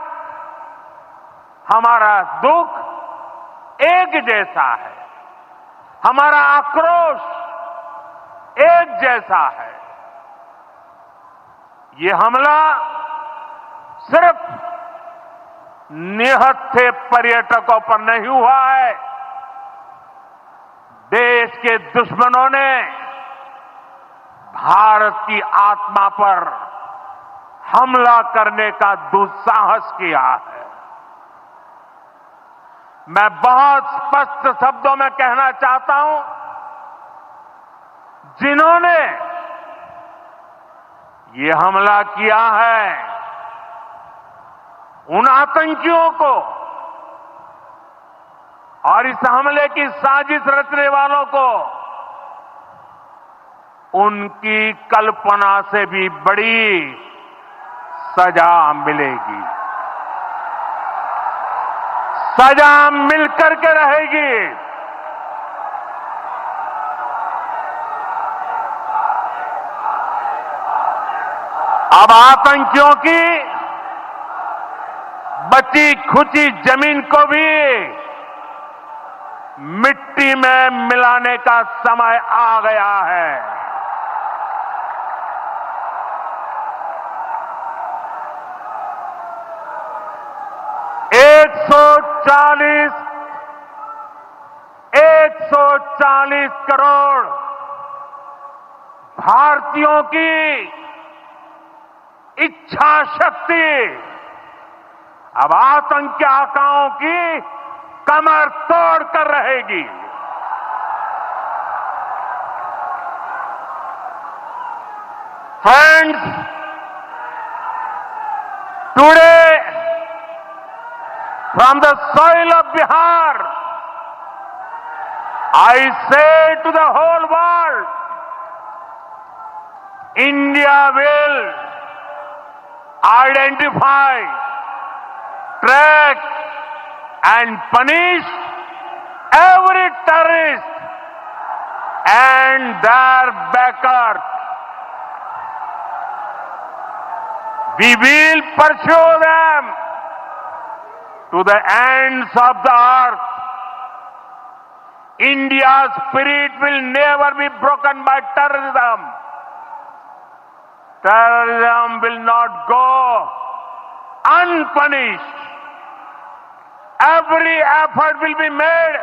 हमारा दुख एक जैसा है, हमारा आक्रोश एक जैसा है। ये हमला सिर्फ निहत्थे पर्यटकों पर नहीं हुआ है, देश के दुश्मनों ने भारत की आत्मा पर हमला करने का दुस्साहस किया है। मैं बहुत स्पष्ट शब्दों में कहना चाहता हूं, जिन्होंने ये हमला किया है, उन आतंकियों को और इस हमले की साजिश रचने वालों को उनकी कल्पना से भी बड़ी सजा मिलेगी। सजा मिलकर के रहेगी। अब आतंकियों की बची खुची जमीन को भी मिट्टी में मिलाने का समय आ गया है। एक सौ चालीस करोड़ भारतीयों की इच्छा शक्ति अब आतंकी आकाओं की कमर तोड़ कर रहेगी। Friends, today from the soil of Bihar, I say to the whole world, India will identify, track and punish every terrorist and their backers. We will pursue them to the ends of the earth. India's spirit will never be broken by terrorism. Terrorism will not go unpunished. Every effort will be made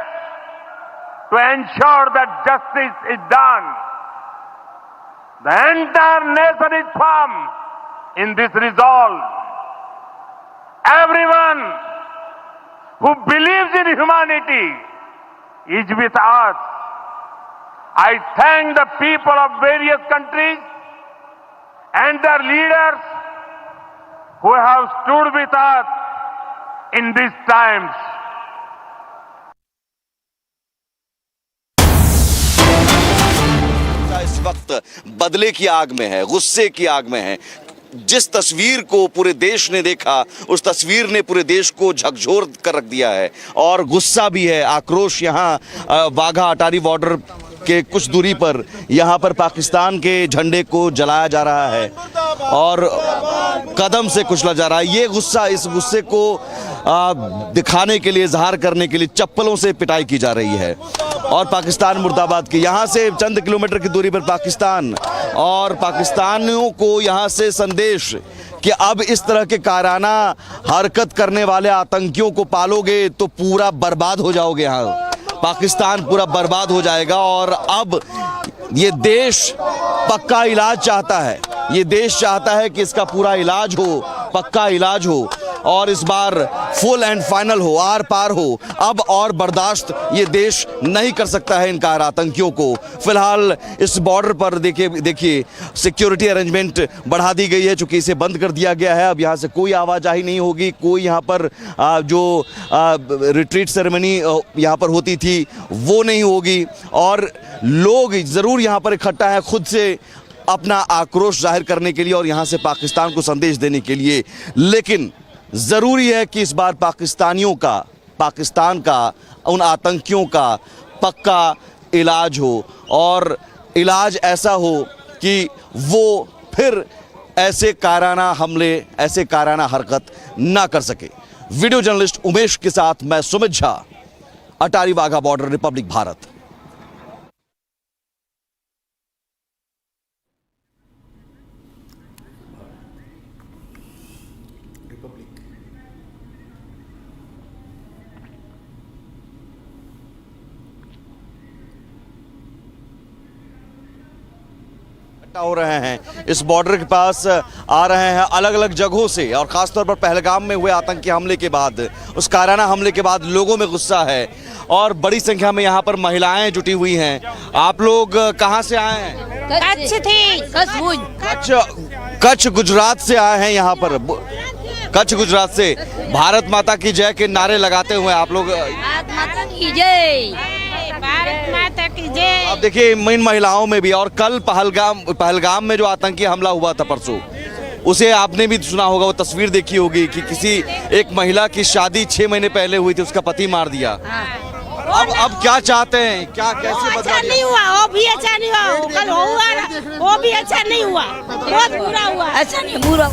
to ensure that justice is done. The entire nation is firm in this resolve. Everyone who believes in humanity is with us. I thank the people of various countries and their leaders who have stood with us in these times. इस वक्त बदले की आग में है, गुस्से की आग में है। जिस तस्वीर को पूरे देश ने देखा, उस तस्वीर ने पूरे देश को झकझोर कर रख दिया है और गुस्सा भी है, आक्रोश। यहाँ वाघा अटारी बॉर्डर के कुछ दूरी पर यहाँ पर पाकिस्तान के झंडे को जलाया जा रहा है और कदम से कुचला जा रहा है। ये गुस्सा, इस गुस्से को दिखाने के लिए, इजहार करने के लिए चप्पलों से पिटाई की जा रही है और पाकिस्तान मुर्दाबाद की। यहाँ से चंद किलोमीटर की दूरी पर पाकिस्तान और पाकिस्तानियों को यहाँ से संदेश कि अब इस तरह के कायराना हरकत करने वाले आतंकियों को पालोगे तो पूरा बर्बाद हो जाओगे। यहाँ पाकिस्तान पूरा बर्बाद हो जाएगा और अब ये देश पक्का इलाज चाहता है। ये देश चाहता है कि इसका पूरा इलाज हो, पक्का इलाज हो और इस बार फुल एंड फाइनल हो, आर पार हो। अब और बर्दाश्त ये देश नहीं कर सकता है इन कायर आतंकियों को। फिलहाल इस बॉर्डर पर देखिए सिक्योरिटी अरेंजमेंट बढ़ा दी गई है, चूंकि इसे बंद कर दिया गया है। अब यहाँ से कोई आवाजाही नहीं होगी, कोई यहाँ पर जो रिट्रीट सेरेमनी यहाँ पर होती थी वो नहीं होगी और लोग ज़रूर यहाँ पर इकट्ठा है खुद से अपना आक्रोश जाहिर करने के लिए और यहाँ से पाकिस्तान को संदेश देने के लिए। लेकिन ज़रूरी है कि इस बार पाकिस्तानियों का, पाकिस्तान का, उन आतंकियों का पक्का इलाज हो और इलाज ऐसा हो कि वो फिर ऐसे कायराना हमले, ऐसे कायराना हरकत ना कर सके। वीडियो जर्नलिस्ट उमेश के साथ मैं सुमित झा, अटारी वाघा बॉर्डर, रिपब्लिक भारत। हो रहे हैं इस बॉर्डर के पास, आ रहे हैं अलग अलग जगहों से और खासतौर पर पहलगाम में हुए आतंकी हमले के बाद, उस कायराना हमले के बाद लोगों में गुस्सा है और बड़ी संख्या में यहाँ पर महिलाएं जुटी हुई हैं। आप लोग कहां से आए हैं? कच्छ गुजरात से आए हैं यहाँ पर। कच्छ गुजरात से भारत माता की जय के नारे लगाते हुए आप लोग। आप देखिए इन महिलाओं में भी, और कल पहलगाम में जो आतंकी हमला हुआ था परसों, उसे आपने भी सुना होगा, वो तस्वीर देखी होगी कि किसी एक महिला की शादी 6 महीने पहले हुई थी, उसका पति मार दिया। अब क्या चाहते हैं, क्या कैसे बदला? अच्छा नहीं हुआ, वो भी अच्छा नहीं हुआ, कल हुआ वो भी अच्छा नहीं हुआ, बहुत बुरा हुआ, अच्छा नहीं बुरा।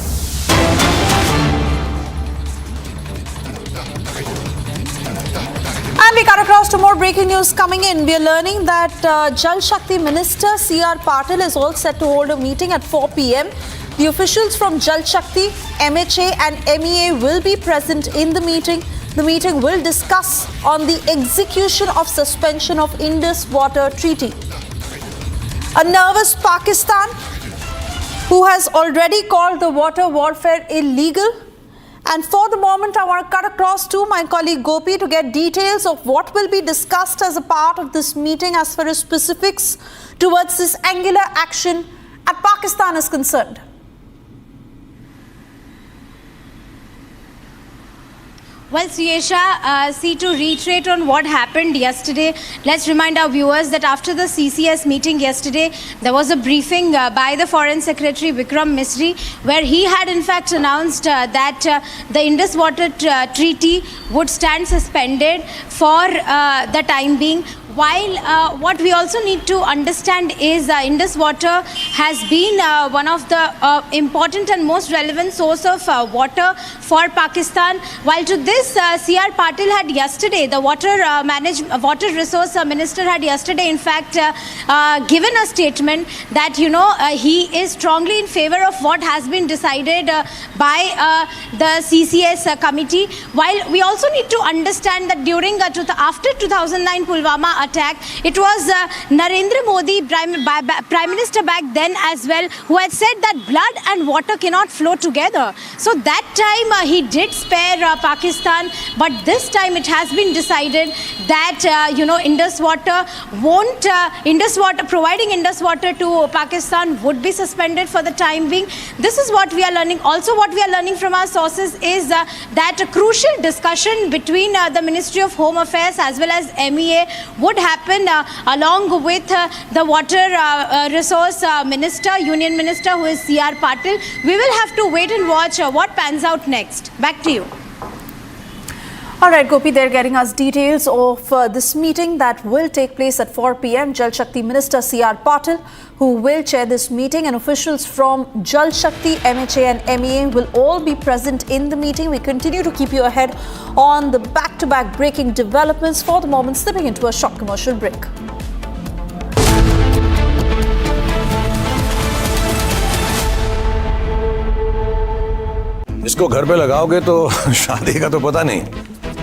And we cut across to more breaking news coming in. We are learning that Jal Shakti Minister C.R. Patil is all set to hold a meeting at 4 p.m. The officials from Jal Shakti, MHA and MEA will be present in the meeting. The meeting will discuss on the execution of suspension of Indus Waters Treaty. A nervous Pakistan who has already called the water warfare illegal. And for the moment, I want to cut across to my colleague Gopi to get details of what will be discussed as a part of this meeting as far as specifics towards this angular action at Pakistan is concerned. Well, Siyesha, to reiterate on what happened yesterday, let's remind our viewers that after the CCS meeting yesterday, there was a briefing by the Foreign Secretary Vikram Misri, where he had in fact announced that the Indus Waters Treaty would stand suspended for the time being. While what we also need to understand is Indus Water has been one of the important and most relevant source of water for Pakistan. While to this, C.R. Patil had yesterday, the water resource minister had yesterday in fact given a statement that he is strongly in favor of what has been decided by the CCS committee. While we also need to understand that during after 2009 Pulwama attack, it was Narendra Modi, Prime Minister back then as well, who had said that blood and water cannot flow together. So that time he did spare Pakistan, but this time it has been decided that Indus Water won't, providing Indus Water to Pakistan would be suspended for the time being. This is what we are learning. Also what we are learning from our sources is that a crucial discussion between the Ministry of Home Affairs as well as MEA would happen along with the water resource minister, union minister, who is C.R. Patil. We will have to wait and watch what pans out next. Back to you. All right, Gopi, they're getting us details of this meeting that will take place at 4 p.m. Jal Shakti Minister C.R. Patil, who will chair this meeting, and officials from Jal Shakti, MHA and MEA will all be present in the meeting. We continue to keep you ahead on the back-to-back breaking developments. For the moment, slipping into a short commercial break. इसको घर पे लगाओगे तो शादी का तो पता नहीं,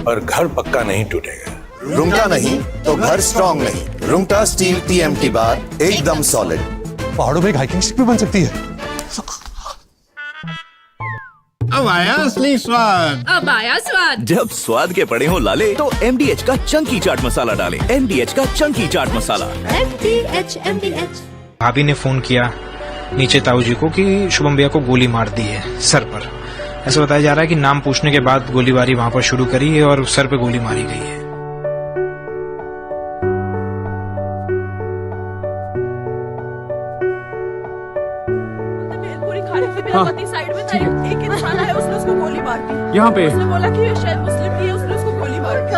पर घर पक्का नहीं टूटेगा। रुंगटा नहीं तो घर स्ट्रॉन्ग नहीं। रुंगटा स्टील TMT बार एकदम सॉलिड। पहाड़ों में एक हाइकिंग स्टिक भी बन सकती है। अब आया असली स्वाद। अब आया स्वाद। जब स्वाद के पड़े हो लाले तो MDH का चंकी चाट मसाला डालें। MDH का चंकी चाट मसाला। MDH। भाभी ने फोन किया नीचे ताऊ जी को कि शुभम भैया को गोली मार दी है सर पर। ऐसा बताया जा रहा है कि नाम पूछने के बाद गोलीबारी वहां पर शुरू करी है और सर पे गोली मारी गई है। हाँ, साइड में था, एक इंसान आया, उसने उसको गोली मार दी। यहाँ पे उसने बोला कि ये शायद मुस्लिम नहीं है, उसने उसको गोली मार दी।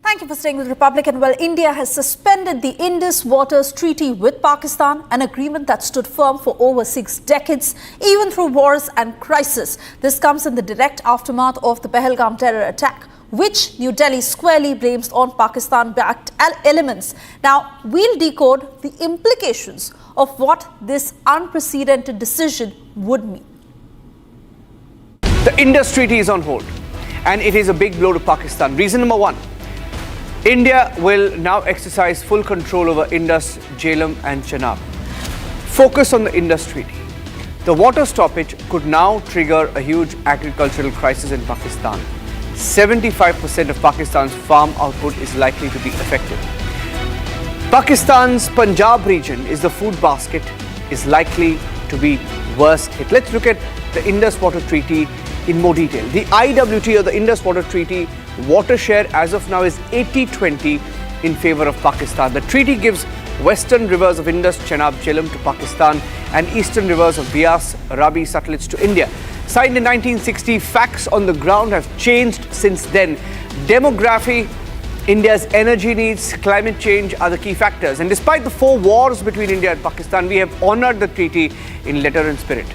Thank you for staying with Republic. And well, India has suspended the Indus Waters Treaty with Pakistan, an agreement that stood firm for over 6 decades, even through wars and crisis. This comes in the direct aftermath of the Pahalgam terror attack, which New Delhi squarely blames on Pakistan-backed elements. Now, we'll decode the implications of what this unprecedented decision would mean. The Indus Treaty is on hold, and it is a big blow to Pakistan. Reason number one: India will now exercise full control over Indus, Jhelum and Chenab. Focus on the Indus Treaty. The water stoppage could now trigger a huge agricultural crisis in Pakistan. 75% of Pakistan's farm output is likely to be affected. Pakistan's Punjab region is the food basket, is likely to be worse hit. Let's look at the Indus Water Treaty in more detail. The IWT, or the Indus Water Treaty, water share as of now is 80-20 in favor of Pakistan. The treaty gives western rivers of Indus, Chenab, Jhelum to Pakistan and eastern rivers of Bias, Ravi, Sutlej to India. Signed in 1960, facts on the ground have changed since then. Demography, India's energy needs, climate change are the key factors. And despite the 4 wars between India and Pakistan, we have honored the treaty in letter and spirit.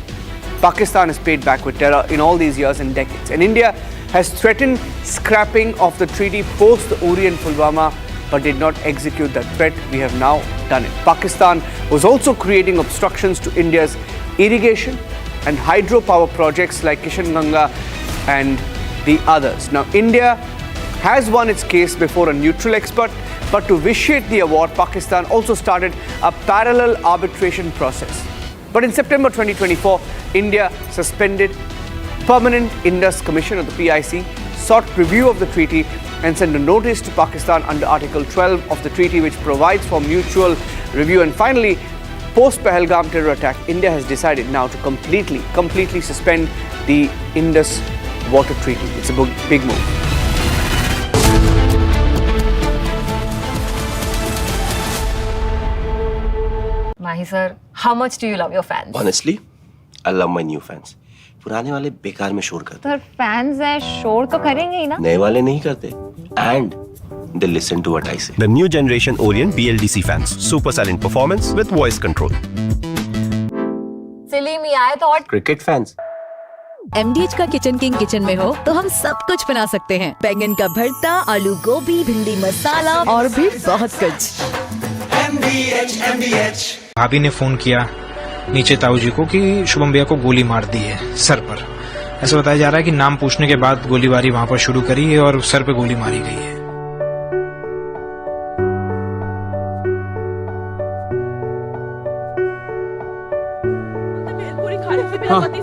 Pakistan has paid back with terror in all these years and decades. And India has threatened scrapping of the treaty post the Uri and Pulwama but did not execute that threat. We have now done it. Pakistan was also creating obstructions to India's irrigation and hydropower projects like Kishanganga and the others. Now, India has won its case before a neutral expert, but to vitiate the award, Pakistan also started a parallel arbitration process. But in September 2024, India suspended Permanent Indus Commission of the PIC, sought review of the treaty and sent a notice to Pakistan under Article 12 of the treaty, which provides for mutual review. And finally, post-Pahalgam terror attack, India has decided now to completely suspend the Indus Waters Treaty. It's a big move. Mahi sir, how much do you love your fans? Honestly, I love my new fans. पुराने वाले बेकार में शोर करते sir fans हैं शोर तो करेंगे ही ना नए वाले नहीं करते and they listen to what I say. The new generation Orient BLDC fans. Super silent performance with voice control. सिली में आए तो और Cricket fans. MDH का किचन किंग किचन में हो तो हम सब कुछ बना सकते हैं। बैंगन का भरता, आलू गोभी, भिंडी मसाला और भी बहुत कुछ। MDH। भाभी ने फोन किया नीचे ताऊ जी को कि शुभम भैया को गोली मार दी है सर पर। ऐसा बताया जा रहा है कि नाम पूछने के बाद गोलीबारी वहां पर शुरू करी है और सर पे गोली मारी गई है।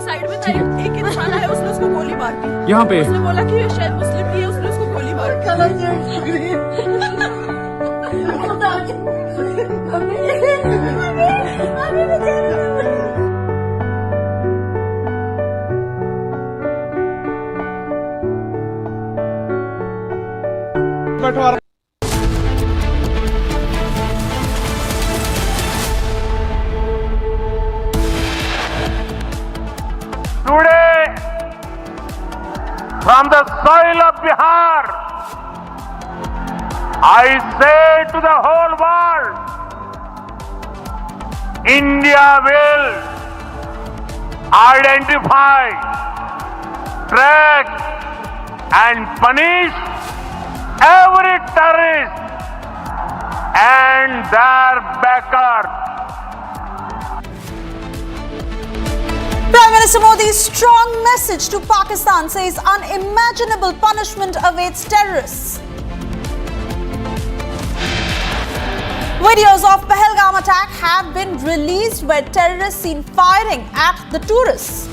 साइड में था एक इंसान आया उसने उसको गोली मार दी यहाँ पे उसने बोला कि ये शायद मुस्लिम ही है उसने उसको गोली मार Today, from the soil of Bihar, I say to the whole world, India will identify, track and punish every terrorist and their backers. Prime Minister Modi's strong message to Pakistan says unimaginable punishment awaits terrorists. Videos of Pahalgam attack have been released where terrorists seen firing at the tourists.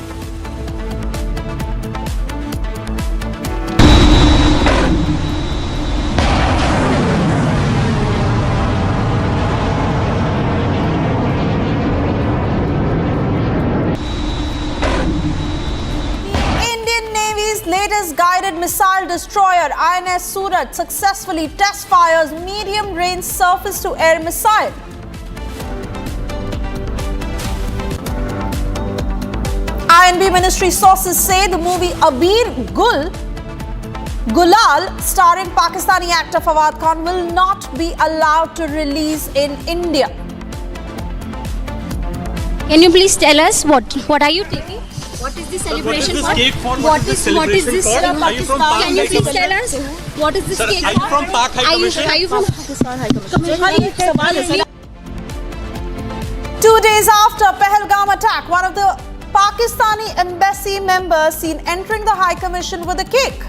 Latest guided missile destroyer INS Surat successfully test fires medium-range surface-to-air missile. INB ministry sources say the movie Abir Gulal starring Pakistani actor Fawad Khan will not be allowed to release in India. Can you please tell us what are you taking? What is the celebration for? What is this Pakistan? Can you please tell us what is this cake for? Are you from Pak High Commission? Are you from Pakistan High Commission? 2 days after Pahalgam attack, one of the Pakistani embassy members seen entering the High Commission with a cake.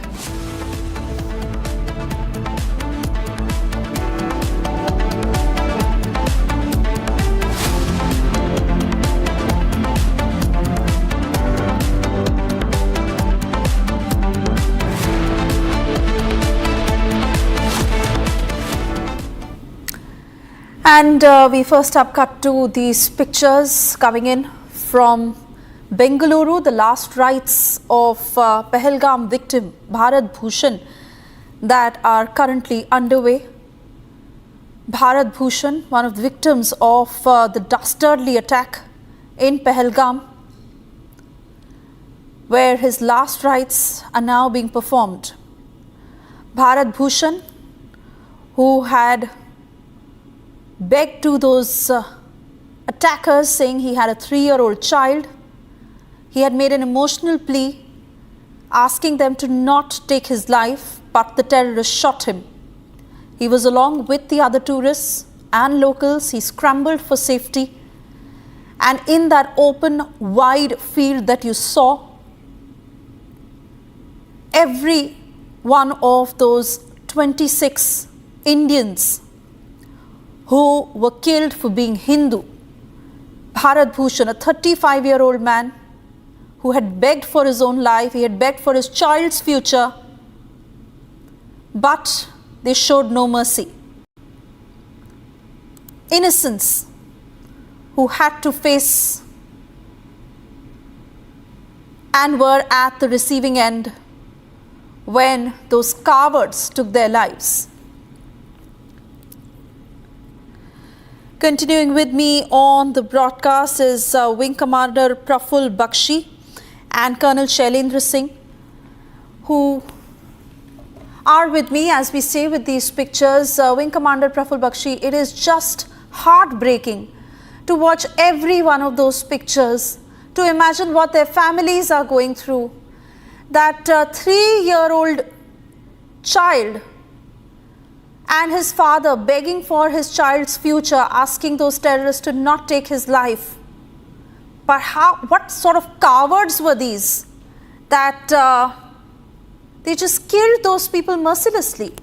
And we first up cut to these pictures coming in from Bengaluru, the last rites of Pahalgam victim Bharat Bhushan that are currently underway. Bharat Bhushan, one of the victims of the dastardly attack in Pahalgam, where his last rites are now being performed. Bharat Bhushan, who had begged to those attackers, saying he had a 3-year-old child. He had made an emotional plea asking them to not take his life, but the terrorists shot him. He was along with the other tourists and locals. He scrambled for safety. And in that open, wide field that you saw, every one of those 26 Indians who were killed for being Hindu, Bharat Bhushan, a 35-year-old man who had begged for his own life, he had begged for his child's future, but they showed no mercy. Innocents who had to face and were at the receiving end when those cowards took their lives. Continuing with me on the broadcast is Wing Commander Praful Bakshi and Colonel Shailendra Singh, who are with me as we stay with these pictures. Wing Commander Praful Bakshi, it is just heartbreaking to watch every one of those pictures, to imagine what their families are going through. That 3-year-old child and his father begging for his child's future, asking those terrorists to not take his life. But what sort of cowards were these that they just killed those people mercilessly?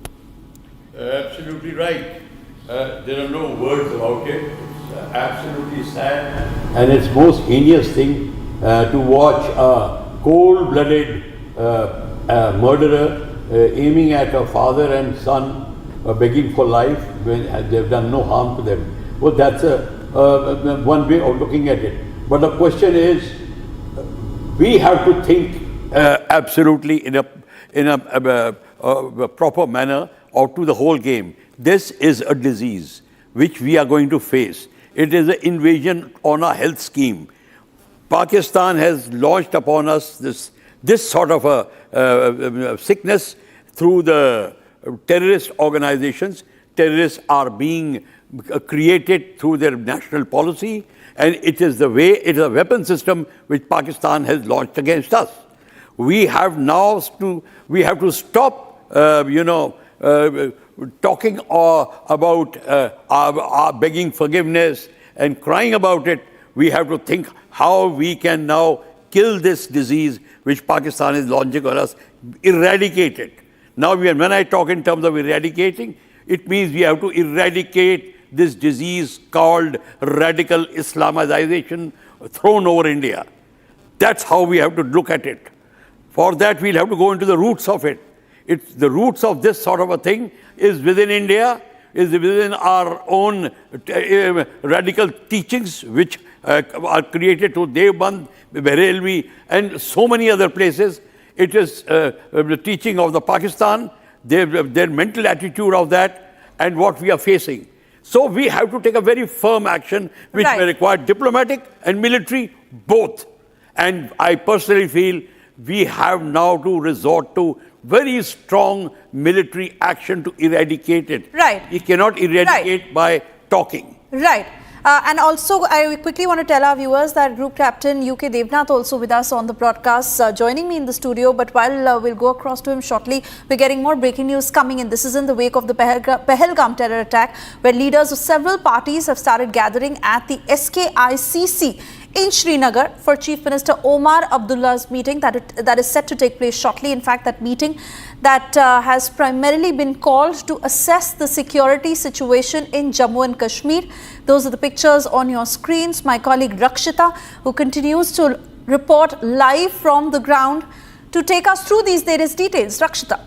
Absolutely right. There are no words about it. It's absolutely sad. And it's most heinous thing to watch a cold-blooded murderer aiming at a father and son, begging for life when they've done no harm to them. Well, that's one way of looking at it. But the question is, we have to think absolutely in a proper manner out to the whole game. This is a disease which we are going to face. It is an invasion on our health scheme. Pakistan has launched upon us this sort of a sickness through the terrorist organizations. Terrorists are being created through their national policy, and it is a weapon system which Pakistan has launched against us. We have to stop, talking about our begging forgiveness and crying about it. We have to think how we can now kill this disease which Pakistan is launching on us, eradicate it. Now, when I talk in terms of eradicating, it means we have to eradicate this disease called radical Islamization thrown over India. That's how we have to look at it. For that, we'll have to go into the roots of it. The roots of this sort of a thing is within India, is within our own radical teachings, which are created to Devband, Barelvi, and so many other places. It is the teaching of the Pakistan, their mental attitude of that, and what we are facing. So we have to take a very firm action, which may require diplomatic and military both. And I personally feel we have now to resort to very strong military action to eradicate it. Right. We cannot eradicate by talking. Right. And also, I quickly want to tell our viewers that Group Captain UK Devnath also with us on the broadcast, joining me in the studio. But while we'll go across to him shortly, we're getting more breaking news coming in. This is in the wake of the Pahalgam terror attack, where leaders of several parties have started gathering at the SKICC in Srinagar for Chief Minister Omar Abdullah's meeting that is set to take place shortly. In fact, that meeting that has primarily been called to assess the security situation in Jammu and Kashmir. Those are the pictures on your screens. My colleague Rakshita, who continues to report live from the ground to take us through these latest details. Rakshita.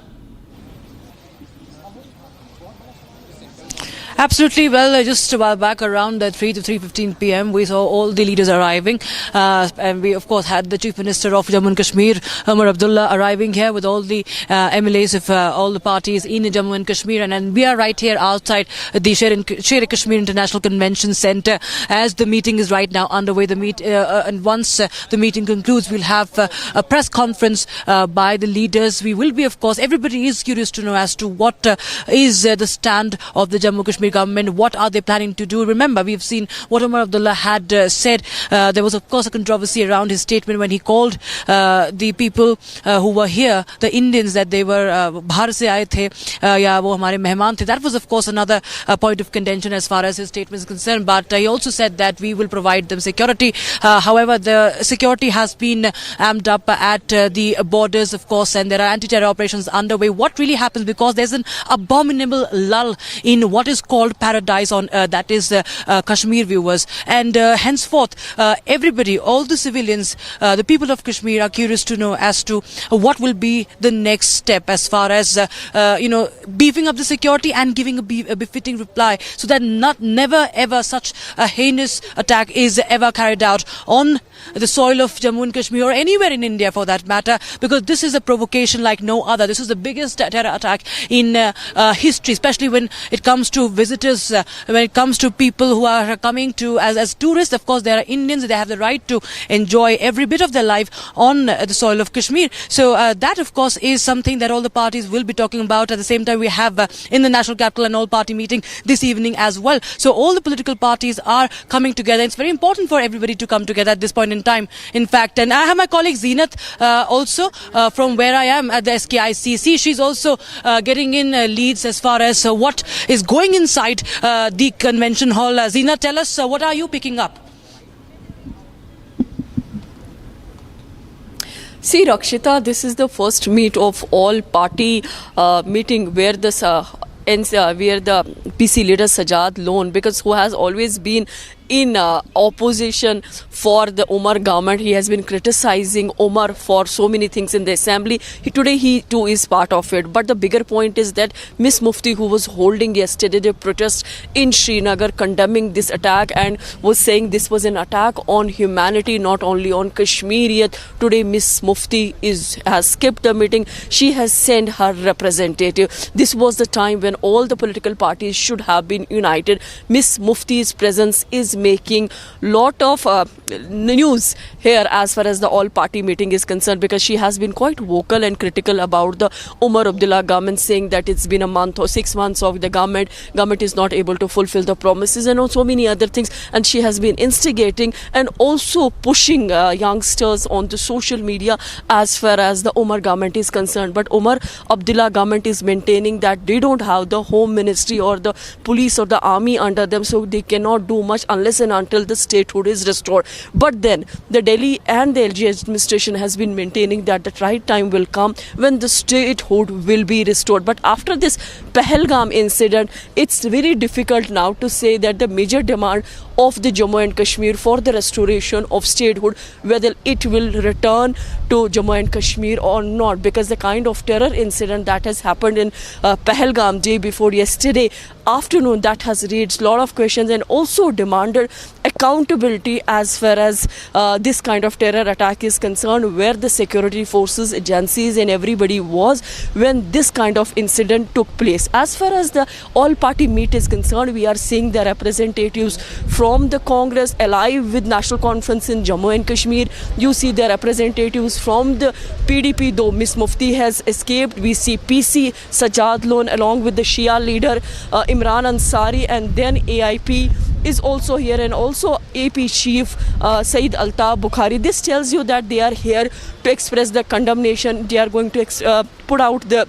Absolutely. Well, just a while back around 3 to 3:15 p.m. we saw all the leaders arriving, and we of course had the Chief Minister of Jammu and Kashmir, Omar Abdullah, arriving here with all the MLAs of all the parties in Jammu and Kashmir, and we are right here outside the Sher-e-Kashmir International Convention Centre as the meeting is right now underway. And once the meeting concludes, we'll have a press conference by the leaders. We will be, of course, everybody is curious to know as to what is the stand of the Jammu Kashmir Kashmir government. What are they planning to do? Remember, we've seen what Umar Abdullah had said. There was, of course, a controversy around his statement when he called the people who were here, the Indians, that they were bahar se aaye the, ya wo hamare mehman the. That was, of course, another point of contention as far as his statement is concerned. But he also said that we will provide them security. However, the security has been amped up at the borders, of course, and there are anti-terror operations underway. What really happens, because there's an abominable lull in what is called paradise on earth, that is Kashmir, viewers, and henceforth everybody, all the civilians, the people of Kashmir are curious to know as to what will be the next step as far as beefing up the security and giving a befitting reply, so that never ever such a heinous attack is ever carried out on the soil of Jammu and Kashmir, or anywhere in India for that matter, because this is a provocation like no other. This is the biggest terror attack in history, especially when it comes to visitors, when it comes to people who are coming to as tourists. Of course, there are Indians, they have the right to enjoy every bit of their life on the soil of Kashmir. So that, of course, is something that all the parties will be talking about. At the same time, we have in the national capital an all-party meeting this evening as well. So all the political parties are coming together. It's very important for everybody to come together at this point in time, in fact. And I have my colleague Zeenat also from where I am at the SKICC. She's also getting in leads as far as what is going inside the convention hall. Zeenat, tell us, what are you picking up? See, Rakshita, this is the first meet of all party meeting where the PC leader Sajad Lone, because who has always been in opposition for the Umar government. He has been criticizing Umar for so many things in the assembly. Today he too is part of it. But the bigger point is that Miss Mufti, who was holding yesterday the protest in Srinagar condemning this attack and was saying this was an attack on humanity, not only on Kashmir, yet today Miss Mufti has skipped the meeting. She has sent her representative. This was the time when all the political parties should have been united. Miss Mufti's presence is making lot of news here as far as the all-party meeting is concerned, because she has been quite vocal and critical about the Umar Abdullah government, saying that it's been a month or 6 months of the government is not able to fulfill the promises and so many other things. And she has been instigating and also pushing youngsters onto social media as far as the Umar government is concerned. But Umar Abdullah government is maintaining that they don't have the home ministry or the police or the army under them, so they cannot do much unless and until the statehood is restored. But then the Delhi and the LG administration has been maintaining that the right time will come when the statehood will be restored. But after this Pahalgam incident, it's very difficult now to say that the major demand of the Jammu and Kashmir for the restoration of statehood, whether it will return to Jammu and Kashmir or not, because the kind of terror incident that has happened in Pahalgam day before yesterday afternoon, that has raised a lot of questions and also demanded accountability as far as this kind of terror attack is concerned, where the security forces, agencies and everybody was when this kind of incident took place. As far as the all-party meet is concerned, we are seeing the representatives from the Congress alive with National Conference in Jammu and Kashmir. You see the representatives from the PDP, though Miss Mufti has escaped. We see PC Sajad Lone along with the Shia leader Imran Ansari, and then AIP is also here, and also AP Chief Saeed Altaf Bukhari. This tells you that they are here to express the condemnation. They are going to put out the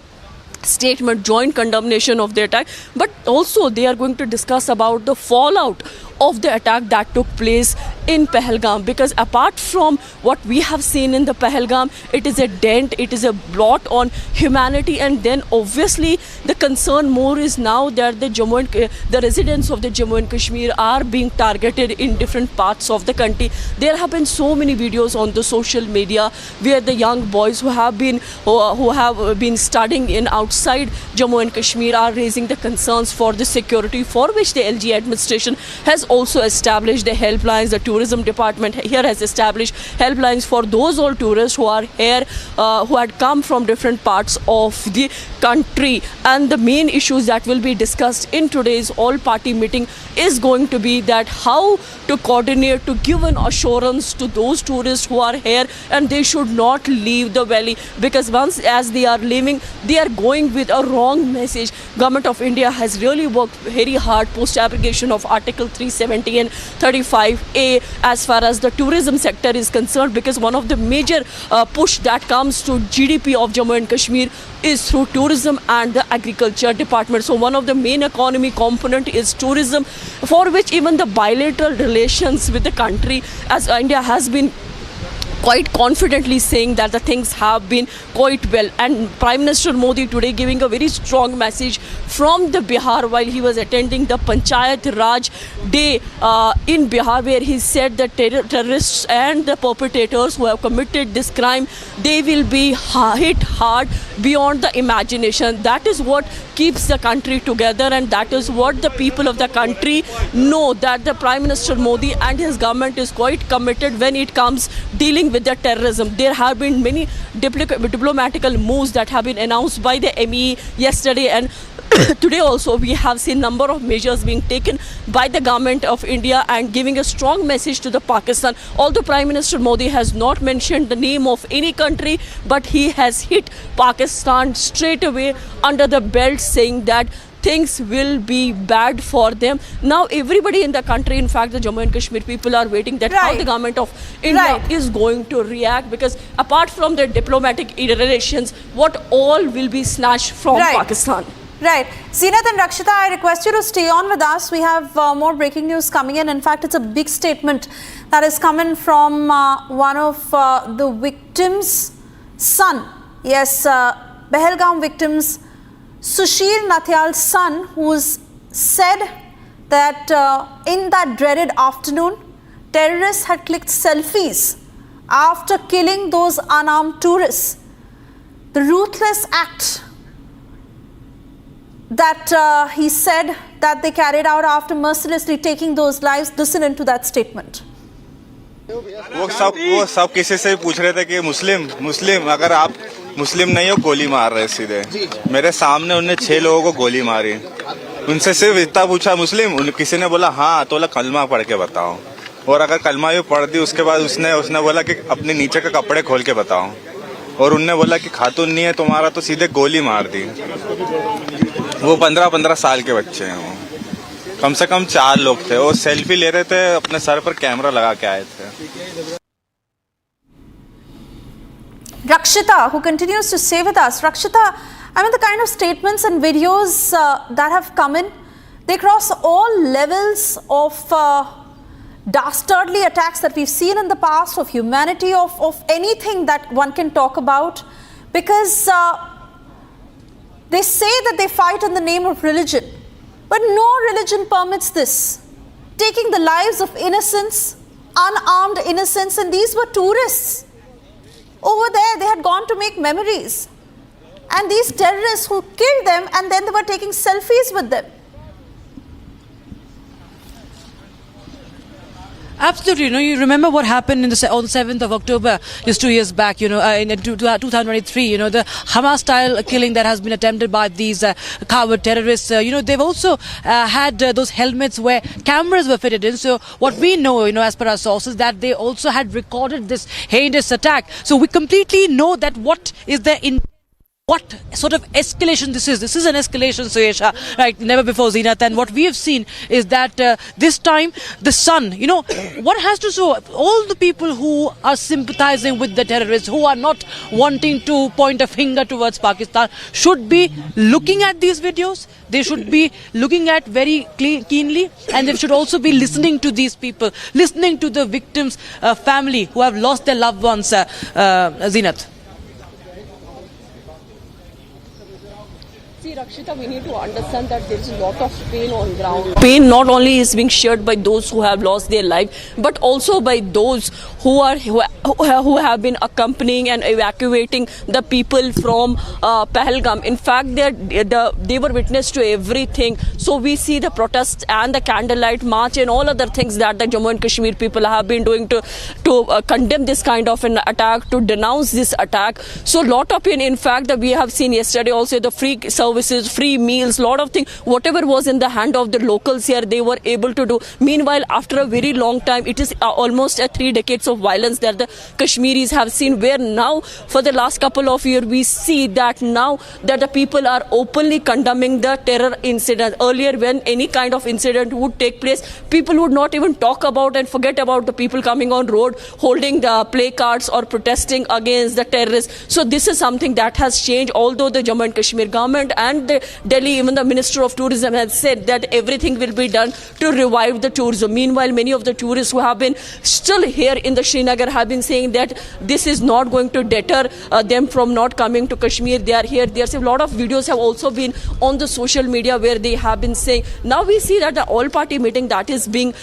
statement, joint condemnation of the attack, but also they are going to discuss about the fallout of the attack that took place in Pahalgam, because apart from what we have seen in the Pahalgam, it is a dent, it is a blot on humanity. And then obviously the concern more is now that the residents of the Jammu and Kashmir are being targeted in different parts of the country. There have been so many videos on the social media where the young boys who have been studying in outside Jammu and Kashmir are raising the concerns for the security, for which the LG administration has also established the helplines. The tourism department here has established helplines for those all tourists who are here, who had come from different parts of the country. And the main issues that will be discussed in today's all-party meeting is going to be that how to coordinate to give an assurance to those tourists who are here, and they should not leave the valley, because once as they are leaving, they are going with a wrong message. Government of India has really worked very hard post abrogation of Article 370 and 35A as far as the tourism sector is concerned, because one of the major push that comes to GDP of Jammu and Kashmir is through tourism and the agriculture department. So one of the main economy component is tourism, for which even the bilateral relations with the country, as India has been quite confidently saying that the things have been quite well. And Prime Minister Modi today giving a very strong message from the Bihar while he was attending the Panchayat Raj Day in Bihar, where he said that terrorists and the perpetrators who have committed this crime, they will be hit hard beyond the imagination. That is what keeps the country together, and that is what the people of the country know, that the Prime Minister Modi and his government is quite committed when it comes dealing with the terrorism. There have been many diplomatical moves that have been announced by the MEE yesterday, and today also we have seen number of measures being taken by the government of India and giving a strong message to the Pakistan. Although Prime Minister Modi has not mentioned the name of any country, but he has hit Pakistan straight away under the belt, saying that things will be bad for them. Now everybody in the country, in fact the Jammu and Kashmir people, are waiting that how the government of India is going to react, because apart from the diplomatic relations, what all will be snatched from Pakistan. Right. Zeenat and Rakshita, I request you to stay on with us. We have more breaking news coming in. In fact, it's a big statement that is coming from one of the victims' son. Yes, Pahalgam victims, Sushil Natyal's son, who's said that in that dreaded afternoon, terrorists had clicked selfies after killing those unarmed tourists. The ruthless act that he said that they carried out after mercilessly taking those lives. Listen into that statement. वो सब किसी से पूछ रहे थे कि मुस्लिम अगर आप मुस्लिम नहीं हो गोली मार रहे सीधे। मेरे सामने उन्होंने 6 लोगों को गोली मारी। उनसे सिर्फ इतना पूछा मुस्लिम, किसी ने बोला हाँ, तो बोला कलमा पढ़ के बताओ। और अगर कलमा भी पढ़ दी उसके बाद उसने बोला कि अपने नीचे के कपड़े खोल के बताओ। और उनने बोला कि खातून नहीं है तुम्हारा, तो सीधे गोली मार दी। वो 15-15 साल के बच्चे हैं। वो कम से कम 4 लोग थे। वो सेल्फी ले रहे थे, अपने सर पर कैमरा लगा के आए थे। Rakshita, who continues to stay with us. Rakshita, I mean, the kind of statements and videos that have come in, they cross all levels of dastardly attacks that we've seen in the past, of humanity, of anything that one can talk about, because they say that they fight in the name of religion, but no religion permits this. Taking the lives of innocents, unarmed innocents, and these were tourists. Over there, they had gone to make memories. And these terrorists who killed them, and then they were taking selfies with them. Absolutely. You remember what happened on the 7th of October, just 2 years back, in 2023, the Hamas-style killing that has been attempted by these coward terrorists. They've also had those helmets where cameras were fitted in. So what we know, as per our sources, that they also had recorded this heinous attack. So we completely know that what is their what sort of escalation this is. This is an escalation, Suesha, right? Never before, Zeenat. And what we have seen is that this time the son, what has to show all the people who are sympathizing with the terrorists, who are not wanting to point a finger towards Pakistan, should be looking at these videos. They should be looking at very keenly, and they should also be listening to these people, listening to the victims' family who have lost their loved ones, See, Rakshita, we need to understand that there is a lot of pain on ground. Pain not only is being shared by those who have lost their life, but also by those who have been accompanying and evacuating the people from Pahalgam. In fact, they were witness to everything. So we see the protests and the candlelight march and all other things that the Jammu and Kashmir people have been doing to condemn this kind of an attack, to denounce this attack. So lot of pain. In fact, that we have seen yesterday also the free services, free meals, lot of things, whatever was in the hand of the locals here, they were able to do. Meanwhile, after a very long time, it is almost 3 decades of violence that the Kashmiris have seen, where now for the last couple of years we see that now that the people are openly condemning the terror incident. Earlier, when any kind of incident would take place, people would not even talk about and forget about the people coming on road holding the placards or protesting against the terrorists. So this is something that has changed, although the Jammu and Kashmir government and the Delhi, even the Minister of Tourism, has said that everything will be done to revive the tourism. Meanwhile, many of the tourists who have been still here in the Srinagar have been saying that this is not going to deter them from not coming to Kashmir. They are here. There's a lot of videos have also been on the social media where they have been saying. Now we see that the all-party meeting that is being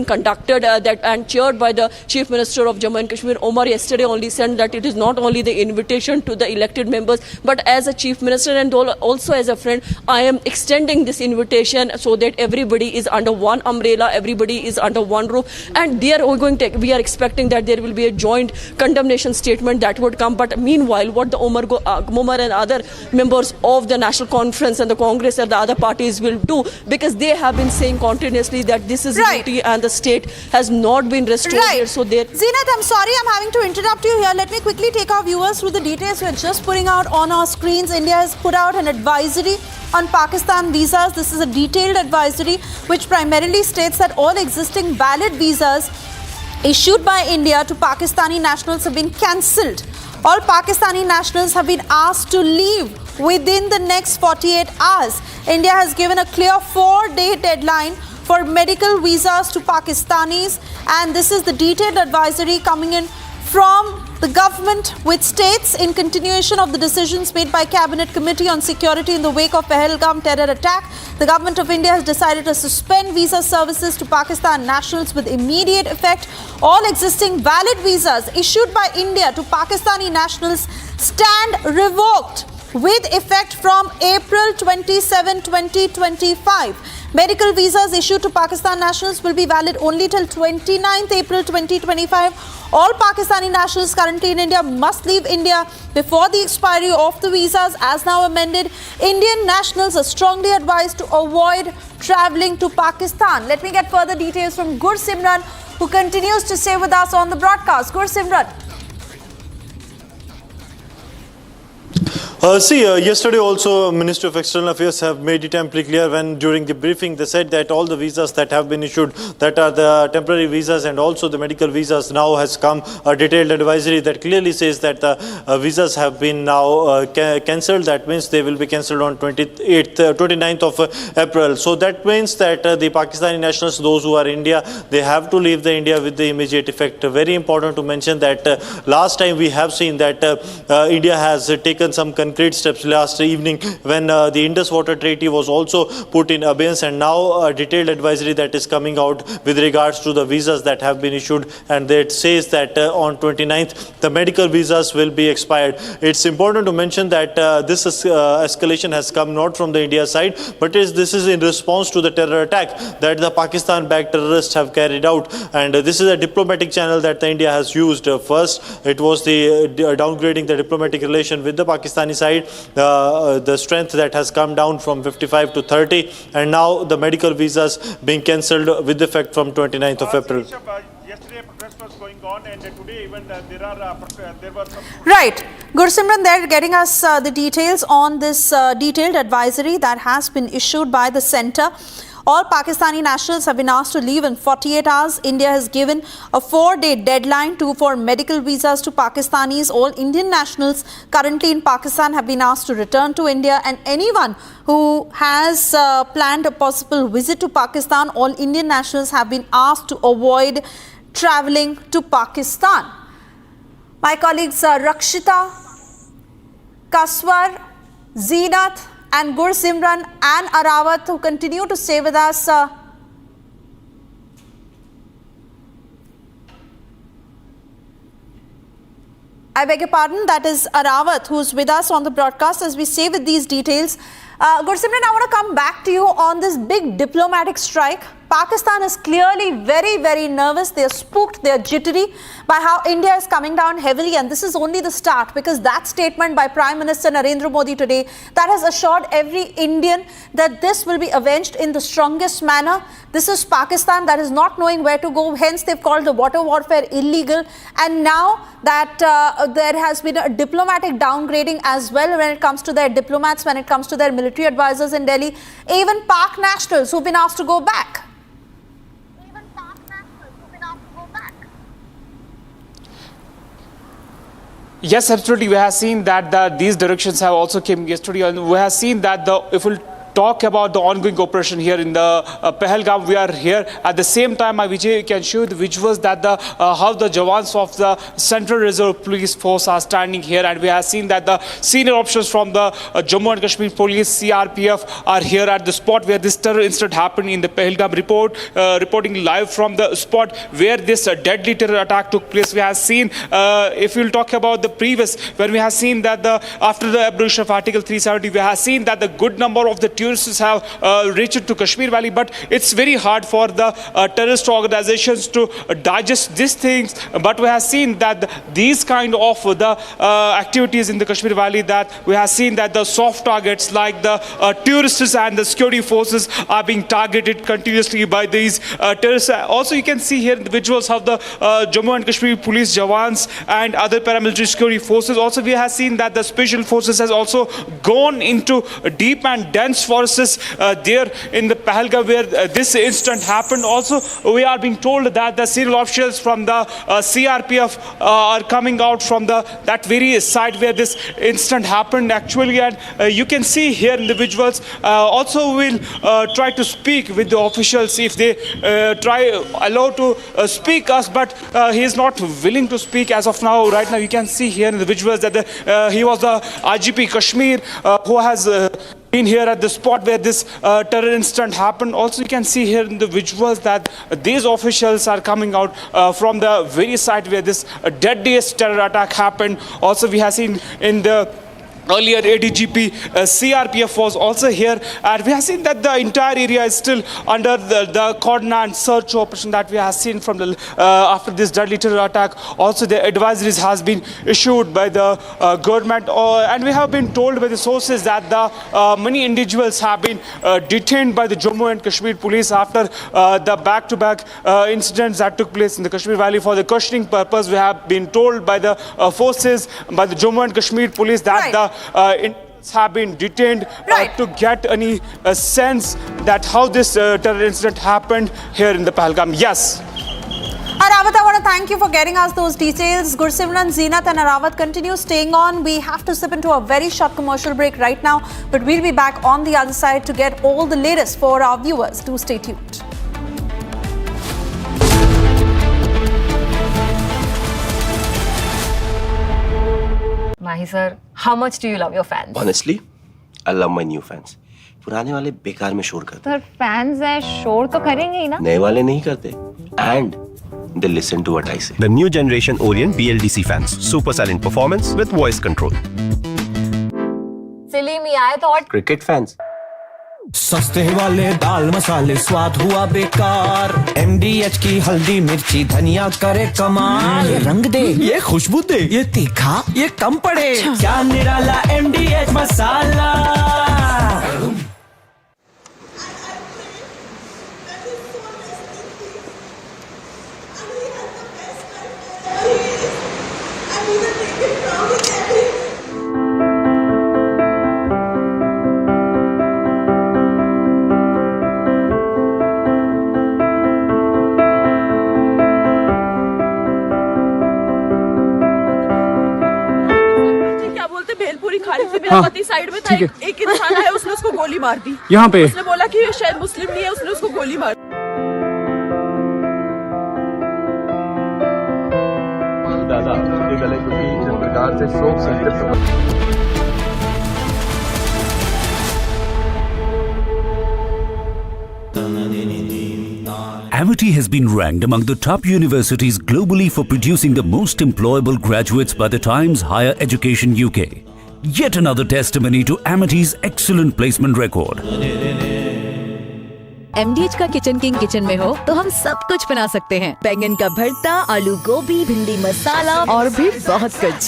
conducted and chaired by the Chief Minister of Jammu and Kashmir, Omar, yesterday only said that it is not only the invitation to the elected members, but as a Chief Minister and also as a friend, I am extending this invitation so that everybody is under one umbrella, everybody is under one roof, and we are expecting that there will be a joint condemnation statement that would come. But meanwhile, what the Omar and other members of the National Conference and the Congress and the other parties will do, because they have been saying continuously that this is duty and the state has not been restored here. So Zeenat, I'm sorry I'm having to interrupt you here. Let me quickly take our viewers through the details we're just putting out on our screens. India has put out an advisory on Pakistan visas. This is a detailed advisory which primarily states that all existing valid visas issued by India to Pakistani nationals have been cancelled. All Pakistani nationals have been asked to leave within the next 48 hours. India has given a clear 4-day deadline for medical visas to Pakistanis, and this is the detailed advisory coming in from the government, which states, in continuation of the decisions made by Cabinet Committee on Security in the wake of Pahalgam terror attack, the Government of India has decided to suspend visa services to Pakistan nationals with immediate effect. All existing valid visas issued by India to Pakistani nationals stand revoked with effect from April 27, 2025. Medical visas issued to Pakistan nationals will be valid only till 29th April 2025. All Pakistani nationals currently in India must leave India before the expiry of the visas as now amended. Indian nationals are strongly advised to avoid travelling to Pakistan. Let me get further details from Gursimran, who continues to stay with us on the broadcast. Gursimran. Yesterday also Minister of External Affairs have made it amply clear when during the briefing they said that all the visas that have been issued, that are the temporary visas and also the medical visas, now has come a detailed advisory that clearly says that the visas have been now cancelled. That means they will be cancelled on 29th of April. So that means that the Pakistani nationals, those who are in India, they have to leave the India with the immediate effect. Very important to mention that last time we have seen that India has taken some concrete steps last evening when the Indus Waters Treaty was also put in abeyance, and now a detailed advisory that is coming out with regards to the visas that have been issued, and that says that on 29th the medical visas will be expired. It's important to mention that this escalation has come not from the India side, but this is in response to the terror attack that the Pakistan-backed terrorists have carried out, and this is a diplomatic channel that the India has used. First, it was the downgrading the diplomatic relation with the Pakistani side, the strength that has come down from 55 to 30, and now the medical visas being cancelled with effect from 29th of April. Yesterday protest was going on, and today even there were some... Right. Gursimran, they're getting us the details on this detailed advisory that has been issued by the centre. All Pakistani nationals have been asked to leave in 48 hours. India has given a 4-day deadline for medical visas to Pakistanis. All Indian nationals currently in Pakistan have been asked to return to India, and anyone who has planned a possible visit to Pakistan, all Indian nationals have been asked to avoid travelling to Pakistan. My colleagues Rakshita, Kaswar, Zeenat and Gursimran and Arawat, who continue to stay with us. I beg your pardon, that is Arawat who's with us on the broadcast as we say with these details. Gursimran, I want to come back to you on this big diplomatic strike. Pakistan is clearly very, very nervous. They are spooked, they are jittery by how India is coming down heavily, and this is only the start, because that statement by Prime Minister Narendra Modi today, that has assured every Indian that this will be avenged in the strongest manner. This is Pakistan that is not knowing where to go, hence they've called the water warfare illegal, and now that there has been a diplomatic downgrading as well when it comes to their diplomats, when it comes to their military advisors in Delhi, even Pak nationals who've been asked to go back. Yes, absolutely. We have seen that these directions have also came yesterday, and we have seen that if we'll talk about the ongoing operation here in the Pahalgam, we are here at the same time. Vijay can show the visuals that how the Jawans of the Central Reserve Police Force are standing here, and we have seen that the senior officers from the Jammu and Kashmir Police CRPF are here at the spot where this terror incident happened in the Pahalgam. Reporting live from the spot where this deadly terror attack took place. We have seen, if we'll talk about the previous, when we have seen that after the abolition of Article 370, we have seen that the good number of the tourists have reached to Kashmir Valley, but it's very hard for the terrorist organizations to digest these things. But we have seen that these kind of the activities in the Kashmir Valley, that we have seen that the soft targets like the tourists and the security forces are being targeted continuously by these terrorists. Also, you can see here the visuals of the Jammu and Kashmir police Jawans and other paramilitary security forces. Also, we have seen that the special forces has also gone into deep and dense forests there in the Pahalgam where this incident happened. Also, we are being told that the senior officials from the CRPF are coming out from that very site where this incident happened actually, and you can see here in the visuals. Also, we'll try to speak with the officials if they allow to speak us, but he is not willing to speak as of now. Right now, you can see here in the visuals that he was the IGP Kashmir who has been here at the spot where this terror incident happened. Also, you can see here in the visuals that these officials are coming out from the very site where this deadliest terror attack happened. Also, we have seen in the earlier ADGP CRPF was also here, and we have seen that the entire area is still under the cordon and search operation that we have seen from the after this deadly terror attack. Also, the advisories has been issued by the government, and we have been told by the sources that many individuals have been detained by the Jammu and Kashmir police after the back-to-back incidents that took place in the Kashmir Valley for the questioning purpose. We have been told by the forces, by the Jammu and Kashmir police, that the individuals have been detained to get any sense that how this terror incident happened here in the Pahalgam. Yes. Arawat, I want to thank you for getting us those details. Gursimran, Zeenat and Arawat continue staying on. We have to slip into a very short commercial break right now, but we'll be back on the other side to get all the latest for our viewers. Do stay tuned. Mahi sir, how much do you love your fans? Honestly, I love my new fans. पुराने वाले बेकार में शोर करते sir fans है शोर तो करेंगे ही ना नए वाले नहीं करते and they listen to what I say. The new generation Orient BLDC fans. Super silent performance with voice control. Silly me, I thought. Cricket fans. सस्ते वाले दाल मसाले स्वाद हुआ बेकार MDH की हल्दी मिर्ची धनिया करे कमाल ये रंग दे ये खुशबू दे ये तीखा ये कम पड़े क्या निराला MDH मसाला मेरा पति साइड में था एक इंसान है उसने उसको गोली मार दी यहाँ पे उसने बोला कि शायद मुस्लिम नहीं है उसने उसको गोली मार दादा के गले किसी प्रकार से शोक संतप्त Amity has been ranked among the top universities globally for producing the most employable graduates by the Times Higher Education UK. Yet another testimony to Amity's excellent placement record. MDH का किचन किंग किचन में हो तो हम सब कुछ बना सकते हैं। बैंगन का भरता, आलू गोभी, भिंडी मसाला और भी बहुत कुछ।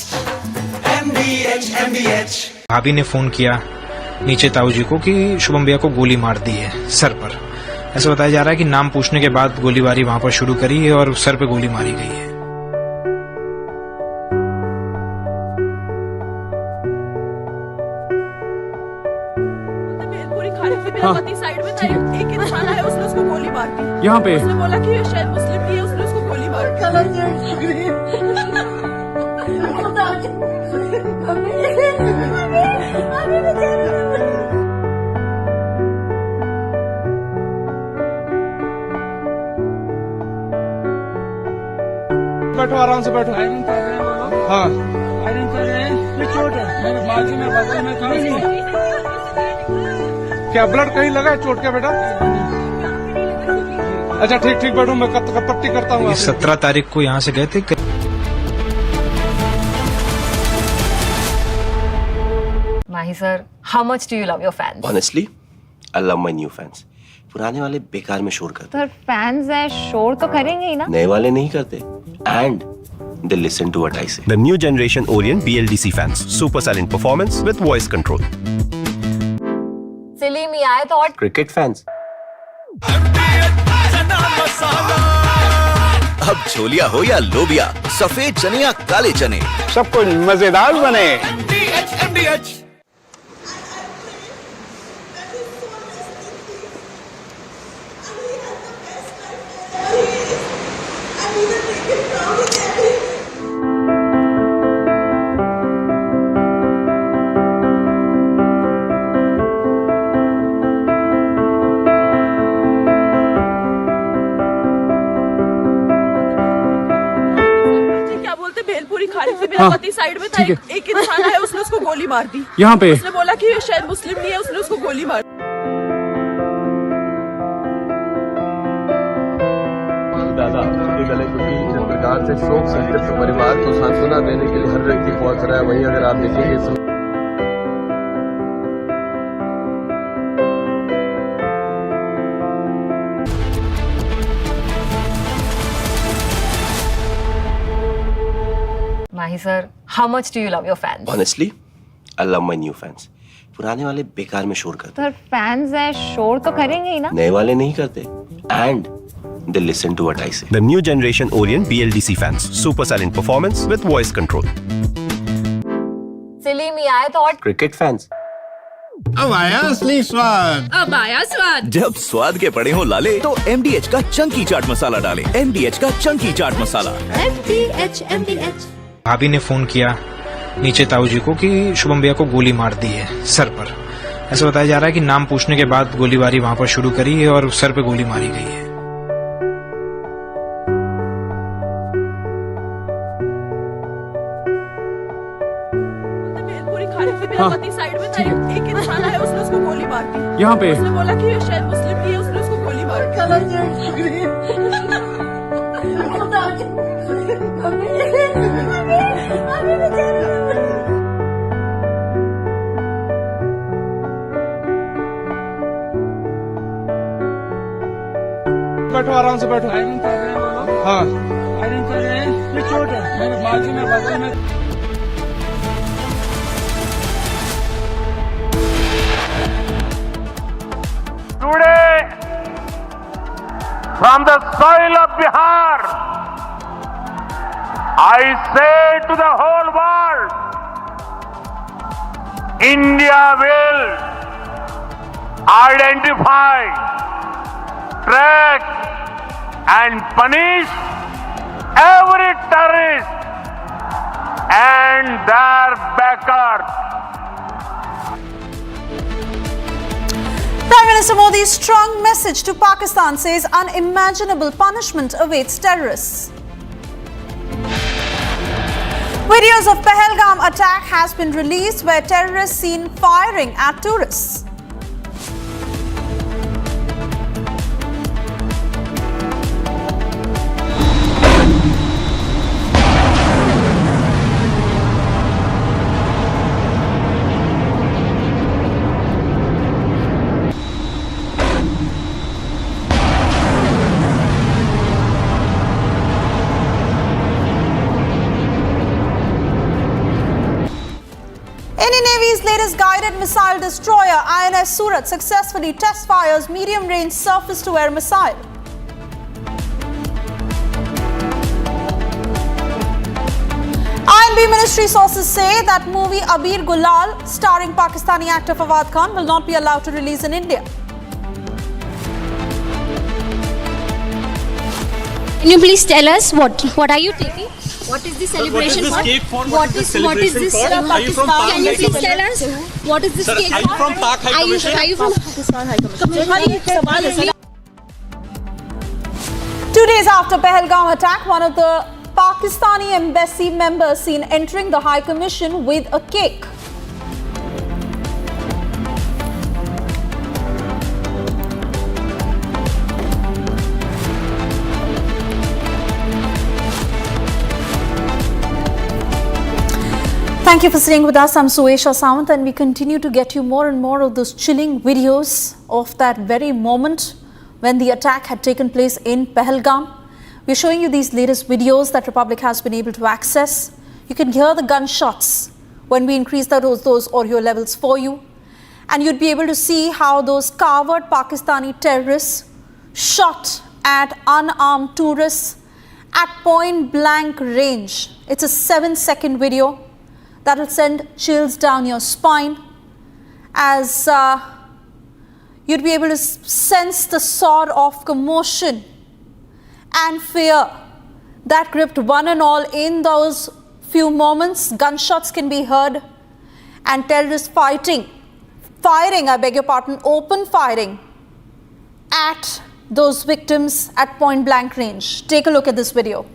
भाभी ने फोन किया नीचे ताऊ जी को कि शुभम भैया को गोली मार दी है सर पर। ऐसा बताया जा रहा है कि नाम पूछने के बाद गोलीबारी वहां पर शुरू करी है और सर पे गोली मारी गई है। साइड में था, एक इंसान आया, उसने उसको गोली मार दी। यहाँ पे उसने बोला कि ये शायद मुस्लिम नहीं है, उसने उसको गोली मार बैठो आराम से बैठो। हाँ आयरन कर रहे हैं, ये चोट है मेरे बाजू में, बगल में कहीं क्या ब्लड कहीं लगा है चोट क्या बेटा? अच्छा ठीक ठीक बैठो, मैं पट्टी करता हूँ। 17 तारीख को यहाँ से गए थे। Mahi sir, how much do you love your fans? Honestly, I love my new fans. पुराने वाले बेकार में शोर करते। सर फैंस है, शोर तो करेंगे ही ना। नए वाले नहीं करते। And they listen to what I say. The new generation Orient BLDC fans. Super silent performance with voice control. सिली में आए तो और Cricket fans. अब छोलिया हो या लोबिया, सफेद चने या काले चने, सब कुछ मजेदार बने। MDH। मेरा पति साइड में था, एक इंसान आया, उसने उसको गोली मार दी। यहाँ पे उसने बोला कि ये शायद मुस्लिम नहीं है, उसने उसको गोली मार दी। दादा के गले क्योंकि जिस प्रकार से शोक संतप्त परिवार को सांत्वना देने के लिए हर व्यक्ति पहुंच रहा है, वहीं अगर आप देखेंगे Mahi sir, how much do you love your fans? Honestly, I love my new fans. पुराने वाले बेकार में शोर करते। सर फैंस है, शोर तो करेंगे ही ना। नए वाले नहीं करते। And they listen to what I say. The new generation Orient BLDC fans. Super silent performance with voice control. सिली में आए तो और Cricket fans. अब आया असली स्वाद। अब आया स्वाद। जब स्वाद के पड़े हो लाले तो MDH का चंकी चाट मसाला डालें। MDH का चंकी चाट मसाला। MDH। भाभी ने फोन किया नीचे ताऊ जी को कि शुभम भैया को गोली मार दी है सर पर। ऐसा बताया जा रहा है कि नाम पूछने के बाद गोलीबारी वहां पर शुरू करी है और सर पे गोली मारी गई है। मेरा पति साइड में था, एक इंसान आया, उसने उसको गोली मार दी। यहाँ पे उसने बोला कि ये शायद मुस्लिम नहीं है, उसने उसको गोली मार दी। बैठो आराम से बैठो। आयरन कर रहे हैं, हाँ आयरन कर रहे हैं, ये चोट है मेरे बाजू में, बगल में। Today, from the soil of Bihar, I say to the whole world, India will identify, track and punish every terrorist and their backers. Prime Minister Modi's strong message to Pakistan says unimaginable punishment awaits terrorists. Videos of Pahalgam attack has been released where terrorists seen firing at tourists. Navy's latest guided missile destroyer, INS Surat, successfully test fires medium-range surface-to-air missile. INB ministry sources say that movie Abir Gulal, starring Pakistani actor Fawad Khan, will not be allowed to release in India. Can you please tell us what are you taking? What is the celebration for? What is this Are you from Can you please tell us what is this cake Are you from Pak High Commission? Are you from Pakistan High Commission? 2 days after Pahalgam attack, one of the Pakistani embassy members seen entering the High Commission with a cake. Thank you for staying with us. I'm Suesha Sawant, and we continue to get you more and more of those chilling videos of that very moment when the attack had taken place in Pahalgam. We're showing you these latest videos that Republic has been able to access. You can hear the gunshots when we increase those audio levels for you. And you'd be able to see how those coward Pakistani terrorists shot at unarmed tourists at point blank range. It's a 7-second video that will send chills down your spine as you'd be able to sense the sort of commotion and fear that gripped one and all in those few moments. Gunshots can be heard and terrorists firing, open firing at those victims at point blank range. Take a look at this video.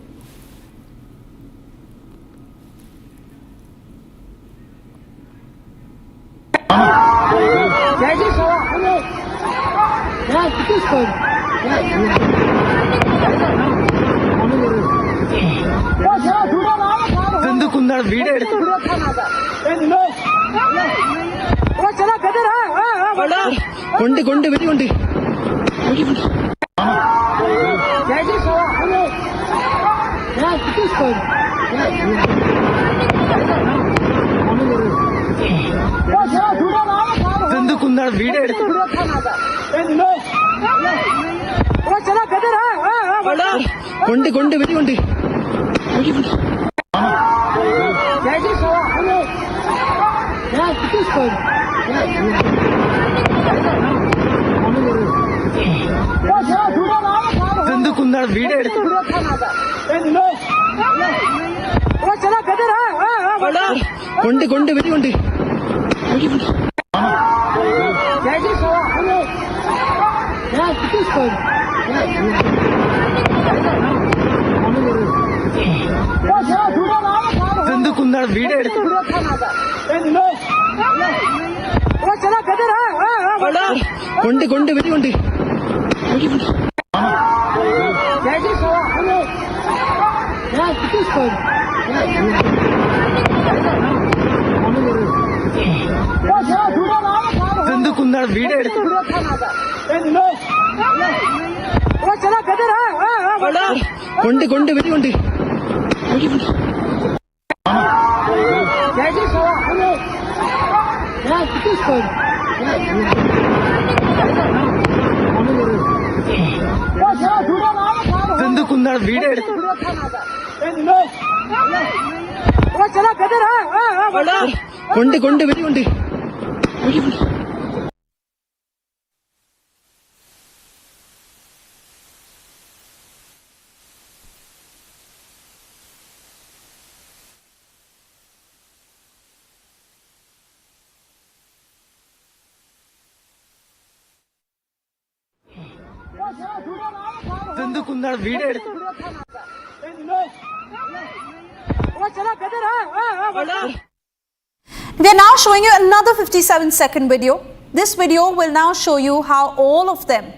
We are now showing you another 57-second video. This video will now show you how all of them,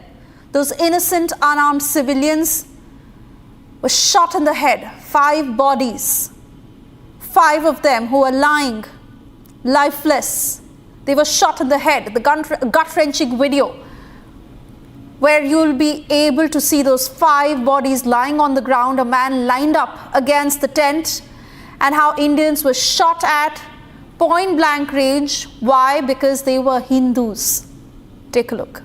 those innocent unarmed civilians, were shot in the head. 5 bodies, 5 of them who are lying lifeless. They were shot in the head. The gut-wrenching video where you'll be able to see those 5 bodies lying on the ground, a man lined up against the tent, and how Indians were shot at point blank range. Why? Because they were Hindus. Take a look.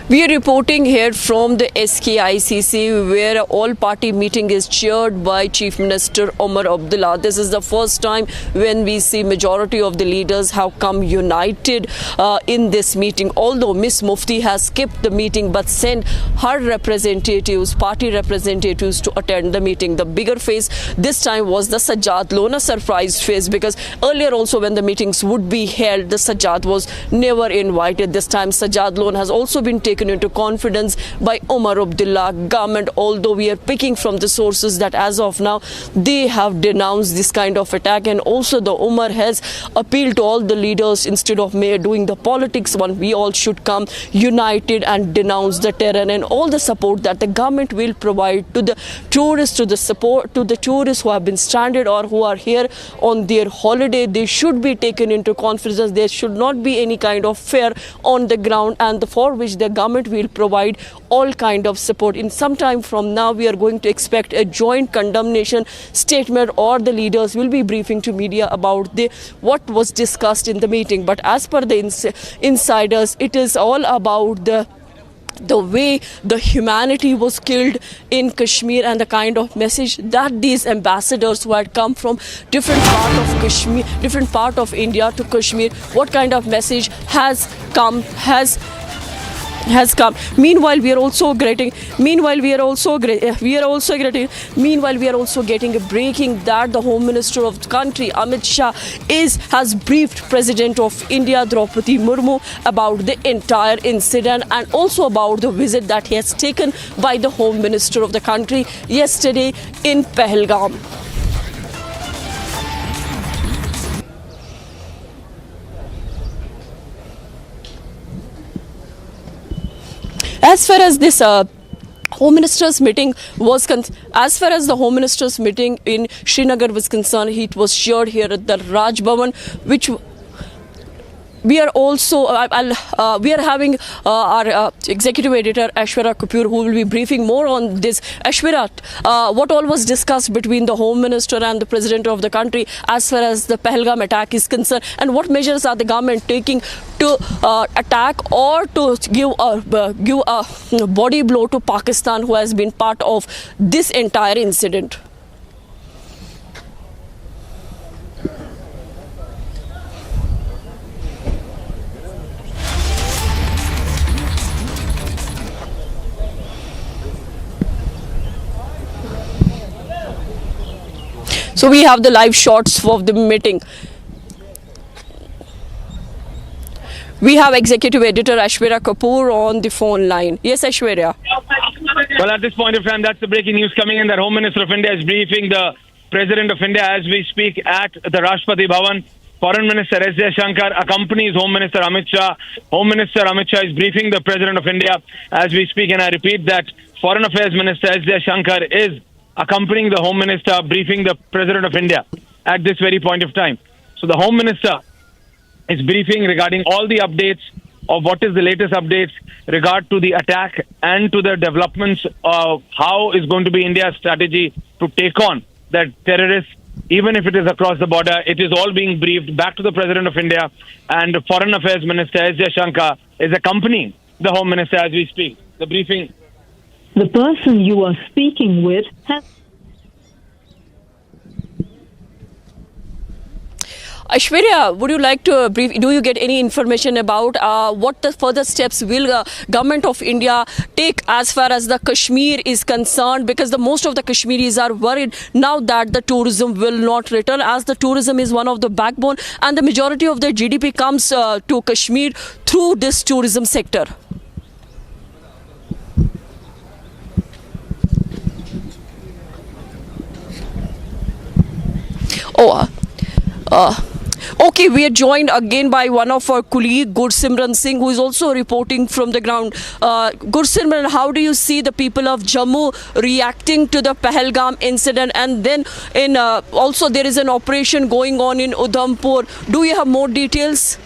We are reporting here from the SKICC, where all party meeting is chaired by Chief Minister Omar Abdullah. This is the first time when we see majority of the leaders have come united in this meeting. Although Miss Mufti has skipped the meeting but sent her representatives, party representatives, to attend the meeting. The bigger face this time was the Sajjad Lona surprise face, because earlier also when the meetings would be held, the Sajjad was never invited. This time Sajjad Lona has also been taken into confidence by Omar Abdullah government, although we are picking from the sources that as of now they have denounced this kind of attack. And also the Omar has appealed to all the leaders, instead of doing the politics one, we all should come united and denounce the terror and all the support that the government will provide to the tourists, to the support to the tourists who have been stranded or who are here on their holiday. They should be taken into confidence. There should not be any kind of fear on the ground, and for which the government will provide all kind of support. In some time from now, we are going to expect a joint condemnation statement, or the leaders will be briefing to media about what was discussed in the meeting. But as per the insiders, it is all about the way the humanity was killed in Kashmir, and the kind of message that these ambassadors who had come from different part of Kashmir, different part of India to Kashmir, what kind of message has come. Meanwhile, we are also getting a breaking that the Home Minister of the country, Amit Shah, has briefed President of India, Draupadi Murmu, about the entire incident and also about the visit that he has taken by the Home Minister of the country yesterday in Pahalgam. As far as this Home Minister's meeting was as far as the Home Minister's meeting in Srinagar was concerned, it was shared here at the Raj Bhavan, which we are also we are having our executive editor Aishwarya Kapoor, who will be briefing more on this. Aishwarya, what all was discussed between the Home Minister and the President of the country as far as the Pahalgam attack is concerned, and what measures are the government taking to attack or to give a body blow to Pakistan, who has been part of this entire incident? So we have the live shots of the meeting. We have executive editor Aishwarya Kapoor on the phone line. Yes, Aishwarya. Well, at this point of time, that's the breaking news coming in, that Home Minister of India is briefing the President of India as we speak at the Rashtrapati Bhavan. Foreign Minister S. Jaishankar accompanies Home Minister Amit Shah. Home Minister Amit Shah is briefing the President of India as we speak, and I repeat that Foreign Affairs Minister S. Jaishankar is accompanying the Home Minister, briefing the President of India at this very point of time. So the Home Minister is briefing regarding all the updates of what is the latest updates regard to the attack and to the developments of how is going to be India's strategy to take on the terrorists, even if it is across the border. It is all being briefed back to the President of India, and Foreign Affairs Minister S. Jaishankar is accompanying the Home Minister as we speak. The briefing. The person you are speaking with has... Aishwarya, would you like to brief? Do you get any information about what the further steps will government of India take as far as the Kashmir is concerned? Because the most of the Kashmiris are worried now that the tourism will not return, as the tourism is one of the backbone, and the majority of the GDP comes to Kashmir through this tourism sector. Okay, we are joined again by one of our colleague, Gursimran Singh, who is also reporting from the ground. Gursimran, how do you see the people of Jammu reacting to the Pahalgam incident? And then also there is an operation going on in Udhampur. Do you have more details?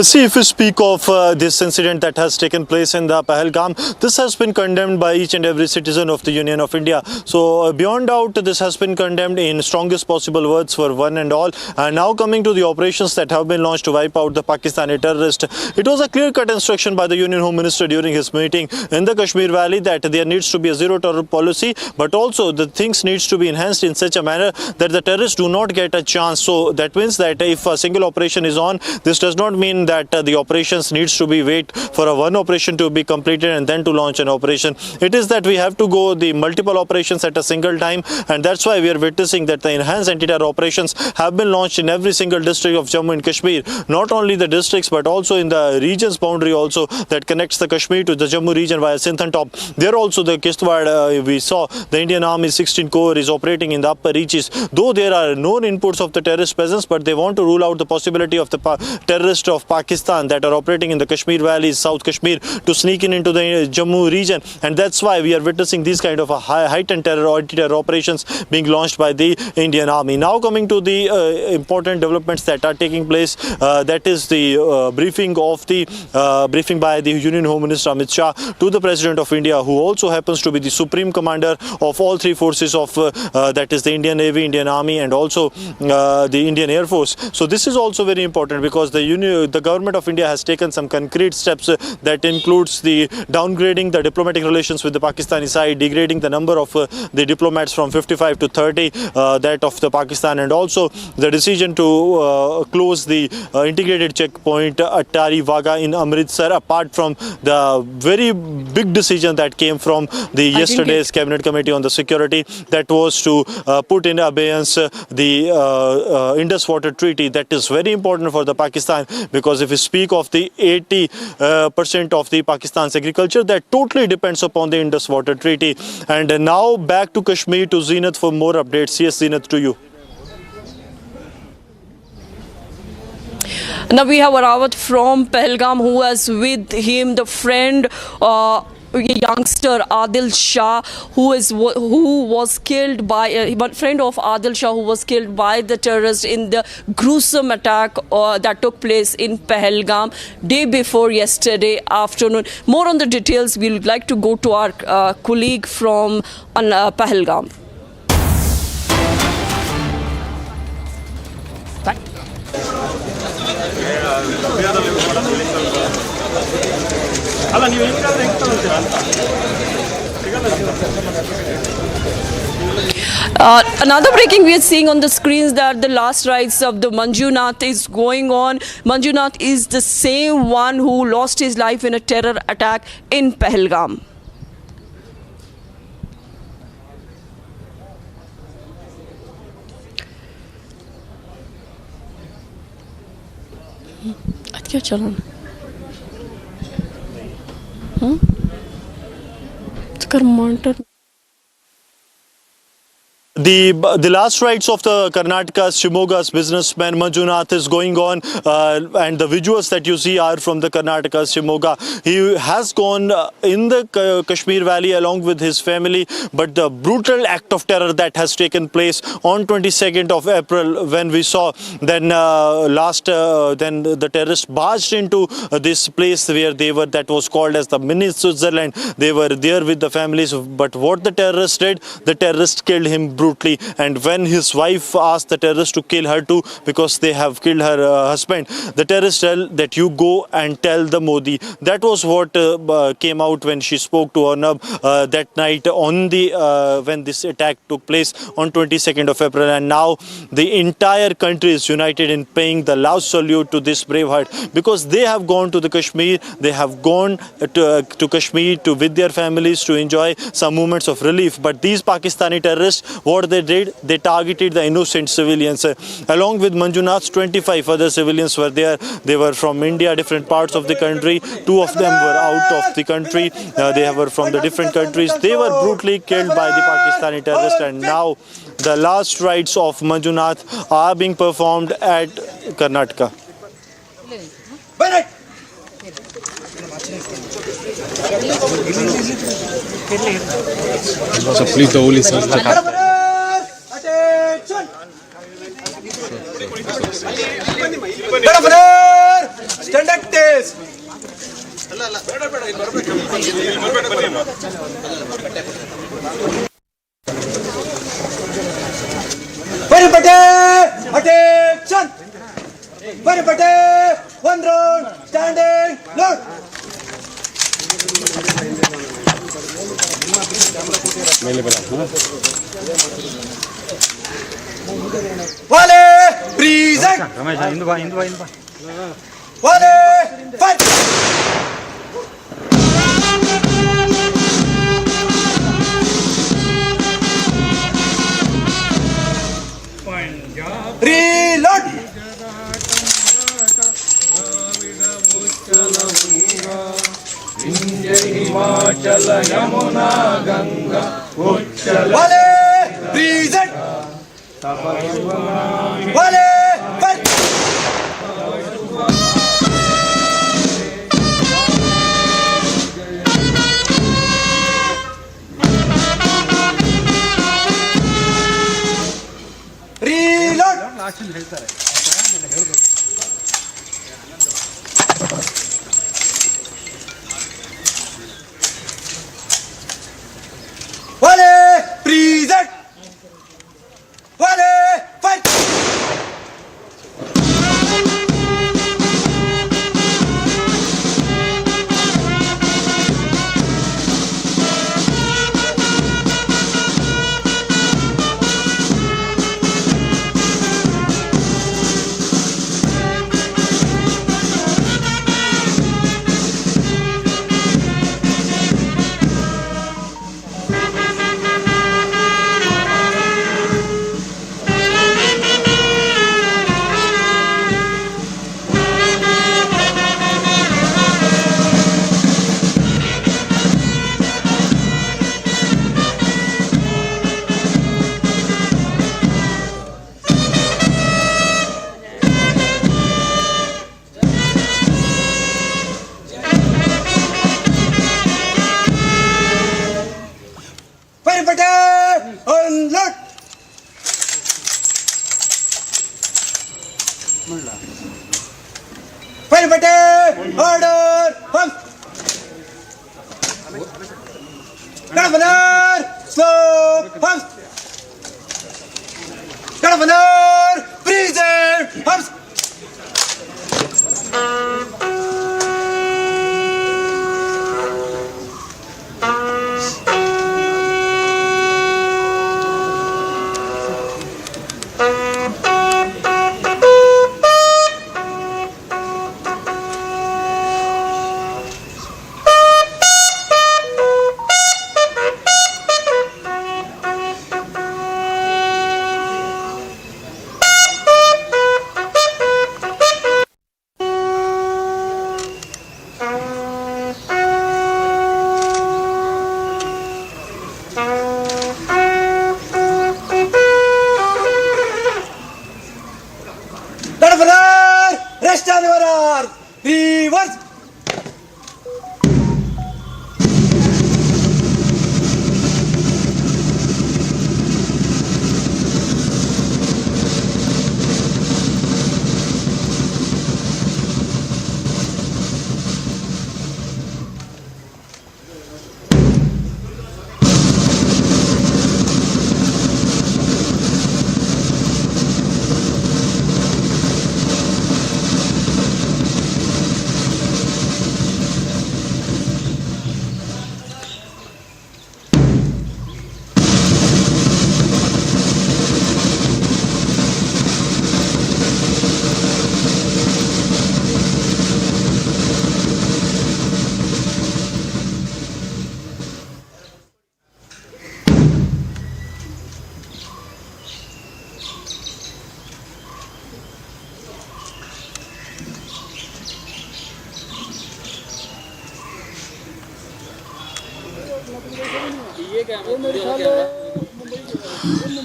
See, if we speak of this incident that has taken place in the Pahalgam, this has been condemned by each and every citizen of the Union of India. So beyond doubt, this has been condemned in strongest possible words for one and all. And now coming to the operations that have been launched to wipe out the Pakistani terrorist, it was a clear-cut instruction by the Union Home Minister during his meeting in the Kashmir Valley that there needs to be a zero-terror policy, but also the things needs to be enhanced in such a manner that the terrorists do not get a chance. So that means that if a single operation is on, this does not mean that the operations needs to be wait for a one operation to be completed and then to launch an operation. It is that we have to go the multiple operations at a single time, and that's why we are witnessing that the enhanced anti-terror operations have been launched in every single district of Jammu and Kashmir. Not only the districts but also in the region's boundary also that connects the Kashmir to the Jammu region via Sindh top. There also the Kishtwar, we saw the Indian Army 16 Corps is operating in the upper reaches. Though there are known inputs of the terrorist presence, but they want to rule out the possibility of the terrorists of Pakistan that are operating in the Kashmir Valley, South Kashmir, to sneak in into the Jammu region, and that's why we are witnessing these kind of heightened terror or anti-terror operations being launched by the Indian Army. Now coming to the important developments that are taking place, that is the briefing by the Union Home Minister Amit Shah to the President of India, who also happens to be the Supreme Commander of all three forces of that is the Indian Navy, Indian Army, and also the Indian Air Force. So this is also very important because the government of India has taken some concrete steps that includes the downgrading the diplomatic relations with the Pakistani side, degrading the number of the diplomats from 55 to 30 that of the Pakistan, and also the decision to close the integrated checkpoint at Tari Vaga in Amritsar, apart from the very big decision that came from the yesterday's Cabinet Committee on the Security, that was to put in abeyance the Indus Waters Treaty. That is very important for the Pakistan, because if we speak of the 80% of the Pakistan's agriculture, that totally depends upon the Indus Waters Treaty. And now back to Kashmir to Zenith for more updates. Yes, Zenith, to you. Now we have Arawat from Pahalgam, who has with him the friend, youngster Adil Shah, who was killed by one friend of Adil Shah, who was killed by the terrorists in the gruesome attack that took place in Pahalgam day before yesterday afternoon. More on the details, we would like to go to our colleague from Pahalgam. Another breaking we are seeing on the screens that the last rites of the Manjunath is going on. Manjunath is the same one who lost his life in a terror attack in Pahalgam. क्या चल रहा है? तो कर monitor The last rites of the Karnataka's Shimoga's businessman Manjunath is going on, and the visuals that you see are from the Karnataka's Shimoga. He has gone in the Kashmir Valley along with his family, but the brutal act of terror that has taken place on 22nd of April, when we saw then then the terrorists barged into this place where they were, that was called as the mini Switzerland. They were there with the families, but what the terrorists did, the terrorists killed him brutally. brutally. And when his wife asked the terrorists to kill her too because they have killed her husband, the terrorists tell that you go and tell the Modi. That was what came out when she spoke to Arnab that night on the when this attack took place on 22nd of April. And now the entire country is united in paying the last salute to this brave heart, because they have gone to the Kashmir, they have gone to Kashmir with their families to enjoy some moments of relief. But these Pakistani terrorists, what they did, they targeted the innocent civilians. Along with Manjunath, 25 other civilians were there. They were from India, different parts of the country. 2 of them were out of the country. They were from the different countries. They were brutally killed by the Pakistani terrorists. And now the last rites of Manjunath are being performed at Karnataka. So please the holy son. Stand active. Attention! One round, standing, load! Wale, present! Wale, fight! Reload! Himachal Yamuna Ganga Wale! Present! Wale! Fight! Wale! Present! Wale! Fight! Unload! Fire button! Order! Pump! Governor! Slow! Pump! Governor! Freezer! Pumps! Reverse!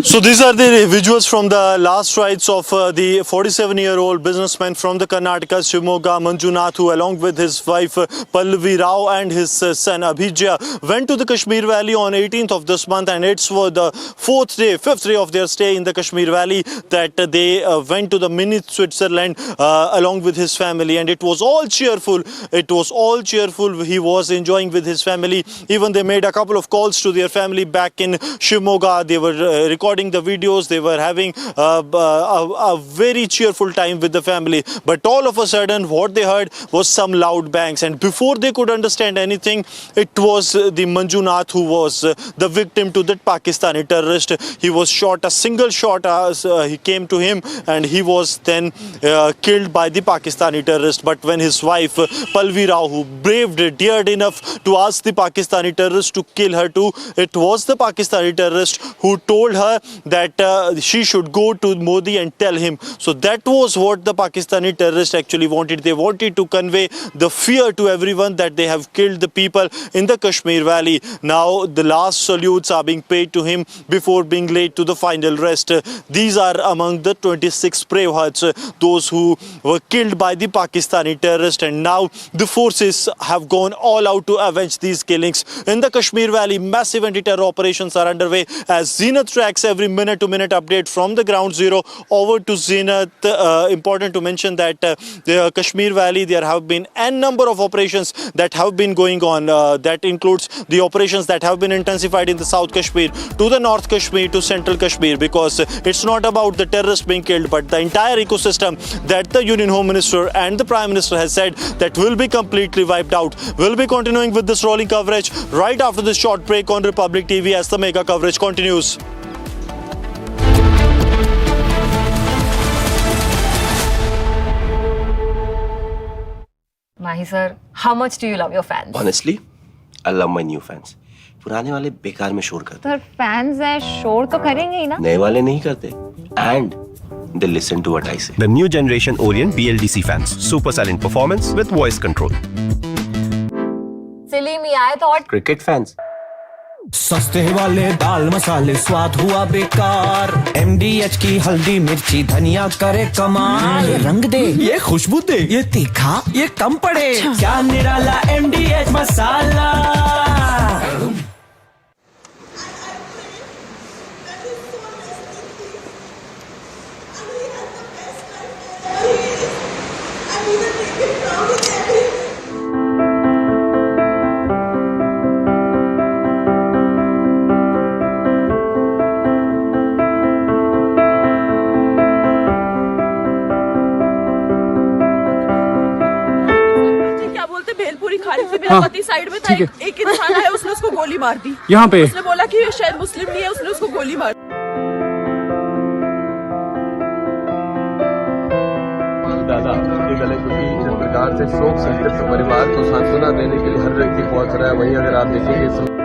So these are the visuals from the last rites of the 47-year-old businessman from the Karnataka, Shimoga, Manjunath, who along with his wife Pallavi Rao and his son Abhijya went to the Kashmir Valley on 18th of this month, and it's for the fifth day of their stay in the Kashmir Valley that they went to the mini Switzerland along with his family, and it was all cheerful. It was all cheerful. He was enjoying with his family. Even they made a couple of calls to their family back in Shimoga. They were recording the videos. They were having a very cheerful time with the family. But all of a sudden, what they heard was some loud bangs, and before they could understand anything, it was the Manjunath who was the victim to that Pakistani terrorist. He was shot, a single shot he came to him, and he was then killed by the Pakistani terrorist. But when his wife Pallavi Rao, who dared enough to ask the Pakistani terrorist to kill her too, it was the Pakistani terrorist who told her that she should go to Modi and tell him. So that was what the Pakistani terrorists actually wanted. They wanted to convey the fear to everyone that they have killed the people in the Kashmir Valley. Now the last salutes are being paid to him before being laid to the final rest. These are among the 26 brave hearts, those who were killed by the Pakistani terrorists, and now the forces have gone all out to avenge these killings. In the Kashmir Valley, massive anti-terror operations are underway as Zenith tracks every minute-to-minute update from the ground zero over to Zenith. Important to mention that the Kashmir Valley, there have been n number of operations that have been going on. That includes the operations that have been intensified in the South Kashmir, to the North Kashmir, to Central Kashmir, because it's not about the terrorists being killed, but the entire ecosystem that the Union Home Minister and the Prime Minister has said that will be completely wiped out. We'll be continuing with this rolling coverage right after this short break on Republic TV as the mega coverage continues. Mahi sir, how much do you love your fans? Honestly, I love my new fans. पुराने वाले बेकार में शोर करते sir fans है शोर तो करेंगे ही ना नए वाले नहीं करते and they listen to what I say. The new generation Orient BLDC fans. Super silent performance with voice control. सिली में आए तो और Cricket fans. सस्ते वाले दाल मसाले स्वाद हुआ बेकार MDH की हल्दी मिर्ची धनिया करे कमाल ये रंग दे ये खुशबू दे ये तीखा ये कम पड़े क्या निराला MDH मसाला मेरा पति साइड में था एक इंसान आया उसने उसको गोली मार दी यहाँ पे उसने बोला कि शायद मुस्लिम नहीं है उसने उसको गोली मार दादा के गले क्योंकि जिस प्रकार से शोक संतप्त परिवार को सांत्वना देने के लिए हर व्यक्ति पहुंच रहा है वहीं अगर आप देखेंगे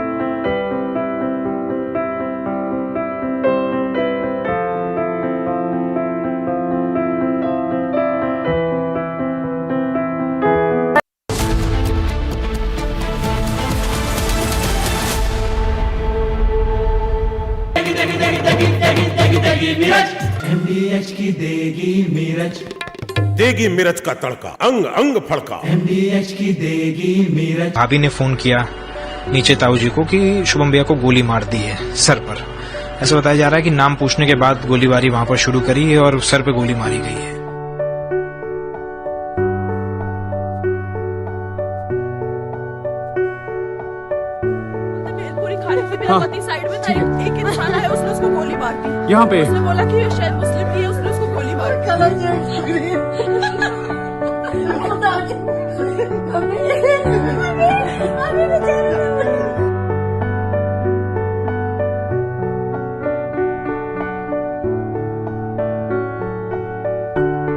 MDH की देगी मिर्च देगी मिर्च का तड़का अंग अंग फड़का MDH की देगी मिर्च भाभी ने फोन किया नीचे ताऊ जी को कि शुभम भैया को गोली मार दी है सर पर। ऐसा बताया जा रहा है कि नाम पूछने के बाद गोलीबारी वहां पर शुरू करी है और सर पे गोली मारी गई है। मेरा पति साइड में था एक इंसान आया उसने उसको गोली मार दी यहाँ पे उसने बोला कि शायद मुस्लिम नहीं है उसने उसको गोली मार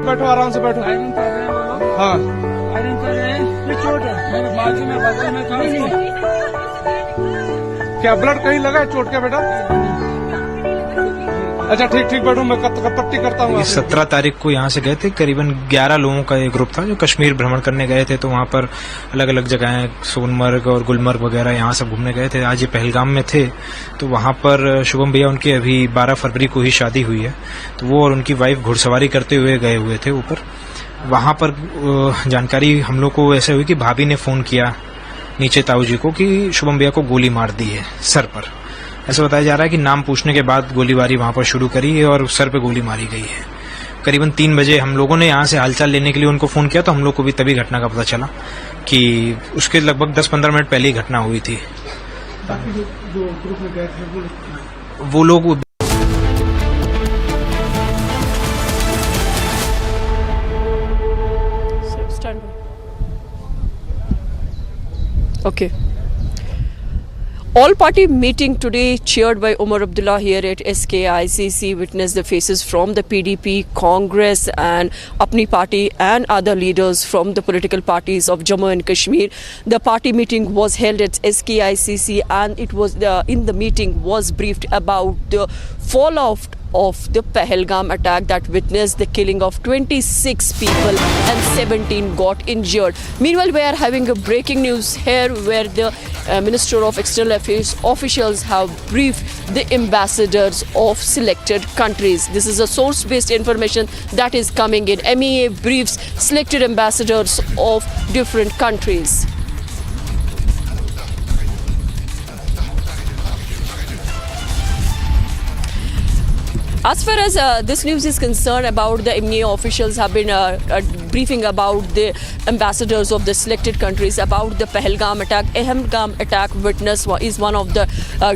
बैठो आराम से बैठो। हाँ आयरन कर रहे हैं ये चोट है मेरे बाजू में बगल में कहीं क्या ब्लड कहीं लगा है चोट का बेटा? अच्छा ठीक बैठो, मैं पट्टी करता हूँ। 17 तारीख को यहाँ से गए थे, करीबन 11 लोगों का एक ग्रुप था जो कश्मीर भ्रमण करने गए थे। तो वहाँ पर अलग अलग जगहें, सोनमर्ग और गुलमर्ग वगैरह, यहाँ सब घूमने गए थे। आज ये पहलगाम में थे, तो वहाँ पर शुभम भैया, उनकी अभी 12 फरवरी को ही शादी हुई है, तो वो और उनकी वाइफ घुड़सवारी करते हुए गए हुए थे ऊपर। वहाँ पर जानकारी हम लोग को ऐसे हुई कि भाभी ने फोन किया नीचे ताऊ जी को कि शुभम भैया को गोली मार दी है सर पर। ऐसा बताया जा रहा है कि नाम पूछने के बाद गोलीबारी वहां पर शुरू करी है और सर पे गोली मारी गई है। करीबन 3 बजे हम लोगों ने यहाँ से हालचाल लेने के लिए उनको फोन किया, तो हम लोग को भी तभी घटना का पता चला कि उसके लगभग 10-15 मिनट पहले ही घटना हुई थी। वो लोग Okay. All-party meeting today chaired by Umar Abdullah here at SKICC witnessed the faces from the PDP, Congress and Apni Party and other leaders from the political parties of Jammu and Kashmir. The party meeting was held at SKICC and it was in the meeting was briefed about the fallout of the Pahalgam attack that witnessed the killing of 26 people and 17 got injured. Meanwhile, we are having a breaking news here where the Minister of External Affairs officials have briefed the ambassadors of selected countries. This is a source-based information that is coming in. MEA briefs selected ambassadors of different countries. As far as this news is concerned, about the MEA officials have been briefing about the ambassadors of the selected countries about the Pahalgam attack. Pahalgam attack witness is one of the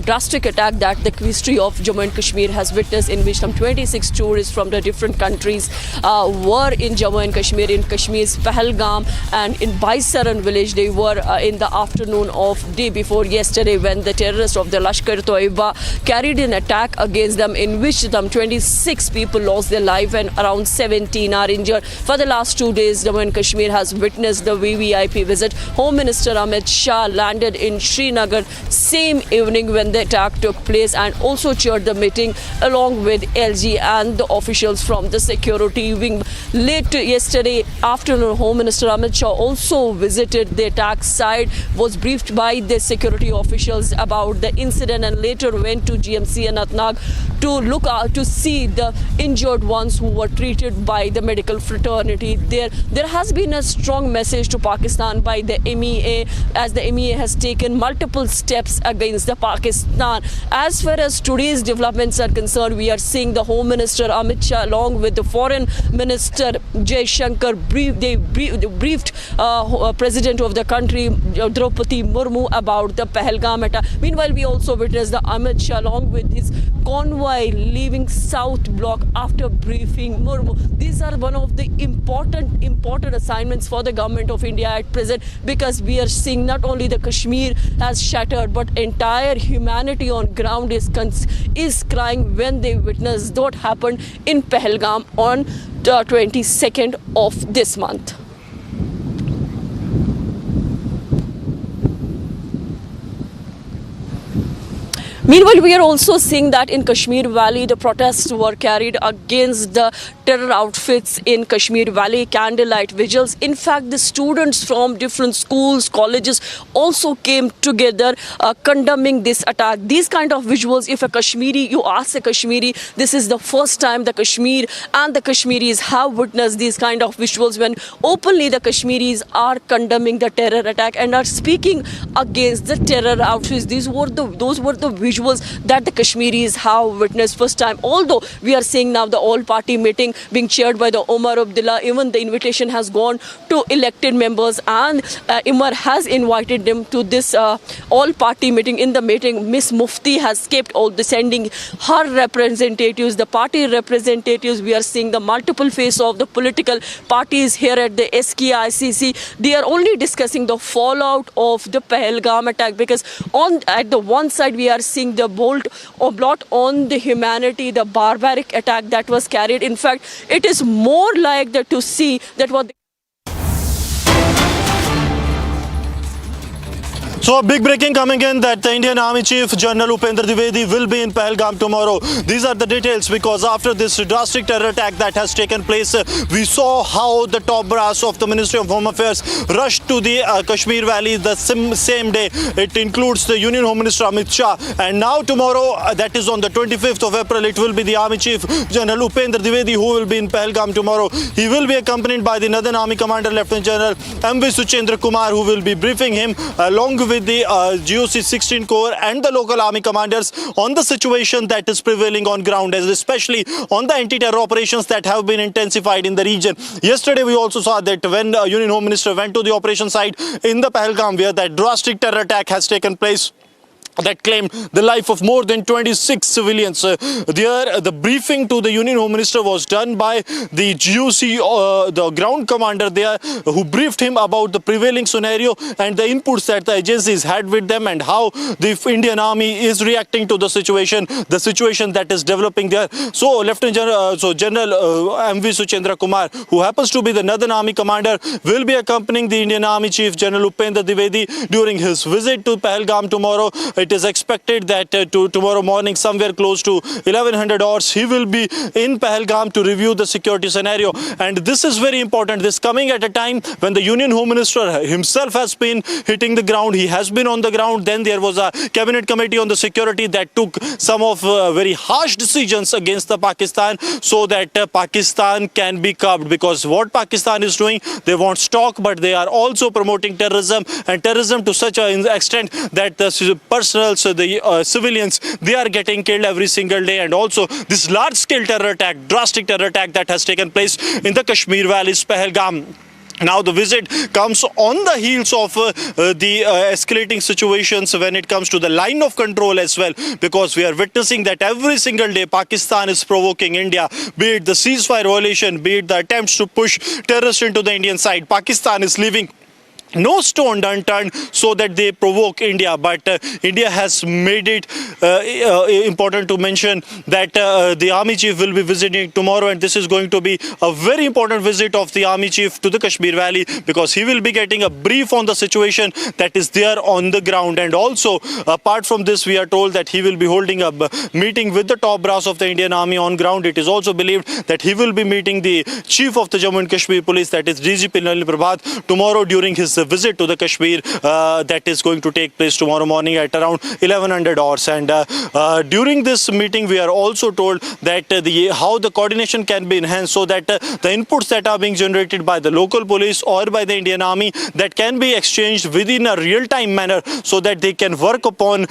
drastic attack that the history of Jammu and Kashmir has witnessed, in which some 26 tourists from the different countries were in Jammu and Kashmir, in Kashmir's Pahalgam and in Baisaran village. They were in the afternoon of day before yesterday when the terrorists of the Lashkar-e-Toiba carried an attack against them, in which some 26 people lost their life and around 17 are injured. For the last 2 days, Jammu and Kashmir has witnessed the VVIP visit. Home Minister Amit Shah landed in Srinagar same evening when the attack took place and also chaired the meeting along with LG and the officials from the security wing. Late yesterday afternoon, Home Minister Amit Shah also visited the attack site, was briefed by the security officials about the incident and later went to GMC Anantnag to look out to see the injured ones who were treated by the medical fraternity. There has been a strong message to Pakistan by the MEA, as the MEA has taken multiple steps against the Pakistan. As far as today's developments are concerned, we are seeing the Home Minister Amit Shah along with the Foreign Minister Jai Shankar briefed President of the country Draupadi Murmu about the Pahalgam attack. Meanwhile, we also witnessed the Amit Shah along with his convoy leaving South Block after briefing Murmu. These are one of the important assignments for the government of India at present, because we are seeing not only the Kashmir has shattered, but entire humanity on ground is crying when they witness what happened in Pahalgam on the 22nd of this month. Meanwhile, we are also seeing that in Kashmir Valley, the protests were carried against the terror outfits in Kashmir Valley, candlelight vigils. In fact, the students from different schools, colleges also came together condemning this attack. These kind of visuals, if a Kashmiri, you ask a Kashmiri, this is the first time the Kashmir and the Kashmiris have witnessed these kind of visuals when openly the Kashmiris are condemning the terror attack and are speaking against the terror outfits. Those were the visuals that the Kashmiris have witnessed first time. Although we are seeing now the all-party meeting being chaired by the Umar Abdullah, even the invitation has gone to elected members, and Umar has invited them to this all-party meeting. In the meeting, Miss Mufti has kept sending her representatives, the party representatives. We are seeing the multiple face of the political parties here at the SKICC. They are only discussing the fallout of the Pahalgam attack, because at the one side we are seeing the bold blot on the humanity, the barbaric attack that was carried. In fact, it is more like that to see that what So a big breaking coming in that the Indian Army Chief General Upendra Dwivedi will be in Pahalgam tomorrow. These are the details because after this drastic terror attack that has taken place, we saw how the top brass of the Ministry of Home Affairs rushed to the Kashmir Valley the same day. It includes the Union Home Minister Amit Shah, and now tomorrow, that is on the 25th of April, it will be the Army Chief General Upendra Dwivedi who will be in Pahalgam tomorrow. He will be accompanied by the Northern Army Commander Lieutenant General MV Suchendra Kumar, who will be briefing him along with the GOC 16 Corps and the local army commanders on the situation that is prevailing on ground, especially on the anti-terror operations that have been intensified in the region. Yesterday we also saw that when Union Home Minister went to the operation site in the Pahalgam, where that drastic terror attack has taken place that claimed the life of more than 26 civilians. There, the briefing to the Union Home Minister was done by the GOC, the ground commander there, who briefed him about the prevailing scenario and the inputs that the agencies had with them and how the Indian Army is reacting to the situation that is developing there. So, General MV Suchendra Kumar, who happens to be the Northern Army Commander, will be accompanying the Indian Army Chief General Upendra Dwivedi during his visit to Pahalgam tomorrow. It is expected that tomorrow morning, somewhere close to 1100 hours, he will be in Pahalgam to review the security scenario. And this is very important. This coming at a time when the Union Home Minister himself has been hitting the ground. He has been on the ground. Then there was a cabinet committee on the security that took some of very harsh decisions against the Pakistan so that Pakistan can be curbed. Because what Pakistan is doing, they want stock, but they are also promoting terrorism, and terrorism to such an extent that the the civilians, they are getting killed every single day. And also this large-scale terror attack, drastic terror attack that has taken place in the Kashmir Valley's Pahalgam. Now the visit comes on the heels of the escalating situations when it comes to the line of control as well, because we are witnessing that every single day Pakistan is provoking India, be it the ceasefire violation, be it the attempts to push terrorists into the Indian side. Pakistan is leaving no stone unturned so that they provoke India. But India has made it important to mention that the Army Chief will be visiting tomorrow, and this is going to be a very important visit of the Army Chief to the Kashmir Valley, because he will be getting a brief on the situation that is there on the ground. And also, apart from this, we are told that he will be holding a meeting with the top brass of the Indian Army on ground. It is also believed that he will be meeting the Chief of the Jammu and Kashmir Police, that is DG Prabhat, tomorrow during his visit to the Kashmir that is going to take place tomorrow morning at around 1100 hours. And during this meeting, we are also told that how the coordination can be enhanced so that the inputs that are being generated by the local police or by the Indian Army, that can be exchanged within a real-time manner so that they can work upon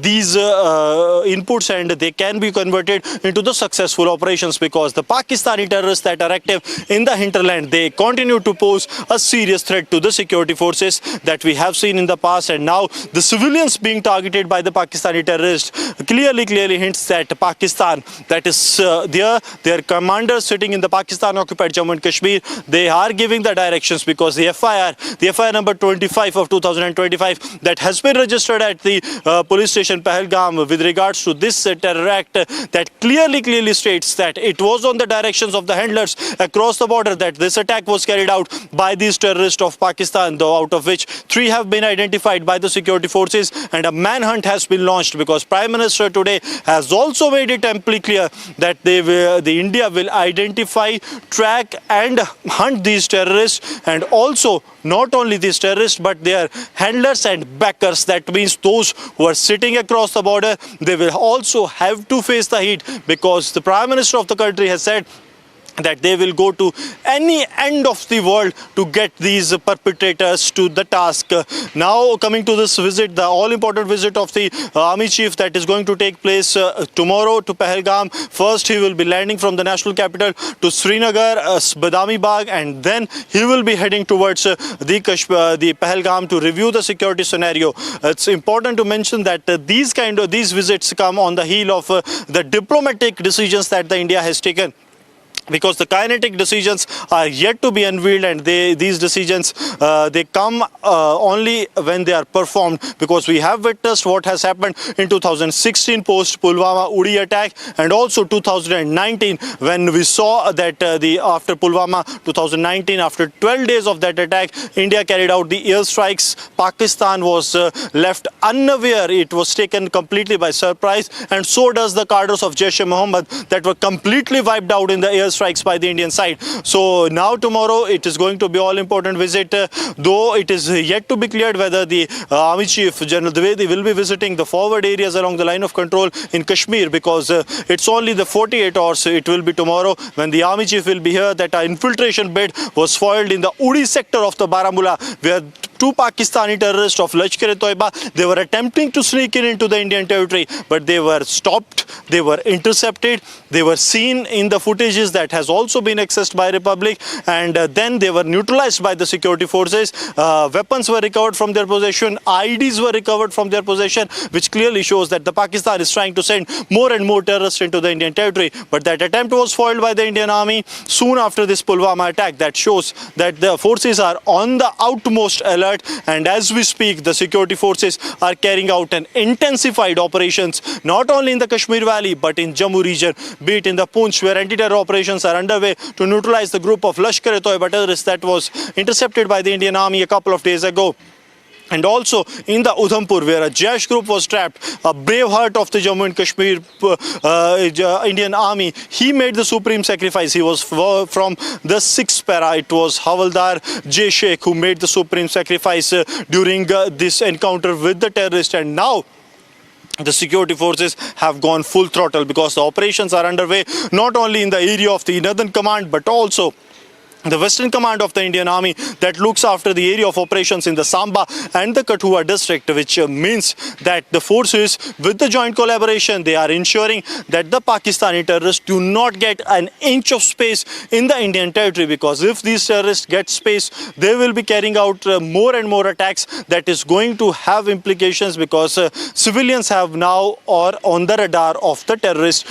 these inputs and they can be converted into the successful operations, because the Pakistani terrorists that are active in the hinterland, they continue to pose a serious threat to the security forces that we have seen in the past. And now the civilians being targeted by the Pakistani terrorists clearly hints that Pakistan, that is their commanders sitting in the Pakistan occupied Jammu and Kashmir, they are giving the directions, because the FIR number 25 of 2025 that has been registered at the police station Pahalgam with regards to this terror act, that clearly states that it was on the directions of the handlers across the border that this attack was carried out by these terrorists of Pakistan, out of which 3 have been identified by the security forces, and a manhunt has been launched, because Prime Minister today has also made it amply clear that India will identify, track and hunt these terrorists, and also not only these terrorists but their handlers and backers. That means those who are sitting across the border, they will also have to face the heat, because the Prime Minister of the country has said that they will go to any end of the world to get these perpetrators to the task. Now coming to this visit, the all-important visit of the Army Chief that is going to take place tomorrow to Pahalgam. First, he will be landing from the national capital to Srinagar, Badami Bagh, and then he will be heading towards the Pahalgam to review the security scenario. It's important to mention that these visits come on the heel of the diplomatic decisions that India has taken because the kinetic decisions are yet to be unveiled, and these decisions they come only when they are performed, because we have witnessed what has happened in 2016 post Pulwama Uri attack, and also 2019 when we saw that after Pulwama 2019, after 12 days of that attack, India carried out the airstrikes. Pakistan was left unaware. It was taken completely by surprise, and so does the cadres of Jaish-e-Mohammed that were completely wiped out in the airstrikes by the Indian side. So now tomorrow it is going to be all important visit, though it is yet to be cleared whether the Army Chief General Dwivedi will be visiting the forward areas along the line of control in Kashmir, because it's only the 48 hours. It will be tomorrow when the Army Chief will be here. That an infiltration bid was foiled in the Uri sector of the Baramulla, where two Pakistani terrorists of Lashkar-e-Toiba, they were attempting to sneak into the Indian territory, but they were stopped, they were intercepted, they were seen in the footages that has also been accessed by Republic, and then they were neutralized by the security forces. Weapons were recovered from their possession, IDs were recovered from their possession, which clearly shows that the Pakistan is trying to send more and more terrorists into the Indian territory. But that attempt was foiled by the Indian Army soon after this Pulwama attack. That shows that the forces are on the outmost alert, and as we speak, the security forces are carrying out an intensified operations not only in the Kashmir Valley but in Jammu region, be it in the Poonch, where anti-terror operations are underway to neutralize the group of Lashkar-e-Toiba terrorists that was intercepted by the Indian Army a couple of days ago. And also in the Udhampur, where a Jaish group was trapped, a brave heart of the Jammu and Kashmir Indian Army, he made the supreme sacrifice. He was from the 6th para. It was Havaldar J. Sheikh who made the supreme sacrifice during this encounter with the terrorist. And now the security forces have gone full throttle, because the operations are underway not only in the area of the Northern Command but also the Western Command of the Indian Army that looks after the area of operations in the Samba and the Kathua district, which means that the forces, with the joint collaboration, they are ensuring that the Pakistani terrorists do not get an inch of space in the Indian territory, because if these terrorists get space, they will be carrying out more and more attacks that is going to have implications, because civilians have now or on the radar of the terrorists.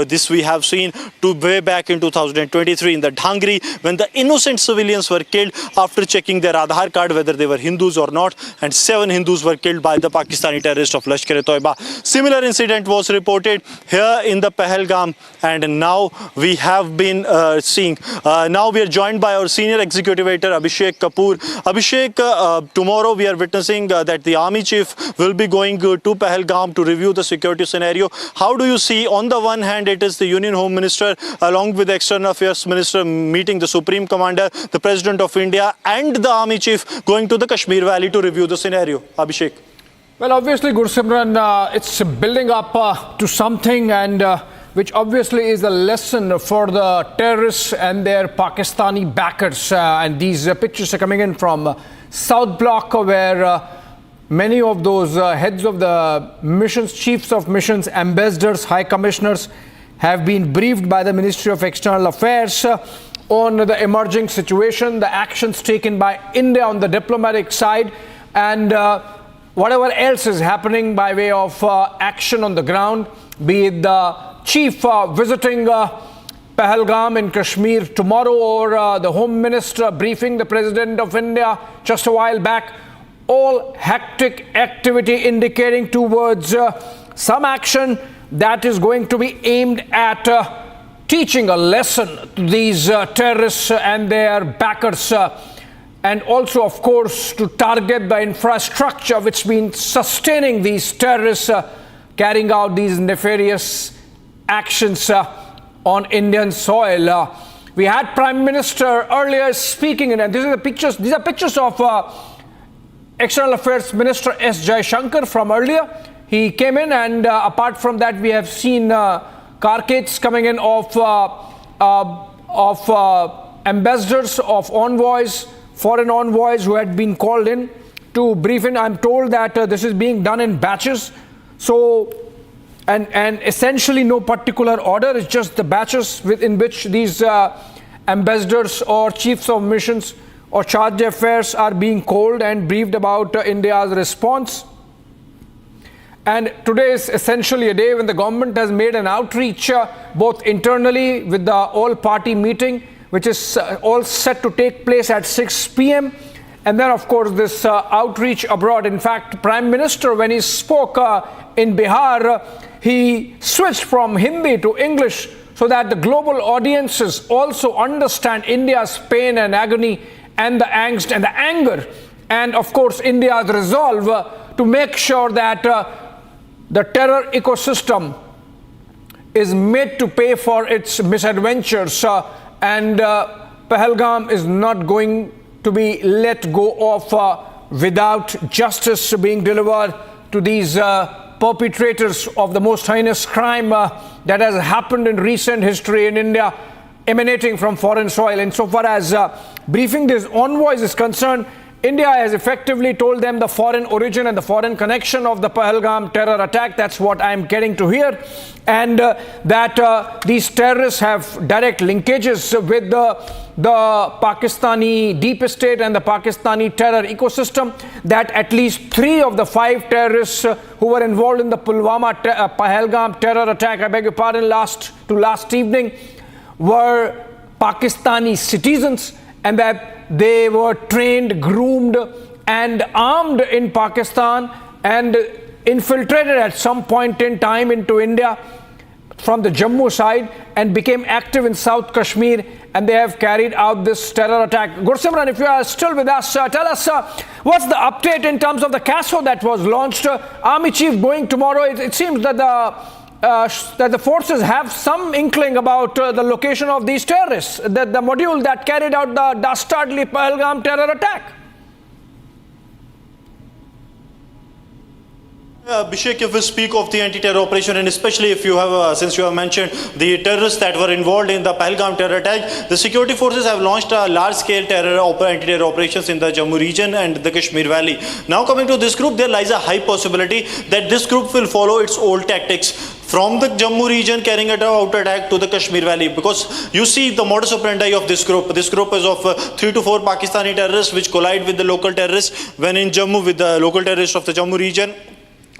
This we have seen to way back in 2023 in the Dhangri, when the innocent civilians were killed after checking their Aadhaar card whether they were Hindus or not, and 7 Hindus were killed by the Pakistani terrorists of Lashkar-e-Toiba. Similar incident was reported here in the Pahalgam, and now we have been seeing. Now we are joined by our senior executive editor Abhishek Kapoor. Abhishek, tomorrow we are witnessing that the Army Chief will be going to Pahalgam to review the security scenario. How do you see, on the one hand, it is the Union Home Minister along with the External Affairs Minister meeting the Supreme Commander, the President of India and the Army Chief going to the Kashmir Valley to review the scenario. Abhishek. Well, obviously, Gursimran, it's building up to something, and which obviously is a lesson for the terrorists and their Pakistani backers. And these pictures are coming in from South Block, where many of those heads of the missions, chiefs of missions, ambassadors, high commissioners have been briefed by the Ministry of External Affairs on the emerging situation, the actions taken by India on the diplomatic side, and whatever else is happening by way of action on the ground, be it the chief visiting Pahalgam in Kashmir tomorrow, or the Home Minister briefing the President of India just a while back. All hectic activity indicating towards some action that is going to be aimed at teaching a lesson to these terrorists and their backers, and also, of course, to target the infrastructure which been sustaining these terrorists carrying out these nefarious actions on Indian soil. We had Prime Minister earlier speaking, and these are pictures of External Affairs Minister S. Jaishankar from earlier. He came in, and apart from that, we have seen carcades coming in of ambassadors, of envoys, foreign envoys who had been called in to brief in. I'm told that this is being done in batches. So, and essentially no particular order. It's just the batches in which these ambassadors or chiefs of missions or charge d'affaires are being called and briefed about India's response. And today is essentially a day when the government has made an outreach both internally with the all-party meeting, which is all set to take place at 6 p.m. And then, of course, this outreach abroad. In fact, Prime Minister, when he spoke in Bihar, he switched from Hindi to English so that the global audiences also understand India's pain and agony and the angst and the anger. And, of course, India's resolve to make sure that the terror ecosystem is made to pay for its misadventures. And Pahalgam is not going to be let go of without justice being delivered to these perpetrators of the most heinous crime that has happened in recent history in India, emanating from foreign soil. Insofar as briefing these envoys is concerned, India has effectively told them the foreign origin and the foreign connection of the Pahalgam terror attack. That's what I'm getting to hear. And that these terrorists have direct linkages with the Pakistani deep state and the Pakistani terror ecosystem, that at least 3 of the 5 terrorists who were involved in the Pahalgam terror attack, I beg your pardon, last evening, were Pakistani citizens, and that they were trained, groomed and armed in Pakistan and infiltrated at some point in time into India from the Jammu side and became active in South Kashmir, and they have carried out this terror attack. Gursimran, if you are still with us, tell us what's the update in terms of the CASO that was launched. Army Chief going tomorrow. It seems that the forces have some inkling about the location of these terrorists, the module that carried out the dastardly Pahalgam terror attack. Abhishek, if we speak of the anti-terror operation, and especially if you have, since you have mentioned the terrorists that were involved in the Pahalgam terror attack, the security forces have launched large-scale anti-terror operations in the Jammu region and the Kashmir Valley. Now coming to this group, there lies a high possibility that this group will follow its old tactics from the Jammu region, carrying out attack to the Kashmir Valley, because you see the modus operandi of this group. This group is of 3 to 4 Pakistani terrorists which collide with the local terrorists, when in Jammu with the local terrorists of the Jammu region,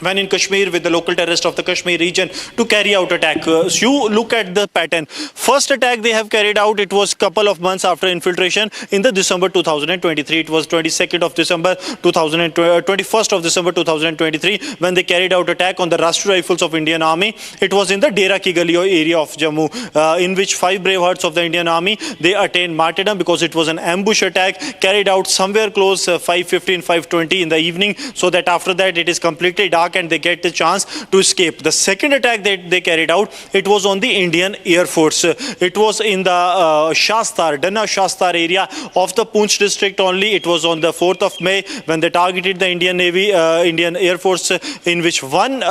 when in Kashmir with the local terrorists of the Kashmir region, to carry out attack. So you look at the pattern. First attack they have carried out, it was couple of months after infiltration in the December 2023. It was 22nd of December 21st of December 2023 when they carried out attack on the Rashtriya Rifles of Indian Army. It was in the Dera Ki Gali area of Jammu, in which 5 brave hearts of the Indian Army, they attained martyrdom because it was an ambush attack carried out somewhere close 5:15, 5:20 in the evening, so that after that it is completely dark and they get the chance to escape. The second attack that they carried out, it was on the Indian Air Force. It was in the Dana Shastar area of the Poonch district only. It was on the 4th of May when they targeted the Indian Navy, Indian Air Force, in which one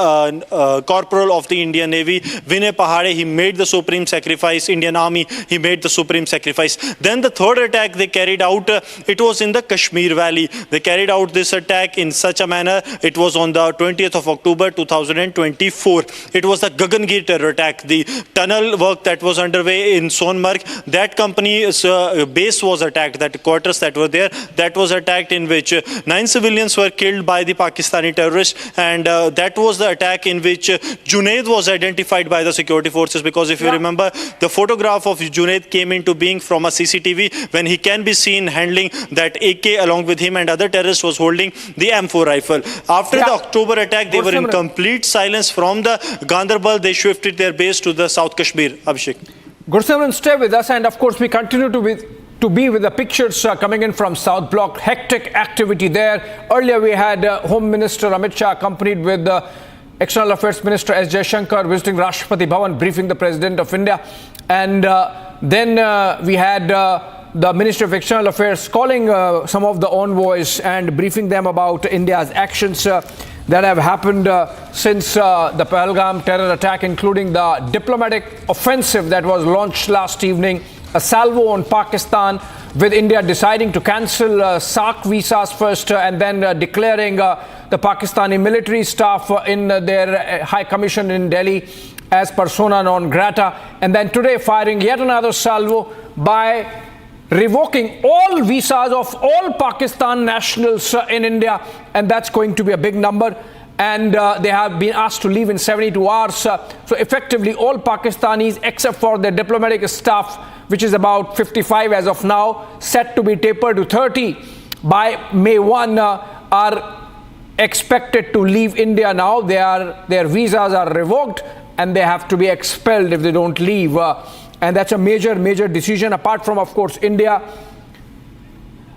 corporal of the Indian Navy, Vinay Pahade, he made the supreme sacrifice. Indian Army, he made the supreme sacrifice. Then the third attack they carried out, it was in the Kashmir Valley. They carried out this attack in such a manner, it was on the 20th of October 2024. It was the Gagangir terror attack. The tunnel work that was underway in Sonmarg, that company's base was attacked, that quarters that were there, that was attacked, in which 9 civilians were killed by the Pakistani terrorists, and that was the attack in which Junaid was identified by the security forces, because if you remember, the photograph of Junaid came into being from a CCTV when he can be seen handling that AK, along with him and other terrorists was holding the M4 rifle. After the October attack, they were in complete silence from the Ganderbal. They shifted their base to the South Kashmir. Abhishek. Gursimran, stay with us, and of course we continue to be with the pictures coming in from South Block. Hectic activity there. Earlier we had Home Minister Amit Shah accompanied with External Affairs Minister S. Jaishankar visiting Rashtrapati Bhavan, briefing the President of India. And then we had the Minister of External Affairs calling some of the envoys and briefing them about India's actions that have happened since the Pahalgam terror attack, including the diplomatic offensive that was launched last evening, a salvo on Pakistan, with India deciding to cancel SAARC visas first and then declaring the Pakistani military staff in their High Commission in Delhi as persona non grata, and then today firing yet another salvo by revoking all visas of all Pakistan nationals in India, and that's going to be a big number. and they have been asked to leave in 72 hours. So effectively, all Pakistanis, except for their diplomatic staff, which is about 55 as of now, set to be tapered to 30 by May 1, are expected to leave India now. Their visas are revoked and they have to be expelled if they don't leave. And that's a major decision, apart from, of course, India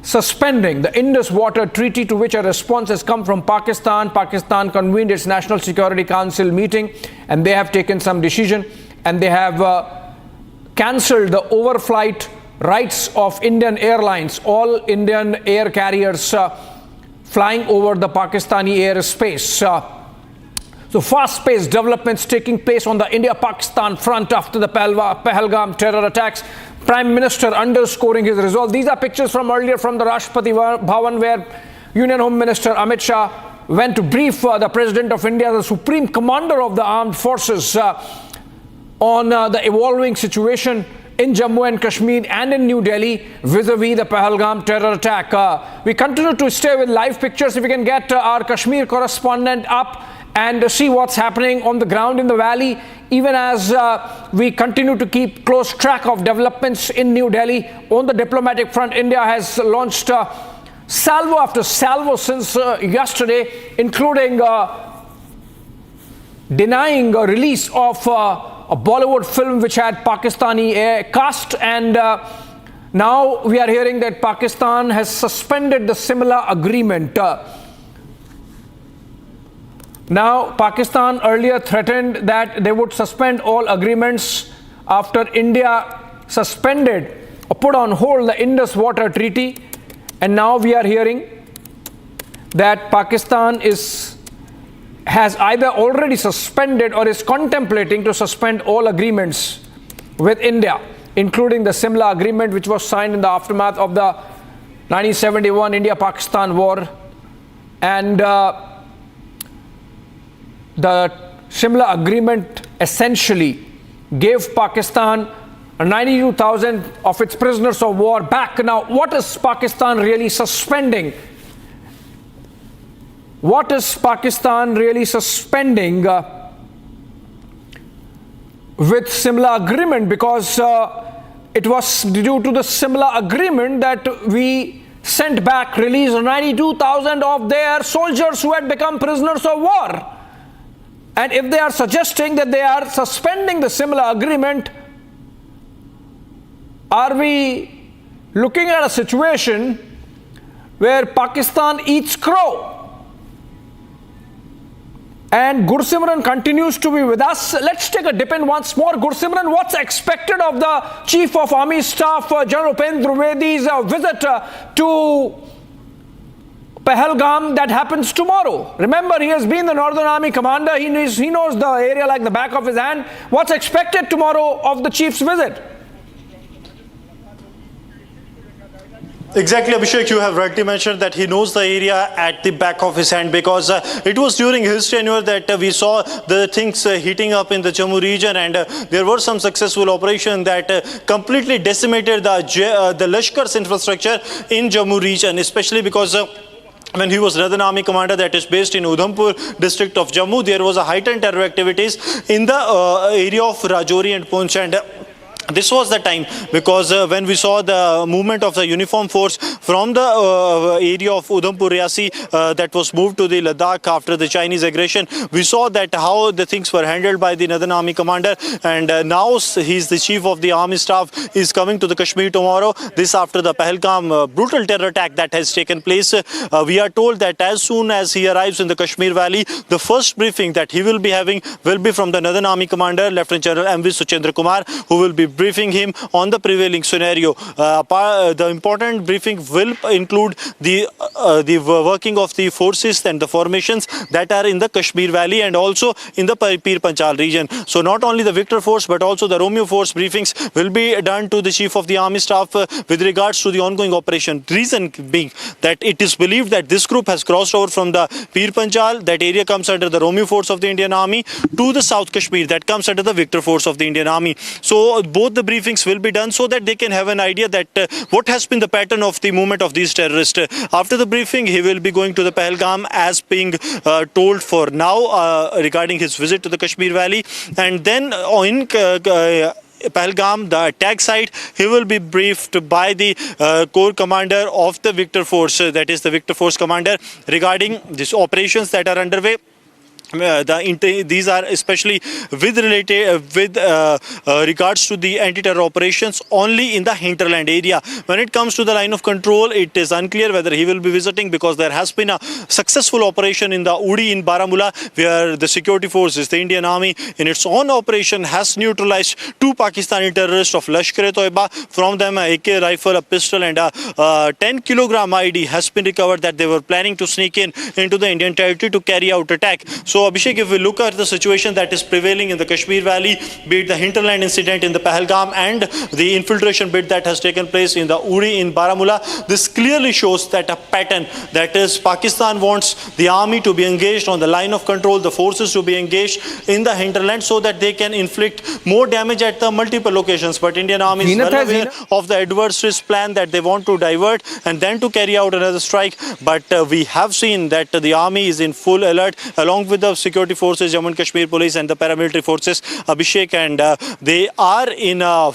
suspending the Indus Waters Treaty, to which a response has come from Pakistan. Pakistan convened its National Security Council meeting and they have taken some decision, and they have cancelled the overflight rights of Indian airlines, all Indian air carriers flying over the Pakistani airspace. So fast-paced developments taking place on the India-Pakistan front after the Pahalgam terror attacks. Prime Minister underscoring his resolve. These are pictures from earlier from the Rashtrapati Bhavan, where Union Home Minister Amit Shah went to brief the President of India, the Supreme Commander of the Armed Forces, on the evolving situation in Jammu and Kashmir and in New Delhi vis-a-vis the Pahalgam terror attack. We continue to stay with live pictures. If we can get our Kashmir correspondent up and see what's happening on the ground in the valley, even as we continue to keep close track of developments in New Delhi. On the diplomatic front, India has launched salvo after salvo since yesterday, including denying a release of a Bollywood film which had Pakistani cast, and now we are hearing that Pakistan has suspended the similar agreement. Now, Pakistan earlier threatened that they would suspend all agreements after India suspended or put on hold the Indus Waters Treaty, and now we are hearing that Pakistan has either already suspended or is contemplating to suspend all agreements with India, including the Simla agreement, which was signed in the aftermath of the 1971 India-Pakistan war. And the Simla agreement essentially gave Pakistan 92,000 of its prisoners of war back. Now, what is Pakistan really suspending? What is Pakistan really suspending with Simla agreement? Because it was due to the Simla agreement that we sent back, released 92,000 of their soldiers who had become prisoners of war. And if they are suggesting that they are suspending the Simla agreement, are we looking at a situation where Pakistan eats crow? And Gursimran continues to be with us. Let's take a dip in once more. Gursimran, what's expected of the Chief of Army Staff, General Upendra Dwivedi's visit to Pahalgam that happens tomorrow? Remember, he has been the Northern Army commander. He knows the area like the back of his hand. What's expected tomorrow of the Chief's visit? Exactly, Abhishek, you have rightly mentioned that he knows the area at the back of his hand, because it was during his tenure that we saw the things heating up in the Jammu region, and there were some successful operations that completely decimated the Lashkar's infrastructure in Jammu region, especially because when he was Northern Army Commander, that is based in Udhampur district of Jammu, there was a heightened terror activities in the area of Rajouri and Poonch, and this was the time because when we saw the movement of the uniform force from the area of Udhampur Riasi that was moved to the Ladakh after the Chinese aggression, we saw that how the things were handled by the Northern Army Commander, and now he's the Chief of the Army Staff, is coming to the Kashmir tomorrow. This after the Pahalgam brutal terror attack that has taken place. We are told that as soon as he arrives in the Kashmir Valley, the first briefing that he will be having will be from the Northern Army Commander, Lieutenant General M.V. Suchendra Kumar, who will be briefing him on the prevailing scenario. The important briefing will include the working of the forces and the formations that are in the Kashmir Valley and also in the Pir Panchal region. So not only the Victor Force but also the Romeo Force briefings will be done to the Chief of the Army Staff with regards to the ongoing operation. Reason being that it is believed that this group has crossed over from the Pir Panchal, that area comes under the Romeo Force of the Indian Army, to the South Kashmir that comes under the Victor Force of the Indian Army. So both both the briefings will be done so that they can have an idea that what has been the pattern of the movement of these terrorists. After the briefing, he will be going to the Pahalgam as being told for now regarding his visit to the Kashmir Valley, and then in Pahalgam, the attack site, he will be briefed by the Corps Commander of the Victor Force, that is the Victor Force Commander, regarding these operations that are underway. These are especially with regards to the anti-terror operations only in the hinterland area. When it comes to the line of control, it is unclear whether he will be visiting, because there has been a successful operation in the Uri in Baramulla, where the security forces, the Indian Army, in its own operation has neutralized 2 Pakistani terrorists of Lashkar-e-Toiba. From them, a AK rifle, a pistol and a 10-kilogram ID has been recovered that they were planning to sneak into the Indian territory to carry out attack. So Abhishek, if we look at the situation that is prevailing in the Kashmir Valley, be it the hinterland incident in the Pahalgam and the infiltration bid that has taken place in the Uri in Baramulla, this clearly shows that a pattern, that is Pakistan wants the army to be engaged on the line of control, the forces to be engaged in the hinterland so that they can inflict more damage at the multiple locations. But Indian army is well aware of the adversary's plan that they want to divert and then to carry out another strike. But we have seen that the army is in full alert along with the security forces, Jammu and Kashmir police and the paramilitary forces, Abhishek, and they are in a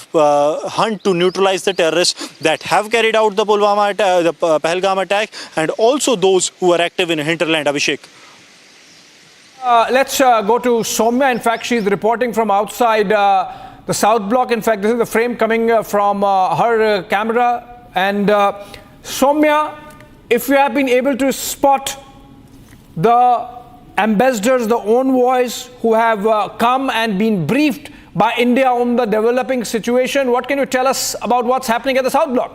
hunt to neutralize the terrorists that have carried out the Pahalgam attack, and also those who are active in hinterland. Abhishek. Let's go to Soumya. In fact, she's reporting from outside the South Block. In fact, this is the frame coming from her camera. And Soumya, if you have been able to spot the ambassadors, the envoys who have come and been briefed by India on the developing situation, what can you tell us about what's happening at the South Block?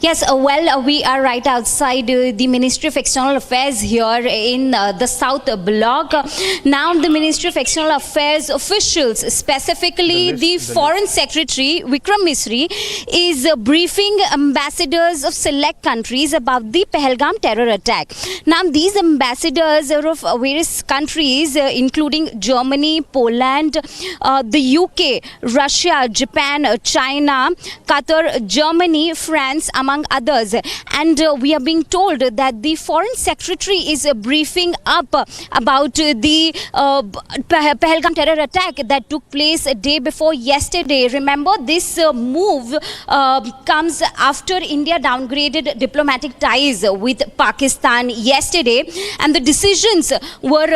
Yes, we are right outside the Ministry of External Affairs here in the South Block. Now, the Ministry of External Affairs officials, specifically the Foreign Secretary, Vikram Misri, is briefing ambassadors of select countries about the Pahalgam terror attack. Now, these ambassadors are of various countries, including Germany, Poland, the UK, Russia, Japan, China, Qatar, Germany, France, among others. And we are being told that the Foreign Secretary is briefing up about the Pahalgam terror attack that took place a day before yesterday. Remember, this move comes after India downgraded diplomatic ties with Pakistan yesterday, and the decisions were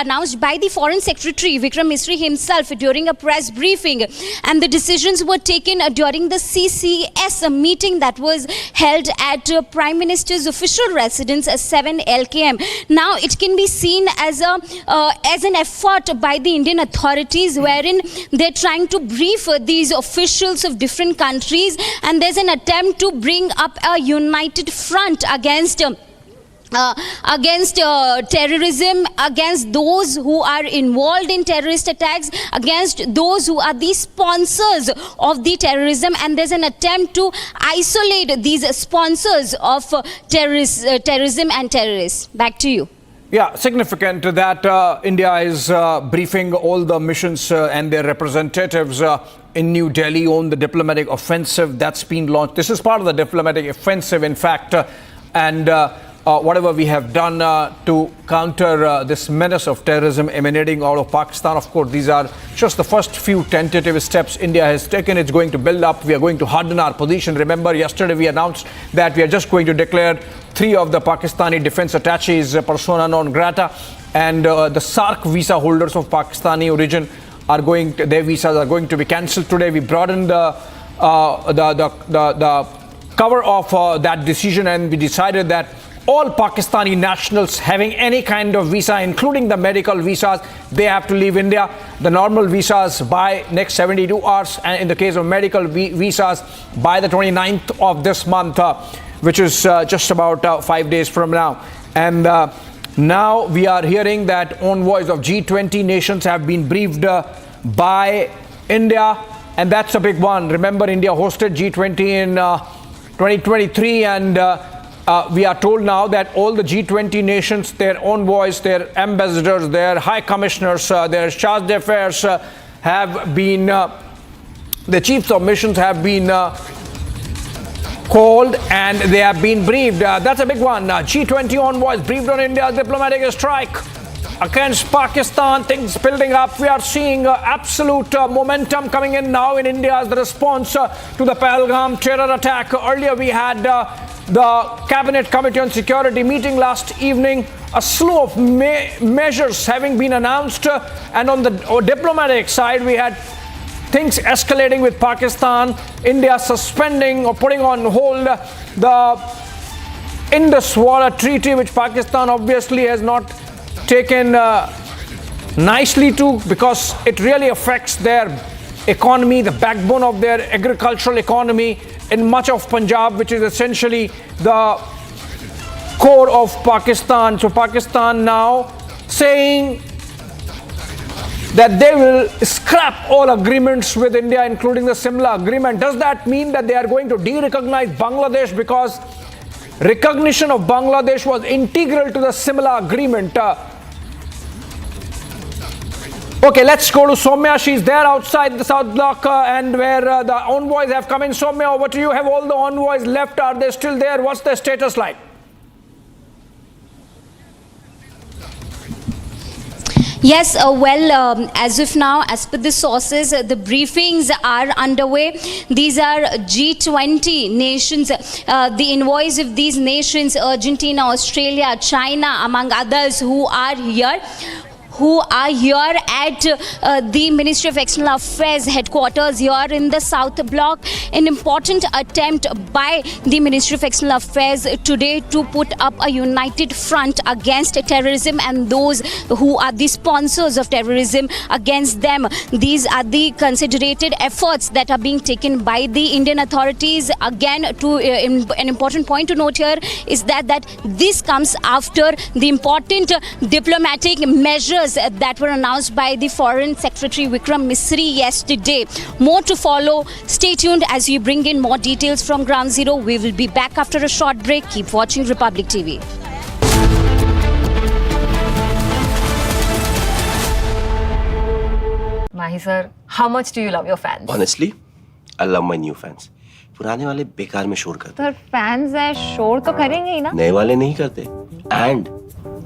announced by the Foreign Secretary Vikram Misri himself during a press briefing, and the decisions were taken during the CCS meeting that was held at Prime Minister's official residence 7 LKM. Now, it can be seen as an effort by the Indian authorities wherein they're trying to brief these officials of different countries, and there's an attempt to bring up a united front against terrorism, against those who are involved in terrorist attacks, against those who are the sponsors of the terrorism, and there's an attempt to isolate these sponsors of terrorism and terrorists. Back to you. Yeah, significant that India is briefing all the missions and their representatives in New Delhi on the diplomatic offensive that's been launched. This is part of the diplomatic offensive, in fact, and whatever we have done to counter this menace of terrorism emanating out of Pakistan. Of course, these are just the first few tentative steps India has taken. It's going to build up. We are going to harden our position. Remember, yesterday we announced that we are just going to declare 3 of the Pakistani defense attaches persona non grata, and the SAARC visa holders of Pakistani origin are their visas are going to be cancelled today. We broadened the cover of that decision, and we decided that all Pakistani nationals having any kind of visa, including the medical visas, they have to leave India. The normal visas by next 72 hours, and in the case of medical visas by the 29th of this month, which is just about 5 days from now. And now we are hearing that envoys of G20 nations have been briefed by India, and that's a big one. Remember, India hosted G20 in 2023, and we are told now that all the G20 nations, their envoys, their ambassadors, their high commissioners, their charge d'affaires have been, the chiefs of missions have been called and they have been briefed. That's a big one. G20 envoys briefed on India's diplomatic strike against Pakistan. Things building up. We are seeing absolute momentum coming in now in India as the response to the Pahalgam terror attack. Earlier we had the Cabinet Committee on Security meeting last evening. A slew of measures having been announced, and on the diplomatic side we had things escalating with Pakistan, India suspending or putting on hold the Indus Waters Treaty, which Pakistan obviously has not taken nicely to, because it really affects their economy, the backbone of their agricultural economy in much of Punjab, which is essentially the core of Pakistan. So Pakistan now saying that they will scrap all agreements with India, including the Simla agreement. Does that mean that they are going to de-recognize Bangladesh, because recognition of Bangladesh was integral to the Simla agreement? Okay, let's go to Soumya. She's there outside the South Block and where the envoys have come in. Soumya, over to you. Have all the envoys left? Are they still there? What's their status like? Yes, as of now, as per the sources, the briefings are underway. These are G20 nations, the envoys of these nations, Argentina, Australia, China, among others, who are here at the Ministry of External Affairs headquarters here in the South Block. An important attempt by the Ministry of External Affairs today to put up a united front against terrorism and those who are the sponsors of terrorism against them. These are the considerated efforts that are being taken by the Indian authorities. Again, an important point to note here is that this comes after the important diplomatic measures that were announced by the Foreign Secretary Vikram Misri yesterday. More to follow. Stay tuned as we bring in more details from Ground Zero. We will be back after a short break. Keep watching Republic TV. Mahi sir, how much do you love your fans? Honestly, I love my new fans. पुराने वाले बेकार में शोर करते sir fans हैं शोर तो करेंगे ही ना नए वाले नहीं करते and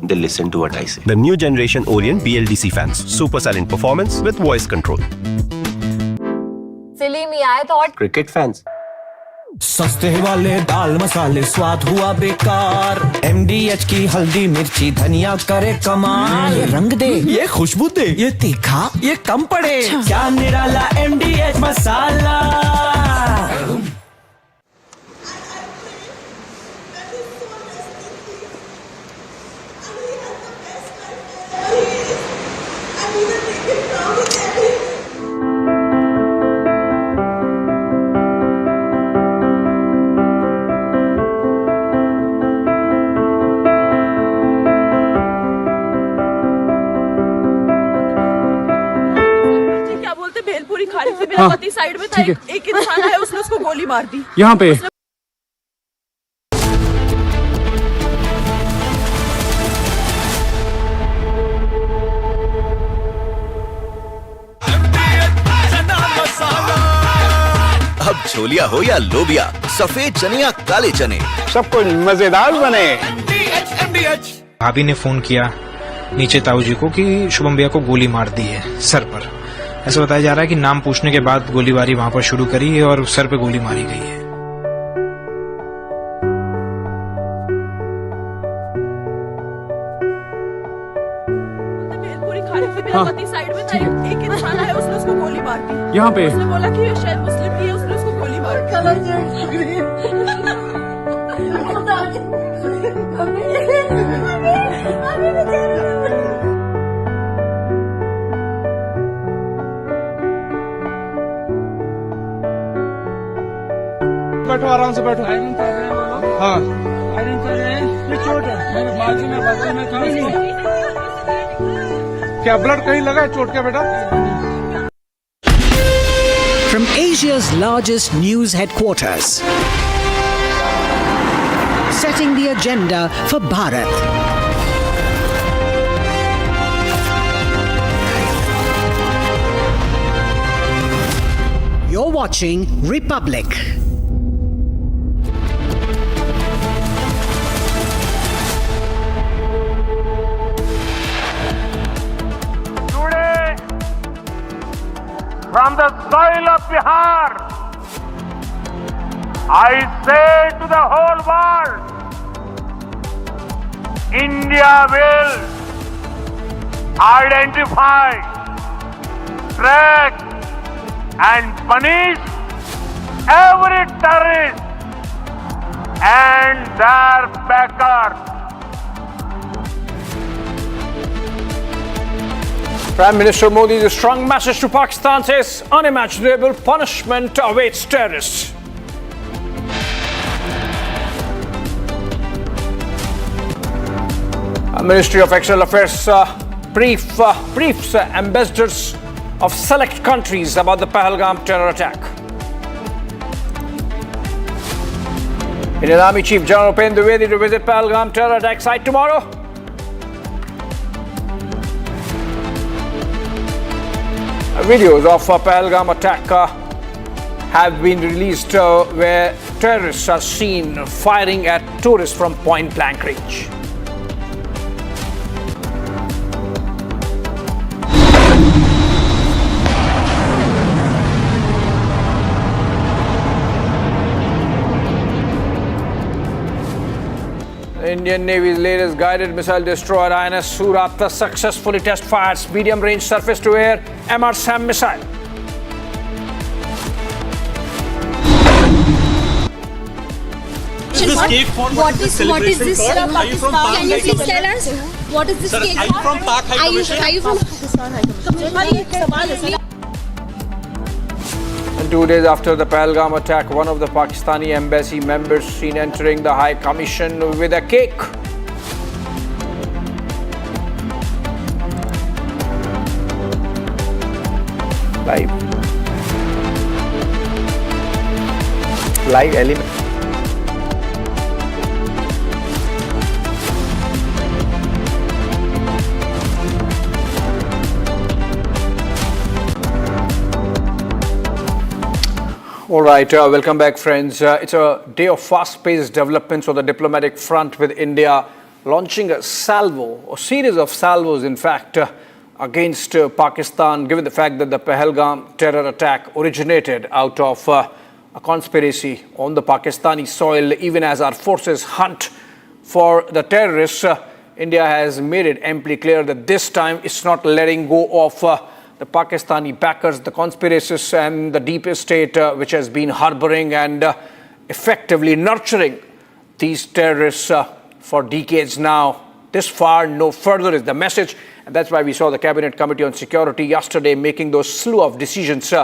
they listen to what I say. The new generation Orient BLDC fans. Super silent performance with voice control. सिली में आए तो और Cricket fans. सस्ते वाले दाल मसाले स्वाद हुआ बेकार MDH की हल्दी मिर्ची धनिया करे कमाल ये रंग दे ये खुशबू दे ये तीखा ये कम पड़े क्या निराला MDH मसाला मेरा पति साइड में था एक इंसान आया उसने उसको गोली मार दी यहाँ पे अब छोलिया हो या लोबिया सफेद चने या काले चने सब कुछ मजेदार बने। भाभी ने फोन किया नीचे ताऊ जी को कि शुभम भैया को गोली मार दी है सर पर। ऐसा बताया जा रहा है कि नाम पूछने के बाद गोलीबारी वहां पर शुरू करी है और सर पे गोली मारी गई है। मेरा पति साइड में था एक इंसान आया उसने उसको गोली मार दी यहाँ पे उसने बोला कि ये शायद मुस्लिम की है उसने उसको गोली मार बैठो आराम से बैठो आयरन कर रहे हैं हाँ आयरन कर रहे हैं ये चोट है मेरे बाजू में बगल में कहीं क्या ब्लड कहीं लगा है चोट क्या बेटा From Asia's largest news headquarters, setting the agenda for Bharat. You're watching Republic. Today, from the soil of Bihar, I say to the whole world, India will identify, track, and punish every terrorist and their backers. Prime Minister Modi's strong message to Pakistan says unimaginable punishment awaits terrorists. Ministry of External Affairs briefs ambassadors of select countries about the Pahalgam terror attack. Indian Army Chief General Upendra Dwivedi to visit Pahalgam terror attack site tomorrow. Videos of Pahalgam attack have been released where terrorists are seen firing at tourists from point-blank range. Indian Navy's latest guided missile destroyer INS Surat successfully test fires medium-range surface-to-air MR-SAM missile. What is this? Can you please tell us what is this case? Are you from Pak High Commission? Are you from Pakistan? And 2 days after the Pahalgam attack, one of the Pakistani embassy members seen entering the High Commission with a cake. Live element. All right, welcome back, friends. It's a day of fast-paced developments on the diplomatic front, with India launching a series of salvos, in fact, against Pakistan, given the fact that the Pahalgam terror attack originated out of a conspiracy on the Pakistani soil. Even as our forces hunt for the terrorists, India has made it amply clear that this time it's not letting go of the Pakistani backers, the conspiracists and the deep state which has been harboring and effectively nurturing these terrorists for decades now. This far, no further is the message. And that's why we saw the Cabinet Committee on Security yesterday making those slew of decisions.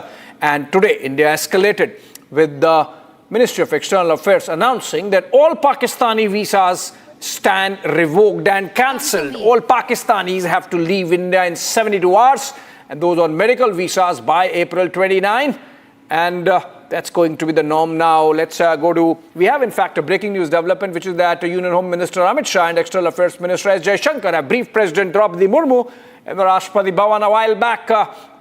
And today, India escalated with the Ministry of External Affairs announcing that all Pakistani visas stand revoked and cancelled. All Pakistanis have to leave India in 72 hours. And those on medical visas by April 29. And that's going to be the norm now. Let's go to, we have in fact a breaking news development, which is that Union Home Minister Amit Shah and External Affairs Minister S. Jaishankar have briefed President Draupadi Murmu in the Rashtrapati Bhavan a while back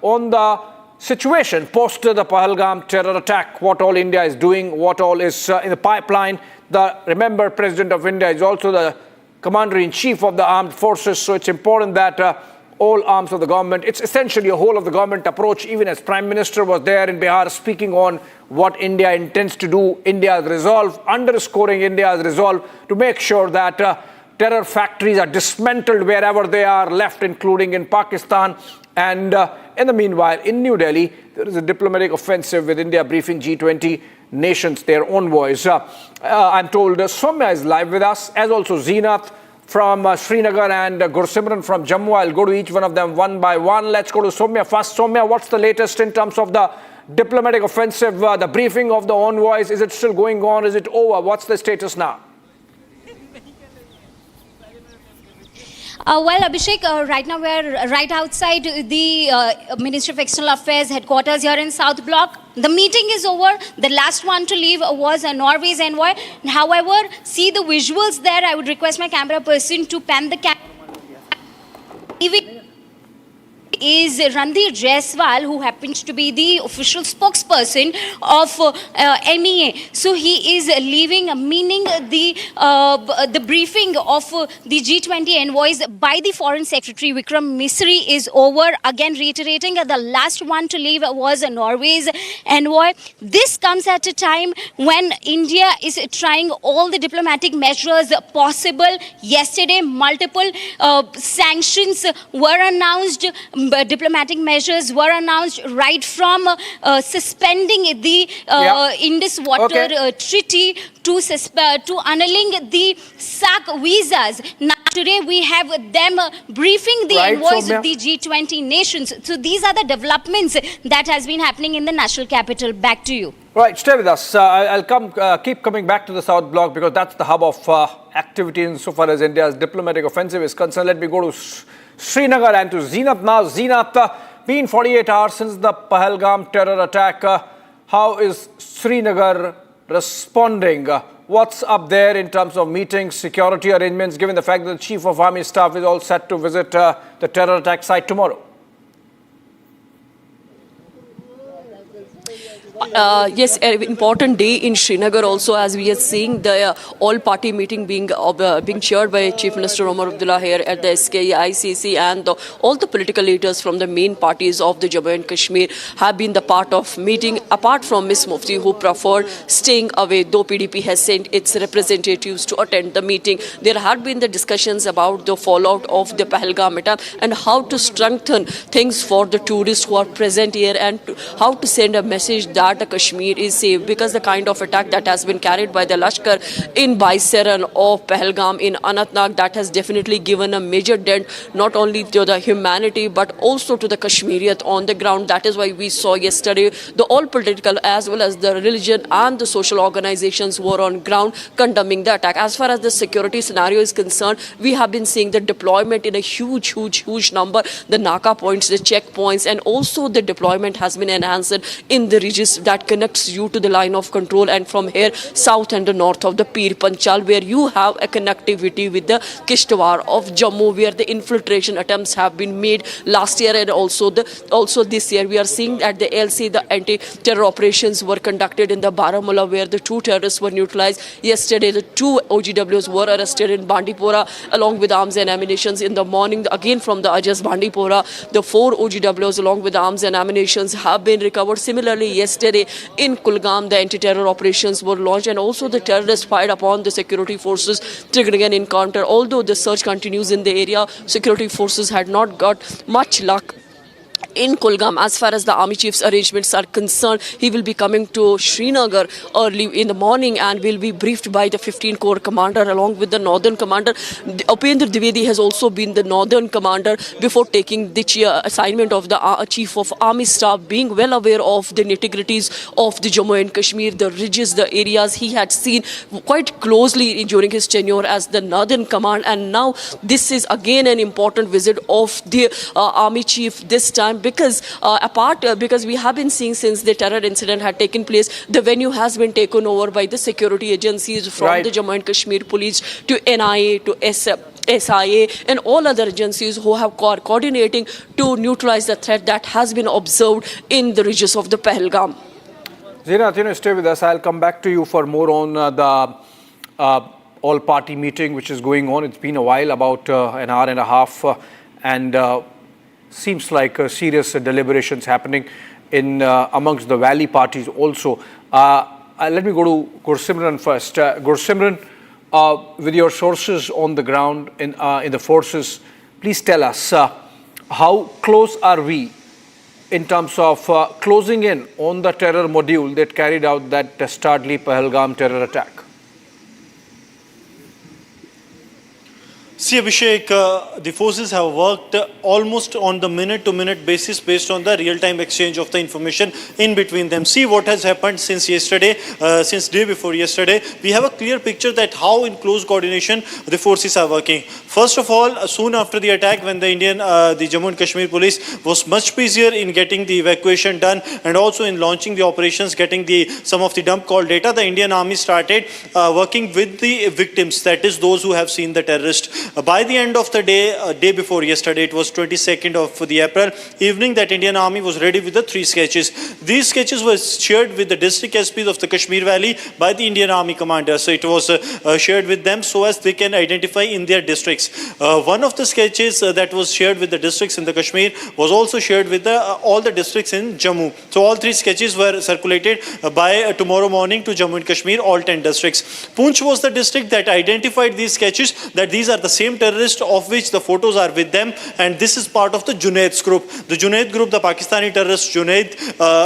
on the situation post the Pahalgam terror attack, what all India is doing, what all is in the pipeline. Remember, President of India is also the Commander-in-Chief of the Armed Forces, so it's important that all arms of the government, it's essentially a whole of the government approach. Even as Prime Minister was there in Bihar speaking on what India intends to do, India's resolve, underscoring India's resolve to make sure that terror factories are dismantled wherever they are left, including in Pakistan. And in the meanwhile, in New Delhi, there is a diplomatic offensive with India briefing G20 nations, their envoys. I'm told Soumya is live with us, as also Zeenath from Srinagar and Gursimran from Jammu. I'll go to each one of them one by one. Let's go to Soumya first. Soumya, what's the latest in terms of the diplomatic offensive, the briefing of the envoys? Is it still going on? Is it over? What's the status now? Well, Abhishek, right now we're right outside the Ministry of External Affairs headquarters here in South Block. The meeting is over. The last one to leave was Norway's envoy. However, see the visuals there. I would request my camera person to pan the camera. Is Randir Jaiswal, who happens to be the official spokesperson of MEA. So he is leaving, meaning the briefing of the G20 envoys by the Foreign Secretary Vikram Misri is over. Again, reiterating, the last one to leave was Norway's envoy. This comes at a time when India is trying all the diplomatic measures possible. Yesterday, multiple sanctions were announced. Diplomatic measures were announced, right from suspending the Indus Waters Treaty to annulling the SAARC visas. Now today we have them briefing the envoys of the G20 nations. So these are the developments that has been happening in the national capital. Back to you. Right, stay with us. I'll keep coming back to the South Block because that's the hub of activity insofar as India's diplomatic offensive is concerned. Let me go to Srinagar and to Zeenat now. Zeenat, been 48 hours since the Pahalgam terror attack. How is Srinagar responding? What's up there in terms of meetings, security arrangements, given the fact that the Chief of Army Staff is all set to visit the terror attack site tomorrow? Yes, an important day in Srinagar also, as we are seeing the all-party meeting being chaired by Chief Minister Omar Abdullah here at the SKE, ICC, and all the political leaders from the main parties of the Jammu and Kashmir have been the part of meeting, apart from Miss Mufti, who preferred staying away, though PDP has sent its representatives to attend the meeting. There had been the discussions about the fallout of the Pahalgam attack and how to strengthen things for the tourists who are present here and how to send a message that the Kashmir is safe, because the kind of attack that has been carried by the Lashkar in Baisaran or Pahalgam in Anantnag, that has definitely given a major dent not only to the humanity but also to the Kashmiriyat on the ground. That is why we saw yesterday the all political as well as the religion and the social organizations were on ground condemning the attack. As far as the security scenario is concerned, we have been seeing the deployment in a huge number, the Naka points, the checkpoints, and also the deployment has been enhanced in the regions that connects you to the line of control, and from here south and the north of the Pir Panchal, where you have a connectivity with the Kishtwar of Jammu, where the infiltration attempts have been made last year and also this year. We are seeing that the LC, the anti-terror operations were conducted in the Baramulla, where the 2 terrorists were neutralized. Yesterday, the 2 OGWs were arrested in Bandipora along with arms and ammunition. In the morning, again from the Ajas Bandipora, the 4 OGWs along with arms and ammunition have been recovered. Similarly, yesterday in Kulgam, the anti-terror operations were launched, and also the terrorists fired upon the security forces, triggering an encounter. Although the search continues in the area, security forces had not got much luck in Kulgam. As far as the army chief's arrangements are concerned, he will be coming to Srinagar early in the morning and will be briefed by the 15 Corps commander along with the northern commander. Upendra Dwivedi has also been the northern commander before taking the assignment of the chief of army staff, being well aware of the nitty-gritties of the Jammu and Kashmir, the ridges, the areas he had seen quite closely during his tenure as the northern command. And now this is again an important visit of the army chief, this time because because we have been seeing since the terror incident had taken place, the venue has been taken over by the security agencies from the Jammu and Kashmir police to NIA to SIA and all other agencies who have coordinating to neutralize the threat that has been observed in the regions of the Pahalgam. Zeenat, stay with us. I'll come back to you for more on the all-party meeting which is going on. It's been a while, about an hour and a half, and seems like serious deliberations happening in amongst the Valley parties also. Let me go to Gursimran first. Gursimran, with your sources on the ground in the forces, please tell us how close are we in terms of closing in on the terror module that carried out that dastardly Pahalgam terror attack? See, Abhishek, the forces have worked almost on the minute-to-minute basis based on the real-time exchange of the information in between them. See what has happened since yesterday, since day before yesterday. We have a clear picture that how in close coordination the forces are working. First of all, soon after the attack, when the Jammu and Kashmir police was much busier in getting the evacuation done and also in launching the operations, getting some of the dump call data, the Indian Army started working with the victims, that is those who have seen the terrorist. By the end of the day before yesterday, it was 22nd of the April evening, that Indian Army was ready with the 3 sketches. These sketches were shared with the district SPs of the Kashmir Valley by the Indian Army commander. So it was shared with them so as they can identify in their districts. One of the sketches that was shared with the districts in the Kashmir was also shared with all the districts in Jammu. So all 3 sketches were circulated by tomorrow morning to Jammu and Kashmir, all 10 districts. Poonch was the district that identified these sketches, that these are the same terrorists of which the photos are with them, and this is part of the Junaid's group. The Junaid group, the Pakistani terrorist Junaid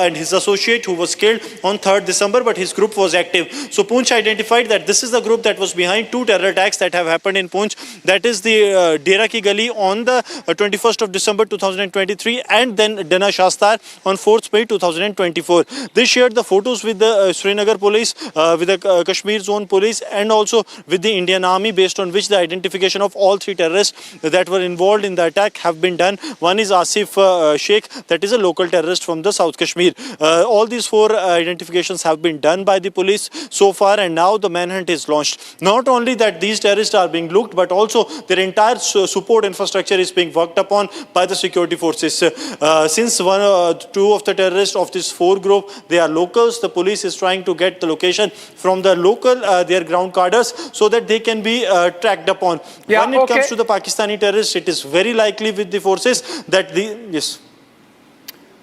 and his associate who was killed on 3rd December, but his group was active. So Poonch identified that this is the group that was behind 2 terror attacks that have happened in Poonch. That is the Dera Ki Gali on the 21st of December 2023 and then Dana Shastar on 4th May 2024. They shared the photos with the Srinagar police, with the Kashmir zone police and also with the Indian Army, based on which the identification of all 3 terrorists that were involved in the attack have been done. One is Asif Sheikh, that is a local terrorist from the South Kashmir. All these 4 identifications have been done by the police so far, and now the manhunt is launched. Not only that these terrorists are being looked, but also their entire support infrastructure is being worked upon by the security forces. Since 2 of the terrorists of this 4 group, they are locals, the police is trying to get the location from the local, their ground cadres, so that they can be tracked upon. When it comes to the Pakistani terrorists, it is very likely with the forces that yes.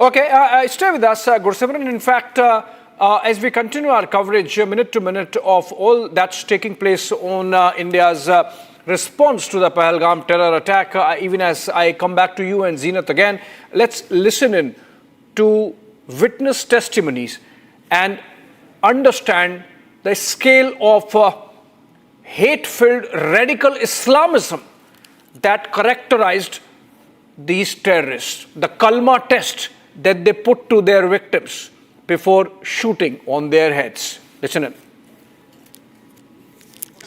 Okay, stay with us, Gursimran. In fact, as we continue our coverage minute to minute of all that's taking place on India's response to the Pahalgam terror attack, even as I come back to you and Zeenat again, let's listen in to witness testimonies and understand the scale of hate-filled radical Islamism that characterized these terrorists, the Kalma test that they put to their victims before shooting on their heads. Listen in.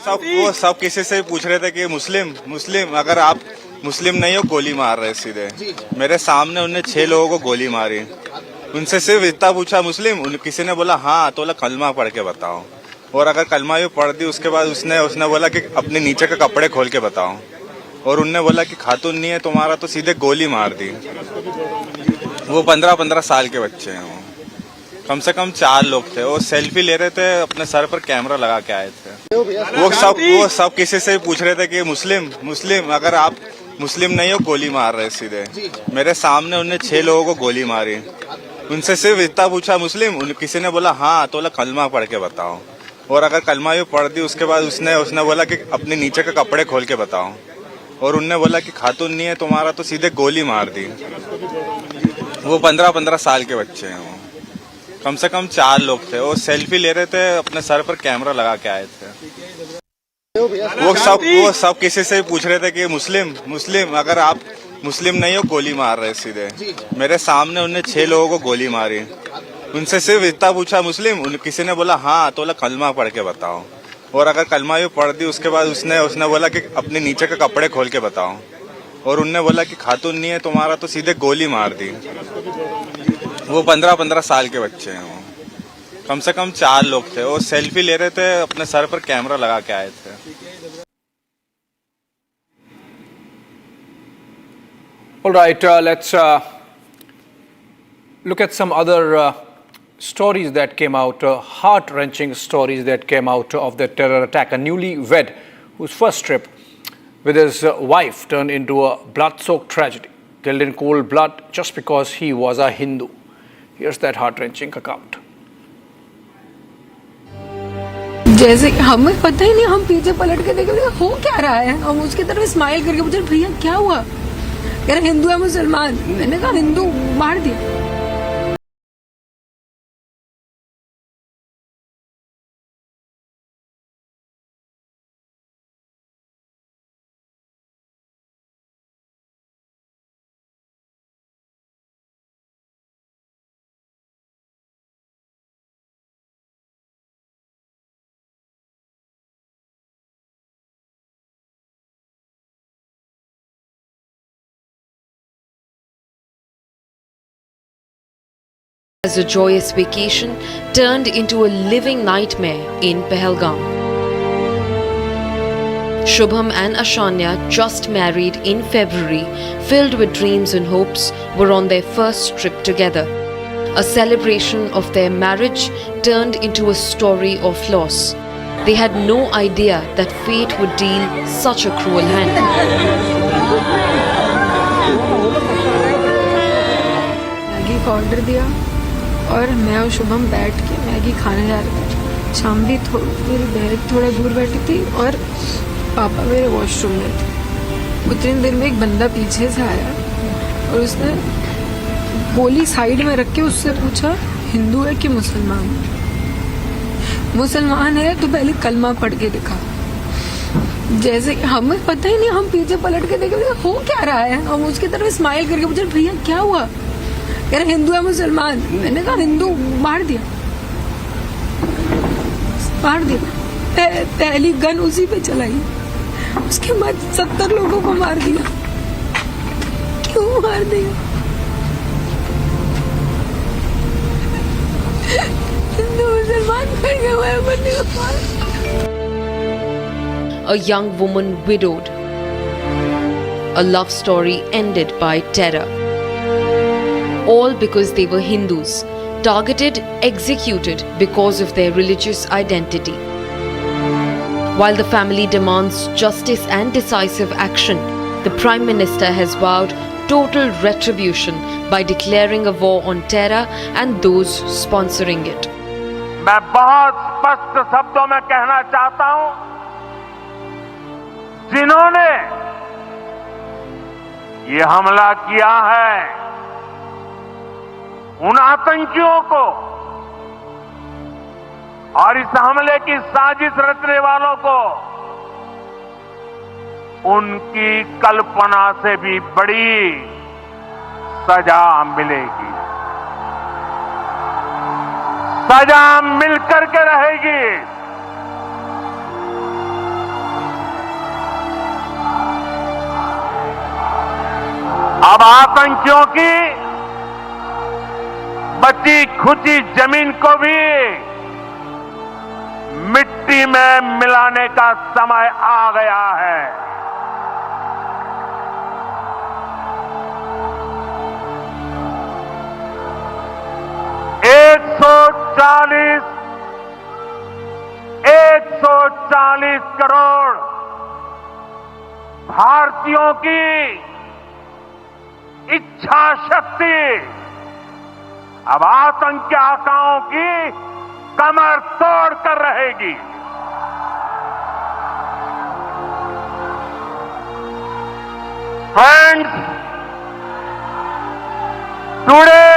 सब किसी से पूछ रहे थे कि मुस्लिम अगर आप मुस्लिम नहीं हो गोली मार रहे सीधे। मेरे सामने उन्होंने 6 लोगों को गोली मारी। उनसे सिर्फ इतना पूछा मुस्लिम, किसी ने बोला हाँ, तो बोला कलमा पढ़ के बताओ। और अगर कलमा भी पढ़ दी उसके बाद उसने बोला कि अपने नीचे के कपड़े खोल के बताओ। और उनने बोला कि खातून नहीं है तुम्हारा, तो सीधे गोली मार दी। वो 15-15 साल के बच्चे हैं। वो कम से कम 4 लोग थे। वो सेल्फी ले रहे थे, अपने सर पर कैमरा लगा के आए थे। वो सब किसी से पूछ रहे थे कि मुस्लिम अगर आप मुस्लिम नहीं हो गोली मार रहे सीधे। मेरे सामने उन्होंने 6 लोगों को गोली मारी। उनसे सिर्फ इतना पूछा मुस्लिम, किसी ने बोला हाँ, तो बोला कलमा पढ़ के बताओ। और अगर कलमा भी पढ़ दी उसके बाद उसने बोला कि अपने नीचे के कपड़े खोल के बताओ। और उनने बोला कि खातून नहीं है तुम्हारा, तो सीधे गोली मार दी। वो 15-15 साल के बच्चे हैं। वो कम से कम 4 लोग थे। वो सेल्फी ले रहे थे, अपने सर पर कैमरा लगा के आए थे। वो सब किसी से पूछ रहे थे कि मुस्लिम अगर आप मुस्लिम नहीं हो गोली मार रहे सीधे। मेरे सामने उन्होंने 6 लोगों को गोली मारी। उनसे सिर्फ इतना पूछा मुस्लिम, किसी ने बोला हाँ, तो बोला कलमा पढ़ के बताओ। और अगर कलमा भी पढ़ दी उसके बाद उसने बोला कि अपने नीचे के कपड़े खोल के बताओ। और उनने बोला कि खातून नहीं है तुम्हारा, तो सीधे गोली मार दी। वो 15-15 साल के बच्चे हैं। वो कम से कम 4 लोग थे। वो सेल्फी ले रहे थे, अपने सर पर कैमरा लगा के आए थे। All right, let's look at some other stories that came out, heart-wrenching stories that came out of the terror attack. A newlywed whose first trip with his wife turned into a blood-soaked tragedy, killed in cold blood just because he was a Hindu. Here's that heart-wrenching account. जैसे हमें पता ही नहीं, हम पीछे पलट के देखे हो क्या रहा है, हम उसकी तरफ स्माइल करके पूछे भैया क्या हुआ, कह रहे हिंदू है मुसलमान। मैंने कहा हिंदू, मार दिया। was a joyous vacation turned into a living nightmare in Pahalgam. Shubham and Ashanya, just married in February, filled with dreams and hopes, were on their first trip together. A celebration of their marriage turned into a story of loss. They had no idea that fate would deal such a cruel hand. Maggi का order दिया और मैं और शुभम बैठ के Maggi खाने जा रहे थे। शाम भी मेरी बहन थोड़ा दूर बैठी थी और पापा मेरे वॉशरूम में थे। उतनी देर में एक बंदा पीछे से आया और उसने गोली साइड में रख के उससे पूछा हिंदू है कि मुसलमान। मुसलमान है तो पहले कलमा पढ़ के दिखा। जैसे हमें पता ही नहीं, हम पीछे पलट के देखे हो क्या रहा है। हम उसकी तरफ स्माइल करके पूछे भैया क्या हुआ, कह रहे हिंदू है मुसलमान। मैंने कहा हिंदू, मार दिया। पहली गन उसी पे चलाई, उसके बाद 70 लोगों को मार दिया। क्यों मार दिया? हिंदू मुसलमान करके हुए बंदे को मार। A young woman widowed. A love story ended by terror. All because they were Hindus, targeted, executed because of their religious identity. While the family demands justice and decisive action, the Prime Minister has vowed total retribution by declaring a war on terror and those sponsoring it. मैं बहुत स्पष्ट शब्दों में कहना चाहता हूं, जिन्होंने ये हमला किया है उन आतंकियों को और इस हमले की साजिश रचने वालों को उनकी कल्पना से भी बड़ी सजा मिलेगी। सजा मिलकर के रहेगी। अब आतंकियों की बची खुची जमीन को भी मिट्टी में मिलाने का समय आ गया है। 140 करोड़ भारतीयों की इच्छा शक्ति अब आतंकी आकाओं की कमर तोड़ कर रहेगी। Friends, today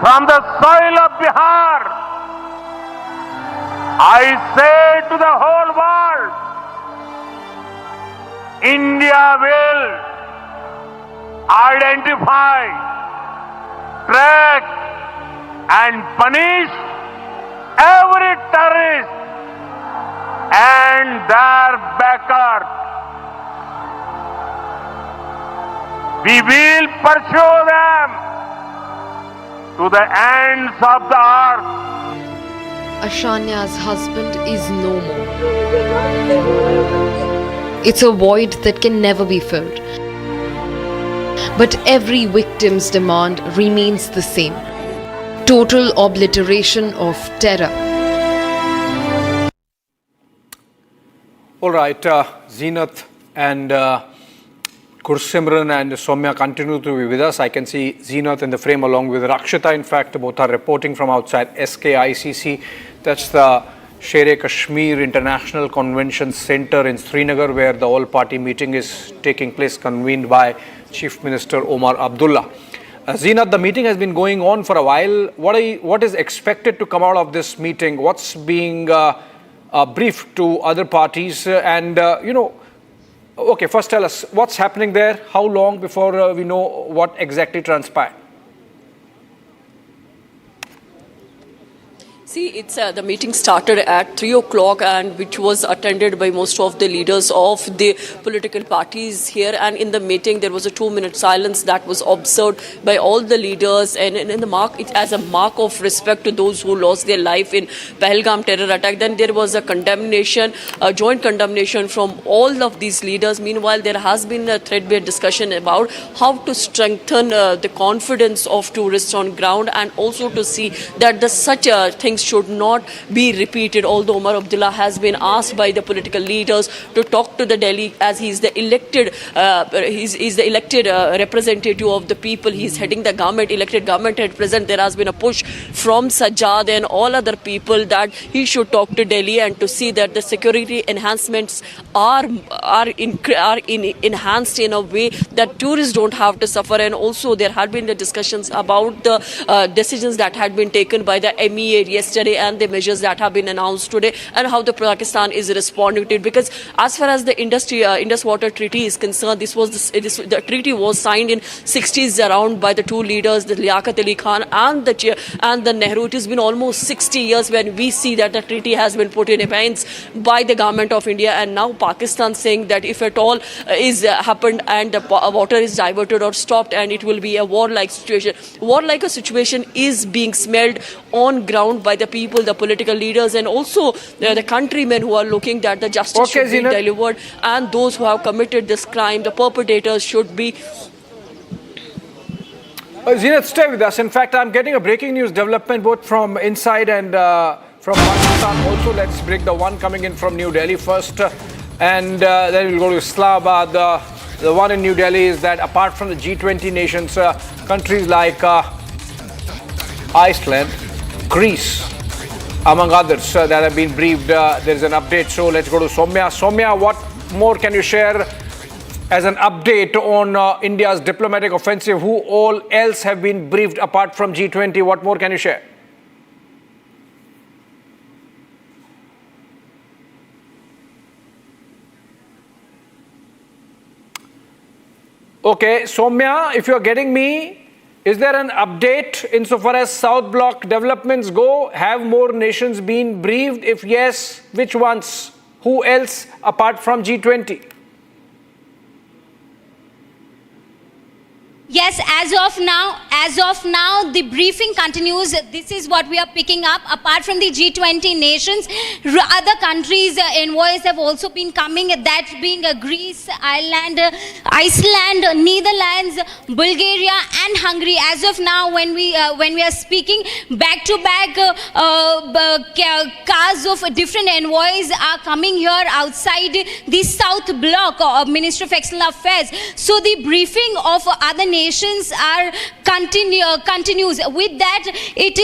from the soil of Bihar, I say to the whole world, India will identify, track and punish every terrorist and their backer. We will pursue them to the ends of the earth. Ashanya's husband is no more. It's a void that can never be filled. But every victim's demand remains the same. Total obliteration of terror. All right, Zeenath and Gursimran and Soumya continue to be with us. I can see Zeenath in the frame along with Rakshita. In fact, both are reporting from outside SKICC. That's the Sher-e-Kashmir International Convention Center in Srinagar, where the all-party meeting is taking place, convened by Chief Minister Omar Abdullah. Zeenath, the meeting has been going on for a while. What is expected to come out of this meeting? What's being briefed to other parties? Okay, first tell us what's happening there. How long before we know what exactly transpired? See, it's the meeting started at 3 o'clock and which was attended by most of the leaders of the political parties here. And in the meeting, there was a 2-minute silence that was observed by all the leaders. And in the mark, it as a mark of respect to those who lost their life in Pahalgam terror attack. Then there was a condemnation, a joint condemnation from all of these leaders. Meanwhile, there has been a threadbare discussion about how to strengthen the confidence of tourists on ground and also to see that such things should not be repeated. Although Omar Abdullah has been asked by the political leaders to talk to the Delhi as he is the elected, representative of the people. He is heading the government, elected government at present. There has been a push from Sajjad and all other people that he should talk to Delhi and to see that the security enhancements are enhanced in a way that tourists don't have to suffer. And also there had been the discussions about the decisions that had been taken by the MEA yesterday and the measures that have been announced today and how the Pakistan is responding to it. Because as far as the Indus Waters Treaty is concerned, the treaty was signed in 60s around by the two leaders, the Liaquat Ali Khan and the Nehru. It has been almost 60 years when we see that the treaty has been put in abeyance by the government of India, and now Pakistan saying that if at all is happened and the water is diverted or stopped and it will be a warlike situation. Warlike a situation is being smelled on ground by the people, the political leaders, and also the countrymen who are looking that the justice should be delivered, and those who have committed this crime, the perpetrators, should be. Zinat, stay with us. In fact, I'm getting a breaking news development both from inside and from Pakistan. Also, let's break the one coming in from New Delhi first, and then we'll go to Islamabad. The one in New Delhi is that apart from the G20 nations, countries like Iceland, Greece, among others that have been briefed. There is an update, so let's go to Soumya. Soumya, what more can you share as an update on India's diplomatic offensive? Who all else have been briefed apart from G20? What more can you share? Okay, Soumya, if you're getting me, is there an update insofar as South Bloc developments go? Have more nations been briefed? If yes, which ones? Who else apart from G20? Yes, as of now, the briefing continues. This is what we are picking up. Apart from the G20 nations, other countries' envoys have also been coming. That being Greece, Ireland, Iceland, Netherlands, Bulgaria, and Hungary. As of now, when we are speaking, back-to-back cars of different envoys are coming here outside the South Bloc of Minister of External Affairs. So the briefing of other nations are continues. With that, it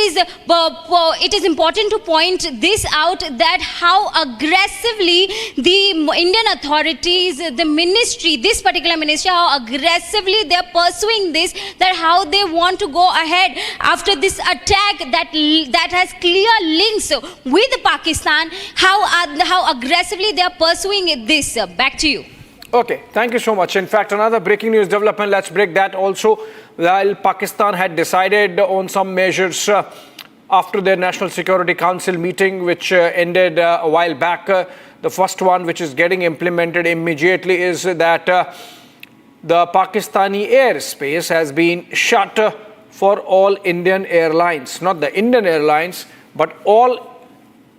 is important to point this out, that how aggressively the Indian authorities, the ministry, this particular ministry, how aggressively they are pursuing this, that how they want to go ahead after this attack that has clear links with Pakistan, how aggressively they are pursuing this. Back to you. Okay, thank you so much. In fact, another breaking news development, let's break that also. While Pakistan had decided on some measures after their National Security Council meeting, which ended a while back, the first one which is getting implemented immediately is that the Pakistani airspace has been shut for all Indian airlines. Not the Indian airlines, but all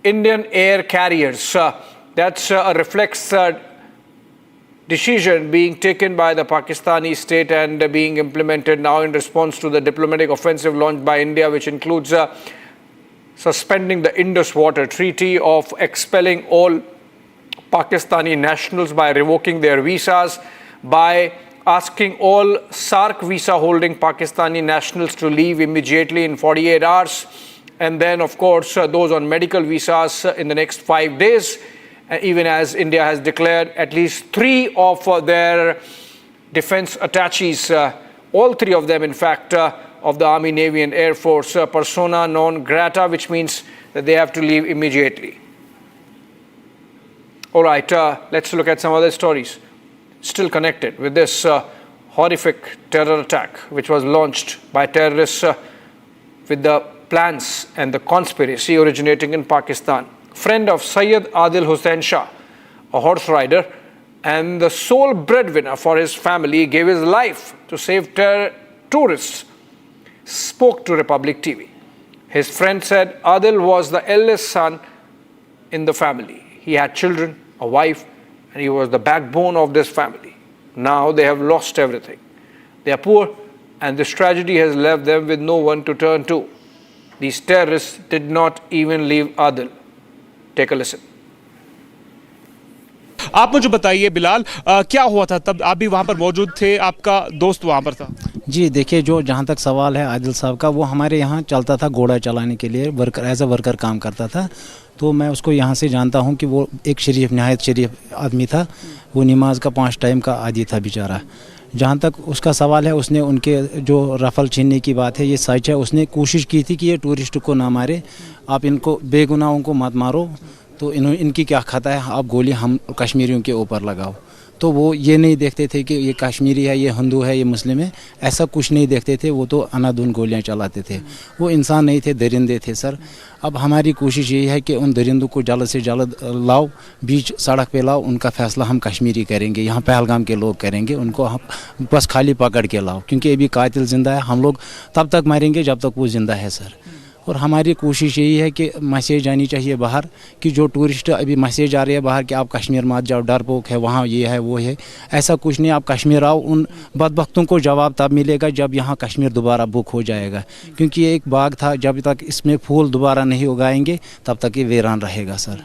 Indian air carriers. That reflects decision being taken by the Pakistani state and being implemented now in response to the diplomatic offensive launched by India, which includes suspending the Indus Waters Treaty, of expelling all Pakistani nationals by revoking their visas, by asking all SAARC visa holding Pakistani nationals to leave immediately in 48 hours, and then of course those on medical visas in the next 5 days. Even as India has declared at least 3 of their defense attaches, all 3 of them in fact of the Army, Navy and Air Force, persona non grata, which means that they have to leave immediately. All right, let's look at some other stories still connected with this horrific terror attack which was launched by terrorists with the plans and the conspiracy originating in Pakistan. Friend of Syed Adil Hussain Shah, a horse rider and the sole breadwinner for his family, gave his life to save tourists, spoke to Republic TV. His friend said Adil was the eldest son in the family. He had children, a wife, and he was the backbone of this family. Now they have lost everything. They are poor, and this tragedy has left them with no one to turn to. These terrorists did not even leave Adil. Take a listen. आप मुझे बताइए बिलाल, क्या हुआ था तब? आप भी वहाँ पर मौजूद थे, आपका दोस्त वहाँ पर था? जी देखिए, जो जहाँ तक सवाल है आदिल साहब का, वो हमारे यहाँ चलता था घोड़ा चलाने के लिए, वर्कर एज अ वर्कर काम करता था। तो मैं उसको यहाँ से जानता हूँ कि वो एक शरीफ, नहायत शरीफ आदमी था। वो नमाज का 5 टाइम का आदी था बेचारा। जहाँ तक उसका सवाल है, उसने उनके जो रफल छीनने की बात है, ये सच है। उसने कोशिश की थी कि ये टूरिस्ट को ना मारे, आप इनको बेगुनाहों को मत मारो, तो इनकी क्या खाता है, आप गोली हम कश्मीरियों के ऊपर लगाओ। तो वो ये नहीं देखते थे कि ये कश्मीरी है, ये हिंदू है, ये मुस्लिम है, ऐसा कुछ नहीं देखते थे। वो तो अनाधुन गोलियां चलाते थे। वो इंसान नहीं थे, दरिंदे थे सर। अब हमारी कोशिश यही है कि उन दरिंदों को जल्द से जल्द लाओ, बीच सड़क पे लाओ। उनका फैसला हम कश्मीरी करेंगे, यहाँ पहलगाम के लोग करेंगे। उनको हम बस खाली पकड़ के लाओ, क्योंकि अभी कातिल ज़िंदा है। हम लोग तब तक मरेंगे जब तक वो ज़िंदा है सर। और हमारी कोशिश यही है कि मैसेज आनी चाहिए बाहर कि जो टूरिस्ट अभी मैसेज आ रही है बाहर कि आप कश्मीर मत जाओ, डरपोक है, वहाँ ये है वो है, ऐसा कुछ नहीं। आप कश्मीर आओ। उन बदबख्तों को जवाब तब मिलेगा जब यहाँ कश्मीर दोबारा बुक हो जाएगा, क्योंकि ये एक बाग था। जब तक इसमें फूल दोबारा नहीं उगाएंगे तब तक ये वीरान रहेगा सर।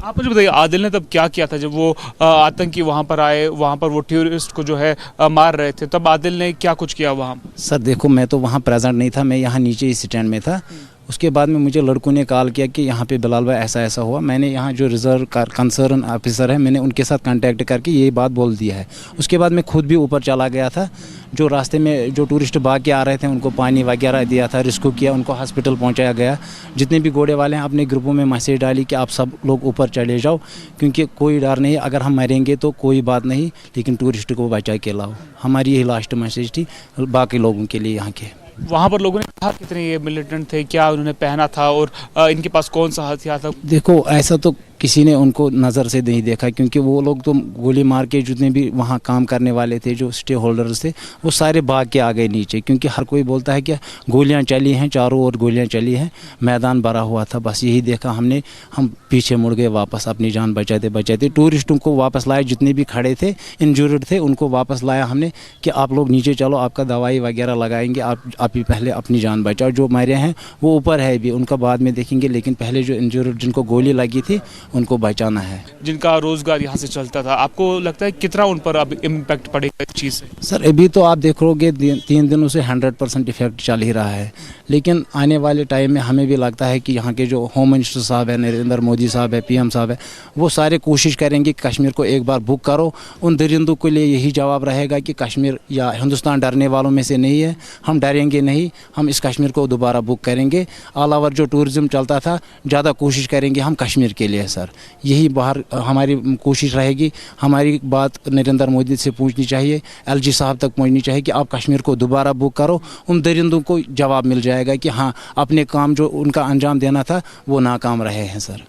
आप मुझे बताइए, आदिल ने तब क्या किया था जब वो आतंकी वहाँ पर आए, वहाँ पर वो टूरिस्ट को जो है मार रहे थे, तब आदिल ने क्या कुछ किया वहाँ? सर देखो, मैं तो वहाँ प्रेजेंट नहीं था, मैं यहाँ नीचे ही स्टैंड में था। उसके बाद में मुझे लड़कों ने कॉल किया कि यहाँ पे बिलाल भाई ऐसा ऐसा हुआ। मैंने यहाँ जो रिजर्व कंसर्न ऑफिसर है, मैंने उनके साथ कांटेक्ट करके ये बात बोल दिया है। उसके बाद मैं खुद भी ऊपर चला गया था। जो रास्ते में जो टूरिस्ट भाग के आ रहे थे उनको पानी वगैरह दिया था, रेस्क्यू किया, उनको हॉस्पिटल पहुँचाया गया। जितने भी घोड़े वाले हैं, अपने ग्रुपों में मैसेज डाली कि आप सब लोग ऊपर चले जाओ, क्योंकि कोई डर नहीं। अगर हम मरेंगे तो कोई बात नहीं, लेकिन टूरिस्ट को बचा के लाओ। हमारी यही लास्ट मैसेज थी बाकी लोगों के लिए यहाँ के। वहाँ पर लोगों ने कहा कितने ये मिलिटेंट थे, क्या उन्होंने पहना था और इनके पास कौन सा हथियार था? देखो, ऐसा तो किसी ने उनको नज़र से नहीं देखा, क्योंकि वो लोग तो गोली मार के, जितने भी वहाँ काम करने वाले थे, जो स्टे होल्डर्स थे, वो सारे भाग के आ गए नीचे। क्योंकि हर कोई बोलता है कि गोलियाँ चली हैं, चारों ओर गोलियाँ चली हैं, मैदान भरा हुआ था। बस यही देखा हमने, हम पीछे मुड़ गए वापस, अपनी जान बचाते। टूरिस्टों को वापस लाए, जितने भी खड़े थे, इंजर्ड थे, उनको वापस लाया हमने कि आप लोग नीचे चलो, आपका दवाई वगैरह लगाएंगे, आप ही पहले अपनी जान बचाओ। जो मरे हैं वो ऊपर है भी, उनका बाद में देखेंगे, लेकिन पहले जो इंजर्ड, जिनको गोली लगी थी, उनको बचाना है। जिनका रोजगार यहाँ से चलता था, आपको लगता है कितना उन पर अब इम्पैक्ट पड़ेगा इस चीज़ से? सर अभी तो आप देखोगे 3 दिनों से 100% इफेक्ट चल ही रहा है, लेकिन आने वाले टाइम में हमें भी लगता है कि यहाँ के जो होम मिनिस्टर साहब है, नरेंद्र मोदी साहब है, PM साहब है, वो सारे कोशिश करेंगे कि कश्मीर को एक बार बुक करो। उन दरिंदों के लिए यही जवाब रहेगा कि कश्मीर या हिंदुस्तान डरने वालों में से नहीं है, हम डरेंगे नहीं, हम इस कश्मीर को दोबारा बुक करेंगे। ऑल ओवर जो टूरिज्म चलता था, ज़्यादा कोशिश करेंगे हम कश्मीर के लिए सर। यही बाहर हमारी कोशिश रहेगी। हमारी बात नरेंद्र मोदी से पूछनी चाहिए, LG साहब तक पहुंचनी चाहिए कि आप कश्मीर को दोबारा बुक करो। उन दरिंदों को जवाब मिल जाएगा कि हाँ, अपने काम जो उनका अंजाम देना था वो नाकाम रहे हैं sir.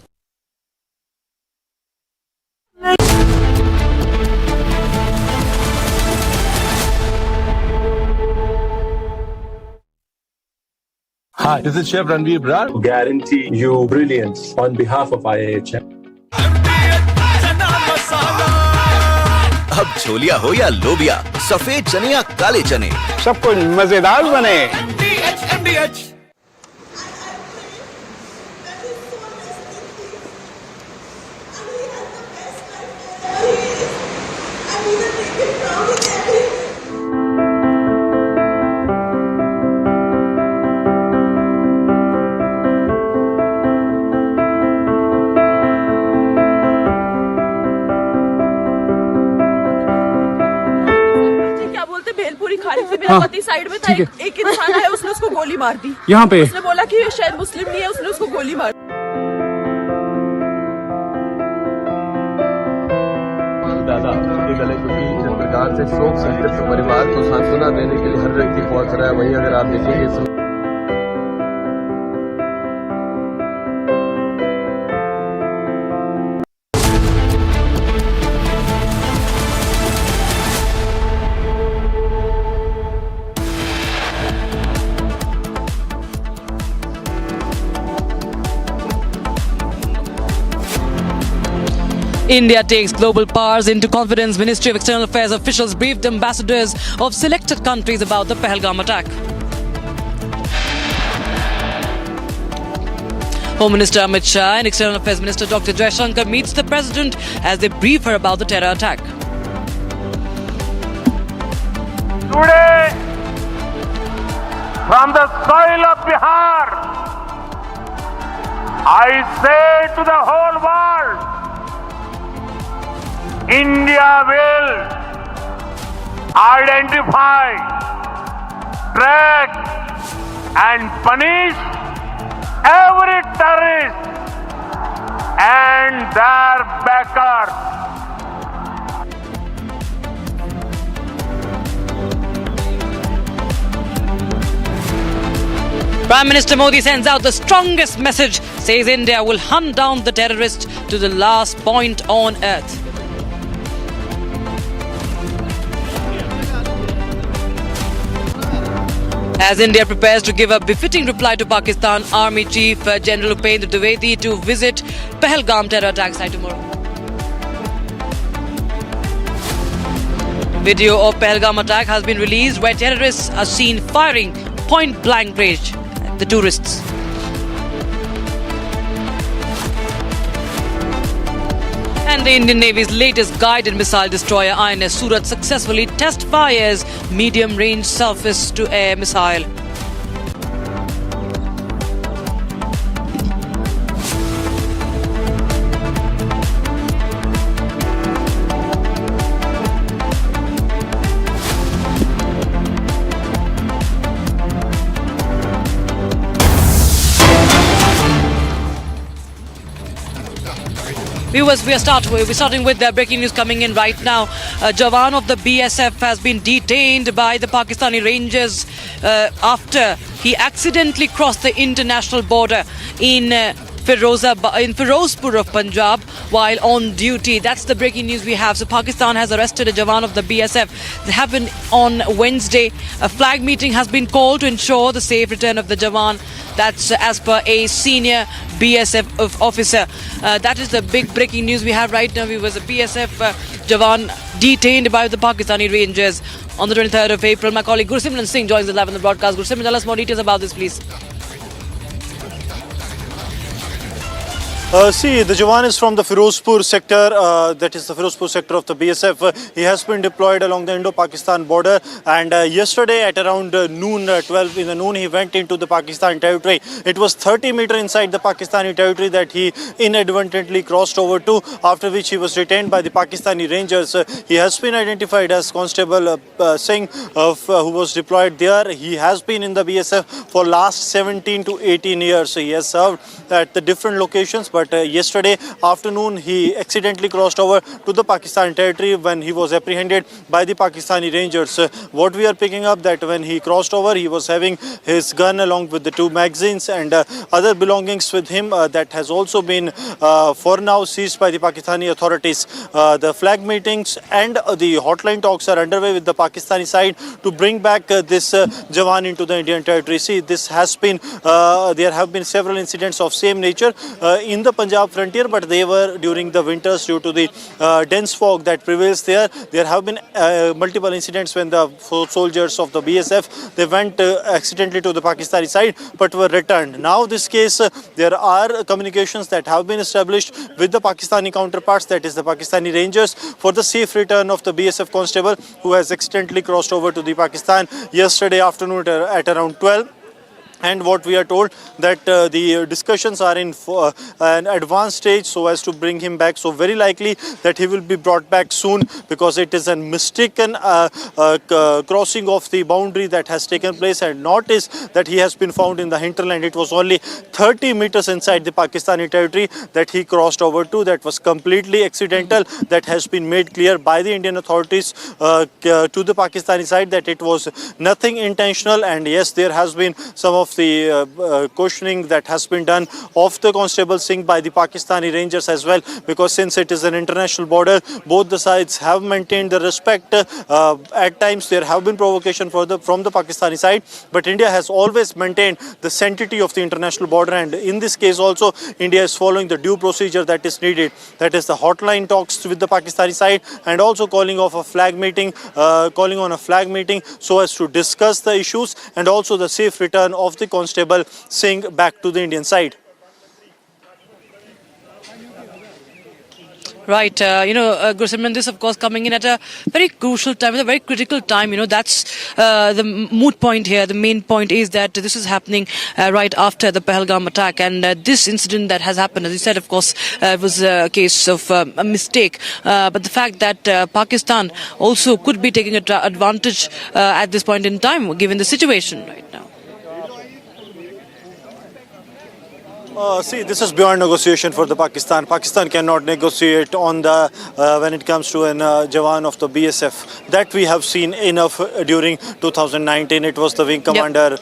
Hi, this is Chef Ranveer Brar. Guarantee you brilliance on behalf of IIHM. अब छोलिया हो या लोबिया, सफेद चने या काले चने, सब कुछ मजेदार बने। MDH पति साइड में था, एक इंसान है, उसने उसको गोली मार दी यहाँ पे। उसने बोला कि शायद मुस्लिम नहीं है, उसने उसको गोली मार दी। दादा ये गले क्योंकि जिस प्रकार से शोक संतप्त परिवार को सांत्वना देने के लिए हर व्यक्ति पहुंच रहा है, वहीं अगर आप देखेंगे India takes global powers into confidence. Ministry of External Affairs officials briefed ambassadors of selected countries about the Pahalgam attack. Home Minister Amit Shah and External Affairs Minister Dr. Jaishankar meets the President as they brief her about the terror attack. Today, from the soil of Bihar, I say to the whole world, India will identify, track and punish every terrorist and their backers. Prime Minister Modi sends out the strongest message, says India will hunt down the terrorists to the last point on earth. As India prepares to give a befitting reply to Pakistan, Army Chief General Upendra Dwivedi to visit Pahalgam terror attack site tomorrow. Video of Pahalgam attack has been released where terrorists are seen firing point blank range at the tourists. And the Indian Navy's latest guided missile destroyer INS Surat successfully test fires medium-range surface-to-air missile. Viewers, we're starting with the breaking news coming in right now. A Jawan of the BSF has been detained by the Pakistani Rangers after he accidentally crossed the international border in Firozpur of Punjab while on duty. That's the breaking news we have. So Pakistan has arrested a Jawan of the BSF. It happened on Wednesday. A flag meeting has been called to ensure the safe return of the Jawan. That's as per a senior BSF officer. That is the big breaking news we have right now. He was a BSF Jawan detained by the Pakistani Rangers on the 23rd of April. My colleague Gursimran Singh joins us live on the broadcast. Gursimran, tell us more details about this, please. See, the Jawan is from the Firozpur sector, that is the Firozpur sector of the BSF. He has been deployed along the Indo-Pakistan border, and yesterday at around noon, 12 in the noon, he went into the Pakistan territory. It was 30 meters inside the Pakistani territory that he inadvertently crossed over to, after which he was detained by the Pakistani Rangers. He has been identified as Constable Singh, who was deployed there. He has been in the BSF for last 17 to 18 years. He has served at the different locations, but yesterday afternoon he accidentally crossed over to the Pakistan territory when he was apprehended by the Pakistani Rangers. What we are picking up that when he crossed over, he was having his gun along with the 2 magazines and other belongings with him. That has also been for now seized by the Pakistani authorities. The flag meetings and the hotline talks are underway with the Pakistani side to bring back this Jawan into the Indian territory. See, this has been there have been several incidents of same nature in the Punjab frontier, but they were during the winters due to the dense fog that prevails there. There have been multiple incidents when the soldiers of the BSF, they went accidentally to the Pakistani side but were returned. Now this case, there are communications that have been established with the Pakistani counterparts, that is the Pakistani Rangers, for the safe return of the BSF constable who has accidentally crossed over to the Pakistan yesterday afternoon at around 12. And what we are told that the discussions are in an advanced stage so as to bring him back. So very likely that he will be brought back soon, because it is a mistaken crossing of the boundary that has taken place. And notice that he has been found in the hinterland. It was only 30 meters inside the Pakistani territory that he crossed over to. That was completely accidental. That has been made clear by the Indian authorities to the Pakistani side that it was nothing intentional. And yes, there has been some of of the questioning that has been done of the Constable Singh by the Pakistani Rangers as well, because since it is an international border, both the sides have maintained the respect. At times there have been provocation from the Pakistani side, but India has always maintained the sanctity of the international border, and in this case also India is following the due procedure that is needed. That is the hotline talks with the Pakistani side, and also calling on a flag meeting so as to discuss the issues and also the safe return of the Constable Singh back to the Indian side. Right, Gursimran, this of course coming in at a very crucial time, a very critical time. That's the moot point here. The main point is that this is happening right after the Pahalgam attack, and this incident that has happened, as you said, of course, it was a case of a mistake. But the fact that Pakistan also could be taking advantage at this point in time, given the situation right now. See, this is beyond negotiation for the Pakistan. Pakistan cannot negotiate on the when it comes to an Jawan of the BSF. That we have seen enough during 2019. It was the wing commander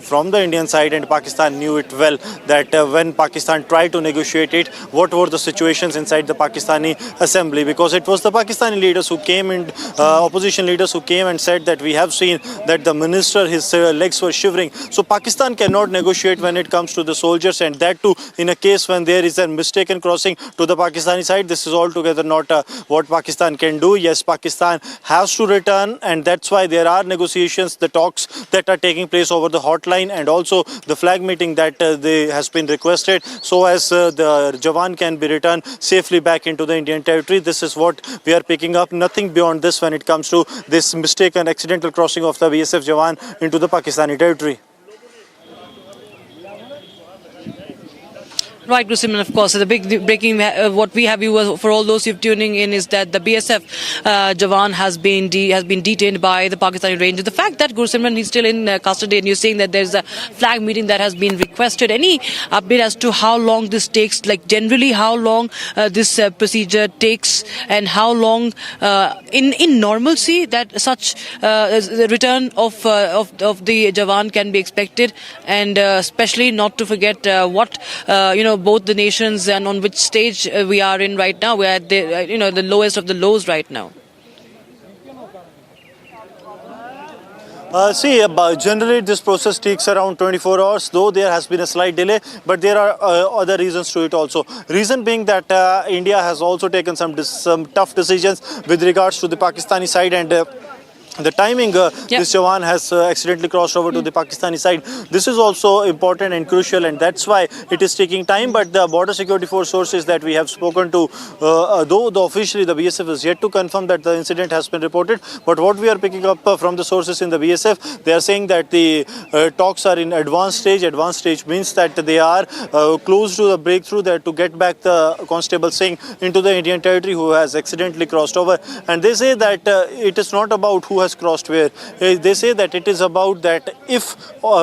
from the Indian side, and Pakistan knew it well that when Pakistan tried to negotiate it, what were the situations inside the Pakistani assembly, because it was the Pakistani leaders who came in, opposition leaders who came and said that we have seen that the minister, his legs were shivering. So Pakistan cannot negotiate when it comes to the soldiers, and that too in a case when there is a mistaken crossing to the Pakistani side. This is altogether not what Pakistan can do. Yes, Pakistan has to return, and that's why there are negotiations, the talks that are taking place over the hotline, and also the flag meeting that has been requested so as the Jawan can be returned safely back into the Indian territory. This is what we are picking up. Nothing beyond this when it comes to this mistaken accidental crossing of the BSF Jawan into the Pakistani territory. Right, Gursimran, of course. So the big breaking, what we have for all those who are tuning in, is that the BSF Jawan has been detained by the Pakistani Rangers. The fact that Gursimran is still in custody, and you're saying that there's a flag meeting that has been requested. Any update as to how long this takes? Like generally, how long this procedure takes, and how long in normalcy that such the return of the Jawan can be expected, and especially not to forget what both the nations and on which stage we are in right now. We're at the the lowest of the lows right now. Generally this process takes around 24 hours, though there has been a slight delay, but there are other reasons to it also. Reason being that India has also taken some tough decisions with regards to the Pakistani side, and the timing this Jawan has accidentally crossed over to the Pakistani side. This is also important and crucial, and that's why it is taking time. But the border security force sources that we have spoken to, though officially the BSF is yet to confirm that the incident has been reported, but what we are picking up from the sources in the BSF, they are saying that the talks are in advanced stage. Advanced stage means that they are close to the breakthrough there to get back the Constable Singh into the Indian territory who has accidentally crossed over. And they say that it is not about who has crossed where. They say that it is about that if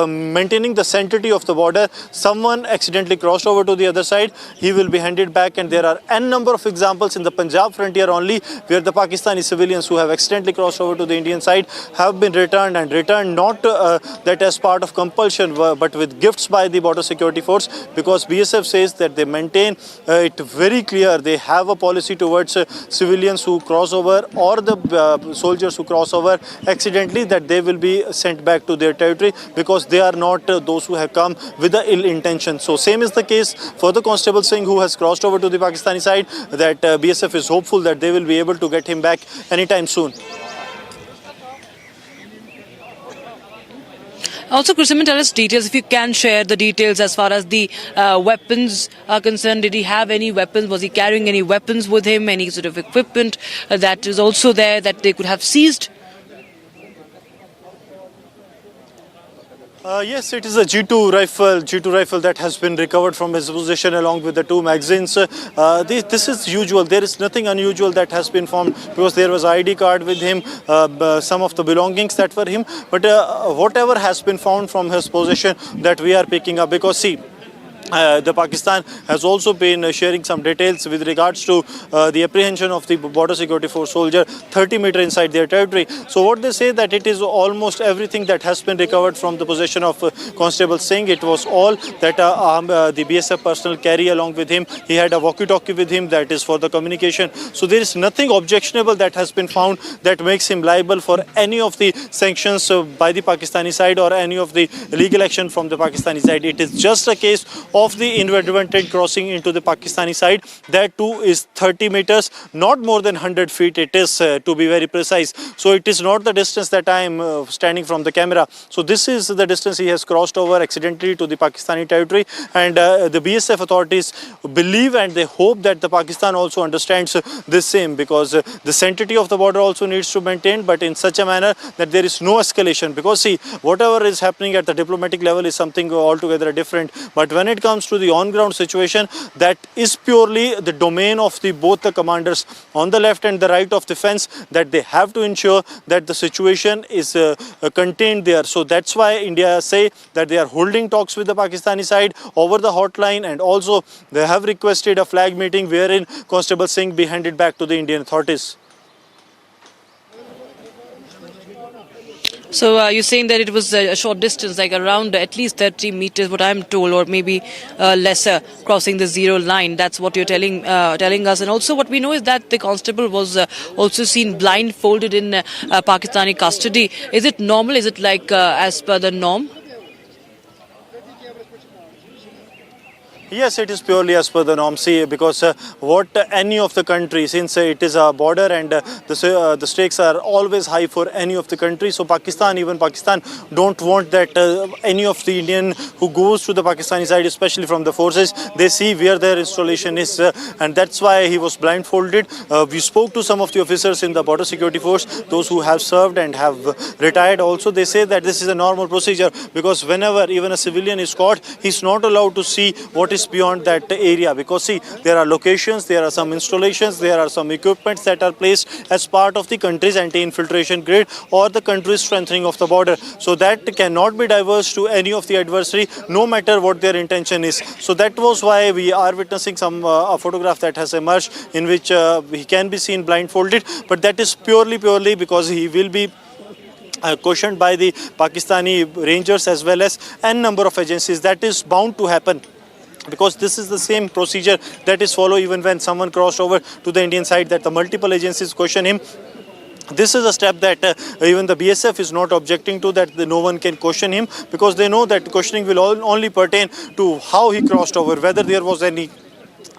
maintaining the sanctity of the border, someone accidentally crossed over to the other side, he will be handed back. And there are n number of examples in the Punjab frontier only where the Pakistani civilians who have accidentally crossed over to the Indian side have been returned, and returned not that as part of compulsion but with gifts by the border security force, because BSF says that they maintain it very clear. They have a policy towards civilians who cross over, or the soldiers who cross over accidentally, that they will be sent back to their territory, because they are not those who have come with the ill intention. So same is the case for the Constable Singh who has crossed over to the Pakistani side, that BSF is hopeful that they will be able to get him back anytime soon. Also, Gursimran, tell us details, if you can share the details as far as the weapons are concerned. Did he have any weapons? Was he carrying any weapons with him? Any sort of equipment that is also there that they could have seized? Yes, it is a G2 rifle that has been recovered from his possession, along with the 2 magazines. This is usual. There is nothing unusual that has been found, because there was ID card with him, some of the belongings that were him. But whatever has been found from his possession, that we are picking up, because see, the Pakistan has also been sharing some details with regards to the apprehension of the border security force soldier 30 meters inside their territory. So what they say that it is almost everything that has been recovered from the possession of Constable Singh. It was all that the BSF personnel carry along with him. He had a walkie-talkie with him that is for the communication. So there is nothing objectionable that has been found that makes him liable for any of the sanctions by the Pakistani side or any of the legal action from the Pakistani side. It is just a case of the inadvertent crossing into the Pakistani side. That too is 30 meters, not more than 100 feet it is to be very precise. So it is not the distance that I am standing from the camera. So this is the distance he has crossed over accidentally to the Pakistani territory, and the BSF authorities believe and they hope that the Pakistan also understands this same, because the sanctity of the border also needs to maintain, but in such a manner that there is no escalation. Because see, whatever is happening at the diplomatic level is something altogether different, but when it comes to the on-ground situation, that is purely the domain of both the commanders on the left and the right of the fence, that they have to ensure that the situation is contained there. So that's why India say that they are holding talks with the Pakistani side over the hotline, and also they have requested a flag meeting wherein Constable Singh be handed back to the Indian authorities. So you're saying that it was a short distance, like around at least 30 meters, what I'm told, or maybe lesser, crossing the zero line. That's what you're telling us. And also what we know is that the constable was also seen blindfolded in Pakistani custody. Is it normal? Is it like as per the norm? Yes, it is purely as per the norm. See, because what any of the country, since it is a border and the stakes are always high for any of the country. So even Pakistan don't want that any of the Indian who goes to the Pakistani side, especially from the forces, they see where their installation is, and that's why he was blindfolded. We spoke to some of the officers in the border security force, those who have served and have retired also. They say that this is a normal procedure, because whenever even a civilian is caught, he's not allowed to see what is beyond that area, because see, there are locations, there are some installations, there are some equipments that are placed as part of the country's anti-infiltration grid or the country's strengthening of the border. So that cannot be diverged to any of the adversary, no matter what their intention is. So that was why we are witnessing some a photograph that has emerged in which he can be seen blindfolded, but that is purely because he will be questioned by the Pakistani Rangers as well as n number of agencies. That is bound to happen, because this is the same procedure that is followed even when someone crossed over to the Indian side, that the multiple agencies question him. This is a step that even the BSF is not objecting to, that no one can question him, because they know that questioning will only pertain to how he crossed over, whether there was any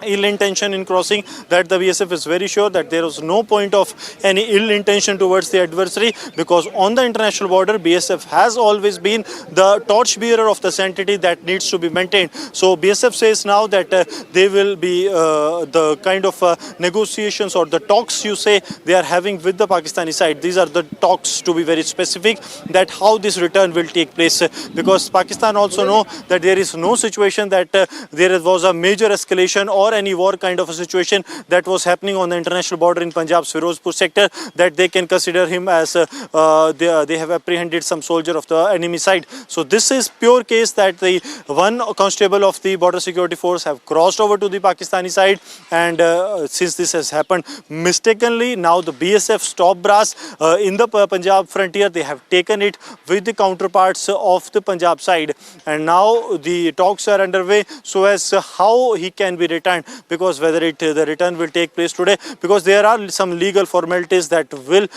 ill intention in crossing. That the BSF is very sure that there was no point of any ill intention towards the adversary, because on the international border BSF has always been the torchbearer of the sanctity that needs to be maintained. So BSF says now that they will be the kind of negotiations or the talks you say they are having with the Pakistani side. These are the talks, to be very specific, that how this return will take place, because Pakistan also know that there is no situation that there was a major escalation or any war kind of a situation that was happening on the international border in Punjab's Firozpur sector, that they can consider him as they have apprehended some soldier of the enemy side. So this is pure case that the one constable of the border security force have crossed over to the Pakistani side, and since this has happened mistakenly, now the BSF top brass in the Punjab frontier, they have taken it with the counterparts of the Punjab side, and now the talks are underway so as how he can be returned, because whether the return will take place today, because there are some legal formalities that will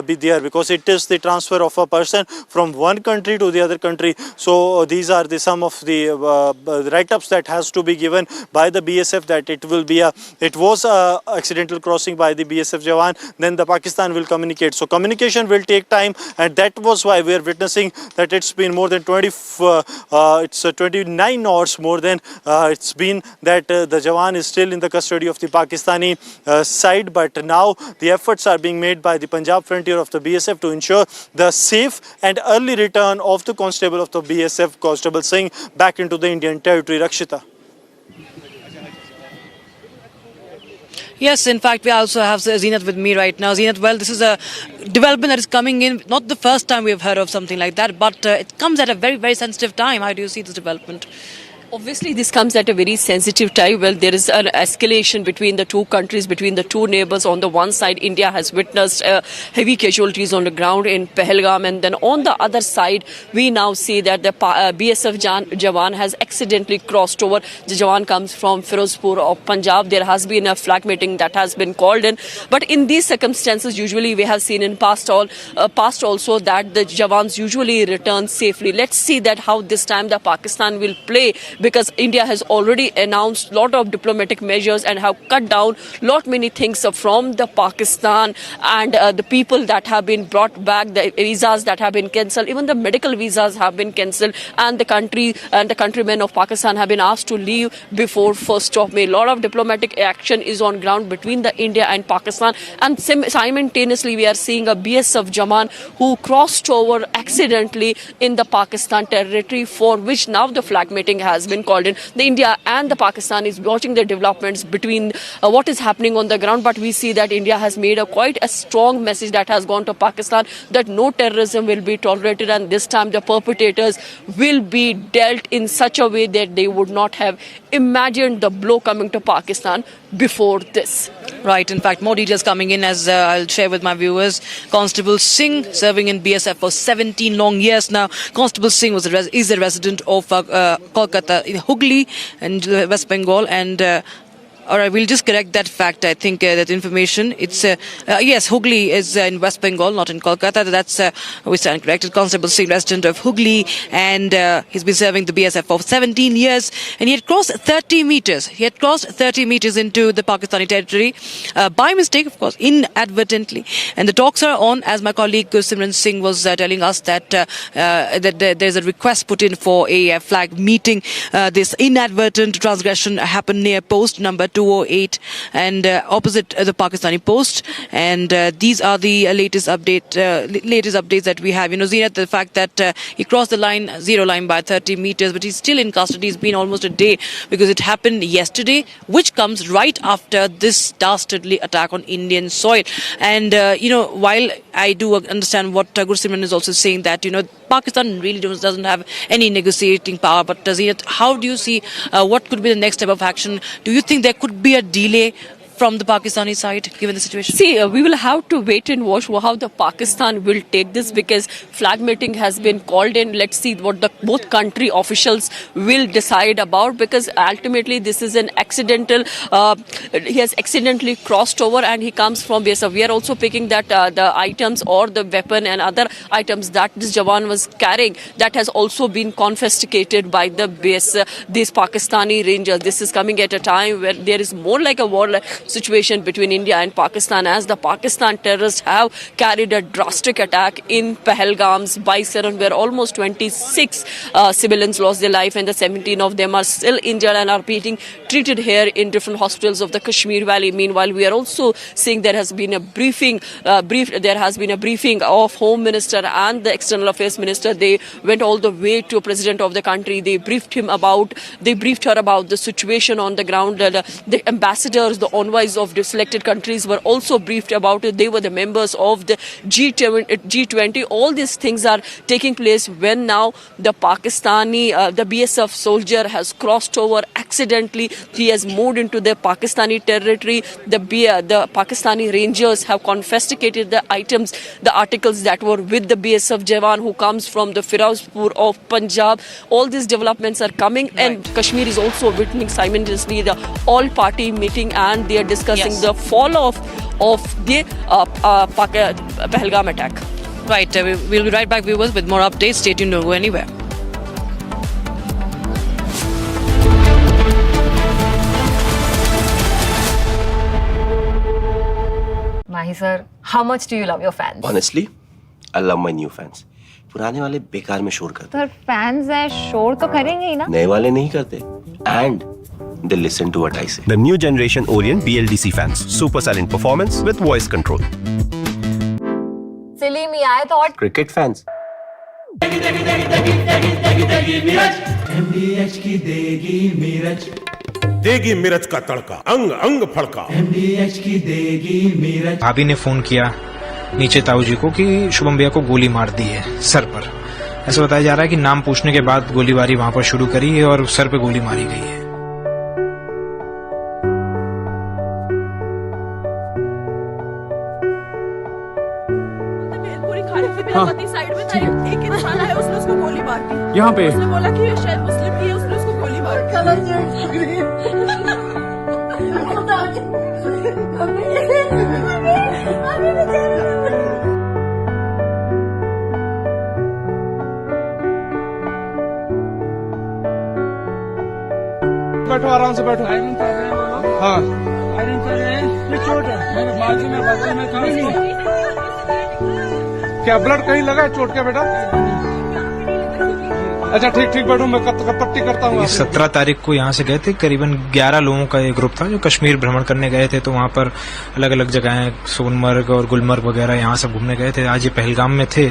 be there, because it is the transfer of a person from one country to the other country. So these are some of the write-ups that has to be given by the BSF, that it was a accidental crossing by the BSF Jawan, then the Pakistan will communicate. So communication will take time, and that was why we are witnessing that it's been more than 29 hours more than it's been that the Jawan is still in the custody of the Pakistani side. But now the efforts are being made by the Punjab frontier of the BSF to ensure the safe and early return of the constable of the BSF, Constable Singh, back into the Indian territory. Rakshita. Yes, in fact, we also have Zeenat with me right now. Zeenat, well, this is a development that is coming in. Not the first time we have heard of something like that, but it comes at a very, very sensitive time. How do you see this development? Obviously, this comes at a very sensitive time. Well, there is an escalation between the two countries, between the two neighbors. On the one side, India has witnessed heavy casualties on the ground in Pahalgam, and then on the other side, we now see that the BSF Jawan has accidentally crossed over. The Jawan comes from Firozpur of Punjab. There has been a flag meeting that has been called in, but in these circumstances, usually we have seen in past also that the Jawans usually return safely. Let's see that how this time the Pakistan will play, because India has already announced lot of diplomatic measures and have cut down lot many things from the Pakistan, and the people that have been brought back, the visas that have been cancelled, even the medical visas have been cancelled, and the country and the countrymen of Pakistan have been asked to leave before 1st of May. Lot of diplomatic action is on ground between the India and Pakistan, and simultaneously we are seeing a BSF Jawan who crossed over accidentally in the Pakistan territory, for which now the flag meeting has been called in. The India and the Pakistan is watching the developments between what is happening on the ground, but we see that India has made quite a strong message that has gone to Pakistan that no terrorism will be tolerated, and this time the perpetrators will be dealt in such a way that they would not have imagined the blow coming to Pakistan before this. Right, in fact, more details coming in as I'll share with my viewers. Constable Singh, serving in BSF for 17 long years now. Constable Singh is a resident of Kolkata, in Hooghly and West Bengal, and all right, we'll just correct that fact. I think that information, it's, yes, Hooghly is in West Bengal, not in Kolkata. That's, we stand corrected. Constable Singh, resident of Hooghly, and he's been serving the BSF for 17 years, and he had crossed 30 meters. He had crossed 30 meters into the Pakistani territory by mistake, of course, inadvertently. And the talks are on, as my colleague Simran Singh was telling us, that there's a request put in for a flag meeting. This inadvertent transgression happened near post number 208 and opposite the Pakistani post, and these are the latest updates that we have. You know, Zeenat, the fact that he crossed the zero line by 30 meters, but he's still in custody. It's been almost a day, because it happened yesterday, which comes right after this dastardly attack on Indian soil. And you know, while I do understand what Gursimran is also saying, that, you know, Pakistan really doesn't have any negotiating power, but Zeenat, how do you see what could be the next step of action? Do you think there could be a delay from the Pakistani side, given the situation? See, we will have to wait and watch how the Pakistan will take this, because flag meeting has been called in. Let's see what the both country officials will decide about, because ultimately this is an accidental, he has accidentally crossed over and he comes from BSF. We are also picking that the items or the weapon and other items that this Jawan was carrying, that has also been confiscated by the these Pakistani rangers. This is coming at a time where there is more like a war situation between India and Pakistan, as the Pakistan terrorists have carried a drastic attack in Pahalgam's Baisaran, where almost 26 civilians lost their life, and the 17 of them are still injured and are being treated here in different hospitals of the Kashmir Valley. Meanwhile, we are also seeing there has been a briefing of Home Minister and the External Affairs Minister. They went all the way to President of the country. They briefed her about the situation on the ground. The ambassadors, the envoys of the selected countries were also briefed about it. They were the members of the G20. All these things are taking place when now the the BSF soldier has crossed over accidentally. He has moved into the Pakistani territory. The Pakistani rangers have confiscated the items, the articles that were with the BSF Jawan who comes from the Firozpur of Punjab. All these developments are coming, and Kashmir is also witnessing simultaneously the all-party meeting, and they are discussing the fall-off of the Pahalgam attack. Right, we'll be right back, viewers, with more updates. Stay tuned, don't go anywhere. Mahi sir, how much do you love your fans? Honestly, I love my new fans. पुराने वाले बेकार में शोर करते हैं। Sir fans हैं, शोर तो करेंगे ही ना? नए वाले नहीं करते. And they listen to what I say. The new generation Orient BLDC fans. Super silent performance with voice control. Silly me, I thought. Cricket fans. MDH की देगी मिर्च. देगी मिर्च का तड़का, अंग अंग फड़का. MDH की देगी मिर्च. भाभी ने फोन किया नीचे ताऊ जी को कि शुभम भैया को गोली मार दी है सर पर. ऐसा बताया जा रहा है कि नाम पूछने के बाद गोलीबारी वहां पर शुरू करी है और सर पे गोली मारी गई है। साइड में था, एक इंसान आया, उसने उसको गोली मार दी यहाँ पे। उसने बोला कि ये शायद मुस्लिम नहीं है, उसने उसको गोली मार दी। बैठो, आराम से बैठो। हाँ, आयरन कर रहे हैं। ये चोट है मेरे बाजू में, बगल में कहीं नहीं। क्या ब्लड कहीं लगा है चोट के बेटा? अच्छा ठीक ठीक, बैठो, मैं पट्टी करता हूँ। 17 तारीख को यहाँ से गए थे, करीबन 11 लोगों का एक ग्रुप था जो कश्मीर भ्रमण करने गए थे। तो वहाँ पर अलग अलग जगहें, सोनमर्ग और गुलमर्ग वगैरह, यहाँ सब घूमने गए थे। आज ये पहलगाम में थे,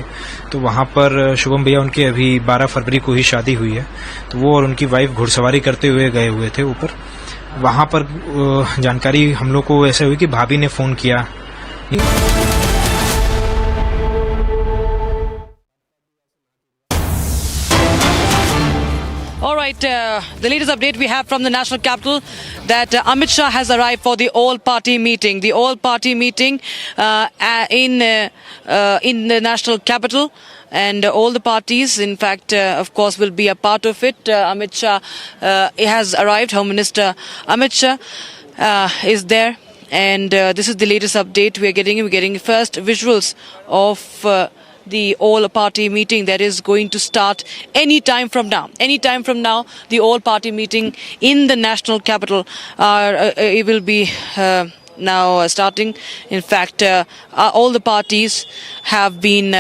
तो वहाँ पर शुभम भैया उनकी अभी 12 फरवरी को ही शादी हुई है, तो वो और उनकी वाइफ घुड़सवारी करते हुए गए हुए थे ऊपर। वहाँ पर जानकारी हम लोग को ऐसे हुई कि भाभी ने फोन किया। All right, the latest update we have from the national capital that Amit Shah has arrived for the all-party meeting. The all-party meeting in the national capital, and all the parties, in fact, of course, will be a part of it. Amit Shah has arrived. Home Minister Amit Shah is there, and this is the latest update we are getting. We're getting first visuals of the all-party meeting that is going to start any time from now. Any time from now, the all-party meeting in the national capital it will be now starting. In fact, all the parties have been,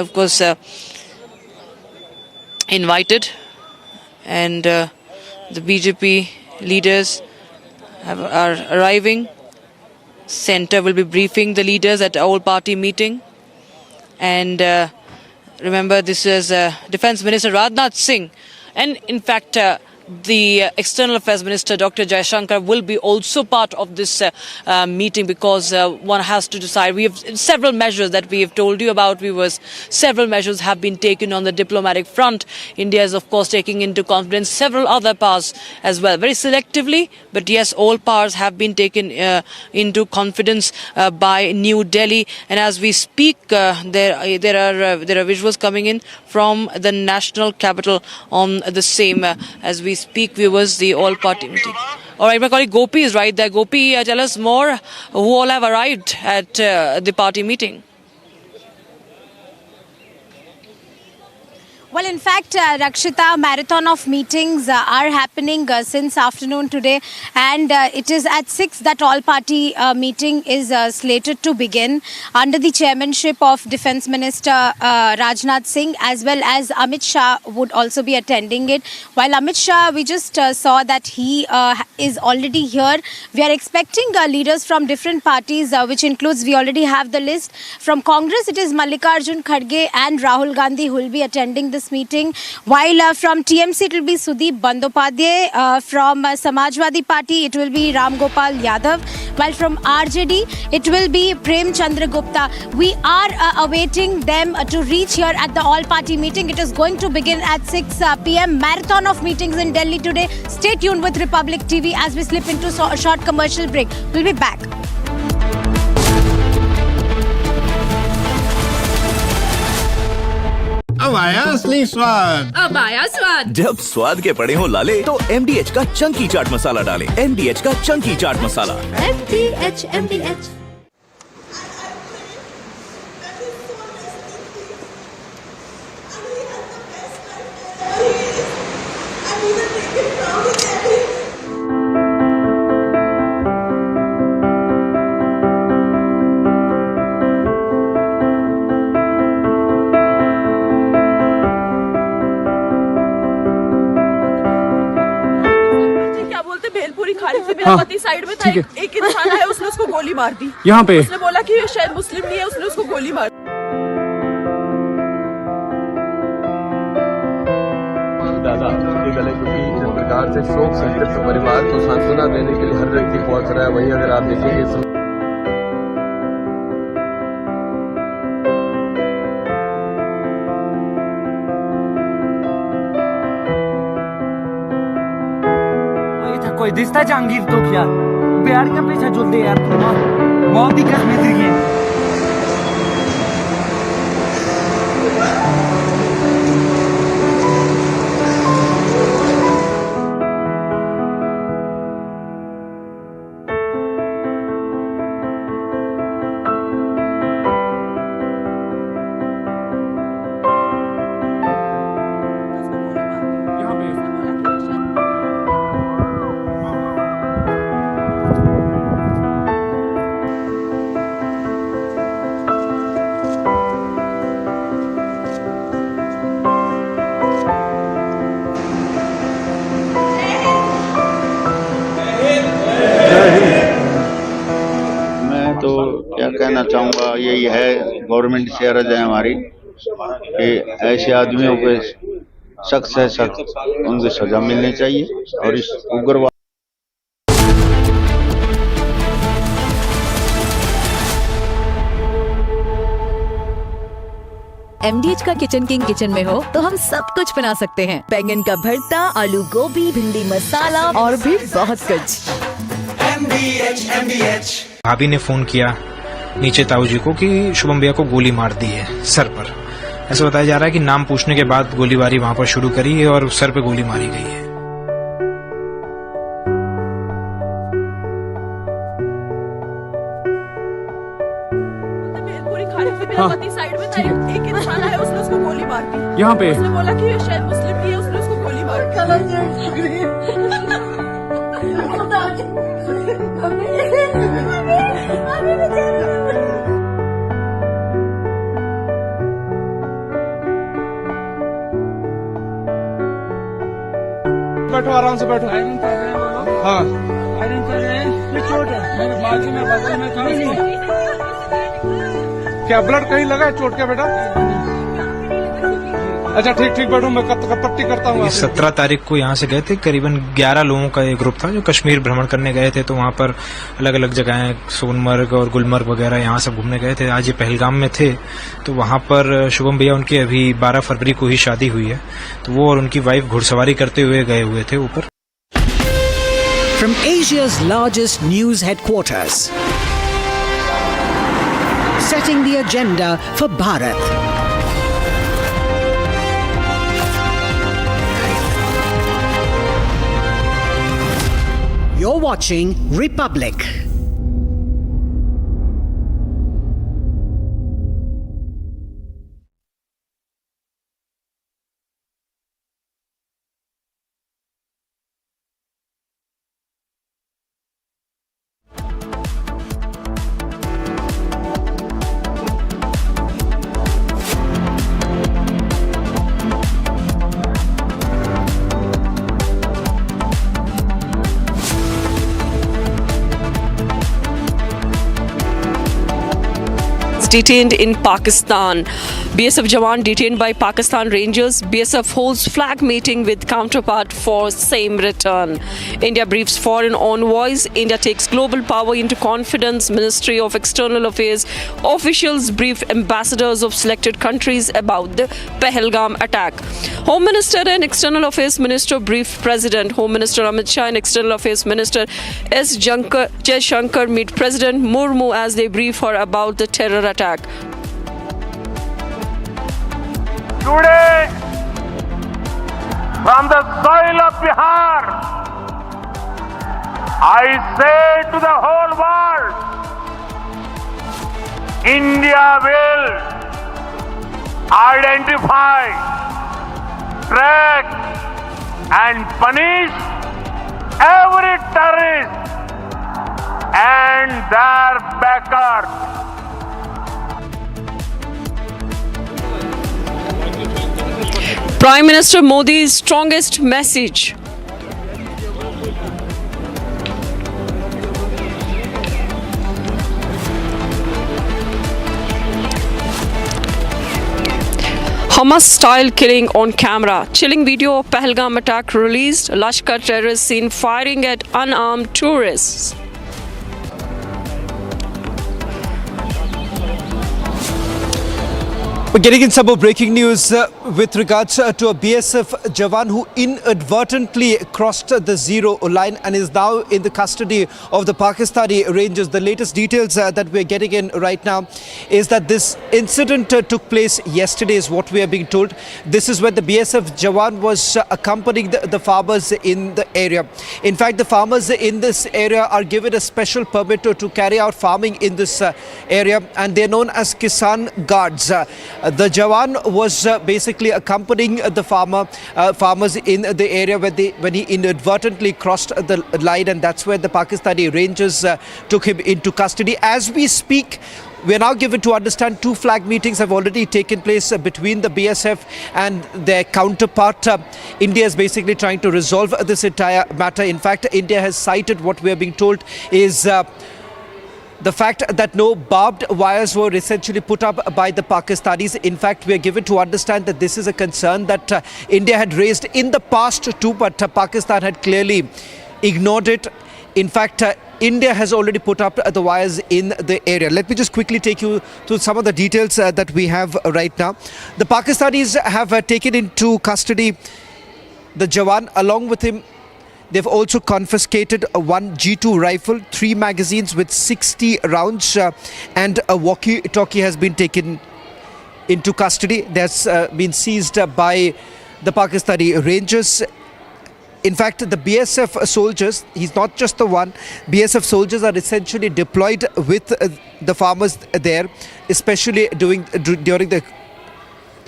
of course, invited, and the BJP leaders are arriving. Centre will be briefing the leaders at all party meeting, and remember, this is Defence Minister Rajnath Singh, and in fact the External Affairs Minister Dr. Jaishankar will be also part of this meeting, because one has to decide. We have several measures that we have told you about. Several measures have been taken on the diplomatic front. India is, of course, taking into confidence several other powers as well, very selectively. But yes, all powers have been taken into confidence by New Delhi. And as we speak, there are visuals coming in from the national capital on the same as we speak, viewers, the all-party meeting. All right, my colleague Gopi is right there. Gopi, tell us more. Who all have arrived at the party meeting? Well, in fact, Rakshita, marathon of meetings are happening since afternoon today, and it is at 6 that all-party meeting is slated to begin under the chairmanship of Defence Minister Rajnath Singh, as well as Amit Shah would also be attending it. While Amit Shah, we just saw that he is already here. We are expecting leaders from different parties, which includes, we already have the list. From Congress, it is Mallikarjun Kharge and Rahul Gandhi who will be attending this meeting, while from TMC it will be Sudeep Bandyopadhyay, from Samajwadi Party it will be Ram Gopal Yadav, while from RJD it will be Prem Chandra Gupta. We are awaiting them to reach here at the all-party meeting. It is going to begin at 6 p.m. Marathon of meetings in Delhi today. Stay tuned with Republic TV as we slip into a short commercial break. We'll be back. अब आया असली स्वाद। अब आया स्वाद। जब स्वाद के पड़े हो लाले तो MDH का चंकी चाट मसाला डालें। MDH का चंकी चाट मसाला। MDH। मेरा पति साइड में था, एक इंसान आया, उसने उसको गोली मार दी यहाँ पे। उसने बोला कि ये शायद मुस्लिम नहीं है, उसने उसको गोली मार दी। दादा के गले, क्योंकि जिस प्रकार से शोक संतप्त परिवार को सांत्वना देने के लिए हर व्यक्ति पहुंच रहा है, वहीं अगर आप देखेंगे कोई दिसता जहांगीर तो क्या बिहारियां पीछे जो दे यार मौत की कसम दी है क्या कहना चाहूँगा यही है गवर्नमेंट से अर्ज है हमारी कि ऐसे आदमियों पे सख्त से सख्त उनको सजा मिलनी चाहिए और इस उग्रवाद MDH का किचन किंग किचन में हो तो हम सब कुछ बना सकते हैं। बैंगन का भरता, आलू गोभी, भिंडी मसाला और भी बहुत कुछ। MDH। भाभी ने फोन किया नीचे ताऊ जी को कि शुभम भैया को गोली मार दी है सर पर। ऐसा बताया जा रहा है कि नाम पूछने के बाद गोलीबारी वहां पर शुरू करी है और सर पे गोली मारी गई है। साइड में था एक इंसान आया उसने उसको गोली मार दी यहाँ पे उसने बोला कि शायद मुस्लिम नहीं है उसने उसको गोली मार बैठो आराम से बैठो आयरन कर रहे हैं हाँ आयरन कर रहे हैं ये चोट है मेरे बाजू में बगल में कहीं क्या ब्लड कहीं लगा है चोट क्या बेटा अच्छा ठीक ठीक बैठो मैं पट्टी करता हूँ। 17 तारीख को यहाँ से गए थे करीबन 11 लोगों का एक ग्रुप था जो कश्मीर भ्रमण करने गए थे। तो वहाँ पर अलग अलग जगहें सोनमर्ग और गुलमर्ग वगैरह यहाँ सब घूमने गए थे। आज ये पहलगाम में थे तो वहाँ पर शुभम भैया उनकी अभी 12 फरवरी को ही शादी हुई है तो वो और उनकी वाइफ घुड़सवारी करते हुए गए हुए थे ऊपर। From Asia's largest news headquarters, setting the agenda for Bharat. You're watching Republic. Detained in Pakistan. BSF Jawan detained by Pakistan Rangers. BSF holds flag meeting with counterpart for same return. India briefs foreign envoys. India takes global power into confidence. Ministry of External Affairs officials brief ambassadors of selected countries about the Pahalgam attack. Home Minister and External Affairs Minister brief President. Home Minister Amit Shah and External Affairs Minister S. Jaishankar meet President Murmu as they brief her about the terror attack. Today, from the soil of Bihar, I say to the whole world, India will identify, track and punish every terrorist and their backers. Prime Minister Modi's strongest message. Hamas-style killing on camera. Chilling video of Pahalgam attack released. Lashkar terrorists seen firing at unarmed tourists. We're getting in some more breaking news with regards to a BSF Jawan who inadvertently crossed the zero line and is now in the custody of the Pakistani Rangers. The latest details that we're getting in right now is that this incident took place yesterday is what we are being told. This is when the BSF Jawan was accompanying the farmers in the area. In fact, the farmers in this area are given a special permit to carry out farming in this area, and they're known as Kisan Guards. The Jawan was basically accompanying the farmers in the area when he inadvertently crossed the line, and that's where the Pakistani Rangers took him into custody. As we speak, we are now given to understand 2 flag meetings have already taken place between the BSF and their counterpart. India is basically trying to resolve this entire matter. In fact, India has cited what we are being told is the fact that no barbed wires were essentially put up by the Pakistanis. In fact, we are given to understand that this is a concern that India had raised in the past too, but Pakistan had clearly ignored it. In fact, India has already put up the wires in the area. Let me just quickly take you through some of the details that we have right now. The Pakistanis have taken into custody the Jawan. Along with him, they've also confiscated a 1 G2 rifle, 3 magazines with 60 rounds, and a walkie-talkie has been taken into custody. That's been seized by the Pakistani Rangers. In fact, the BSF soldiers, he's not just the one, BSF soldiers are essentially deployed with the farmers there, especially during the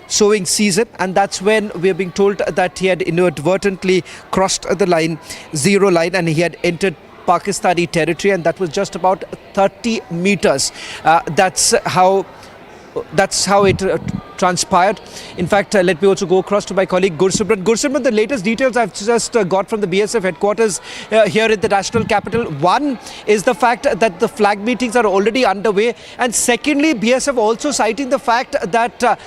sowing season, and that's when we are being told that he had inadvertently crossed the zero line, and he had entered Pakistani territory, and that was just about 30 meters. That's how it transpired. In fact, let me also go across to my colleague Gursimran. Gursimran, the latest details I've just got from the BSF headquarters here in the national capital. One is the fact that the flag meetings are already underway, and secondly, BSF also citing the fact that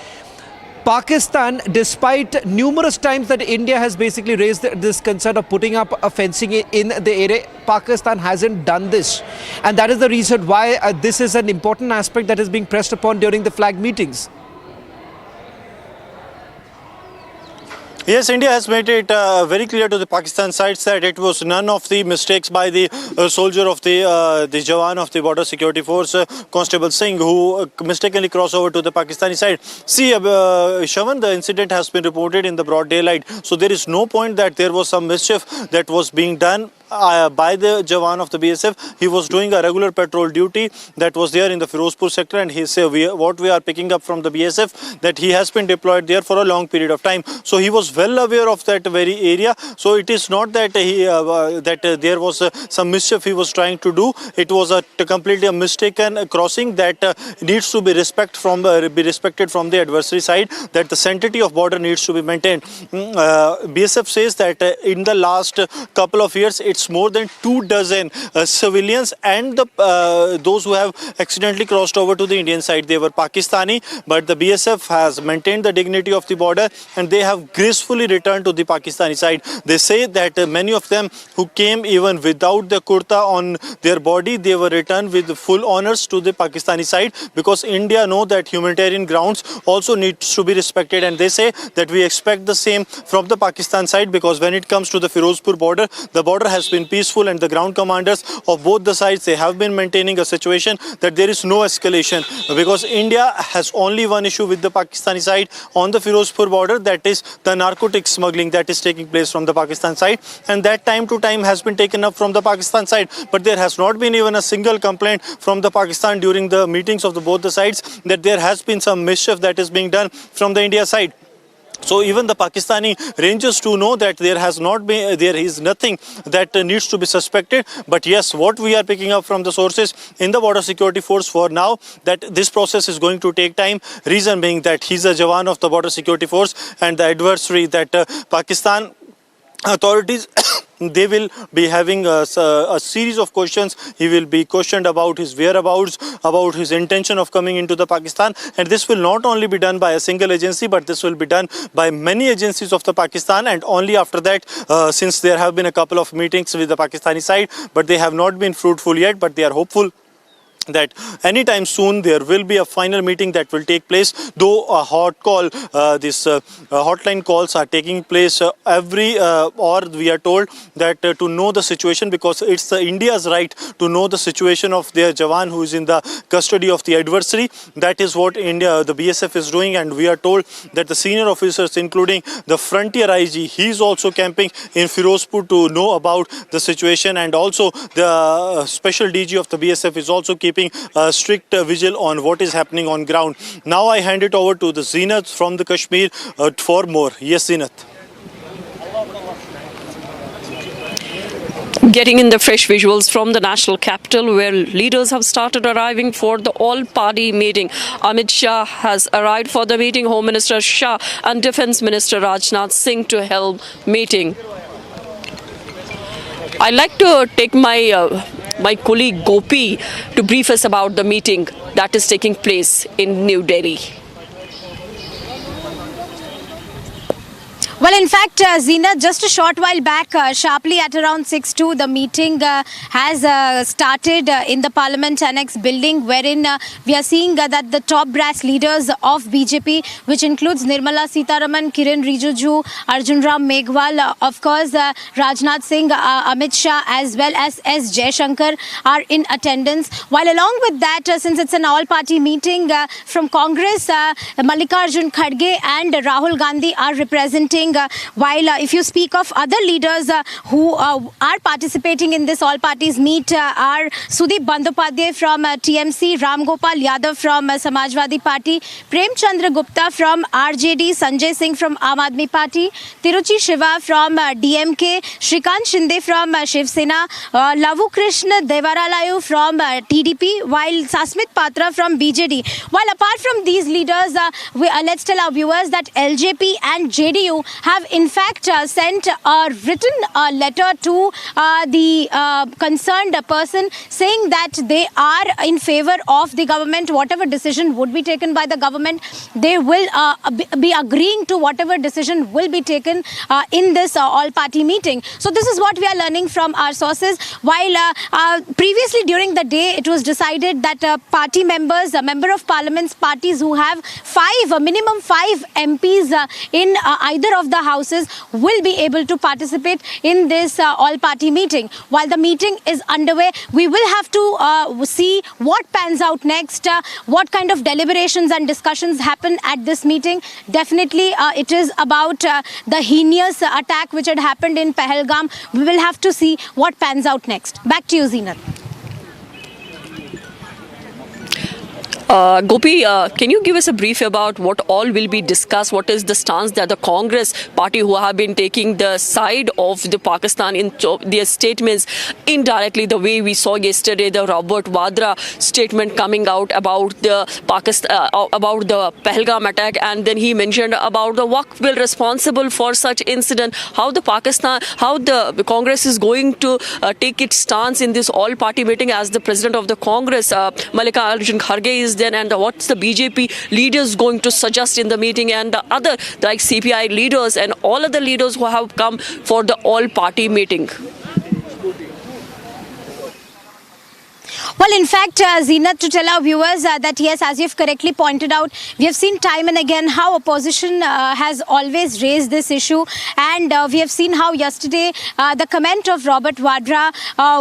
Pakistan, despite numerous times that India has basically raised this concern of putting up a fencing in the area, Pakistan hasn't done this. And that is the reason why this is an important aspect that is being pressed upon during the flag meetings. Yes, India has made it very clear to the Pakistan side that it was none of the mistakes by the soldier of the Jawan of the Border Security Force, Constable Singh, who mistakenly crossed over to the Pakistani side. See, Shavan, the incident has been reported in the broad daylight, so there is no point that there was some mischief that was being done by the Jawan of the BSF. He was doing a regular patrol duty that was there in the Firozpur sector, and he said what we are picking up from the BSF that he has been deployed there for a long period of time. So he was well aware of that very area. So it is not that there was some mischief he was trying to do. It was completely a mistaken crossing that needs to be respected from the adversary side, that the sanctity of border needs to be maintained. BSF says that in the last couple of years, it's more than 24 civilians and those who have accidentally crossed over to the Indian side. They were Pakistani, but the BSF has maintained the dignity of the border, and they have gracefully returned to the Pakistani side. They say that many of them who came even without the kurta on their body, they were returned with full honors to the Pakistani side, because India know that humanitarian grounds also needs to be respected, and they say that we expect the same from the Pakistan side, because when it comes to the Firozpur border, the border has been peaceful, and the ground commanders of both the sides, they have been maintaining a situation that there is no escalation, because India has only one issue with the Pakistani side on the Firozpur border, that is the narcotic smuggling that is taking place from the Pakistan side, and that time to time has been taken up from the Pakistan side, but there has not been even a single complaint from the Pakistan during the meetings of both the sides that there has been some mischief that is being done from the India side. So even the Pakistani Rangers too know that there is nothing that needs to be suspected. But yes, what we are picking up from the sources in the Border Security Force for now, that this process is going to take time. Reason being that he's a Jawan of the Border Security Force, and the adversary that Pakistan authorities they will be having a series of questions. He will be questioned about his whereabouts, about his intention of coming into the Pakistan, and this will not only be done by a single agency, but this will be done by many agencies of the Pakistan. And only after that, since there have been a couple of meetings with the Pakistani side, but they have not been fruitful yet, but they are hopeful that anytime soon there will be a final meeting that will take place, though a hotline calls are taking place or we are told that to know the situation, because it's India's right to know the situation of their Jawan who is in the custody of the adversary. That is what the BSF is doing, and we are told that the senior officers, including the frontier IG, he is also camping in Firozpur to know about the situation, and also the special DG of the BSF is also keeping a strict vigil on what is happening on ground. Now I hand it over to the Zenith from the Kashmir for more. Yes, Zenith. Getting in the fresh visuals from the national capital, where leaders have started arriving for the all-party meeting. Amit Shah has arrived for the meeting, Home Minister Shah and Defence Minister Rajnath Singh to help meeting. I'd like to take my colleague Gopi to brief us about the meeting that is taking place in New Delhi. Well, in fact, Zina, just a short while back, sharply at around 6:02, the meeting has started in the Parliament Annex building, wherein we are seeing that the top brass leaders of BJP, which includes Nirmala Sitharaman, Kiren Rijiju, Arjun Ram Meghwal, of course, Rajnath Singh, Amit Shah, as well as S. Jaishankar are in attendance. While along with that, since it's an all-party meeting from Congress, Mallikarjun Kharge and Rahul Gandhi are representing. While if you speak of other leaders who are participating in this all-parties meet are Sudeep Bandyopadhyay from TMC, Ram Gopal Yadav from Samajwadi Party, Prem Chandra Gupta from RJD, Sanjay Singh from Aam Aadmi Party, Tiruchi Shiva from DMK, Shrikant Shinde from Shiv Sena, Lavu Krishna Devaralayu from TDP, while Sasmit Patra from BJD. While apart from these leaders, let's tell our viewers that LJP and JDU have in fact sent a written letter to the concerned person saying that they are in favor of the government. Whatever decision would be taken by the government, they will be agreeing to whatever decision will be taken in this all-party meeting. So this is what we are learning from our sources. While previously during the day it was decided that party members, member of parliament's parties who have minimum five MPs in either of the houses will be able to participate in this all-party meeting. While the meeting is underway, we will have to see what pans out next, what kind of deliberations and discussions happen at this meeting. Definitely, it is about the heinous attack which had happened in Pahalgam. We will have to see what pans out next. Back to you, Zeenat. Gopi, can you give us a brief about what all will be discussed? What is the stance that the Congress party who have been taking the side of the Pakistan in their statements indirectly, the way we saw yesterday the Robert Vadra statement coming out about the about the Pahalgam attack, and then he mentioned about the Waqf bill responsible for such incident, how the Congress is going to take its stance in this all-party meeting as the president of the Congress, Mallikarjun Kharge, is there, and what's the BJP leaders going to suggest in the meeting, and the other like CPI leaders and all other leaders who have come for the all-party meeting? Well, in fact, Zeenat, to tell our viewers that yes, as you've correctly pointed out, we have seen time and again how opposition has always raised this issue, and we have seen how yesterday the comment of Robert Vadra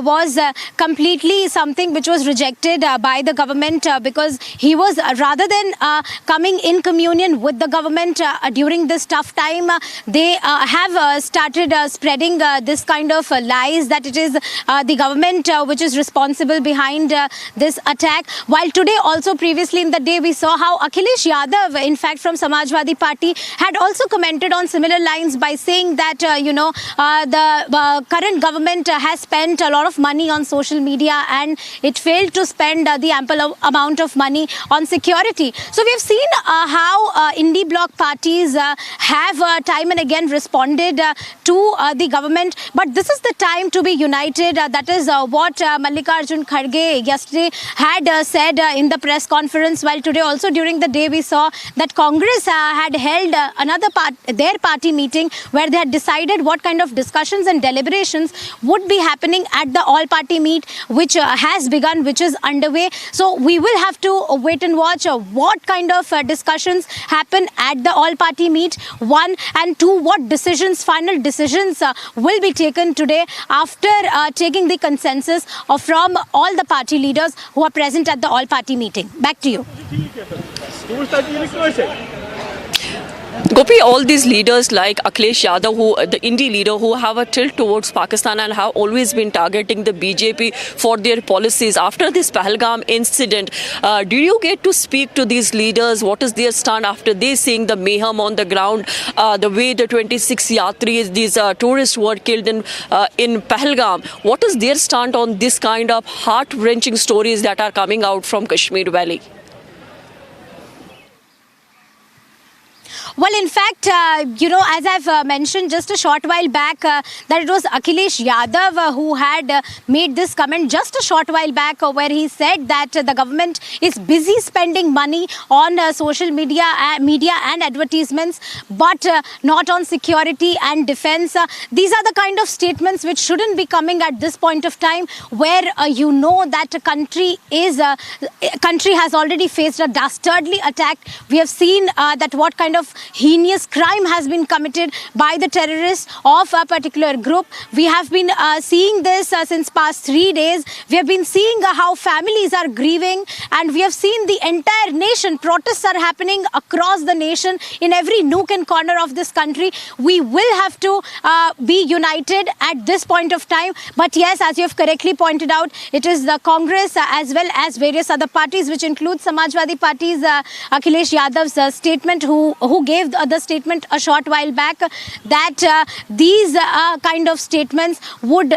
was completely something which was rejected by the government because he was, rather than coming in communion with the government during this tough time, they have started spreading this kind of lies that it is the government which is responsible behind this attack. While today also previously in the day we saw how Akhilesh Yadav, in fact from Samajwadi Party, had also commented on similar lines by saying that the current government has spent a lot of money on social media and it failed to spend the ample amount of money on security. So we have seen how indie bloc parties have time and again responded to the government, but this is the time to be united. That is what Mallikarjun Kharge yesterday had said in the press conference, while today also during the day we saw that Congress had held their party meeting where they had decided what kind of discussions and deliberations would be happening at the all-party meet, which has begun, which is underway. So we will have to wait and watch what kind of discussions happen at the all-party meet, one, and two, what decisions, final decisions will be taken today after taking the consensus from all the party leaders who are present at the all-party meeting. Back to you. Gopi, all these leaders like Akhilesh Yadav, the Indie leader, who have a tilt towards Pakistan and have always been targeting the BJP for their policies. After this Pahalgam incident, do you get to speak to these leaders? What is their stand after they seeing the mayhem on the ground, the way the 26 yatris, these tourists were killed in Pahalgam? What is their stand on this kind of heart-wrenching stories that are coming out from Kashmir Valley? Well, in fact, as I've mentioned just a short while back, that it was Akhilesh Yadav who had made this comment just a short while back, where he said that the government is busy spending money on social media and advertisements, but not on security and defense. These are the kind of statements which shouldn't be coming at this point of time, where that a country has already faced a dastardly attack. We have seen that what kind of heinous crime has been committed by the terrorists of a particular group. We have been seeing this since past 3 days. We have been seeing how families are grieving, and we have seen the entire nation. Protests are happening across the nation in every nook and corner of this country. We will have to be united at this point of time. But yes, as you have correctly pointed out, it is the Congress as well as various other parties, which include Samajwadi Party's Akhilesh Yadav's statement, who gave the statement a short while back, that these kind of statements would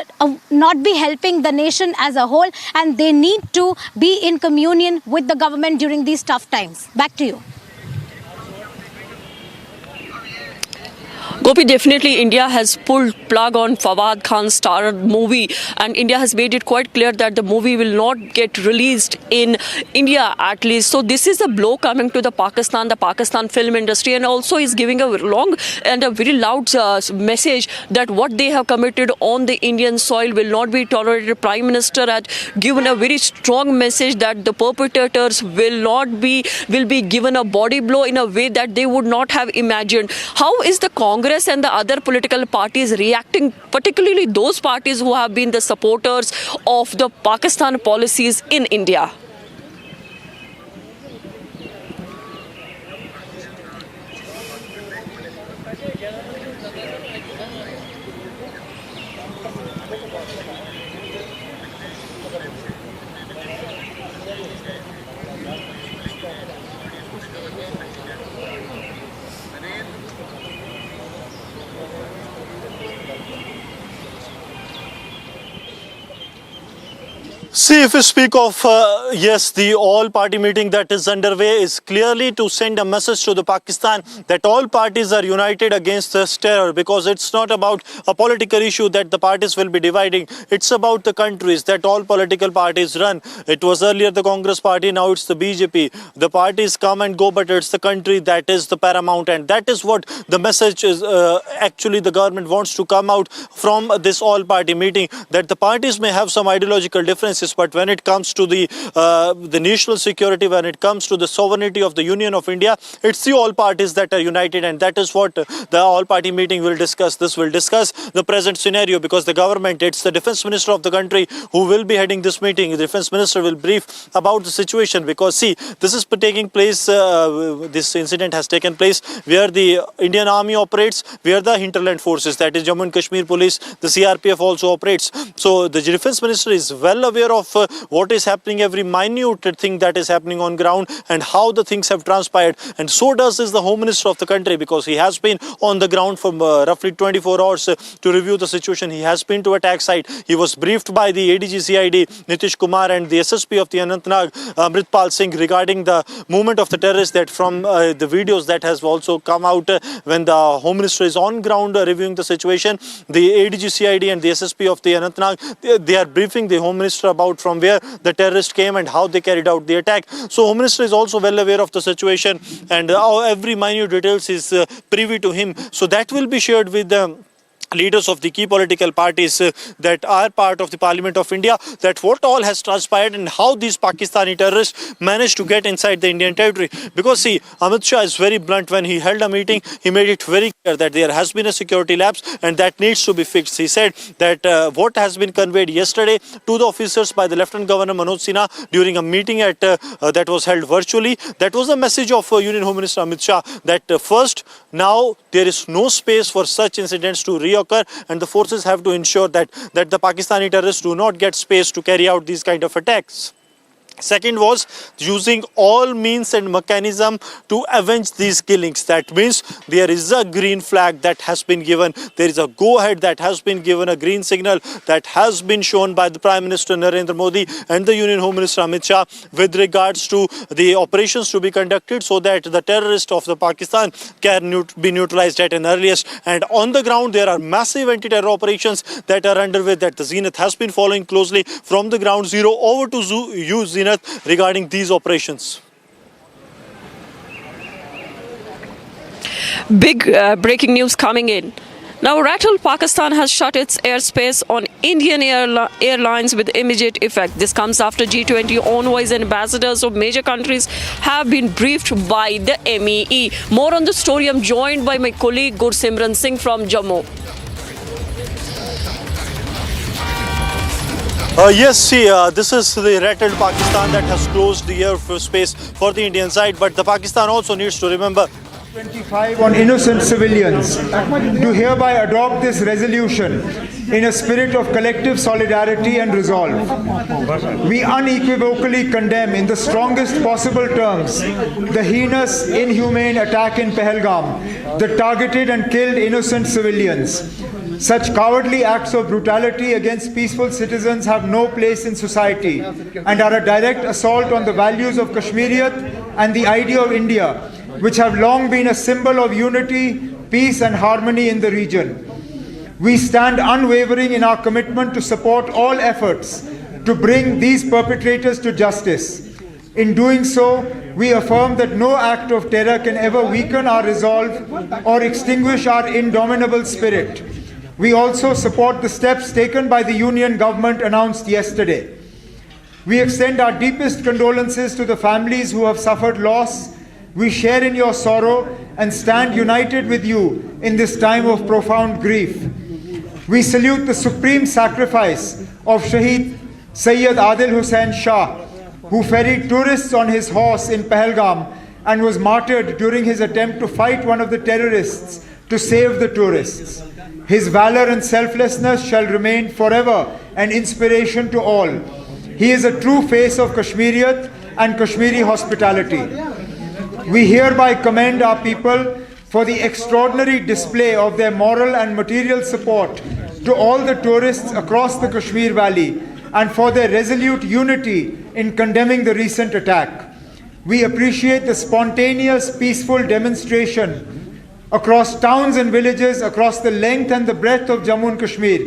not be helping the nation as a whole, and they need to be in communion with the government during these tough times. Back to you. Gopi, definitely India has pulled plug on Fawad Khan's starred movie, and India has made it quite clear that the movie will not get released in India at least. So this is a blow coming to the Pakistan film industry, and also is giving a long and a very loud message that what they have committed on the Indian soil will not be tolerated. Prime Minister had given a very strong message that the perpetrators will be given a body blow in a way that they would not have imagined. How is the Congress and the other political parties reacting, particularly those parties who have been the supporters of the Pakistan policies in India? See, if we speak of, the all-party meeting that is underway is clearly to send a message to the Pakistan that all parties are united against this terror, because it's not about a political issue that the parties will be dividing. It's about the countries that all political parties run. It was earlier the Congress party, now it's the BJP. The parties come and go, but it's the country that is the paramount, and that is what the message is. Actually, the government wants to come out from this all-party meeting, that the parties may have some ideological differences, but when it comes to the national security, when it comes to the sovereignty of the Union of India, it's the all parties that are united, and that is what the all-party meeting will discuss. This will discuss the present scenario, because the government, it's the defense minister of the country who will be heading this meeting. The defense minister will brief about the situation, because see, this is taking place, this incident has taken place where the Indian Army operates, where the hinterland forces, that is Jammu and Kashmir police, the CRPF also operates. So the defense minister is well aware of what is happening, every minute thing that is happening on ground, and how the things have transpired. And so does the Home Minister of the country, because he has been on the ground for roughly 24 hours to review the situation. He has been to attack site. He was briefed by the DG CID Nitish Kumar and the SSP of the Anantnag Amritpal Singh regarding the movement of the terrorists, that from the videos that has also come out when the Home Minister is on ground reviewing the situation. The ADG CID and the SSP of the Anantnag, they are briefing the Home Minister about about from where the terrorists came and how they carried out the attack. So Home Minister is also well aware of the situation, and every minute details is privy to him. So that will be shared with the leaders of the key political parties that are part of the Parliament of India, that what all has transpired and how these Pakistani terrorists managed to get inside the Indian territory. Because see, Amit Shah is very blunt. When he held a meeting, he made it very clear that there has been a security lapse and that needs to be fixed. He said that what has been conveyed yesterday to the officers by the Lieutenant Governor Manoj Sinha during a meeting at that was held virtually, that was the message of Union Home Minister Amit Shah, that first, now there is no space for such incidents to reoccur, and the forces have to ensure that the Pakistani terrorists do not get space to carry out these kind of attacks. Second was using all means and mechanism to avenge these killings. That means there is a green flag that has been given. There is a go-ahead that has been given, a green signal that has been shown by the Prime Minister Narendra Modi and the Union Home Minister Amit Shah with regards to the operations to be conducted so that the terrorists of the Pakistan can be neutralized at an earliest. And on the ground, there are massive anti-terror operations that are underway that the Zenith has been following closely from the ground zero over to you, Zenith, regarding these operations. Big breaking news coming in. Now, rattled Pakistan has shut its airspace on Indian airlines with immediate effect. This comes after G20 envoys and ambassadors of major countries have been briefed by the MEE. More on the story, I'm joined by my colleague Gursimran Singh from Jammu. Yes, see, this is the rattled Pakistan that has closed the airspace for the Indian side, but the Pakistan also needs to remember 25 on innocent civilians to hereby adopt this resolution in a spirit of collective solidarity and resolve. We unequivocally condemn in the strongest possible terms the heinous, inhumane attack in Pahalgam that targeted and killed innocent civilians. Such cowardly acts of brutality against peaceful citizens have no place in society and are a direct assault on the values of Kashmiriyat and the idea of India, which have long been a symbol of unity, peace and harmony in the region. We stand unwavering in our commitment to support all efforts to bring these perpetrators to justice. In doing so, we affirm that no act of terror can ever weaken our resolve or extinguish our indomitable spirit. We also support the steps taken by the Union government announced yesterday. We extend our deepest condolences to the families who have suffered loss. We share in your sorrow and stand united with you in this time of profound grief. We salute the supreme sacrifice of Shaheed Sayyid Adil Hussain Shah, who ferried tourists on his horse in Pahalgam and was martyred during his attempt to fight one of the terrorists to save the tourists. His valor and selflessness shall remain forever an inspiration to all. He is a true face of Kashmiriyat and Kashmiri hospitality. We hereby commend our people for the extraordinary display of their moral and material support to all the tourists across the Kashmir Valley and for their resolute unity in condemning the recent attack. We appreciate the spontaneous, peaceful demonstration across towns and villages across the length and the breadth of Jammu and Kashmir,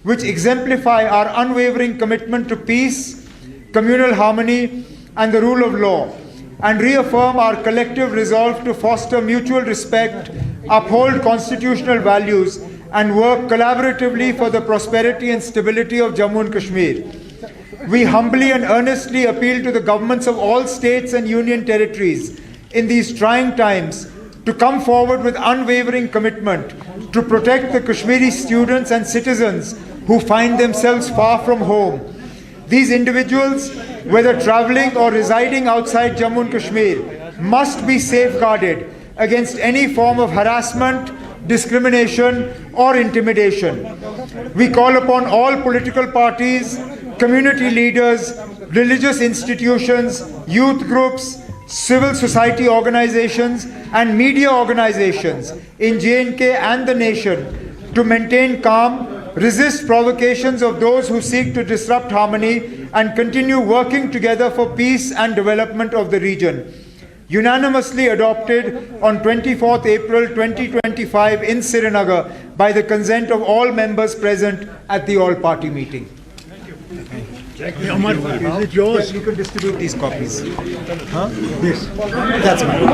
which exemplify our unwavering commitment to peace, communal harmony and the rule of law, and reaffirm our collective resolve to foster mutual respect, uphold constitutional values and work collaboratively for the prosperity and stability of Jammu and Kashmir. We humbly and earnestly appeal to the governments of all states and union territories in these trying times to come forward with unwavering commitment to protect the Kashmiri students and citizens who find themselves far from home. These individuals, whether travelling or residing outside Jammu and Kashmir, must be safeguarded against any form of harassment, discrimination or intimidation. We call upon all political parties, community leaders, religious institutions, youth groups, civil society organizations and media organizations in J&K and the nation to maintain calm, resist provocations of those who seek to disrupt harmony and continue working together for peace and development of the region. Unanimously adopted on 24th April 2025 in Srinagar by the consent of all members present at the all-party meeting. Amar, is it yours? You can distribute these copies. Huh? This. That's mine.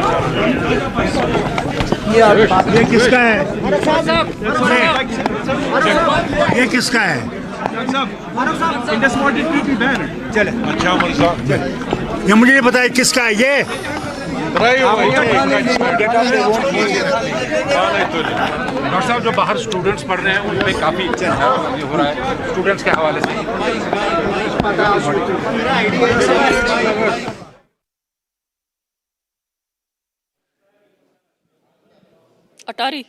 ये किसका है? ये किसका है? Indus Waters Treaty ban. चले। अच्छा उमर साहब। ये मुझे नहीं पता है किसका है ये। डॉक्टर साहब जो बाहर स्टूडेंट्स पढ़ रहे हैं उन पे काफी ये हो रहा है स्टूडेंट्स के हवाले से। अटारी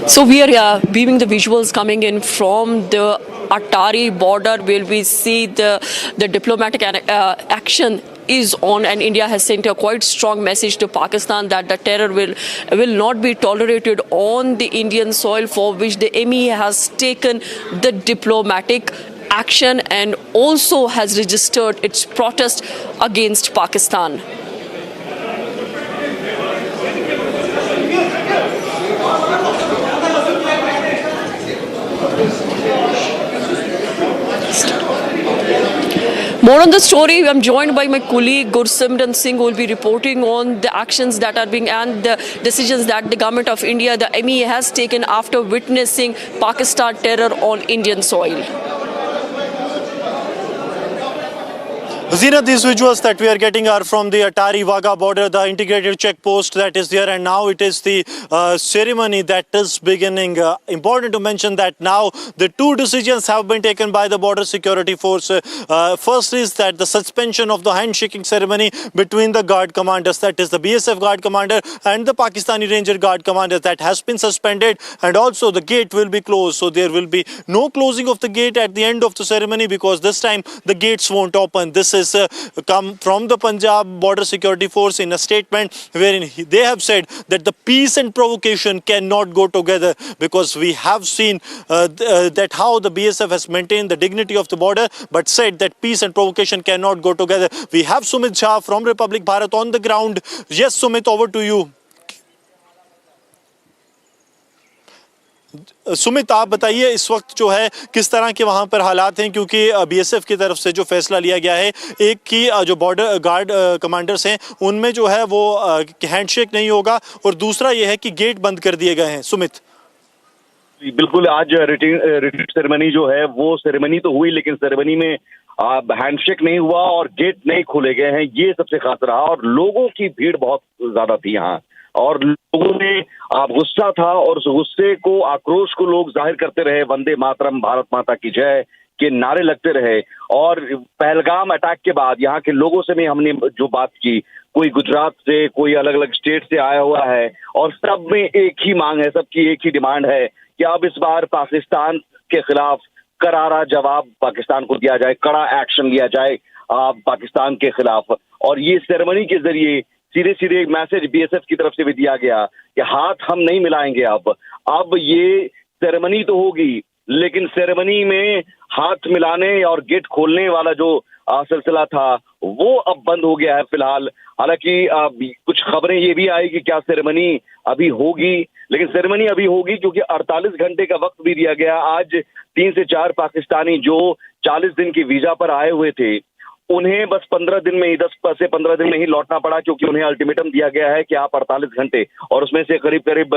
So we are viewing the visuals coming in from the Atari border where we see the diplomatic action is on, and India has sent a quite strong message to Pakistan that the terror will not be tolerated on the Indian soil, for which the MEA has taken the diplomatic action and also has registered its protest against Pakistan. More on the story, I'm joined by my colleague Gursimran Singh, who will be reporting on the actions that are being and the decisions that the government of India, the MEA, has taken after witnessing Pakistan terror on Indian soil. Zina, these visuals that we are getting are from the Atari-Wagah border, the integrated checkpost that is there, and now it is the ceremony that is beginning. Important to mention that now the two decisions have been taken by the border security force. First is that the suspension of the handshaking ceremony between the guard commanders, that is the BSF guard commander and the Pakistani Ranger guard commander, that has been suspended, and also the gate will be closed. So there will be no closing of the gate at the end of the ceremony, because this time the gates won't open. This is come from the Punjab border security force in a statement wherein they have said that the peace and provocation cannot go together, because we have seen that how the BSF has maintained the dignity of the border, but said that peace and provocation cannot go together. We have Amit Shah from Republic Bharat on the ground. Yes, Sumit, over to you. Sumit, आप बताइए इस वक्त जो है किस तरह के वहां पर हालात हैं, क्योंकि बीएसएफ की तरफ से जो फैसला लिया गया है, एक की जो बॉर्डर गार्ड कमांडर्स हैं उनमें जो है वो हैंडशेक नहीं होगा, और दूसरा ये है कि गेट बंद कर दिए गए हैं। सुमित, बिल्कुल, आज रिट्रीट सेरेमनी जो है वो सेरेमनी तो हुई, लेकिन सेरेमनी में हैंडशेक नहीं हुआ और गेट नहीं खोले गए हैं, ये सबसे खास रहा। और लोगों की भीड़ बहुत ज्यादा थी यहाँ, और लोगों में गुस्सा था, और उस गुस्से को, आक्रोश को लोग जाहिर करते रहे। वंदे मातरम, भारत माता की जय के नारे लगते रहे। और पहलगाम अटैक के बाद यहाँ के लोगों से भी हमने जो बात की, कोई गुजरात से, कोई अलग अलग स्टेट से आया हुआ है, और सब में एक ही मांग है, सबकी एक ही डिमांड है कि अब इस बार पाकिस्तान के खिलाफ करारा जवाब पाकिस्तान को दिया जाए, कड़ा एक्शन लिया जाए पाकिस्तान के खिलाफ। और ये सेरेमनी के जरिए सीधे सीधे एक मैसेज बीएसएफ की तरफ से भी दिया गया कि हाथ हम नहीं मिलाएंगे। अब ये सेरेमनी तो होगी, लेकिन सेरेमनी में हाथ मिलाने और गेट खोलने वाला जो सिलसिला था वो अब बंद हो गया है फिलहाल। हालांकि कुछ खबरें ये भी आई कि क्या सेरेमनी अभी होगी, लेकिन सेरेमनी अभी होगी क्योंकि 48 घंटे का वक्त भी दिया गया। आज 3 से 4 पाकिस्तानी जो 40 दिन की वीजा पर आए हुए थे, उन्हें बस 15 दिन में ही, 10 से 15 दिन में ही लौटना पड़ा, क्योंकि उन्हें अल्टीमेटम दिया गया है कि आप 48 घंटे, और उसमें से करीब करीब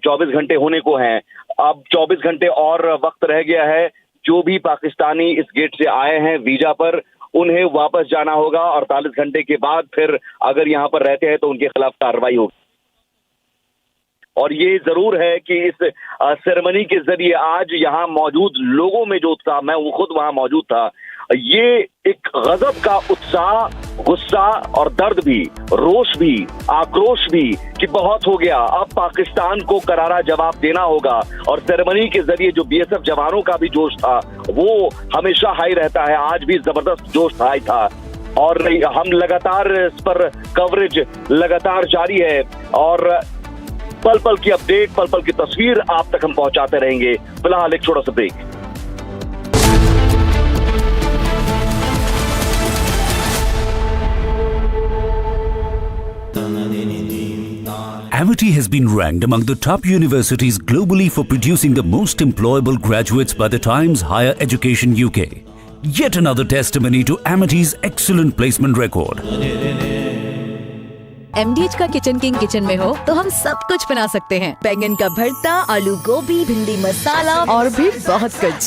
24 घंटे होने को हैं। अब 24 घंटे और वक्त रह गया है। जो भी पाकिस्तानी इस गेट से आए हैं वीजा पर, उन्हें वापस जाना होगा। 48 घंटे के बाद फिर अगर यहाँ पर रहते हैं तो उनके खिलाफ कार्रवाई होगी। और ये जरूर है कि इस सेरेमनी के जरिए आज यहाँ मौजूद लोगों में जो उत्साह, मैं वो खुद वहां मौजूद था, ये एक गजब का उत्साह, गुस्सा और दर्द भी, रोष भी, आक्रोश भी कि बहुत हो गया, अब पाकिस्तान को करारा जवाब देना होगा। और सेरेमनी के जरिए जो बीएसएफ जवानों का भी जोश था वो हमेशा हाई रहता है, आज भी जबरदस्त जोश हाई था। और हम लगातार इस पर कवरेज लगातार जारी है, और पल पल की अपडेट, पल पल की तस्वीर आप तक हम पहुंचाते रहेंगे। फिलहाल एक छोटा सा break. Amity has been ranked among the top universities globally for producing the most employable graduates by the Times Higher Education UK. Yet another testimony to Amity's excellent placement record. MDH का kitchen king kitchen में हो तो हम सब कुछ बना सकते हैं। बैंगन का भरता, आलू गोभी, भिंडी मसाला और भी बहुत कुछ।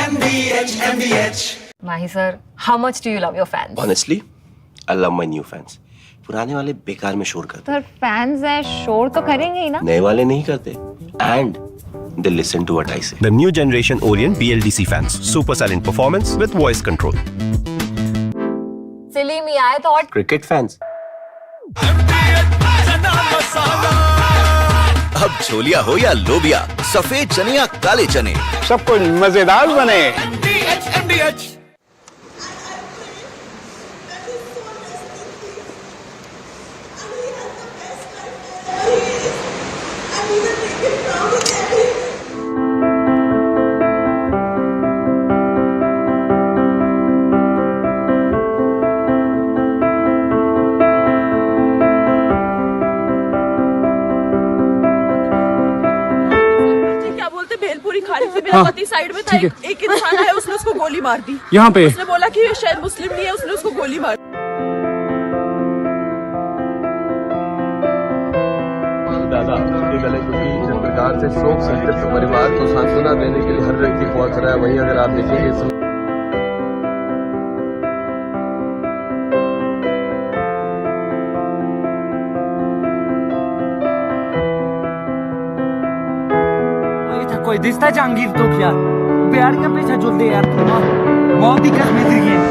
MDH. Mahi sir, how much do you love your fans? Honestly, I love my new fans. पुराने वाले बेकार में शोर करते। सर फैंस है, शोर तो करेंगे ही ना। नए वाले नहीं करते। And they listen to what I say. The new generation Orient BLDC fans, super silent performance with voice control. Silly me, I thought. Cricket fans. अब छोलिया हो या लोबिया, सफेद चने या काले चने, सब कुछ मजेदार बने। MDH। मेरा पति साइड में था, एक इंसान आया, उसने उसको गोली मार दी यहाँ पे। उसने बोला कि शायद मुस्लिम नहीं है, उसने उसको गोली मार दी। दादा ये गले क्योंकि जिस प्रकार से शोक संतप्त परिवार को सांत्वना देने के लिए हर व्यक्ति पहुंच रहा है, वहीं अगर आप देखेंगे कोई दिसता जहांगीर तो क्या बिहार का पीछा जो दे यार थोड़ा बहुत ही कश्मीर है।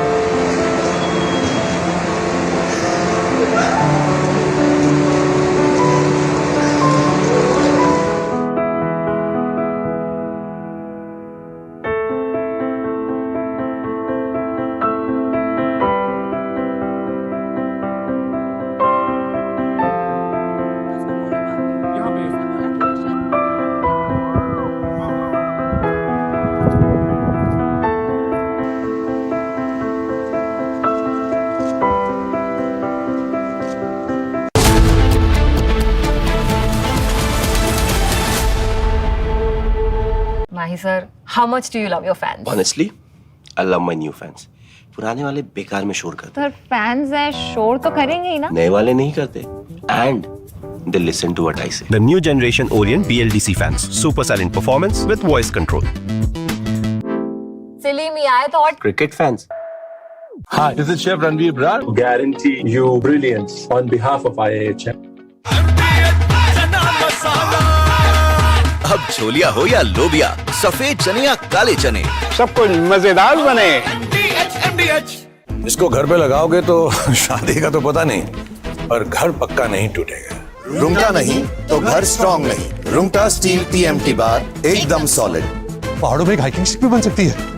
Mahi sir, how much do you love your fans? Honestly, I love my new fans. पुराने वाले बेकार में शोर करते। सर फैंस है, शोर तो करेंगे ही ना। नए वाले नहीं करते। And they listen to what I say. The new generation Orient BLDC fans, super silent performance with voice control. Silly me, I thought. Cricket fans. Hi, this is Chef Ranveer Brar. Guarantee you brilliance on behalf of IIHM. अब छोलिया हो या लोबिया, सफेद चने या काले चने, सब कुछ मजेदार बने। इसको घर पे लगाओगे तो शादी का तो पता नहीं, पर घर पक्का नहीं टूटेगा। रुंगटा नहीं तो घर स्ट्रॉन्ग नहीं। रुंगटा स्टील TMT बार एकदम सॉलिड। पहाड़ों में एक हाइकिंग स्टिक भी बन सकती है।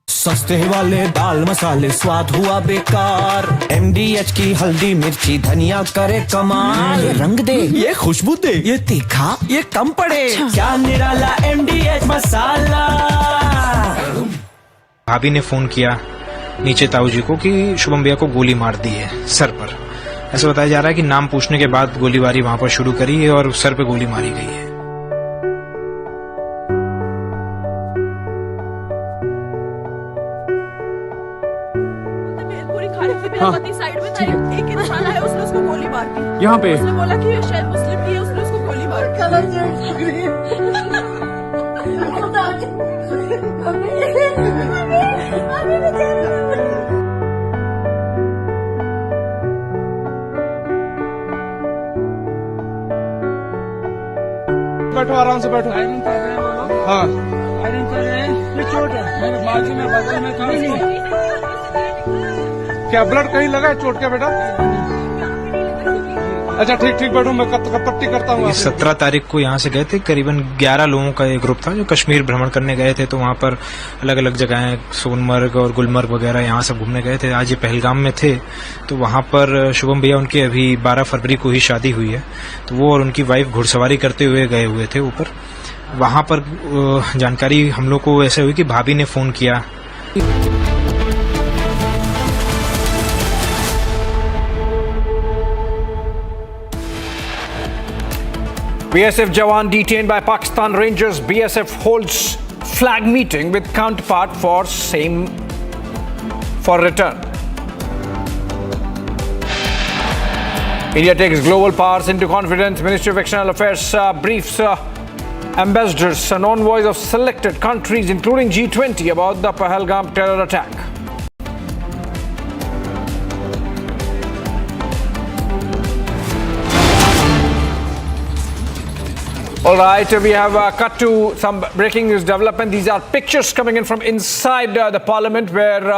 सस्ते वाले दाल मसाले स्वाद हुआ बेकार। MDH की हल्दी मिर्ची धनिया करे कमाल। ये रंग दे, ये खुशबू दे, ये तीखा, ये कम पड़े। क्या निराला MDH मसाला। भाभी ने फोन किया नीचे ताऊ जी को कि शुभम भैया को गोली मार दी है सर पर। ऐसा बताया जा रहा है कि नाम पूछने के बाद गोलीबारी वहां पर शुरू करी है और सर पे गोली मारी गई है। मेरा पति साइड में था, एक इंसान आया, उसने उसको गोली मार दी यहाँ पे। उसने बोला कि शायद मुस्लिम नहीं है, उसने उसको गोली मार बैठो आराम से बैठो। आयरन कर रहे हैं वो लोग। हाँ आयरन कर रहे हैं। ये चोट है मेरे बाजू में, बगल में कहीं नहीं। क्या ब्लड कहीं लगा है चोट के बेटा? अच्छा ठीक ठीक बैठो, मैं पट्टी करता हूँ। 17 तारीख को यहाँ से गए थे, करीबन 11 लोगों का एक ग्रुप था जो कश्मीर भ्रमण करने गए थे। तो वहाँ पर अलग अलग जगहें सोनमर्ग और गुलमर्ग वगैरह यहाँ सब घूमने गए थे। आज ये पहलगाम में थे, तो वहाँ पर शुभम भैया उनकी अभी 12 फरवरी को ही शादी हुई है, तो वो और उनकी वाइफ घुड़सवारी करते हुए गए हुए थे ऊपर। वहाँ पर जानकारी हम लोग को ऐसे हुई कि भाभी ने फोन किया। BSF Jawan detained by Pakistan Rangers. BSF holds flag meeting with counterpart for return. India takes global powers into confidence. Ministry of External Affairs briefs ambassadors and envoys of selected countries, including G20, about the Pahalgam terror attack. All right, we have cut to some breaking news development. These are pictures coming in from inside the parliament where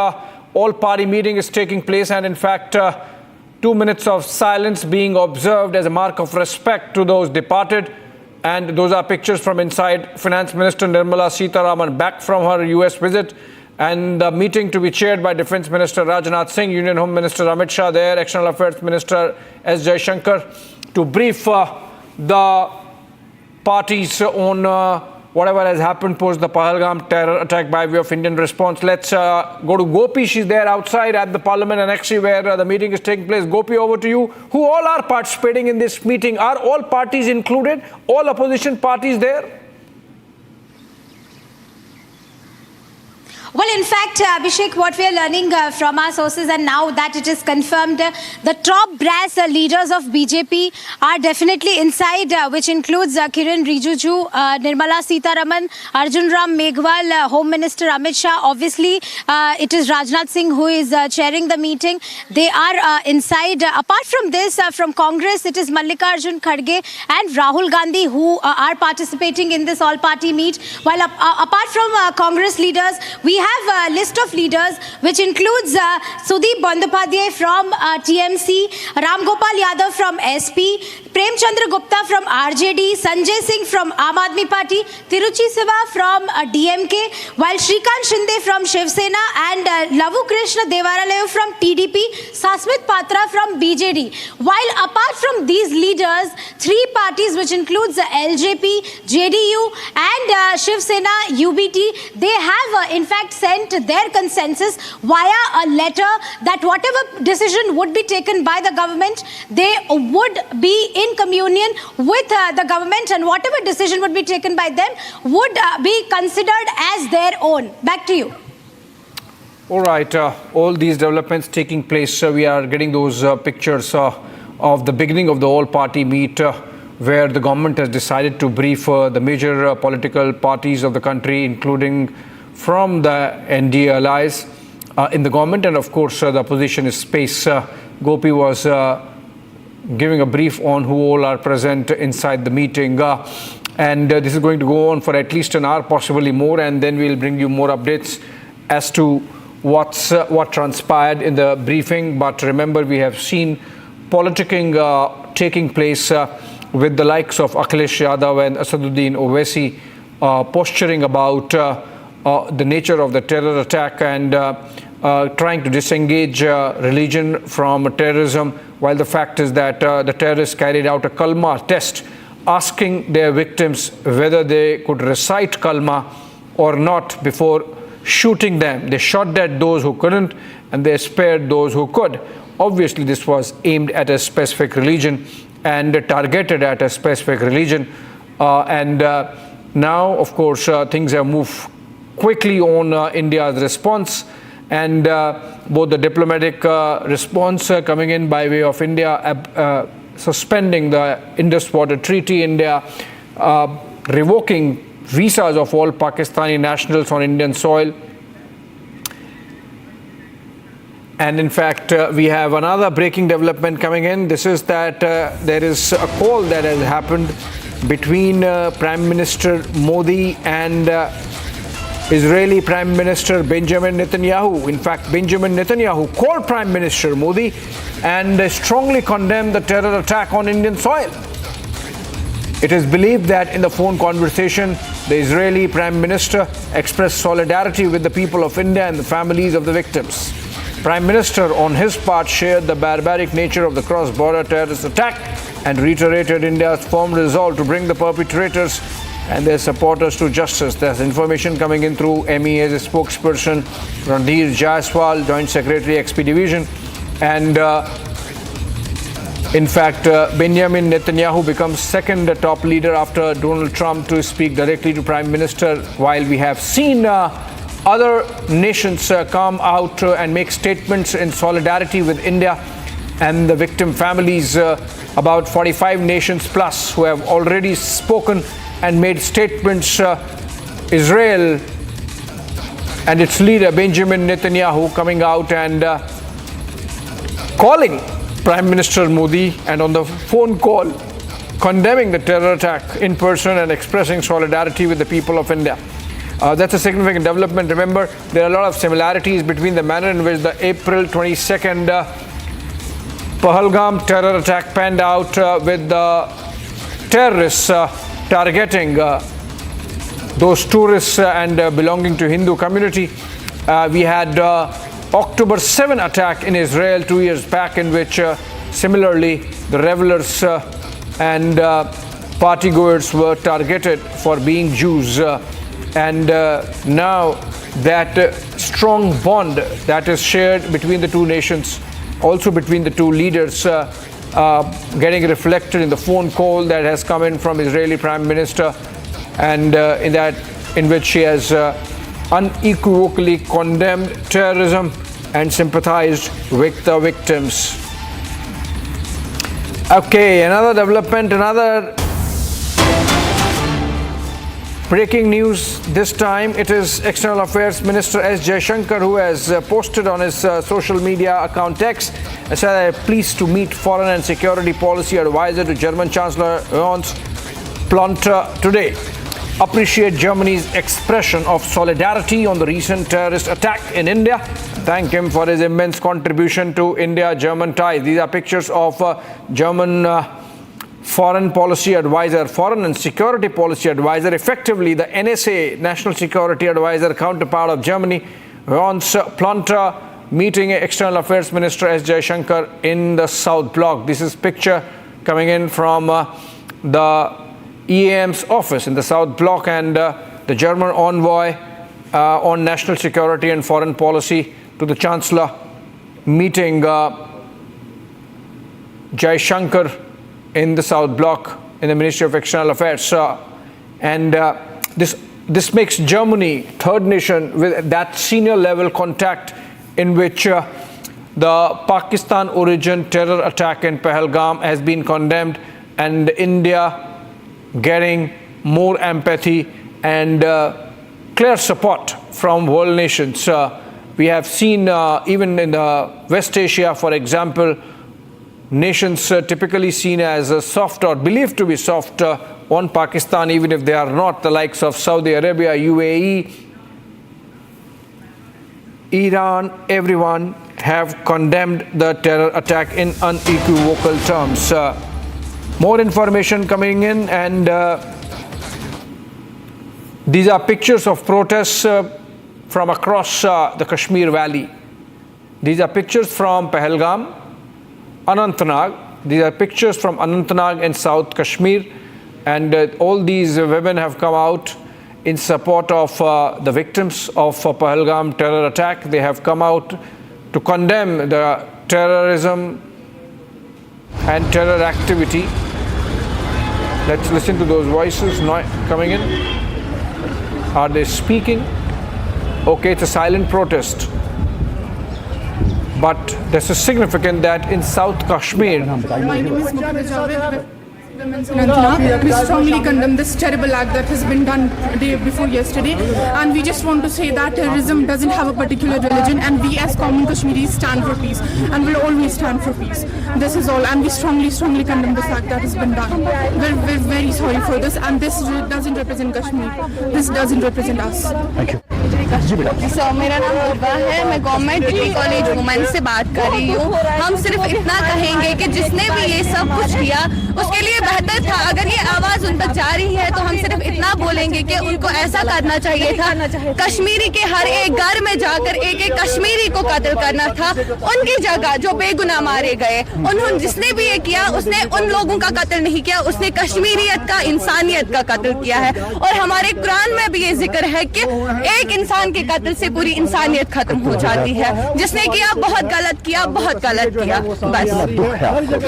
all-party meeting is taking place, and in fact 2 minutes of silence being observed as a mark of respect to those departed. And those are pictures from inside. Finance Minister Nirmala Sitharaman back from her US visit, and the meeting to be chaired by Defence Minister Rajnath Singh, Union Home Minister Amit Shah there, External Affairs Minister S. Jaishankar, to brief the parties on whatever has happened post the Pahalgam terror attack by way of Indian response. Let's go to Gopi. She's there outside at the parliament and actually where the meeting is taking place. Gopi, over to you. Who all are participating in this meeting? Are all parties included? All opposition parties there? Well, in fact, Abhishek, what we are learning from our sources, and now that it is confirmed, the top brass leaders of BJP are definitely inside, which includes Kiran Rijiju, Nirmala Sitharaman, Arjun Ram Meghwal, Home Minister Amit Shah. Obviously, it is Rajnath Singh who is chairing the meeting. They are inside. Apart from this, from Congress, it is Mallikarjun Kharge and Rahul Gandhi who are participating in this all-party meet. While apart from Congress leaders, we have a list of leaders which includes Sudeep Bandyopadhyay from TMC, Ram Gopal Yadav from SP, Prem Chandra Gupta from RJD, Sanjay Singh from Aam Aadmi Party, Tiruchi Siva from DMK, while Shrikant Shinde from Shiv Sena and Lavu Krishna Devaralayu from TDP, Sasmit Patra from BJD. While apart from these leaders, three parties which includes LJP, JDU and Shiv Sena UBT, they have in fact sent their consensus via a letter that whatever decision would be taken by the government, they would be in communion with the government, and whatever decision would be taken by them would be considered as their own. Back to you. All right, all these developments taking place, we are getting those pictures of the beginning of the all-party meet where the government has decided to brief the major political parties of the country, including from the NDA allies in the government, and of course the opposition is space. Gopi was giving a brief on who all are present inside the meeting, and this is going to go on for at least an hour, possibly more, and then we'll bring you more updates as to what transpired in the briefing. But remember, we have seen politicking taking place with the likes of Akhilesh Yadav and Asaduddin Owaisi posturing about the nature of the terror attack and trying to disengage religion from terrorism, while the fact is that the terrorists carried out a kalma test, asking their victims whether they could recite kalma or not before shooting them. They shot dead those who couldn't and they spared those who could. Obviously, this was aimed at a specific religion and targeted at a specific religion. Now, of course, things have moved quickly on India's response, and both the diplomatic response coming in by way of India suspending the Indus Waters Treaty, India revoking visas of all Pakistani nationals on Indian soil. And in fact, we have another breaking development coming in. This is that there is a call that has happened between Prime Minister Modi and Israeli Prime Minister Benjamin Netanyahu. In fact, Benjamin Netanyahu called Prime Minister Modi and strongly condemned the terror attack on Indian soil. It is believed that in the phone conversation, the Israeli Prime Minister expressed solidarity with the people of India and the families of the victims. Prime Minister, on his part, shared the barbaric nature of the cross-border terrorist attack and reiterated India's firm resolve to bring the perpetrators and their supporters to justice. There's information coming in through MEA's spokesperson, Randhir Jaiswal, Joint Secretary, XP Division. And In fact, Benjamin Netanyahu becomes second top leader after Donald Trump to speak directly to Prime Minister, while we have seen other nations come out and make statements in solidarity with India and the victim families. About 45 nations plus who have already spoken and made statements. Israel and its leader Benjamin Netanyahu coming out and calling Prime Minister Modi, and on the phone call condemning the terror attack in person and expressing solidarity with the people of India. That's a significant development. Remember, there are a lot of similarities between the manner in which the April 22nd Pahalgam terror attack panned out with the terrorists targeting those tourists and belonging to Hindu community. We had October 7 attack in Israel 2 years back, in which similarly the revelers and partygoers were targeted for being Jews. And now that strong bond that is shared between the two nations, also between the two leaders, getting reflected in the phone call that has come in from Israeli Prime Minister, and in which she has unequivocally condemned terrorism and sympathized with the victims. Okay, another development, another breaking news. This time it is External Affairs Minister S. Jaishankar who has posted on his social media account X and said, "I am pleased to meet Foreign and Security Policy Advisor to German Chancellor Jens Plonter today. Appreciate Germany's expression of solidarity on the recent terrorist attack in India. Thank him for his immense contribution to India-German ties." These are pictures of German Foreign Policy Advisor, Foreign and Security Policy Advisor, effectively the NSA, National Security Advisor counterpart of Germany, Jens Plonter, meeting External Affairs Minister S. Jaishankar in the South Block. This is picture coming in from the EAM's office in the South Block, and the German envoy on national security and foreign policy to the Chancellor meeting Jaishankar in the South Block in the Ministry of External Affairs. This makes Germany third nation with that senior level contact in which the Pakistan origin terror attack in Pahalgam has been condemned, and India getting more empathy and clear support from world nations. We have seen even in the West Asia, for example, nations typically seen as soft or believed to be soft on Pakistan, even if they are not, the likes of Saudi Arabia, UAE, Iran, everyone have condemned the terror attack in unequivocal terms. More information coming in, and these are pictures of protests from across the Kashmir Valley. These are pictures from Pahalgam, Anantnag. These are pictures from Anantnag in South Kashmir, and all these women have come out in support of the victims of Pahalgam terror attack. They have come out to condemn the terrorism and terror activity. Let's listen to those voices coming in. Are they speaking? Okay, it's a silent protest. But this is significant that in South Kashmir, my name is Anantnag. We strongly condemn this terrible act that has been done day before yesterday, and we just want to say that terrorism doesn't have a particular religion, and we as common Kashmiris stand for peace and will always stand for peace. This is all, and we strongly condemn this act that has been done. We're very sorry for this, and this doesn't represent Kashmir. This doesn't represent us. Thank you. मेरा नाम दुर्गा है, मैं government degree college women से बात कर रही हूँ। हम सिर्फ इतना कहेंगे कि जिसने भी ये सब कुछ किया उसके लिए बेहतर था अगर ये आवाज उन तक जा रही है, तो हम सिर्फ इतना बोलेंगे कि उनको ऐसा करना चाहिए था, कश्मीरी के हर एक घर में जाकर एक एक कश्मीरी को कत्ल करना था, उनकी जगह जो बेगुनाह मारे गए। उन्होंने जिसने भी ये किया उसने उन लोगों का कत्ल नहीं किया, उसने कश्मीरियत का, इंसानियत का कत्ल किया है। और हमारे कुरान में भी ये जिक्र है कि एक इंसान इंसान के कत्ल से पूरी इंसानियत खत्म हो जाती है। जिसने किया बहुत गलत किया, बहुत गलत किया, बस।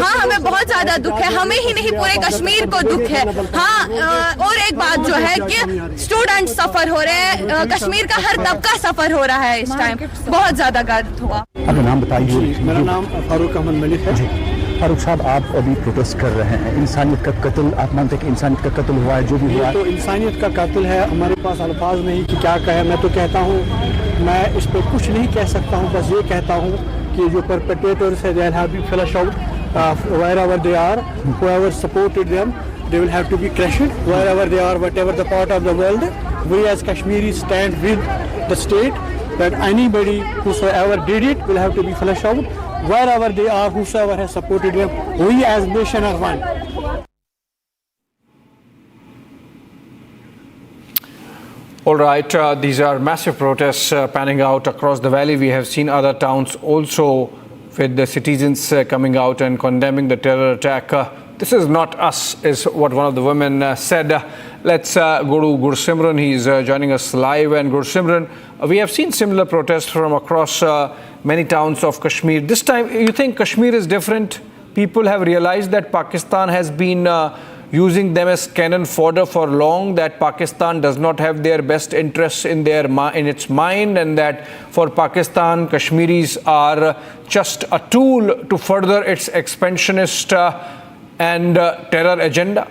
हाँ, हमें बहुत ज्यादा दुख है, हमें ही नहीं पूरे कश्मीर को दुख है। हाँ, और एक बात जो है कि स्टूडेंट सफर हो रहे हैं, कश्मीर का हर तबका सफर हो रहा है इस टाइम, बहुत ज्यादा गलत हुआ। अपना नाम बताइए। मेरा नाम फारूक अहमद मलिक है। फारूक साहब, आप अभी प्रोटेस्ट कर रहे हैं, इंसानियत का कत्ल, आप मानते हैं कि इंसानियत का कत्ल हुआ है? जो भी हुआ तो इंसानियत का कत्ल है, हमारे पास अल्फाज नहीं कि क्या कहे। मैं तो कहता हूँ, मैं इस पर कुछ नहीं कह सकता हूँ, बस ये कहता हूँ कि जो perpetrators है, they'll have to be flushed out wherever they are, whoever supported them, they will have to be crushed wherever they are, whatever the part of the world. We as Kashmiris stand with the state that anybody whosoever did it will have to be flushed out wherever they are, whosoever has supported them. We as nation are one. All right, these are massive protests panning out across the valley. We have seen other towns also with the citizens coming out and condemning the terror attack. This is not us, is what one of the women said. Let's go to Gursimran. He's joining us live. And Gursimran, we have seen similar protests from across many towns of Kashmir. This time, you think Kashmir is different? People have realized that Pakistan has been using them as cannon fodder for long, that Pakistan does not have their best interests in its mind, and that for Pakistan, Kashmiris are just a tool to further its expansionist and terror agenda?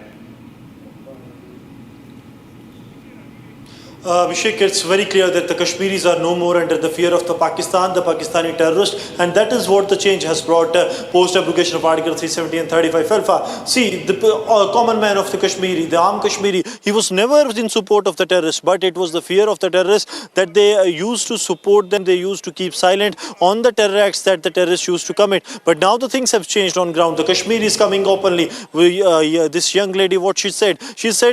Abhishek, it's very clear that the Kashmiris are no more under the fear of the Pakistani terrorists, and that is what the change has brought post-abrogation of Article 370 and 35 alpha. See, the common man of the Kashmiri, the Aam Kashmiri, he was never in support of the terrorists, but it was the fear of the terrorists that they used to support them, they used to keep silent on the terror acts that the terrorists used to commit. But now the things have changed on ground. The Kashmiris coming openly. This young lady, what she said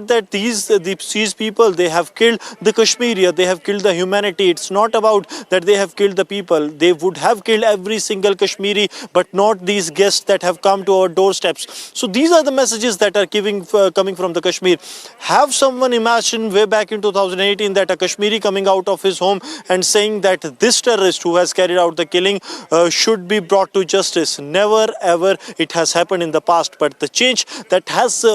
that these people, they have killed the Kashmiria, they have killed the humanity. It's not about that they have killed the people. They would have killed every single Kashmiri, but not these guests that have come to our doorsteps. So these are the messages that are coming from the Kashmir. Have someone imagined way back in 2018 that a Kashmiri coming out of his home and saying that this terrorist who has carried out the killing should be brought to justice? Never ever it has happened in the past. But the change that has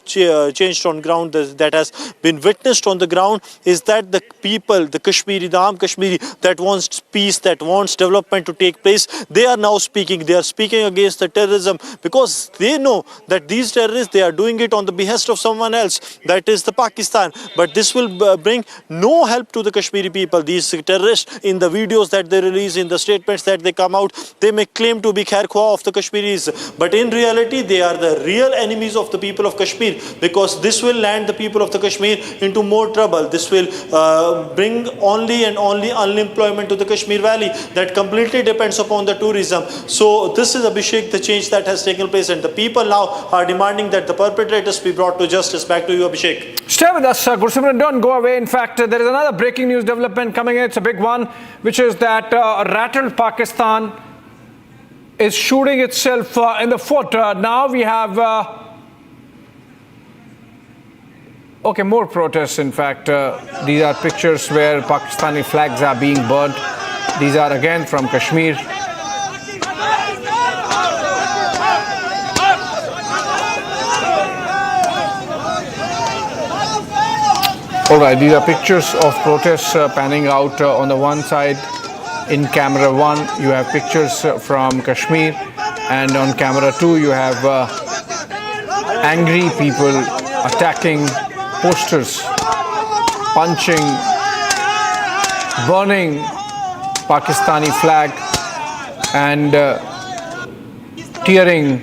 changed on ground, that has been witnessed on the ground, is that the people, the Kashmiri, the Aam Kashmiri, that wants peace, that wants development to take place, they are now speaking. They are speaking against the terrorism because they know that these terrorists, they are doing it on the behest of someone else, that is the Pakistan. But this will bring no help to the Kashmiri people. These terrorists, in the videos that they release, in the statements that they come out, they may claim to be Khair Khwah of the Kashmiris, but in reality they are the real enemies of the people of Kashmir, because this will land the people of the Kashmir into more trouble. This will bring only and only unemployment to the Kashmir Valley that completely depends upon the tourism. So this is, Abhishek, the change that has taken place, and the people now are demanding that the perpetrators be brought to justice. Back to you, Abhishek. Stay with us, Gursimran, don't go away. In fact, there is another breaking news development coming in. It's a big one, which is that rattled Pakistan is shooting itself in the foot. Now we have more protests. In fact, these are pictures where Pakistani flags are being burnt. These are again from Kashmir. All right, these are pictures of protests panning out. On the one side, in camera 1, you have pictures from Kashmir, and on camera 2, you have angry people attacking posters, punching, burning Pakistani flag, and tearing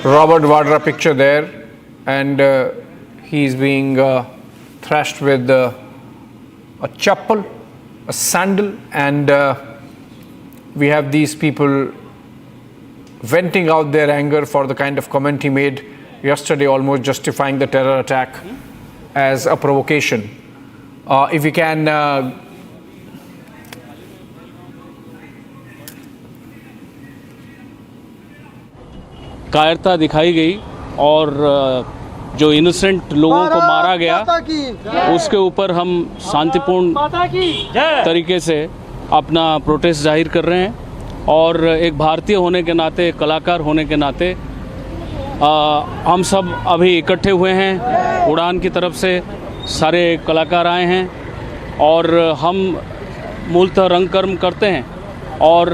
Robert Vadra picture there, and he's being thrashed with a chappal, a sandal, and we have these people venting out their anger for the kind of comment he made yesterday, almost justifying the terror attack as a provocation. If we can कायरता दिखाई गई और जो innocent लोगों को मारा गया उसके ऊपर हम शांतिपूर्ण तरीके से अपना प्रोटेस्ट जाहिर कर रहे हैं। और एक भारतीय होने के नाते, कलाकार होने के नाते हम सब अभी इकट्ठे हुए हैं। उड़ान की तरफ से सारे कलाकार आए हैं और हम मूलतः रंग कर्म करते हैं और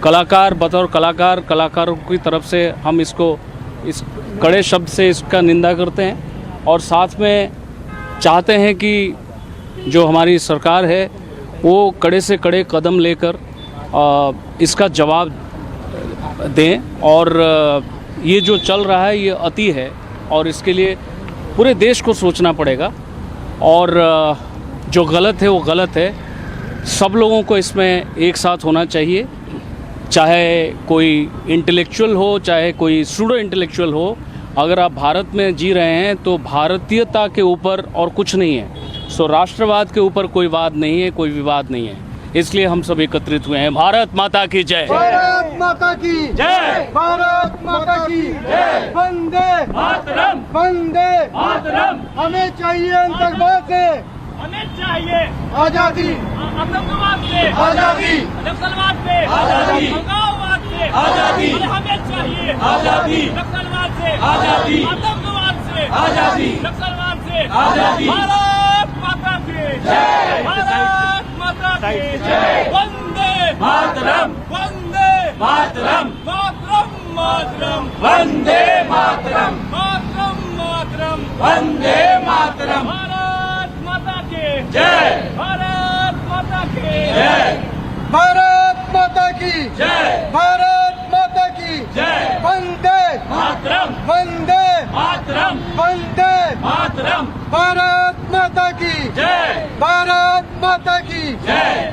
कलाकार बतौर कलाकारों की तरफ से हम इसको इस कड़े शब्द से इसका निंदा करते हैं और साथ में चाहते हैं कि जो हमारी सरकार है वो कड़े से कड़े कदम लेकर इसका जवाब दें। और ये जो चल रहा है ये अति है और इसके लिए पूरे देश को सोचना पड़ेगा और जो गलत है वो गलत है। सब लोगों को इसमें एक साथ होना चाहिए, चाहे कोई इंटेलेक्चुअल हो चाहे कोई सूडो इंटेलेक्चुअल हो। अगर आप भारत में जी रहे हैं तो भारतीयता के ऊपर और कुछ नहीं है। सो राष्ट्रवाद के ऊपर कोई वाद नहीं है, कोई विवाद नहीं है। इसलिए हम सब एकत्रित हुए हैं। भारत माता की जय। भारत माता की जय। भारत माता की जय। वंदे मातरम। वंदे मातरम। हमें चाहिए आतंकवाद से, हमें चाहिए आजादी, आतंकवाद से आजादी, नक्सलवाद से आजादी, अलगाववाद से आजादी, हमें चाहिए आजादी, नक्सलवाद से आजादी, आतंकवाद से आजादी, नक्सलवाद से आजादी। भारत माता की जय। भारत माता की जय। वंदे मातरम। वंदे मातरम। मातरम मातरम। वंदे मातरम। मातरम मातरम। वंदे मातरम। भारत माता की जय। भारत माता की जय। भारत माता की जय। भारत माता की जय। वंदे मातरम। वंदे मातरम। वंदे मातरम। भारत माता की जय। भारत माता की जय।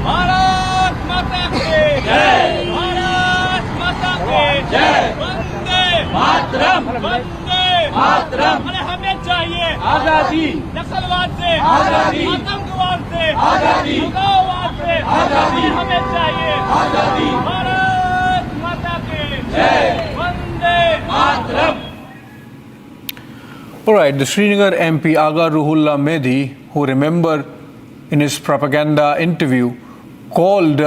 भारत माता की जय। भारत माता की जय। वंदे मातरम। वंदे मातरम। हमें चाहिए आजादी, नक्सलवाद से आजादी, आतंकवाद से आजादी, अलगाववाद से आजादी, हमें चाहिए आजादी। भारत माता की जय। Vande Mataram. All right, the Srinagar MP Aga Ruhullah Mehdi, who remember in his propaganda interview called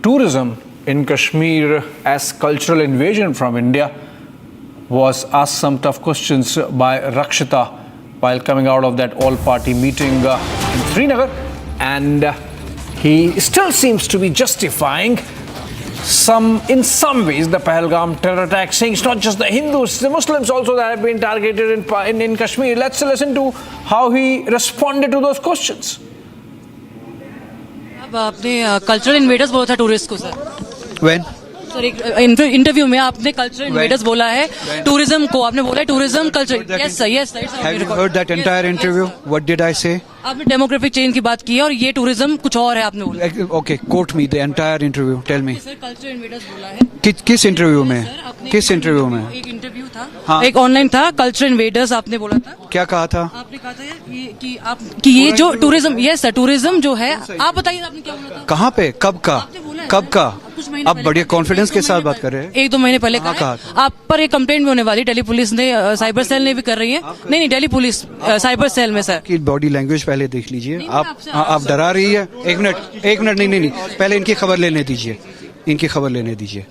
tourism in Kashmir as cultural invasion from India, was asked some tough questions by Rakshita while coming out of that all-party meeting in Srinagar, and he still seems to be justifying in some ways the Pahalgam terror attack, saying it's not just the Hindus, the Muslims also that have been targeted in Kashmir. Let's listen to how he responded to those questions. अब आपने cultural invaders बोला था tourist को sir. When? Sir एक interview में आपने cultural invaders बोला है टूरिज्म को, आपने बोला है tourism culture. Yes sir, yes sir. Have you heard that entire interview? What did I say? आपने डेमोग्राफिक चेंज की बात की है और ये टूरिज्म कुछ और है आपने बोला। Okay, quote me the entire interview. Tell me. Sir cultural invaders बोला है। किस इंटरव्यू में? किस इंटरव्यू में? एक इंटरव्यू था, हाँ। एक ऑनलाइन था, कल्चरल इन्वेडर्स आपने बोला था। क्या कहा था? आपने कहा था कि ये जो टूरिज्म, यस सर, टूरिज्म जो है, आप बताइए आपने क्या बोला था? कहाँ पे? कब का? कब का? आप बड़े कॉन्फिडेंस के साथ बात कर रहे हैं। 1-2 महीने पहले कहा आप पर एक कंप्लेंट भी होने वाली, दिल्ली पुलिस ने, साइबर सेल ने भी कर रही है। नहीं, दिल्ली पुलिस साइबर सेल में सर। की बॉडी लैंग्वेज पहले देख लीजिए। आप डरा रही है। एक मिनट नहीं, पहले इनकी खबर लेने दीजिए, इनकी खबर लेने दीजिए।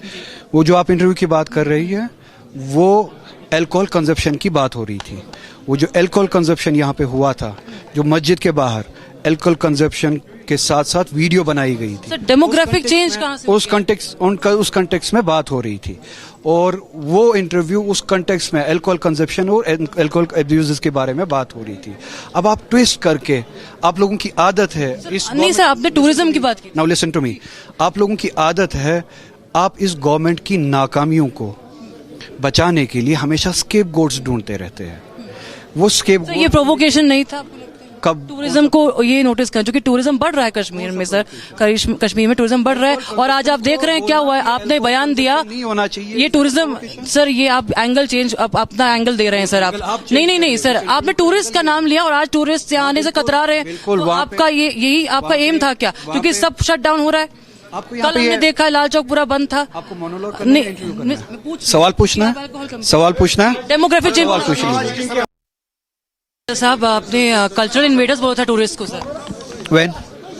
वो जो आप इंटरव्यू की बात कर रही है वो एल्कोहल कंजप्शन की बात हो रही थी। वो जो एल्कोहल कंजप्शन यहाँ पे हुआ था, जो मस्जिद के बाहर एल्कोहल कंजप्शन के साथ साथ वीडियो बनाई गई थी। डेमोग्राफिक चेंज कहाँ से? उस कंटेक्स्ट में बात हो रही थी और वो इंटरव्यू उस कंटेक्स्ट में एल्कोहल कंजप्शन और एल्कोहल अब्यूज के बारे में बात हो रही थी। अब आप ट्विस्ट करके, आप लोगों की आदत है इस, नहीं सर, आपने टूरिज्म की बात की। नाउ लिसन टू मी, आप लोगों की आदत है, आप इस गवर्नमेंट की नाकामियों को बचाने के लिए हमेशा स्केप गोट्स ढूंढते रहते हैं। वो स्केप ये प्रोवोकेशन नहीं था कब? टूरिज्म को ये नोटिस कर, जो कि टूरिज्म बढ़ रहा है कश्मीर में सर, कश्मीर में टूरिज्म बढ़ रहा है और आज आप देख रहे हैं क्या हुआ है। आपने बयान दिया नहीं होना चाहिए ये टूरिज्म सर, ये आप एंगल चेंज, अपना एंगल दे रहे हैं सर आप। नहीं सर, आपने टूरिस्ट का नाम लिया और आज टूरिस्ट यहाँ आने से कतरा रहे हैं। तो आपका यही आपका एम था क्या? क्योंकि सब शट डाउन हो रहा है। कल हमने देखा लाल चौक पूरा बंद था। आपको मोनोलॉग करना है, इंटरव्यू करना है? सवाल पूछना है, सवाल पूछना है, डेमोग्राफी चेंज सवाल पूछ लीजिए। साहब आपने कल्चरल इन्वेडर्स बोला था टूरिस्ट को सर। When?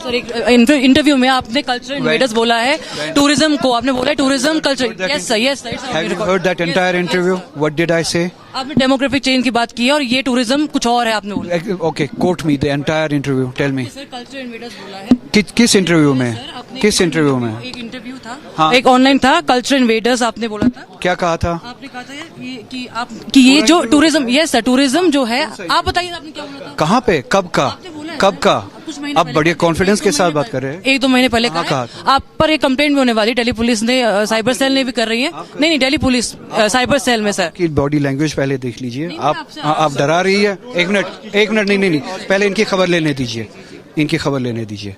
सर एक इंटरव्यू में आपने कल्चरल इन्वेडर्स बोला है टूरिज्म को, आपने बोला है tourism culture. Yes sir, yes sir. Have you heard that entire interview? What did I say? आपने डेमोग्राफिक चेंज की बात की है और ये टूरिज्म कुछ और है आपने बोला। Okay, quote me the entire interview. Tell me. Sir cultural invaders बोला है। किस इंटरव्यू में? किस इंटरव्यू में? एक इंटरव्यू था, हाँ। एक ऑनलाइन था, कल्चरल इन्वेडर्स आपने बोला था। क्या कहा था? आपने कहा था कि ये जो टूरिज्म, यस सर, टूरिज्म जो है, आप बताइए आपने क्या बोला था? कहाँ पे, कब का, कब का? आप बड़े कॉन्फिडेंस के साथ बात कर रहे हैं। 1-2 महीने पहले कहा आप पर एक कंप्लेंट भी होने वाली, दिल्ली पुलिस ने, साइबर सेल ने भी कर रही है। नहीं, दिल्ली पुलिस साइबर सेल में सर। की बॉडी लैंग्वेज पहले देख लीजिए। आप डरा रही है। एक मिनट, नहीं, पहले इनकी खबर लेने दीजिए, इनकी खबर लेने दीजिए।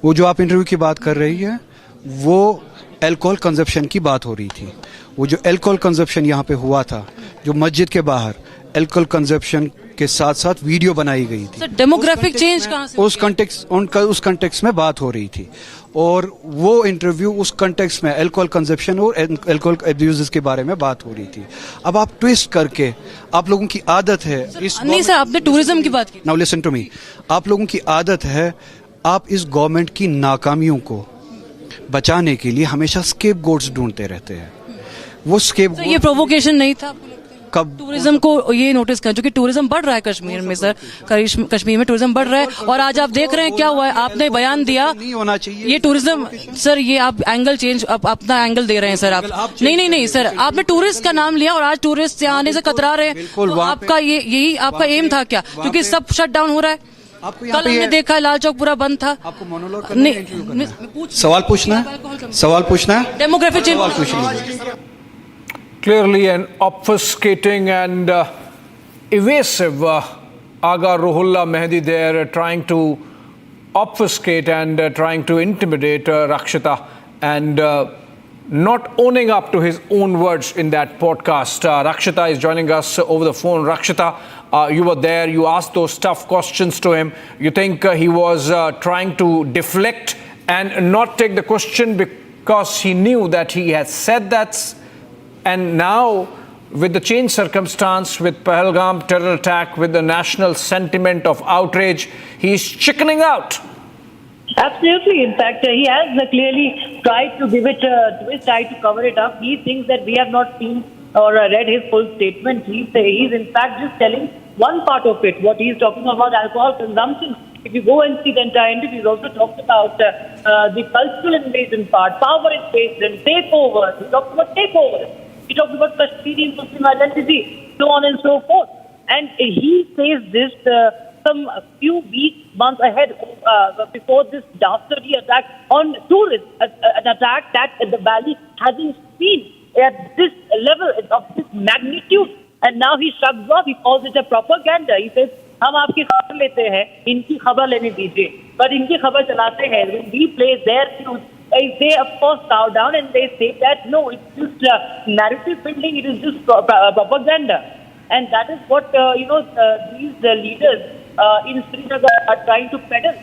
वो जो आप इंटरव्यू की बात कर रही है, वो अल्कोहल कंजप्शन की बात हो रही थी। वो जो अल्कोहल कंजप्शन यहाँ पे हुआ था, जो मस्जिद के बाहर अल्कोहल कंजप्शन के साथ साथ वीडियो बनाई गई थी। डेमोग्राफिक चेंज कहाँ से? उस कंटेक्स्ट में बात हो रही थी, और वो इंटरव्यू उस कंटेक्स्ट में अल्कोहल कंजप्शन और अल्कोहल अब्यूज के बारे में बात हो रही थी। अब आप ट्विस्ट करके, आप लोगों की आदत है इस, नहीं सर, आपने टूरिज्म की बात की। नाउ लिसन टू मी, आप लोगों की आदत है, आप इस गवर्नमेंट की नाकामियों को बचाने के लिए हमेशा स्केप गोट्स ढूंढते रहते हैं। वो स्केप, ये प्रोवोकेशन नहीं था कब? टूरिज्म को ये नोटिस कर, जो कि टूरिज्म बढ़ रहा है कश्मीर में सर, कश्मीर में टूरिज्म बढ़ रहा है, और आज आप देख रहे हैं क्या हुआ है। आपने बयान दिया नहीं होना चाहिए ये टूरिज्म सर, ये आप एंगल चेंज, अपना एंगल दे रहे हैं सर आप। नहीं सर, आपने टूरिस्ट का नाम लिया और आज टूरिस्ट यहाँ आने से कतरा रहे हैं। तो आपका यही आपका एम था क्या? क्योंकि सब शट डाउन हो रहा है। कल हमने देखा लाल चौक पूरा बंद था। आपको मोनोलॉग करना है, इंटरव्यू करना है? सवाल पूछना है, सवाल पूछना है, डेमोग्राफी चेंज। सवाल पूछ लीजिए। Clearly an obfuscating and evasive Aga Ruhullah Mehdi there, trying to obfuscate and trying to intimidate Rakshita, and not owning up to his own words in that podcast. Rakshita is joining us over the phone. Rakshita, you were there, you asked those tough questions to him. You think he was trying to deflect and not take the question because he knew that he had said that? And now, with the changed circumstance, with Pahalgam terror attack, with the national sentiment of outrage, he is chickening out. Absolutely. In fact, he has clearly tried to give it a twist, tried to cover it up. He thinks that we have not seen or read his full statement. He's in fact just telling one part of it, what he's talking about alcohol consumption. If you go and see the entire interview, he's also talked about the cultural invasion part, power invasion, takeovers. He talked about takeovers. He talked about Kashmiri Muslim identity, so on and so forth. And he says this some few weeks, months ahead, before this dastardly attack on tourists, an attack that the valley hasn't seen at this level, of this magnitude. And now he shrugs off, he calls it a propaganda. He says, हम आपकी खबर लेते हैं, इनकी खबर लेने दीजिए. But इनकी खबर चलाते हैं, when we play their news, they of course bow down and they say that no, it's just narrative building, it is just propaganda. And that is what these leaders in Srinagar are trying to peddle.